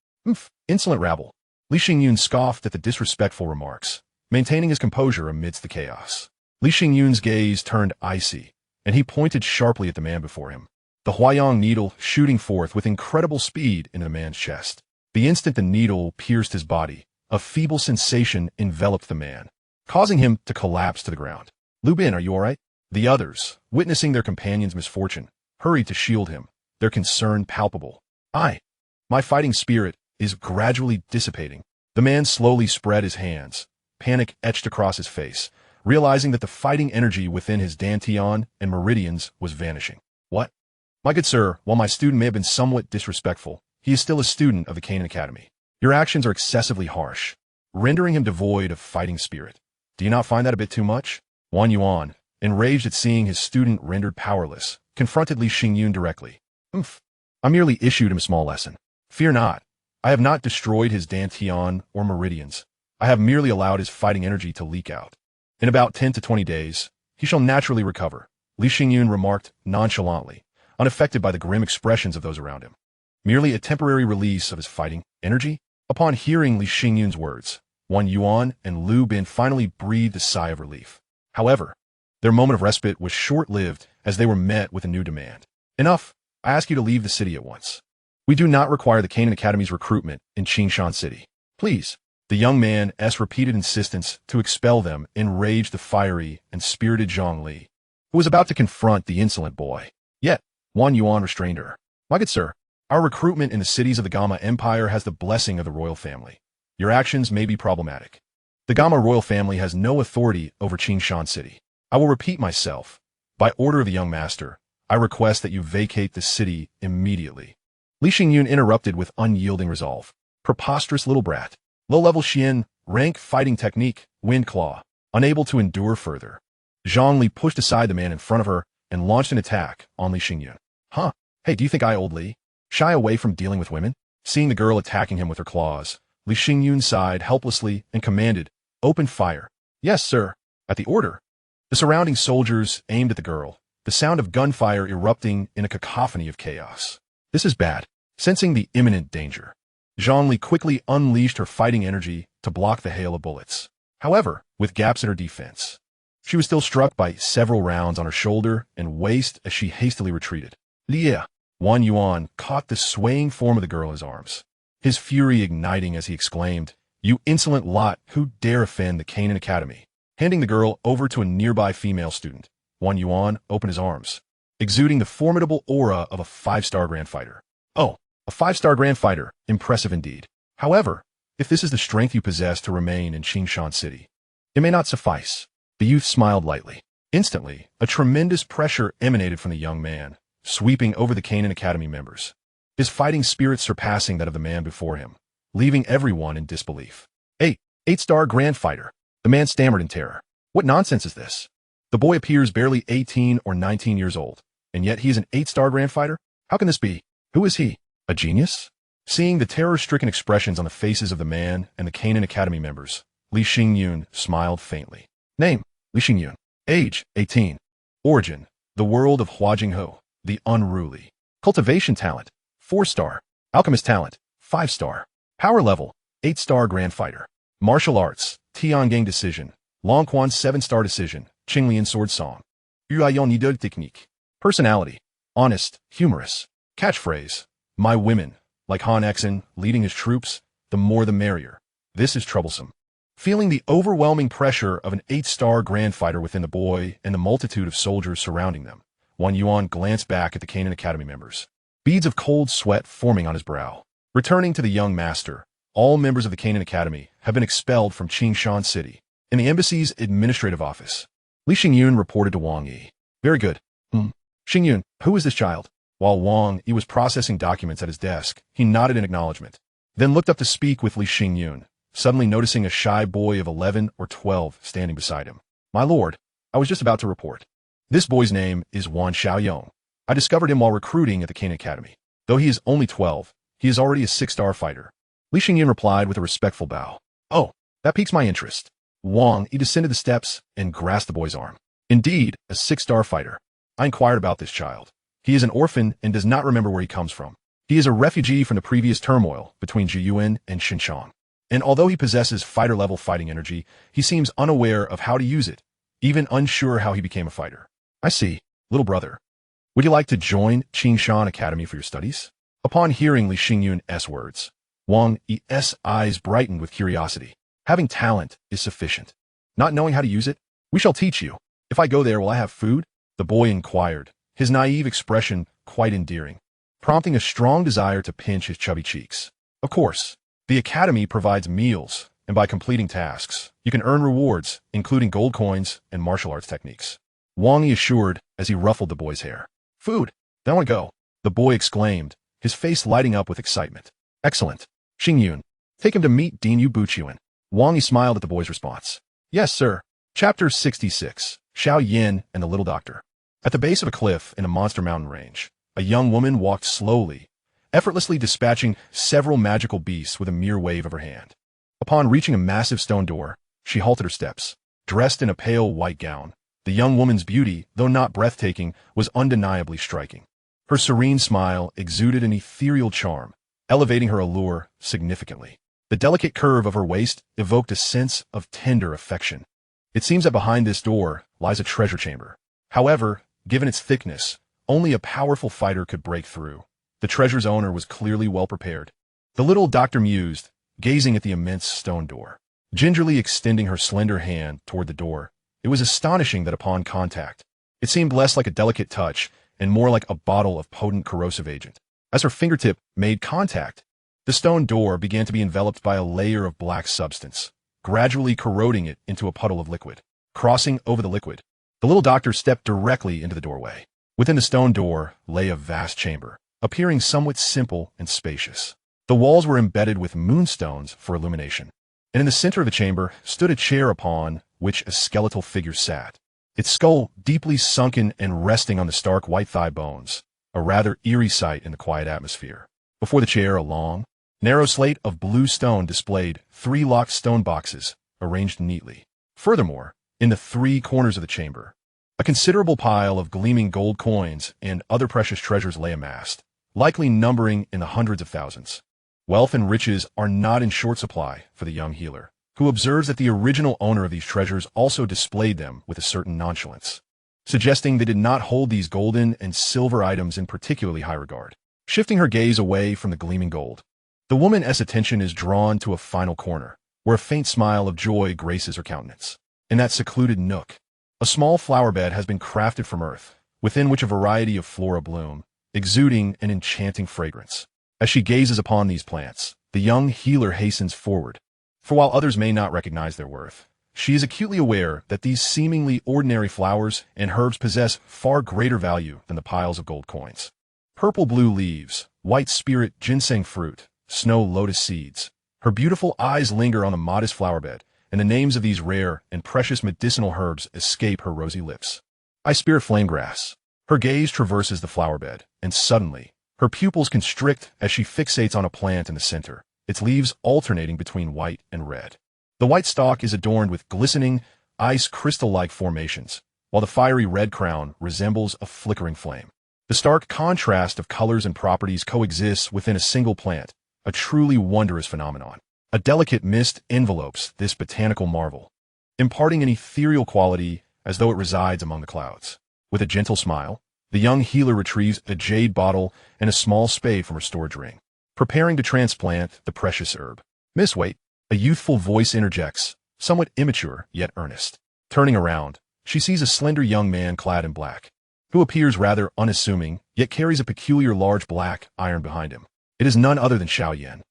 Insolent rabble. Li Xingyun scoffed at the disrespectful remarks, maintaining his composure amidst the chaos. Li Xingyun's gaze turned icy, and he pointed sharply at the man before him, the Huayang needle shooting forth with incredible speed into the man's chest. The instant the needle pierced his body, a feeble sensation enveloped the man, causing him to collapse to the ground. Lu Bin, are you all right? The others, witnessing their companion's misfortune, hurried to shield him, their concern palpable. My fighting spirit is gradually dissipating. The man slowly spread his hands, panic etched across his face, realizing that the fighting energy within his dantian and meridians was vanishing. What? My good sir, while my student may have been somewhat disrespectful, he is still a student of the Canaan Academy. Your actions are excessively harsh, rendering him devoid of fighting spirit. Do you not find that a bit too much? Wang Yuan, enraged at seeing his student rendered powerless, confronted Li Xingyun directly. I merely issued him a small lesson. Fear not. I have not destroyed his dantian or meridians. I have merely allowed his fighting energy to leak out. In about 10 to 20 days, he shall naturally recover, Li Xingyun remarked nonchalantly, unaffected by the grim expressions of those around him. Merely a temporary release of his fighting energy? Upon hearing Li Xingyun's words, Wang Yuan and Lu Bin finally breathed a sigh of relief. However, their moment of respite was short-lived as they were met with a new demand. Enough. I ask you to leave the city at once. We do not require the Canaan Academy's recruitment in Qingshan City. Please. The young man's repeated insistence to expel them enraged the fiery and spirited Zhang Li, who was about to confront the insolent boy. Yet, Wang Yuan restrained her. My good sir, our recruitment in the cities of the Gama Empire has the blessing of the royal family. Your actions may be problematic. The Gama royal family has no authority over Qingshan City. I will repeat myself. By order of the young master, I request that you vacate the city immediately. Li Xingyun interrupted with unyielding resolve. Preposterous little brat. Low-level Xian, rank fighting technique, wind claw. Unable to endure further, Zhang Li pushed aside the man in front of her and launched an attack on Li Xingyun. Hey, do you think I, old Li, shy away from dealing with women? Seeing the girl attacking him with her claws, Li Xingyun sighed helplessly and commanded, open fire. Yes, sir. At the order. The surrounding soldiers aimed at the girl, the sound of gunfire erupting in a cacophony of chaos. This is bad. Sensing the imminent danger, Zhang Li quickly unleashed her fighting energy to block the hail of bullets. However, with gaps in her defense, she was still struck by several rounds on her shoulder and waist as she hastily retreated. Lia! Wang Yuan caught the swaying form of the girl in his arms, his fury igniting as he exclaimed, You insolent lot, who dare offend the Canaan Academy? Handing the girl over to a nearby female student, Wang Yuan opened his arms, exuding the formidable aura of a 5-star grand fighter. Oh, a 5-star grand fighter, impressive indeed. However, if this is the strength you possess to remain in Qingshan City, it may not suffice. The youth smiled lightly. Instantly, a tremendous pressure emanated from the young man, sweeping over the Canaan Academy members, his fighting spirit surpassing that of the man before him, leaving everyone in disbelief. 8-star grand fighter. The man stammered in terror. What nonsense is this? The boy appears barely 18 or 19 years old, and yet he is an 8-star grand fighter? How can this be? Who is he? A genius? Seeing the terror-stricken expressions on the faces of the man and the Canaan Academy members, Li Xingyun smiled faintly. Name, Li Xingyun. Age, 18. Origin, the world of Huajinghe, the unruly. Cultivation talent, 4-star. Alchemist talent, 5-star. Power level, 8-star grand fighter. Martial arts, Tiangang decision. Longquan 7-star decision, Qinglian sword song. Yuayon Nidou technique. Personality, honest, humorous. Catchphrase, my women, like Han Exen leading his troops, the more the merrier. This is troublesome. Feeling the overwhelming pressure of an 8-star grand fighter within the boy and the multitude of soldiers surrounding them, Wang Yuan glanced back at the Canaan Academy members, beads of cold sweat forming on his brow. Returning to the young master, all members of the Canaan Academy have been expelled from Qingshan City. In the embassy's administrative office, Li Xingyun reported to Wang Yi. Very good. Xingyun, who is this child? While Wang Yi was processing documents at his desk, he nodded in acknowledgement, then looked up to speak with Li Xingyun, suddenly noticing a shy boy of 11 or 12 standing beside him. My lord, I was just about to report. This boy's name is Wan Xiaoyong. I discovered him while recruiting at the Canaan Academy. Though he is only 12, he is already a 6-star fighter. Li Xingyun replied with a respectful bow. Oh, that piques my interest. Wang Yi descended the steps and grasped the boy's arm. Indeed, a 6-star fighter. I inquired about this child. He is an orphan and does not remember where he comes from. He is a refugee from the previous turmoil between Jiyuan and Xinjiang. And although he possesses fighter-level fighting energy, he seems unaware of how to use it, even unsure how he became a fighter. I see, little brother. Would you like to join Qingshan Academy for your studies? Upon hearing Li Xingyun's words, Wang Yi's eyes brightened with curiosity. Having talent is sufficient. Not knowing how to use it? We shall teach you. If I go there, will I have food? The boy inquired, his naive expression quite endearing, prompting a strong desire to pinch his chubby cheeks. Of course, the academy provides meals, and by completing tasks, you can earn rewards, including gold coins and martial arts techniques. Wang Yi assured as he ruffled the boy's hair. Food! Then I want to go, the boy exclaimed, his face lighting up with excitement. Excellent. Xingyun, take him to meet Dean Yu Buchuan. Wang Yi smiled at the boy's response. Yes, sir. Chapter 66, Shiao Yen and the Little Doctor. At the base of a cliff in a monster mountain range, a young woman walked slowly, effortlessly dispatching several magical beasts with a mere wave of her hand. Upon reaching a massive stone door, she halted her steps. Dressed in a pale white gown, the young woman's beauty, though not breathtaking, was undeniably striking. Her serene smile exuded an ethereal charm, elevating her allure significantly. The delicate curve of her waist evoked a sense of tender affection. It seems that behind this door lies a treasure chamber. However, given its thickness, only a powerful fighter could break through. The treasure's owner was clearly well prepared. The little doctor mused, gazing at the immense stone door. Gingerly extending her slender hand toward the door, it was astonishing that upon contact, it seemed less like a delicate touch and more like a bottle of potent corrosive agent. As her fingertip made contact, the stone door began to be enveloped by a layer of black substance, gradually corroding it into a puddle of liquid. Crossing over the liquid, the little doctor stepped directly into the doorway. Within the stone door lay a vast chamber, appearing somewhat simple and spacious. The walls were embedded with moonstones for illumination, and in the center of the chamber stood a chair upon which a skeletal figure sat, its skull deeply sunken and resting on the stark white thigh bones, a rather eerie sight in the quiet atmosphere. Before the chair, a long, narrow slate of blue stone displayed 3 locked stone boxes, arranged neatly. Furthermore, in the 3 corners of the chamber, a considerable pile of gleaming gold coins and other precious treasures lay amassed, likely numbering in the hundreds of thousands. Wealth and riches are not in short supply for the young healer, who observes that the original owner of these treasures also displayed them with a certain nonchalance, suggesting they did not hold these golden and silver items in particularly high regard. Shifting her gaze away from the gleaming gold, the woman's attention is drawn to a final corner, where a faint smile of joy graces her countenance. In that secluded nook, a small flower bed has been crafted from earth, within which a variety of flora bloom, exuding an enchanting fragrance. As she gazes upon these plants, the young healer hastens forward, for while others may not recognize their worth, she is acutely aware that these seemingly ordinary flowers and herbs possess far greater value than the piles of gold coins. Purple-blue leaves, white spirit ginseng fruit, snow lotus seeds. Her beautiful eyes linger on the modest flower bed, and the names of these rare and precious medicinal herbs escape her rosy lips. I spirit flame grass. Her gaze traverses the flower bed, and suddenly, her pupils constrict as she fixates on a plant in the center, its leaves alternating between white and red. The white stalk is adorned with glistening, ice crystal-like formations, while the fiery red crown resembles a flickering flame. The stark contrast of colors and properties coexists within a single plant, a truly wondrous phenomenon. A delicate mist envelopes this botanical marvel, imparting an ethereal quality as though it resides among the clouds. With a gentle smile, the young healer retrieves a jade bottle and a small spade from her storage ring, preparing to transplant the precious herb. Miss, wait, a youthful voice interjects, somewhat immature yet earnest. Turning around, she sees a slender young man clad in black, who appears rather unassuming, yet carries a peculiar large black iron behind him. It is none other than Shiao Yen,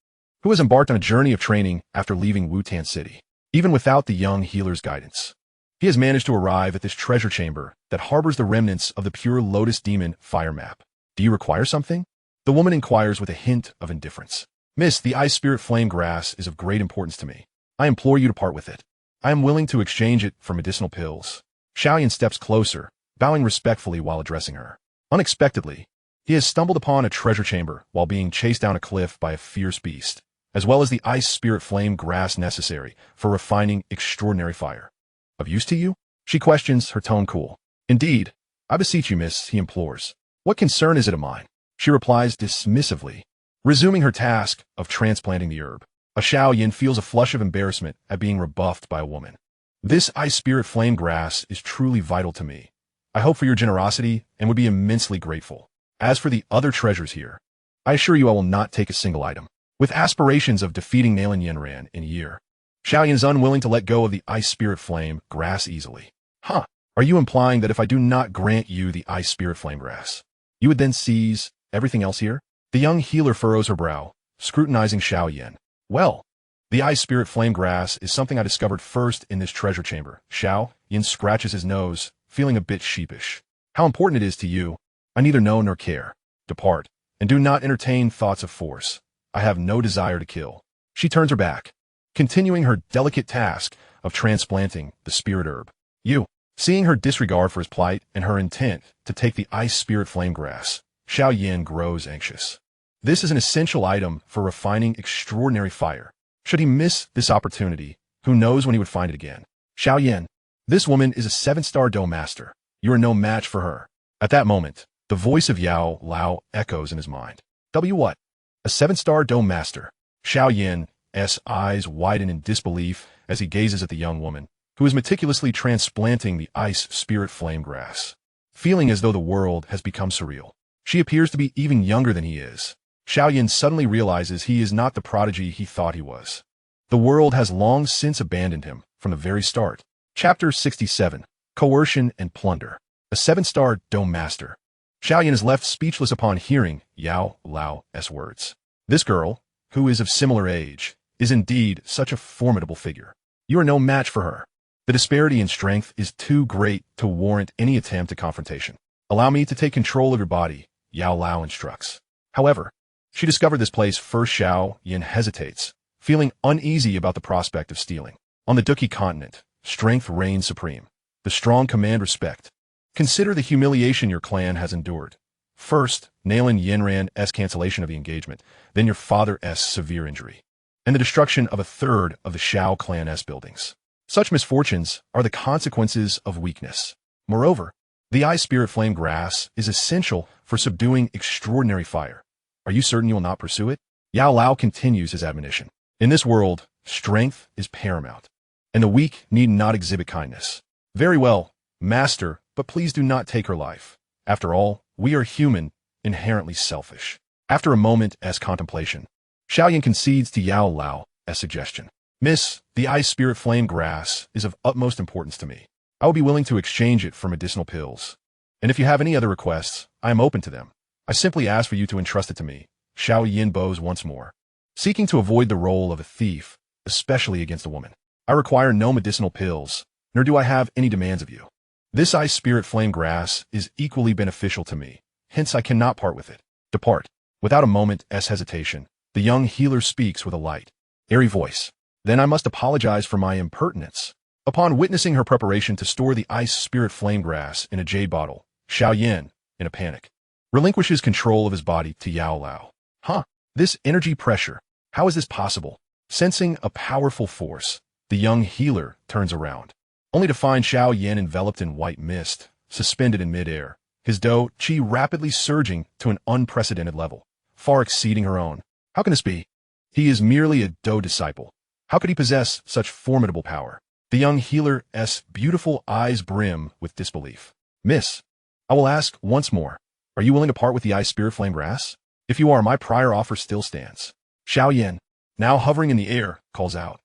who has embarked on a journey of training after leaving Wutan City. Even without the young healer's guidance, he has managed to arrive at this treasure chamber that harbors the remnants of the pure Lotus Demon fire map. Do you require something? The woman inquires with a hint of indifference. Miss, the ice spirit flame grass is of great importance to me. I implore you to part with it. I am willing to exchange it for medicinal pills. Shiao Yen steps closer, bowing respectfully while addressing her. Unexpectedly, he has stumbled upon a treasure chamber while being chased down a cliff by a fierce beast, as well as the ice spirit flame grass necessary for refining extraordinary fire. Of use to you? She questions, her tone cool. Indeed. I beseech you, miss, he implores. What concern is it of mine? She replies dismissively, Resuming her task of transplanting the herb, a Shiao Yen feels a flush of embarrassment at being rebuffed by a woman. This ice spirit flame grass is truly vital to me. I hope for your generosity and would be immensely grateful. As for the other treasures here, I assure you I will not take a single item. With aspirations of defeating Nalan Yenran in a year, Shiao Yen is unwilling to let go of the ice spirit flame grass easily. Huh, are you implying that if I do not grant you the ice spirit flame grass, you would then seize everything else here? The young healer furrows her brow, scrutinizing Shiao Yen. Well, the ice spirit flame grass is something I discovered first in this treasure chamber. Shiao Yen scratches his nose, feeling a bit sheepish. How important it is to you, I neither know nor care. Depart, and do not entertain thoughts of force. I have no desire to kill. She turns her back, continuing her delicate task of transplanting the spirit herb. You, seeing her disregard for his plight and her intent to take the ice spirit flame grass, Shiao Yen grows anxious. This is an essential item for refining extraordinary fire. Should he miss this opportunity, who knows when he would find it again? Shiao Yen, this woman is a 7-star Dou master. You are no match for her. At that moment, the voice of Yao Lao echoes in his mind. What? A 7-star Dou master? Shiao Yen's eyes widen in disbelief as he gazes at the young woman, who is meticulously transplanting the ice spirit flame grass. Feeling as though the world has become surreal. She appears to be even younger than he is. Shiao Yen suddenly realizes he is not the prodigy he thought he was. The world has long since abandoned him from the very start. Chapter 67, Coercion and Plunder. A 7-star Dou master. Shiao Yen is left speechless upon hearing Yao Lao's words. This girl, who is of similar age, is indeed such a formidable figure. You are no match for her. The disparity in strength is too great to warrant any attempt at confrontation. Allow me to take control of your body, Yao Lao instructs. However, she discovered this place first. Shiao Yen hesitates, feeling uneasy about the prospect of stealing. On the Dou Qi Continent, strength reigns supreme. The strong command respect. Consider the humiliation your clan has endured. First, Nalan Yenran's cancellation of the engagement, then your father's severe injury, and the destruction of a third of the Shiao clan's buildings. Such misfortunes are the consequences of weakness. Moreover, the ice spirit flame grass is essential for subduing extraordinary fire. Are you certain you will not pursue it? Yao Lao continues his admonition. In this world, strength is paramount, and the weak need not exhibit kindness. Very well, master, but please do not take her life. After all, we are human, inherently selfish. After a moment's contemplation, Shiao Yen concedes to Yao Lao's suggestion. Miss, the ice spirit flame grass is of utmost importance to me. I will be willing to exchange it for medicinal pills. And if you have any other requests, I am open to them. I simply ask for you to entrust it to me. Shiao Yen bows once more, seeking to avoid the role of a thief, especially against a woman. I require no medicinal pills, nor do I have any demands of you. This ice spirit flame grass is equally beneficial to me, hence I cannot part with it. Depart. Without a moment's hesitation, the young healer speaks with a light, airy voice. Then I must apologize for my impertinence. Upon witnessing her preparation to store the ice spirit flame grass in a jade bottle, Shiao Yen, in a panic, relinquishes control of his body to Yao Lao. This energy pressure, how is this possible? Sensing a powerful force, the young healer turns around, only to find Shiao Yen enveloped in white mist, suspended in midair, his Dou Qi rapidly surging to an unprecedented level, far exceeding her own. How can this be? He is merely a Dou disciple. How could he possess such formidable power? The young healer's beautiful eyes brim with disbelief. Miss, I will ask once more. Are you willing to part with the ice spirit flame grass? If you are, my prior offer still stands. Shiao Yen, now hovering in the air, calls out.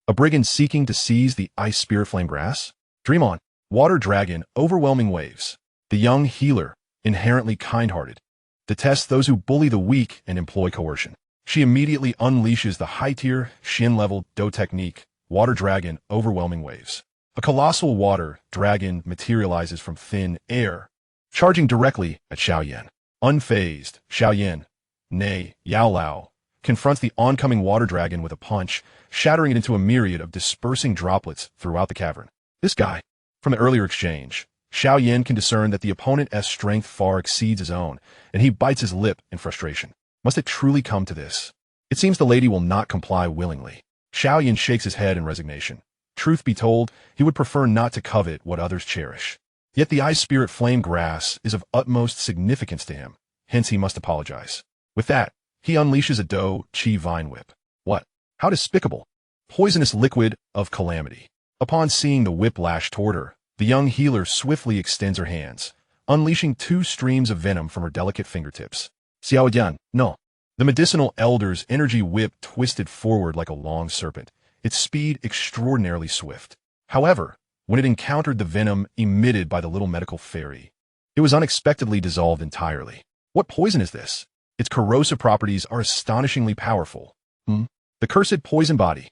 A brigand seeking to seize the ice spirit flame grass? Dream on. Water dragon, overwhelming waves. The young healer, inherently kind-hearted, detests those who bully the weak and employ coercion. She immediately unleashes the high-tier, Shin-level Dou technique, water dragon, overwhelming waves. A colossal water dragon materializes from thin air, charging directly at Shiao Yen. Unfazed, Shiao Yen, nay, Yao Lao, confronts the oncoming water dragon with a punch, shattering it into a myriad of dispersing droplets throughout the cavern. This guy. From the earlier exchange, Shiao Yen can discern that the opponent's strength far exceeds his own, and he bites his lip in frustration. Must it truly come to this? It seems the lady will not comply willingly. Shiao Yen shakes his head in resignation. Truth be told, he would prefer not to covet what others cherish. Yet the ice spirit flame grass is of utmost significance to him, hence he must apologize. With that, he unleashes a Dou Qi Vine Whip. What? How despicable! Poisonous liquid of calamity. Upon seeing the whip lash toward her, the young healer swiftly extends her hands, unleashing 2 streams of venom from her delicate fingertips. Shiao Yen, no. The medicinal elder's energy whip twisted forward like a long serpent, its speed extraordinarily swift. However, when it encountered the venom emitted by the little medical fairy, it was unexpectedly dissolved entirely. What poison is this? Its corrosive properties are astonishingly powerful. The cursed poison body.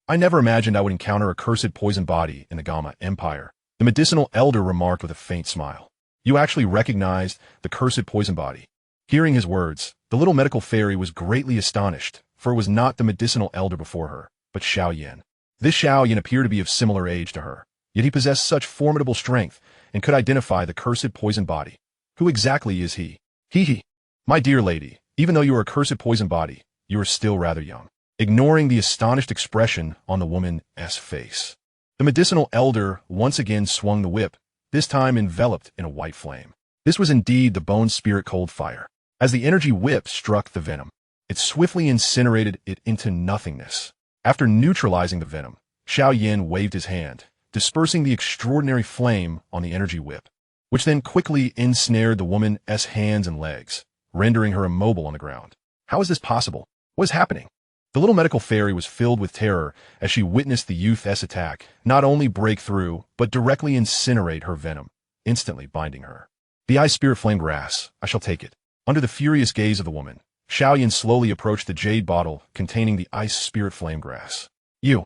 I never imagined I would encounter a cursed poison body in the Gama Empire. The medicinal elder remarked with a faint smile. You actually recognized the cursed poison body. Hearing his words, the little medical fairy was greatly astonished, for it was not the medicinal elder before her, but Shiao Yen. This Shiao Yen appeared to be of similar age to her, yet he possessed such formidable strength and could identify the cursed poison body. Who exactly is he? He. My dear lady, even though you are a cursed poison body, you are still rather young. Ignoring the astonished expression on the woman's face, the medicinal elder once again swung the whip, this time enveloped in a white flame. This was indeed the bone spirit cold fire. As the energy whip struck the venom, it swiftly incinerated it into nothingness. After neutralizing the venom, Shiao Yen waved his hand, dispersing the extraordinary flame on the energy whip, which then quickly ensnared the woman's hands and legs, rendering her immobile on the ground. How is this possible? What is happening? The little medical fairy was filled with terror as she witnessed the youth's attack not only break through, but directly incinerate her venom, instantly binding her. The ice spirit flame grass, I shall take it. Under the furious gaze of the woman, Shiao Yen slowly approached the jade bottle containing the ice spirit flame grass. You!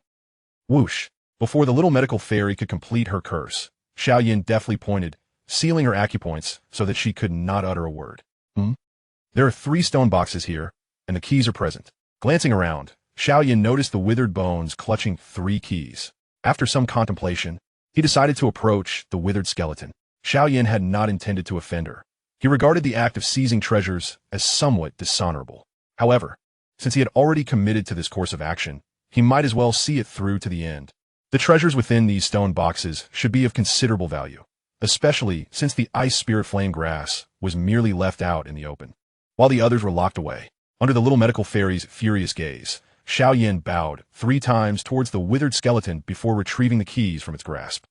Whoosh! Before the little medical fairy could complete her curse, Shiao Yen deftly pointed, sealing her acupoints so that she could not utter a word. There are 3 stone boxes here, and the keys are present. Glancing around, Shiao Yen noticed the withered bones clutching 3 keys. After some contemplation, he decided to approach the withered skeleton. Shiao Yen had not intended to offend her. He regarded the act of seizing treasures as somewhat dishonorable. However, since he had already committed to this course of action, he might as well see it through to the end. The treasures within these stone boxes should be of considerable value, especially since the ice spirit flame grass was merely left out in the open, while the others were locked away. Under the little medical fairy's furious gaze, Shiao Yen bowed 3 times towards the withered skeleton before retrieving the keys from its grasp.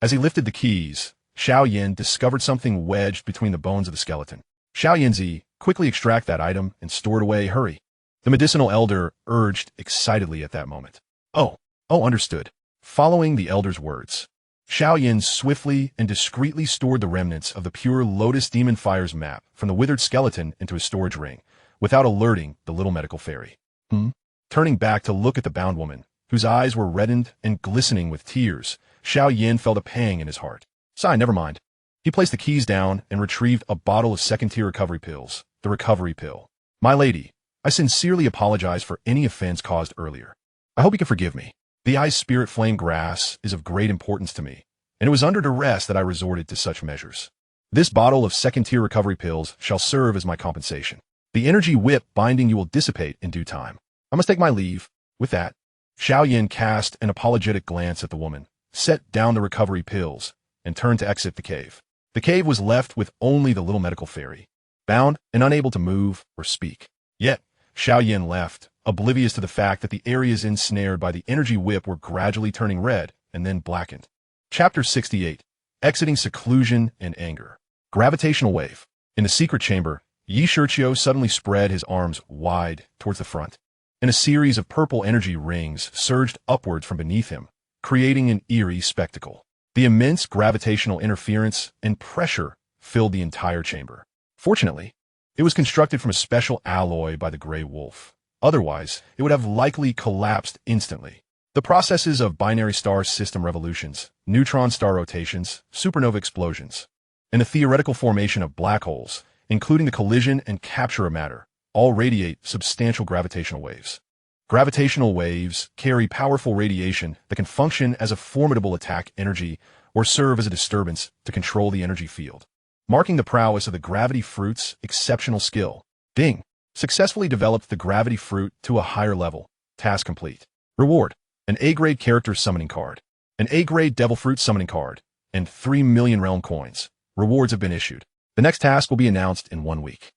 As he lifted the keys, Shiao Yen discovered something wedged between the bones of the skeleton. Shiao Yenzi, quickly extract that item and store it away, hurry. The medicinal elder urged excitedly at that moment. Oh, understood. Following the elder's words, Shiao Yen swiftly and discreetly stored the remnants of the pure Lotus Demon Fire's map from the withered skeleton into his storage ring, without alerting the little medical fairy. Turning back to look at the bound woman, whose eyes were reddened and glistening with tears, Shiao Yen felt a pang in his heart. Sigh, never mind. He placed the keys down and retrieved a bottle of second-tier recovery pills, the recovery pill. My lady, I sincerely apologize for any offense caused earlier. I hope you can forgive me. The ice spirit flame grass is of great importance to me, and it was under duress that I resorted to such measures. This bottle of second-tier recovery pills shall serve as my compensation. The energy whip binding you will dissipate in due time. I must take my leave. With that, Shiao Yen cast an apologetic glance at the woman, set down the recovery pills, and turned to exit the cave. The cave was left with only the little medical fairy, bound and unable to move or speak. Yet, Shiao Yen left, oblivious to the fact that the areas ensnared by the energy whip were gradually turning red and then blackened. Chapter 68. Exiting Seclusion and Anger. Gravitational Wave. In the secret chamber, Shiqiu suddenly spread his arms wide towards the front, and a series of purple energy rings surged upwards from beneath him, creating an eerie spectacle. The immense gravitational interference and pressure filled the entire chamber. Fortunately, it was constructed from a special alloy by the Grey Wolf. Otherwise, it would have likely collapsed instantly. The processes of binary star system revolutions, neutron star rotations, supernova explosions, and the theoretical formation of black holes, including the collision and capture of matter, all radiate substantial gravitational waves. Gravitational waves carry powerful radiation that can function as a formidable attack energy or serve as a disturbance to control the energy field, marking the prowess of the Gravity Fruit's exceptional skill. Ding! Successfully developed the Gravity Fruit to a higher level. Task complete. Reward: an A-grade character summoning card, an A-grade Devil Fruit summoning card, and 3 million realm coins. Rewards have been issued. The next task will be announced in 1 week.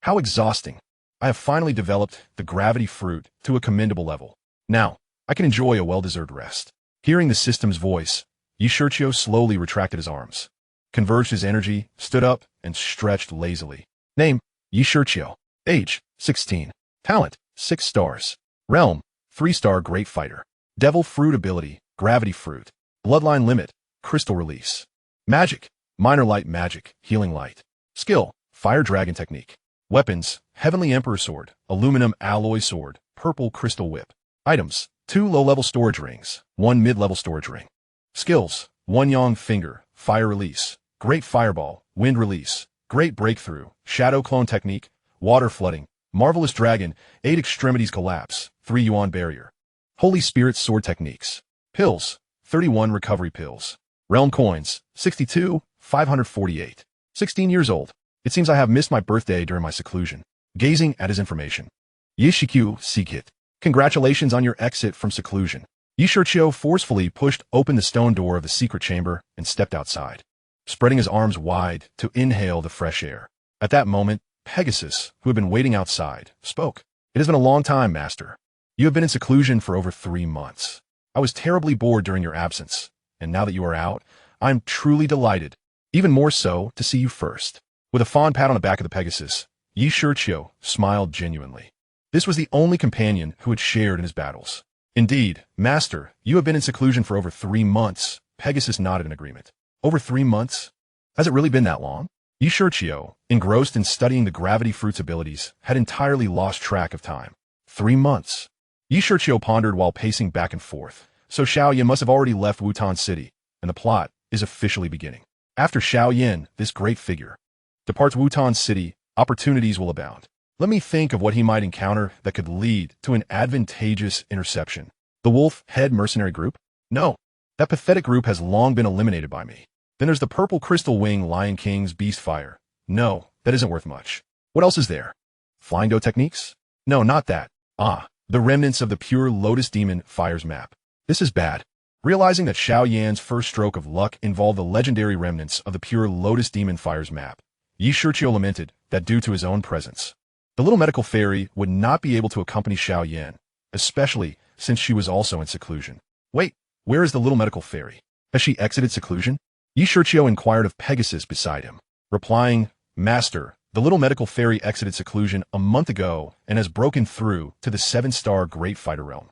How exhausting. I have finally developed the gravity fruit to a commendable level. Now, I can enjoy a well-deserved rest. Hearing the system's voice, Shiqiu slowly retracted his arms, converged his energy, stood up, and stretched lazily. Name, Shiqiu. Age, 16. Talent, 6 stars. Realm, 3-star Great Fighter. Devil Fruit ability, Gravity Fruit. Bloodline limit, Crystal Release. Magic, Minor Light Magic, Healing Light. Skill, Fire Dragon Technique. Weapons, Heavenly Emperor Sword, Aluminum Alloy Sword, Purple Crystal Whip. Items, 2 low-level storage rings, 1 mid-level storage ring. Skills, 1 Yang Finger, Fire Release, Great Fireball, Wind Release, Great Breakthrough, Shadow Clone Technique, Water Flooding, Marvelous Dragon, 8 Extremities Collapse, 3 Yuan Barrier. Holy Spirit Sword Techniques. Pills, 31 Recovery Pills. Realm Coins, 62, 548. 16 years old. It seems I have missed my birthday during my seclusion. Gazing at his information. Shiqiu Seekit. Congratulations on your exit from seclusion. Shiqiu forcefully pushed open the stone door of the secret chamber and stepped outside, spreading his arms wide to inhale the fresh air. At that moment, Pegasus, who had been waiting outside, spoke. It has been a long time, Master. You have been in seclusion for over 3 months. I was terribly bored during your absence, and now that you are out, I am truly delighted, even more so to see you first. With a fond pat on the back of the Pegasus, Shiqiu smiled genuinely. This was the only companion who had shared in his battles. Indeed, Master, you have been in seclusion for over 3 months. Pegasus nodded in agreement. Over 3 months? Has it really been that long? Shiqiu, engrossed in studying the gravity fruit's abilities, had entirely lost track of time. 3 months. Shiqiu pondered while pacing back and forth. So Shiao Yen must have already left Wutan City, and the plot is officially beginning. After Shiao Yen, this great figure, departs Wutan City, opportunities will abound. Let me think of what he might encounter that could lead to an advantageous interception. The Wolf Head Mercenary Group? No. That pathetic group has long been eliminated by me. Then there's the Purple Crystal Wing Lion King's Beast Fire. No, that isn't worth much. What else is there? Flying Dough Techniques? No, not that. The remnants of the Pure Lotus Demon Fire's map. This is bad. Realizing that Shiao Yan's first stroke of luck involved the legendary remnants of the Pure Lotus Demon Fire's map, Shiqiu lamented that due to his own presence, the little medical fairy would not be able to accompany Shiao Yen, especially since she was also in seclusion. Wait, where is the little medical fairy? Has she exited seclusion? Shiqiu inquired of Pegasus beside him, replying, Master, the little medical fairy exited seclusion a month ago and has broken through to the 7-star Great Fighter realm.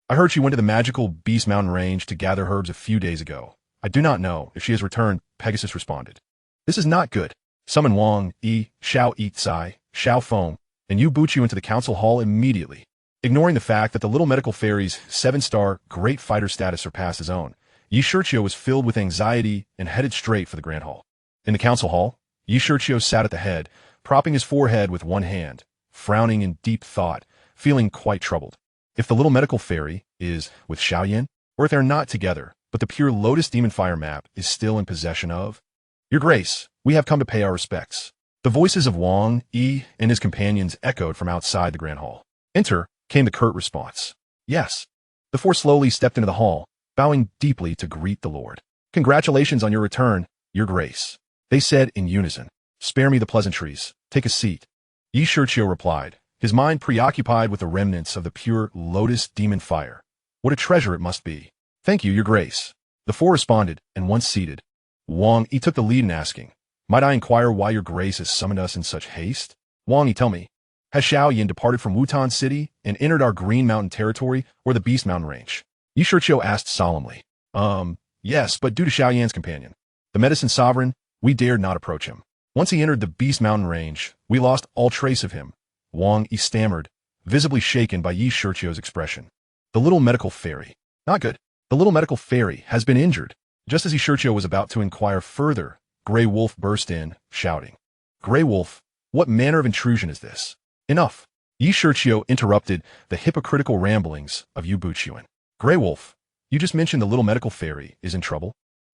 I heard she went to the magical Beast Mountain range to gather herbs a few days ago. I do not know if she has returned, Pegasus responded. This is not good. Summon Wang, Xiao Tsai, Xiao Feng, and Yu Buqiu into the council hall immediately. Ignoring the fact that the little medical fairy's 7-star Great Fighter status surpassed his own, Shiqiu was filled with anxiety and headed straight for the Grand Hall. In the council hall, Shiqiu sat at the head, propping his forehead with one hand, frowning in deep thought, feeling quite troubled. If the little medical fairy is with Shiao Yen, or if they're not together, but the Pure Lotus Demon Fire map is still in possession of? Your Grace, we have come to pay our respects. The voices of Wang, and his companions echoed from outside the Grand Hall. Enter, came the curt response. Yes. The four slowly stepped into the hall, bowing deeply to greet the Lord. Congratulations on your return, Your Grace. They said in unison. Spare me the pleasantries. Take a seat. Shiqiu replied, his mind preoccupied with the remnants of the Pure Lotus Demon Fire. What a treasure it must be. Thank you, Your Grace. The four responded, and once seated, Wang Yi took the lead in asking, Might I inquire why Your Grace has summoned us in such haste? Wang Yi, tell me, has Shiao Yen departed from Wutan City and entered our Green Mountain territory or the Beast Mountain range? Shiqiu asked solemnly. Yes, but due to Shiao Yan's companion, the Medicine Sovereign, we dared not approach him. Once he entered the Beast Mountain range, we lost all trace of him. Wang Yi stammered, visibly shaken by Shiqiu's expression. The little medical fairy. Not good. The little medical fairy has been injured. Just as Shiqiu was about to inquire further, Grey Wolf burst in, shouting. Grey Wolf, what manner of intrusion is this? Enough. Shiqiu interrupted the hypocritical ramblings of Yu Buqiu. Grey Wolf, you just mentioned the little medical fairy is in trouble?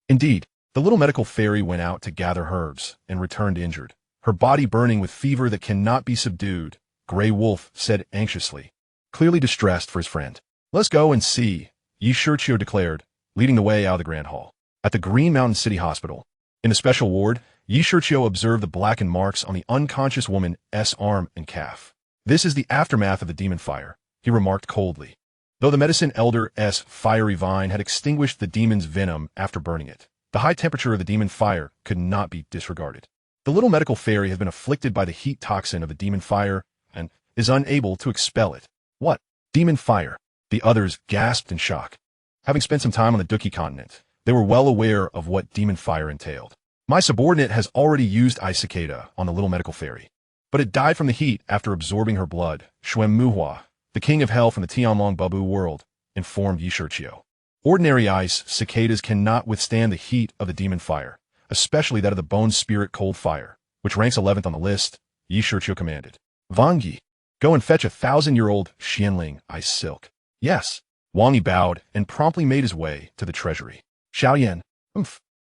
Indeed, the little medical fairy went out to gather herbs and returned injured, her body burning with fever that cannot be subdued, Grey Wolf said anxiously, clearly distressed for his friend. Let's go and see, Shiqiu declared, leading the way out of the Grand Hall. At the Green Mountain City Hospital, in the special ward, Shiqiu observed the blackened marks on the unconscious woman's arm and calf. This is the aftermath of the demon fire, he remarked coldly. Though the medicine elder's fiery vine had extinguished the demon's venom after burning it, the high temperature of the demon fire could not be disregarded. The little medical fairy has been afflicted by the heat toxin of the demon fire and is unable to expel it. What? Demon fire? The others gasped in shock. Having spent some time on the Dou Qi Continent, they were well aware of what demon fire entailed. My subordinate has already used ice cicada on the little medical fairy, but it died from the heat after absorbing her blood. Shuem Muhua, the king of hell from the Tianlong Babu world, informed Shiqiu. Ordinary ice cicadas cannot withstand the heat of the demon fire, especially that of the bone spirit cold fire, which ranks 11th on the list, Shiqiu commanded. Wang Yi, go and fetch 1,000-year-old Xianling ice silk. Yes. Wang Yi bowed and promptly made his way to the treasury. Shiao Yen,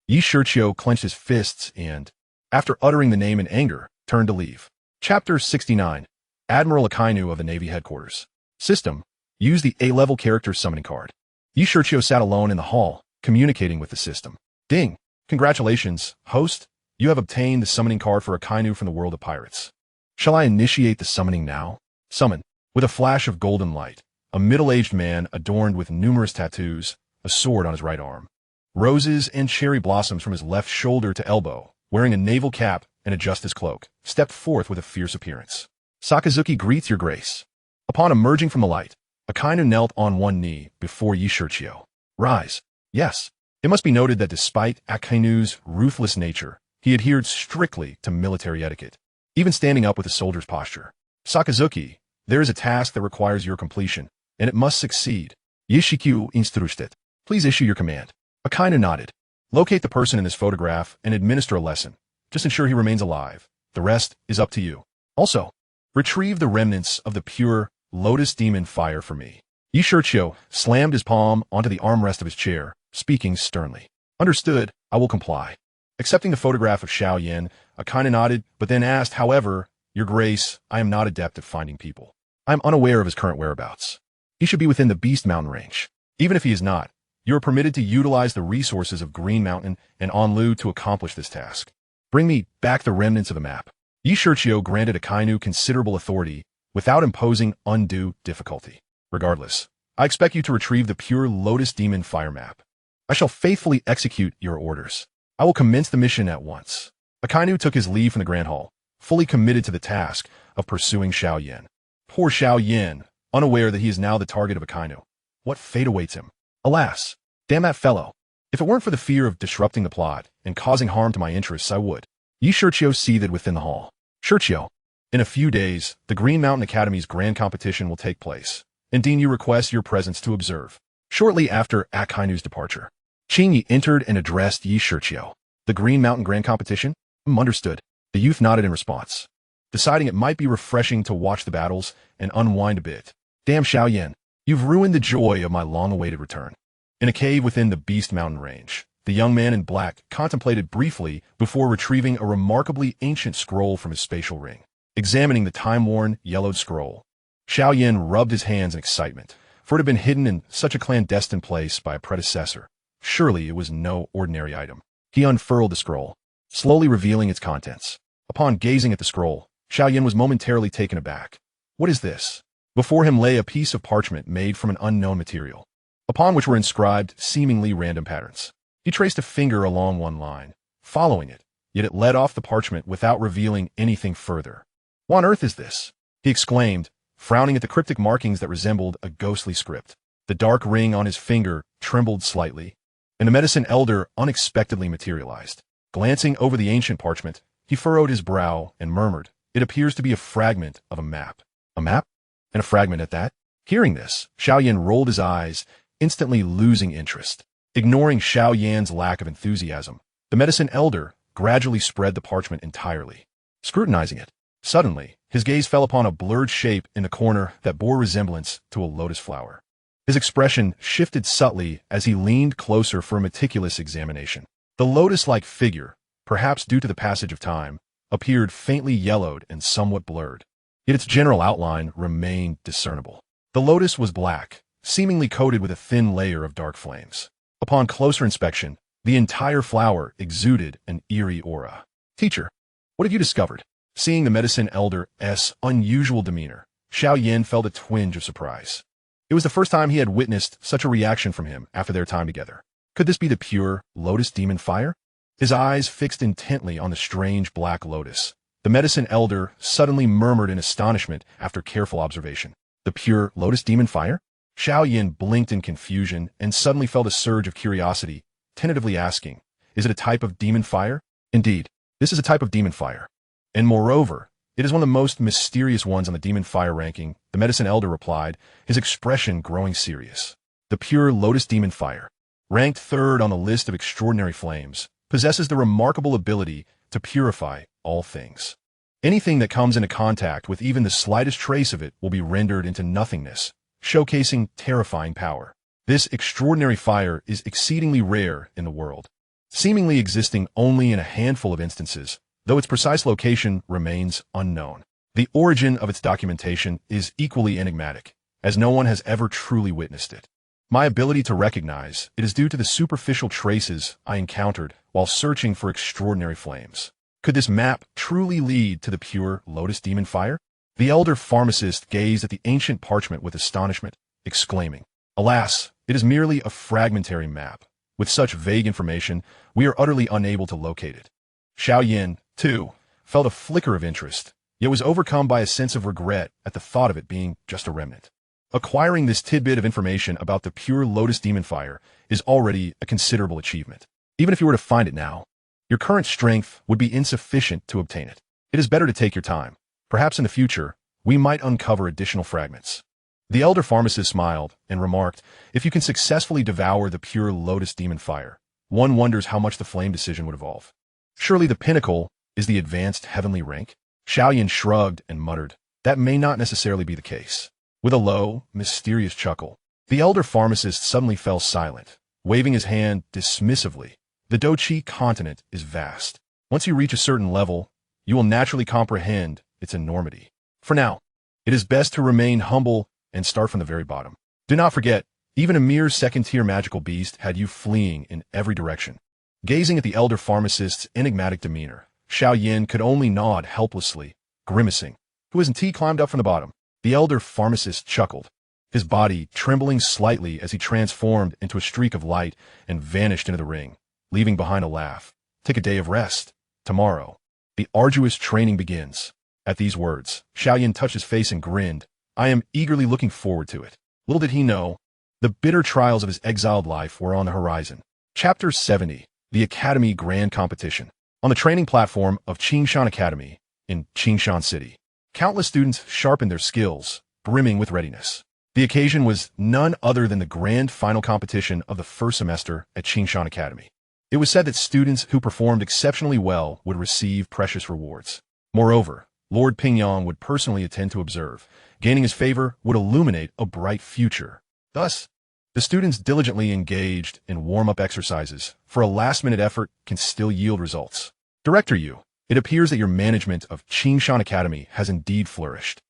Shiqiu clenched his fists and, after uttering the name in anger, turned to leave. Chapter 69. Admiral Akinu of the Navy Headquarters. System. Use the A-level character summoning card. Shiqiu sat alone in the hall, communicating with the system. Ding. Congratulations, host. You have obtained the summoning card for Akinu from the world of pirates. Shall I initiate the summoning now? Summon. With a flash of golden light, a middle-aged man adorned with numerous tattoos, a sword on his right arm, roses and cherry blossoms from his left shoulder to elbow, wearing a naval cap and a justice cloak, stepped forth with a fierce appearance. Sakazuki greets your grace. Upon emerging from the light, Akinu knelt on one knee before Shiqiu. Rise. Yes. It must be noted that despite Akinu's ruthless nature, he adhered strictly to military etiquette, even standing up with a soldier's posture. Sakazuki, there is a task that requires your completion, and it must succeed. Shiqiu instructed. Please issue your command. Akinu nodded. Locate the person in this photograph and administer a lesson. Just ensure he remains alive. The rest is up to you. Also, retrieve the remnants of the pure lotus demon fire for me. Shiqiu slammed his palm onto the armrest of his chair, speaking sternly. Understood, I will comply. Accepting the photograph of Shiao Yen, Akinu nodded, but then asked, however, Your Grace, I am not adept at finding people. I am unaware of his current whereabouts. He should be within the Beast Mountain range. Even if he is not, you are permitted to utilize the resources of Green Mountain and Anlu to accomplish this task. Bring me back the remnants of the map. Shiqiu granted Akinu considerable authority without imposing undue difficulty. Regardless, I expect you to retrieve the pure Lotus Demon Fire map. I shall faithfully execute your orders. I will commence the mission at once. Akinu took his leave from the Grand Hall, fully committed to the task of pursuing Shiao Yen. Poor Shiao Yen, unaware that he is now the target of Akinu. What fate awaits him? Alas, damn that fellow. If it weren't for the fear of disrupting the plot and causing harm to my interests, I would. Shiqiu seethed within the hall. Shiqiu, in a few days, the Green Mountain Academy's grand competition will take place, and Dean Yu requests your presence to observe. Shortly after Akinu's departure, Qingyi entered and addressed Shiqiu. The Green Mountain Grand Competition? Understood. The youth nodded in response, deciding it might be refreshing to watch the battles and unwind a bit. Damn Shiao Yen, you've ruined the joy of my long-awaited return. In a cave within the Beast Mountain range, the young man in black contemplated briefly before retrieving a remarkably ancient scroll from his spatial ring. Examining the time-worn, yellowed scroll, Shiao Yen rubbed his hands in excitement, for it had been hidden in such a clandestine place by a predecessor. Surely it was no ordinary item. He unfurled the scroll, slowly revealing its contents. Upon gazing at the scroll, Shiao Yen was momentarily taken aback. What is this? Before him lay a piece of parchment made from an unknown material, upon which were inscribed seemingly random patterns. He traced a finger along one line, following it, yet it led off the parchment without revealing anything further. What on earth is this? He exclaimed, frowning at the cryptic markings that resembled a ghostly script. The dark ring on his finger trembled slightly, and the medicine elder unexpectedly materialized. Glancing over the ancient parchment, he furrowed his brow and murmured, It appears to be a fragment of a map. A map? And a fragment at that? Hearing this, Shiao Yen rolled his eyes, instantly losing interest. Ignoring Shiao Yan's lack of enthusiasm, the medicine elder gradually spread the parchment entirely. Scrutinizing it, suddenly, his gaze fell upon a blurred shape in the corner that bore resemblance to a lotus flower. His expression shifted subtly as he leaned closer for a meticulous examination. The lotus-like figure, perhaps due to the passage of time, appeared faintly yellowed and somewhat blurred, yet its general outline remained discernible. The lotus was black, seemingly coated with a thin layer of dark flames. Upon closer inspection, the entire flower exuded an eerie aura. Teacher, what have you discovered? Seeing the medicine elder's unusual demeanor, Shiao Yen felt a twinge of surprise. It was the first time he had witnessed such a reaction from him after their time together. Could this be the pure lotus demon fire? His eyes fixed intently on the strange black lotus. The medicine elder suddenly murmured in astonishment after careful observation. The pure lotus demon fire? Shiao Yen blinked in confusion and suddenly felt a surge of curiosity, tentatively asking, is it a type of demon fire? Indeed, this is a type of demon fire. And moreover, it is one of the most mysterious ones on the demon fire ranking, the medicine elder replied, his expression growing serious. The pure lotus demon fire, ranked third on the list of extraordinary flames, possesses the remarkable ability to purify all things. Anything that comes into contact with even the slightest trace of it will be rendered into nothingness, showcasing terrifying power. This extraordinary fire is exceedingly rare in the world, seemingly existing only in a handful of instances, though its precise location remains unknown. The origin of its documentation is equally enigmatic, as no one has ever truly witnessed it. My ability to recognize it is due to the superficial traces I encountered while searching for extraordinary flames. Could this map truly lead to the pure lotus demon fire? The elder pharmacist gazed at the ancient parchment with astonishment, exclaiming, alas, it is merely a fragmentary map. With such vague information, we are utterly unable to locate it. Shiao Yen, too, felt a flicker of interest, yet was overcome by a sense of regret at the thought of it being just a remnant. Acquiring this tidbit of information about the pure lotus demon fire is already a considerable achievement. Even if you were to find it now, your current strength would be insufficient to obtain it. It is better to take your time. Perhaps in the future, we might uncover additional fragments. The elder pharmacist smiled and remarked, if you can successfully devour the pure lotus demon fire, one wonders how much the flame decision would evolve. Surely the pinnacle is the advanced heavenly rank? Shiao Yen shrugged and muttered, that may not necessarily be the case. With a low, mysterious chuckle, the elder pharmacist suddenly fell silent, waving his hand dismissively. The Dou Qi Continent is vast. Once you reach a certain level, you will naturally comprehend its enormity. For now, it is best to remain humble and start from the very bottom. Do not forget, even a mere second-tier magical beast had you fleeing in every direction. Gazing at the elder pharmacist's enigmatic demeanor, Shiao Yen could only nod helplessly, grimacing. Who hasn't he climbed up from the bottom? The elder pharmacist chuckled, his body trembling slightly as he transformed into a streak of light and vanished into the ring, leaving behind a laugh. Take a day of rest. Tomorrow, the arduous training begins. At these words, Shiao Yen touched his face and grinned. I am eagerly looking forward to it. Little did he know, the bitter trials of his exiled life were on the horizon. Chapter 70, The Academy Grand Competition. On the training platform of Qingshan Academy in Qingshan City, countless students sharpened their skills, brimming with readiness. The occasion was none other than the grand final competition of the first semester at Qingshan Academy. It was said that students who performed exceptionally well would receive precious rewards. Moreover, Lord Pingyang would personally attend to observe. Gaining his favor would illuminate a bright future. Thus, the students diligently engaged in warm-up exercises, for a last-minute effort can still yield results. Director Yu, it appears that your management of Qingshan Academy has indeed flourished.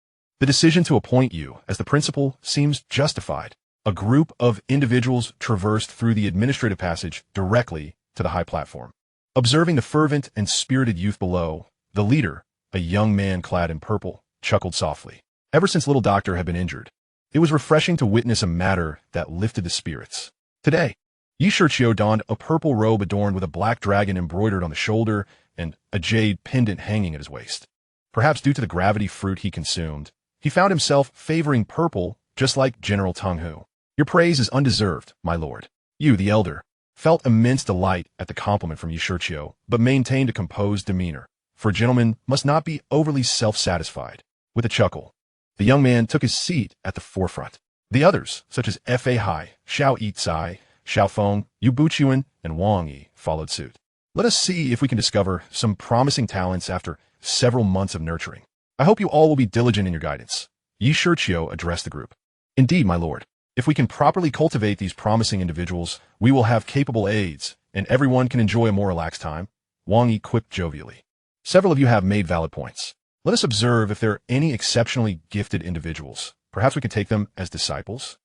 The decision to appoint you as the principal seems justified. A group of individuals traversed through the administrative passage directly to the high platform. Observing the fervent and spirited youth below, the leader, a young man clad in purple, chuckled softly. Ever since little doctor had been injured, it was refreshing to witness a matter that lifted the spirits. Today, Shiqiu donned a purple robe adorned with a black dragon embroidered on the shoulder and a jade pendant hanging at his waist. Perhaps due to the gravity fruit he consumed, he found himself favoring purple just like General Teng Hu. Your praise is undeserved, my lord. You, the elder, felt immense delight at the compliment from Shiqiu, but maintained a composed demeanor, for a gentleman must not be overly self-satisfied. With a chuckle, the young man took his seat at the forefront. The others, such as Fa Hai, Xiao Yicai, Xiao Feng, Yu Buchuan, and Wang Yi, followed suit. Let us see if we can discover some promising talents after several months of nurturing. I hope you all will be diligent in your guidance. Shiqiu addressed the group. Indeed, my lord. If we can properly cultivate these promising individuals, we will have capable aides, and everyone can enjoy a more relaxed time. Wang Yi quipped jovially. Several of you have made valid points. Let us observe if there are any exceptionally gifted individuals. Perhaps we can take them as disciples?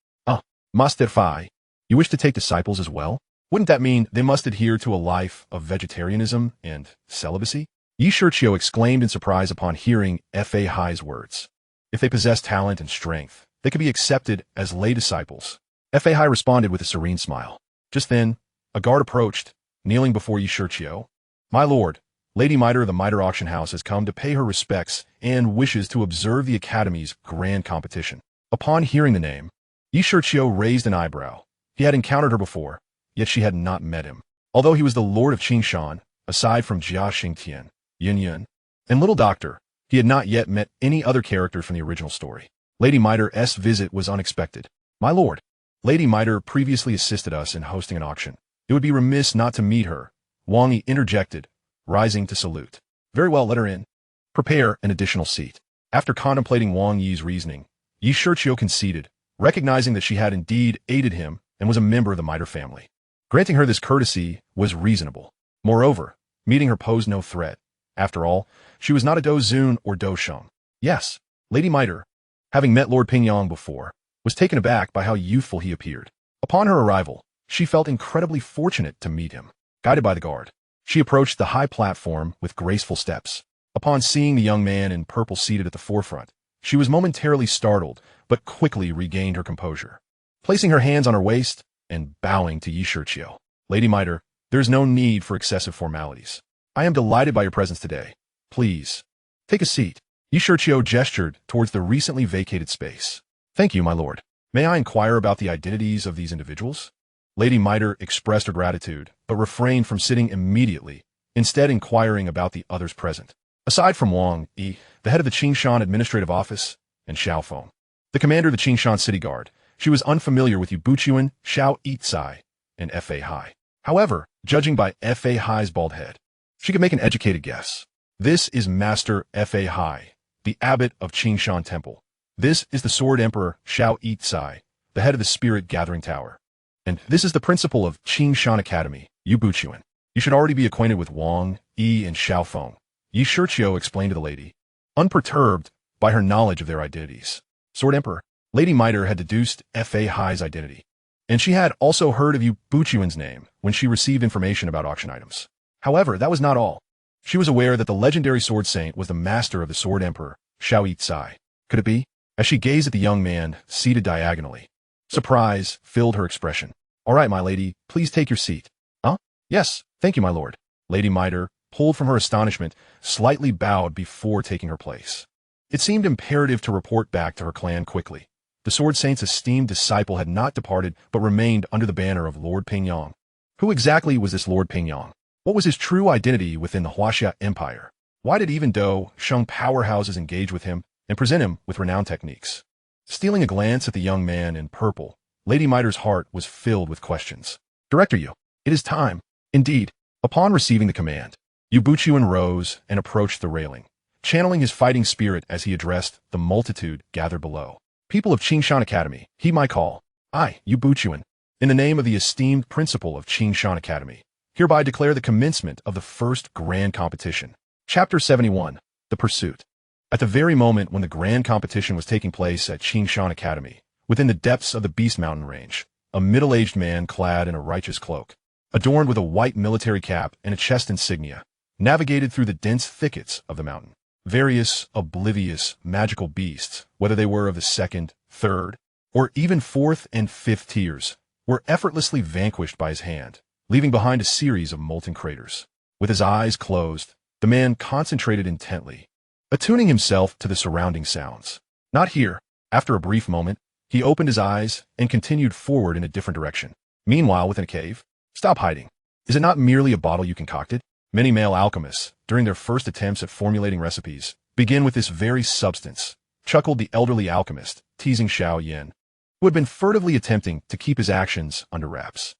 Master Fai, you wish to take disciples as well? Wouldn't that mean they must adhere to a life of vegetarianism and celibacy? Shiqiu exclaimed in surprise upon hearing Fa Hai's words. If they possess talent and strength, they could be accepted as lay disciples. Fa Hai responded with a serene smile. Just then, a guard approached, kneeling before Shiqiu. My lord, Lady Mitre of the Mitre Auction House has come to pay her respects and wishes to observe the Academy's grand competition. Upon hearing the name, Shiqiu raised an eyebrow. He had encountered her before, yet she had not met him. Although he was the lord of Qingshan, aside from Jia Xingtian, Yin Yin, and Little Doctor, he had not yet met any other character from the original story. Lady Mitre's visit was unexpected. My lord, Lady Mitre previously assisted us in hosting an auction. It would be remiss not to meet her. Wang Yi interjected, rising to salute. Very well, let her in. Prepare an additional seat. After contemplating Wang Yi's reasoning, Shiqiu conceded, recognizing that she had indeed aided him and was a member of the Mitre family. Granting her this courtesy was reasonable. Moreover, meeting her posed no threat. After all, she was not a Dou Zun or Dou Sheng. Yes, Lady Mitre, having met Lord Pingyang before, was taken aback by how youthful he appeared. Upon her arrival, she felt incredibly fortunate to meet him. Guided by the guard, she approached the high platform with graceful steps. Upon seeing the young man in purple seated at the forefront, she was momentarily startled, but quickly regained her composure. Placing her hands on her waist and bowing to Shiqiu. Lady Mitre, there is no need for excessive formalities. I am delighted by your presence today. Please, take a seat. Shiqiu gestured towards the recently vacated space. Thank you, my lord. May I inquire about the identities of these individuals? Lady Mitre expressed her gratitude, but refrained from sitting immediately, instead inquiring about the others present. Aside from Wang Yi, the head of the Qingshan Administrative Office, and Xiao Feng, the commander of the Qingshan City Guard, she was unfamiliar with Yuan, Xiao Yitsai, and Fa Hai. However, judging by Fa Hai's bald head, she could make an educated guess. This is Master Fa Hai, the abbot of Qingshan Temple. This is the Sword Emperor Xiao Yitsai, the head of the Spirit Gathering Tower. And this is the principal of Qingshan Academy, Yuan. You should already be acquainted with Wang Yi and Xiao Feng. Shiqiu explained to the lady, unperturbed by her knowledge of their identities. Sword Emperor, Lady Mitre had deduced Fa Hai's identity, and she had also heard of Yuan's name when she received information about auction items. However, that was not all. She was aware that the legendary sword saint was the master of the Sword Emperor, Xiao Yitsai. Could it be? As she gazed at the young man, seated diagonally, surprise filled her expression. All right, my lady, please take your seat. Huh? Yes, thank you, my lord. Lady Mitre, pulled from her astonishment, slightly bowed before taking her place. It seemed imperative to report back to her clan quickly. The Sword Saint's esteemed disciple had not departed but remained under the banner of Lord Pingyang. Who exactly was this Lord Pingyang? What was his true identity within the Gama Empire? Why did even Dou Sheng powerhouses engage with him and present him with renowned techniques? Stealing a glance at the young man in purple, Lady Mitre's heart was filled with questions. Director Yu, it is time. Indeed, upon receiving the command, Yuan rose and approached the railing, channeling his fighting spirit as he addressed the multitude gathered below. People of Qingshan Academy, heed my call. I, Yuan, in the name of the esteemed principal of Qingshan Academy, hereby declare the commencement of the first grand competition. Chapter 71, The Pursuit. At the very moment when the grand competition was taking place at Qingshan Academy, within the depths of the Beast Mountain Range, a middle-aged man clad in a righteous cloak, adorned with a white military cap and a chest insignia, navigated through the dense thickets of the mountain. Various oblivious magical beasts, whether they were of the second, third, or even fourth and fifth tiers, were effortlessly vanquished by his hand, leaving behind a series of molten craters. With his eyes closed, the man concentrated intently, attuning himself to the surrounding sounds. Not here. After a brief moment, he opened his eyes and continued forward in a different direction. Meanwhile, within a cave, stop hiding. Is it not merely a bottle you concocted? Many male alchemists, during their first attempts at formulating recipes, begin with this very substance, chuckled the elderly alchemist, teasing Shiao Yen, who had been furtively attempting to keep his actions under wraps.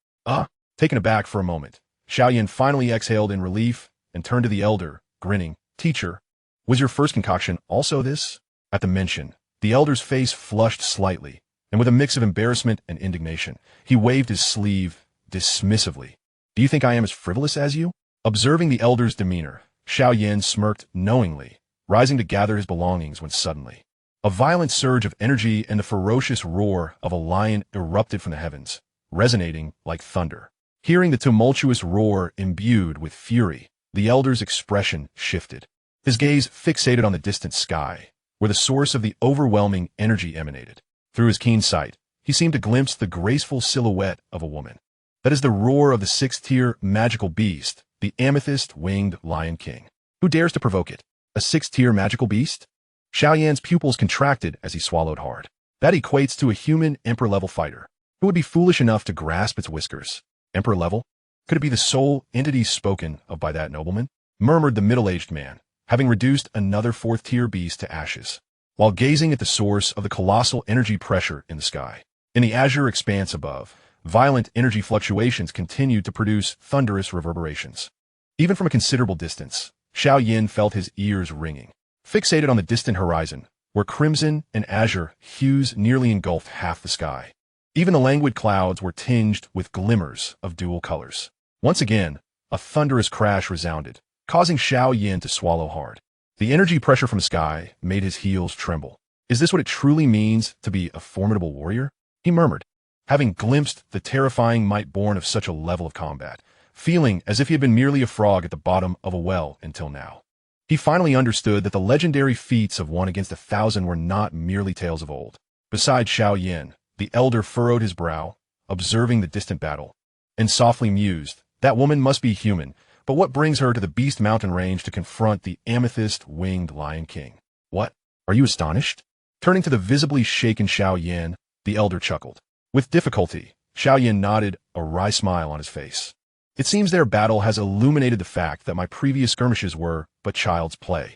Taken aback for a moment, Shiao Yen finally exhaled in relief and turned to the elder, grinning. Teacher, was your first concoction also this? At the mention, the elder's face flushed slightly, and with a mix of embarrassment and indignation, he waved his sleeve dismissively. Do you think I am as frivolous as you? Observing the elder's demeanor, Shiao Yen smirked knowingly, rising to gather his belongings when suddenly a violent surge of energy and the ferocious roar of a lion erupted from the heavens, resonating like thunder. Hearing the tumultuous roar imbued with fury, the elder's expression shifted. His gaze fixated on the distant sky, where the source of the overwhelming energy emanated. Through his keen sight, he seemed to glimpse the graceful silhouette of a woman. That is the roar of the sixth-tier magical beast, the amethyst-winged Lion King. Who dares to provoke it? A sixth-tier magical beast? Shiao Yan's pupils contracted as he swallowed hard. That equates to a human Emperor-level fighter. Who would be foolish enough to grasp its whiskers? Emperor-level? Could it be the sole entity spoken of by that nobleman? Murmured the middle-aged man, having reduced another fourth-tier beast to ashes, while gazing at the source of the colossal energy pressure in the sky. In the azure expanse above, violent energy fluctuations continued to produce thunderous reverberations. Even from a considerable distance, Shiao Yen felt his ears ringing. Fixated on the distant horizon, where crimson and azure hues nearly engulfed half the sky. Even the languid clouds were tinged with glimmers of dual colors. Once again, a thunderous crash resounded, causing Shiao Yen to swallow hard. The energy pressure from the sky made his heels tremble. Is this what it truly means to be a formidable warrior? He murmured, having glimpsed the terrifying might born of such a level of combat, feeling as if he had been merely a frog at the bottom of a well until now. He finally understood that the legendary feats of 1 against 1,000 were not merely tales of old. Beside Shiao Yen, the elder furrowed his brow, observing the distant battle, and softly mused, that woman must be human, but what brings her to the Beast Mountain range to confront the amethyst-winged Lion King? What? Are you astonished? Turning to the visibly shaken Shiao Yen, the elder chuckled. With difficulty, Shiao Yen nodded, a wry smile on his face. It seems their battle has illuminated the fact that my previous skirmishes were but child's play.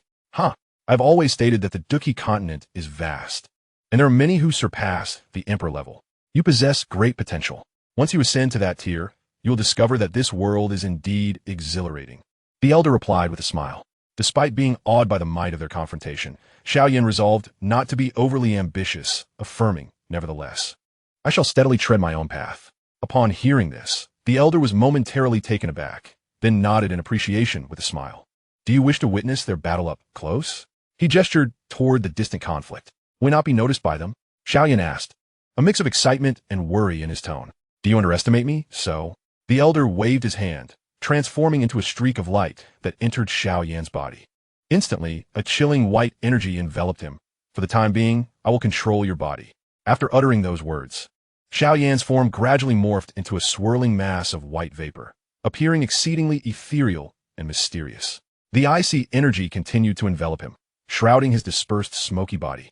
I've always stated that the Dou Qi Continent is vast, and there are many who surpass the Emperor level. You possess great potential. Once you ascend to that tier, you will discover that this world is indeed exhilarating. The elder replied with a smile. Despite being awed by the might of their confrontation, Shiao Yen resolved not to be overly ambitious, affirming, nevertheless, I shall steadily tread my own path. Upon hearing this, the elder was momentarily taken aback, then nodded in appreciation with a smile. Do you wish to witness their battle up close? He gestured toward the distant conflict. Will not be noticed by them? Shiao Yen asked, a mix of excitement and worry in his tone. Do you underestimate me? So? The elder waved his hand, transforming into a streak of light that entered Shiao Yan's body. Instantly, a chilling white energy enveloped him. For the time being, I will control your body. After uttering those words, Shiao Yan's form gradually morphed into a swirling mass of white vapor, appearing exceedingly ethereal and mysterious. The icy energy continued to envelop him, shrouding his dispersed smoky body.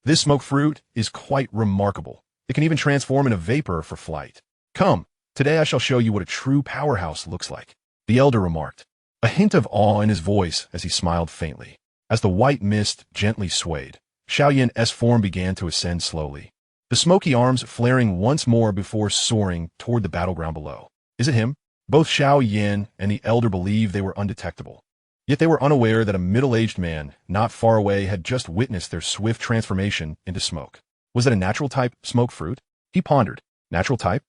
This smoke fruit is quite remarkable. It can even transform into vapor for flight. Come, today I shall show you what a true powerhouse looks like, the elder remarked, a hint of awe in his voice as he smiled faintly. As the white mist gently swayed, Shiao Yen's form began to ascend slowly, the smoky arms flaring once more before soaring toward the battleground below. Is it him? Both Shiao Yen and the elder believed they were undetectable. Yet they were unaware that a middle-aged man not far away had just witnessed their swift transformation into smoke. Was it a natural-type smoke fruit? He pondered. Natural type?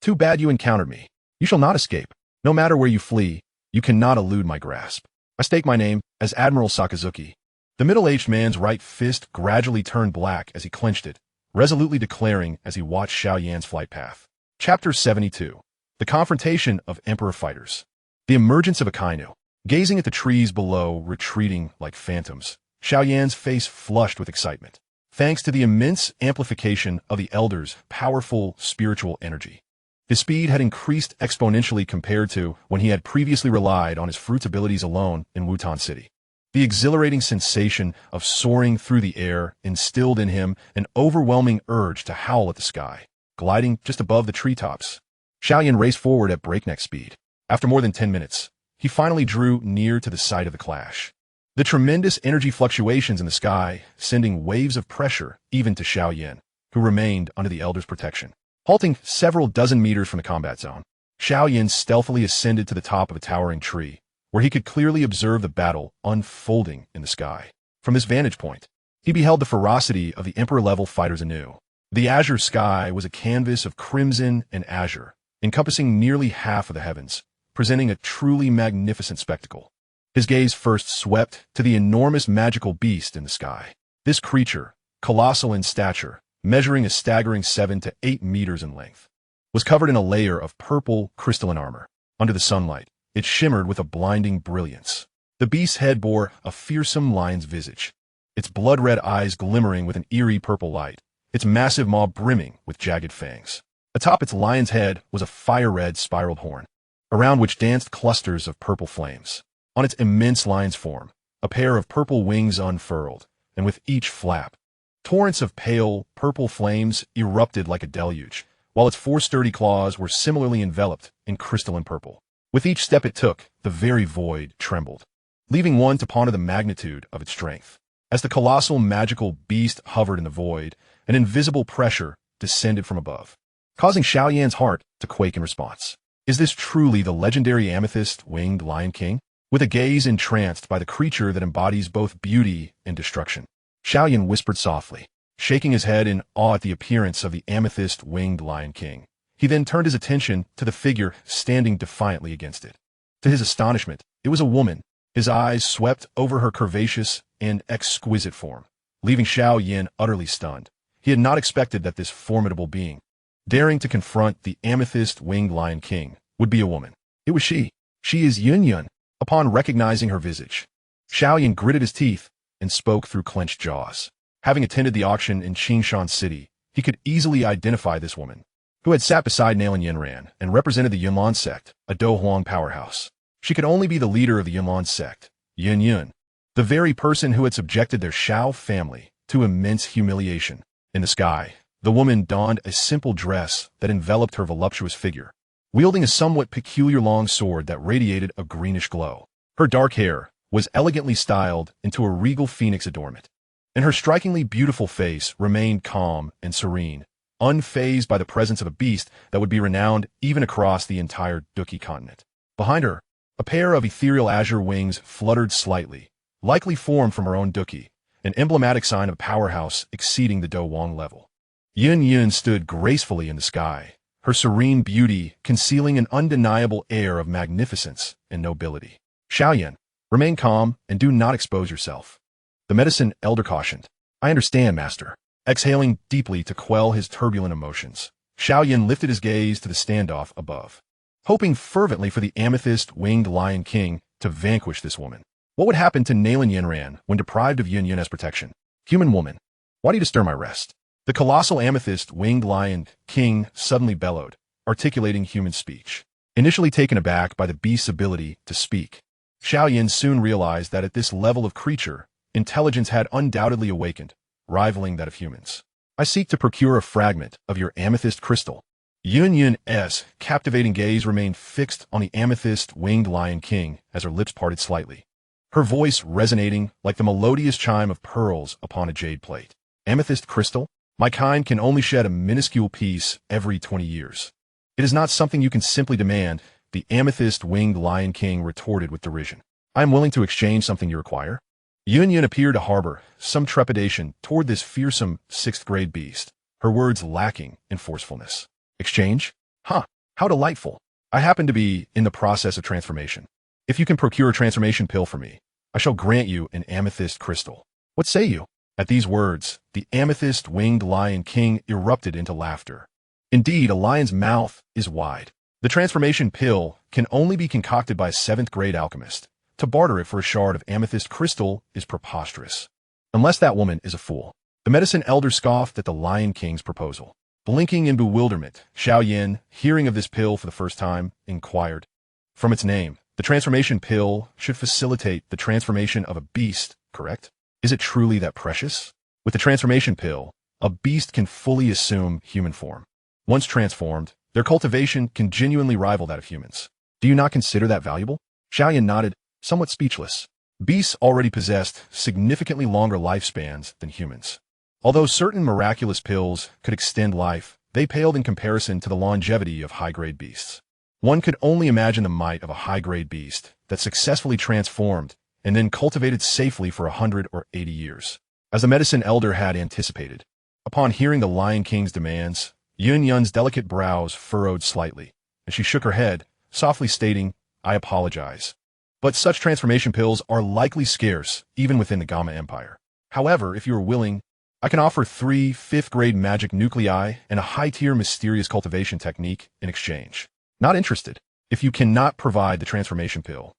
Too bad you encountered me. You shall not escape. No matter where you flee, you cannot elude my grasp. I stake my name as Admiral Sakazuki. The middle-aged man's right fist gradually turned black as he clenched it, resolutely declaring as he watched Shiao Yan's flight path. Chapter 72. The Confrontation of Emperor Fighters. The emergence of Akinu. Gazing at the trees below, retreating like phantoms, Shiao Yan's face flushed with excitement, thanks to the immense amplification of the elder's powerful spiritual energy. His speed had increased exponentially compared to when he had previously relied on his fruit's abilities alone in Wutan City. The exhilarating sensation of soaring through the air instilled in him an overwhelming urge to howl at the sky, gliding just above the treetops. Shiao Yen raced forward at breakneck speed. After more than 10 minutes, he finally drew near to the site of the clash. The tremendous energy fluctuations in the sky, sending waves of pressure even to Shiao Yen, who remained under the elder's protection. Halting several dozen meters from the combat zone, Shiao Yen stealthily ascended to the top of a towering tree, where he could clearly observe the battle unfolding in the sky. From this vantage point, he beheld the ferocity of the Emperor-level fighters anew. The azure sky was a canvas of crimson and azure, encompassing nearly half of the heavens, presenting a truly magnificent spectacle. His gaze first swept to the enormous magical beast in the sky. This creature, colossal in stature, measuring a staggering 7 to 8 meters in length, was covered in a layer of purple crystalline armor. Under the sunlight, it shimmered with a blinding brilliance. The beast's head bore a fearsome lion's visage, its blood-red eyes glimmering with an eerie purple light, its massive maw brimming with jagged fangs. Atop its lion's head was a fire-red spiraled horn, around which danced clusters of purple flames. On its immense lion's form, a pair of purple wings unfurled, and with each flap, torrents of pale, purple flames erupted like a deluge, while its four sturdy claws were similarly enveloped in crystalline purple. With each step it took, the very void trembled, leaving one to ponder the magnitude of its strength. As the colossal magical beast hovered in the void, an invisible pressure descended from above, causing Shiao Yen's heart to quake in response. Is this truly the legendary amethyst-winged Lion King? With a gaze entranced by the creature that embodies both beauty and destruction, Shiao Yen whispered softly, shaking his head in awe at the appearance of the amethyst-winged Lion King. He then turned his attention to the figure standing defiantly against it. To his astonishment, it was a woman. His eyes swept over her curvaceous and exquisite form, leaving Shiao Yen utterly stunned. He had not expected that this formidable being, daring to confront the amethyst-winged Lion King, would be a woman. It was she. She is Yun. Upon recognizing her visage, Shiao Yen gritted his teeth and spoke through clenched jaws. Having attended the auction in Qingshan City, he could easily identify this woman, who had sat beside Nalan Yanran and represented the Yunlan sect, a Dou Huang powerhouse. She could only be the leader of the Yunlan sect, Yun, the very person who had subjected their Shao family to immense humiliation. In the sky, the woman donned a simple dress that enveloped her voluptuous figure, wielding a somewhat peculiar long sword that radiated a greenish glow. Her dark hair was elegantly styled into a regal phoenix adornment, and her strikingly beautiful face remained calm and serene, unfazed by the presence of a beast that would be renowned even across the entire Dou Qi Continent. Behind her, a pair of ethereal azure wings fluttered slightly, likely formed from her own Dou Qi, an emblematic sign of powerhouse exceeding the Dou Wang level. Yun stood gracefully in the sky, her serene beauty concealing an undeniable air of magnificence and nobility. Shiao Yen, remain calm and do not expose yourself, the medicine elder cautioned. I understand, master. Exhaling deeply to quell his turbulent emotions, Shiao Yen lifted his gaze to the standoff above, hoping fervently for the amethyst-winged Lion King to vanquish this woman. What would happen to Nalan Yanran when deprived of Yun as protection? Human woman, why do you disturb my rest? The colossal amethyst-winged Lion King suddenly bellowed, articulating human speech. Initially taken aback by the beast's ability to speak, Shiao Yen soon realized that at this level of creature, intelligence had undoubtedly awakened, rivaling that of humans. I seek to procure a fragment of your amethyst crystal. Yun's captivating gaze remained fixed on the amethyst-winged Lion King as her lips parted slightly, her voice resonating like the melodious chime of pearls upon a jade plate. Amethyst crystal? My kind can only shed a minuscule piece every 20 years. It is not something you can simply demand, the amethyst-winged Lion King retorted with derision. I am willing to exchange something you require. Yun appeared to harbor some trepidation toward this fearsome sixth-grade beast, her words lacking in forcefulness. Exchange? Huh, how delightful. I happen to be in the process of transformation. If you can procure a transformation pill for me, I shall grant you an amethyst crystal. What say you? At these words, the amethyst-winged Lion King erupted into laughter. Indeed, a lion's mouth is wide. The transformation pill can only be concocted by a seventh-grade alchemist. To barter it for a shard of amethyst crystal is preposterous. Unless that woman is a fool. The medicine elder scoffed at the Lion King's proposal. Blinking in bewilderment, Shiao Yen, hearing of this pill for the first time, inquired. From its name, the transformation pill should facilitate the transformation of a beast, correct? Is it truly that precious? With the transformation pill, a beast can fully assume human form. Once transformed, their cultivation can genuinely rival that of humans. Do you not consider that valuable? Shiao Yen nodded, somewhat speechless. Beasts already possessed significantly longer lifespans than humans. Although certain miraculous pills could extend life, they paled in comparison to the longevity of high-grade beasts. One could only imagine the might of a high-grade beast that successfully transformed and then cultivated safely for 100 or 80 years. As the medicine elder had anticipated, upon hearing the Lion King's demands, Yun's delicate brows furrowed slightly, and she shook her head, softly stating, I apologize. But such transformation pills are likely scarce, even within the Gama Empire. However, if you are willing, I can offer 3 fifth-grade magic nuclei and a high-tier mysterious cultivation technique in exchange. Not interested. If you cannot provide the transformation pill,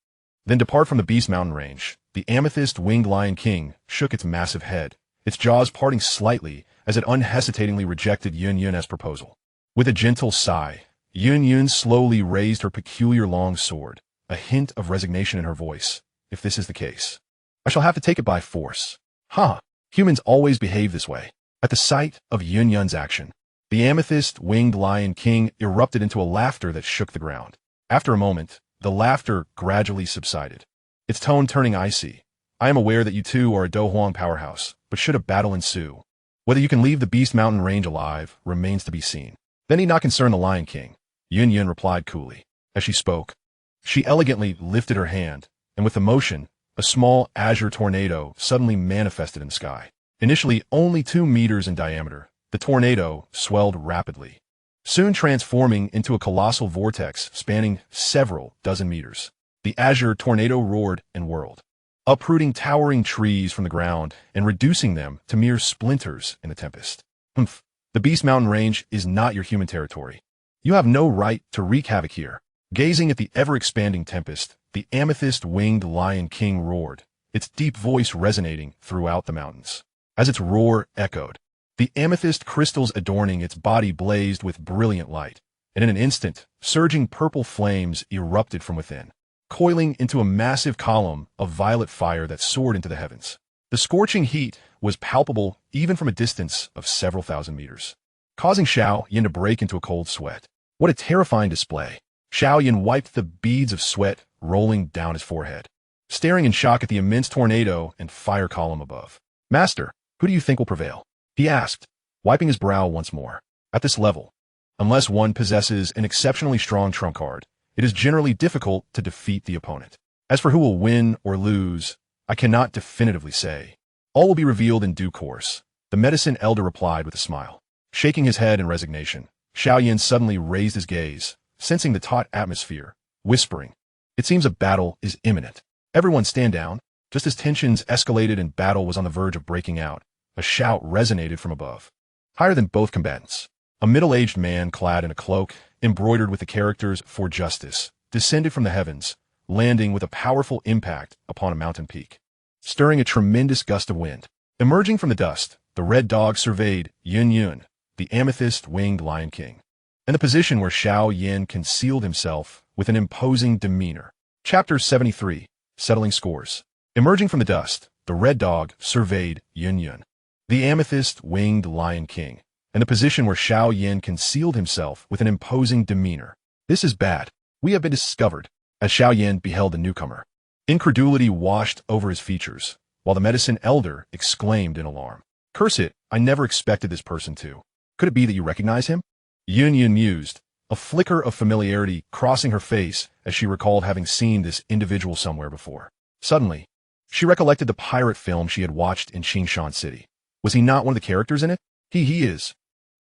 then depart from the Beast Mountain Range. the amethyst-winged Lion King shook its massive head, its jaws parting slightly as it unhesitatingly rejected Yun Yun's proposal. With a gentle sigh, Yun Yun slowly raised her peculiar long sword, a hint of resignation in her voice. If this is the case, I shall have to take it by force. Huh, humans always behave this way. At the sight of Yun Yun's action, the amethyst-winged Lion King erupted into a laughter that shook the ground. After a moment, the laughter gradually subsided, its tone turning icy. I am aware that you two are a Dou Huang powerhouse, but should a battle ensue, whether you can leave the Beast Mountain range alive remains to be seen. That need not concern the Lion King, Yun Yun replied coolly. As she spoke, she elegantly lifted her hand, and with the motion, a small azure tornado suddenly manifested in the sky. Initially only 2 meters in diameter, the tornado swelled rapidly, soon transforming into a colossal vortex spanning several dozen meters. The azure tornado roared and whirled, uprooting towering trees from the ground and reducing them to mere splinters in the tempest. Humph. The Beast Mountain range is not your human territory. You have no right to wreak havoc here. Gazing at the ever-expanding tempest, the amethyst-winged Lion King roared, its deep voice resonating throughout the mountains. As its roar echoed, the amethyst crystals adorning its body blazed with brilliant light, and in an instant, surging purple flames erupted from within, coiling into a massive column of violet fire that soared into the heavens. The scorching heat was palpable even from a distance of several thousand meters, causing Shiao Yen to break into a cold sweat. What a terrifying display! Shiao Yen wiped the beads of sweat rolling down his forehead, staring in shock at the immense tornado and fire column above. Master, who do you think will prevail? He asked, wiping his brow once more. At this level, unless one possesses an exceptionally strong trump card, it is generally difficult to defeat the opponent. As for who will win or lose, I cannot definitively say. All will be revealed in due course, the medicine elder replied with a smile. Shaking his head in resignation, Shiao Yen suddenly raised his gaze, sensing the taut atmosphere, whispering, "It seems a battle is imminent. Everyone stand down." Just as tensions escalated and battle was on the verge of breaking out, a shout resonated from above. Higher than both combatants, a middle-aged man clad in a cloak, embroidered with the characters "For Justice," descended from the heavens, landing with a powerful impact upon a mountain peak, stirring a tremendous gust of wind. Emerging from the dust, the red dog surveyed Yun Yun, the amethyst-winged Lion King, and the position where Shiao Yen concealed himself with an imposing demeanor. Chapter 73, Settling Scores. Emerging from the dust, the red dog surveyed Yun Yun, the amethyst-winged Lion King, and the position where Shiao Yen concealed himself with an imposing demeanor. This is bad. We have been discovered. As Shiao Yen beheld the newcomer, incredulity washed over his features, while the medicine elder exclaimed in alarm. Curse it, I never expected this person to. Could it be that you recognize him? Yun Yun mused, a flicker of familiarity crossing her face as she recalled having seen this individual somewhere before. Suddenly, she recollected the pirate film she had watched in Qingshan City. Was he not one of the characters in it? He is.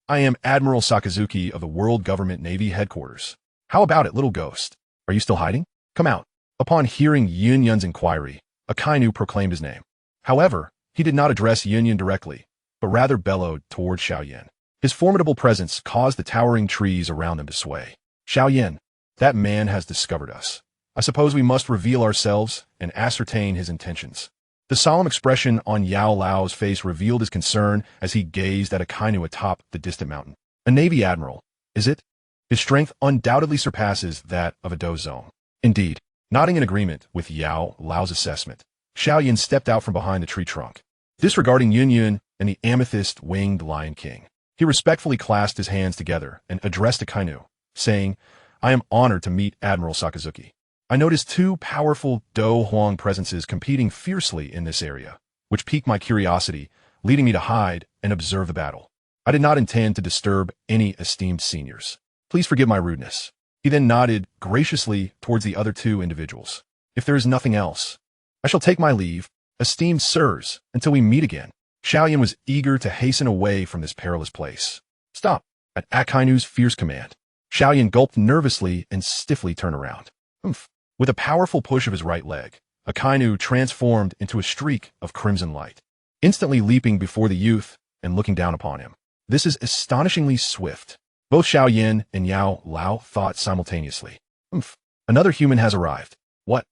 I am Admiral Sakazuki of the World Government Navy Headquarters. How about it, little ghost? Are you still hiding? Come out. Upon hearing Yun Yun's inquiry, Akinu proclaimed his name. However, he did not address Yun Yun directly, but rather bellowed toward Shiao Yen. His formidable presence caused the towering trees around them to sway. Shiao Yen, that man has discovered us. I suppose we must reveal ourselves and ascertain his intentions. The solemn expression on Yao Lao's face revealed his concern as he gazed at Akinu atop the distant mountain. A Navy admiral, is it? His strength undoubtedly surpasses that of a Dou Zong. Indeed, nodding in agreement with Yao Lao's assessment, Shiao Yen stepped out from behind the tree trunk. Disregarding Yun Yun and the amethyst-winged Lion King, he respectfully clasped his hands together and addressed Akinu, saying, I am honored to meet Admiral Sakazuki. I noticed 2 powerful Dou Huang presences competing fiercely in this area, which piqued my curiosity, leading me to hide and observe the battle. I did not intend to disturb any esteemed seniors. Please forgive my rudeness. He then nodded graciously towards the other 2 individuals. If there is nothing else, I shall take my leave, esteemed sirs, until we meet again. Shiao Yen was eager to hasten away from this perilous place. Stop! At Akinu's fierce command, Shiao Yen gulped nervously and stiffly turned around. Humph! With a powerful push of his right leg, Akinu transformed into a streak of crimson light, instantly leaping before the youth and looking down upon him. This is astonishingly swift. Both Shiao Yen and Yao Lao thought simultaneously. Humph! Another human has arrived. What?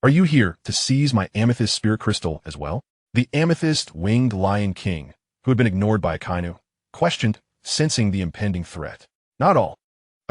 Are you here to seize my amethyst spirit crystal as well? The amethyst-winged lion king, who had been ignored by Akinu, questioned, sensing the impending threat. Not all.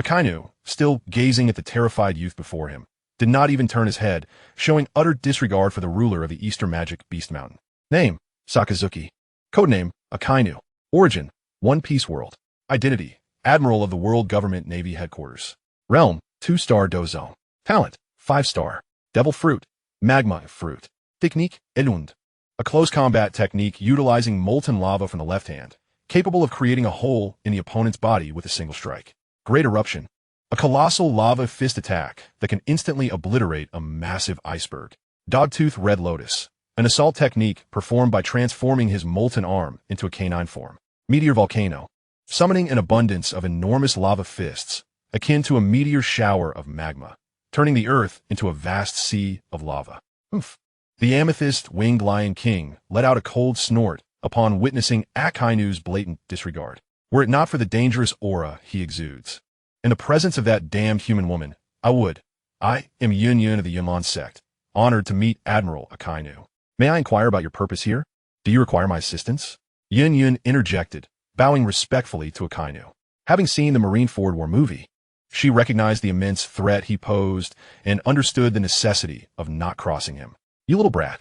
Akinu, still gazing at the terrified youth before him, did not even turn his head, showing utter disregard for the ruler of the Eastern Magic Beast Mountain. Name, Sakazuki. Codename, Akinu. Origin, One Piece World. Identity, Admiral of the World Government Navy Headquarters. Realm, 2-star Dozone. Talent, 5-star. Devil Fruit, Magma Fruit. Technique, Elund. A close combat technique utilizing molten lava from the left hand, capable of creating a hole in the opponent's body with a single strike. Great Eruption. A colossal lava fist attack that can instantly obliterate a massive iceberg. Dogtooth Red Lotus. An assault technique performed by transforming his molten arm into a canine form. Meteor Volcano. Summoning an abundance of enormous lava fists, akin to a meteor shower of magma, turning the earth into a vast sea of lava. Oof. The amethyst-winged lion king let out a cold snort upon witnessing Akinu's blatant disregard. Were it not for the dangerous aura he exudes. In the presence of that damned human woman, I am Yuan Yun of the Yunlan sect, honored to meet Admiral Akinu. May I inquire about your purpose here? Do you require my assistance? Yuan Yun interjected, bowing respectfully to Akinu. Having seen the Marineford War movie, she recognized the immense threat he posed and understood the necessity of not crossing him. You little brat.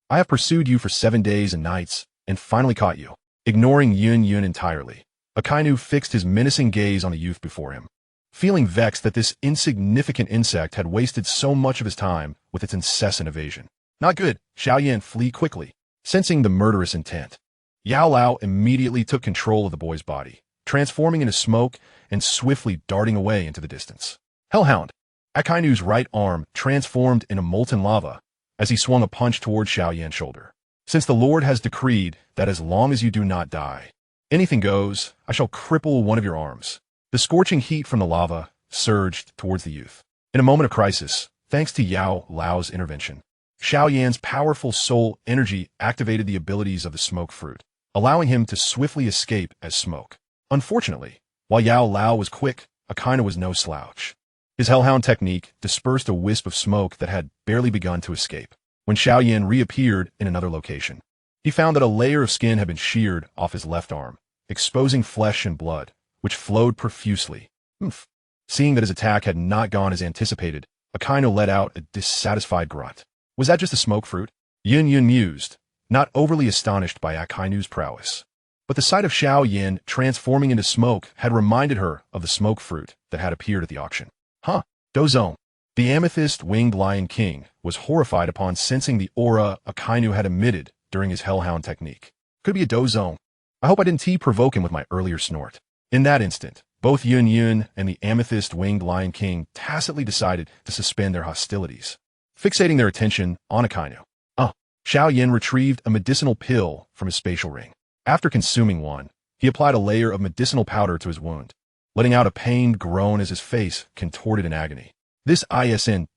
I have pursued you for 7 days and nights, and finally caught you. Ignoring Yuan Yun entirely, Akinu fixed his menacing gaze on the youth before him. Feeling vexed that this insignificant insect had wasted so much of his time with its incessant evasion. Not good. Shiao Yen, flee quickly. Sensing the murderous intent, Yao Lao immediately took control of the boy's body, transforming into smoke and swiftly darting away into the distance. Hellhound. Akinu's right arm transformed into molten lava as he swung a punch toward Shiao Yen's shoulder. Since the Lord has decreed that as long as you do not die, anything goes, I shall cripple one of your arms. The scorching heat from the lava surged towards the youth. In a moment of crisis, thanks to Yao Lao's intervention, Shiao Yan's powerful soul energy activated the abilities of the smoke fruit, allowing him to swiftly escape as smoke. Unfortunately, while Yao Lao was quick, Akinu was no slouch. His Hellhound technique dispersed a wisp of smoke that had barely begun to escape. When Shiao Yen reappeared in another location, he found that a layer of skin had been sheared off his left arm, exposing flesh and blood, which flowed profusely. Oof. Seeing that his attack had not gone as anticipated, Akinu let out a dissatisfied grunt. Was that just a smoke fruit? Yuan Yun mused, not overly astonished by Akinu's prowess. But the sight of Shiao Yen transforming into smoke had reminded her of the smoke fruit that had appeared at the auction. Huh. Dozone. The amethyst-winged lion king was horrified upon sensing the aura Akinu had emitted during his Hellhound technique. Could be a Dozone. I hope I didn't provoke him with my earlier snort. In that instant, both Yuan Yun and the amethyst-winged lion king tacitly decided to suspend their hostilities, fixating their attention on Akinu. Shiao Yen retrieved a medicinal pill from his spatial ring. After consuming one, he applied a layer of medicinal powder to his wound, letting out a pained groan as his face contorted in agony. This isn't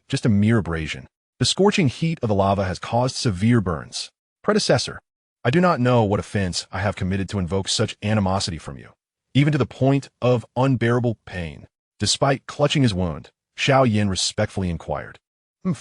just a mere abrasion. The scorching heat of the lava has caused severe burns. Predecessor, I do not know what offense I have committed to invoke such animosity from you, even to the point of unbearable pain. Despite clutching his wound, Shiao Yen respectfully inquired. You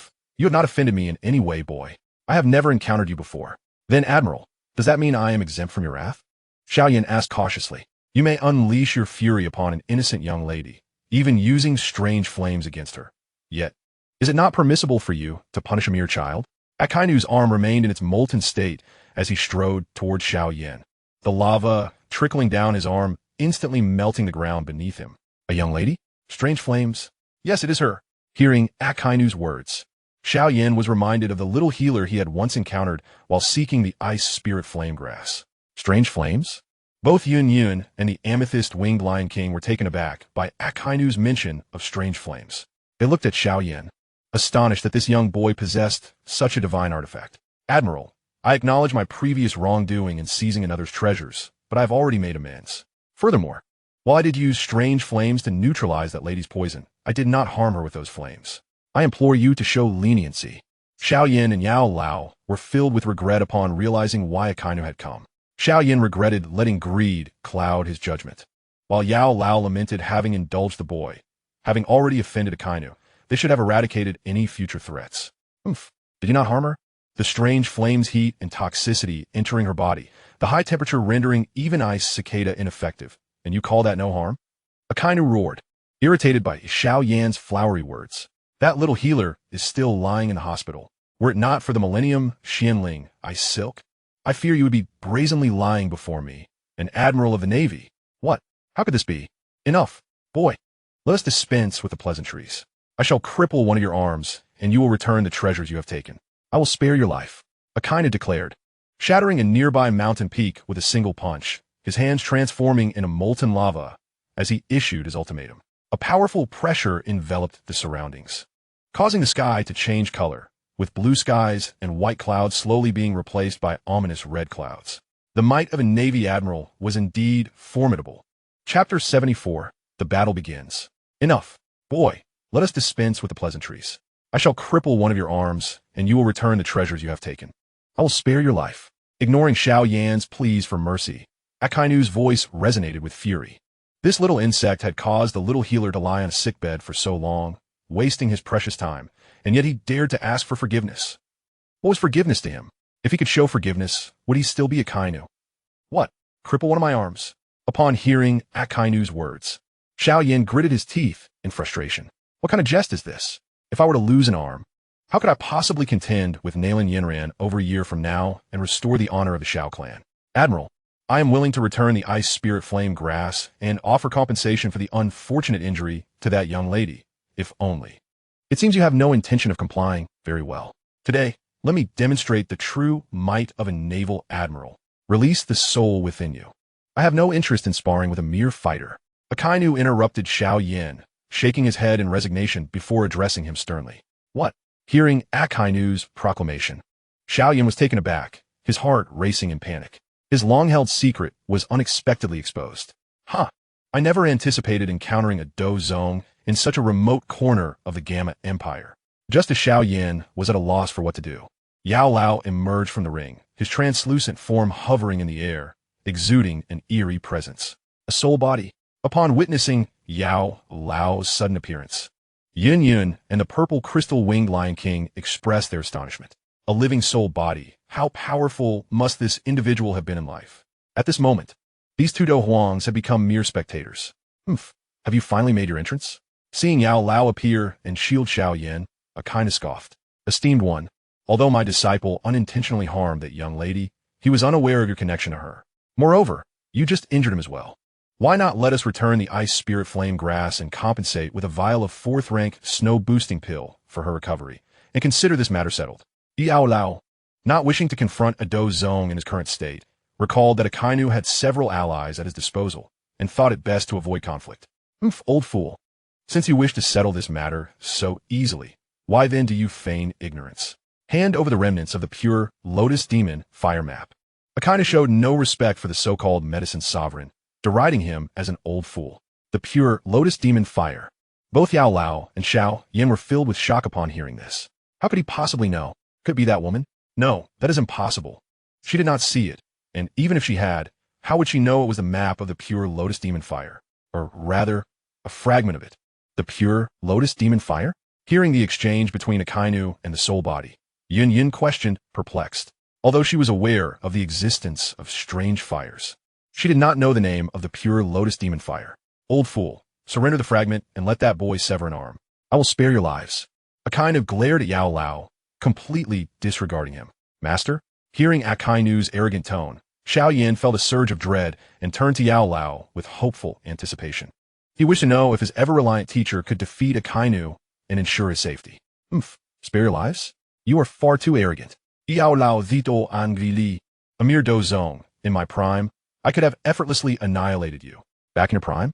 have not offended me in any way, boy. I have never encountered you before. Then, Admiral, does that mean I am exempt from your wrath? Shiao Yen asked cautiously. You may unleash your fury upon an innocent young lady, even using strange flames against her. Yet, is it not permissible for you to punish a mere child? Akinu's arm remained in its molten state as he strode toward Shiao Yen, the lava trickling down his arm, instantly melting the ground beneath him. A young lady? Strange flames? Yes, it is her. Hearing Akinu's words, Shiao Yen was reminded of the little healer he had once encountered while seeking the ice spirit flame grass. Strange flames? Both Yuan Yun and the amethyst-winged lion king were taken aback by Akinu's mention of strange flames. They looked at Shiao Yen, astonished that this young boy possessed such a divine artifact. Admiral, I acknowledge my previous wrongdoing in seizing another's treasures, but I have already made amends. Furthermore, while I did use strange flames to neutralize that lady's poison, I did not harm her with those flames. I implore you to show leniency. Shiao Yen and Yao Lao were filled with regret upon realizing why Akinu had come. Shiao Yen regretted letting greed cloud his judgment, while Yao Lao lamented having indulged the boy. Having already offended Akinu, they should have eradicated any future threats. Oomph. Did you not harm her? The strange flames, heat, and toxicity entering her body, the high temperature rendering even ice cicada ineffective. And you call that no harm? Akinu roared, irritated by Shiao Yan's flowery words. That little healer is still lying in the hospital. Were it not for the Millennium Xianling Ice Silk, I fear you would be brazenly lying before me, an admiral of the Navy. What? How could this be? Enough, boy. Let us dispense with the pleasantries. I shall cripple one of your arms, and you will return the treasures you have taken. I will spare your life, Akinu declared, shattering a nearby mountain peak with a single punch, his hands transforming into molten lava as he issued his ultimatum. A powerful pressure enveloped the surroundings, causing the sky to change color, with blue skies and white clouds slowly being replaced by ominous red clouds. The might of a Navy admiral was indeed formidable. Chapter 74, The Battle Begins. Enough, boy, let us dispense with the pleasantries. I shall cripple one of your arms, and you will return the treasures you have taken. I will spare your life. Ignoring Shiao Yan's pleas for mercy, Akinu's voice resonated with fury. This little insect had caused the little healer to lie on a sickbed for so long, wasting his precious time, and yet he dared to ask for forgiveness. What was forgiveness to him? If he could show forgiveness, would he still be Akinu? What? Cripple one of my arms? Upon hearing Akinu's words, Shiao Yen gritted his teeth in frustration. What kind of jest is this? If I were to lose an arm, how could I possibly contend with Nalen Yenran over a year from now and restore the honor of the Shao clan? Admiral, I am willing to return the ice spirit flame grass and offer compensation for the unfortunate injury to that young lady, if only. It seems you have no intention of complying. Very well. Today, let me demonstrate the true might of a naval admiral. Release the soul within you. I have no interest in sparring with a mere fighter. Akinu interrupted Shiao Yen, shaking his head in resignation before addressing him sternly. What? Hearing Akinu's proclamation, Shiao Yen was taken aback, his heart racing in panic. His long-held secret was unexpectedly exposed. Huh. I never anticipated encountering a Dou Zong in such a remote corner of the Gama Empire. Just as Shiao Yen was at a loss for what to do, Yao Lao emerged from the ring, his translucent form hovering in the air, exuding an eerie presence. A soul body. Upon witnessing Yao Lao's sudden appearance, Yin Yun and the purple crystal-winged Lion King expressed their astonishment. A living soul body. How powerful must this individual have been in life? At this moment, these two Do Huangs had become mere spectators. Have you finally made your entrance? Seeing Yao Lao appear and shield Shiao Yen, Akinu scoffed. Esteemed one, although my disciple unintentionally harmed that young lady, he was unaware of your connection to her. Moreover, you just injured him as well. Why not let us return the ice spirit flame grass and compensate with a vial of 4th rank snow boosting pill for her recovery, and consider this matter settled. Yao Lao, not wishing to confront a Dou Zong in his current state, recalled that Akinu had several allies at his disposal, and thought it best to avoid conflict. Old fool. Since you wish to settle this matter so easily, why then do you feign ignorance? Hand over the remnants of the pure Lotus Demon fire map. Akinu showed no respect for the so-called medicine sovereign, deriding him as an old fool. The pure Lotus Demon fire. Both Yao Lao and Shiao Yen were filled with shock upon hearing this. How could he possibly know? Could it be that woman? No, that is impossible. She did not see it, and even if she had, how would she know it was the map of the pure Lotus Demon fire? Or rather, a fragment of it. The pure Lotus Demon fire? Hearing the exchange between Akinu and the soul body, Yin Yin questioned, perplexed. Although she was aware of the existence of strange fires, she did not know the name of the pure Lotus Demon fire. Old fool, surrender the fragment and let that boy sever an arm. I will spare your lives. Akinu glared at Yao Lao, completely disregarding him. Master? Hearing Akinu's arrogant tone, Shiao Yen felt a surge of dread and turned to Yao Lao with hopeful anticipation. He wished to know if his ever-reliant teacher could defeat Akinu and ensure his safety. Spare your lives? You are far too arrogant. Yao Lao Zito Angvili, a mere Dou Zong. In my prime, I could have effortlessly annihilated you. Back in your prime?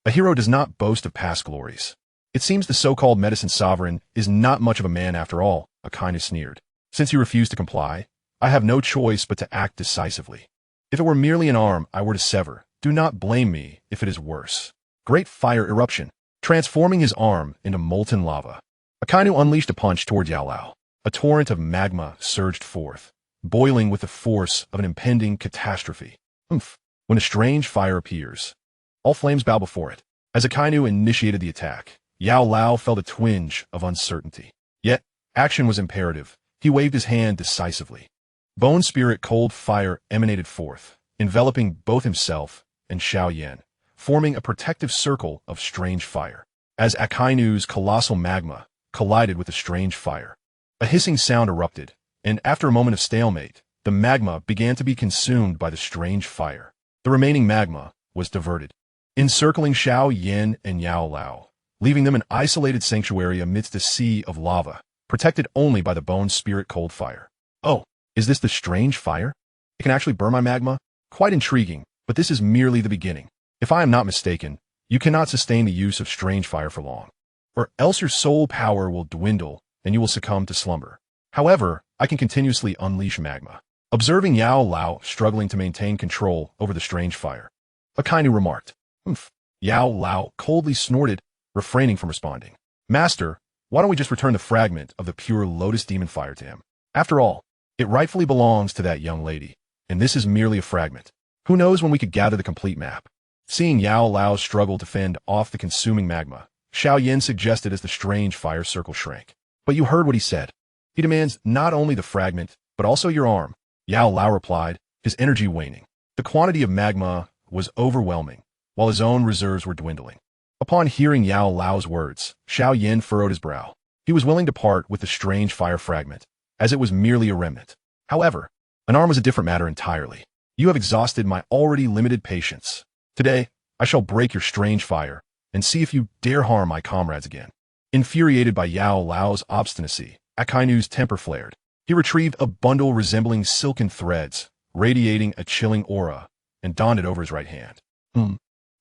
A hero does not boast of past glories. It seems the so-called medicine sovereign is not much of a man after all, Akinu sneered. Since you refuse to comply, I have no choice but to act decisively. If it were merely an arm I were to sever, do not blame me if it is worse. Great fire eruption, transforming his arm into molten lava. Akinu unleashed a punch toward Yao Lao. A torrent of magma surged forth, boiling with the force of an impending catastrophe. When a strange fire appears, all flames bow before it. As Akinu initiated the attack, Yao Lao felt a twinge of uncertainty. Yet, Action was imperative. He waved his hand decisively. Bone spirit cold fire emanated forth, enveloping both himself and Shiao Yen, forming a protective circle of strange fire. As Akinu's colossal magma collided with the strange fire, a hissing sound erupted, and after a moment of stalemate, the magma began to be consumed by the strange fire. The remaining magma was diverted, encircling Shiao Yen and Yao Lao, leaving them an isolated sanctuary amidst a sea of lava, protected only by the bone spirit cold fire. Oh, is this the strange fire? It can actually burn my magma? Quite intriguing, but this is merely the beginning. If I am not mistaken, you cannot sustain the use of strange fire for long, or else your soul power will dwindle and you will succumb to slumber. However, I can continuously unleash magma. Observing Yao Lao struggling to maintain control over the strange fire, Akinu remarked, "Humph." Yao Lao coldly snorted, refraining from responding. "Master, why don't we just return the fragment of the pure lotus demon fire to him? After all, it rightfully belongs to that young lady, and this is merely a fragment. Who knows when we could gather the complete map?" Seeing Yao Lao struggle to fend off the consuming magma, Shiao Yen suggested as the strange fire circle shrank. "But you heard what he said. He demands not only the fragment, but also your arm." Yao Lao replied, his energy waning. The quantity of magma was overwhelming, while his own reserves were dwindling. Upon hearing Yao Lao's words, Shiao Yen furrowed his brow. He was willing to part with the strange fire fragment, as it was merely a remnant. However, an arm was a different matter entirely. "You have exhausted my already limited patience. Today, I shall break your strange fire, and see if you dare harm my comrades again." Infuriated by Yao Lao's obstinacy, Akinu's temper flared. He retrieved a bundle resembling silken threads, radiating a chilling aura, and donned it over his right hand.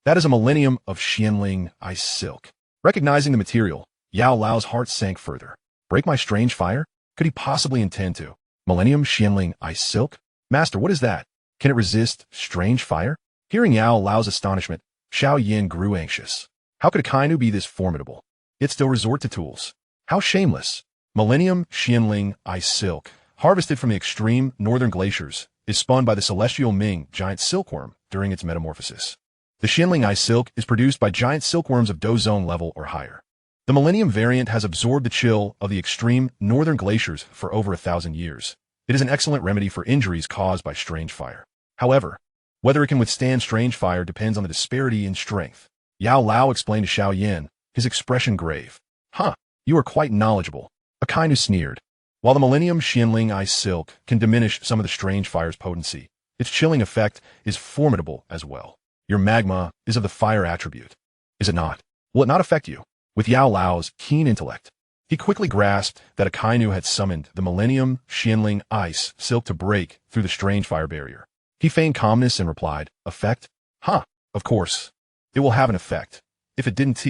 That is a millennium of Xianling ice silk. Recognizing the material, Yao Lao's heart sank further. Break my strange fire? Could he possibly intend to? Millennium Xianling ice silk? Master, what is that? Can it resist strange fire? Hearing Yao Lao's astonishment, Shiao Yen grew anxious. How could Akinu be this formidable, yet still resort to tools? How shameless! Millennium Xianling ice silk, harvested from the extreme northern glaciers, is spun by the celestial Ming giant silkworm during its metamorphosis. The Xianling ice silk is produced by giant silkworms of Dou zone level or higher. The Millennium variant has absorbed the chill of the extreme northern glaciers for over 1,000 years. It is an excellent remedy for injuries caused by strange fire. However, whether it can withstand strange fire depends on the disparity in strength. Yao Lao explained to Shiao Yen, his expression grave. "Huh, you are quite knowledgeable." Akinu sneered. While the Millennium Xianling ice silk can diminish some of the strange fire's potency, its chilling effect is formidable as well. Your magma is of the fire attribute, is it not? Will it not affect you? With Yao Lao's keen intellect, he quickly grasped that Akinu had summoned the Millennium Xianling ice silk to break through the strange fire barrier. He feigned calmness and replied, "Effect? Huh, of course. It will have an effect. If it didn't,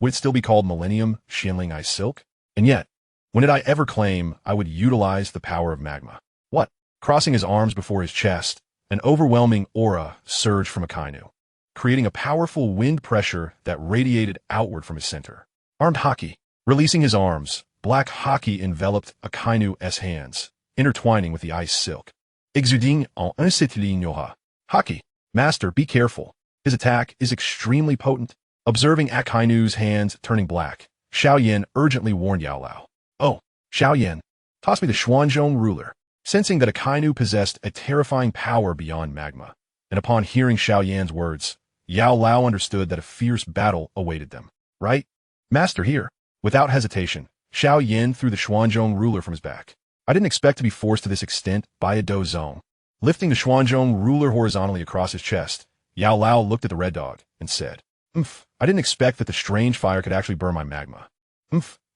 would it still be called Millennium Xianling ice silk? And yet, when did I ever claim I would utilize the power of magma?" What? Crossing his arms before his chest, an overwhelming aura surged from Akinu, creating a powerful wind pressure that radiated outward from his center. Armed Haki. Releasing his arms, black Haki enveloped Akinu's hands, intertwining with the ice silk. Exuding en un citiligne. Haki. Master, be careful. His attack is extremely potent. Observing Akinu's hands turning black, Shiao Yen urgently warned Yao Lao. "Oh, Shiao Yen, toss me the Xuanzhong ruler." Sensing that Akinu possessed a terrifying power beyond magma, and upon hearing Shiao Yan's words, Yao Lao understood that a fierce battle awaited them. "Right? Master, here." Without hesitation, Shiao Yen threw the Xuanzhong ruler from his back. "I didn't expect to be forced to this extent by a Dou zone." Lifting the Xuanzhong ruler horizontally across his chest, Yao Lao looked at the red dog and said, I didn't expect that the strange fire could actually burn my magma.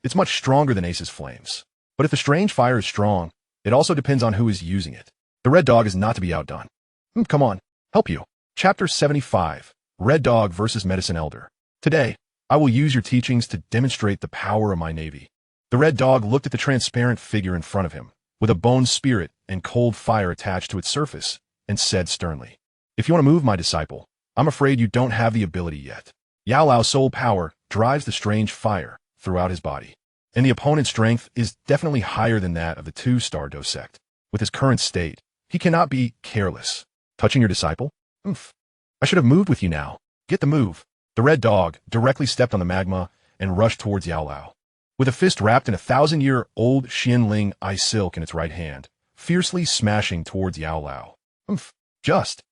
It's much stronger than Ace's flames. But if the strange fire is strong, it also depends on who is using it. The red dog is not to be outdone. Come on, help you." Chapter 75, Red Dog versus Medicine Elder. "Today, I will use your teachings to demonstrate the power of my navy." The red dog looked at the transparent figure in front of him, with a bone spirit and cold fire attached to its surface, and said sternly, "If you want to move, my disciple, I'm afraid you don't have the ability yet." Yao Lao's soul power drives the strange fire throughout his body, and the opponent's strength is definitely higher than that of the two-star Dou sect. With his current state, he cannot be careless. "Touching your disciple? I should have moved with you now. Get the move." The red dog directly stepped on the magma and rushed towards Yao Lao. with a fist wrapped in 1,000-year-old Xianling ice silk in its right hand, fiercely smashing towards Yao Lao. Oomph. Just.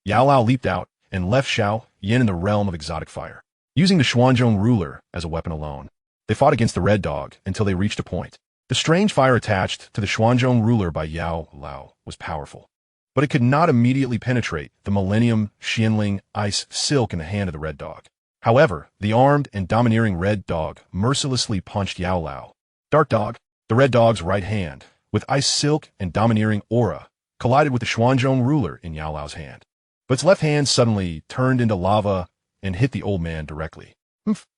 Yao Lao leaped out and left Shiao Yen in the realm of exotic fire. Using the Xuanzhong ruler as a weapon alone, they fought against the red dog until they reached a point. The strange fire attached to the Xuanzhong ruler by Yao Lao was powerful, but it could not immediately penetrate the Millennium Xianling ice silk in the hand of the red dog. However, the armed and domineering red dog mercilessly punched Yao Lao. Dark Dog, the red dog's right hand, with ice silk and domineering aura, collided with the Xuanzhong ruler in Yao Lao's hand. But its left hand suddenly turned into lava and hit the old man directly.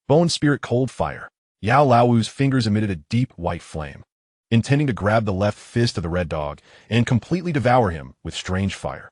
Bone Spirit Cold Fire. Yao Lao's fingers emitted a deep white flame, intending to grab the left fist of the red dog and completely devour him with strange fire.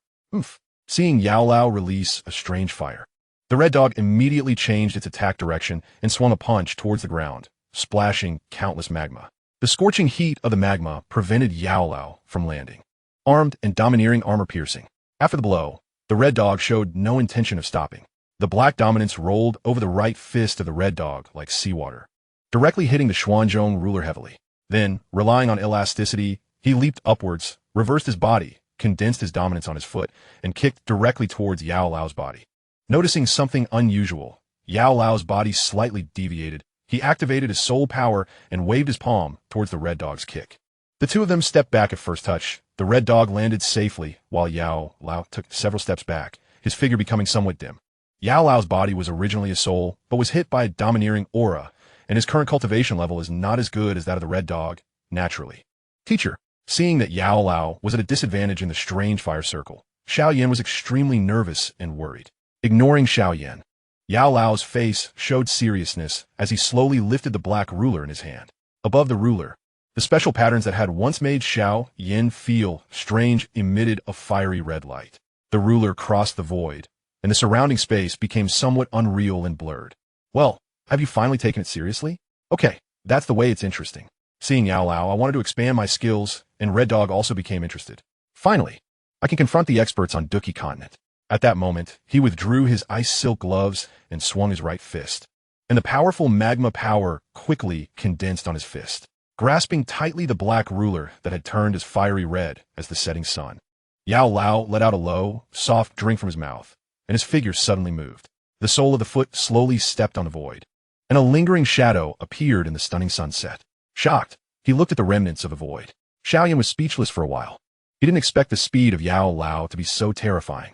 Seeing Yao Lao release a strange fire, the red dog immediately changed its attack direction and swung a punch towards the ground, splashing countless magma. The scorching heat of the magma prevented Yao Lao from landing. Armed and domineering armor piercing. After the blow, the red dog showed no intention of stopping. The black dominance rolled over the right fist of the red dog like seawater, directly hitting the Xuanzhong ruler heavily. Then, relying on elasticity, he leaped upwards, reversed his body, condensed his dominance on his foot, and kicked directly towards Yao Lao's body. Noticing something unusual, Yao Lao's body slightly deviated. He activated his soul power and waved his palm towards the red dog's kick. The two of them stepped back at first touch. The red dog landed safely, while Yao Lao took several steps back, his figure becoming somewhat dim. Yao Lao's body was originally a soul, but was hit by a domineering aura, and his current cultivation level is not as good as that of the red dog, naturally. Teacher, seeing that Yao Lao was at a disadvantage in the strange fire circle, Shiao Yen was extremely nervous and worried. Ignoring Shiao Yen, Yao Lao's face showed seriousness as he slowly lifted the black ruler in his hand. Above the ruler, the special patterns that had once made Shiao Yen feel strange emitted a fiery red light. The ruler crossed the void, and the surrounding space became somewhat unreal and blurred. Well, have you finally taken it seriously? Okay, that's the way it's interesting. Seeing Yao Lao, I wanted to expand my skills, and Red Dog also became interested. Finally, I can confront the experts on Dou Qi Continent. At that moment, he withdrew his ice silk gloves and swung his right fist, and the powerful magma power quickly condensed on his fist, grasping tightly the black ruler that had turned as fiery red as the setting sun. Yao Lao let out a low, soft drink from his mouth, and his figure suddenly moved. The sole of the foot slowly stepped on the void, and a lingering shadow appeared in the stunning sunset. Shocked, he looked at the remnants of the void. Shiao Yen was speechless for a while. He didn't expect the speed of Yao Lao to be so terrifying.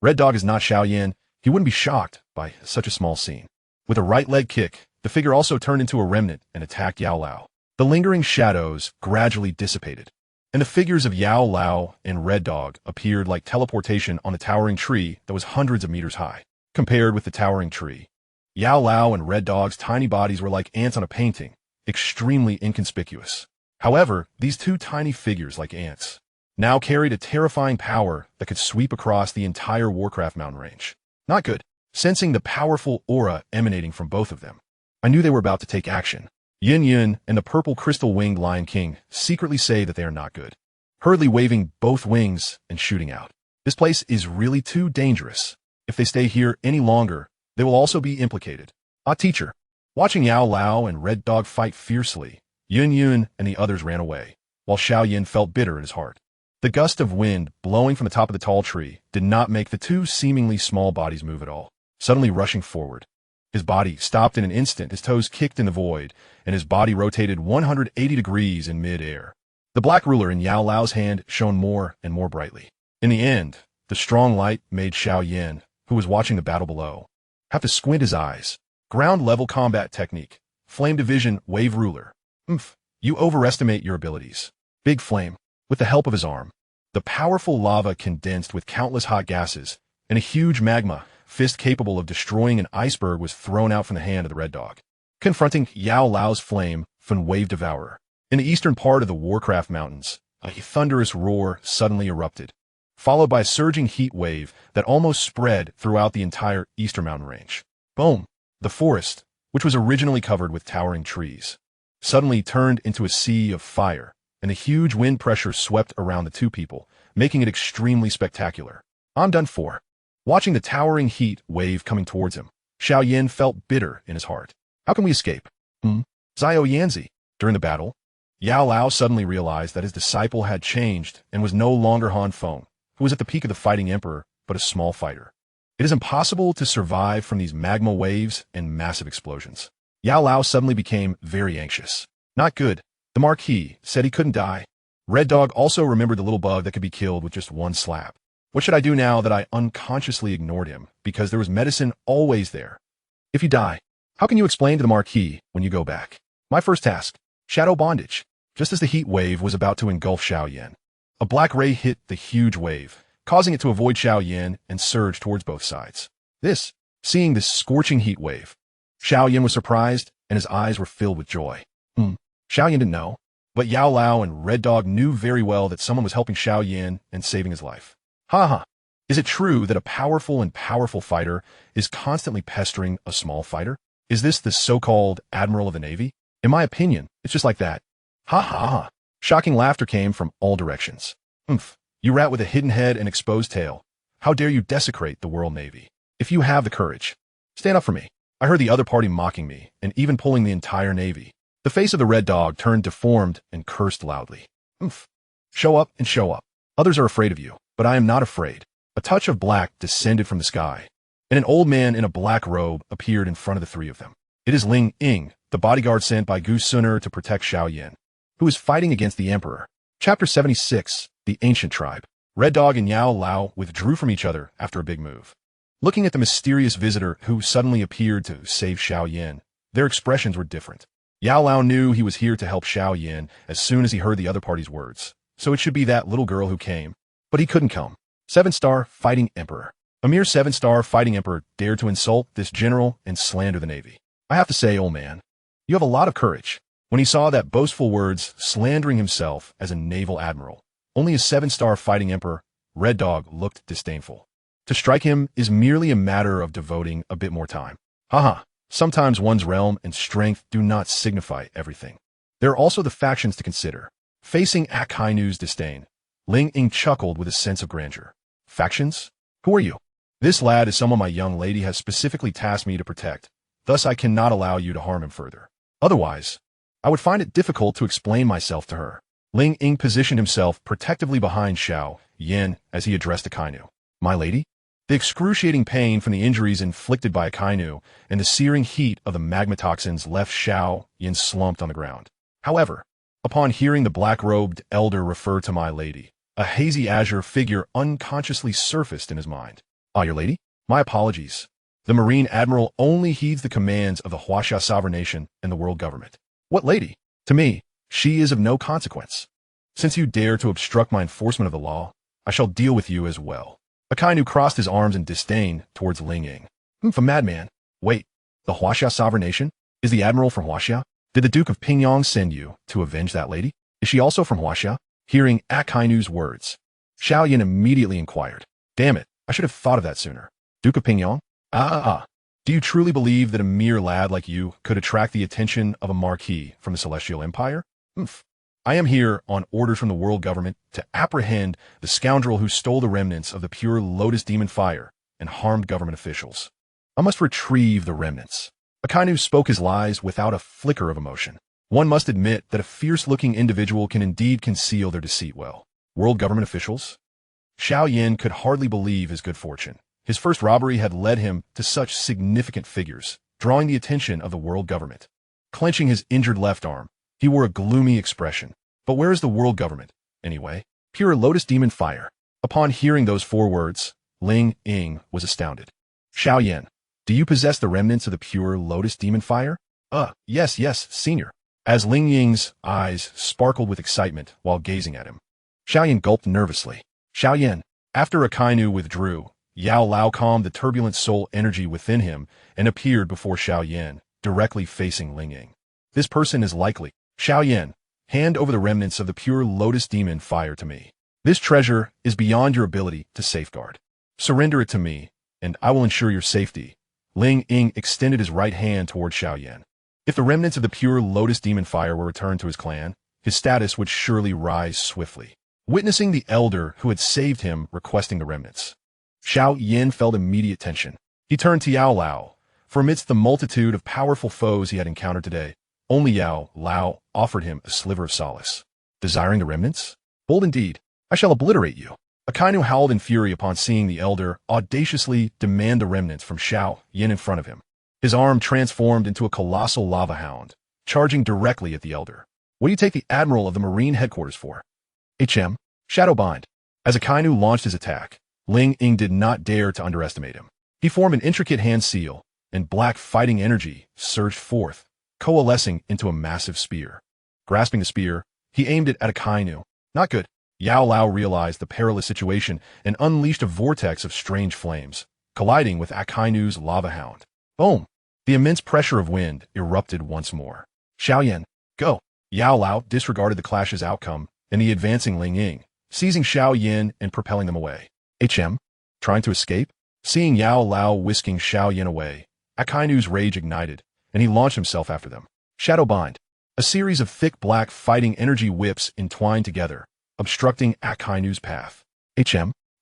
Red Dog is not Shiao Yen. He wouldn't be shocked by such a small scene. With a right leg kick, the figure also turned into a remnant and attacked Yao Lao. The lingering shadows gradually dissipated, and the figures of Yao Lao and Red Dog appeared like teleportation on the towering tree that was hundreds of meters high. Compared with the towering tree, Yao Lao and Red Dog's tiny bodies were like ants on a painting, extremely inconspicuous. However, these two tiny figures, like ants, now carried a terrifying power that could sweep across the entire Warcraft mountain range. Not good. Sensing the powerful aura emanating from both of them, I knew they were about to take action. Yin Yun and the purple crystal-winged Lion King secretly say that they are not good, hurriedly waving both wings and shooting out. This place is really too dangerous. If they stay here any longer, they will also be implicated. Teacher. Watching Yao Lao and Red Dog fight fiercely, Yun Yun and the others ran away, while Shiao Yen felt bitter in his heart. The gust of wind blowing from the top of the tall tree did not make the two seemingly small bodies move at all. Suddenly rushing forward, his body stopped in an instant, his toes kicked in the void, and his body rotated 180 degrees in mid-air. The black ruler in Yao Lao's hand shone more and more brightly. In the end, the strong light made Shiao Yen, who was watching the battle below, have to squint his eyes. Ground-level combat technique. Flame division wave ruler. You overestimate your abilities. Big flame. With the help of his arm, the powerful lava condensed with countless hot gases, and a huge magma fist capable of destroying an iceberg was thrown out from the hand of the Red Dog. Confronting Yao Lao's flame from Wave Devourer. In the eastern part of the Warcraft Mountains, a thunderous roar suddenly erupted, followed by a surging heat wave that almost spread throughout the entire eastern mountain range. Boom! The forest, which was originally covered with towering trees, suddenly turned into a sea of fire, and a huge wind pressure swept around the two people, making it extremely spectacular. I'm done for. Watching the towering heat wave coming towards him, Shiao Yen felt bitter in his heart. How can we escape? Xiao Yanzi. During the battle, Yao Lao suddenly realized that his disciple had changed and was no longer Han Feng, who was at the peak of the fighting emperor, but a small fighter. It is impossible to survive from these magma waves and massive explosions. Yao Lao suddenly became very anxious. Not good. The Marquis said he couldn't die. Red Dog also remembered the little bug that could be killed with just one slap. What should I do now that I unconsciously ignored him, because there was medicine always there? If you die, how can you explain to the Marquis when you go back? My first task, shadow bondage. Just as the heat wave was about to engulf Shiao Yen, a black ray hit the huge wave, causing it to avoid Shiao Yen and surge towards both sides. Seeing this scorching heat wave, Shiao Yen was surprised and his eyes were filled with joy. Shiao Yen didn't know, but Yao Lao and Red Dog knew very well that someone was helping Shiao Yen and saving his life. Is it true that a powerful fighter is constantly pestering a small fighter? Is this the so-called Admiral of the Navy? In my opinion, it's just like that. Shocking laughter came from all directions. You rat with a hidden head and exposed tail. How dare you desecrate the World Navy? If you have the courage, stand up for me. I heard the other party mocking me and even pulling the entire Navy. The face of the Red Dog turned deformed and cursed loudly. Show up and show up. Others are afraid of you, but I am not afraid. A touch of black descended from the sky, and an old man in a black robe appeared in front of the three of them. It is Ling Ying, the bodyguard sent by Gu Suner to protect Shiao Yen, who is fighting against the Emperor. Chapter 76, The Ancient Tribe. Red Dog and Yao Lao withdrew from each other after a big move. Looking at the mysterious visitor who suddenly appeared to save Shiao Yen, their expressions were different. Yao Lao knew he was here to help Shiao Yen as soon as he heard the other party's words, so it should be that little girl who came. But he couldn't come. 7-star fighting emperor. A mere 7-star fighting emperor dared to insult this general and slander the Navy. I have to say, old man, you have a lot of courage. When he saw that boastful words slandering himself as a naval admiral, only a 7-star fighting emperor, Red Dog looked disdainful. To strike him is merely a matter of devoting a bit more time. Sometimes one's realm and strength do not signify everything. There are also the factions to consider. Facing Akinu's disdain, Ling Ying chuckled with a sense of grandeur. Factions? Who are you? This lad is someone my young lady has specifically tasked me to protect. Thus I cannot allow you to harm him further. Otherwise, I would find it difficult to explain myself to her. Ling Ying positioned himself protectively behind Shiao Yen as he addressed Akinu. My lady? The excruciating pain from the injuries inflicted by Akinu and the searing heat of the magma toxins left Shiao Yen slumped on the ground. However, upon hearing the black-robed elder refer to my lady, a hazy azure figure unconsciously surfaced in his mind. Your lady? My apologies. The Marine Admiral only heeds the commands of the Hasha sovereign nation and the world government. What lady? To me, she is of no consequence. Since you dare to obstruct my enforcement of the law, I shall deal with you as well. Akinu crossed his arms in disdain towards Ling Ying. A madman. Wait, the Hasha sovereign nation? Is the Admiral from Hasha? Did the Duke of Pingyang send you to avenge that lady? Is she also from Hasha? Hearing Akinu's words, Shiao Yen immediately inquired. Damn it, I should have thought of that sooner. Duke of Pingyang? Do you truly believe that a mere lad like you could attract the attention of a marquis from the Celestial Empire? I am here on orders from the world government to apprehend the scoundrel who stole the remnants of the pure Lotus Demon Fire and harmed government officials. I must retrieve the remnants. Akinu spoke his lies without a flicker of emotion. One must admit that a fierce-looking individual can indeed conceal their deceit well. World government officials? Shiao Yen could hardly believe his good fortune. His first robbery had led him to such significant figures, drawing the attention of the world government. Clenching his injured left arm, he wore a gloomy expression. But where is the world government, anyway? Pure Lotus Demon Fire. Upon hearing those 4 words, Ling Ying was astounded. Shiao Yen, do you possess the remnants of the pure Lotus Demon Fire? Yes, senior. As Ling Ying's eyes sparkled with excitement while gazing at him, Shiao Yen gulped nervously. Shiao Yen, after Akinu withdrew, Yao Lao calmed the turbulent soul energy within him and appeared before Shiao Yen, directly facing Ling Ying. This person is likely. Shiao Yen, hand over the remnants of the pure Lotus Demon Fire to me. This treasure is beyond your ability to safeguard. Surrender it to me, and I will ensure your safety. Ling Ying extended his right hand toward Shiao Yen. If the remnants of the pure Lotus Demon Fire were returned to his clan, his status would surely rise swiftly. Witnessing the elder who had saved him requesting the remnants, Shiao Yen felt immediate tension. He turned to Yao Lao, For amidst the multitude of powerful foes he had encountered today, only Yao Lao offered him a sliver of solace. Desiring the remnants? Bold indeed, I shall obliterate you. Akinu howled in fury upon seeing the elder audaciously demand the remnants from Shiao Yen in front of him. His arm transformed into a colossal lava hound, charging directly at the elder. What do you take the admiral of the Marine headquarters for? Shadow Bind. As Akinu launched his attack, Ling Ying did not dare to underestimate him. He formed an intricate hand seal, and black fighting energy surged forth, coalescing into a massive spear. Grasping the spear, he aimed it at Akinu. Not good. Yao Lao realized the perilous situation and unleashed a vortex of strange flames, colliding with Akinu's lava hound. Boom! The immense pressure of wind erupted once more. Shiao Yen, go! Yao Lao disregarded the clash's outcome and the advancing Ling Ying, seizing Shiao Yen and propelling them away. Trying to escape? Seeing Yao Lao whisking Shiao Yen away, Akinu's rage ignited, and he launched himself after them. Shadow Bind. A series of thick black fighting energy whips entwined together, obstructing Akinu's path.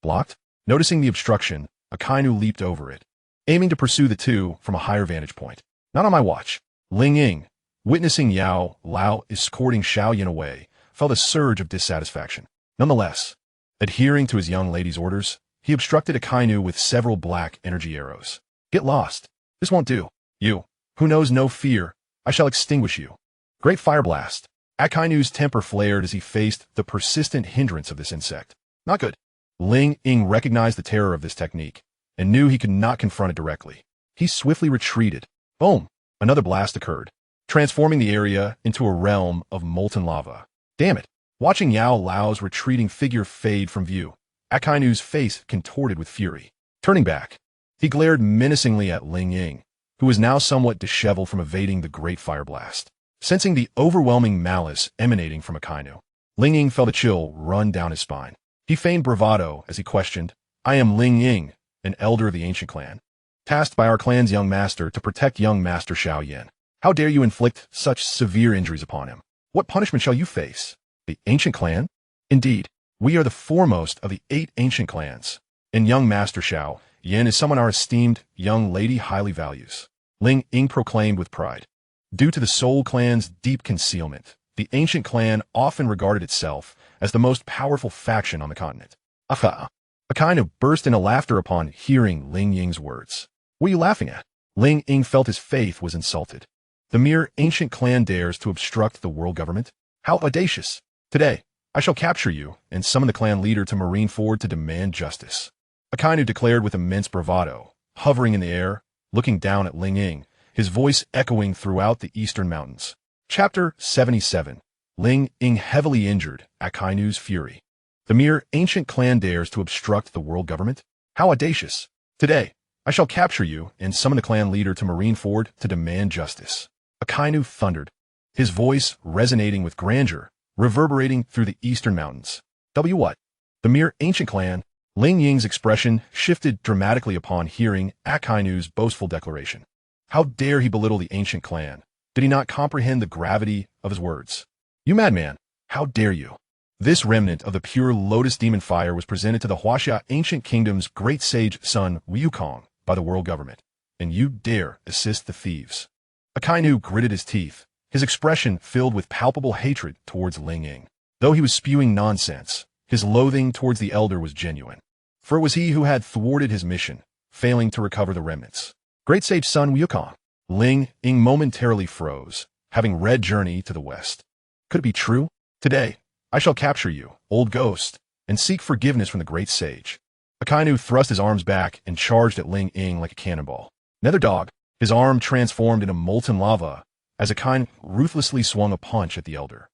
Blocked? Noticing the obstruction, Akinu leaped over it, aiming to pursue the two from a higher vantage point. Not on my watch. Ling Ying, witnessing Yao Lao escorting Shiao Yen away, felt a surge of dissatisfaction. Nonetheless, adhering to his young lady's orders, he obstructed Akinu with several black energy arrows. Get lost. This won't do. You, who knows no fear, I shall extinguish you. Great fire blast. Akinu's temper flared as he faced the persistent hindrance of this insect. Not good. Ling Ying recognized the terror of this technique and knew he could not confront it directly. He swiftly retreated. Boom! Another blast occurred, transforming the area into a realm of molten lava. Damn it! Watching Yao Lao's retreating figure fade from view, Akinu's face contorted with fury. Turning back, he glared menacingly at Ling Ying, who was now somewhat disheveled from evading the great fire blast. Sensing the overwhelming malice emanating from Akinu, Ling Ying felt a chill run down his spine. He feigned bravado as he questioned, I am Ling Ying, an elder of the ancient clan, tasked by our clan's young master to protect young master Shiao Yen. How dare you inflict such severe injuries upon him? What punishment shall you face? The ancient clan? Indeed, we are the foremost of the 8 ancient clans, and young master Shiao Yen is someone our esteemed young lady highly values. Ling Ying proclaimed with pride. Due to the Soul Clan's deep concealment, the ancient clan often regarded itself as the most powerful faction on the continent. Akinu burst into laughter upon hearing Ling Ying's words. What are you laughing at? Ling Ying felt his faith was insulted. The mere ancient clan dares to obstruct the world government? How audacious! Today, I shall capture you and summon the clan leader to Marineford to demand justice. Akinu declared with immense bravado, hovering in the air, looking down at Ling Ying, his voice echoing throughout the eastern mountains. Chapter 77. Ling Ying heavily injured Akinu's fury. The mere ancient clan dares to obstruct the world government? How audacious! Today, I shall capture you and summon the clan leader to Marineford to demand justice. Akinu thundered, his voice resonating with grandeur, reverberating through the eastern mountains. What? The mere ancient clan? Ling Ying's expression shifted dramatically upon hearing Akinu's boastful declaration. How dare he belittle the ancient clan? Did he not comprehend the gravity of his words? You madman, how dare you? This remnant of the pure lotus demon fire was presented to the Hasha ancient kingdom's great sage son Wukong by the world government, and you dare assist the thieves. Akinu gritted his teeth, his expression filled with palpable hatred towards Ling Ying. Though he was spewing nonsense, his loathing towards the elder was genuine. For it was he who had thwarted his mission, failing to recover the remnants. Great sage son Wukong. Ling Ying momentarily froze, having read Journey to the West. Could it be true? Today, I shall capture you, old ghost, and seek forgiveness from the great sage. Akinu thrust his arms back and charged at Ling Ying like a cannonball. Nether dog, his arm transformed into molten lava as Akinu ruthlessly swung a punch at the elder.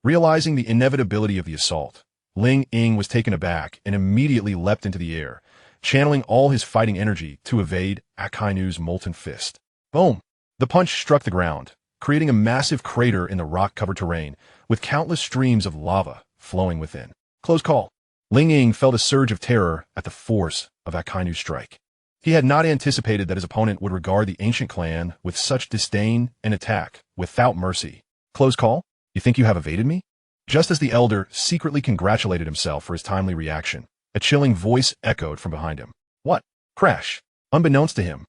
Realizing the inevitability of the assault, Ling Ying was taken aback and immediately leapt into the air, channeling all his fighting energy to evade Akinu's molten fist. Boom! The punch struck the ground, creating a massive crater in the rock-covered terrain, with countless streams of lava flowing within. Close call. Ling Ying felt a surge of terror at the force of Akinu's strike. He had not anticipated that his opponent would regard the ancient clan with such disdain and attack without mercy. Close call? You think you have evaded me? Just as the elder secretly congratulated himself for his timely reaction, a chilling voice echoed from behind him. What? Crash. Unbeknownst to him,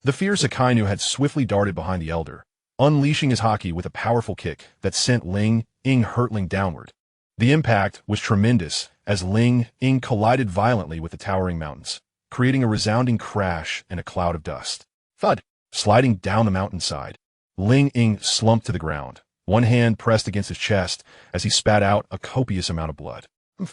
The fierce Akinu had swiftly darted behind the elder, unleashing his haki with a powerful kick that sent Ling Ying hurtling downward. The impact was tremendous as Ling Ying collided violently with the towering mountains, creating a resounding crash and a cloud of dust. Thud! Sliding down the mountainside, Ling Ying slumped to the ground, one hand pressed against his chest as he spat out a copious amount of blood.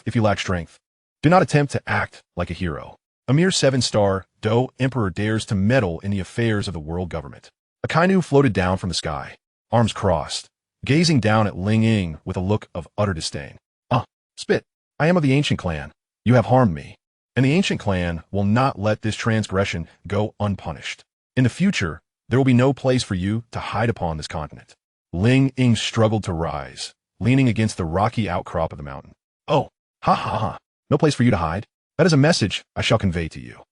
If you lack strength, do not attempt to act like a hero. A mere 7-star Dou Emperor dares to meddle in the affairs of the world government. Akinu floated down from the sky, arms crossed, gazing down at Ling Ying with a look of utter disdain. Spit! I am of the ancient clan. You have harmed me, and the ancient clan will not let this transgression go unpunished. In the future, there will be no place for you to hide upon this continent. Ling Ying struggled to rise, leaning against the rocky outcrop of the mountain. Oh, ha ha ha. No place for you to hide? That is a message I shall convey to you.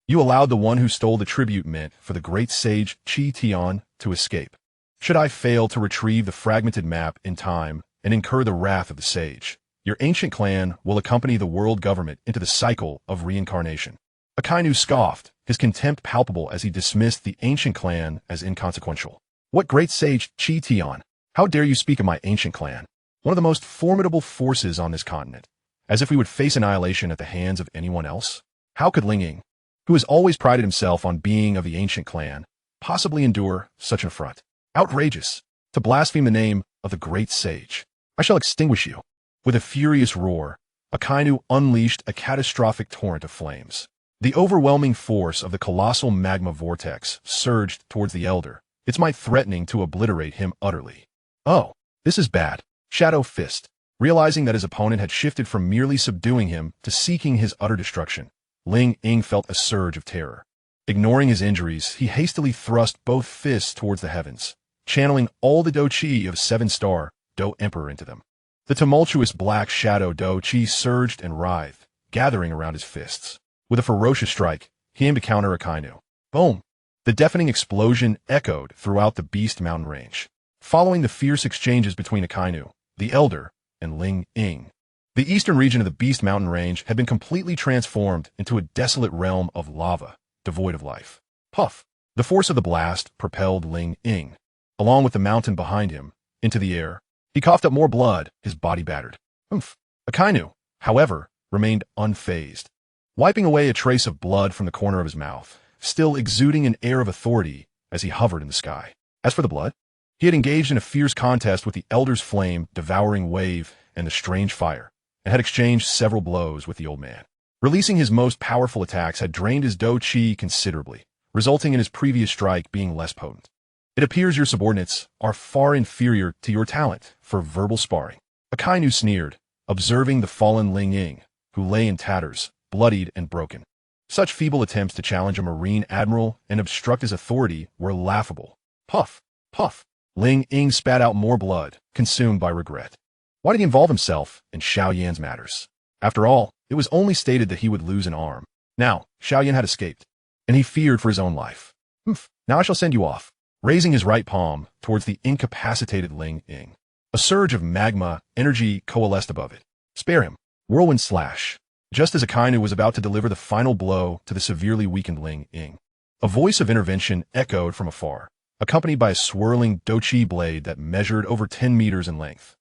You allowed the one who stole the tribute meant for the great sage Qi Tian to escape. Should I fail to retrieve the fragmented map in time and incur the wrath of the sage, your ancient clan will accompany the world government into the cycle of reincarnation. Akinu scoffed, his contempt palpable as he dismissed the ancient clan as inconsequential. What great sage Qi Tian? How dare you speak of my ancient clan? One of the most formidable forces on this continent, as if we would face annihilation at the hands of anyone else? How could Ling Ying, who has always prided himself on being of the ancient clan, possibly endure such an affront? Outrageous! To blaspheme the name of the great sage. I shall extinguish you. With a furious roar, Akinu unleashed a catastrophic torrent of flames. The overwhelming force of the colossal magma vortex surged towards the elder, its might threatening to obliterate him utterly. Oh, this is bad. Shadow Fist. Realizing that his opponent had shifted from merely subduing him to seeking his utter destruction, Ling Ying felt a surge of terror. Ignoring his injuries, he hastily thrust both fists towards the heavens, channeling all the Dou Qi of 7-star Dou Emperor into them. The tumultuous black shadow Dou Qi surged and writhed, gathering around his fists. With a ferocious strike, he aimed to counter Akinu. Boom! The deafening explosion echoed throughout the Beast Mountain range. Following the fierce exchanges between Akinu, the Elder, and Ling Ying, the eastern region of the Beast Mountain range had been completely transformed into a desolate realm of lava, devoid of life. Puff! The force of the blast propelled Ling Ying, along with the mountain behind him, into the air. He coughed up more blood, his body battered. Oomph! Akinu, however, remained unfazed, wiping away a trace of blood from the corner of his mouth, still exuding an air of authority as he hovered in the sky. As for the blood, he had engaged in a fierce contest with the Elder's flame, devouring wave, and the strange fire, and had exchanged several blows with the old man. Releasing his most powerful attacks had drained his Dou Qi considerably, resulting in his previous strike being less potent. It appears your subordinates are far inferior to your talent for verbal sparring. Akinu sneered, observing the fallen Ling Ying, who lay in tatters, bloodied and broken. Such feeble attempts to challenge a marine admiral and obstruct his authority were laughable. Puff! Puff! Ling Ying spat out more blood, consumed by regret. Why did he involve himself in Shiao Yan's matters? After all, it was only stated that he would lose an arm. Now, Shiao Yen had escaped, and he feared for his own life. Now I shall send you off, raising his right palm towards the incapacitated Ling Ying. A surge of magma energy coalesced above it. Spare him. Whirlwind slash. Just as Akinu was about to deliver the final blow to the severely weakened Ling Ying, a voice of intervention echoed from afar, accompanied by a swirling Dou Qi blade that measured over 10 meters in length.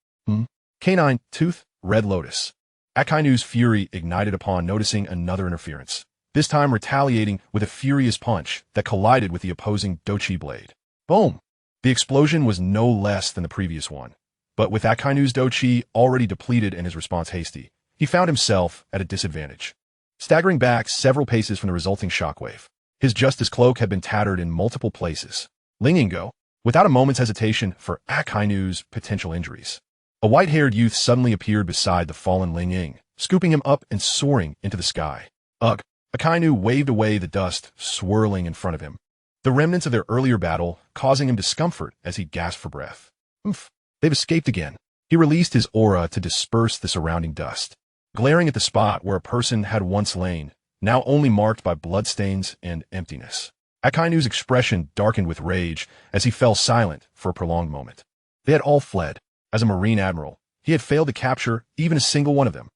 Canine, tooth, red lotus. Akinu's fury ignited upon noticing another interference, this time retaliating with a furious punch that collided with the opposing Dou Qi blade. Boom! The explosion was no less than the previous one, but with Akinu's Dou Qi already depleted and his response hasty, he found himself at a disadvantage. Staggering back several paces from the resulting shockwave, his justice cloak had been tattered in multiple places. Ling Ying go, without a moment's hesitation for Akinu's potential injuries. A white-haired youth suddenly appeared beside the fallen Ling Ying, scooping him up and soaring into the sky. Ugh! Akinu waved away the dust swirling in front of him, the remnants of their earlier battle causing him discomfort as he gasped for breath. They've escaped again. He released his aura to disperse the surrounding dust, glaring at the spot where a person had once lain, now only marked by bloodstains and emptiness. Akinu's expression darkened with rage as he fell silent for a prolonged moment. They had all fled. As a marine admiral, he had failed to capture even a single one of them.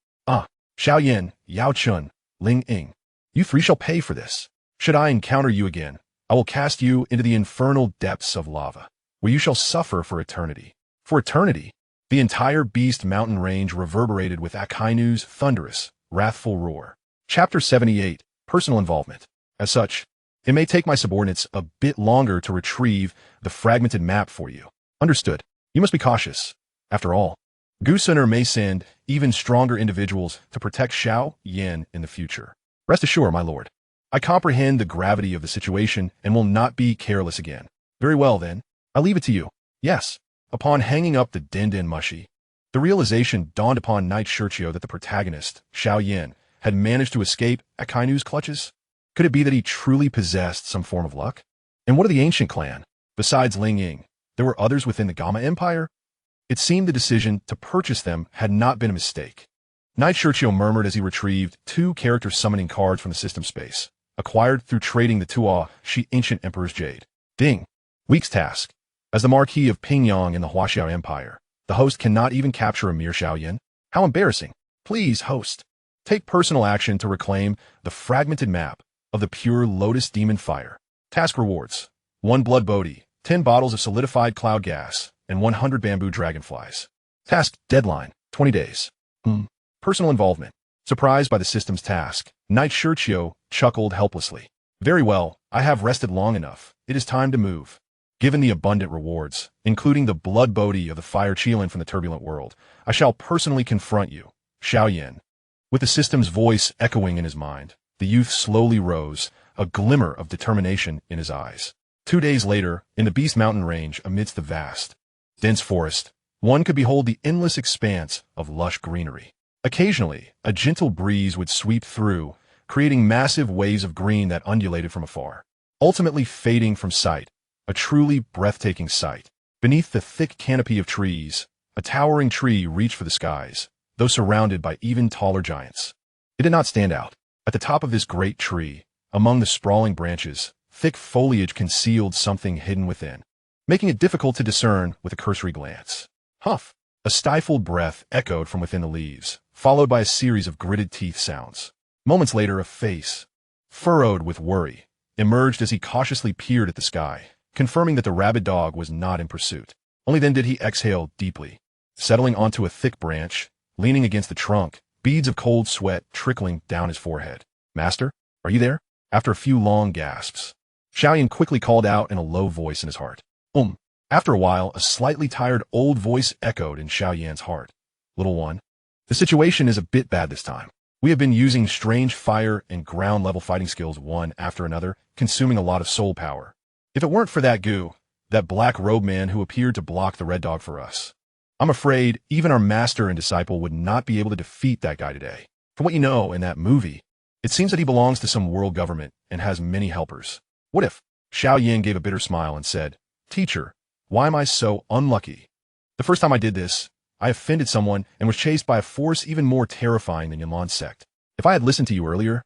Shiao Yen, Yao Chun, Ling Ying. You three shall pay for this. Should I encounter you again, I will cast you into the infernal depths of lava, where you shall suffer for eternity. For eternity? The entire Beast Mountain range reverberated with Akinu's thunderous, wrathful roar. Chapter 78, Personal Involvement. As such, it may take my subordinates a bit longer to retrieve the fragmented map for you. Understood. You must be cautious. After all, Gusuner may send even stronger individuals to protect Shiao Yen in the future. Rest assured, my lord. I comprehend the gravity of the situation and will not be careless again. Very well, then. I leave it to you. Yes. Upon hanging up the Din Mushi, the realization dawned upon Knight Shiqiu that the protagonist, Shiao Yen, had managed to escape Akinu's clutches. Could it be that he truly possessed some form of luck? And what of the ancient clan? Besides Ling Ying, there were others within the Gama Empire? It seemed the decision to purchase them had not been a mistake. Knight Shiqiu murmured as he retrieved 2 character summoning cards from the system space, acquired through trading the Dou Qi Ancient Emperor's Jade. Ding. Week's task. As the Marquis of Pingyang in the Huaxiao Empire, the host cannot even capture a mere Shiao Yen. How embarrassing. Please, host, take personal action to reclaim the fragmented map of the pure Lotus Demon Fire. Task rewards: 1 blood bodhi, 10 bottles of solidified cloud gas, and 100 bamboo dragonflies. Task deadline: 20 days. Personal involvement. Surprised by the system's task, Knight Shiqiu chuckled helplessly. Very well, I have rested long enough. It is time to move. Given the abundant rewards, including the blood bodhi of the fire Qilin from the turbulent world, I shall personally confront you, Shiao Yen. With the system's voice echoing in his mind, the youth slowly rose, a glimmer of determination in his eyes. 2 days later, in the Beast Mountain range amidst the vast, dense forest, one could behold the endless expanse of lush greenery. Occasionally, a gentle breeze would sweep through, creating massive waves of green that undulated from afar, ultimately fading from sight. A truly breathtaking sight. Beneath the thick canopy of trees, a towering tree reached for the skies, though surrounded by even taller giants. It did not stand out. At the top of this great tree, among the sprawling branches, thick foliage concealed something hidden within, making it difficult to discern with a cursory glance. Huff! A stifled breath echoed from within the leaves, followed by a series of gritted teeth sounds. Moments later, a face, furrowed with worry, emerged as he cautiously peered at the sky, confirming that the rabid dog was not in pursuit. Only then did he exhale deeply, settling onto a thick branch, leaning against the trunk, beads of cold sweat trickling down his forehead. Master, are you there? After a few long gasps, Shiao Yen quickly called out in a low voice in his heart. After a while, a slightly tired old voice echoed in Shiao Yan's heart. Little one, the situation is a bit bad this time. We have been using strange fire and ground-level fighting skills one after another, consuming a lot of soul power. If it weren't for that black robe man who appeared to block the red dog for us, I'm afraid even our master and disciple would not be able to defeat that guy today. From what you know in that movie, it seems that he belongs to some world government and has many helpers. What if? Shiao Yen gave a bitter smile and said, Teacher, why am I so unlucky? The first time I did this, I offended someone and was chased by a force even more terrifying than Yanlan's sect. If I had listened to you earlier,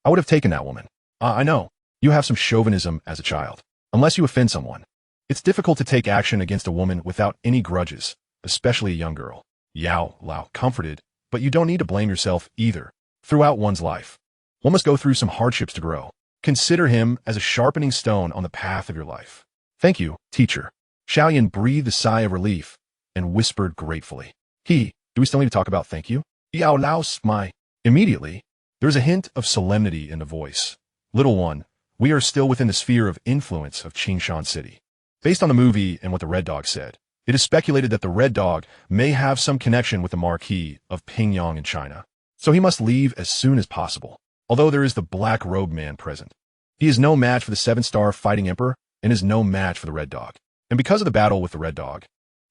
I would have taken that woman. I know, you have some chauvinism as a child. Unless you offend someone, it's difficult to take action against a woman without any grudges, especially a young girl. Yao Lao comforted, but you don't need to blame yourself either. Throughout one's life, one must go through some hardships to grow. Consider him as a sharpening stone on the path of your life. Thank you, teacher. Shiao Yen breathed a sigh of relief and whispered gratefully. Do we still need to talk about thank you? Yao Lao smiled. Immediately, there was a hint of solemnity in the voice. Little one, we are still within the sphere of influence of Qingshan City. Based on the movie and what the Red Dog said, it is speculated that the Red Dog may have some connection with the Marquis of Pingyang in China, so he must leave as soon as possible. Although there is the Black Robe Man present, he is no match for the 7-star Fighting Emperor and is no match for the Red Dog. And because of the battle with the Red Dog,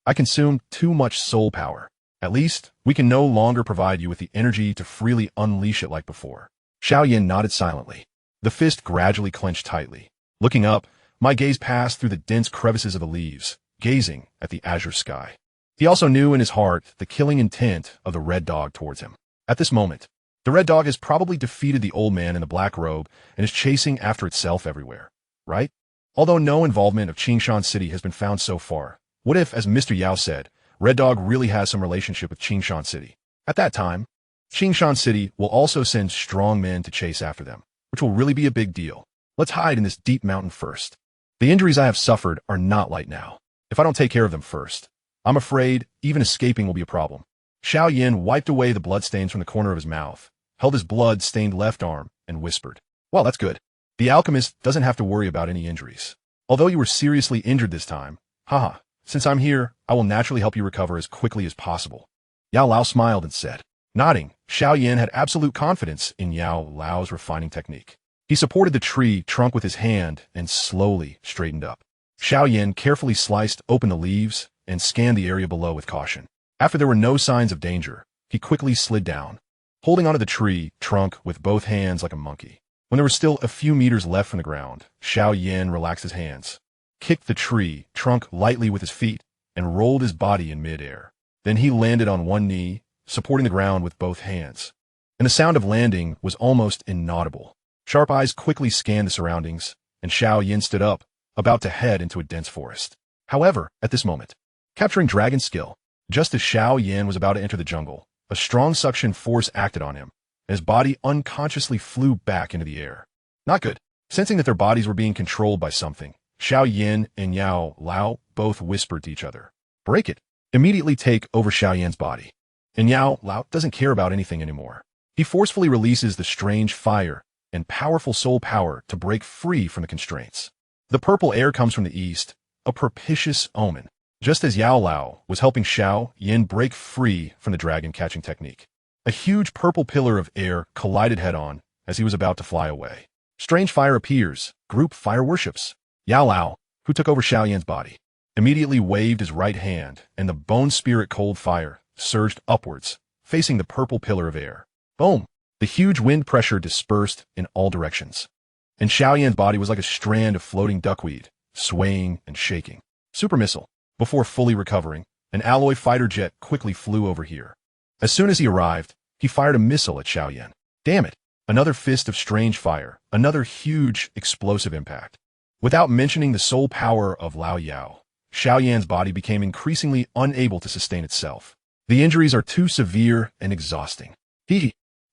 I consumed too much soul power. At least, we can no longer provide you with the energy to freely unleash it like before. Shiao Yen nodded silently. The fist gradually clenched tightly. Looking up, my gaze passed through the dense crevices of the leaves, gazing at the azure sky. He also knew in his heart the killing intent of the Red Dog towards him. At this moment, the Red Dog has probably defeated the old man in the black robe and is chasing after itself everywhere, right? Although no involvement of Qingshan City has been found so far, what if, as Mr. Yao said, Red Dog really has some relationship with Qingshan City? At that time, Qingshan City will also send strong men to chase after them, which will really be a big deal. Let's hide in this deep mountain first. The injuries I have suffered are not light now. If I don't take care of them first, I'm afraid even escaping will be a problem. Shiao Yen wiped away the bloodstains from the corner of his mouth, held his blood-stained left arm, and whispered, "Well, that's good. The alchemist doesn't have to worry about any injuries. Although you were seriously injured this time, haha, since I'm here, I will naturally help you recover as quickly as possible." Yao Lao smiled and said. Nodding, Shiao Yen had absolute confidence in Yao Lao's refining technique. He supported the tree trunk with his hand and slowly straightened up. Shiao Yen carefully sliced open the leaves and scanned the area below with caution. After there were no signs of danger, he quickly slid down, holding onto the tree trunk with both hands like a monkey. When there were still a few meters left from the ground, Shiao Yen relaxed his hands, kicked the tree trunk lightly with his feet, and rolled his body in midair. Then he landed on one knee, supporting the ground with both hands. And the sound of landing was almost inaudible. Sharp eyes quickly scanned the surroundings, and Shiao Yen stood up, about to head into a dense forest. However, at this moment, capturing dragon skill, just as Shiao Yen was about to enter the jungle, a strong suction force acted on him, and his body unconsciously flew back into the air. Not good. Sensing that their bodies were being controlled by something, Shiao Yen and Yao Lao both whispered to each other, "Break it. Immediately take over Shiao Yen's body." And Yao Lao doesn't care about anything anymore. He forcefully releases the strange fire and powerful soul power to break free from the constraints. The purple air comes from the east, a propitious omen, just as Yao Lao was helping Shiao Yen break free from the dragon catching technique. A huge purple pillar of air collided head-on as he was about to fly away. Strange fire appears, group fire worships. Yao Lao, who took over Shiao Yen's body, immediately waved his right hand, and the bone spirit cold fire surged upwards, facing the purple pillar of air. Boom! The huge wind pressure dispersed in all directions, and Shiao Yan's body was like a strand of floating duckweed, swaying and shaking. Super missile. Before fully recovering, an alloy fighter jet quickly flew over here. As soon as he arrived, he fired a missile at Shiao Yen. Damn it! Another fist of strange fire, another huge explosive impact. Without mentioning the soul power of Lao Yao, Shiao Yan's body became increasingly unable to sustain itself. The injuries are too severe and exhausting.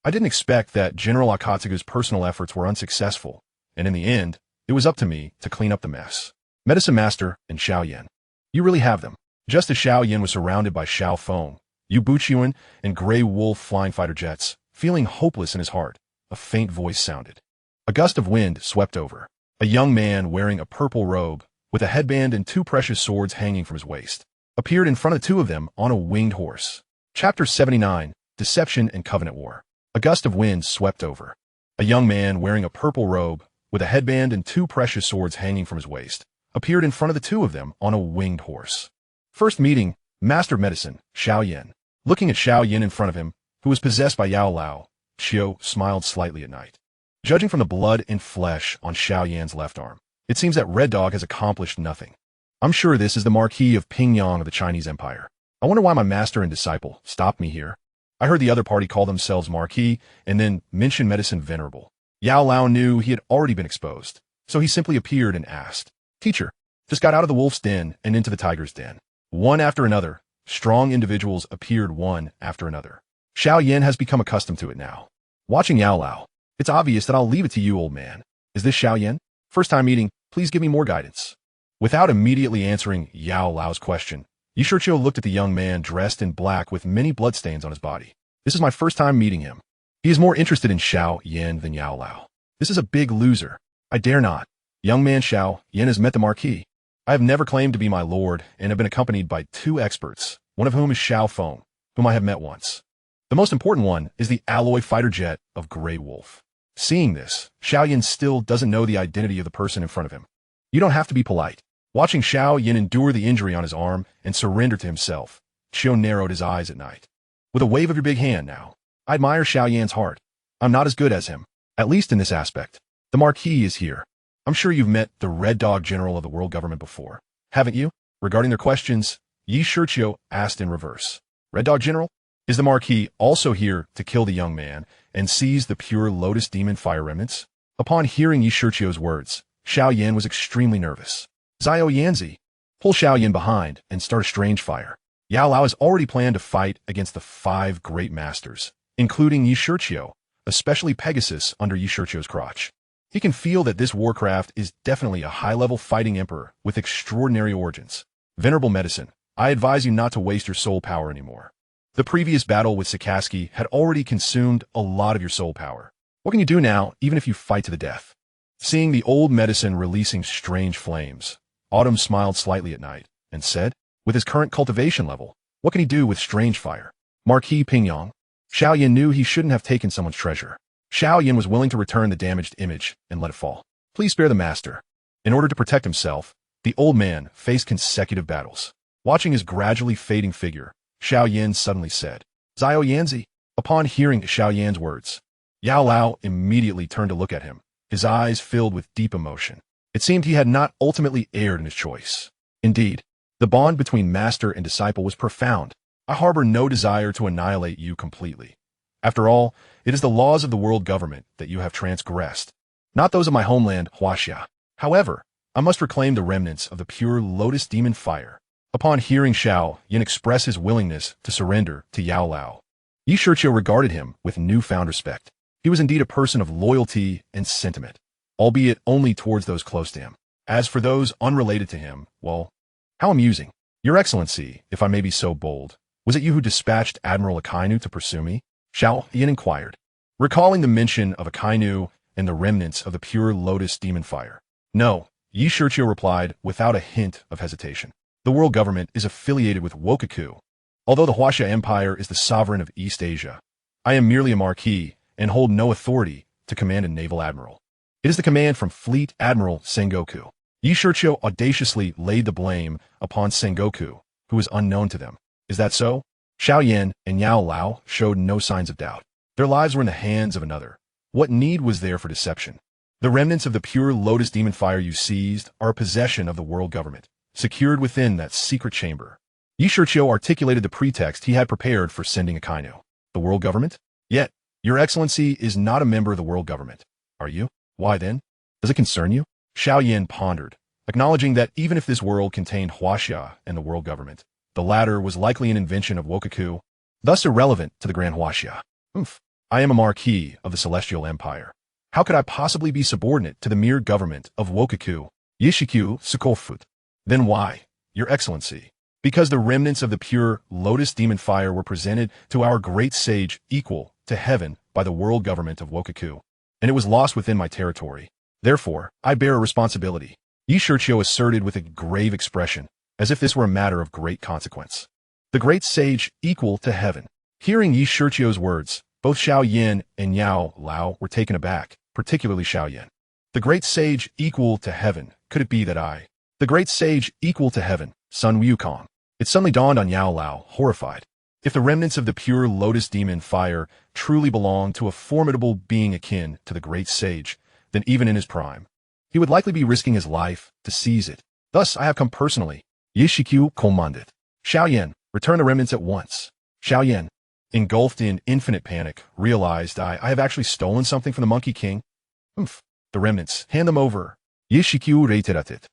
I didn't expect that General Akatsugu's personal efforts were unsuccessful, and in the end, it was up to me to clean up the mess. Medicine Master and Shiao Yen. You really have them. Just as Shiao Yen was surrounded by Shao Feng, Yu Buchuan, and Grey Wolf flying fighter jets, feeling hopeless in his heart, a faint voice sounded. A gust of wind swept over. A young man wearing a purple robe, with a headband and two precious swords hanging from his waist, appeared in front of the two of them on a winged horse. Chapter 79, Deception and Covenant War. A gust of wind swept over. A young man wearing a purple robe, with a headband and two precious swords hanging from his waist, appeared in front of the two of them on a winged horse. First meeting, Master of Medicine, Shiao Yen. Looking at Shiao Yen in front of him, who was possessed by Yao Lao, Shiao smiled slightly at night. Judging from the blood and flesh on Shiao Yan's left arm, it seems that Red Dog has accomplished nothing. I'm sure this is the Marquis of Pingyang of the Chinese Empire. I wonder why my master and disciple stopped me here. I heard the other party call themselves Marquis and then mention Medicine Venerable. Yao Lao knew he had already been exposed, so he simply appeared and asked, "Teacher, just got out of the wolf's den and into the tiger's den." One after another, strong individuals appeared one after another. Shiao Yen has become accustomed to it now. Watching Yao Lao, it's obvious that I'll leave it to you, old man. Is this Shiao Yen? First time meeting, please give me more guidance. Without immediately answering Yao Lao's question, Shiqiu looked at the young man dressed in black with many bloodstains on his body. This is my first time meeting him. He is more interested in Shiao Yen than Yao Lao. This is a big loser. I dare not. Young man Shiao Yen has met the Marquis. I have never claimed to be my lord and have been accompanied by two experts, one of whom is Shao Feng, whom I have met once. The most important one is the alloy fighter jet of Grey Wolf. Seeing this, Shiao Yen still doesn't know the identity of the person in front of him. You don't have to be polite. Watching Shiao Yen endure the injury on his arm and surrender to himself, Shiao narrowed his eyes at night. With a wave of your big hand now, I admire Shiao Yan's heart. I'm not as good as him, at least in this aspect. The Marquis is here. I'm sure you've met the Red Dog General of the world government before, haven't you? Regarding their questions, Shiqiu asked in reverse. Red Dog General? Is the Marquis also here to kill the young man and seize the pure Lotus Demon fire remnants? Upon hearing Shiqiu's words, Shiao Yen was extremely nervous. Zio Yanzi, pull Shiao Yen behind and start a strange fire. Yao Lao has already planned to fight against the 5 great masters, including Shiqiu, especially Pegasus under Shiqiu's crotch. He can feel that this Warcraft is definitely a high-level fighting emperor with extraordinary origins. Venerable Medicine, I advise you not to waste your soul power anymore. The previous battle with Sikaski had already consumed a lot of your soul power. What can you do now, even if you fight to the death? Seeing the old medicine releasing strange flames, Autumn smiled slightly at night and said, with his current cultivation level, what can he do with strange fire? Marquis Pingyong. Shiao Yen knew he shouldn't have taken someone's treasure. Shiao Yen was willing to return the damaged image and let it fall. Please spare the master. In order to protect himself, the old man faced consecutive battles. Watching his gradually fading figure, Shiao Yen suddenly said, Zio Yanzi. Upon hearing Shiao Yan's words, Yao Lao immediately turned to look at him, his eyes filled with deep emotion. It seemed he had not ultimately erred in his choice. Indeed, the bond between master and disciple was profound. I harbor no desire to annihilate you completely. After all, it is the laws of the world government that you have transgressed, not those of my homeland, Huaxia. However, I must reclaim the remnants of the pure lotus demon fire. Upon hearing Shiao Yen express his willingness to surrender to Yao Lao, Shiqiu regarded him with newfound respect. He was indeed a person of loyalty and sentiment, albeit only towards those close to him. As for those unrelated to him, well, how amusing. Your Excellency, if I may be so bold, was it you who dispatched Admiral Akinu to pursue me? Shiao Yen inquired, recalling the mention of Akinu and the remnants of the pure lotus demon fire. No, Shiqiu replied without a hint of hesitation. The world government is affiliated with Wokaku. Although the Huaxia Empire is the sovereign of East Asia, I am merely a marquis and hold no authority to command a naval admiral. It is the command from Fleet Admiral Sengoku. Shiqiu audaciously laid the blame upon Sengoku, who is unknown to them. Is that so? Shiao Yen and Yao Lao showed no signs of doubt. Their lives were in the hands of another. What need was there for deception? The remnants of the pure lotus demon fire you seized are a possession of the world government, secured within that secret chamber. Shiqiu articulated the pretext he had prepared for sending Akinu. The world government? Yet, Your Excellency is not a member of the world government. Are you? Why then? Does it concern you? Shiao Yen pondered, acknowledging that even if this world contained Huaxia and the world government, the latter was likely an invention of Wokaku, thus irrelevant to the Grand Huaxia. I am a marquis of the Celestial Empire. How could I possibly be subordinate to the mere government of Wokaku? Shiqiu Sukofut. Then why, Your Excellency? Because the remnants of the pure lotus demon fire were presented to our great sage equal to heaven by the world government of Wokaku, and it was lost within my territory. Therefore, I bear a responsibility. Shiqiu asserted with a grave expression, as if this were a matter of great consequence. The great sage equal to heaven. Hearing Shiqiu's words, both Shiao Yen and Yao Lao were taken aback, particularly Shiao Yen. The great sage equal to heaven, could it be that I? The great sage equal to heaven, Sun Wukong. It suddenly dawned on Yao Lao, horrified. If the remnants of the pure lotus demon fire truly belonged to a formidable being akin to the great sage, then even in his prime, he would likely be risking his life to seize it. Thus, I have come personally. Shiqiu commanded. Shiao Yen, return the remnants at once. Shiao Yen, engulfed in infinite panic, realized I have actually stolen something from the Monkey King. The remnants, hand them over. Shiqiu reiterated.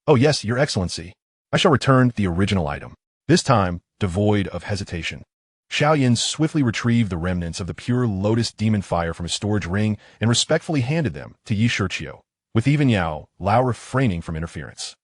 Oh yes, Your Excellency. I shall return the original item. This time, devoid of hesitation. Shiao Yen swiftly retrieved the remnants of the pure lotus demon fire from his storage ring and respectfully handed them to Shiqiu, with even Yao Lao refraining from interference.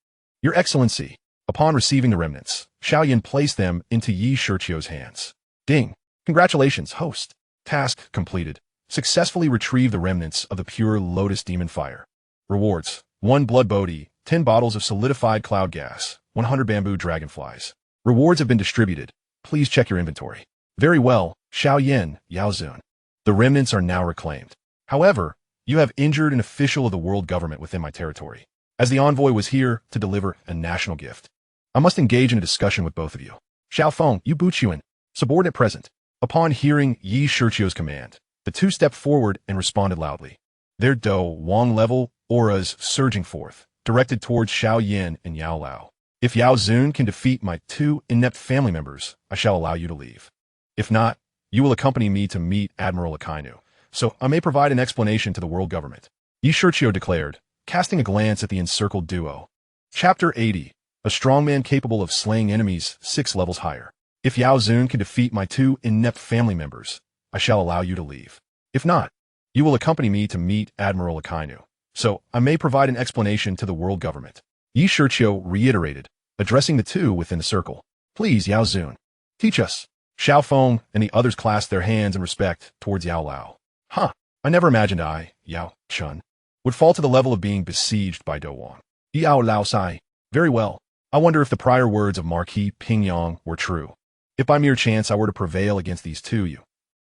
Your Excellency. Upon receiving the remnants, Shiao Yen placed them into Shiqiu's hands. Ding! Congratulations, host. Task completed. Successfully retrieve the remnants of the pure lotus demon fire. Rewards: 1 blood bodhi, 10 bottles of solidified cloud gas, 100 bamboo dragonflies. Rewards have been distributed. Please check your inventory. Very well, Shiao Yen, Yao Zun. The remnants are now reclaimed. However, you have injured an official of the world government within my territory. As the envoy was here to deliver a national gift, I must engage in a discussion with both of you. Xiao Feng, you Buchuan, subordinate present. Upon hearing Shiqiu's command, the two stepped forward and responded loudly. Their Dou Wang level auras surging forth, directed towards Shiao Yen and Yao Lao. If Yao Zun can defeat my 2 inept family members, I shall allow you to leave. If not, you will accompany me to meet Admiral Akinu, so I may provide an explanation to the world government. Shiqiu declared, casting a glance at the encircled duo. Chapter 80. A strongman capable of slaying enemies 6 levels higher. If Yao Zun can defeat my 2 inept family members, I shall allow you to leave. If not, You will accompany me to meet Admiral Akinu, so I may provide an explanation to the world government. Yi Shiqiu reiterated, addressing the two within the circle. Please, Yao Zun, teach us. Xiao Feng and the others clasped their hands in respect towards Yao Lao. Huh, I never imagined I, Yao Chun, would fall to the level of being besieged by Dou Wang. Yao Lao sigh. Very well. I wonder if the prior words of Marquis Pingyang were true. If by mere chance I were to prevail against these two,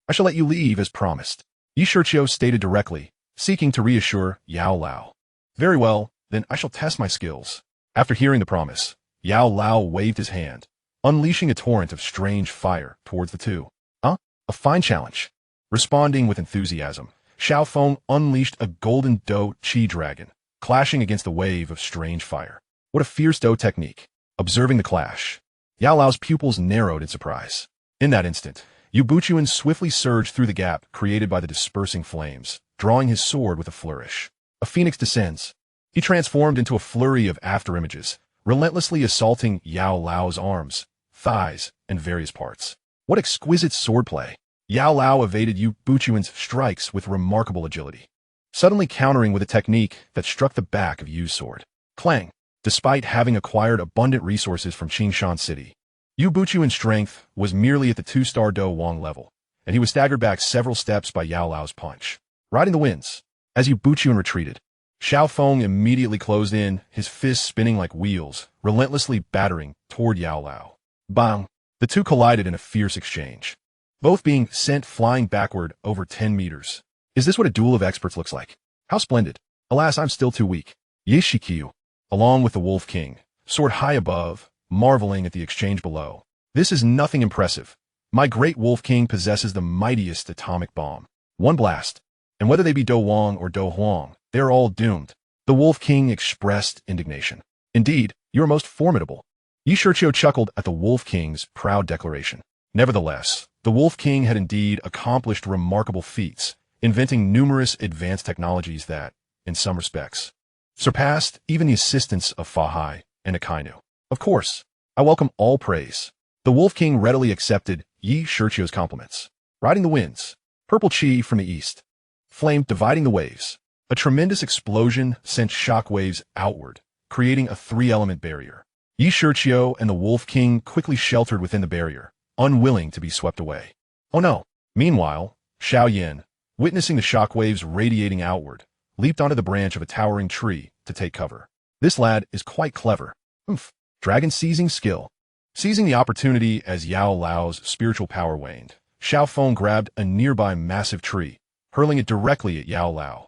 I shall let you leave as promised. Yi Shiqiu stated directly, seeking to reassure Yao Lao. Very well, then I shall test my skills. After hearing the promise, Yao Lao waved his hand, unleashing a torrent of strange fire towards the two. A fine challenge. Responding with enthusiasm, Xiao Feng unleashed a golden Dou Qi dragon, clashing against the wave of strange fire. What a fierce Dou technique. Observing the clash, Yao Lao's pupils narrowed in surprise. In that instant, Yu Buchuan swiftly surged through the gap created by the dispersing flames, drawing his sword with a flourish. A phoenix descends. He transformed into a flurry of afterimages, relentlessly assaulting Yao Lao's arms, thighs, and various parts. What exquisite swordplay! Yao Lao evaded Yu Buchuan's strikes with remarkable agility, suddenly countering with a technique that struck the back of Yu's sword. Clang! Despite having acquired abundant resources from Qingshan City, Yu Buchuan's strength was merely at the 2-star Dou Wang level, and he was staggered back several steps by Yao Lao's punch. Riding the winds, as Yu Buchuan retreated, Xiao Feng immediately closed in, his fists spinning like wheels, relentlessly battering toward Yao Lao. Bang! The two collided in a fierce exchange, both being sent flying backward over 10 meters. Is this what a duel of experts looks like? How splendid! Alas, I'm still too weak. Ye Shiqiu, along with the Wolf King, soared high above, marveling at the exchange below. This is nothing impressive. My great Wolf King possesses the mightiest atomic bomb. One blast, and whether they be Dou Wang or Dou Huang, they are all doomed. The Wolf King expressed indignation. Indeed, you are most formidable. Yi Shiqiu chuckled at the Wolf King's proud declaration. Nevertheless, the Wolf King had indeed accomplished remarkable feats, inventing numerous advanced technologies that, in some respects, surpassed even the assistance of Fahai and Akinu. Of course, I welcome all praise. The Wolf King readily accepted Yi Shiqiu's compliments. Riding the winds, purple qi from the east, flame dividing the waves. A tremendous explosion sent shockwaves outward, creating a 3-element barrier. Yi Shiqiu and the Wolf King quickly sheltered within the barrier, unwilling to be swept away. Oh no! Meanwhile, Shiao Yen, witnessing the shockwaves radiating outward, leaped onto the branch of a towering tree to take cover. This lad is quite clever. Dragon seizing skill. Seizing the opportunity as Yao Lao's spiritual power waned, Xiao Feng grabbed a nearby massive tree, hurling it directly at Yao Lao.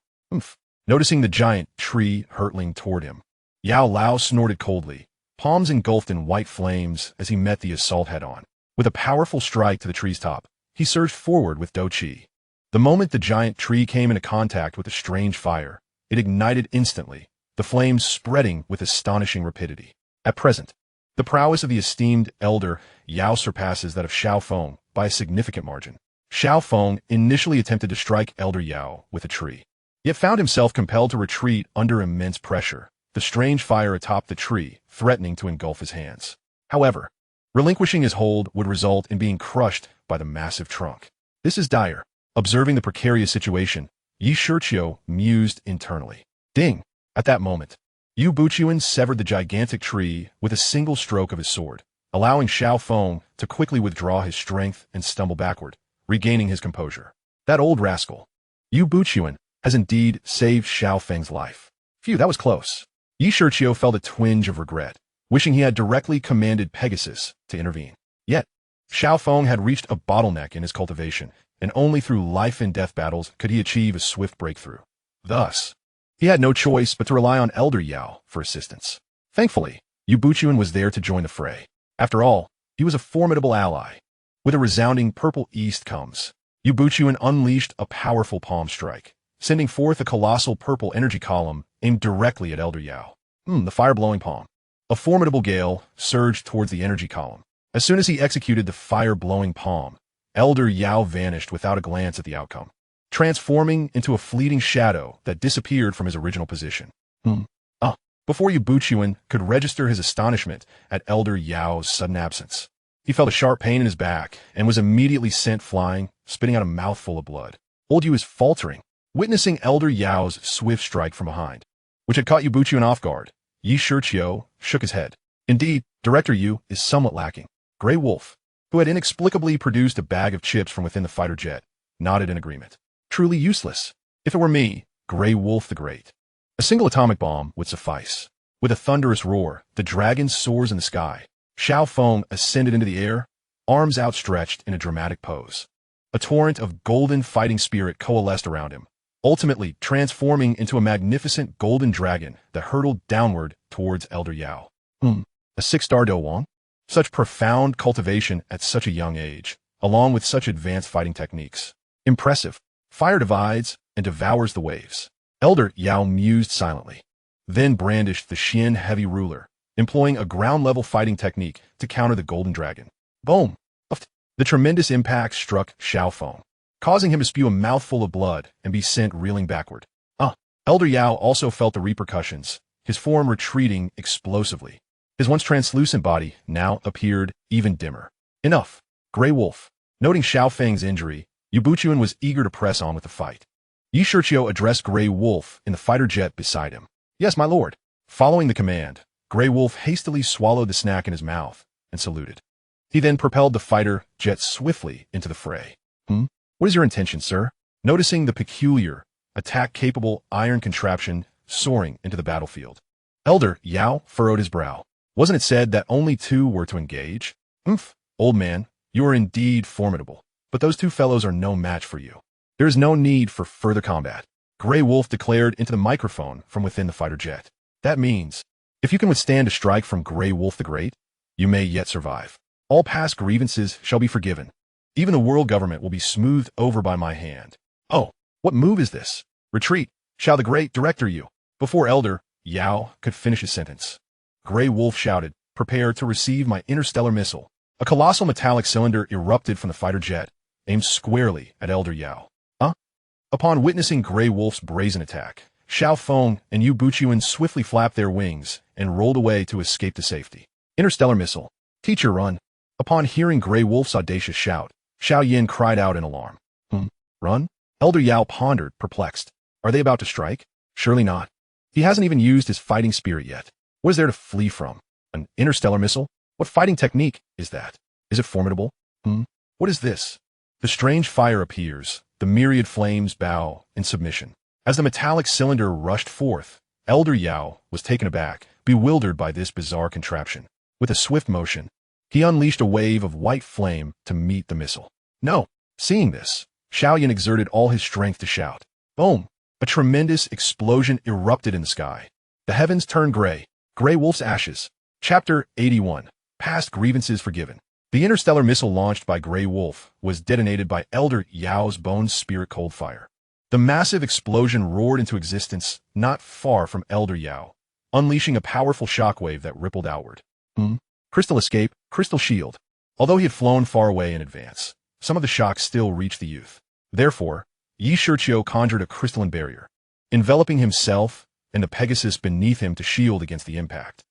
Noticing the giant tree hurtling toward him, Yao Lao snorted coldly, palms engulfed in white flames as he met the assault head-on. With a powerful strike to the tree's top, he surged forward with Dou Qi. The moment the giant tree came into contact with the strange fire, it ignited instantly, the flames spreading with astonishing rapidity. At present, the prowess of the esteemed elder Yao surpasses that of Xiao Feng by a significant margin. Xiao Feng initially attempted to strike Elder Yao with a tree, yet found himself compelled to retreat under immense pressure, the strange fire atop the tree threatening to engulf his hands. However, relinquishing his hold would result in being crushed by the massive trunk. This is dire. Observing the precarious situation, Yi Shiqiu mused internally. Ding! At that moment, Yu Buchuan severed the gigantic tree with a single stroke of his sword, allowing Xiao Feng to quickly withdraw his strength and stumble backward, regaining his composure. That old rascal, Yu Buchuan, has indeed saved Xiao Feng's life. Phew, that was close. Yi Shiqiu felt a twinge of regret, wishing he had directly commanded Pegasus to intervene. Yet, Xiao Feng had reached a bottleneck in his cultivation, and only through life-and-death battles could he achieve a swift breakthrough. Thus, he had no choice but to rely on Elder Yao for assistance. Thankfully, Yu Buchuan was there to join the fray. After all, he was a formidable ally. With a resounding purple east comes, Yu Buchuan unleashed a powerful palm strike, sending forth a colossal purple energy column aimed directly at Elder Yao. The fire-blowing palm. A formidable gale surged towards the energy column. As soon as he executed the fire-blowing palm, Elder Yao vanished without a glance at the outcome, transforming into a fleeting shadow that disappeared from his original position. Before Yu Buchuan could register his astonishment at Elder Yao's sudden absence, he felt a sharp pain in his back and was immediately sent flying, spitting out a mouthful of blood. Old Yu is faltering. Witnessing Elder Yao's swift strike from behind, which had caught Yuan off guard, Shiqiu shook his head. Indeed, Director Yu is somewhat lacking. Grey Wolf, who had inexplicably produced a bag of chips from within the fighter jet, nodded in agreement. Truly useless. If it were me, Grey Wolf the Great, a single atomic bomb would suffice. With a thunderous roar, the dragon soars in the sky. Xiao Feng ascended into the air, arms outstretched in a dramatic pose. A torrent of golden fighting spirit coalesced around him, ultimately transforming into a magnificent golden dragon that hurtled downward towards Elder Yao. A 6-star Dou Wang? Such profound cultivation at such a young age, along with such advanced fighting techniques. Impressive. Fire divides and devours the waves. Elder Yao mused silently, then brandished the Xian heavy ruler, employing a ground-level fighting technique to counter the golden dragon. Boom! The tremendous impact struck Xiao Feng, causing him to spew a mouthful of blood and be sent reeling backward. Elder Yao also felt the repercussions, his form retreating explosively. His once translucent body now appeared even dimmer. Enough. Grey Wolf. Noting Xiao Feng's injury, Yuan was eager to press on with the fight. Shiqiu addressed Grey Wolf in the fighter jet beside him. Yes, my lord. Following the command, Grey Wolf hastily swallowed the snack in his mouth and saluted. He then propelled the fighter jet swiftly into the fray. What is your intention, sir? Noticing the peculiar, attack-capable iron contraption soaring into the battlefield, Elder Yao furrowed his brow. Wasn't it said that only 2 were to engage? Old man, you are indeed formidable, but those 2 fellows are no match for you. There is no need for further combat, Grey Wolf declared into the microphone from within the fighter jet. That means, if you can withstand a strike from Grey Wolf the Great, you may yet survive. All past grievances shall be forgiven. Even the world government will be smoothed over by my hand. Oh, what move is this? Retreat, shall the great Director Yu. Before Elder Yao could finish his sentence, Grey Wolf shouted, prepare to receive my interstellar missile. A colossal metallic cylinder erupted from the fighter jet, aimed squarely at Elder Yao. Upon witnessing Grey Wolf's brazen attack, Xiao Feng and Yuan swiftly flapped their wings and rolled away to escape to safety. Interstellar missile. Teacher, run. Upon hearing Grey Wolf's audacious shout, Shiao Yen cried out in alarm. Run? Elder Yao pondered, perplexed. Are they about to strike? Surely not. He hasn't even used his fighting spirit yet. What is there to flee from? An interstellar missile? What fighting technique is that? Is it formidable? What is this? The strange fire appears. The myriad flames bow in submission. As the metallic cylinder rushed forth, Elder Yao was taken aback, bewildered by this bizarre contraption. With a swift motion, he unleashed a wave of white flame to meet the missile. No! Seeing this, Shiao Yen exerted all his strength to shout. Boom! A tremendous explosion erupted in the sky. The heavens turned gray. Grey Wolf's ashes. Chapter 81. Past grievances forgiven. The interstellar missile launched by Grey Wolf was detonated by Elder Yao's bone spirit cold fire. The massive explosion roared into existence not far from Elder Yao, unleashing a powerful shockwave that rippled outward. Crystal escape, crystal shield. Although he had flown far away in advance, some of the shock still reached the youth. Therefore, Shiqiu conjured a crystalline barrier, enveloping himself and the Pegasus beneath him to shield against the impact.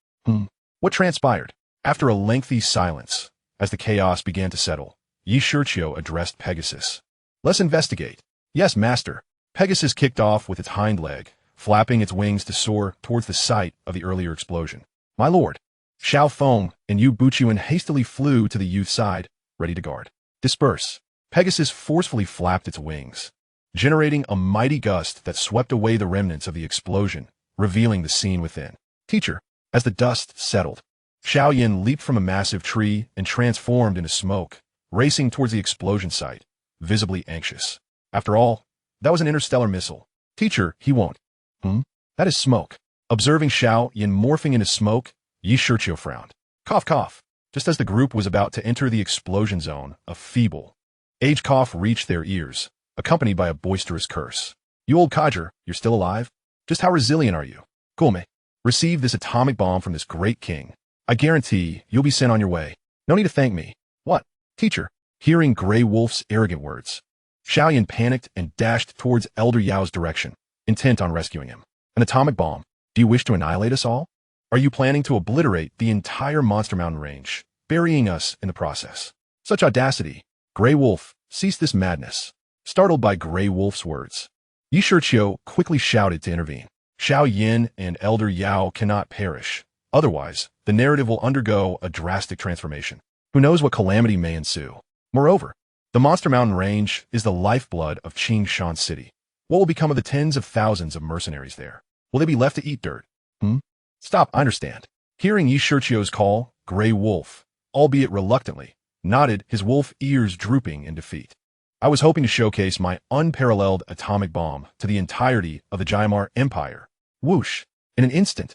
What transpired? After a lengthy silence, as the chaos began to settle, Shiqiu addressed Pegasus. Let's investigate. Yes, master. Pegasus kicked off with its hind leg, flapping its wings to soar towards the site of the earlier explosion. My lord. Xiao Feng and Yuan hastily flew to the youth's side, ready to guard. Disperse. Pegasus forcefully flapped its wings, generating a mighty gust that swept away the remnants of the explosion, revealing the scene within. Teacher. As the dust settled, Shiao Yen leaped from a massive tree and transformed into smoke, racing towards the explosion site, visibly anxious. After all, that was an interstellar missile. Teacher, he won't. That is smoke. Observing Shiao Yen morphing into smoke, Shiqiu frowned. Cough, cough. Just as the group was about to enter the explosion zone, a feeble, aged cough reached their ears, accompanied by a boisterous curse. You old codger, you're still alive? Just how resilient are you? Gulme, receive this atomic bomb from this great king. I guarantee you'll be sent on your way. No need to thank me. What? Teacher. Hearing Grey Wolf's arrogant words, Shiao Yen panicked and dashed towards Elder Yao's direction, intent on rescuing him. An atomic bomb. Do you wish to annihilate us all? Are you planning to obliterate the entire Monster Mountain range, burying us in the process? Such audacity. Grey Wolf, cease this madness. Startled by Grey Wolf's words, Shiqiu quickly shouted to intervene. Shiao Yen and Elder Yao cannot perish. Otherwise, the narrative will undergo a drastic transformation. Who knows what calamity may ensue? Moreover, the Monster Mountain Range is the lifeblood of Qingshan City. What will become of the tens of thousands of mercenaries there? Will they be left to eat dirt? Stop, I understand. Hearing Shiqiu's call, Grey Wolf, albeit reluctantly, nodded, his wolf ears drooping in defeat. I was hoping to showcase my unparalleled atomic bomb to the entirety of the Gama Empire. Whoosh! In an instant,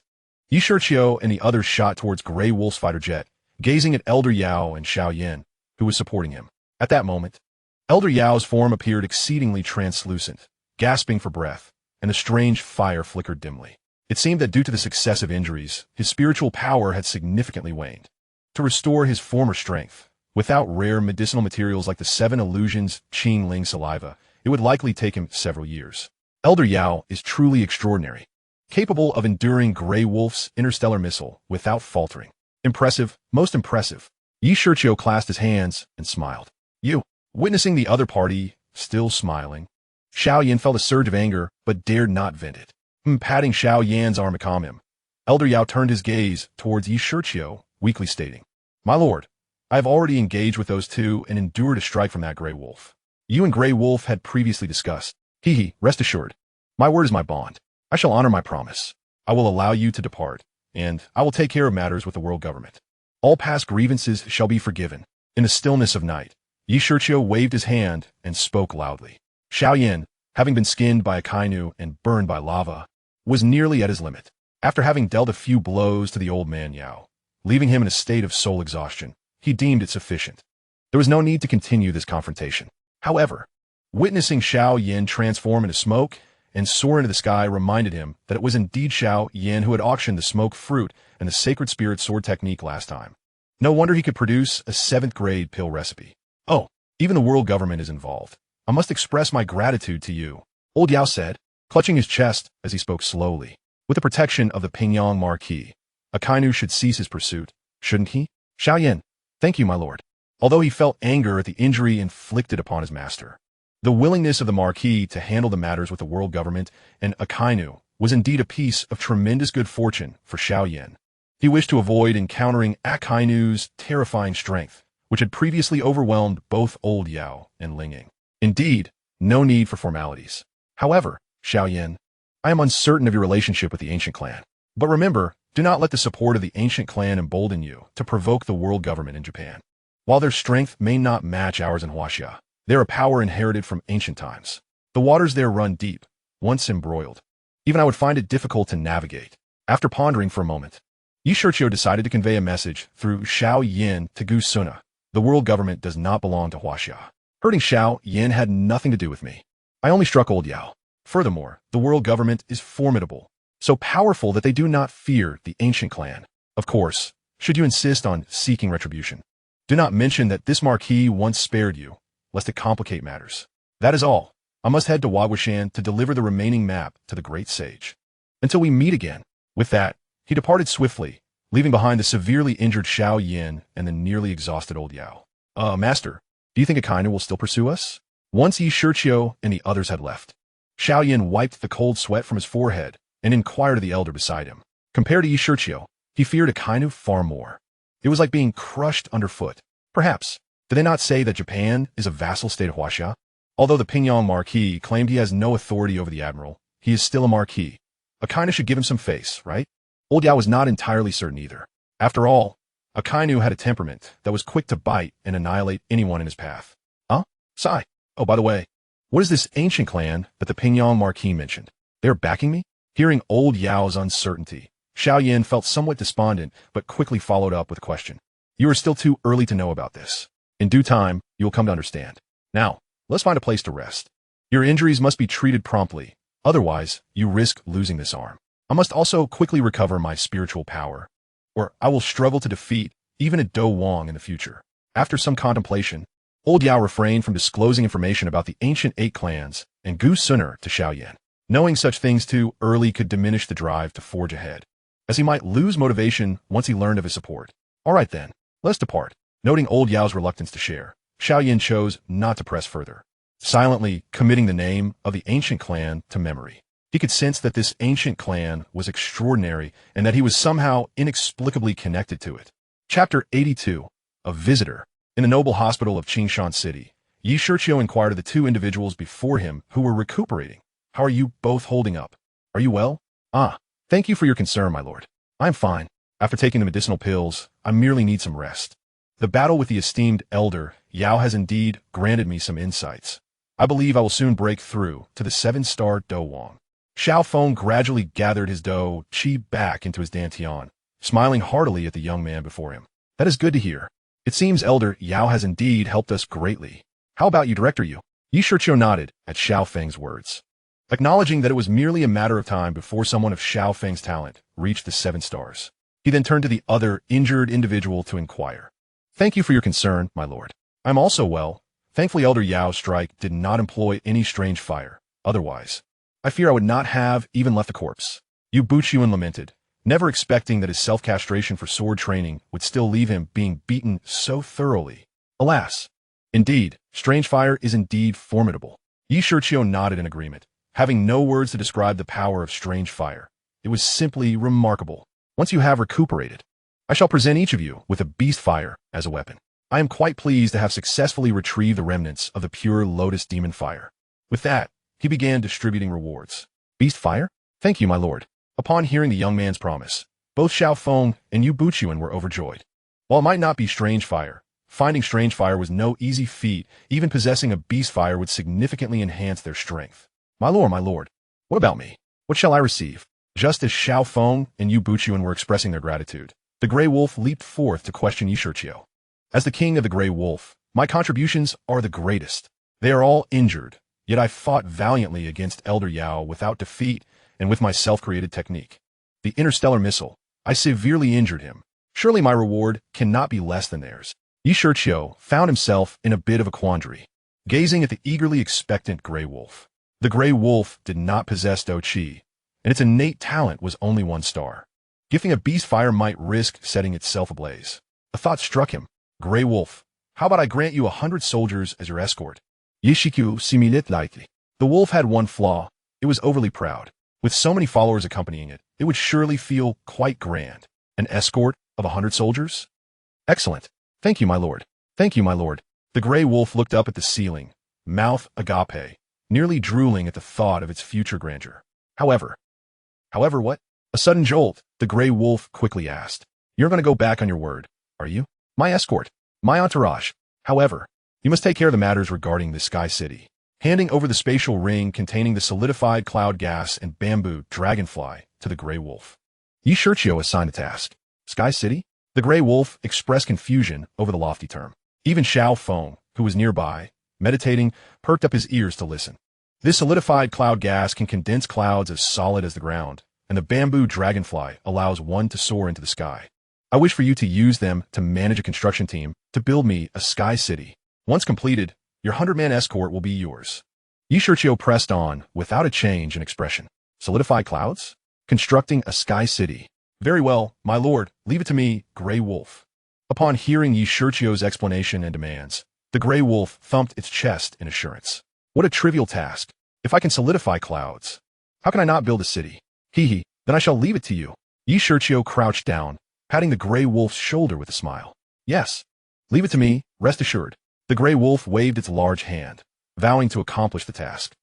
Shiqiu and the others shot towards Grey Wolf's fighter jet, gazing at Elder Yao and Shiao Yen, who was supporting him. At that moment, Elder Yao's form appeared exceedingly translucent, gasping for breath, and the strange fire flickered dimly. It seemed that due to the successive injuries, his spiritual power had significantly waned. To restore his former strength, without rare medicinal materials like the 7 illusions Qing Ling saliva, it would likely take him several years. Elder Yao is truly extraordinary, capable of enduring Grey Wolf's interstellar missile without faltering. Impressive, most impressive. Shiqiu clasped his hands and smiled. You, witnessing the other party, still smiling. Shiao Yen felt a surge of anger, but dared not vent it. Patting Shiao Yan's arm to calm him, Elder Yao turned his gaze towards Shiqiu, weakly stating, My lord, I have already engaged with those two and endured a strike from that Grey Wolf. You and Grey Wolf had previously discussed. Rest assured. My word is my bond. I shall honor my promise. I will allow you to depart, and I will take care of matters with the world government. All past grievances shall be forgiven. In the stillness of night, Shiqiu waved his hand and spoke loudly. Shiao Yen, having been skinned by Akinu and burned by lava, was nearly at his limit. After having dealt a few blows to the old man Yao, leaving him in a state of soul exhaustion, he deemed it sufficient. There was no need to continue this confrontation. However, witnessing Shiao Yen transform into smoke and soar into the sky reminded him that it was indeed Shiao Yen who had auctioned the smoke fruit and the sacred spirit sword technique last time. No wonder he could produce a 7th grade pill recipe. Oh, even the world government is involved. I must express my gratitude to you, old Yao said, clutching his chest as he spoke slowly. With the protection of the Pingyang Marquis, Akinu should cease his pursuit, shouldn't he? Shiao Yen, thank you, my lord. Although he felt anger at the injury inflicted upon his master, the willingness of the Marquis to handle the matters with the world government and Akinu was indeed a piece of tremendous good fortune for Shiao Yen. He wished to avoid encountering Akinu's terrifying strength, which had previously overwhelmed both old Yao and Linging. Indeed, no need for formalities. However, Shiao Yen, I am uncertain of your relationship with the ancient clan. But remember, do not let the support of the ancient clan embolden you to provoke the world government in Japan. While their strength may not match ours in Hasha, they are a power inherited from ancient times. The waters there run deep, once embroiled. Even I would find it difficult to navigate. After pondering for a moment, Shiqiu decided to convey a message through Shiao Yen to Gu Suna. The world government does not belong to Hasha. Hurting Shiao Yen had nothing to do with me. I only struck old Yao. Furthermore, the world government is formidable, so powerful that they do not fear the ancient clan. Of course, should you insist on seeking retribution, do not mention that this Marquis once spared you, lest it complicate matters. That is all. I must head to Wagwashan to deliver the remaining map to the great sage. Until we meet again. With that, he departed swiftly, leaving behind the severely injured Shiao Yen and the nearly exhausted old Yao. Master, do you think Akinu will still pursue us? Once Shiqiu and the others had left, Shiao Yen wiped the cold sweat from his forehead and inquired of the elder beside him. Compared to Shiqiu, he feared Akinu far more. It was like being crushed underfoot. Perhaps, did they not say that Japan is a vassal state of Hasha? Although the Pingyang Marquis claimed he has no authority over the admiral, he is still a Marquis. Akinu should give him some face, right? Old Yao was not entirely certain either. After all, Akinu had a temperament that was quick to bite and annihilate anyone in his path. Sigh. Oh, by the way, what is this ancient clan that the Pingyang Marquis mentioned? They are backing me? Hearing old Yao's uncertainty, Shiao Yen felt somewhat despondent, but quickly followed up with a question. You are still too early to know about this. In due time, you will come to understand. Now, let's find a place to rest. Your injuries must be treated promptly, otherwise you risk losing this arm. I must also quickly recover my spiritual power, or I will struggle to defeat even a Dou Wang in the future. After some contemplation, old Yao refrained from disclosing information about the ancient 8 clans and Gu Suna to Shiao Yen. Knowing such things too early could diminish the drive to forge ahead, as he might lose motivation once he learned of his support. All right then, let's depart. Noting old Yao's reluctance to share, Shiao Yen chose not to press further. silently committing the name of the ancient clan to memory. He could sense that this ancient clan was extraordinary and that he was somehow inexplicably connected to it. Chapter 82. A Visitor. In the noble hospital of Qingshan City, Shiqiu inquired of the two individuals before him who were recuperating. How are you both holding up? Are you well? Ah, thank you for your concern, my lord. I'm fine. After taking the medicinal pills, I merely need some rest. The battle with the esteemed elder, Yao, has indeed granted me some insights. I believe I will soon break through to the 7-star Dou Wang. Xiao Feng gradually gathered his Dou Qi back into his dantian, smiling heartily at the young man before him. That is good to hear. It seems Elder Yao has indeed helped us greatly. How about you, Director Yu? Shiqiu nodded at Xiao Feng's words, acknowledging that it was merely a matter of time before someone of Xiao Feng's talent reached the 7 stars. He then turned to the other injured individual to inquire. Thank you for your concern, my lord. I'm also well. Thankfully, Elder Yao's strike did not employ any strange fire. Otherwise, I fear I would not have even left the corpse. Yu Buqian lamented, never expecting that his self-castration for sword training would still leave him being beaten so thoroughly. Alas. Indeed, strange fire is indeed formidable. Shiqiu nodded in agreement, having no words to describe the power of strange fire. It was simply remarkable. Once you have recuperated, I shall present each of you with a beast fire as a weapon. I am quite pleased to have successfully retrieved the remnants of the pure lotus demon fire. With that, he began distributing rewards. Beast fire? Thank you, my lord. Upon hearing the young man's promise, both Xiao Feng and Yu Buqian were overjoyed. While it might not be strange fire, finding strange fire was no easy feat. Even possessing a beast fire would significantly enhance their strength. My lord, what about me? What shall I receive? Just as Xiao Feng and Yu Buqian were expressing their gratitude, the Grey Wolf leaped forth to question Shiqiu. As the king of the Grey Wolf, my contributions are the greatest. They are all injured, yet I fought valiantly against Elder Yao without defeat and with my self-created technique. The interstellar missile, I severely injured him. Surely my reward cannot be less than theirs. Shiqiu found himself in a bit of a quandary, gazing at the eagerly expectant Grey Wolf. The Grey Wolf did not possess Dou Qi, and its innate talent was only 1 star. Gifting a beast fire might risk setting itself ablaze. A thought struck him. Grey Wolf, how about I grant you 100 soldiers as your escort? Shiqiu similed lightly. The wolf had one flaw. It was overly proud. With so many followers accompanying it, it would surely feel quite grand. An escort of 100 soldiers? Excellent. Thank you, my lord. Thank you, my lord. The Grey Wolf looked up at the ceiling, mouth agape, nearly drooling at the thought of its future grandeur. However what? A sudden jolt, the Grey Wolf quickly asked. You're going to go back on your word, are you? My escort, my entourage. However, you must take care of the matters regarding the Sky City. Handing over the spatial ring containing the solidified cloud gas and bamboo dragonfly to the Grey Wolf, Shiqiu assigned the task. Sky City? The Grey Wolf expressed confusion over the lofty term. Even Xiao Feng, who was nearby, meditating, perked up his ears to listen. This solidified cloud gas can condense clouds as solid as the ground, and the bamboo dragonfly allows one to soar into the sky. I wish for you to use them to manage a construction team to build me a Sky City. Once completed, your 100-man escort will be yours. Shiqiu pressed on without a change in expression. Solidify clouds? Constructing a Sky City. Very well, my lord, leave it to me, Grey Wolf. Upon hearing Shiqiu's explanation and demands, the Grey Wolf thumped its chest in assurance. What a trivial task. If I can solidify clouds, how can I not build a city? Then I shall leave it to you. Shiqiu crouched down, patting the Grey Wolf's shoulder with a smile. Yes, leave it to me, rest assured. The Grey Wolf waved its large hand, vowing to accomplish the task.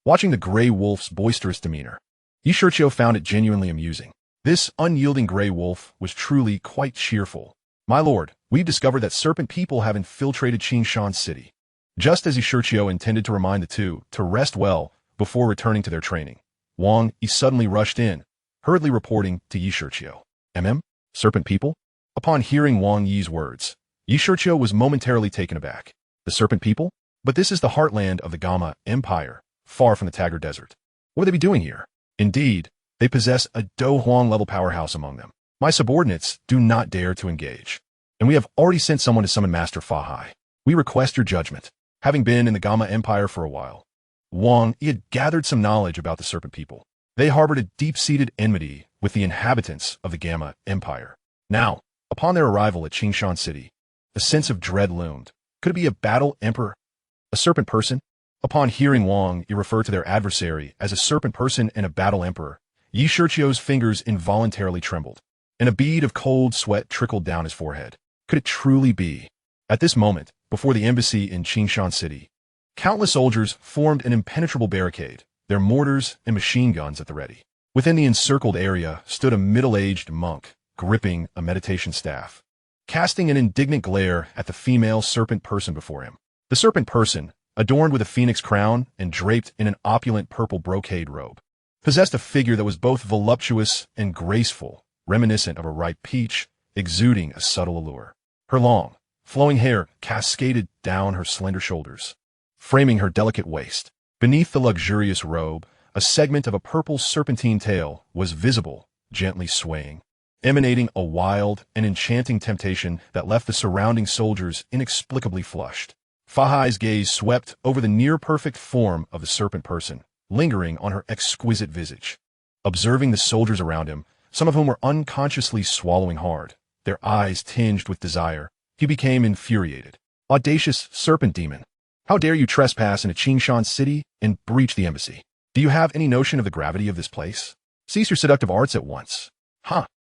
Watching the Grey Wolf's boisterous demeanor, Shiqiu found it genuinely amusing. This unyielding Grey Wolf was truly quite cheerful. My lord, we've discovered that Serpent People have infiltrated Qingshan City. Just as Shiqiu intended to remind the two to rest well before returning to their training, Wang Yi suddenly rushed in, hurriedly reporting to Shiqiu. Serpent People? Upon hearing Wang Yi's words, Shiqiu was momentarily taken aback. The Serpent People? But this is the heartland of the Gama Empire, far from the Taggart Desert. What would they be doing here? Indeed, they possess a Do Huang-level powerhouse among them. My subordinates do not dare to engage, and we have already sent someone to summon Master Fa Hai. We request your judgment. Having been in the Gama Empire for a while, Wang Yi had gathered some knowledge about the Serpent People. They harbored a deep-seated enmity with the inhabitants of the Gama Empire. Now, upon their arrival at Qingshan City, a sense of dread loomed. Could it be a battle emperor? A serpent person? Upon hearing Wang Yi refer to their adversary as a serpent person and a battle emperor, Yi Shiqiu's fingers involuntarily trembled, and a bead of cold sweat trickled down his forehead. Could it truly be? At this moment, before the embassy in Qingshan City, countless soldiers formed an impenetrable barricade, their mortars and machine guns at the ready. Within the encircled area stood a middle-aged monk, gripping a meditation staff, casting an indignant glare at the female serpent person before him. The serpent person, adorned with a phoenix crown and draped in an opulent purple brocade robe, possessed a figure that was both voluptuous and graceful, reminiscent of a ripe peach, exuding a subtle allure. Her long, flowing hair cascaded down her slender shoulders, framing her delicate waist. Beneath the luxurious robe, a segment of a purple serpentine tail was visible, gently swaying, emanating a wild and enchanting temptation that left the surrounding soldiers inexplicably flushed. Fa Hai's gaze swept over the near-perfect form of the serpent person, lingering on her exquisite visage. Observing the soldiers around him, some of whom were unconsciously swallowing hard, their eyes tinged with desire, he became infuriated. Audacious serpent demon! How dare you trespass into Qingshan City and breach the embassy? Do you have any notion of the gravity of this place? Cease your seductive arts at once.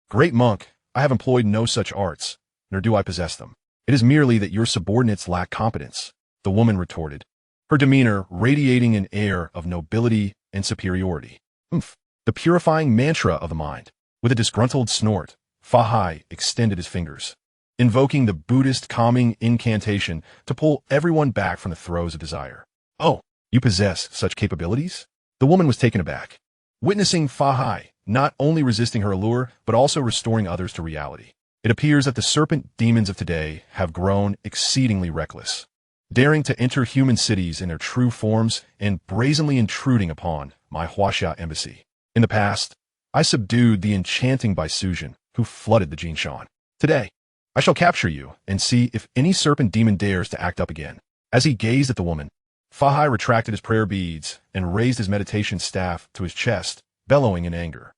Great monk, I have employed no such arts, nor do I possess them. It is merely that your subordinates lack competence, the woman retorted, her demeanor radiating an air of nobility and superiority. The purifying mantra of the mind. With a disgruntled snort, Fa Hai extended his fingers, invoking the Buddhist calming incantation to pull everyone back from the throes of desire. Oh, you possess such capabilities? The woman was taken aback, witnessing Fa Hai not only resisting her allure, but also restoring others to reality. It appears that the serpent demons of today have grown exceedingly reckless, daring to enter human cities in their true forms and brazenly intruding upon my Huaxia embassy. In the past, I subdued the enchanting Baisuzhen who flooded the Jinshan. Today, I shall capture you and see if any serpent demon dares to act up again. As he gazed at the woman, Fa Hai retracted his prayer beads and raised his meditation staff to his chest, bellowing in anger.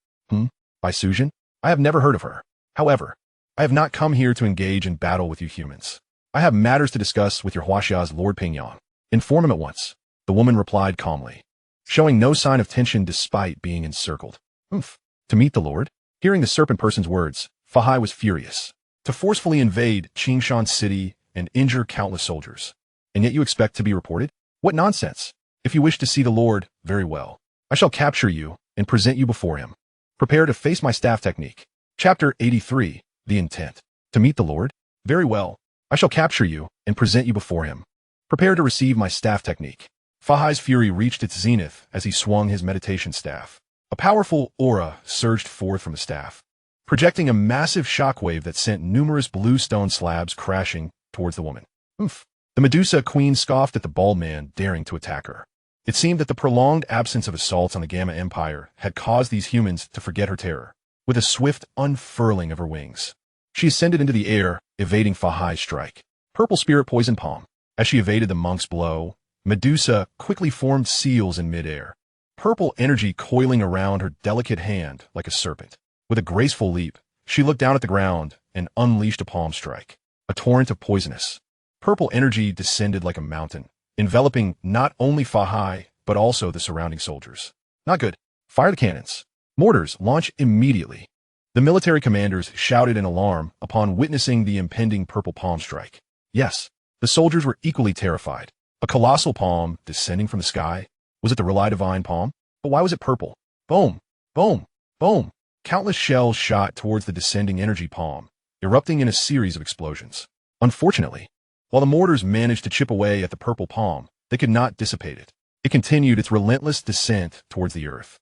Baisuzhen? I have never heard of her. However, I have not come here to engage in battle with you humans. I have matters to discuss with your Huaxia's Lord Pingyang. Inform him at once, the woman replied calmly, showing no sign of tension despite being encircled. To meet the Lord? Hearing the serpent person's words, Fa Hai was furious. To forcefully invade Qingshan City and injure countless soldiers. And yet you expect to be reported? What nonsense! If you wish to see the Lord, very well. I shall capture you and present you before him. Prepare to face my staff technique. Chapter 83, The Intent. To meet the Lord? Very well. I shall capture you and present you before him. Prepare to receive my staff technique. Fa Hai's fury reached its zenith as he swung his meditation staff. A powerful aura surged forth from the staff, projecting a massive shockwave that sent numerous blue stone slabs crashing towards the woman. The Medusa queen scoffed at the bald man daring to attack her. It seemed that the prolonged absence of assaults on the Gama Empire had caused these humans to forget her terror. With a swift unfurling of her wings, she ascended into the air, evading Fa Hai's strike. Purple spirit poison palm. As she evaded the monk's blow, Medusa quickly formed seals in midair, purple energy coiling around her delicate hand like a serpent. With a graceful leap, she looked down at the ground and unleashed a palm strike. A torrent of poisonous, purple energy descended like a mountain, enveloping not only Fa Hai, but also the surrounding soldiers. Not good. Fire the cannons. Mortars, launch immediately. The military commanders shouted in alarm upon witnessing the impending purple palm strike. Yes, the soldiers were equally terrified. A colossal palm descending from the sky. Was it the Relay Divine palm? But why was it purple? Boom, boom, boom. Countless shells shot towards the descending energy palm, erupting in a series of explosions. Unfortunately, while the mortars managed to chip away at the purple palm, they could not dissipate it. It continued its relentless descent towards the earth.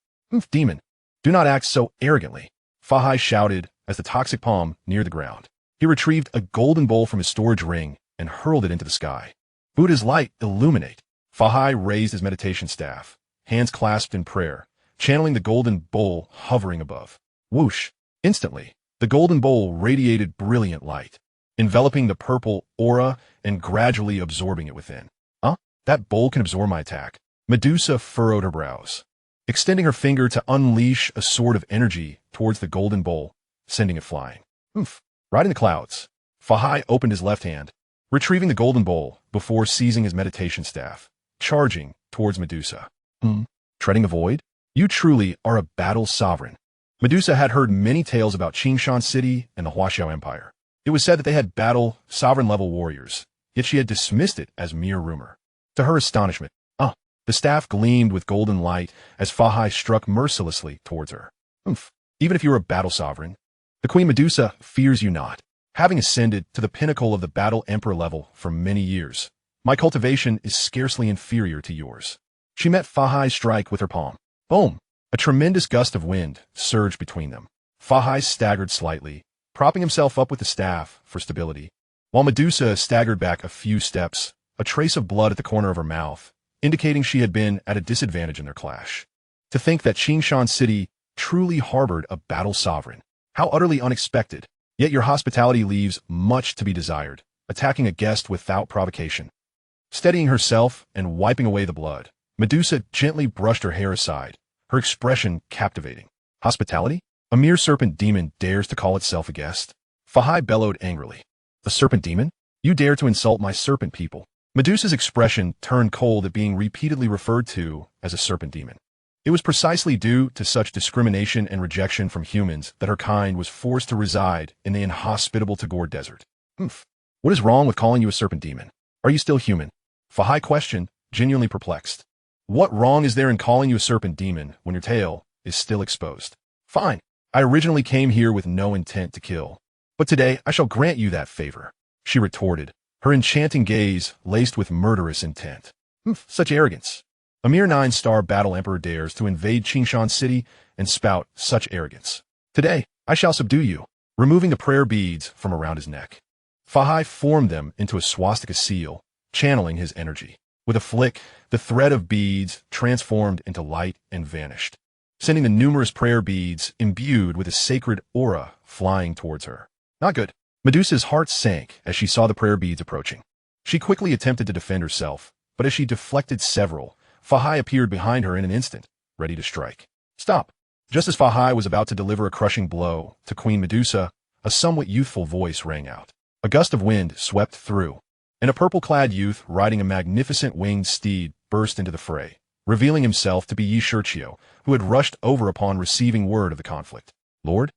Demon, do not act so arrogantly, Fa Hai shouted as the toxic palm neared the ground. He retrieved a golden bowl from his storage ring and hurled it into the sky. Buddha's light illuminate. Fa Hai raised his meditation staff, hands clasped in prayer, channeling the golden bowl hovering above. Whoosh! Instantly, the golden bowl radiated brilliant light, enveloping the purple aura and gradually absorbing it within. That bowl can absorb my attack. Medusa furrowed her brows, extending her finger to unleash a sword of energy towards the golden bowl, sending it flying. Right in the clouds. Fa Hai opened his left hand, retrieving the golden bowl before seizing his meditation staff, charging towards Medusa. Treading the void? You truly are a battle sovereign. Medusa had heard many tales about Qingshan City and the Shiao Empire. It was said that they had battle, sovereign-level warriors, yet she had dismissed it as mere rumor. To her astonishment, the staff gleamed with golden light as Fahai struck mercilessly towards her. Even if you are a battle sovereign, the Queen Medusa fears you not. Having ascended to the pinnacle of the battle emperor level for many years, my cultivation is scarcely inferior to yours. She met Fahai's strike with her palm. Boom! A tremendous gust of wind surged between them. Fahai staggered slightly, propping himself up with the staff for stability, while Medusa staggered back a few steps, a trace of blood at the corner of her mouth, indicating she had been at a disadvantage in their clash. To think that Qingshan City truly harbored a battle sovereign. How utterly unexpected. Yet your hospitality leaves much to be desired, attacking a guest without provocation. Steadying herself and wiping away the blood, Medusa gently brushed her hair aside, her expression captivating. Hospitality? A mere serpent demon dares to call itself a guest? Fahai bellowed angrily. A serpent demon? You dare to insult my serpent people. Medusa's expression turned cold at being repeatedly referred to as a serpent demon. It was precisely due to such discrimination and rejection from humans that her kind was forced to reside in the inhospitable Tagore Desert. What is wrong with calling you a serpent demon? Are you still human? Fahai questioned, genuinely perplexed. What wrong is there in calling you a serpent demon when your tail is still exposed? Fine. I originally came here with no intent to kill, but today I shall grant you that favor, she retorted, her enchanting gaze laced with murderous intent. Such arrogance. A mere 9-star battle emperor dares to invade Qingshan City and spout such arrogance. Today, I shall subdue you, removing the prayer beads from around his neck. Fahai formed them into a swastika seal, channeling his energy. With a flick, the thread of beads transformed into light and vanished, sending the numerous prayer beads imbued with a sacred aura flying towards her. Not good. Medusa's heart sank as she saw the prayer beads approaching. She quickly attempted to defend herself, but as she deflected several, Fahai appeared behind her in an instant, ready to strike. Stop! Just as Fahai was about to deliver a crushing blow to Queen Medusa, a somewhat youthful voice rang out. A gust of wind swept through, and a purple-clad youth riding a magnificent winged steed burst into the fray, revealing himself to be Shiqiu, who had rushed over upon receiving word of the conflict. Lord?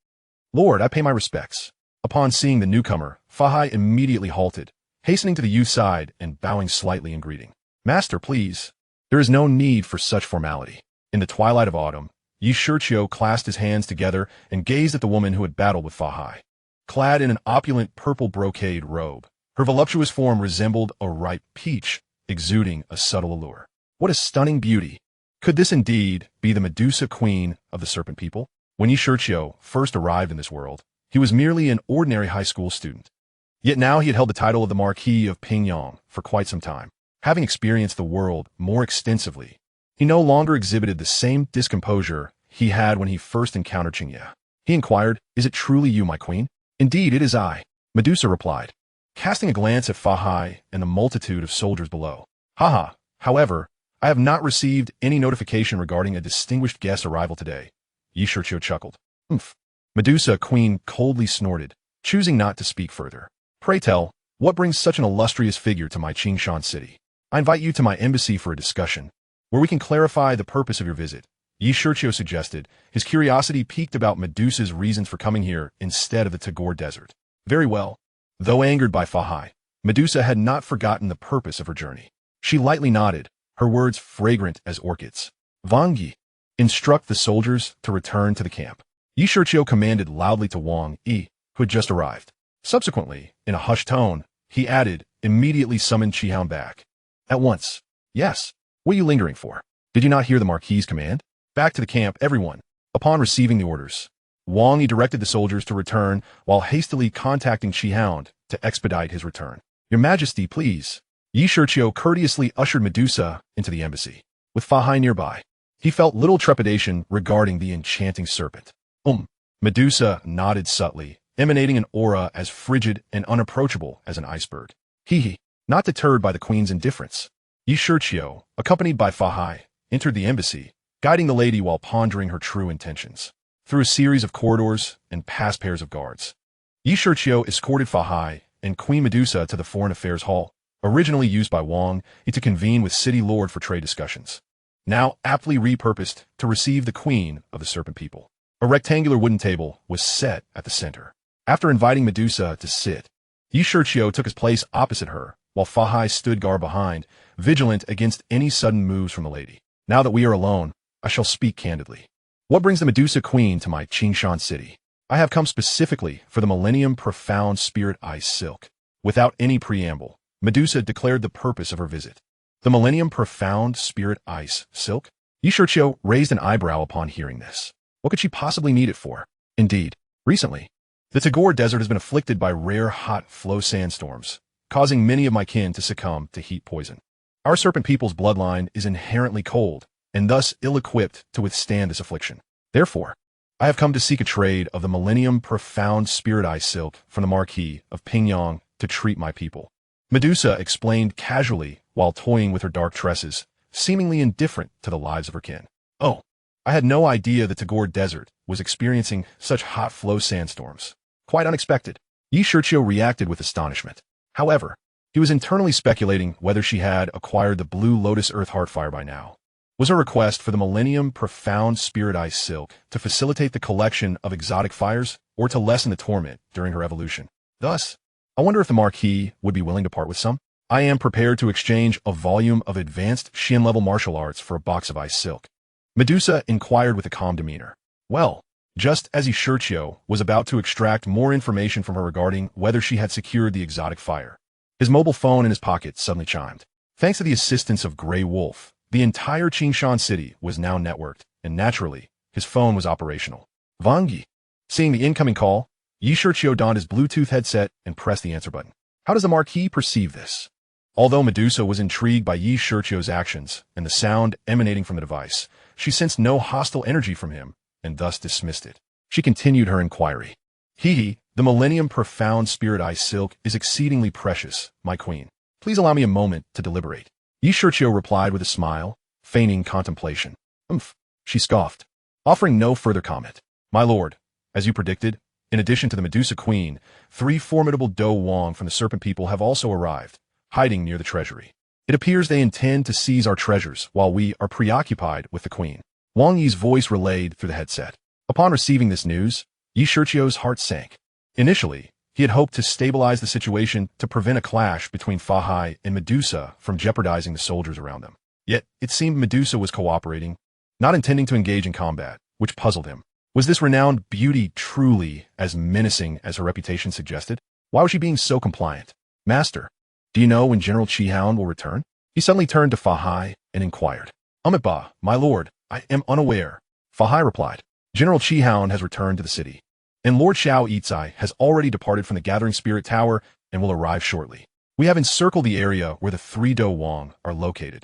Lord, I pay my respects. Upon seeing the newcomer, Fahai immediately halted, hastening to the youth's side and bowing slightly in greeting. Master, please. There is no need for such formality. In the twilight of autumn, Shiqiu clasped his hands together and gazed at the woman who had battled with Fahai. Clad in an opulent purple brocade robe, her voluptuous form resembled a ripe peach, exuding a subtle allure. What a stunning beauty! Could this indeed be the Medusa queen of the Serpent People? When Shiqiu first arrived in this world, he was merely an ordinary high school student. Yet now he had held the title of the Marquis of Pingyang for quite some time. Having experienced the world more extensively, he no longer exhibited the same discomposure he had when he first encountered Qingye. He inquired, "Is it truly you, my queen?" "Indeed, it is I," Medusa replied, casting a glance at Fahai and the multitude of soldiers below. "Haha, however, I have not received any notification regarding a distinguished guest's arrival today." Shiqiu chuckled. Medusa queen coldly snorted, choosing not to speak further. "Pray tell, what brings such an illustrious figure to my Qingshan City? I invite you to my embassy for a discussion, where we can clarify the purpose of your visit," Shiqiu suggested, his curiosity piqued about Medusa's reasons for coming here instead of the Tagore Desert. Very well. Though angered by Fahai, Medusa had not forgotten the purpose of her journey. She lightly nodded, her words fragrant as orchids. Wang Yi, instruct the soldiers to return to the camp. Shiqiu commanded loudly to Wang Yi, who had just arrived. Subsequently, in a hushed tone, he added, immediately summon Qihan back. At once. Yes. What are you lingering for? Did you not hear the Marquis's command? Back to the camp, everyone. Upon receiving the orders, Wang Yi directed the soldiers to return while hastily contacting Qihan to expedite his return. Your Majesty, please. Shiqiu courteously ushered Medusa into the embassy. With Fahai nearby, he felt little trepidation regarding the enchanting serpent. Medusa nodded subtly, emanating an aura as frigid and unapproachable as an iceberg. Not deterred by the queen's indifference, Shiqiu, accompanied by Fahai, entered the embassy, guiding the lady while pondering her true intentions. Through a series of corridors and past pairs of guards, Shiqiu escorted Fahai and Queen Medusa to the Foreign Affairs Hall, originally used by Wang Yi to convene with City Lord for trade discussions, now aptly repurposed to receive the Queen of the Serpent People. A rectangular wooden table was set at the center. After inviting Medusa to sit, Shiqiu took his place opposite her, while Fa Hai stood guard behind, vigilant against any sudden moves from the lady. Now that we are alone, I shall speak candidly. What brings the Medusa Queen to my Qingshan city? I have come specifically for the Millennium Profound Spirit Ice Silk. Without any preamble, Medusa declared the purpose of her visit. The Millennium Profound Spirit Ice Silk? Shiqiu raised an eyebrow upon hearing this. What could she possibly need it for? Indeed, recently, the Tagore Desert has been afflicted by rare hot flow sandstorms, causing many of my kin to succumb to heat poison. Our Serpent People's bloodline is inherently cold, and thus ill-equipped to withstand this affliction. Therefore, I have come to seek a trade of the Millennium Profound Spirit Ice Silk from the Marquis of Pingyang to treat my people. Medusa explained casually while toying with her dark tresses, seemingly indifferent to the lives of her kin. Oh, I had no idea the Tagore Desert was experiencing such hot flow sandstorms. Quite unexpected. Shiqiu reacted with astonishment. However, he was internally speculating whether she had acquired the Blue Lotus Earth Heartfire by now. Was her request for the Millennium Profound Spirit Ice Silk to facilitate the collection of exotic fires or to lessen the torment during her evolution? Thus, I wonder if the Marquis would be willing to part with some? I am prepared to exchange a volume of advanced Xian-level martial arts for a box of ice silk. Medusa inquired with a calm demeanor. Well, just as Shiqiu was about to extract more information from her regarding whether she had secured the exotic fire, his mobile phone in his pocket suddenly chimed. Thanks to the assistance of Grey Wolf, the entire Qingshan city was now networked, and naturally, his phone was operational. Wang Yi. Seeing the incoming call, Shiqiu donned his Bluetooth headset and pressed the answer button. How does the Marquis perceive this? Although Medusa was intrigued by Shiqiu's actions and the sound emanating from the device, she sensed no hostile energy from him, and thus dismissed it. She continued her inquiry. The Millennium Profound Spirit Ice Silk is exceedingly precious, my queen. Please allow me a moment to deliberate. Shiqiu replied with a smile, feigning contemplation. She scoffed, offering no further comment. My lord, as you predicted, in addition to the Medusa Queen, 3 formidable Dou Wang from the Serpent People have also arrived, hiding near the treasury. It appears they intend to seize our treasures while we are preoccupied with the queen. Wang Yi's voice relayed through the headset. Upon receiving this news, Shiqiu's heart sank. Initially, he had hoped to stabilize the situation to prevent a clash between Fa Hai and Medusa from jeopardizing the soldiers around them. Yet, it seemed Medusa was cooperating, not intending to engage in combat, which puzzled him. Was this renowned beauty truly as menacing as her reputation suggested? Why was she being so compliant? Master, do you know when General Qihound will return? He suddenly turned to Fa Hai and inquired. Ba, my lord, I am unaware. Fa Hai replied. General Qihound has returned to the city, and Lord Xiao Yitsai has already departed from the Gathering Spirit Tower and will arrive shortly. We have encircled the area where the 3 Dou Wang are located.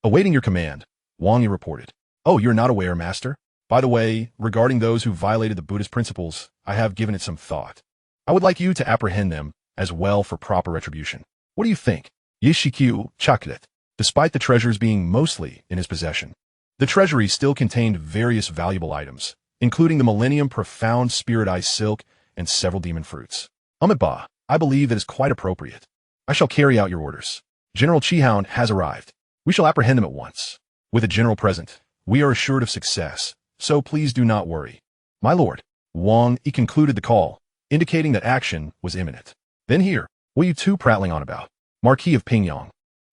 Awaiting your command, Wang Yi reported. Oh, you're not aware, master? By the way, regarding those who violated the Buddhist principles, I have given it some thought. I would like you to apprehend them as well for proper retribution. What do you think? Shiqiu chuckled it. Despite the treasures being mostly in his possession, the treasury still contained various valuable items, including the Millennium Profound Spirit Ice Silk and several demon fruits. Ba, I believe that is quite appropriate. I shall carry out your orders. General Qihound has arrived. We shall apprehend him at once. With a general present, we are assured of success, so please do not worry. My lord, Wang Yi concluded the call, indicating that action was imminent. Then here, what are you two prattling on about? Marquis of Pingyang,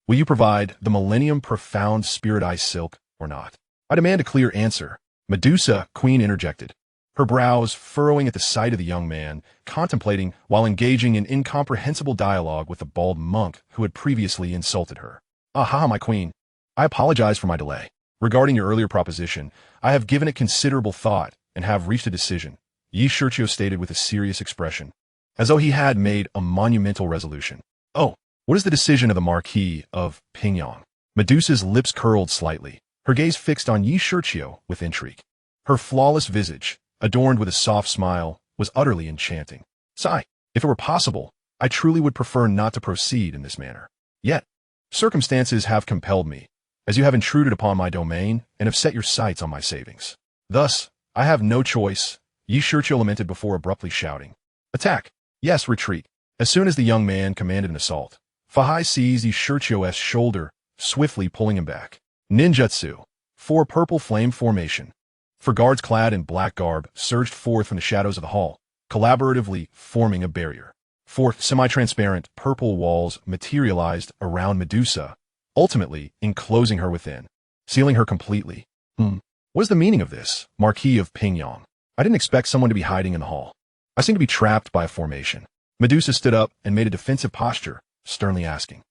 will you provide the Millennium Profound Spirit Ice Silk or not? I demand a clear answer. Medusa Queen interjected, her brows furrowing at the sight of the young man, contemplating while engaging in incomprehensible dialogue with the bald monk who had previously insulted her. Aha, my queen. I apologize for my delay. Regarding your earlier proposition, I have given it considerable thought and have reached a decision, Shiqiu stated with a serious expression, as though he had made a monumental resolution. Oh, what is the decision of the Marquis of Pingyang? Medusa's lips curled slightly, her gaze fixed on Shiqiu with intrigue. Her flawless visage, adorned with a soft smile, was utterly enchanting. Sigh, if it were possible, I truly would prefer not to proceed in this manner. Yet, circumstances have compelled me, as you have intruded upon my domain and have set your sights on my savings. Thus, I have no choice, Shiqiu lamented before abruptly shouting. Attack! Yes, retreat. As soon as the young man commanded an assault, Fahai seized Shiqiu's shoulder, swiftly pulling him back. Ninjutsu. 4 purple flame formation. 4 guards clad in black garb surged forth from the shadows of the hall, collaboratively forming a barrier. 4 semi-transparent purple walls materialized around Medusa, ultimately enclosing her within, sealing her completely. What is the meaning of this, Marquis of Pingyang? I didn't expect someone to be hiding in the hall. I seem to be trapped by a formation. Medusa stood up and made a defensive posture, sternly asking.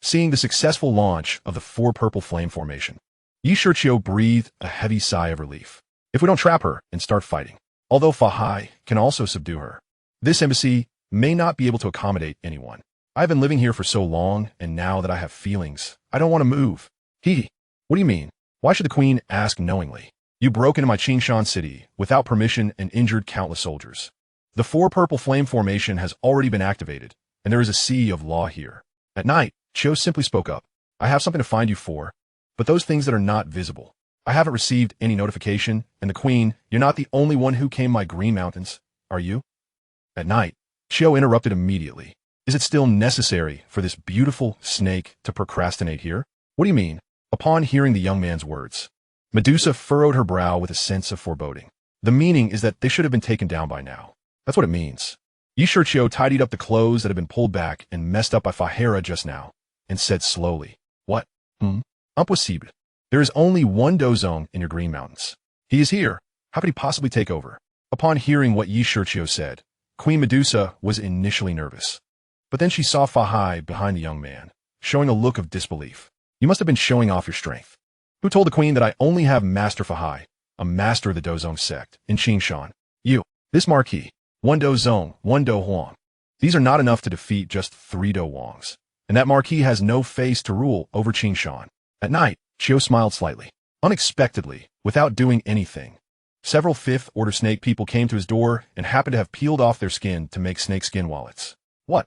Seeing the successful launch of the 4 purple flame formation, Shiqiu breathed a heavy sigh of relief. If we don't trap her and start fighting, although Fahai can also subdue her, this embassy may not be able to accommodate anyone. I've been living here for so long, and now that I have feelings, I don't want to move. What do you mean? Why should the queen ask knowingly? You broke into my Qingshan city without permission and injured countless soldiers. The 4 purple flame formation has already been activated, and there is a sea of law here. At night, Chiu simply spoke up. I have something to find you for, but those things that are not visible. I haven't received any notification, and the queen, you're not the only one who came my Green Mountains, are you? At night, Chiu interrupted immediately. Is it still necessary for this beautiful snake to procrastinate here? What do you mean? Upon hearing the young man's words, Medusa furrowed her brow with a sense of foreboding. The meaning is that they should have been taken down by now. That's what it means. Shiqiu tidied up the clothes that had been pulled back and messed up by Fahera just now, and said slowly, What? Impossible. There is only one Dozong in your Green Mountains. He is here. How could he possibly take over? Upon hearing what Shiqiu said, Queen Medusa was initially nervous. But then she saw Fahai behind the young man, showing a look of disbelief. You must have been showing off your strength. Who told the queen that I only have Master Fahai, a master of the Dozong sect, in Qingshan? You, this marquis, 1 Dozong, 1 Do Huang. These are not enough to defeat just 3 Do Wangs, and that marquis has no face to rule over Qingshan. At night, Chiu smiled slightly. Unexpectedly, without doing anything, several 5th Order snake people came to his door and happened to have peeled off their skin to make snakeskin wallets. What?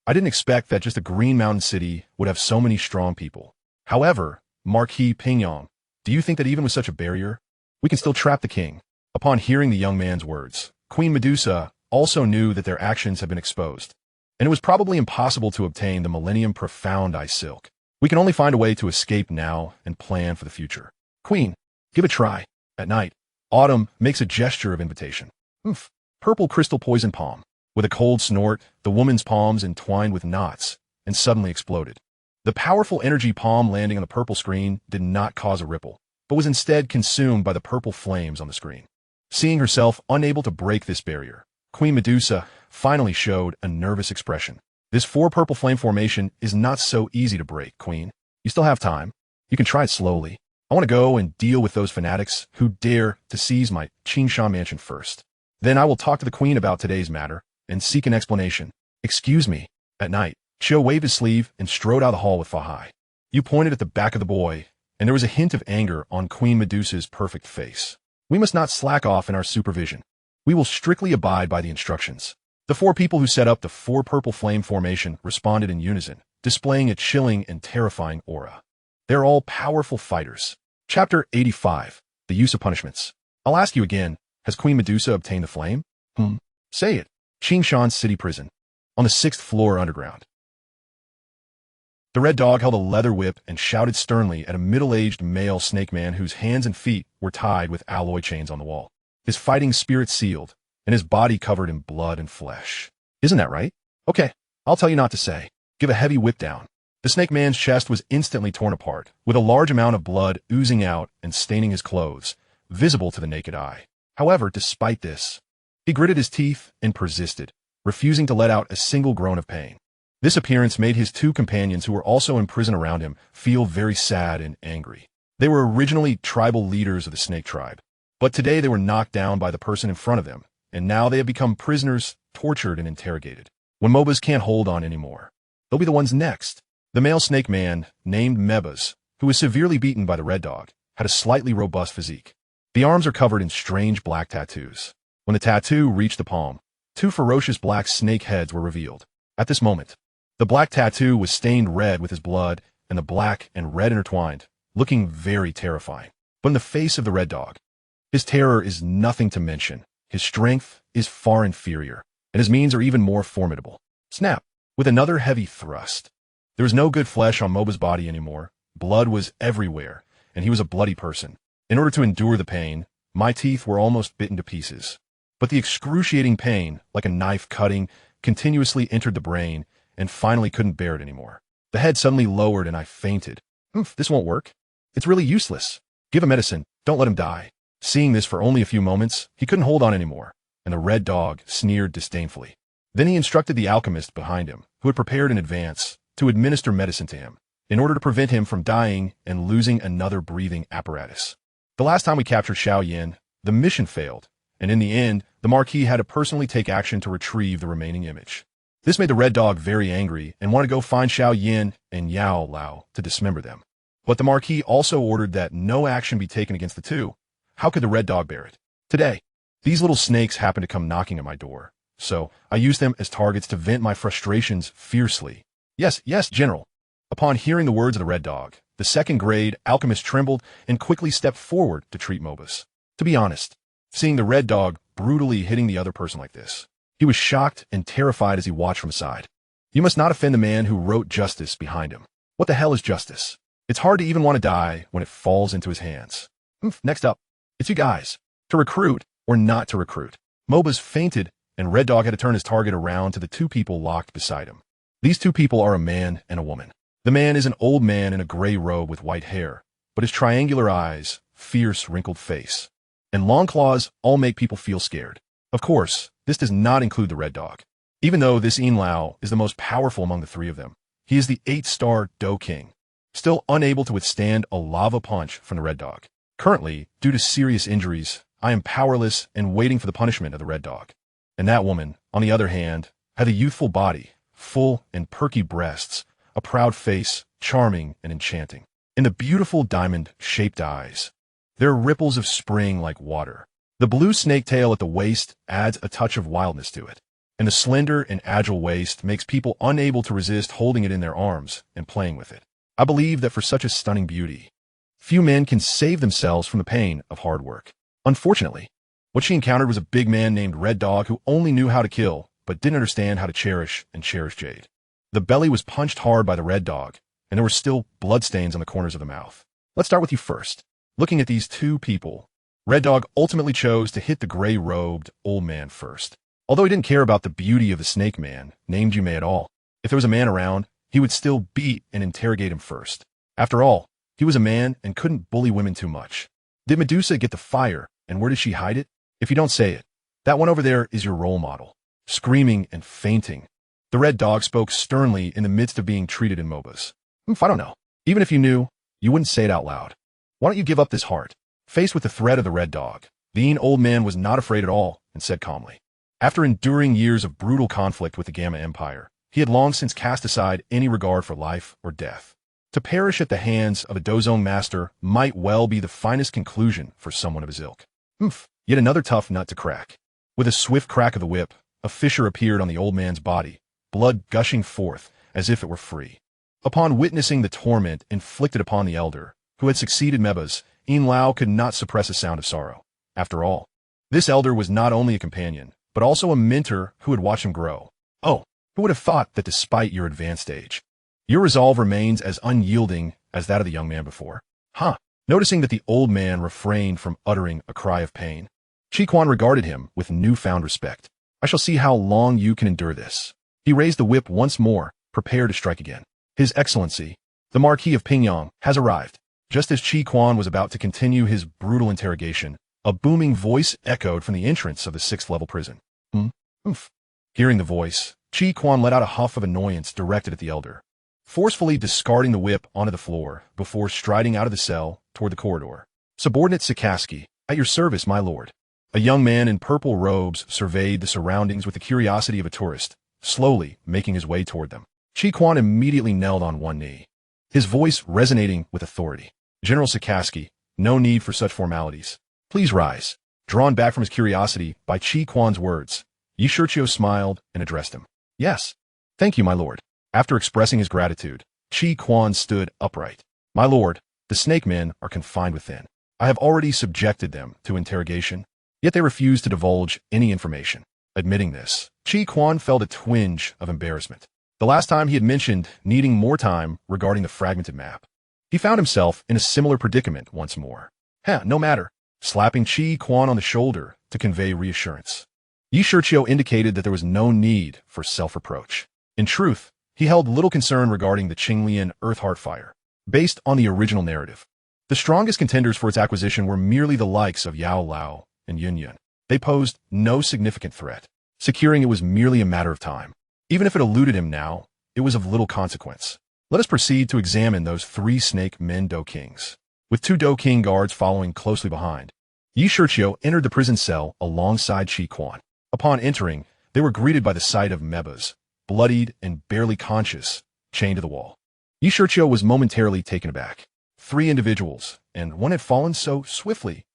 I didn't expect that just a Green Mountain city would have so many strong people. However, Marquis Pingyang, do you think that even with such a barrier, we can still trap the king? Upon hearing the young man's words, Queen Medusa also knew that their actions had been exposed, and it was probably impossible to obtain the Millennium Profound Eye Silk. We can only find a way to escape now and plan for the future. Queen, give a try. At night, Autumn makes a gesture of invitation. Purple crystal poison palm. With a cold snort, the woman's palms entwined with knots and suddenly exploded. The powerful energy palm landing on the purple screen did not cause a ripple, but was instead consumed by the purple flames on the screen. Seeing herself unable to break this barrier, Queen Medusa finally showed a nervous expression. This 4 purple flame formation is not so easy to break, Queen. You still have time. You can try it slowly. I want to go and deal with those fanatics who dare to seize my Qingshan mansion first. Then I will talk to the queen about today's matter and seek an explanation. Excuse me. At night, Chiu waved his sleeve and strode out of the hall with Fahai. You pointed at the back of the boy, and there was a hint of anger on Queen Medusa's perfect face. We must not slack off in our supervision. We will strictly abide by the instructions. The 4 people who set up the 4 purple flame formation responded in unison, displaying a chilling and terrifying aura. They're all powerful fighters. Chapter 85. The Use of Punishments. I'll ask you again, has Queen Medusa obtained the flame? Say it. Qingshan City Prison. On the 6th floor underground. The red dog held a leather whip and shouted sternly at a middle-aged male snake man whose hands and feet were tied with alloy chains on the wall, his fighting spirit sealed, and his body covered in blood and flesh. Isn't that right? Okay, I'll tell you not to say. Give a heavy whip down. The snake man's chest was instantly torn apart, with a large amount of blood oozing out and staining his clothes, visible to the naked eye. However, despite this, he gritted his teeth and persisted, refusing to let out a single groan of pain. This appearance made his 2 companions who were also in prison around him feel very sad and angry. They were originally tribal leaders of the snake tribe, but today they were knocked down by the person in front of them, and now they have become prisoners, tortured and interrogated. When MOBAs can't hold on anymore, they'll be the ones next. The male snake man, named Mebas, who was severely beaten by the red dog, had a slightly robust physique. The arms are covered in strange black tattoos. When the tattoo reached the palm, 2 ferocious black snake heads were revealed. At this moment, the black tattoo was stained red with his blood, and the black and red intertwined, looking very terrifying. But in the face of the red dog, his terror is nothing to mention. His strength is far inferior, and his means are even more formidable. Snap! with another heavy thrust. There was no good flesh on Moba's body anymore. Blood was everywhere, and he was a bloody person. In order to endure the pain, my teeth were almost bitten to pieces. But the excruciating pain, like a knife cutting, continuously entered the brain and finally couldn't bear it anymore. The head suddenly lowered and I fainted. This won't work. It's really useless. Give him medicine. Don't let him die. Seeing this for only a few moments, he couldn't hold on anymore, and the red dog sneered disdainfully. Then he instructed the alchemist behind him, who had prepared in advance, to administer medicine to him, in order to prevent him from dying and losing another breathing apparatus. The last time we captured Shiao Yen, the mission failed, and in the end, the Marquis had to personally take action to retrieve the remaining image. This made the red dog very angry and wanted to go find Shiao Yen and Yao Lao to dismember them. But the Marquis also ordered that no action be taken against the two. How could the red dog bear it? Today, these little snakes happened to come knocking at my door, so I used them as targets to vent my frustrations fiercely. Yes, General. Upon hearing the words of the red dog, the second-grade alchemist trembled and quickly stepped forward to treat Mobus. To be honest, seeing the red dog brutally hitting the other person like this, he was shocked and terrified as he watched from aside. You must not offend the man who wrote justice behind him. What the hell is justice? It's hard to even want to die when it falls into his hands. Next up, it's you guys. To recruit or not to recruit. Mobus fainted, and Red Dog had to turn his target around to the two people locked beside him. These two people are a man and a woman. The man is an old man in a gray robe with white hair, but his triangular eyes, fierce wrinkled face, and long claws all make people feel scared. Of course, this does not include the Red Dog. Even though this Yin Lao is the most powerful among the three of them, he is the 8-star Dou King, still unable to withstand a lava punch from the Red Dog. Currently, due to serious injuries, I am powerless and waiting for the punishment of the Red Dog. And that woman, on the other hand, had a youthful body, full and perky breasts, a proud face, charming and enchanting. In the beautiful diamond-shaped eyes, there are ripples of spring like water. The blue snake tail at the waist adds a touch of wildness to it, and the slender and agile waist makes people unable to resist holding it in their arms and playing with it. I believe that for such a stunning beauty, few men can save themselves from the pain of hard work. Unfortunately, what she encountered was a big man named Red Dog who only knew how to kill, but didn't understand how to cherish Jade. The belly was punched hard by the Red Dog, and there were still bloodstains on the corners of the mouth. Let's start with you first. Looking at these two people, Red Dog ultimately chose to hit the gray-robed old man first. Although he didn't care about the beauty of the snake man, named Yume, at all, if there was a man around, he would still beat and interrogate him first. After all, he was a man and couldn't bully women too much. Did Medusa get the fire, and where did she hide it? If you don't say it, that one over there is your role model. Screaming and fainting. The Red Dog spoke sternly in the midst of being treated in MOBAs. I don't know. Even if you knew, you wouldn't say it out loud. Why don't you give up this heart? Faced with the threat of the Red Dog, the old man was not afraid at all and said calmly. After enduring years of brutal conflict with the Gama Empire, he had long since cast aside any regard for life or death. To perish at the hands of a Dozong master might well be the finest conclusion for someone of his ilk. Yet another tough nut to crack. With a swift crack of the whip, a fissure appeared on the old man's body, blood gushing forth as if it were free. Upon witnessing the torment inflicted upon the elder, who had succeeded Mebas, Yin Lao could not suppress a sound of sorrow. After all, this elder was not only a companion, but also a mentor who had watched him grow. Oh, who would have thought that despite your advanced age, your resolve remains as unyielding as that of the young man before? Noticing that the old man refrained from uttering a cry of pain, Shiqiu regarded him with newfound respect. I shall see how long you can endure this. He raised the whip once more, prepared to strike again. His Excellency, the Marquis of Pingyang, has arrived. Just as Shiqiu was about to continue his brutal interrogation, a booming voice echoed from the entrance of the 6th-level prison. Hearing the voice, Shiqiu let out a huff of annoyance directed at the elder, forcefully discarding the whip onto the floor before striding out of the cell toward the corridor. Subordinate Sakaski, at your service, my lord. A young man in purple robes surveyed the surroundings with the curiosity of a tourist, slowly making his way toward them. Shiqiu immediately knelt on one knee, his voice resonating with authority. General Sakaski, no need for such formalities. Please rise. Drawn back from his curiosity by Shiqiu's words, Shiqiu smiled and addressed him. Yes. Thank you, my lord. After expressing his gratitude, Shiqiu stood upright. My lord, the snake men are confined within. I have already subjected them to interrogation, yet they refuse to divulge any information. Admitting this, Shiqiu felt a twinge of embarrassment. The last time he had mentioned needing more time regarding the fragmented map. He found himself in a similar predicament once more. No matter, slapping Qi Quan on the shoulder to convey reassurance. Shiqiu indicated that there was no need for self-reproach. In truth, he held little concern regarding the Qinglian Earth Heart Fire. Based on the original narrative, the strongest contenders for its acquisition were merely the likes of Yao Lao and Yun. They posed no significant threat. Securing it was merely a matter of time. Even if it eluded him now, it was of little consequence. Let us proceed to examine those 3 snake men Dou Kings. With 2 Dou King guards following closely behind, Shiqiu entered the prison cell alongside Qi Quan. Upon entering, they were greeted by the sight of Mebas, bloodied and barely conscious, chained to the wall. Shiqiu was momentarily taken aback. 3 individuals, and one had fallen so swiftly.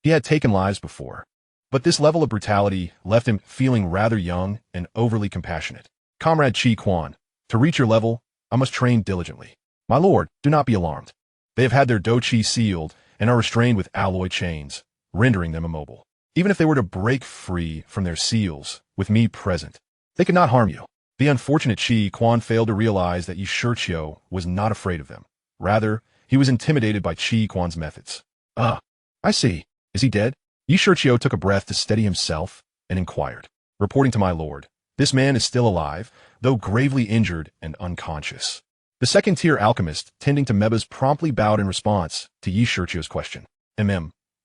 He had taken lives before, but this level of brutality left him feeling rather young and overly compassionate. Comrade Qi Quan, to reach your level, I must train diligently. My lord, do not be alarmed. They have had their Dou Qi sealed and are restrained with alloy chains, rendering them immobile. Even if they were to break free from their seals, with me present, they could not harm you. The unfortunate Qi Quan failed to realize that Shiqiu was not afraid of them. Rather, he was intimidated by Qi Quan's methods. I see. Is he dead? Shiqiu took a breath to steady himself and inquired. Reporting to my lord, this man is still alive, though gravely injured and unconscious. The second-tier alchemist, tending to Mebas, promptly bowed in response to Shiqiu's question.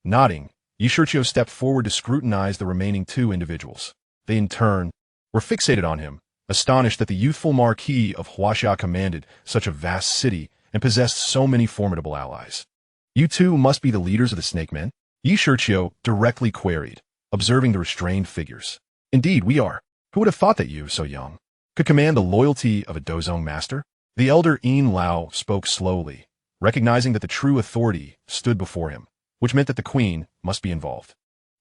Nodding, Shiqiu stepped forward to scrutinize the remaining 2 individuals. They, in turn, were fixated on him, astonished that the youthful Marquis of Hasha commanded such a vast city and possessed so many formidable allies. You 2 must be the leaders of the Snake Men? Shiqiu directly queried, observing the restrained figures. Indeed, we are. Who would have thought that you, so young, could command the loyalty of a Dozong master? The elder Yao Lao spoke slowly, recognizing that the true authority stood before him, which meant that the queen must be involved.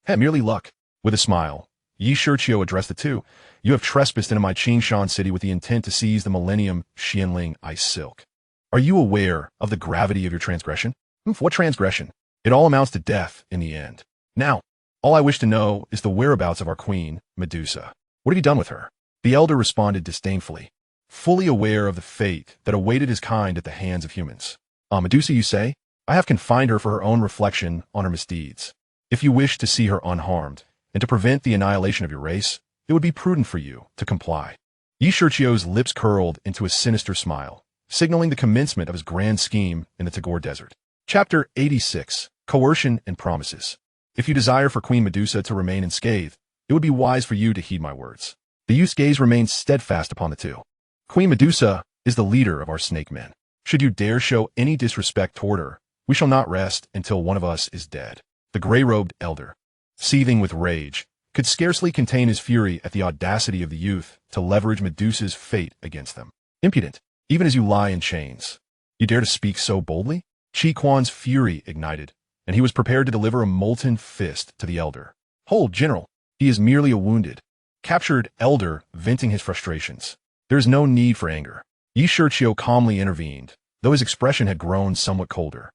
Merely luck. With a smile, Shiqiu addressed the 2. You have trespassed into my Qingshan city with the intent to seize the Millennium Xianling Ice Silk. Are you aware of the gravity of your transgression? What transgression? It all amounts to death in the end. Now, all I wish to know is the whereabouts of our queen, Medusa. What have you done with her? The elder responded disdainfully, fully aware of the fate that awaited his kind at the hands of humans. Medusa, you say? I have confined her for her own reflection on her misdeeds. If you wish to see her unharmed, and to prevent the annihilation of your race, it would be prudent for you to comply. Shiqiu's lips curled into a sinister smile, signaling the commencement of his grand scheme in the Tagore Desert. Chapter 86, Coercion and Promises. If you desire for Queen Medusa to remain unscathed, it would be wise for you to heed my words. The youth's gaze remained steadfast upon the 2. Queen Medusa is the leader of our snake men. Should you dare show any disrespect toward her, we shall not rest until one of us is dead. The gray-robed elder, seething with rage, could scarcely contain his fury at the audacity of the youth to leverage Medusa's fate against them. Impudent, even as you lie in chains. You dare to speak so boldly? Qi Quan's fury ignited, and he was prepared to deliver a molten fist to the elder. Hold, General. He is merely a wounded, captured elder venting his frustrations. There is no need for anger. Shiqiu calmly intervened, though his expression had grown somewhat colder.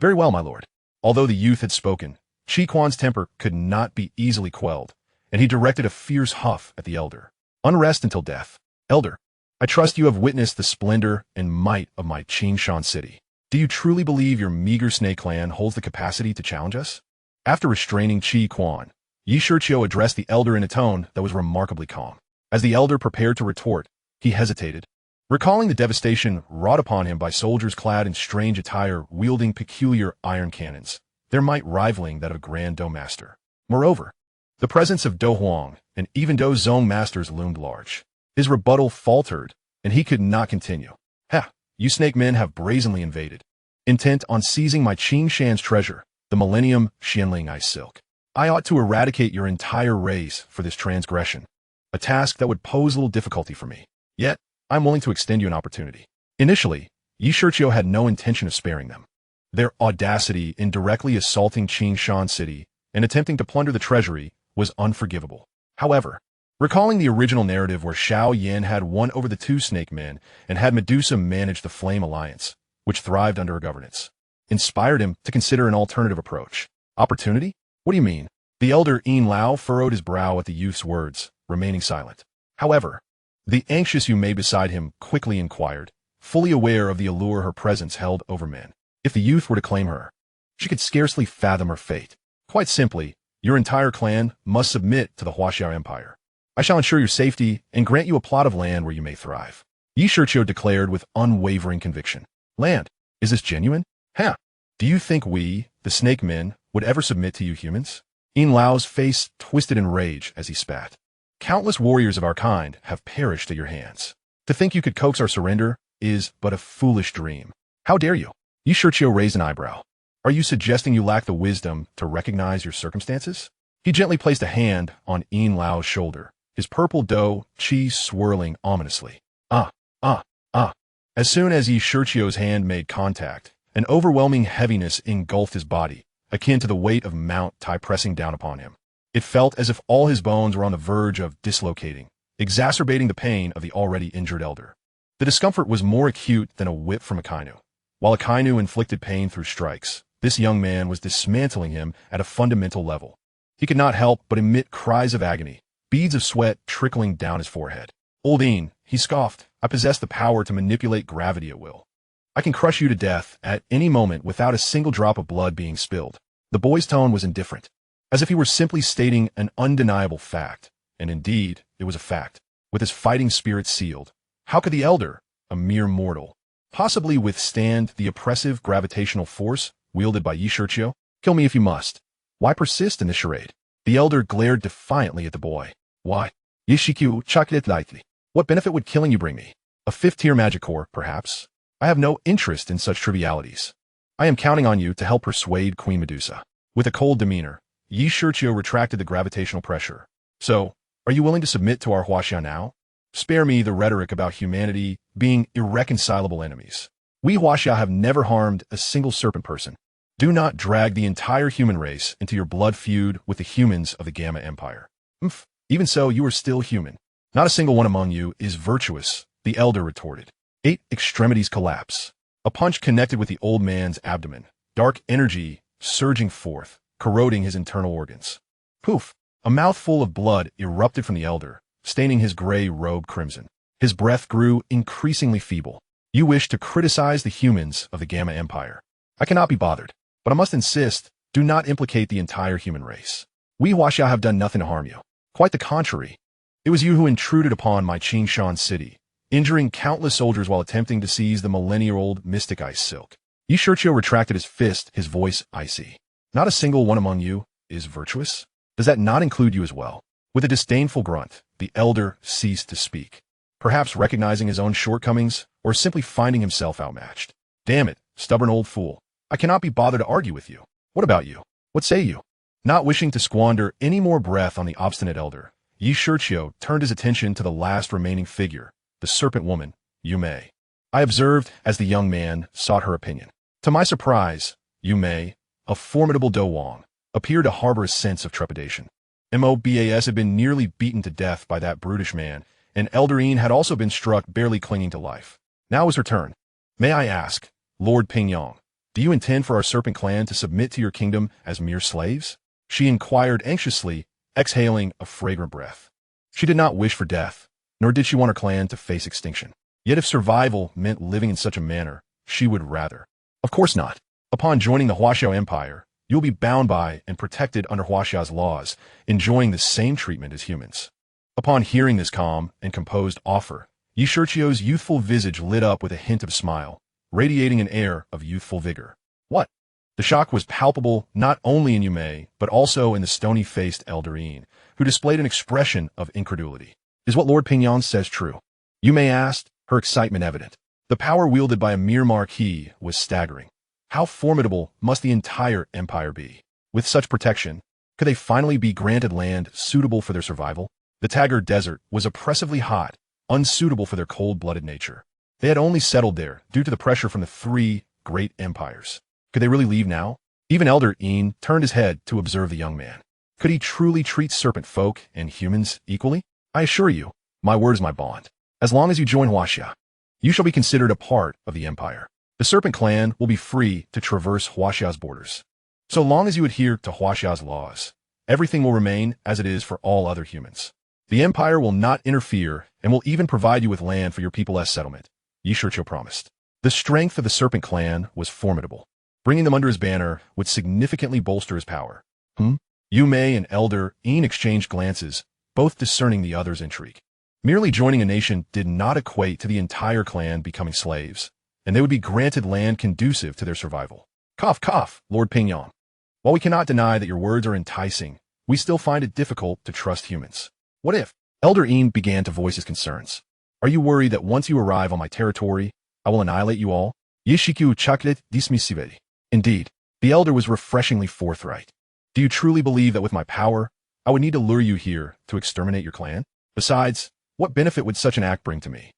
Very well, my lord. Although the youth had spoken, Qi Quan's temper could not be easily quelled, and he directed a fierce huff at the elder. Unrest until death. Elder, I trust you have witnessed the splendor and might of my Qingshan city. Do you truly believe your meager snake clan holds the capacity to challenge us? After restraining Qi Quan, Shiqiu addressed the elder in a tone that was remarkably calm. As the elder prepared to retort, he hesitated, recalling the devastation wrought upon him by soldiers clad in strange attire wielding peculiar iron cannons, their might rivaling that of a grand Dou master. Moreover, the presence of Dou Huang and even Dou Zong masters loomed large. His rebuttal faltered, and he could not continue. You snake men have brazenly invaded, intent on seizing my Qingshan's treasure, the Millennium Xianling Ice Silk. I ought to eradicate your entire race for this transgression, a task that would pose little difficulty for me. Yet, I'm willing to extend you an opportunity. Initially, Shiqiu had no intention of sparing them. Their audacity in directly assaulting Qingshan City and attempting to plunder the treasury was unforgivable. However, recalling the original narrative where Shiao Yen had won over the 2 snake men and had Medusa manage the Flame Alliance, which thrived under her governance, inspired him to consider an alternative approach. Opportunity? What do you mean? The elder Yao Lao furrowed his brow at the youth's words, remaining silent. However, The anxious Yu Mei beside him quickly inquired, fully aware of the allure her presence held over men. If the youth were to claim her, she could scarcely fathom her fate. Quite simply, your entire clan must submit to the Shiao Empire. I shall ensure your safety and grant you a plot of land where you may thrive. Shiqiu declared with unwavering conviction. Land? Is this genuine? Huh? Do you think we, the snake men, would ever submit to you humans? Yao Lao's face twisted in rage as he spat. Countless warriors of our kind have perished at your hands. To think you could coax our surrender is but a foolish dream. How dare you? Shiqiu raised an eyebrow. Are you suggesting you lack the wisdom to recognize your circumstances? He gently placed a hand on Yao Lao's shoulder, his purple Dou Qi swirling ominously. As soon as Shiqiu's hand made contact, an overwhelming heaviness engulfed his body, akin to the weight of Mount Tai pressing down upon him. It felt as if all his bones were on the verge of dislocating, exacerbating the pain of the already injured elder. The discomfort was more acute than a whip from Akinu. While Akinu inflicted pain through strikes, this young man was dismantling him at a fundamental level. He could not help but emit cries of agony, beads of sweat trickling down his forehead. Old Yin, he scoffed, I possess the power to manipulate gravity at will. I can crush you to death at any moment without a single drop of blood being spilled. The boy's tone was indifferent, as if he were simply stating an undeniable fact. And indeed, it was a fact. With his fighting spirit sealed, how could the elder, a mere mortal, possibly withstand the oppressive gravitational force wielded by Shiqiu? Kill me if you must. Why persist in this charade? The elder glared defiantly at the boy. Why? Shiqiu chucked it lightly. What benefit would killing you bring me? A fifth-tier magic core, perhaps? I have no interest in such trivialities. I am counting on you to help persuade Queen Medusa. With a cold demeanor, Shiqiu retracted the gravitational pressure. So, are you willing to submit to our Huaxia now? Spare me the rhetoric about humanity being irreconcilable enemies. We Huaxia have never harmed a single serpent person. Do not drag the entire human race into your blood feud with the humans of the Gama Empire. Even so, you are still human. Not a single one among you is virtuous, the elder retorted. 8 extremities collapse. A punch connected with the old man's abdomen, dark energy surging forth, corroding his internal organs. Poof! A mouthful of blood erupted from the elder, staining his gray robe crimson. His breath grew increasingly feeble. You wish to criticize the humans of the Gama Empire. I cannot be bothered, but I must insist, do not implicate the entire human race. We Huaxia have done nothing to harm you. Quite the contrary. It was you who intruded upon my Qingshan city, injuring countless soldiers while attempting to seize the millennia-old mystic ice silk. Shiqiu retracted his fist, his voice icy. Not a single one among you is virtuous? Does that not include you as well? With a disdainful grunt, the elder ceased to speak, perhaps recognizing his own shortcomings or simply finding himself outmatched. Damn it, stubborn old fool. I cannot be bothered to argue with you. What about you? What say you? Not wishing to squander any more breath on the obstinate elder, Shiqiu turned his attention to the last remaining figure, the serpent woman, Yu Mei. I observed as the young man sought her opinion. To my surprise, Yu Mei, a formidable Dou Wang, appeared to harbor a sense of trepidation. Mobas had been nearly beaten to death by that brutish man, and Elder Yin had also been struck barely clinging to life. Now was her turn. May I ask, Lord Pingyang, do you intend for our serpent clan to submit to your kingdom as mere slaves? She inquired anxiously, exhaling a fragrant breath. She did not wish for death, nor did she want her clan to face extinction. Yet if survival meant living in such a manner, she would rather. Of course not. Upon joining the Shiao Empire, you'll be bound by and protected under Huaxia's laws, enjoying the same treatment as humans. Upon hearing this calm and composed offer, Shiqiu's youthful visage lit up with a hint of a smile, radiating an air of youthful vigor. What? The shock was palpable not only in Yu Mei, but also in the stony-faced Elder Yin, who displayed an expression of incredulity. Is what Lord Pingyang says true? Yu Mei asked, her excitement evident. The power wielded by a mere marquis was staggering. How formidable must the entire empire be? With such protection, could they finally be granted land suitable for their survival? The Taggart Desert was oppressively hot, unsuitable for their cold-blooded nature. They had only settled there due to the pressure from the 3 great empires. Could they really leave now? Even Elder Yin turned his head to observe the young man. Could he truly treat serpent folk and humans equally? I assure you, my word is my bond. As long as you join Huaxia, you shall be considered a part of the empire. The serpent clan will be free to traverse Huaxia's borders. So long as you adhere to Huaxia's laws, everything will remain as it is for all other humans. The Empire will not interfere and will even provide you with land for your people as settlement, Shiqiu promised. The strength of the Serpent clan was formidable. Bringing them under his banner would significantly bolster his power. Yu Mei and Elder Yin exchanged glances, both discerning the other's intrigue. Merely joining a nation did not equate to the entire clan becoming slaves, and they would be granted land conducive to their survival. Cough, cough, Lord Pingyang. While we cannot deny that your words are enticing, we still find it difficult to trust humans. What if? Elder Yin began to voice his concerns. Are you worried that once you arrive on my territory, I will annihilate you all? Shiqiu chocolate dismissive. Indeed, the elder was refreshingly forthright. Do you truly believe that with my power, I would need to lure you here to exterminate your clan? Besides, what benefit would such an act bring to me?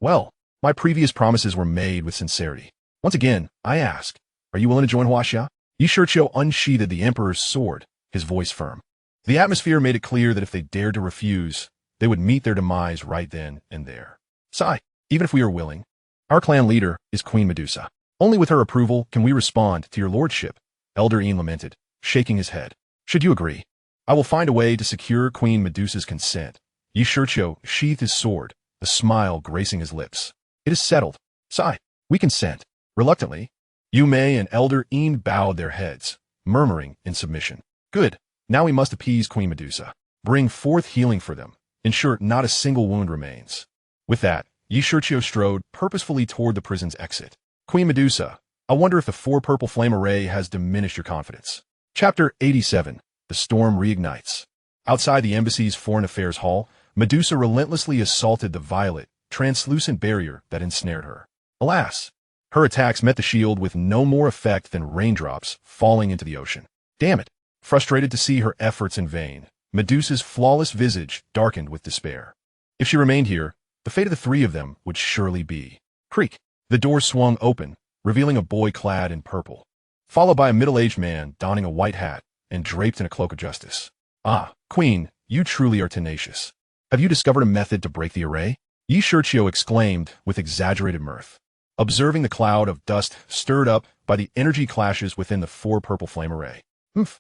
Well, my previous promises were made with sincerity. Once again, I ask, are you willing to join Hasha? Shiqiu unsheathed the emperor's sword, his voice firm. The atmosphere made it clear that if they dared to refuse, they would meet their demise right then and there. Sigh, even if we are willing, our clan leader is Queen Medusa. Only with her approval can we respond to your lordship, Elder Yin lamented, shaking his head. Should you agree, I will find a way to secure Queen Medusa's consent. Shiqiu sheathed his sword, a smile gracing his lips. It is settled. Sigh, we consent. Reluctantly, Yu Mei and Elder Yin bowed their heads, murmuring in submission. Good. Now we must appease Queen Medusa. Bring forth healing for them. Ensure not a single wound remains. With that, Shiqiu strode purposefully toward the prison's exit. Queen Medusa, I wonder if the 4 purple flame array has diminished your confidence. Chapter 87. The storm reignites. Outside the embassy's foreign affairs hall, Medusa relentlessly assaulted the violet, translucent barrier that ensnared her. Alas, her attacks met the shield with no more effect than raindrops falling into the ocean. Damn it! Frustrated to see her efforts in vain, Medusa's flawless visage darkened with despair. If she remained here, the fate of the 3 of them would surely be. Creak! The door swung open, revealing a boy clad in purple, followed by a middle-aged man donning a white hat and draped in a cloak of justice. Ah, Queen, you truly are tenacious. Have you discovered a method to break the array? Shiqiu exclaimed with exaggerated mirth, observing the cloud of dust stirred up by the energy clashes within the 4 purple flame array.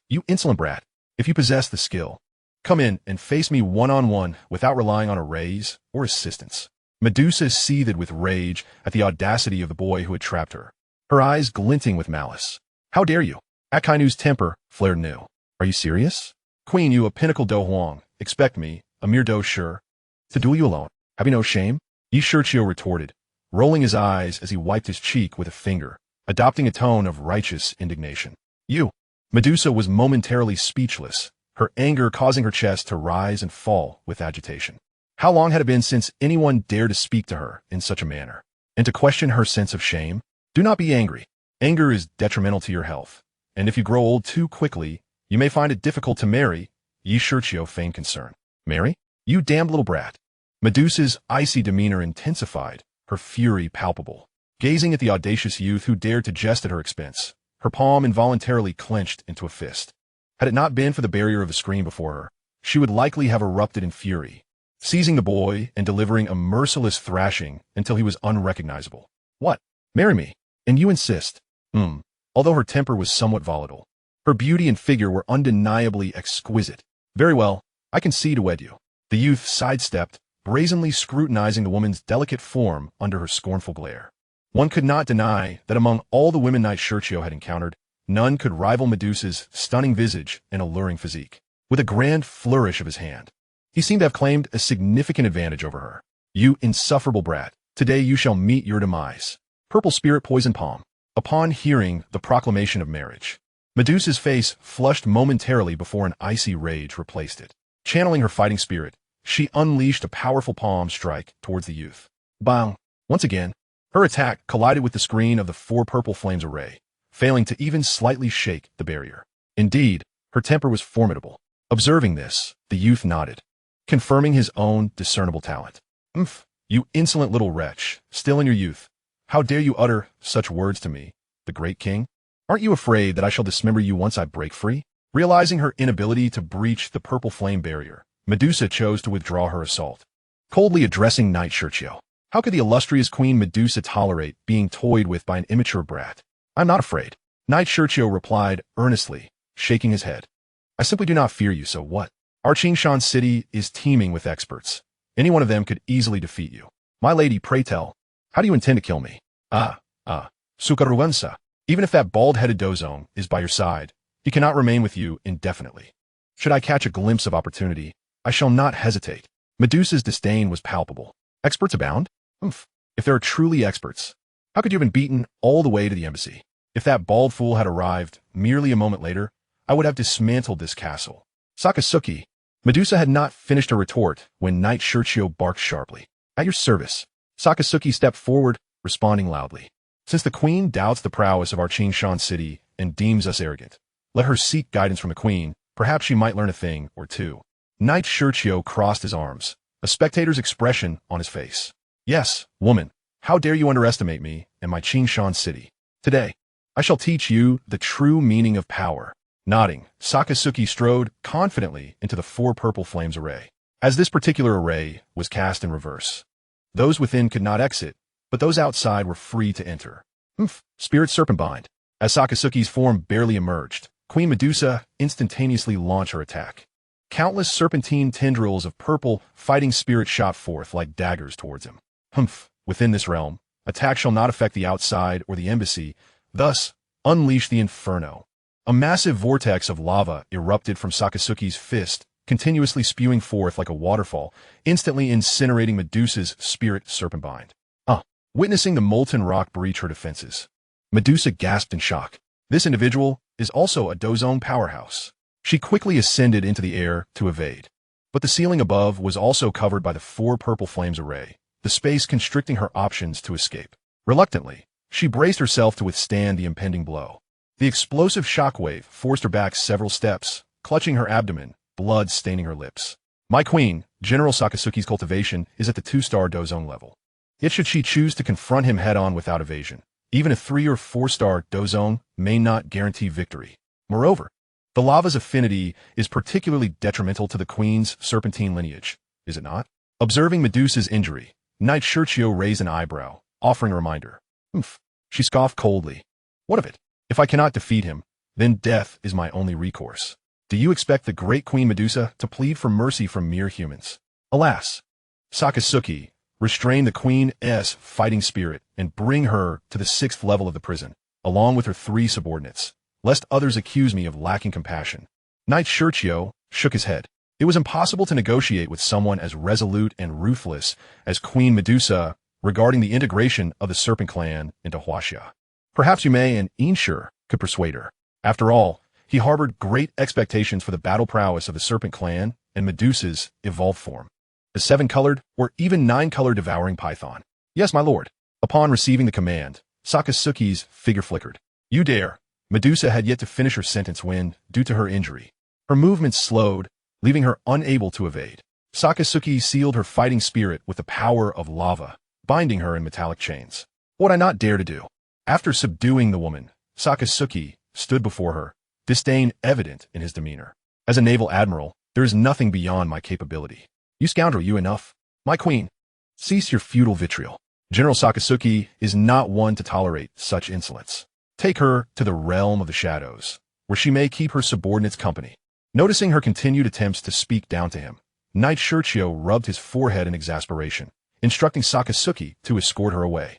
You insolent brat. If you possess the skill, come in and face me one-on-one without relying on a raise or assistance. Medusa seethed with rage at the audacity of the boy who had trapped her, her eyes glinting with malice. How dare you? Akinu's temper flared anew. Are you serious? Queen, you a pinnacle Dou Huang, expect me, a mere Dou Shi, to duel you alone. Have you no shame? Shiqiu retorted, rolling his eyes as he wiped his cheek with a finger, adopting a tone of righteous indignation. You! Medusa was momentarily speechless, her anger causing her chest to rise and fall with agitation. How long had it been since anyone dared to speak to her in such a manner, and to question her sense of shame? Do not be angry. Anger is detrimental to your health, and if you grow old too quickly, you may find it difficult to marry. Shiqiu feigned concern. Marry? You damned little brat. Medusa's icy demeanor intensified, her fury palpable. Gazing at the audacious youth who dared to jest at her expense, her palm involuntarily clenched into a fist. Had it not been for the barrier of the screen before her, she would likely have erupted in fury, seizing the boy and delivering a merciless thrashing until he was unrecognizable. What? Marry me? And you insist? Although her temper was somewhat volatile, her beauty and figure were undeniably exquisite. Very well, I concede to wed you. The youth sidestepped, brazenly scrutinizing the woman's delicate form under her scornful glare. One could not deny that among all the women knights Shiqiu had encountered, none could rival Medusa's stunning visage and alluring physique. With a grand flourish of his hand, he seemed to have claimed a significant advantage over her. You insufferable brat, today you shall meet your demise. Purple spirit poison palm. Upon hearing the proclamation of marriage, Medusa's face flushed momentarily before an icy rage replaced it. Channeling her fighting spirit, she unleashed a powerful palm strike towards the youth. Bang! Once again, her attack collided with the screen of the 4 purple flames array, failing to even slightly shake the barrier. Indeed, her temper was formidable. Observing this, the youth nodded, confirming his own discernible talent. You insolent little wretch, still in your youth. How dare you utter such words to me, the great king? Aren't you afraid that I shall dismember you once I break free? Realizing her inability to breach the purple flame barrier, Medusa chose to withdraw her assault. Coldly addressing Knight Shiqiu, how could the illustrious Queen Medusa tolerate being toyed with by an immature brat? I'm not afraid. Knight Shiqiu replied earnestly, shaking his head. I simply do not fear you, so what? Our Qingshan city is teeming with experts. Any one of them could easily defeat you. My lady, pray tell, how do you intend to kill me? Sukaruensa. Even if that bald-headed Dozong is by your side, he cannot remain with you indefinitely. Should I catch a glimpse of opportunity, I shall not hesitate. Medusa's disdain was palpable. Experts abound? If there are truly experts, how could you have been beaten all the way to the embassy? If that bald fool had arrived merely a moment later, I would have dismantled this castle. Sakasuki. Medusa had not finished her retort when Knight Shiqiu barked sharply. At your service. Sakasuki stepped forward, responding loudly. Since the queen doubts the prowess of our Qingshan city and deems us arrogant, let her seek guidance from the queen. Perhaps she might learn a thing or two. Knight Shiqiu crossed his arms, a spectator's expression on his face. Yes, woman, how dare you underestimate me and my Qingshan city? Today, I shall teach you the true meaning of power. Nodding, Sakasuki strode confidently into the 4 purple flames array. As this particular array was cast in reverse, those within could not exit, but those outside were free to enter. Spirit Serpent Bind. As Sakasuki's form barely emerged, Queen Medusa instantaneously launched her attack. Countless serpentine tendrils of purple fighting spirit shot forth like daggers towards him. Within this realm, attack shall not affect the outside or the embassy, thus, unleash the inferno. A massive vortex of lava erupted from Sakasuki's fist, continuously spewing forth like a waterfall, instantly incinerating Medusa's spirit serpent bind. Witnessing the molten rock breach her defenses, Medusa gasped in shock. This individual is also a Dozong powerhouse. She quickly ascended into the air to evade. But the ceiling above was also covered by the 4 purple flames array, the space constricting her options to escape. Reluctantly, she braced herself to withstand the impending blow. The explosive shockwave forced her back several steps, clutching her abdomen, blood staining her lips. My queen, General Sakasuki's cultivation, is at the 2-star Dozong level. Yet should she choose to confront him head-on without evasion, even a 3- or 4-star Dozong may not guarantee victory. Moreover, the lava's affinity is particularly detrimental to the queen's serpentine lineage, is it not? Observing Medusa's injury, Knight Shiqiu raised an eyebrow, offering a reminder. She scoffed coldly. What of it? If I cannot defeat him, then death is my only recourse. Do you expect the great Queen Medusa to plead for mercy from mere humans? Alas! Sakasuki, restrain the queen's fighting spirit and bring her to the 6th level of the prison, along with her 3 subordinates, lest others accuse me of lacking compassion. Knight Shiqiu shook his head. It was impossible to negotiate with someone as resolute and ruthless as Queen Medusa regarding the integration of the Serpent Clan into Hasha. Perhaps you may and Inshur could persuade her. After all, he harbored great expectations for the battle prowess of the Serpent Clan and Medusa's evolved form. The 7-colored or even 9-colored devouring python. Yes, my lord. Upon receiving the command, Sakasuki's figure flickered. You dare. Medusa had yet to finish her sentence when, due to her injury, her movements slowed, leaving her unable to evade. Sakasuki sealed her fighting spirit with the power of lava, binding her in metallic chains. What would I not dare to do? After subduing the woman, Sakasuki stood before her, disdain evident in his demeanor. As a naval admiral, there is nothing beyond my capability. You scoundrel, you enough. My queen, cease your futile vitriol. General Sakasuki is not one to tolerate such insolence. Take her to the realm of the shadows, where she may keep her subordinates company. Noticing her continued attempts to speak down to him, Knight Shiqiu rubbed his forehead in exasperation, instructing Sakasuki to escort her away.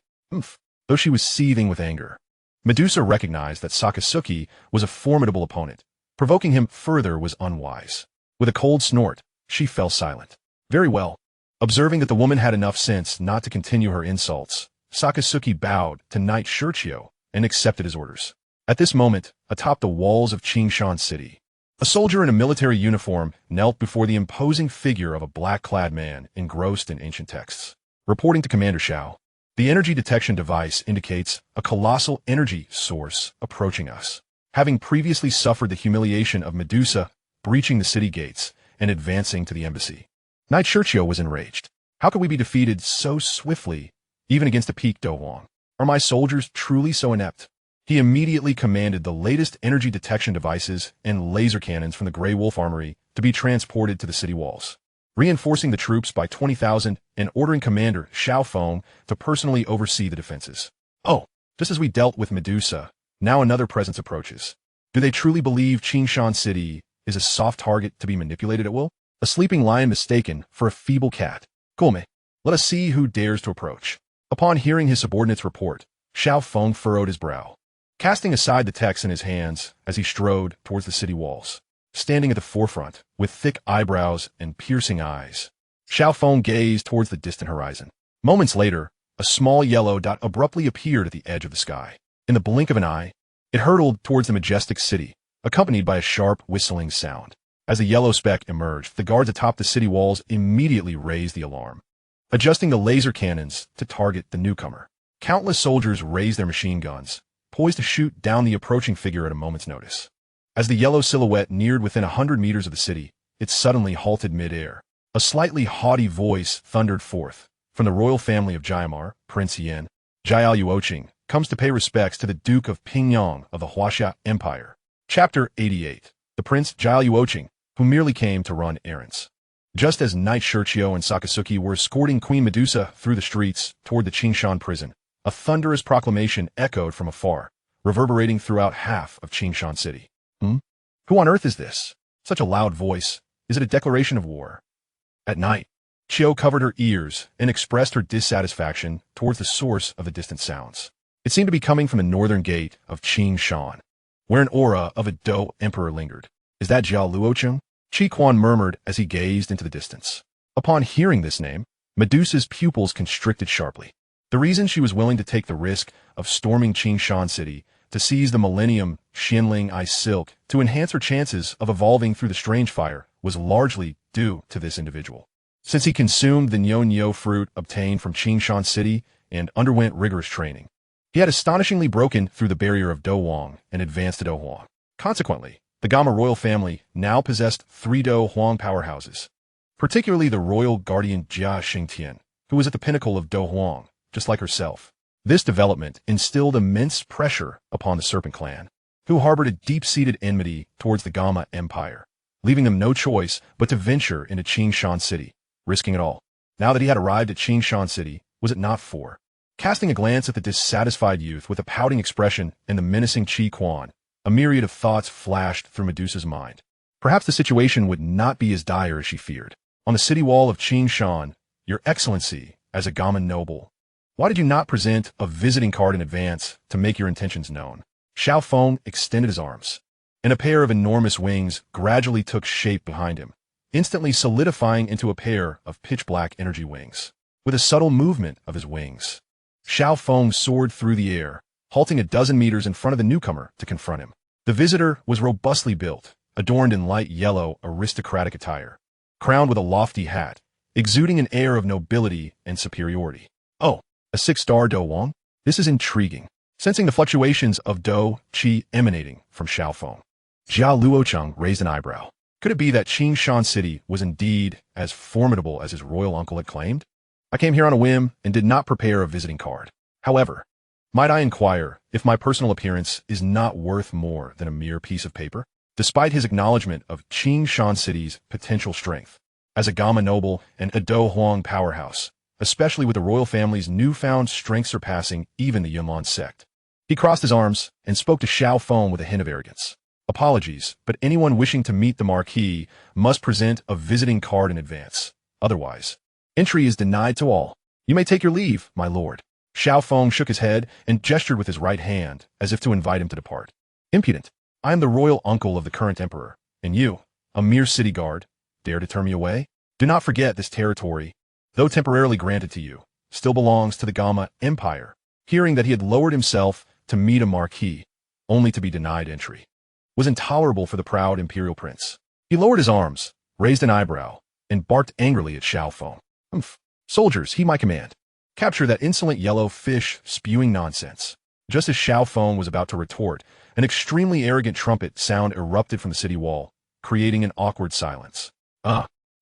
Though she was seething with anger, Medusa recognized that Sakasuki was a formidable opponent. Provoking him further was unwise. With a cold snort, she fell silent. Very well. Observing that the woman had enough sense not to continue her insults, Sakasuki bowed to Knight Shiqiu and accepted his orders. At this moment, atop the walls of Qingshan City, a soldier in a military uniform knelt before the imposing figure of a black-clad man engrossed in ancient texts. Reporting to Commander Shiao, the energy detection device indicates a colossal energy source approaching us. Having previously suffered the humiliation of Medusa breaching the city gates and advancing to the embassy, Knight Shiqiu was enraged. How could we be defeated so swiftly, even against a peak Dowang? Are my soldiers truly so inept? He immediately commanded the latest energy detection devices and laser cannons from the Grey Wolf Armory to be transported to the city walls, reinforcing the troops by 20,000 and ordering Commander Xiao Feng to personally oversee the defenses. Oh, just as we dealt with Medusa, now another presence approaches. Do they truly believe Qingshan City is a soft target to be manipulated at will? A sleeping lion mistaken for a feeble cat? Come, let us see who dares to approach. Upon hearing his subordinate's report, Xiao Feng furrowed his brow, casting aside the text in his hands as he strode towards the city walls. Standing at the forefront, with thick eyebrows and piercing eyes, Xiao Feng gazed towards the distant horizon. Moments later, a small yellow dot abruptly appeared at the edge of the sky. In the blink of an eye, it hurtled towards the majestic city, accompanied by a sharp, whistling sound. As the yellow speck emerged, the guards atop the city walls immediately raised the alarm, adjusting the laser cannons to target the newcomer. Countless soldiers raised their machine guns, poised to shoot down the approaching figure at a moment's notice. As the yellow silhouette neared within 100 meters of the city, it suddenly halted mid-air. A slightly haughty voice thundered forth. From the royal family of Jiamar, Prince Yen, Jiao Yuoqing comes to pay respects to the Duke of Pingyang of the Hasha Empire. Chapter 88. The Prince Jiao Yuoqing, who merely came to run errands. Just as Knight Shiqiu and Sakasuki were escorting Queen Medusa through the streets toward the Qingshan prison, a thunderous proclamation echoed from afar, reverberating throughout half of Qingshan City. Who on earth is this? Such a loud voice. Is it a declaration of war? At night, Chiao covered her ears and expressed her dissatisfaction towards the source of the distant sounds. It seemed to be coming from the northern gate of Qingshan, where an aura of a Dou emperor lingered. Is that Jiao Luocheng? Qi Quan murmured as he gazed into the distance. Upon hearing this name, Medusa's pupils constricted sharply. The reason she was willing to take the risk of storming Qingshan City to seize the Millennium Xianling Ice Silk to enhance her chances of evolving through the strange fire was largely due to this individual. Since he consumed the Nyo fruit obtained from Qingshan City and underwent rigorous training, he had astonishingly broken through the barrier of Dou Huang and advanced to Dou Huang. Consequently, the Gama royal family now possessed 3 Dou Huang powerhouses, particularly the royal guardian Jia Xingtian, who was at the pinnacle of Dou Huang, just like herself. This development instilled immense pressure upon the Serpent clan, who harbored a deep-seated enmity towards the Gama Empire, leaving them no choice but to venture into Qingshan City, risking it all. Now that he had arrived at Qingshan City, was it not for? Casting a glance at the dissatisfied youth with a pouting expression and the menacing Qi Quan, a myriad of thoughts flashed through Medusa's mind. Perhaps the situation would not be as dire as she feared. On the city wall of Qingshan, Your Excellency, as a Gama noble, why did you not present a visiting card in advance to make your intentions known? Xiao Feng extended his arms, and a pair of enormous wings gradually took shape behind him, instantly solidifying into a pair of pitch-black energy wings. With a subtle movement of his wings, Xiao Feng soared through the air, halting a dozen meters in front of the newcomer to confront him. The visitor was robustly built, adorned in light yellow aristocratic attire, crowned with a lofty hat, exuding an air of nobility and superiority. Oh, a 6-star Dou Huang? This is intriguing. Sensing the fluctuations of Dou Qi emanating from Xiao Feng, Jiao Luocheng raised an eyebrow. Could it be that Qingshan City was indeed as formidable as his royal uncle had claimed? I came here on a whim and did not prepare a visiting card. However, might I inquire if my personal appearance is not worth more than a mere piece of paper? Despite his acknowledgement of Qingshan City's potential strength, as a Gama noble and a Dou Huang powerhouse, especially with the royal family's newfound strength surpassing even the Yunlan sect, he crossed his arms and spoke to Xiao Feng with a hint of arrogance. Apologies, but anyone wishing to meet the Marquis must present a visiting card in advance. Otherwise, entry is denied to all. You may take your leave, my lord. Xiao Feng shook his head and gestured with his right hand as if to invite him to depart. Impudent. I am the royal uncle of the current emperor, and you, a mere city guard, dare to turn me away? Do not forget this territory, though temporarily granted to you, still belongs to the Gama Empire. Hearing that he had lowered himself to meet a marquis, only to be denied entry, was intolerable for the proud imperial prince. He lowered his arms, raised an eyebrow, and barked angrily at Xiao Feng. Soldiers, heed my command. Capture that insolent yellow fish spewing nonsense. Just as Xiao Feng was about to retort, an extremely arrogant trumpet sound erupted from the city wall, creating an awkward silence.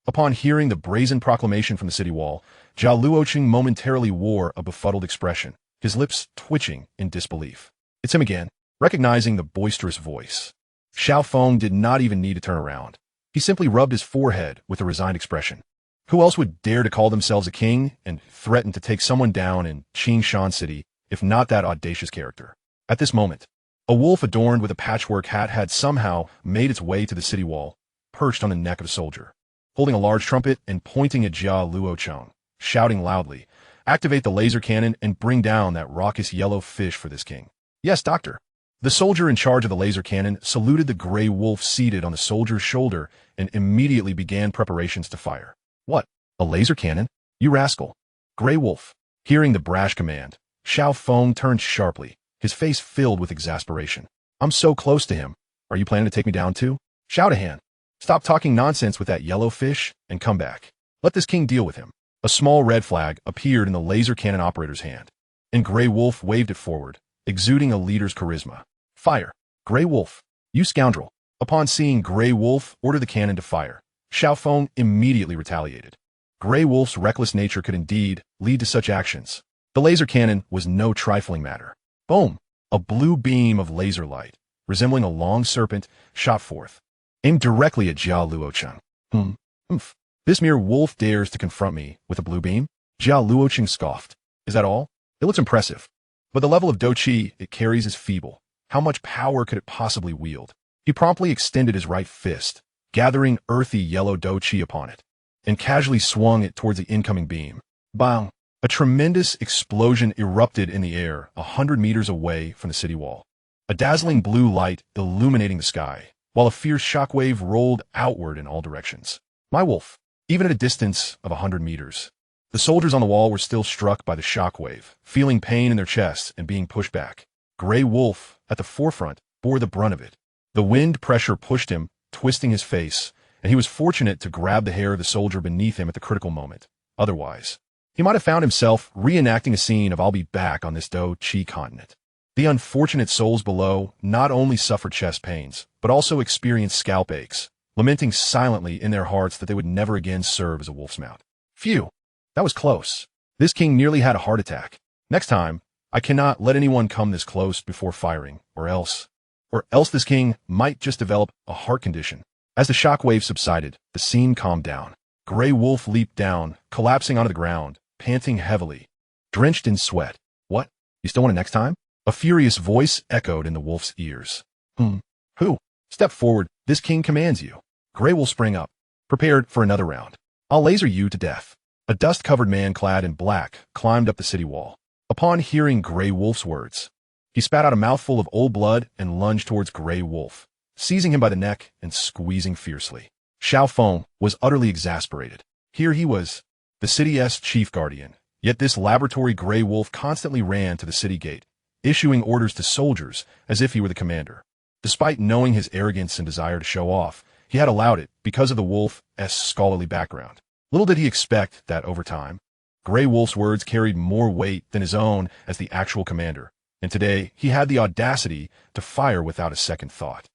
Upon hearing the brazen proclamation from the city wall, Jiao Luoqing momentarily wore a befuddled expression, his lips twitching in disbelief. It's him again. Recognizing the boisterous voice, Xiao Feng did not even need to turn around. He simply rubbed his forehead with a resigned expression. Who else would dare to call themselves a king and threaten to take someone down in Qingshan City, if not that audacious character? At this moment, a wolf adorned with a patchwork hat had somehow made its way to the city wall, perched on the neck of a soldier, holding a large trumpet and pointing at Jia Luocheng, shouting loudly, "Activate the laser cannon and bring down that raucous yellow fish for this king." "Yes, doctor." The soldier in charge of the laser cannon saluted the gray wolf seated on the soldier's shoulder and immediately began preparations to fire. "What? A laser cannon? You rascal!" Gray wolf. Hearing the brash command, Xiao Feng turned sharply, his face filled with exasperation. "I'm so close to him. Are you planning to take me down too? Xiao Han, stop talking nonsense with that yellow fish and come back. Let this king deal with him." A small red flag appeared in the laser cannon operator's hand, and Gray Wolf waved it forward, exuding a leader's charisma. "Fire! Gray Wolf, you scoundrel!" Upon seeing Gray Wolf order the cannon to fire, Xiao Feng immediately retaliated. Gray Wolf's reckless nature could indeed lead to such actions. The laser cannon was no trifling matter. Boom! A blue beam of laser light, resembling a long serpent, shot forth, aimed directly at Jia Luocheng. Humph. This mere wolf dares to confront me with a blue beam? Jia Luocheng scoffed. "Is that all? It looks impressive. But the level of Dou Qi it carries is feeble. How much power could it possibly wield?" He promptly extended his right fist, gathering earthy yellow Dou Qi upon it, and casually swung it towards the incoming beam. Bang! A tremendous explosion erupted in the air 100 meters away from the city wall. A dazzling blue light illuminating the sky, while a fierce shockwave rolled outward in all directions. My wolf, even at a distance of 100 meters. The soldiers on the wall were still struck by the shockwave, feeling pain in their chests and being pushed back. Gray Wolf, at the forefront, bore the brunt of it. The wind pressure pushed him, twisting his face, and he was fortunate to grab the hair of the soldier beneath him at the critical moment. Otherwise, he might have found himself reenacting a scene of "I'll be back" on this Dou Qi Continent. The unfortunate souls below not only suffered chest pains, but also experienced scalp aches, lamenting silently in their hearts that they would never again serve as a wolf's mount. Phew! That was close. This king nearly had a heart attack. Next time, I cannot let anyone come this close before firing, or else this king might just develop a heart condition. As the shockwave subsided, the scene calmed down. Gray Wolf leaped down, collapsing onto the ground, panting heavily, drenched in sweat. "What? You still want it next time?" A furious voice echoed in the wolf's ears. Who? Step forward, this king commands you." Gray Wolf sprang up, prepared for another round. "I'll laser you to death." A dust-covered man clad in black climbed up the city wall. Upon hearing Gray Wolf's words, he spat out a mouthful of old blood and lunged towards Gray Wolf, seizing him by the neck and squeezing fiercely. Xiao Feng was utterly exasperated. Here he was, the city's chief guardian, yet this laboratory Gray Wolf constantly ran to the city gate, issuing orders to soldiers as if he were the commander. Despite knowing his arrogance and desire to show off, he had allowed it because of the wolf's scholarly background. Little did he expect that over time, Gray Wolf's words carried more weight than his own as the actual commander, and today he had the audacity to fire without a second thought.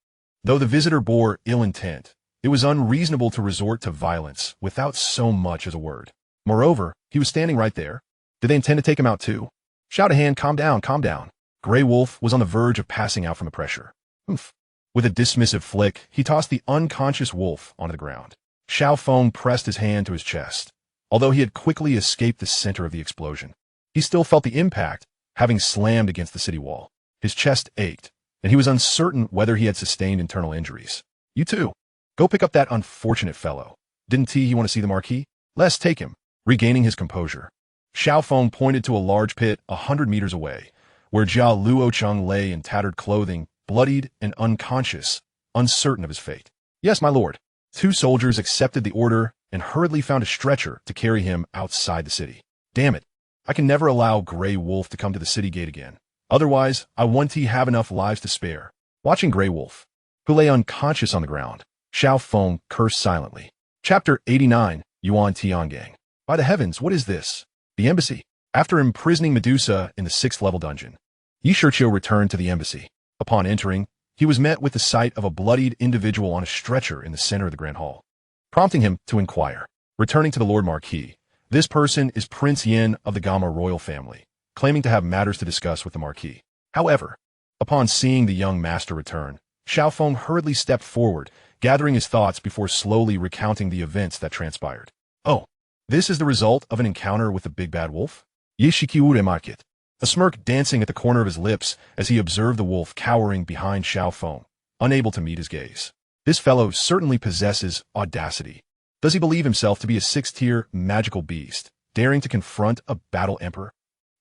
Though the visitor bore ill intent, it was unreasonable to resort to violence without so much as a word. Moreover, he was standing right there. Did they intend to take him out too? "Shout a hand, calm down, calm down." Gray Wolf was on the verge of passing out from the pressure. Humph. With a dismissive flick, he tossed the unconscious wolf onto the ground. Xiao Feng pressed his hand to his chest. Although he had quickly escaped the center of the explosion, he still felt the impact, having slammed against the city wall. His chest ached, and he was uncertain whether he had sustained internal injuries. "You too. Go pick up that unfortunate fellow. Didn't he want to see the Marquis? Let's take him." Regaining his composure, Xiao Feng pointed to a large pit 100 meters away, where Jia Luocheng lay in tattered clothing, bloodied and unconscious, uncertain of his fate. "Yes, my lord." Two soldiers accepted the order and hurriedly found a stretcher to carry him outside the city. "Damn it. I can never allow Gray Wolf to come to the city gate again. Otherwise, I want to have enough lives to spare." Watching Gray Wolf, who lay unconscious on the ground, Xiao Feng cursed silently. Chapter 89, Yuan Tang Gang. By the heavens, what is this? The embassy. After imprisoning Medusa in the 6th level dungeon, Shiqiu returned to the embassy. Upon entering, he was met with the sight of a bloodied individual on a stretcher in the center of the Grand Hall, prompting him to inquire. Returning to the Lord Marquis, this person is Prince Yen of the Gama royal family, claiming to have matters to discuss with the Marquis. However, upon seeing the young master return, Xiao Feng hurriedly stepped forward, gathering his thoughts before slowly recounting the events that transpired. "Oh, this is the result of an encounter with the big bad wolf?" Shiqiu remarked, a smirk dancing at the corner of his lips as he observed the wolf cowering behind Xiao Feng, unable to meet his gaze. This fellow certainly possesses audacity. Does he believe himself to be a 6th-tier magical beast, daring to confront a battle emperor?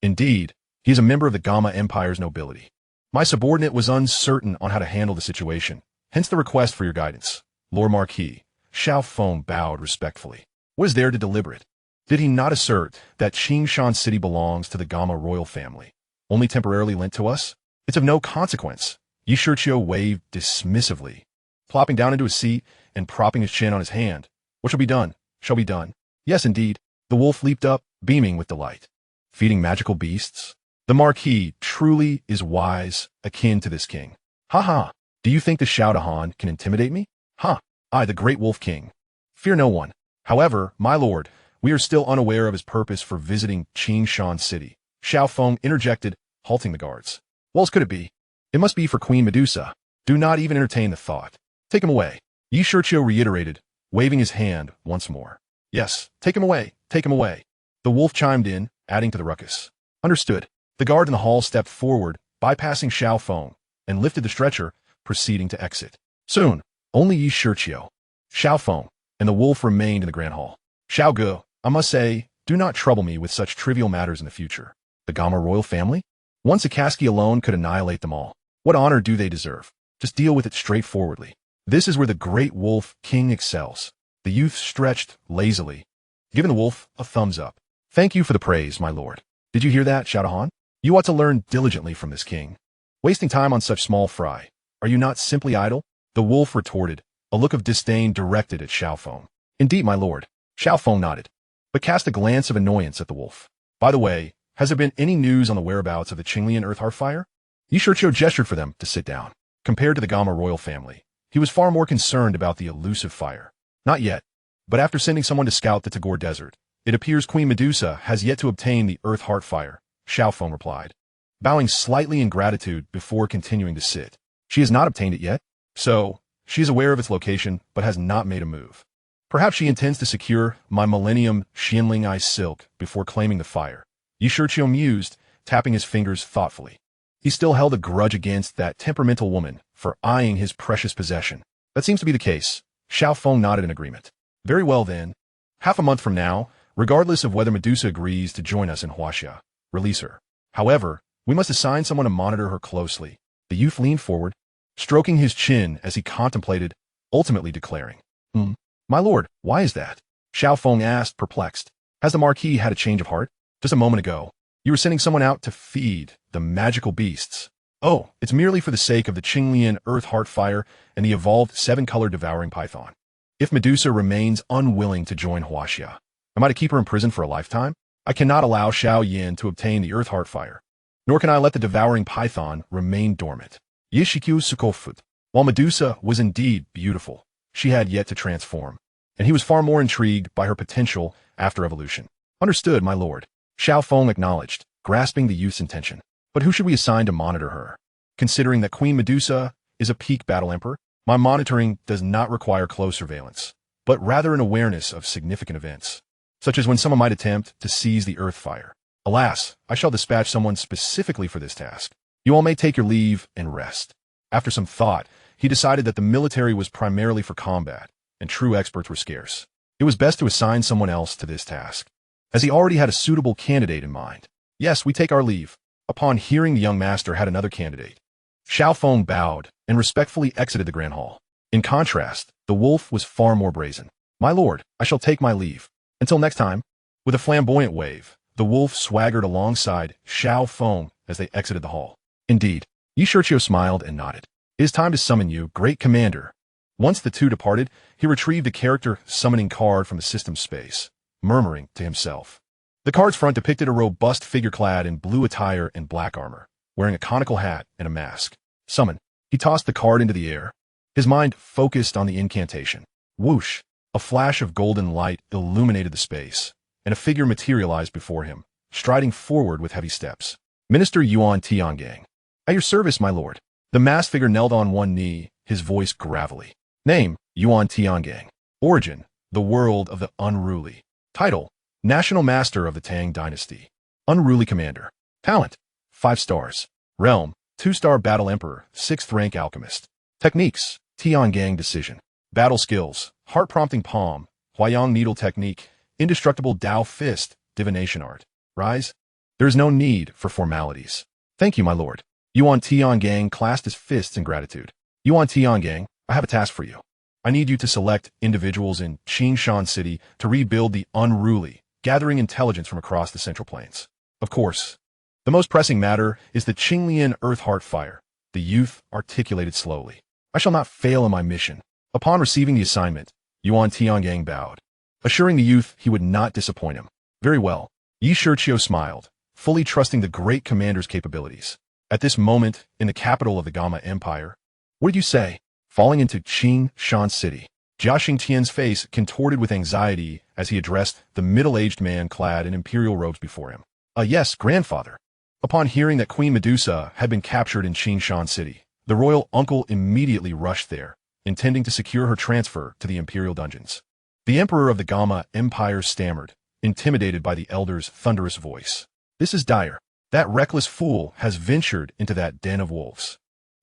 Indeed, he is a member of the Gama Empire's nobility. My subordinate was uncertain on how to handle the situation, hence the request for your guidance. Lord Marquis, Xiao Feng bowed respectfully. What is there to deliberate? Did he not assert that Qingshan City belongs to the Gama royal family, only temporarily lent to us? It's of no consequence. Shiqiu waved dismissively, plopping down into his seat and propping his chin on his hand. What shall be done? Shall be done. Yes, indeed. The wolf leaped up, beaming with delight. Feeding magical beasts? The Marquis truly is wise, akin to this king. Ha ha! Do you think the Xiao Han can intimidate me? Ha! I, the great wolf king. Fear no one. However, my lord, we are still unaware of his purpose for visiting Qingshan City. Xiao Feng interjected, halting the guards. What else could it be? It must be for Queen Medusa. Do not even entertain the thought. Take him away. Shiqiu reiterated, waving his hand once more. Yes, take him away, take him away. The wolf chimed in, adding to the ruckus. Understood. The guard in the hall stepped forward, bypassing Xiao Feng, and lifted the stretcher, proceeding to exit. Soon, only Shiqiu, Xiao Feng, and the wolf remained in the grand hall. Xiao Gu, I must say, do not trouble me with such trivial matters in the future. The Gama royal family? One Sakaski alone could annihilate them all. What honor do they deserve? Just deal with it straightforwardly. This is where the great wolf king excels. The youth stretched lazily, giving the wolf a thumbs up. Thank you for the praise, my lord. Did you hear that, Xiao Han? You ought to learn diligently from this king. Wasting time on such small fry. Are you not simply idle? The wolf retorted, a look of disdain directed at Xiao Feng. Indeed, my lord. Xiao Feng nodded, but cast a glance of annoyance at the wolf. By the way, has there been any news on the whereabouts of the Qinglian Earth Heart Fire? Shiqiu gestured for them to sit down. Compared to the Gama royal family, he was far more concerned about the elusive fire. Not yet, but after sending someone to scout the Tagore Desert, it appears Queen Medusa has yet to obtain the Earth Heart Fire, Xiao Feng replied, bowing slightly in gratitude before continuing to sit. She has not obtained it yet, so she is aware of its location but has not made a move. Perhaps she intends to secure my Millennium Xianling Eye Silk before claiming the fire. Shiqiu mused, tapping his fingers thoughtfully. He still held a grudge against that temperamental woman for eyeing his precious possession. That seems to be the case. Xiao Feng nodded in agreement. Very well then. Half a month from now, regardless of whether Medusa agrees to join us in Hasha, release her. However, we must assign someone to monitor her closely. The youth leaned forward, stroking his chin as he contemplated, ultimately declaring, My lord, why is that? Xiao Feng asked, perplexed. Has the Marquis had a change of heart? Just a moment ago, you were sending someone out to feed the magical beasts. Oh, it's merely for the sake of the Qinglian Earth Heart Fire and the evolved 7-color devouring python. If Medusa remains unwilling to join Hasha, am I to keep her in prison for a lifetime? I cannot allow Shiao Yen to obtain the Earth Heart Fire, nor can I let the devouring python remain dormant. Shiqiu sukofut. While Medusa was indeed beautiful, she had yet to transform, and he was far more intrigued by her potential after evolution. Understood, my lord. Xiao Feng acknowledged, grasping the youth's intention. But who should we assign to monitor her? Considering that Queen Medusa is a peak battle emperor, my monitoring does not require close surveillance, but rather an awareness of significant events, such as when someone might attempt to seize the Earth Fire. Alas, I shall dispatch someone specifically for this task. You all may take your leave and rest. After some thought, he decided that the military was primarily for combat, and true experts were scarce. It was best to assign someone else to this task, as he already had a suitable candidate in mind. Yes, we take our leave. Upon hearing the young master had another candidate, Xiao Feng bowed and respectfully exited the grand hall. In contrast, the wolf was far more brazen. My lord, I shall take my leave. Until next time. With a flamboyant wave, the wolf swaggered alongside Xiao Feng as they exited the hall. Indeed, Shiqiu smiled and nodded. It is time to summon you, great commander. Once the two departed, he retrieved the character summoning card from the system space, murmuring to himself. The card's front depicted a robust figure clad in blue attire and black armor, wearing a conical hat and a mask. Summon. He tossed the card into the air. His mind focused on the incantation. Whoosh! A flash of golden light illuminated the space, and a figure materialized before him, striding forward with heavy steps. Minister Yuan Tang Gang. At your service, my lord. The masked figure knelt on one knee, his voice gravelly. Name, Yuan Tang Gang. Origin, the world of the unruly. Title, National Master of the Tang Dynasty. Unruly Commander. Talent, 5 stars. Realm, 2-star Battle Emperor, 6th rank Alchemist. Techniques, Tian Gang decision. Battle skills, heart-prompting palm, Huayang needle technique, indestructible Dao fist, divination art. Rise? There is no need for formalities. Thank you, my lord. Yuan Tian Gang clasped his fists in gratitude. Yuan Tian Gang, I have a task for you. I need you to select individuals in Qingshan City to rebuild the unruly, gathering intelligence from across the Central Plains. Of course, the most pressing matter is the Qinglian Earth Heart Fire. The youth articulated slowly. I shall not fail in my mission. Upon receiving the assignment, Yuan Tiangang bowed, assuring the youth he would not disappoint him. Very well. Shiqiu smiled, fully trusting the great commander's capabilities. At this moment, in the capital of the Gama Empire, what did you say? Falling into Qingshan City. Jia Xingtian's face contorted with anxiety as he addressed the middle-aged man clad in imperial robes before him. Yes, grandfather. Upon hearing that Queen Medusa had been captured in Qingshan City, the royal uncle immediately rushed there, intending to secure her transfer to the imperial dungeons. The emperor of the Gama Empire stammered, intimidated by the elder's thunderous voice. This is dire. That reckless fool has ventured into that den of wolves.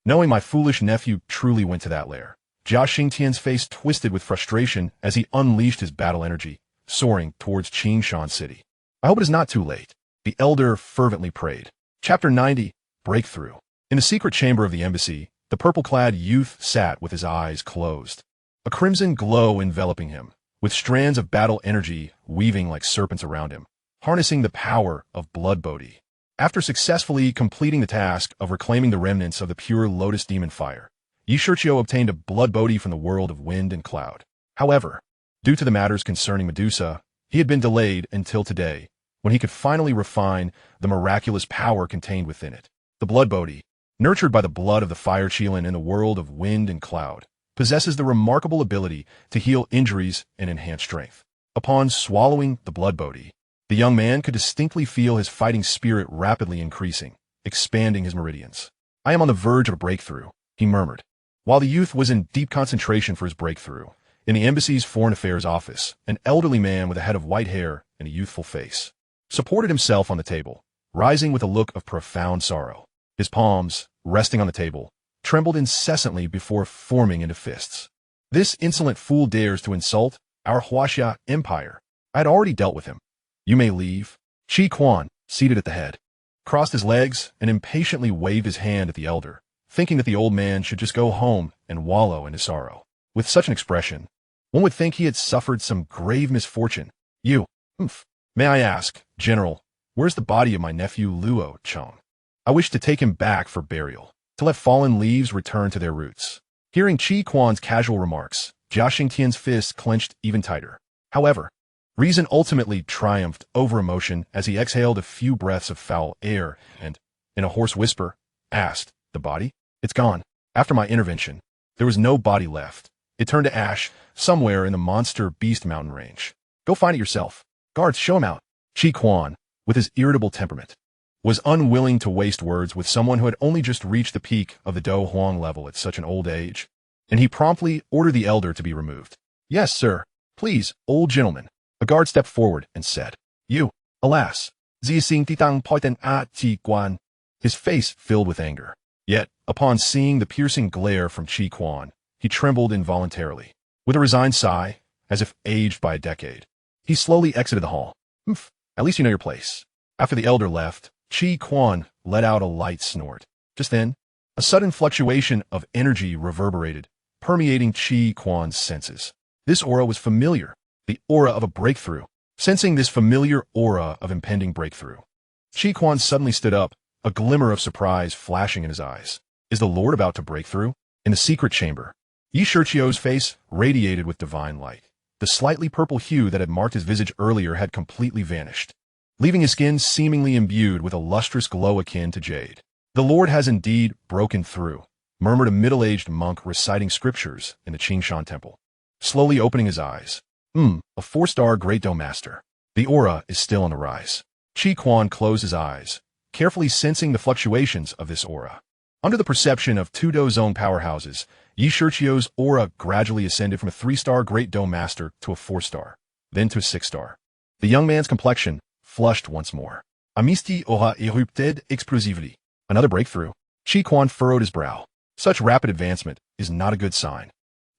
Knowing my foolish nephew truly went to that lair, Jia Xingtian's face twisted with frustration as he unleashed his battle energy, soaring towards Qingshan City. I hope it is not too late. The elder fervently prayed. Chapter 90, Breakthrough. In the secret chamber of the embassy, the purple-clad youth sat with his eyes closed, a crimson glow enveloping him, with strands of battle energy weaving like serpents around him, harnessing the power of blood Bodhi. After successfully completing the task of reclaiming the remnants of the pure lotus demon fire, Shiqiu obtained a blood Bodhi from the world of wind and cloud. However, due to the matters concerning Medusa, he had been delayed until today, when he could finally refine the miraculous power contained within it. The blood Bodhi, nurtured by the blood of the fire Qilin in the world of wind and cloud, possesses the remarkable ability to heal injuries and enhance strength. Upon swallowing the blood Bodhi, the young man could distinctly feel his fighting spirit rapidly increasing, expanding his meridians. I am on the verge of a breakthrough, he murmured. While the youth was in deep concentration for his breakthrough, in the embassy's foreign affairs office, an elderly man with a head of white hair and a youthful face supported himself on the table, rising with a look of profound sorrow. His palms, resting on the table, trembled incessantly before forming into fists. This insolent fool dares to insult our Hasha Empire. I had already dealt with him. You may leave. Qi, seated at the head, crossed his legs and impatiently waved his hand at the elder, thinking that the old man should just go home and wallow in his sorrow. With such an expression, one would think he had suffered some grave misfortune. May I ask, General, where's the body of my nephew Luo Chong? I wish to take him back for burial, to let fallen leaves return to their roots. Hearing Qi casual remarks, Jia Xingtian's fists clenched even tighter. However, reason ultimately triumphed over emotion as he exhaled a few breaths of foul air and, in a hoarse whisper, asked, the body? It's gone. After my intervention, there was no body left. It turned to ash somewhere in the monster beast mountain range. Go find it yourself. Guards, show him out. Qi, with his irritable temperament, was unwilling to waste words with someone who had only just reached the peak of the Dou Huang level at such an old age, and he promptly ordered the elder to be removed. Yes, sir. Please, old gentleman. A guard stepped forward and said, You, alas, his face filled with anger. Yet, upon seeing the piercing glare from Qi, he trembled involuntarily. With a resigned sigh, as if aged by a decade, he slowly exited the hall. At least you know your place. After the elder left, Qi let out a light snort. Just then, a sudden fluctuation of energy reverberated, permeating Qi's senses. This aura was familiar, the aura of a breakthrough. Sensing this familiar aura of impending breakthrough, Qi suddenly stood up, a glimmer of surprise flashing in his eyes. Is the Lord about to break through? In the secret chamber, Shiqiu's face radiated with divine light. The slightly purple hue that had marked his visage earlier had completely vanished, leaving his skin seemingly imbued with a lustrous glow akin to jade. The Lord has indeed broken through, murmured a middle-aged monk reciting scriptures in the Qingshan temple, slowly opening his eyes. A 4-star Great Dome Master. The aura is still on the rise. Qi closed his eyes, carefully sensing the fluctuations of this aura. Under the perception of 2 Dou Zone powerhouses, Shiqiu's aura gradually ascended from a 3-star Great Dome Master to a 4-star, then to a 6-star. The young man's complexion flushed once more. Amisti aura erupted explosively. Another breakthrough. Qi furrowed his brow. Such rapid advancement is not a good sign.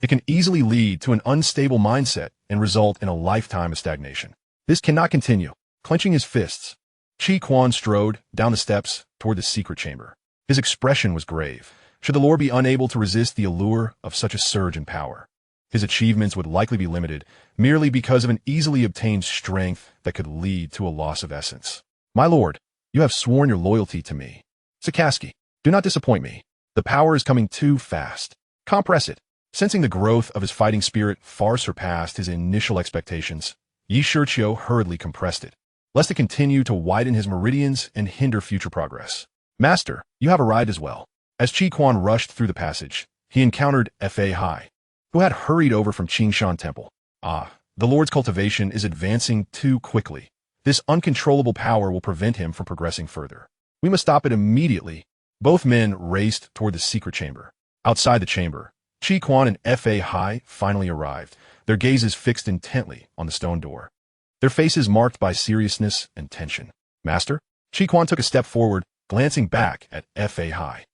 It can easily lead to an unstable mindset and result in a lifetime of stagnation. This cannot continue. Clenching his fists, Qi Quan strode down the steps toward the secret chamber. His expression was grave. Should the Lord be unable to resist the allure of such a surge in power, his achievements would likely be limited merely because of an easily obtained strength that could lead to a loss of essence. My lord, you have sworn your loyalty to me. Sakaski, do not disappoint me. The power is coming too fast. Compress it. Sensing the growth of his fighting spirit far surpassed his initial expectations, Shiqiu hurriedly compressed it, lest it continue to widen his meridians and hinder future progress. Master, you have arrived as well. As Qi Quan rushed through the passage, he encountered Fa Hai, who had hurried over from Qingshan Temple. The Lord's cultivation is advancing too quickly. This uncontrollable power will prevent him from progressing further. We must stop it immediately. Both men raced toward the secret chamber. Outside the chamber, Qi Quan and Fa Hai finally arrived, their gazes fixed intently on the stone door, their faces marked by seriousness and tension. Master? Qi Quan took a step forward, glancing back at Fa Hai.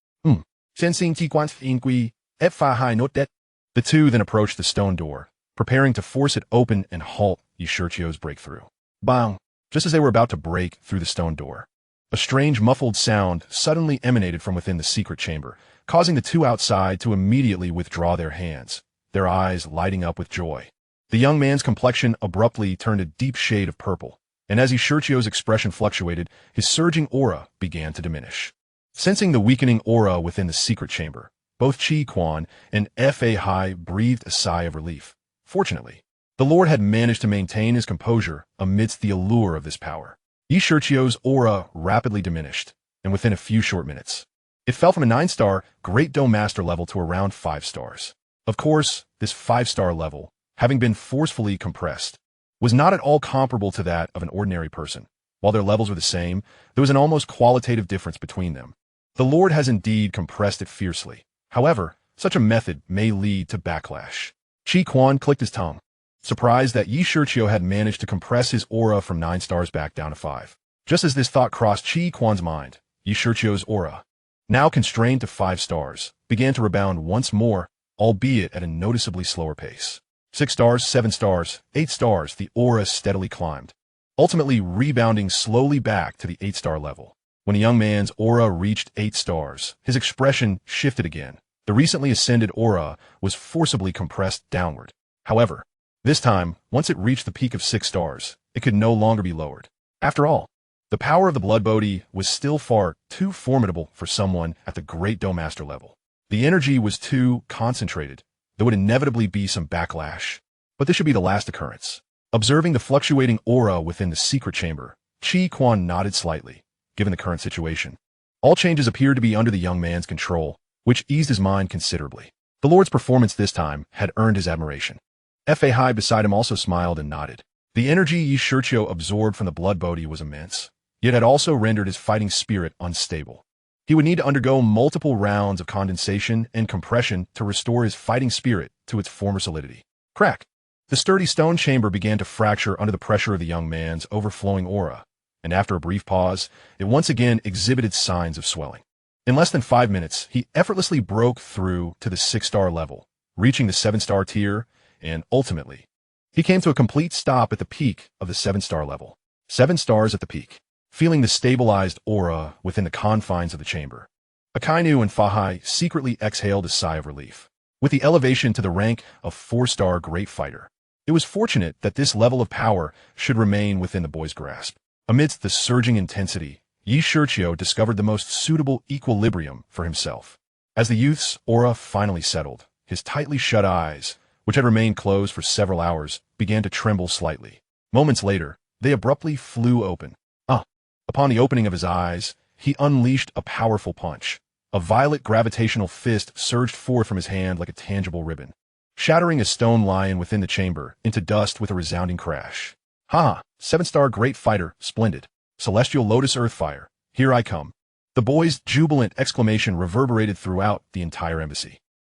Sensing Qi Quan's inquiry, Fa Hai note that. The two then approached the stone door, preparing to force it open and halt Shiqiu's breakthrough. Bang! Just as they were about to break through the stone door, a strange muffled sound suddenly emanated from within the secret chamber, causing the two outside to immediately withdraw their hands, their eyes lighting up with joy. The young man's complexion abruptly turned a deep shade of purple, and as Shiqiu's expression fluctuated, his surging aura began to diminish. Sensing the weakening aura within the secret chamber, both Qi Quan and Fa Hai breathed a sigh of relief. Fortunately, the Lord had managed to maintain his composure amidst the allure of this power. Shiqiu's aura rapidly diminished, and within a few short minutes, it fell from a 9-star Great Dou Master level to around 5 stars. Of course, this 5-star level, having been forcefully compressed, was not at all comparable to that of an ordinary person. While their levels were the same, there was an almost qualitative difference between them. The Lord has indeed compressed it fiercely. However, such a method may lead to backlash. Qi Quan clicked his tongue, surprised that Shiqiu had managed to compress his aura from 9 stars back down to 5. Just as this thought crossed Qi Quan's mind, Shiqiu's aura, now constrained to 5 stars, began to rebound once more, albeit at a noticeably slower pace. 6 stars, 7 stars, 8 stars, the aura steadily climbed, ultimately rebounding slowly back to the 8-star level. When a young man's aura reached 8 stars, his expression shifted again. The recently ascended aura was forcibly compressed downward. However, this time, once it reached the peak of 6 stars, it could no longer be lowered. After all, the power of the Blood Bodhi was still far too formidable for someone at the Great Dou Master level. The energy was too concentrated. There would inevitably be some backlash, but this should be the last occurrence. Observing the fluctuating aura within the secret chamber, Qi Quan nodded slightly, given the current situation. All changes appeared to be under the young man's control, which eased his mind considerably. The Lord's performance this time had earned his admiration. Fa Hai beside him also smiled and nodded. The energy Shiqiu absorbed from the Blood Bodhi was immense, yet had also rendered his fighting spirit unstable. He would need to undergo multiple rounds of condensation and compression to restore his fighting spirit to its former solidity. Crack! The sturdy stone chamber began to fracture under the pressure of the young man's overflowing aura, and after a brief pause, it once again exhibited signs of swelling. In less than 5 minutes, he effortlessly broke through to the 6-star level, reaching the 7-star tier, and ultimately, he came to a complete stop at the peak of the 7-star level. 7 stars at the peak. Feeling the stabilized aura within the confines of the chamber, Akinu and Fa Hai secretly exhaled a sigh of relief. With the elevation to the rank of 4-star Great Fighter, it was fortunate that this level of power should remain within the boy's grasp. Amidst the surging intensity, Shiqiu discovered the most suitable equilibrium for himself. As the youth's aura finally settled, his tightly shut eyes, which had remained closed for several hours, began to tremble slightly. Moments later, they abruptly flew open. Upon the opening of his eyes, he unleashed a powerful punch. A violet gravitational fist surged forth from his hand like a tangible ribbon, shattering a stone lion within the chamber into dust with a resounding crash. Ha! 7-star Great Fighter, splendid. Celestial Lotus Earthfire, here I come. The boy's jubilant exclamation reverberated throughout the entire embassy.